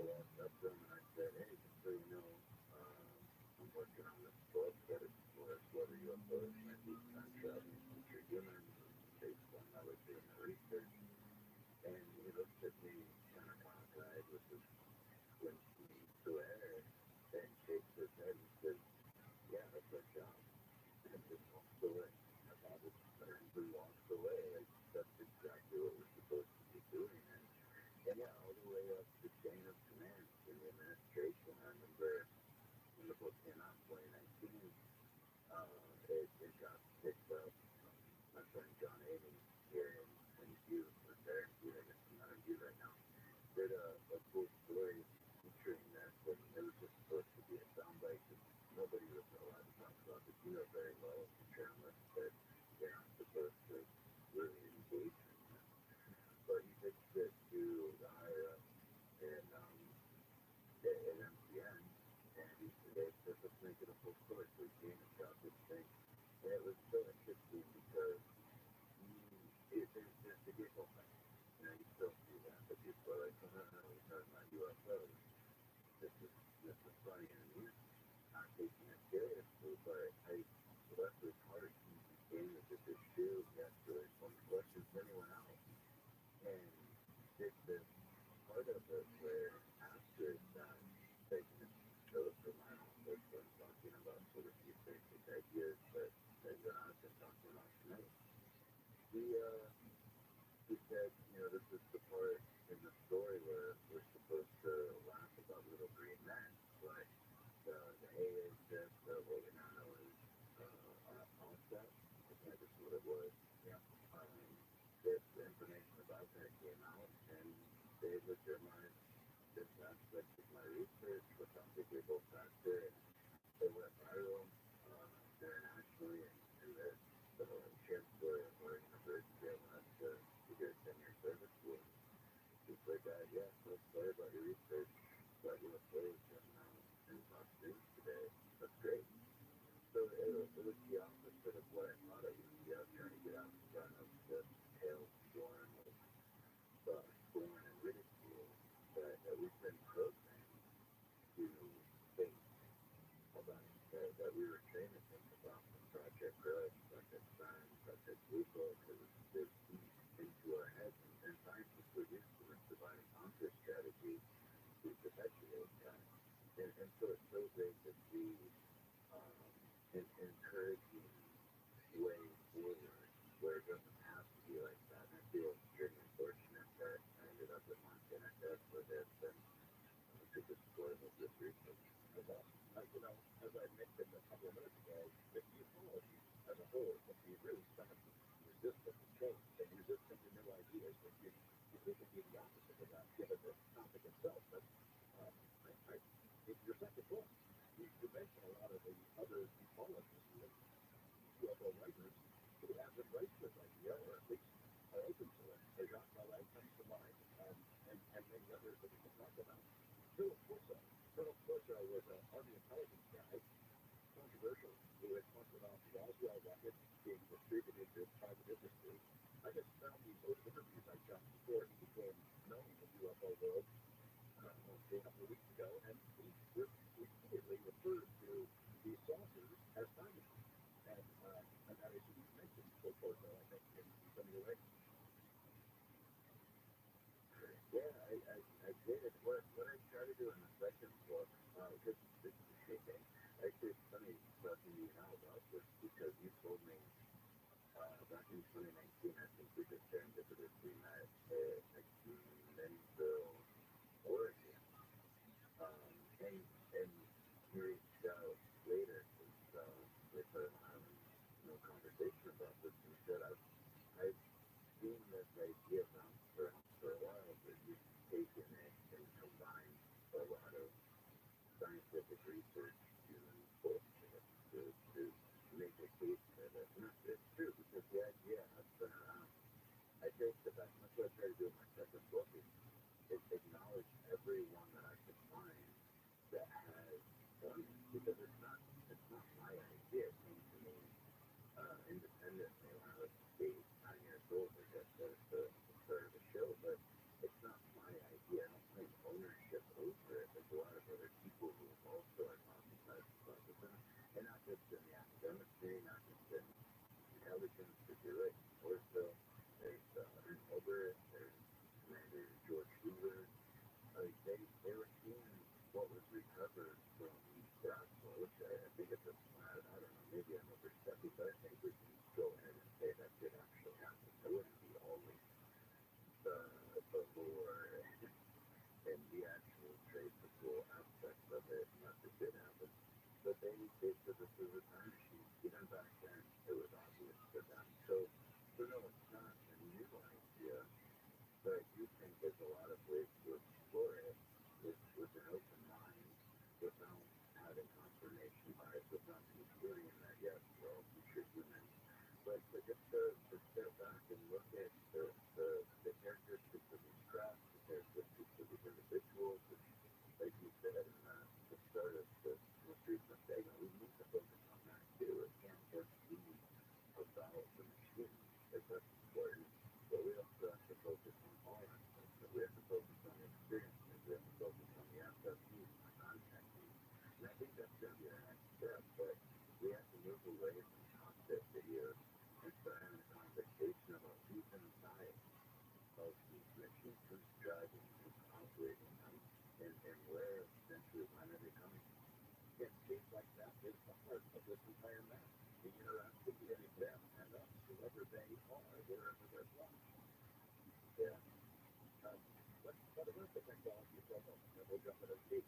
walked up to him and I said, hey, just so you know, I'm working on this book that explores whether UFOs might be time traveling future humans based on how we're doing the research. And he looked at me kind of cockeyed with this flinching glare and shakes his head and says, yeah, that's our job. And just walks away. My father turns and walks away. Like, that's exactly what we're supposed to be doing. And yeah, all the way up the chain of command in the administration. I remember when the book came out in 2019, it got picked up. My friend John Aiden here in Hugh, or there in Hugh, I guess I'm not in Hugh right now, did a cool story featuring that, but it was just supposed to be a soundbite because nobody was allowed to talk about it. You know very well, the funny to me, not taking it seriously, but I left this hard game with this shoe yesterday. Some questions anyone else, and did this part of it where after that, taking a note from my office when talking about sort of these basic ideas that I've been talking about tonight. He said, this is the part in the story where we're supposed to laugh about little green men, but the A is this, the oregano is offset. I think that's what it was. Yeah. This information about that came out, and they legitimized this aspect of my research, which I think they both factor, and they went viral internationally, and the chancellor of our university last year 10-year service was just like that. Yeah, so sorry about your research, but you look really in top news today. That's great. So it was the opposite of what I thought it would be. I was trying to get out in front of this hailstorm of scorn and ridicule that we've been programmed to think about, that we were trained to think about from Project Growth, Project Sun, Project Blue Book, because it's deep into our heads, and scientists were used to this divide and conquer strategy to perpetuate that. And so it's so great to see an encouraging way forward where it doesn't have to be like that. And I feel extremely fortunate that I ended up at Montana Tech for this and to the support of this research.
As I mentioned a couple of minutes ago, the ecology as a whole can be really kind of resistant to change and resistant to new ideas. If we can be the opposite of that, given the topic itself. But your second book, you mention a lot of the other ecologists and UFO writers who have embraced this idea, or at least are open to it. Jacques Vallée comes to mind, and many others that we can talk about. Philip Corso was an Army intelligence guy, controversial, who had talked about Roswell rockets being distributed to private industry. I just found these old interviews I shot before he became known in the UFO world a couple of weeks ago, and he repeatedly referred to these saucers as diamonds. And that is, you mentioned Corso, I think, in some of your writings.
Yeah, I did. What I try to do in the second book, because actually it's funny talking to you now about this, because you told me back in 2019, I think we just serendipitously met at Menville, Oregon, and you reached out later because we started having conversation about this, and you said I've seen this idea bounce around for a while, but you've taken it and combined a lot of scientific research to bullshit, to make a case that it's true, because the idea has been around. I think that's what I try to do in my second book, is acknowledge everyone that I could find that has done it, because it's not my idea. It came to me independently when I was 8, 9 years old, I guess, at the start of the show, but it's not my idea. I don't claim ownership over it. There's a lot of other people who also are hypothesized about this, and not just in the academic thing, not just in intelligence, because you're right, Orso, there's Ernst Hilbert, there's Commander George Hoover. Like they were seeing what was recovered from Roswell, which I think it's I don't know, maybe I'm overstepping, but I think we can go ahead and say that did actually happen. It wouldn't be always the lore and the actual traceable aspects of it, not that did happen. But they said this was a time machine. Even back then, it was obvious to them. So no, it's not a new idea, but you think there's a lot of ways to explore it with an open mind, without having confirmation bias, without concluding that yes, we're all future humans, but just to step back and look at the characteristics of these crafts, the characteristics of these individuals, which, like you said in the start of the most recent segment, we need to focus on that too. It can't just be about the machine, if that's important, but we also have to focus on all aspects. We have to focus on the experiences, we have to focus on the SFPs, the contacting, that video and start having a conversation about who's inside of these machines, who's driving, who's operating them, and where essentially when are they coming? Again, things like that is the heart of this entire map. The interaction between them and us, whoever they are, wherever they're from. Yeah. But about the technology for a moment, and we'll jump into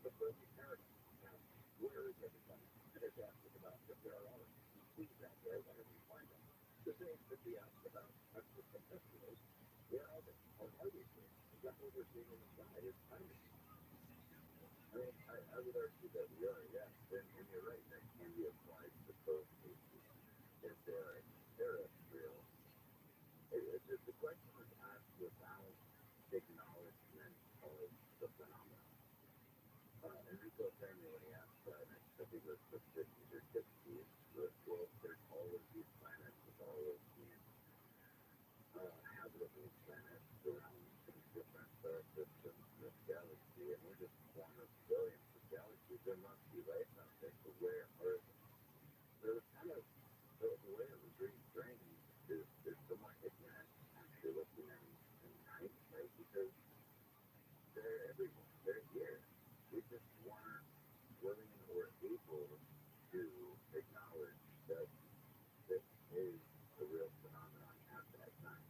the broken paradigm. Now, where is everybody? And it's asking about if there are things out there, where do we find them? The same that we asked about the professionals, where are they? Or are they here? Is that what we're seeing on the side? It's timing. I mean, I would argue that we are, yes, and you're right, that can be applied to both cases. If there is real. The question was asked without acknowledgement of the phenomenon. Enrico Fermi, when he asked that, I think it was the 50s or 60s, well, there's all of these planets with all of these habitable planets surrounding these different star systems in this galaxy, and we're just one of billions of galaxies. There must be life out there, so where are they? There was kind of, the way it was really strange is somewhat ignorant, actually looking in hindsight, because they're everywhere. They're here. We just weren't willing or able to acknowledge that this is a real phenomenon at that time.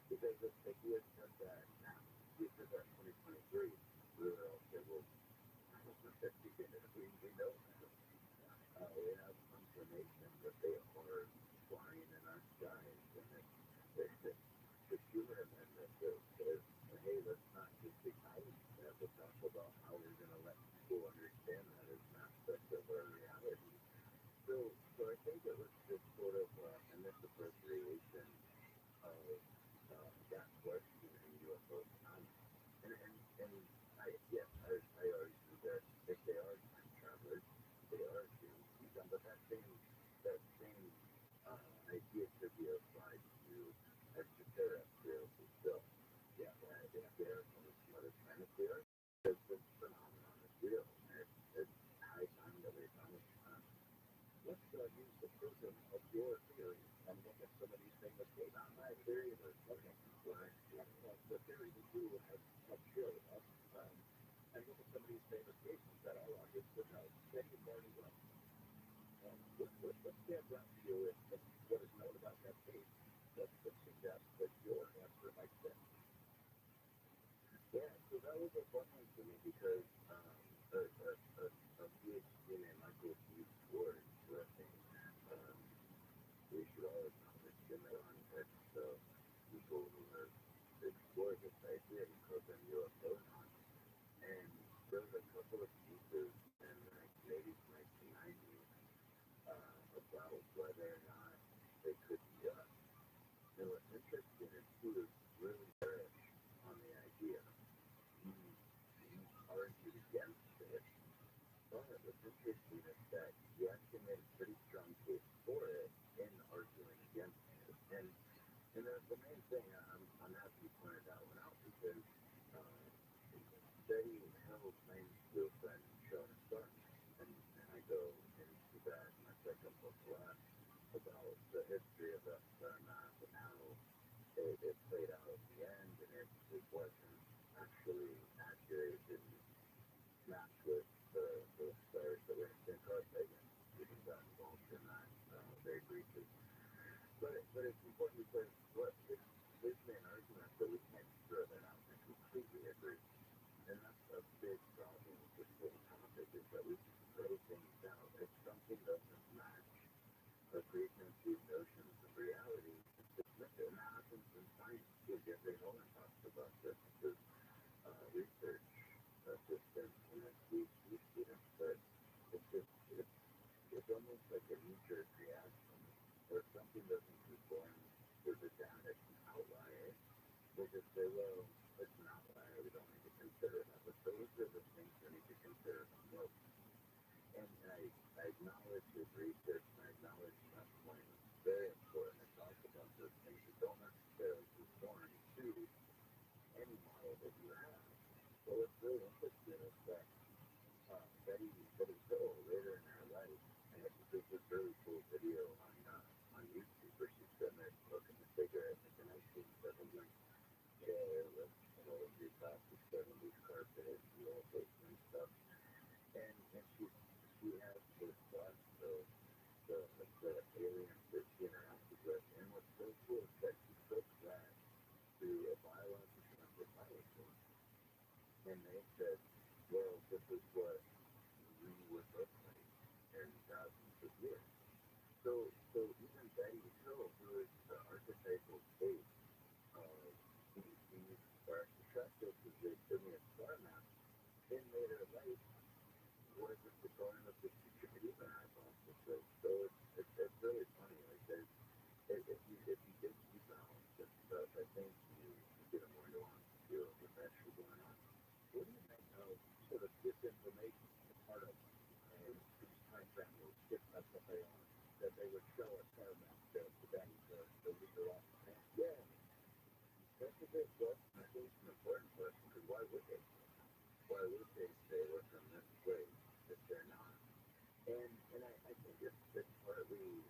Because if we had said that now, we said that in 2023, we would all say, well, we know that. We have confirmation that they are flying in our skies, and the humor in this is, hey, let's not just acknowledge that. Let's talk about how we're going to let people understand that as an aspect of our reality. So I think it was just sort of a misappropriation of that question in UFO phenomenon. And I argue that if they are time travelers, they are human, but that same idea could be applied to extraterrestrials as well. Yeah, if they're from some other planet, they are. Because this phenomenon is real. It's high time that we acknowledge that. Let's use the prism of your theory and look at some of these things that came out. My theory was, okay, the theory that you have shared with us, and look at some of these famous cases that our audience would know. Then you've already well. What stands out to you is what is known about that case that suggests that your answer might fit? Yeah, so that was a fun one for me because a PhD named Michael D. Ford, who I think we should all acknowledge in the context of people who have explored this idea and program UFOs on. And there was a couple of pieces in the 1980s, 1990s about whether or not they could be us. And what's interesting is he was really bearish on the idea. He argued against it, but what's interesting is that he actually made a pretty strong case for it in arguing against it. And the main thing, I'm happy you pointed that one out because Betty Hill claims to have been shown a star map, and I go into that in my second book last about the history of that star map and how it played out at the end, and it wasn't actually accurate. It didn't match with the stars that were in Carl Sagan, because got involved in that very briefly. But it's important because what there's an argument that we can't throw that out. I completely agree. And that's a big problem with this whole topic is that we just throw things out. If something doesn't match our preconceived notions of reality, it's dismiss it. And that happens in science too. Jeffrey Nolan talks about this with research assistants and PhD students, but it's almost like a knee-jerk reaction. Or if something doesn't conform to the data, it's an outlier. They just say, well, it's an outlier, we don't need to consider that. But those are the things we need to consider the most. And I acknowledge his research, and I acknowledge that point. It's very important to talk about those things that don't necessarily conform to any model that you have. So what's really interesting is that Betty Hill, later in her life, and this is a really cool video on paramount to them to legal office. Yeah, that's a big question. I think it's an important question because why would they? Why would they stay with them this way if they're not? And I think it's partly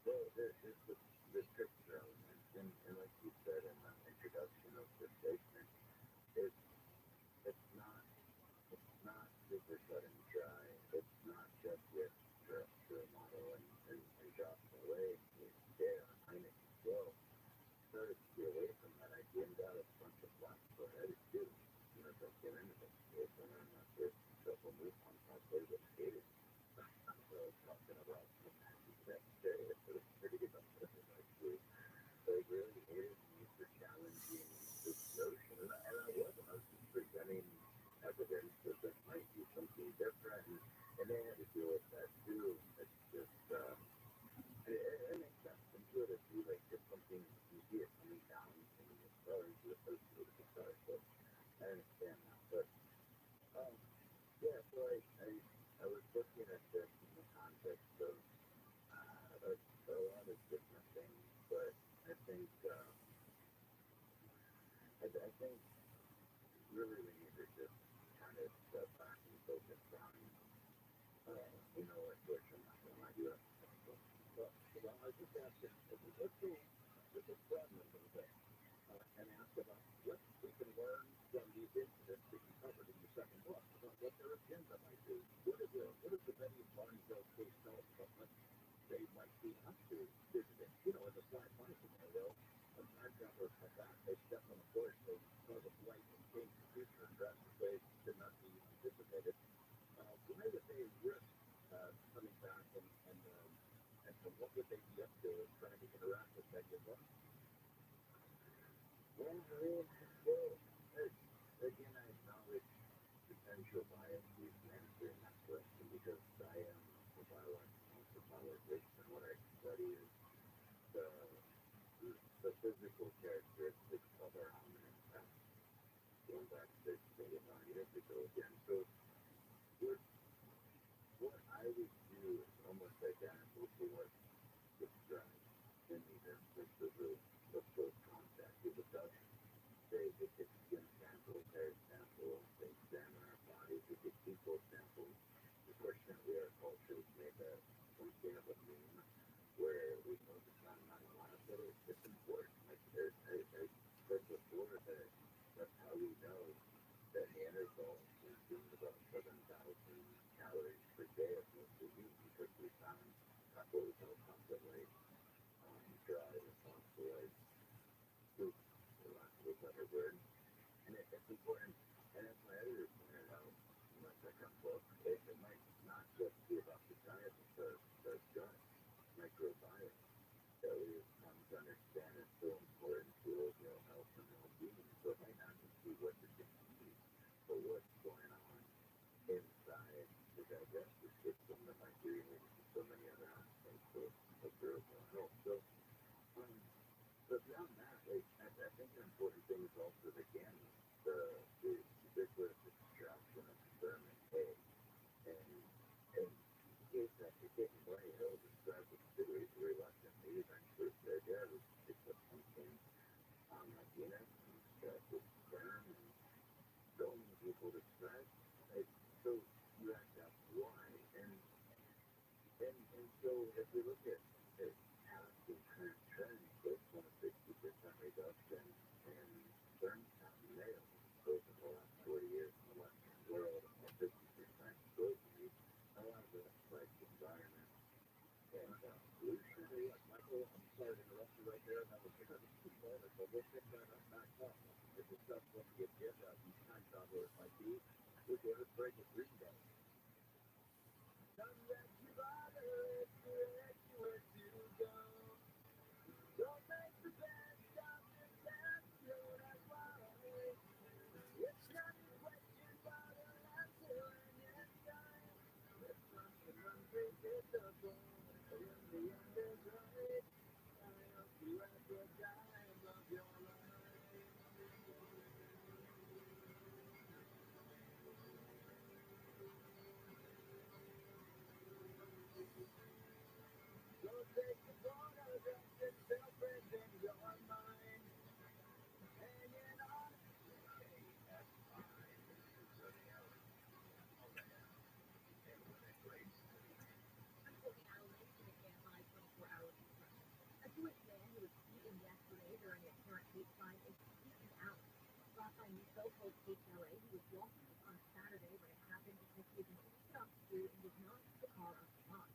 well, there's the picture element, and like you said in the introduction of the statement, it's not super cut and dry. It's not just yes, to a model and drop away. Yeah, I know. Well, started to get away from that idea and got a bunch of black for headed too. You know, don't get into the situation and I'm not sure couple move on how they would hate it. So I was talking about that day. It was pretty good. Actually, they really hated me for challenging this notion. And I wasn't. I was just presenting evidence that there might be something different. And they had to deal with that too. It's just, it makes sense intuitively. Like if something, you see it coming down from the stars, you're associated with the stars. So I understand that. But, yeah, so I was looking at this in the context of a lot of different things, but I think really we need to just kind of step back and focus on, which I'm not going to lie, you have well, I just asked him, let's just broaden it a little bit and ask about what we can learn from these incidents that you covered in the second book, about what their agenda might be. What is the Betty and Barnesville case tell us about what they might be up to visiting? You know, in the sci-fi scenario, a time traveler come back, they step on the course, they cause a flight and change the future in drastic ways that could not be anticipated. Why would they risk coming back and what would they be up to trying to interact with Betty and Barnesville? Well, again, I acknowledge potential bias in answering that question because I am a biologist, and what I study is the physical characteristics of our hominin past, going back to 80 years ago again. So what I would do is almost identical to what's described in these instances of close contact with adults. They take skin samples, hair samples, they examine our bodies, they take fecal samples. Unfortunately, our culture has made that something of a meme where we focus on not a lot, but it's important. Like I said before that that's how we know that Neanderthals consumed about 7,000 calories per day of mostly meat because we found what we call constantly dry and fossilized food, for lack of a better word. And it's important, and as my editor pointed out in my second book, it might not just be about the diet, but the gut microbiome that we have come to understand is so important to overall health and well-being. So it might not just be what you're going to eat, but what's going on inside the digestive system that might be related to so many other aspects of your overall health. So, but beyond that, I think an important thing is also, again, the ubiquitous extraction of sperm and egg. And if that became very ill described with theory reluctantly, eventually said, yeah, we put something on my penis and extract the sperm, and so many people describe it. So you have to ask why. And so if we look at past and current trends, there's been a 60% reduction in sperm count in males over the last 40 years in the Western world, and 50% globally. A lot of it's like the environment and pollution. Michael, I'm sorry to interrupt you right there. That was too moment, but we'll pick that up back up. To discuss what the agenda of these time travelers might be, we'll get a break with Green Day. Don't make the best of the best, that's why it's not a question, but an answer, and yes, time. Let's run unpredictable, and in the end is right. I hope you have the time of your life.
A Jewish man who was beaten yesterday during a parent hate crime is speaking out. Rabbi told KTLA he was walking on Saturday when it happened because he had been kicked off the street and was not in the car of Hamas.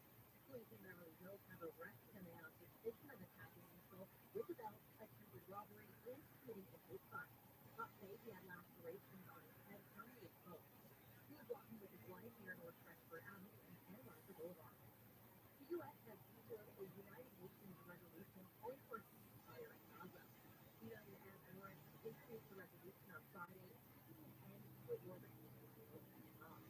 Police in Beverly Hills have arrested a man on suspicion of attacking himself with a belt, attempted robbery, and committing a hate crime. Cops say he had lacerations on his head from the assault. He was walking with his wife near North Rexford Avenue and Santa Monica Boulevard. The U.S. has vetoed a United Nations resolution calling for a ceasefire in Gaza. The United Arab Emirates introduced the resolution on Friday, seeking an end to a war between Israel and Hamas.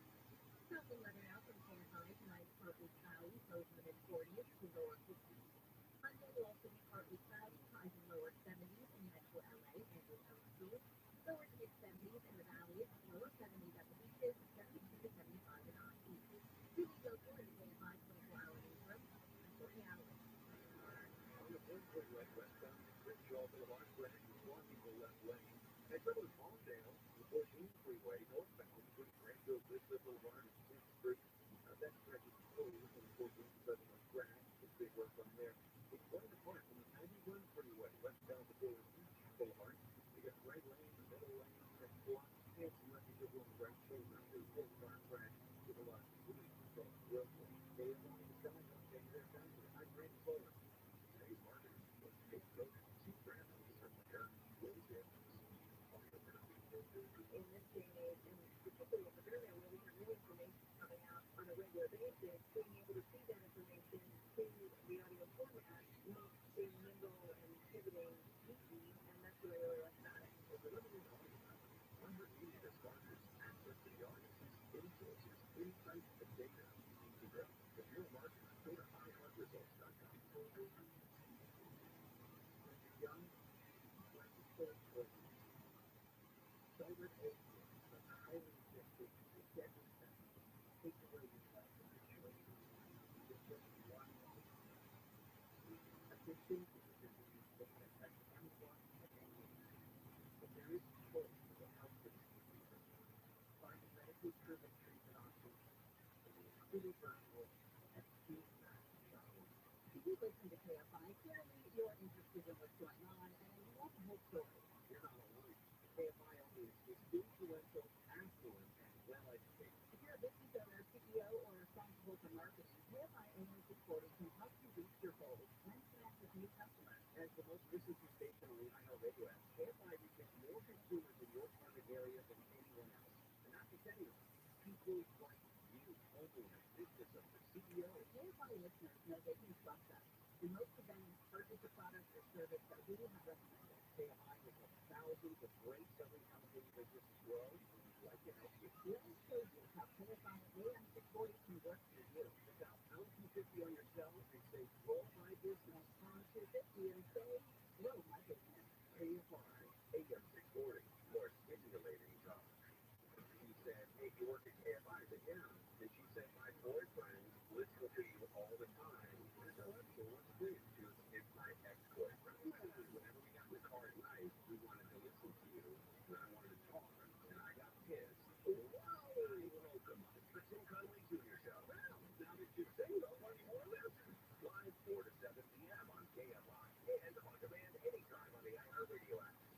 Starting weather now from KFI tonight, partly cloudy, lows in the mid-40s to lower 50s. Monday will also be partly cloudy, highs in lower 70s in metro LA and in LA. Lower to mid-70s in the valleys, lower 70s at the beaches, 72 to 75 in Austin. Julie Joker in the KFI 24-hour newsroom. I'm Courtney Adler.
On the 421 westbound Crenshaw Boulevard, traffic is blocking the left lane. At River Palmdale, the 14th Freeway northbound between Granville Vista Boulevard and 10th Street. That stretch is closed on the 14th Federal Crash. There's big work on there. It's going apart from the 91 Freeway westbound before Beach Boulevard. You got right lane, the middle lane, that's blocked. And some wreckage over on the right shoulder. There's a car crash with a lot of police from Brooklyn. They have on the sky, okay, they're down to the high grade forward. Today's market was big growth. See traffic is somewhere. Those areas.
In this day and age, and particularly at the very where we have new information coming out on a regular basis, being able to see that information to the audio format makes being nimble and pivoting easy, and that's what I really like about it.
Well, the limited audience, 100 media responders, access to the audience's resources, insights, and data. To grow the real market, go to iHeartResults.com. When you're young, life is full of choices. Celebrate old years, but the highly addictive and deadly sentence. Take away your life and your choices. There's just one life. Addiction is a disease that can affect anyone at any age. But there is choice for the health of disease. Find a medically proven treatment option and it's fully virtual at speedmatch.org.
If you listen to KFI, clearly you're interested in what's going on, and you want the whole story.
You're not alone. KFI only is influential, affluent, and well-educated.
If you're a business owner, CEO, or responsible for marketing, KFI Owners Reporting can help you reach your goals and connect with new customers.
As the most listened to station on the iHeartRadio app, KFI reaches more consumers in your target area than anyone else. And not just anyone. People like you, homeowners, business owners, CEOs.
KFI listeners know they can trust us. And most of them purchase a product or service that we have recommended.
KFI has helped thousands of great Southern California businesses grow. We'd like to help you.
Let us show you how KFI AM 640 can work for you.
Without pound 250 on your cell and say, grow my business.
Pound 250 and say, grow my business.
KFI AM 640. More stimulating talk. She said, hey, you work at KFI? I said, yeah. And she said, my boyfriend listens to you all the time. I said, well, so what's this? She goes, it's my ex-boyfriend. Whenever we got in the car at night, we wanted to listen to you, and I wanted to talk, and I got pissed. Whoa! Well, come on. It's the Tim Conway Jr. Show. Well, now that you say so, why do you want to listen? Live 4 to 7 p.m. on KFI, and on demand anytime on the iHeartRadio app.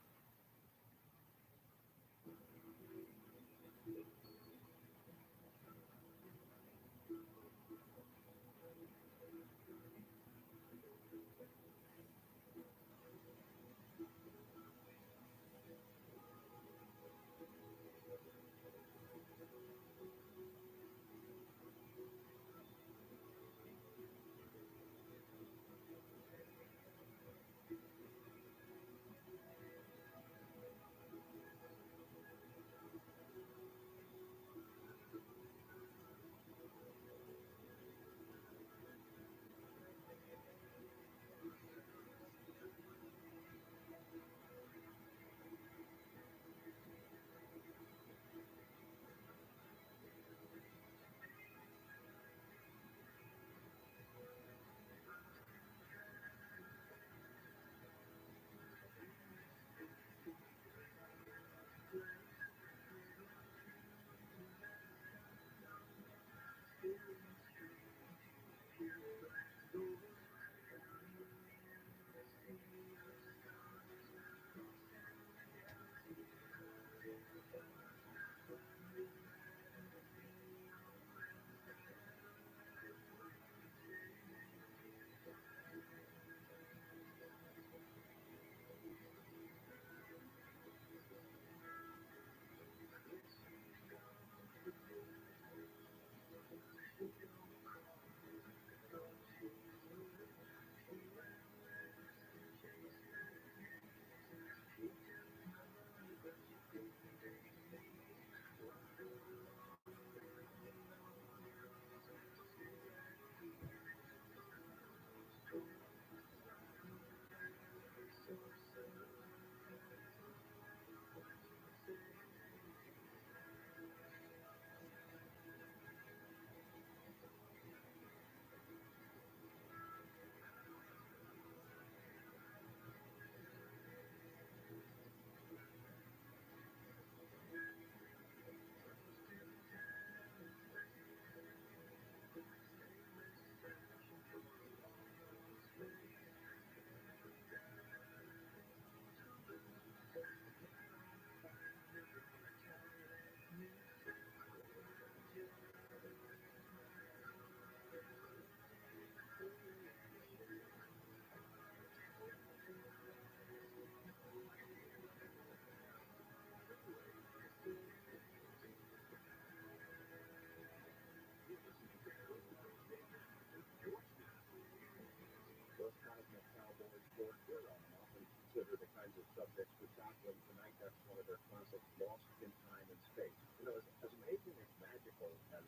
Those cosmic cowboys George Huron often consider the kinds of subjects we're tackling tonight. That's one of their classic Lost in Time and Space. You know, as amazing as magical as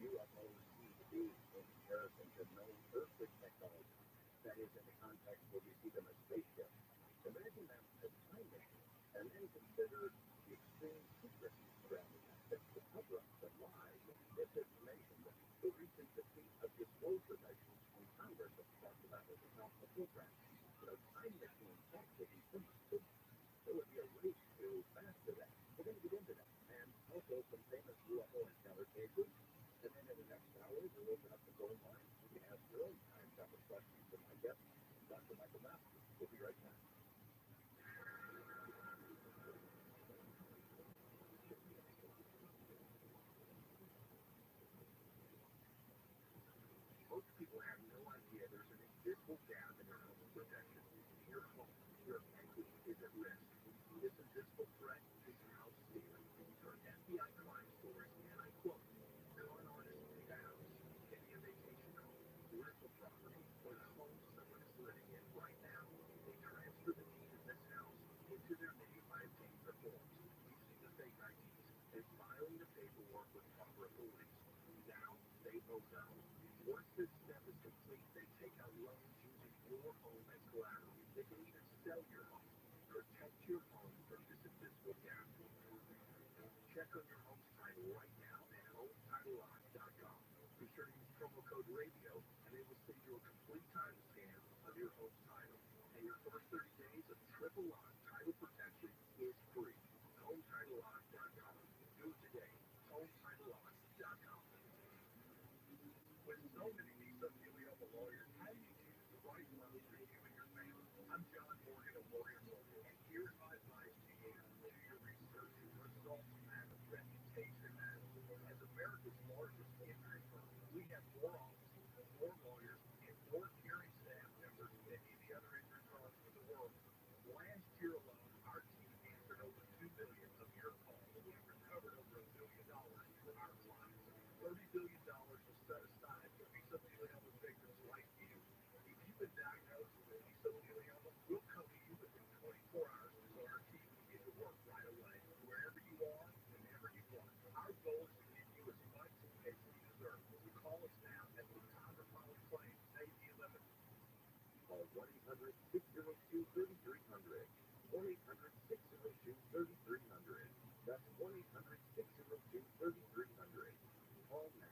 UFOs seem to be in comparison to no earthly technology, that is in the context where we see them as spaceships, imagine them as time machines, and then consider the extreme secrecy surrounding that, the cover-ups, the lies, and misinformation that reaches the feet of disclosure measures when Congress has talked about it as a program. You know, time machine tech would be pretty stupid. There would be a race to master that. We're going to get into that. And also some famous UFO encounter cases. And then in the next hour, we'll open up the phone lines. You can ask your own time travel questions to my guest, Dr. Michael Master. We'll be right back. Most people have no idea there's an invisible gap in their home protection. Your home, your equity is at risk. This invisible threat is house stealing. Your FBI crime stories, and I quote, con artists leave a house, can be a vacation home, rental property, or the home someone is living in right now. They transfer the deed of this house into their name by obtaining their forms, using the fake IDs, and filing the paperwork with proper authorities. Now they own the home. Once this step is complete, they take out loans using your home as collateral. They can even sell your home. Protect your home from this invisible gap. Check on your home's title right now at HomeTitleLock.com. Be sure to use promo code RADIO, and they will send you a complete title scan of your home's title. And your first 30 days of triple lock title protection is free. HomeTitleLock.com. Do it today. HomeTitleLock.com. With so many mesothelioma lawyers, how do you choose the right one for you and your family? I'm John Morgan of Morgan Law, and here's my advice to you. Do your research. Results matter. Reputation matters. As America's largest injury firm, we have more offices, more lawyers, and more caring staff members than any other injury firms in the world. Last year alone, our team answered over 2 million of your calls. We recovered over $1 billion for our clients. $30 billion was set aside for mesothelioma victims like you. If you've been diagnosed with mesothelioma, we'll cover you within 24 hours so our team can get to work right away, wherever you are, whenever you want. Our goal is to give you as much as you deserve. So call us now at the time of filing claims, save the limit. Call 1-800-602-3300. 1-800-602-3300. That's 1-800-602-3300. Call now.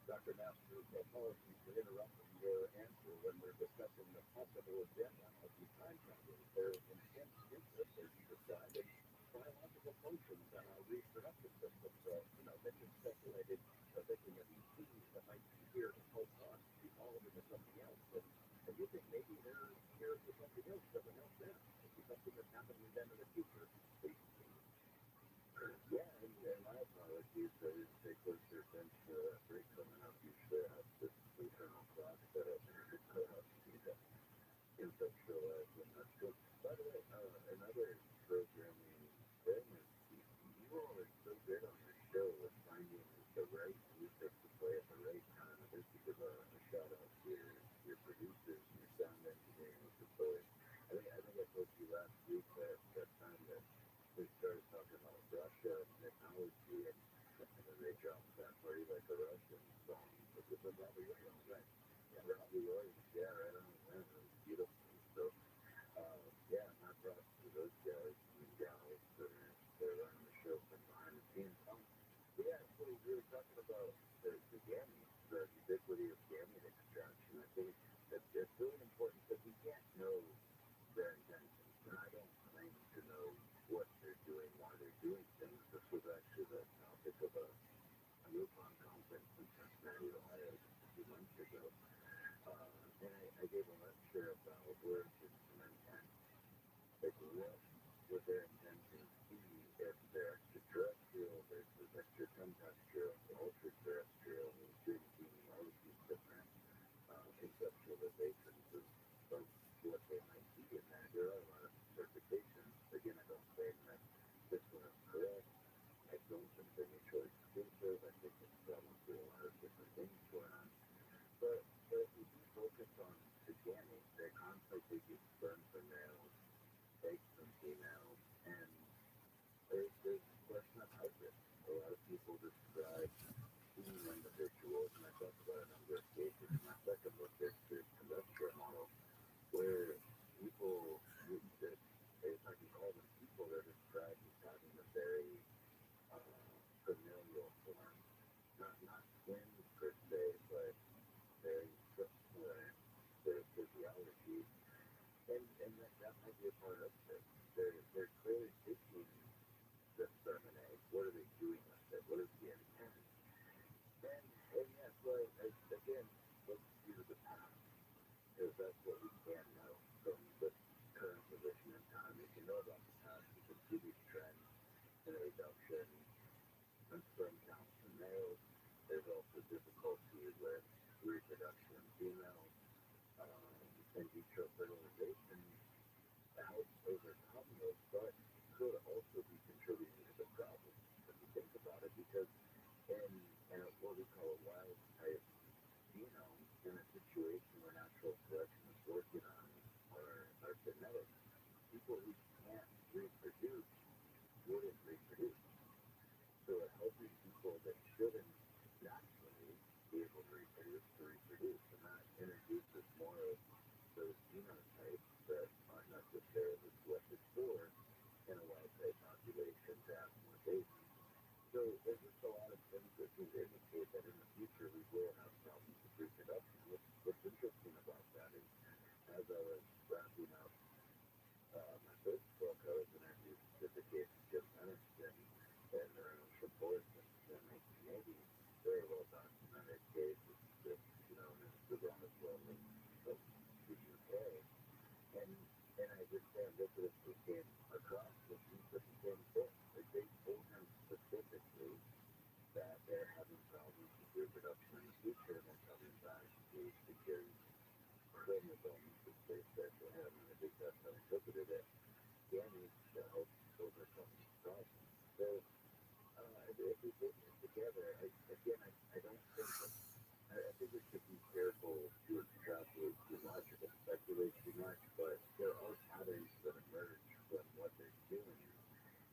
Dr. Masters, apologies for interrupting your answer when we're discussing the possible agenda of the time travel. Their intense interest, as you described, in biological functions and our reproductive systems. know something else now. It's something that's happening with them in the future. Yeah, and my apologies. They close their bench break coming up. Usually I have this internal clock set up to cut out the conceptualize when that's good. By the way, another programming thing is you all are so good on your show with finding the right music to play at the right time. I think you give a shout out to your producers and your sound engineering with the play. I think I told you last week that time that we started talking about Russia and technology and then they dropped that Party Like a Russian song. This is from Robbie Williams, right? Yeah, Robbie Williams, yeah, right on the line. It was beautiful. So, yeah, my props to those guys and gals that are running the show from behind the scenes. Yeah, so we were talking about the gamete, the ubiquity of gamete extraction. I think that it's really important because we can't know their intentions. And I don't claim to know what they're doing, why they're doing things. This was actually the topic of a MUFON conference in Cincinnati, Ohio, just a few months ago. And I gave a lecture about origins and intent. Like, what would their intentions be if they're extraterrestrial versus extraterrestrial, ultra-terrestrial, green being, all of these different conceptualizations of what they might be in there. There are a lot of interpretations. Again, I don't claim that this one is correct. I don't think they're mutually exclusive. I think it's probably a lot of different things going on. But if we do focus on the gamete, they're constantly taking sperm from males, eggs from females, and there's a question of hybrid. A lot of people describe seeing individuals, and I talked about a number of cases in my second book, there's industrial model, where people, if I can call them people, they're described as having a very familial form. Not twins per se, but very similar to physiology. And that might be a part of this. They're clearly taking the sperm and egg. What are they doing with it? What is the intent? And yeah, so again, let's do the past, because that's what we can know from the current position in time. We can know about the past. We can see these trends in a reduction in sperm counts in males. There's also difficulty with reproduction in females. In vitro fertilization helps overcome those, but could also be contributing to the problem if you think about it, because in what we call a wild type genome, in a situation where natural selection is working on our genetics, people who can't reproduce wouldn't reproduce. So a healthy people that shouldn't naturally be able to reproduce, and that introduces more of those genotypes that aren't necessarily selected for in a wild type population to have more babies. So there's just a lot of things that seem to indicate that in the future we will have problems with reproduction. What's interesting about that is, as I was wrapping up my first book, I was introduced to the case of Jim Henderson and Ernest Report in the 1980s. Very well documented case. It's known as the Rothschild of the UK. And I just serendipitously came across this the same thing. Like, they told him specifically that they're having problems with reproduction in the future, and they're coming back to secure chromosomes, which they said to him, and I think that's how I interpreted it. Gametes to help overcome these problems. So if we put this together, I don't think that, I think we should be careful to extrapolate too much or to speculate too much, but there are patterns that emerge from what they're doing.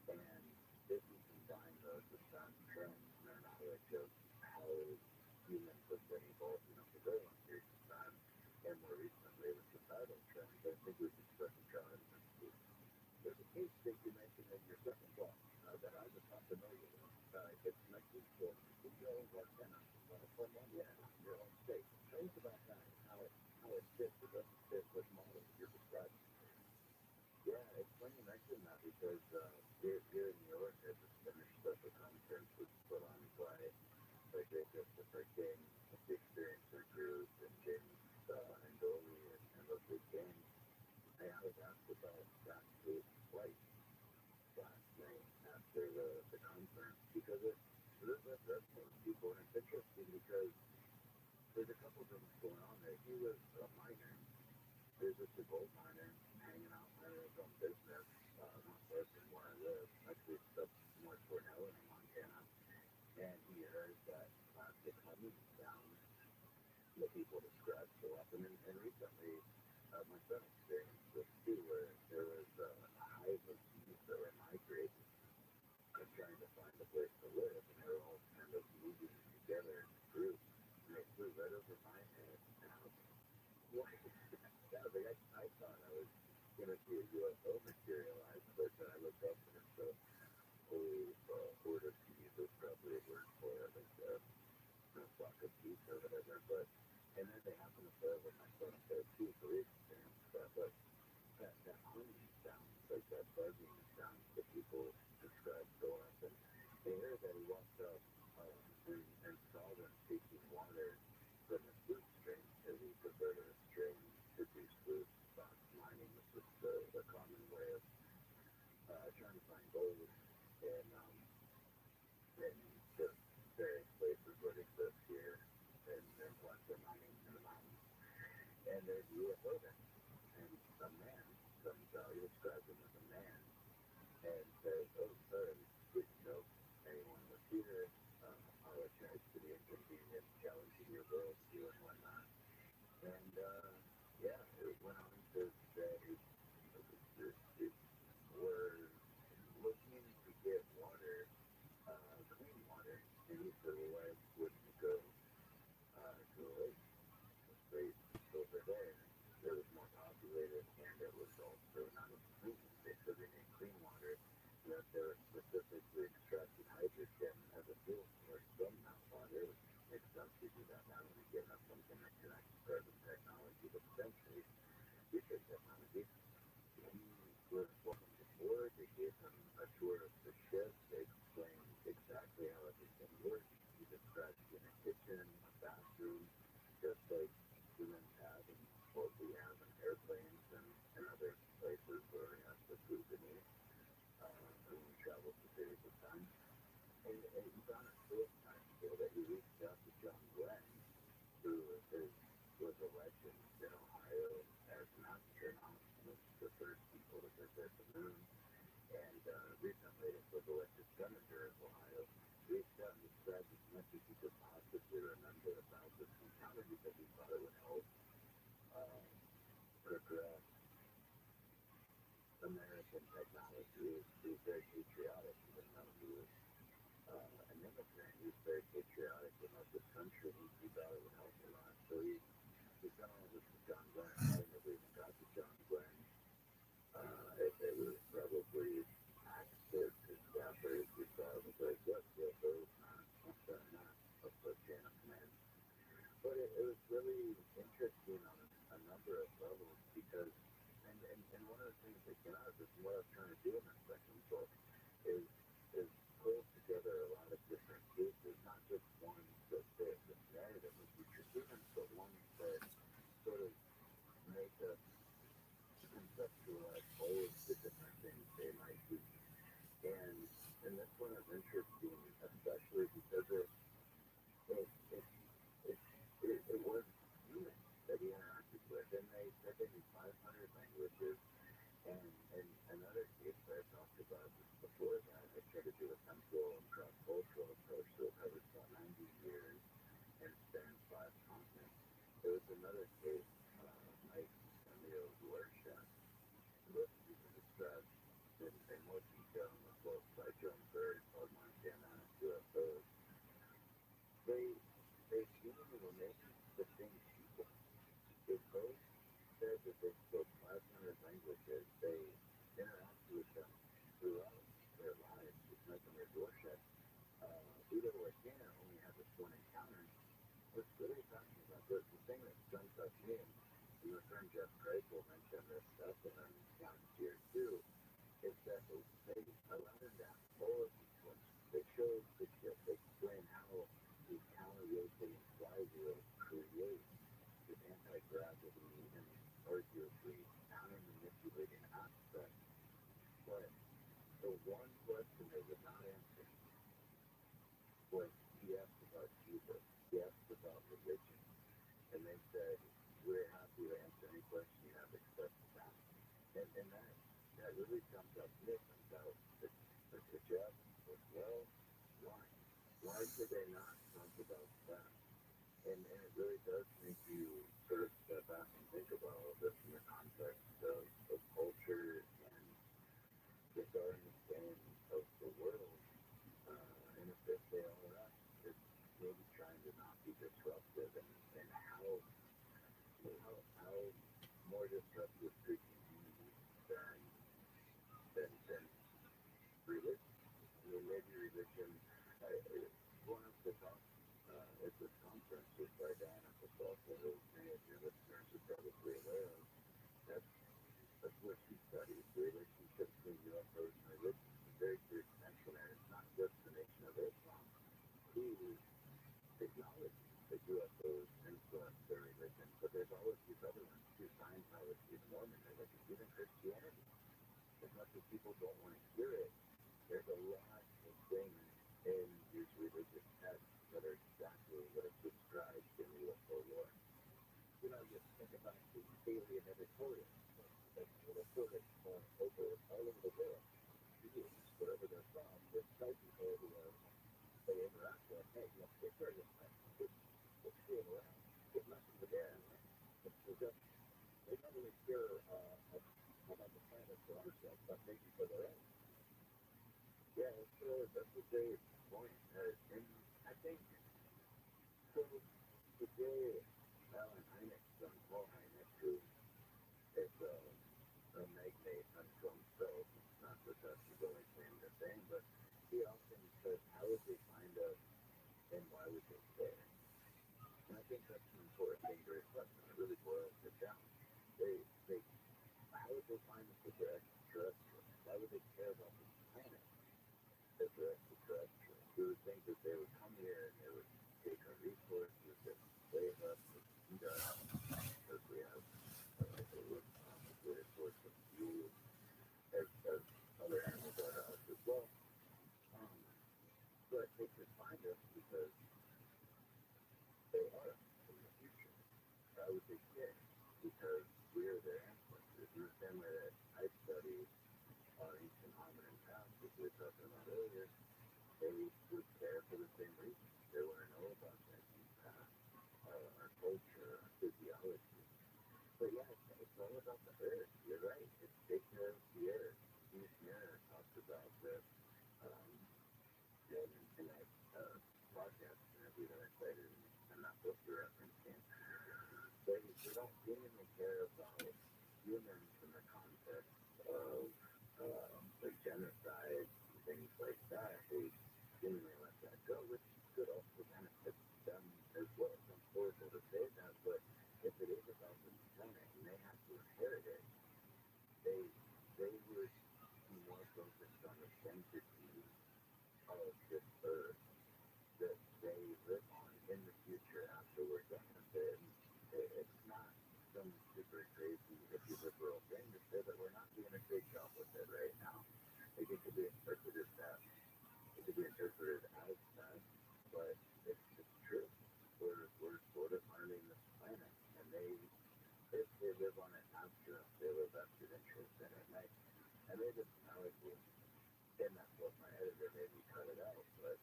And if we combine those with some trends in our knowledge of how humans have been evolving over a very long period of time, and more recently with societal trends, I think we can start to draw inferences. There's a case that you mentioned in your second book that I was not familiar with. It's connected to CEO of Antenna from Indiana, your own state. Tell us about that and how it fits. It doesn't fit with models you're describing. Yeah, it's funny you mention that because here in New York, I just finished special conference was put on by J. Christopher King, the Experiencer Group, and James Angoli, and those big games. I
was asked about that food flight last night after the conference because there's people, and it's interesting because there's a couple things going on there. He was a miner. There's just a gold miner hanging out in his own business, not far from where I live, actually it's up more toward Helena, Montana. And he heard that plastic coming down the people described so often. And recently, my son experienced this too, where there was a hive of bees that were migrating and trying to find a place to live, and they were all kind of moving together in groups, and they flew right over my head. And I was like, what? Yeah, like I thought I was going to see a UFO materialize, but then I looked up and it's a whole horde of bees. There's probably a word for it, like a flock of bees or whatever. But and then they happen to play with my son there too, so we experienced that. But that humming sound, like that buzzing sound that people describe so often. They heard that he walked up and saw them taking water from the flute string, because he converted a string to do flute box mining, which is the common way of trying to find gold in just various places where it exists here and western mining in the mountains. And there's a UFO there. And a man comes out, he describes him as a man, and says, oh, sir, didn't know anyone was here. Apologize for the inconvenience, challenging your worldview and whatnot. And, yeah, it went on to say, we're looking to get water, clean water, and he said, well, why wouldn't you go to a lake? Straight over there. It was more populated, and it was also not as clean. They said they need clean water, that they were specifically extracting hydrogen as a fuel source from that water, which makes sense to do that now when you get up something that connects present technology, but essentially future technology. He was welcome to board. They gave him a tour of the ship. They explained exactly how everything works. He described in a kitchen, a bathroom, just like humans have and what we have in airplanes and other places where we have the food to eat when we travel for periods of time. And he found it so impactful that he reached out to John Glenn, who was a legend in Ohio as an astronaut, was the first people to visit the moon, and recently was elected senator of Ohio. Reached out and described as much as he could possibly remember about this encounter because he thought it would help progress American technology. He was very patriotic, even though he was an immigrant. He was very patriotic about this country, and he thought it would help a lot. So he's done all this with John Glenn. I never even got to John Glenn. It was probably hacked his staffers. We saw it was like, yes, those not a chain of command. But it was really interesting on a number of levels because, and one of the things that came out of this, and what I was trying to do in this second book, is pull together a lot of different cases, not just ones that fit this narrative of future humans, but ones that sort of make us conceptualize all of the different things they might be. And this one is interesting, especially because it was humans that he interacted with, and they said they knew 500 languages. And another case that I talked about just before that, I tried to do a temporal and cross-cultural approach that covers about 90 years and spans 5 continents. There was another case, Mike Emilio's workshop. This is described in more detail in the book by Joan Bird called Montana UFOs. They seemingly were maybe the same people. They both said that they spoke 500 languages. They interacted with them throughout their lives, just making their door shut. Udo Lakina only had this one encounter. What's really talking about this, the thing that jumps out to me, and your friend Jeff Craig will mention this stuff in our accounts here too, is that they allowed him to have all of these ones. They showed the ship, they explain how these counter-rotating flywheels create this anti-gravity and arguably counter-manipulated the one question they would not answer was he asked about Jesus. He asked about religion. And they said, we're happy to answer any question you have except that. And that really comes up, this comes out the job was, well, why? Why should they not talk about that? And it really does make you sort of step back and think about all this in the context of culture and just our understanding of the world. And if they say all that, it's maybe trying to not be disruptive and how more disruptive could you be than religion? I mean, maybe religion, going up to talk at this conference just by Diana Pasolfa, who many of your listeners are probably aware of, that's what she studies, the relationship between UFOs and religion. It's a very clear connection there. It's not just the Nation of Islam who acknowledges that UFOs influence their religion, but there's all of these other ones too, Scientology, Mormon religion, even Christianity. As much as people don't want to hear it, there's a lot of things in these religious texts that are exactly what is described in the UFO lore. You know, just think about the alien editorial. That's all over the world. Whatever they're from, there's people who they interact with. Hey, let's take care of this thing. Let's see it around. Get lessons again. They don't really care about the planet for ourselves, but maybe for their own. Yeah, that's a great point. And I think, so today, Alan Hynek, Paul Hynek, who is a magnate unto himself, not that that's his only claim to fame, but he often says, how would they find us and why would they care? And I think that's an important thing to reflect on. It really boils it down. How would they find us if they're extraterrestrial? Why would they care about this planet if they're extraterrestrial? You would think that they would come here and they would take our resources and enslave us and eat us because we have a greater source of fuel as other animals are to us as well. But they could find us because they are in the future. Why would they care? Because we are their ancestors. In the same way that I studied our ancient hominin past, as we were talking about earlier, they would care for the same reason. They want to know about that past, our culture, our physiology. But yeah, it's all about the earth. You're right. It's take care of the earth. Steve Mirror talked about this in that podcast interview that I cited in that book you're referencing. They don't genuinely care about humans in the context of like genocide and things like that. They genuinely let that go, which could also benefit them as well. It's horrible to say that, but if it is about this planet and they have to inherit it, they would be more focused on the sanctity of this earth that they live on in the future after we're done with it. And it's not some super crazy hippie liberal thing to say that we're not doing a great job with it right now. It could be interpreted that. It could be interpreted as that, but it's true. We're sort of harming this planet, and if they live on it after us, they have a vested interest in it. And I made this analogy in that book. My editor made me cut it out, but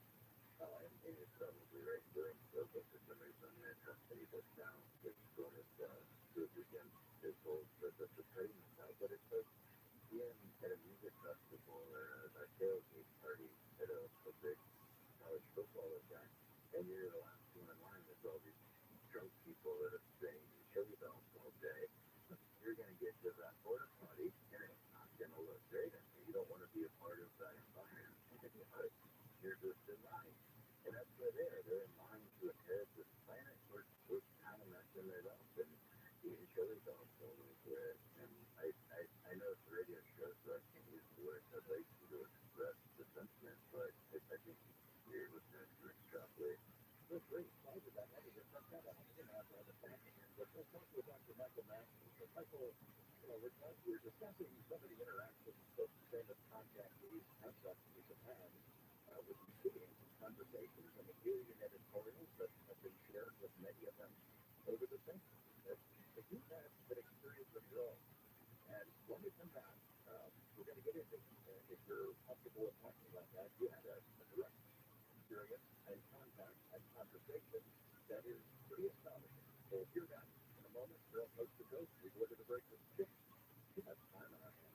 and it's probably right doing so, but for some reason I'm going to cut any of this down. It's going to goes against his whole purpose of cutting this out. But it's like being at a music festival or a tailgate party at a big college football event, and you're the last one in line with all these drunk people that are singing chili bells all day. You're going to get to that porta potty, and it's not going to look great. And you don't want to be a part of that environment. You're just in line. And that's where they're in line to inherit this planet. We're kind of messing it up and eating chili dogs all over it. And I know it's a radio show, so I can't use the words I'd like to express the sentiment, but I think your listeners can extrapolate. Wait, why did that have a different
million editorials that have been shared with many of them over the centuries. If you've had an experience of your own, and when we come back, we're going to get into if you're comfortable with talking about that. You had a direct experience and contact and conversation that is pretty astonishing. We'll hear that in a moment. We'll post the ghost. We go to the breakfast chicken. That's time on our hands.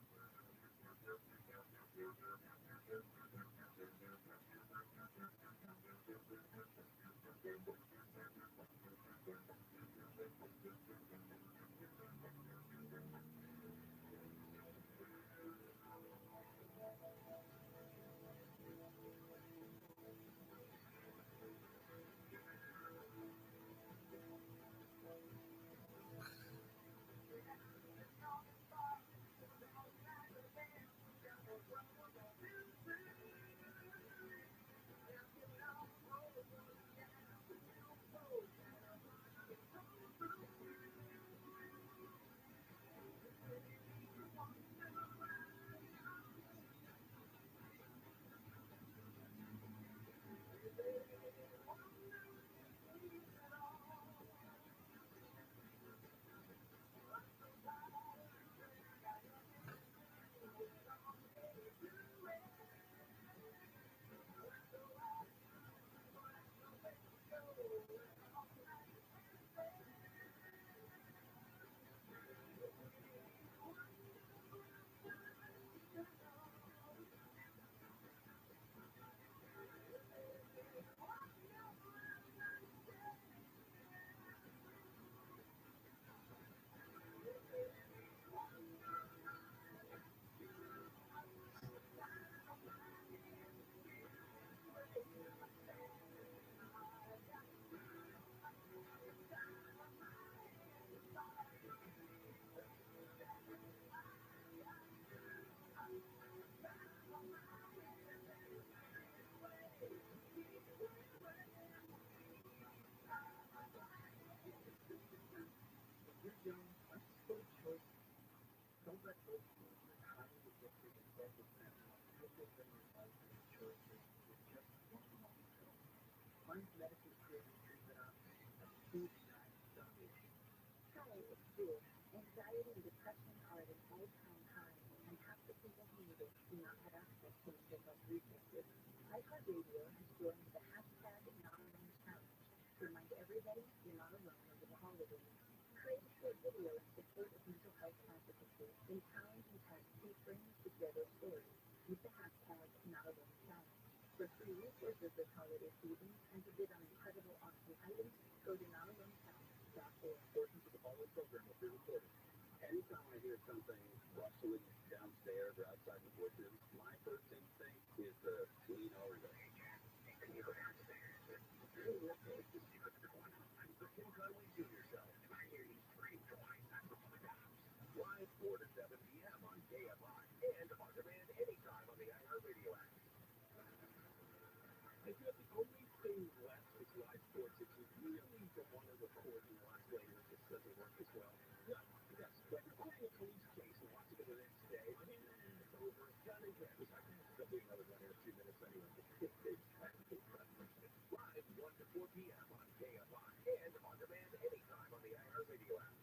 Hi, it's Jules. Anxiety and depression are at an all-time high, and half the people who need it do not have access to mental health resources. iHeartRadio has joined the hashtag Not Alone Challenge to remind everybody you're not alone over the holidays. Create a short video in support of mental health advocacy, then challenge and tag 2 friends to share their stories. Use the hashtag Not Alone Challenge. For free resources this holiday season and to bid on incredible auction items, go to notalonechallenge.org.
Portions of the following program will be recorded. Anytime I hear something rustling downstairs or outside the bushes, my first instinct is to lean over there. Live 4 to 7 p.m. on KFI and on demand anytime on the iHeartRadio app. I feel the only thing left is live sports. If you really don't want to record and watch later, it just doesn't work as well. Yeah, yes, but recording a police case and watching it the next day, it's over. It's done and good. There'll be another one in a few minutes anyway. Live 1 to 4 p.m. on KFI and on demand anytime on the iHeartRadio app.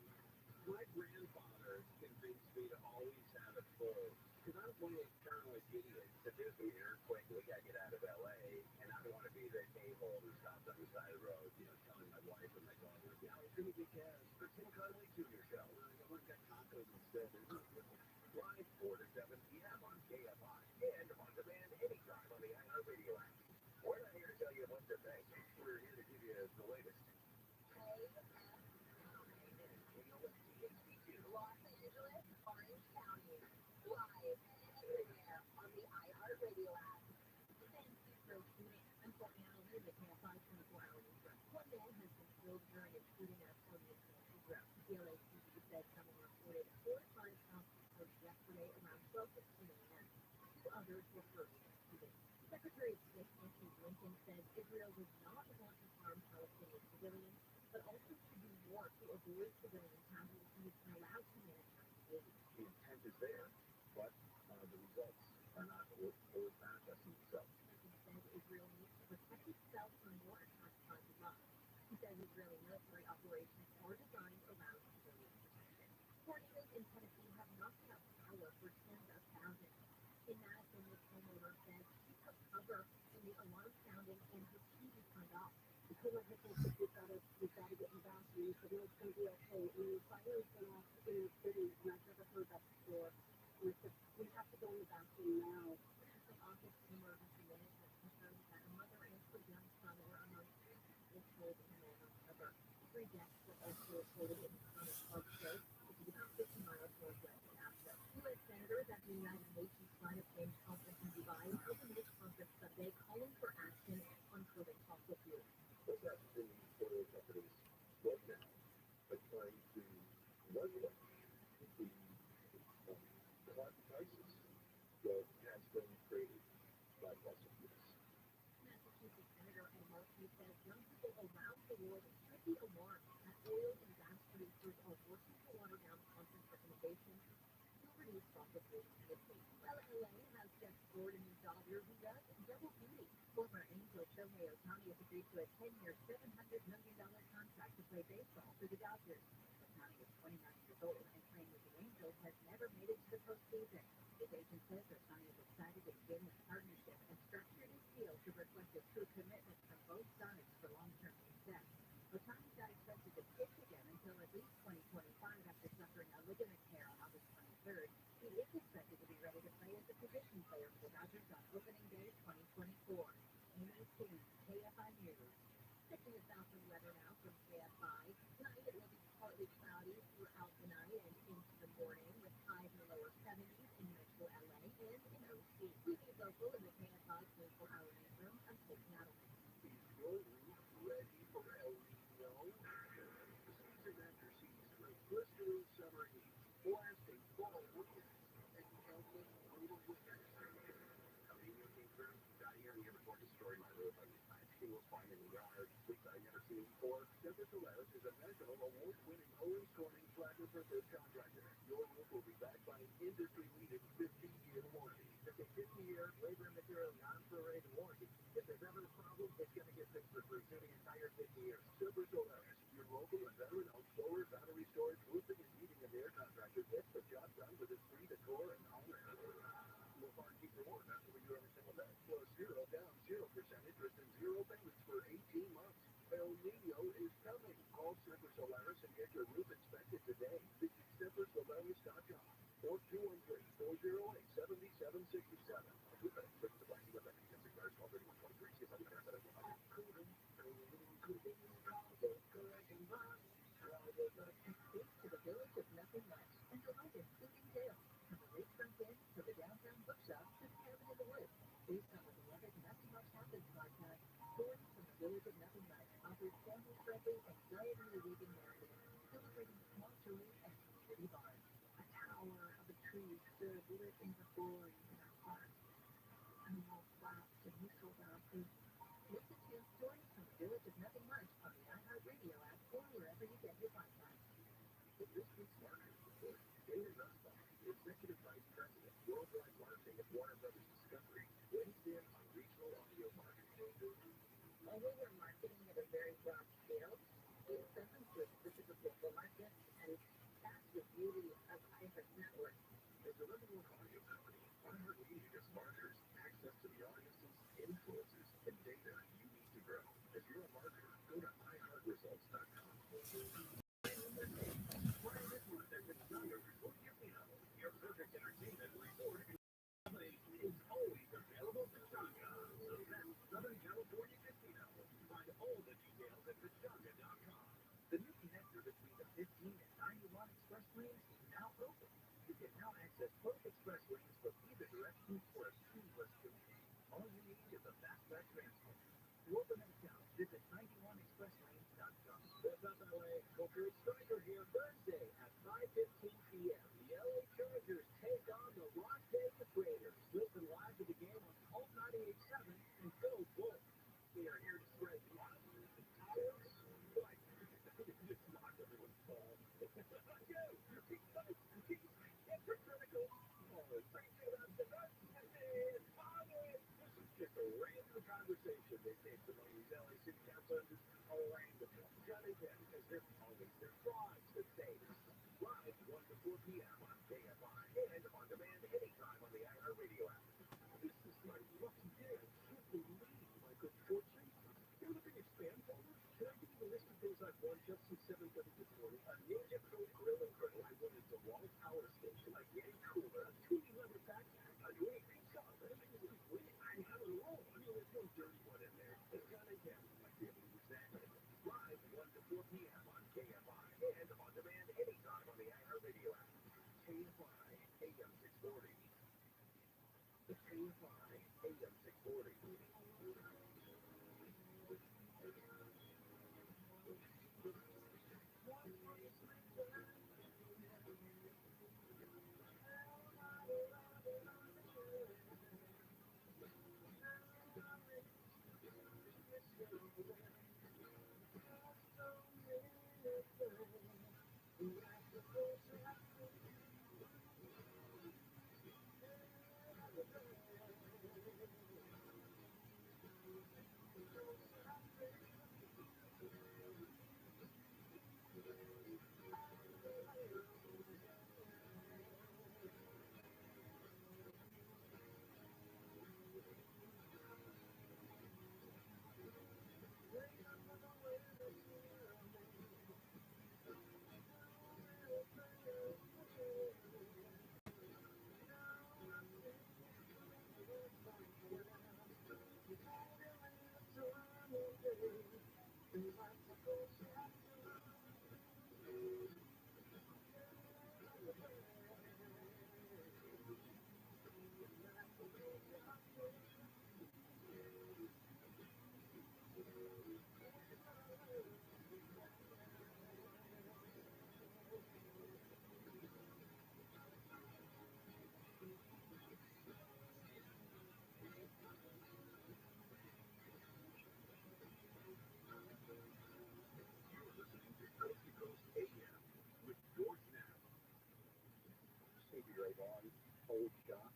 My grandfather convinced me to always have it full. Because I'm one of those paranoid idiots. If there's an earthquake, we gotta get out of LA, and I don't want to be the a-hole who stops on the side of the road, telling my wife and my daughter, yeah, I was going to get gas for Tim Conway Jr. show. I went and got tacos instead. Live 4 to 7 p.m. on KFI and on demand anytime on the iHeartRadio app. We're not here to tell you what to think. We're here to give you the latest.
Los Angeles, Orange County, live everywhere on the iHeartRadio app. Thank you for tuning in. I'm Courtney Allen in the KFI 24 Hour Newsroom. One man has been killed during a shooting at a California playground. The LAPD said someone reported 4 to 5 officers yesterday around 12:15 a.m. 2 others were hurt in the shooting. Secretary of State Antony Blinken said Israel does not want to harm Palestinian civilians, but also to do more to avoid civilian casualties and allow humanitarian aid.
The intent is there, but the results are not always manifesting themselves.
He said Israel needs to protect itself from more
in Tennessee have knocked out power for tens of thousands. In Madison, this homeowner said she took cover when the alarm sounded and her TV turned off.
So like I said, we've got to get in the bathrooms. The world's going to be okay. And the fire has been off in the city, and I've never heard that before. We have to go in the bathroom now.
The Office of Emergency Management confirmed that a mother and her young son were among three people killed in the November. 3 deaths were also reported in the Thomas Park Show, which is about 50 miles northwest of Nashville. U.S. senators at the United Nations Climate Change Conference in Dubai opened this conference Sunday calling for action on curbing fossil fuels.
What's happening in these oil companies right now are trying to regulate the carbon prices that has been created by fossil fuels.
Massachusetts Senator Ed Markey says young people around the world should be alarmed that oil and gas producers are working to water down conference recommendations to reduce fossil fuel emissions. Well, LA has just scored a new dodger who does double duty. Former Angel Shohei Ohtani has agreed to a 10-year, $700 million contract to play baseball for the Dodgers. Ohtani is 29 years old and playing with the Angels has never made it to the postseason. His agent says Ohtani is excited to begin this partnership and structured his deal to reflect a true commitment from both sides for long-term success. Ohtani's not expected to pitch again until at least 2025 after suffering a ligament tear on August 23rd. He is expected to be ready to play as a position player for the Dodgers on opening day 2024. Amy King, KFI News. Switching us out from weather now from KFI. Tonight it will be partly cloudy throughout the night and into the morning with highs in the lower 70s in metro LA and in OC. Keeping local in the KFI 24-hour newsroom, I'm Kate Nattles.
Is your roof ready for El Nino? Season after season of blistering summer heat, blasting fall winds, and countless brutal winters. El Nino came through. Got here, you ever destroyed my roof? Shingles flying in the yard, leaks I never seen before. Temper Solaris is a national award-winning home-scoring tracker for third contractor. Your roof will be backed by an industry-leading 50-year warranty. It's a 50-year labor and material non-prorated warranty. If there's ever a problem, it's going to get fixed for free through the entire 50 years. Temper Solaris, your local and veteran-owned solar, battery storage, roofing, and heating and air contractor gets the job done with its free decor and home air. We'll far keep your warranty after we do every single day. Plus 0 down, 0% interest, and 0 payments for 18 months. El Nino is coming. Call Semper Solaris and get your roof inspected today. Visit SemperSolaris.com or 213-408-7767.
To the village of Nothing Much and delight in soothing tales from the lakefront inn to the downtown bookshop to the cabin in the woods. Based on the beloved Nothing Much Happens podcast, stories from the village of Nothing Much offers family-friendly and joyously weaving narratives celebrating small joys and community bonds. A tower of a tree stood lit in the glory in our hearts. And the wall flapped and whistled in our face. Listen to stories from the village of Nothing Much on the iHeartRadio app or wherever you get your podcasts.
This week's marketing report, David Nussbaum, Executive Vice President, Worldwide Marketing at Warner Brothers Discovery, weighs in on regional audio marketing.
Although we're marketing at a very broad scale, it doesn't with specific local markets, and that's the beauty of iHeart Network.
As a number one audio company, iHeartMedia gives marketers access to the audiences, influencers, and data you need to grow. If you're a marketer, go to iHeartResults.com. Your perfect entertainment resort is always available to Pachanga. So that's Southern California Casino. Find all the details at Pachanga.com. The new connector between the 15 and 91 express lanes is now open. You can now access both express lanes from either direction for a seamless commute. All you need is a fastback transport. To open an account, visit 91expresslanes.com. What's up, LA? Coker Striker here Thursday at 5:15 p.m. The LA Chargers take on the Las Vegas Raiders. Listen live to the game on Cult 98.7 and go Wolves. We are here to spread love and tolerance. Like, it's not everyone's fault. Yo, keep fighting, keep hypocritical. Bring it up to us. It's bothering. This is just a random conversation they take among these LA City Council members. A random one. Johnny Depp, because there's always their frauds to say this. Live 1 to 4 p.m. on KFI and on demand anytime on the iHeartRadio app. This is my lucky day. I can't believe my good fortune. You're looking at spam folders? Should I give you the list of things I've won just since 7:30 this morning? A Ninja Pro Grill and Grill. I won a DeWalt Power Station, a Yeti cooler, a 2D leather backpack, a new pizza. I'm on a roll. I mean, there's no dirty one in there. It's not a gap. I might be able to use that. Live 1 to 4 p.m. on KFI and on demand anytime on the iHeartRadio app. KFI AM 640. The KFI AM 640. Stevie Ray Vaughan, Old Shot.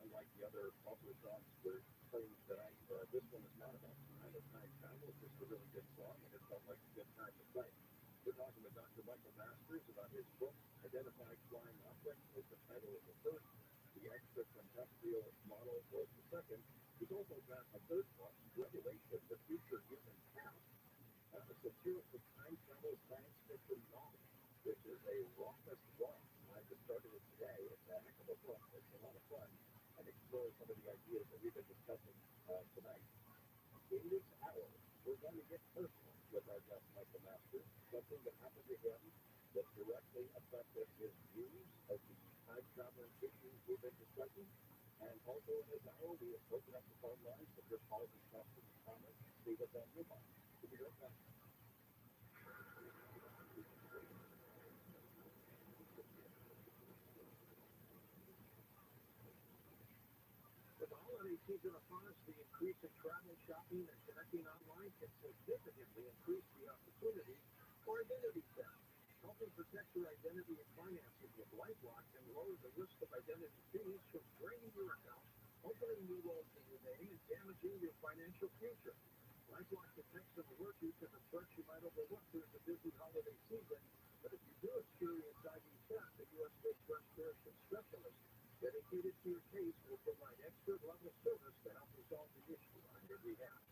Unlike the other popular songs we're playing tonight, this one is not about time. It's night travel. It's just a really good song, and it felt like a good time to play. We're talking with Dr. Michael Masters about his book, Identified Flying Objects, was the title of the first. The extraterrestrial model was the second. He's also got a third book, Revelation, The Future Human Past, a satirical time travel science fiction novel, which is a raucous one. I just started it today. It's a heck of a book. It's a lot of fun and explore some of the ideas that we've been discussing tonight. In this hour, we're going to get personal with our guest, Michael Masters. Something that happened to him that directly affected his views of the time traveling issues we've been discussing. And also in this hour, we have opened up the phone lines for your calls and questions and comments. See what's on your mind. We'll be right back. With the holiday season upon us, the increase in travel, shopping, and connecting online can significantly increase the opportunity for identity theft. Helping protect your identity and finances with LifeLock can lower the risk of identity thieves from draining your account, opening new roles in your name, and damaging your financial future. LifeLock detects and alerts you to the threats you might overlook during the busy holiday season, but if you do experience ID theft, the U.S.-based restoration specialist dedicated to your case will provide expert-level service to help resolve the issue on your behalf.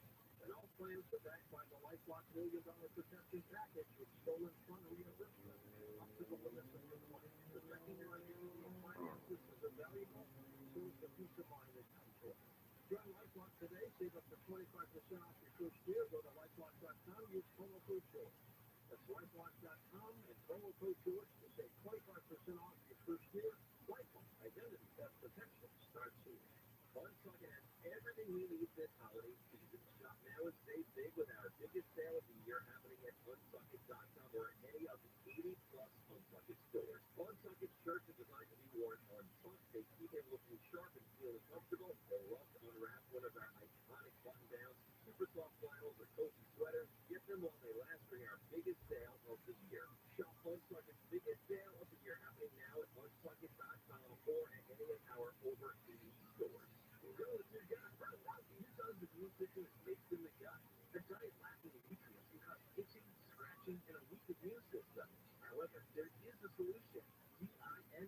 And all plans are backed by the LifeLock $1 Million Protection Package with stolen fund reimbursement up to the limits of your claim. Protecting your identity and finances is a valuable source of peace of mind that comes with it. Join LifeLock today. Save up to 25% off your first year. Go to LifeLock.com. Use promo code George. That's LifeLock.com and promo code George to save 25% off your first year. LifeLock identity theft protection starts here. OneSocket has everything you need this holiday season. Shop now and save big with our biggest sale of the year happening at OneSocket.com or any of the 80-plus OneSocket stores. OneSocket shirts are designed to be worn on Sunday. They keep it looking sharp and feeling comfortable. They love to unwrap one of our iconic button-downs, super soft flannels, or cozy sweaters. Get them while they last during our biggest sale of the year. Shop OneSocket's biggest sale of the year happening now at OneSocket.com or at any of our over 80 stores. Go with your gut. Who does the immune system is based in the gut? The diet lacking nutrients can cause itching, scratching, and a weak immune system. However, However, there is a solution. DINOVITE.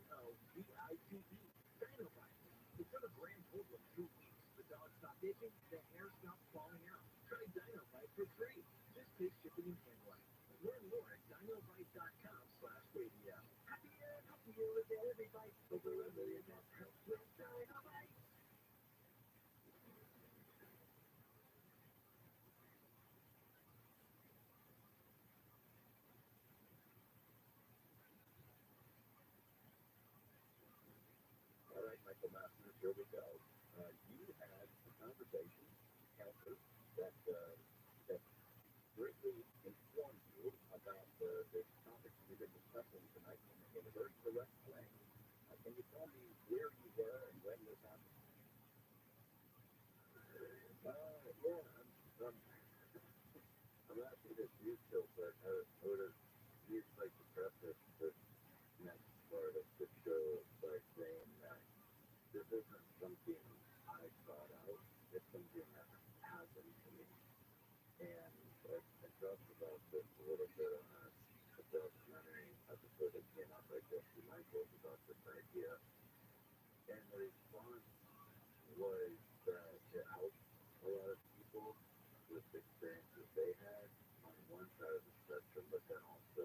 Dynamite. It took a grand total of 2 weeks. The dog stopped itching, the hair stopped falling out. Try Dynamite for free. Just pay shipping and handling. Learn more at dinovite.com/radio. Happier with every bite. Over $1 million pet helps with Dynamite. All right, Michael Masters, here we go. You had a conversation, Kelsey, that greatly informed you about this topic we've been discussing tonight in a very direct way. Can you tell me where you were and when this happened? I'm asking this you still, but I would have used like to preface this next part of the show by saying that this isn't something I thought out. It's something that happened to me. And I talked about this a little bit on a documentary episode that came out by Jesse Michaels about this idea. And the response was that it helped a lot of people with the experiences they had on one side of the spectrum, but then also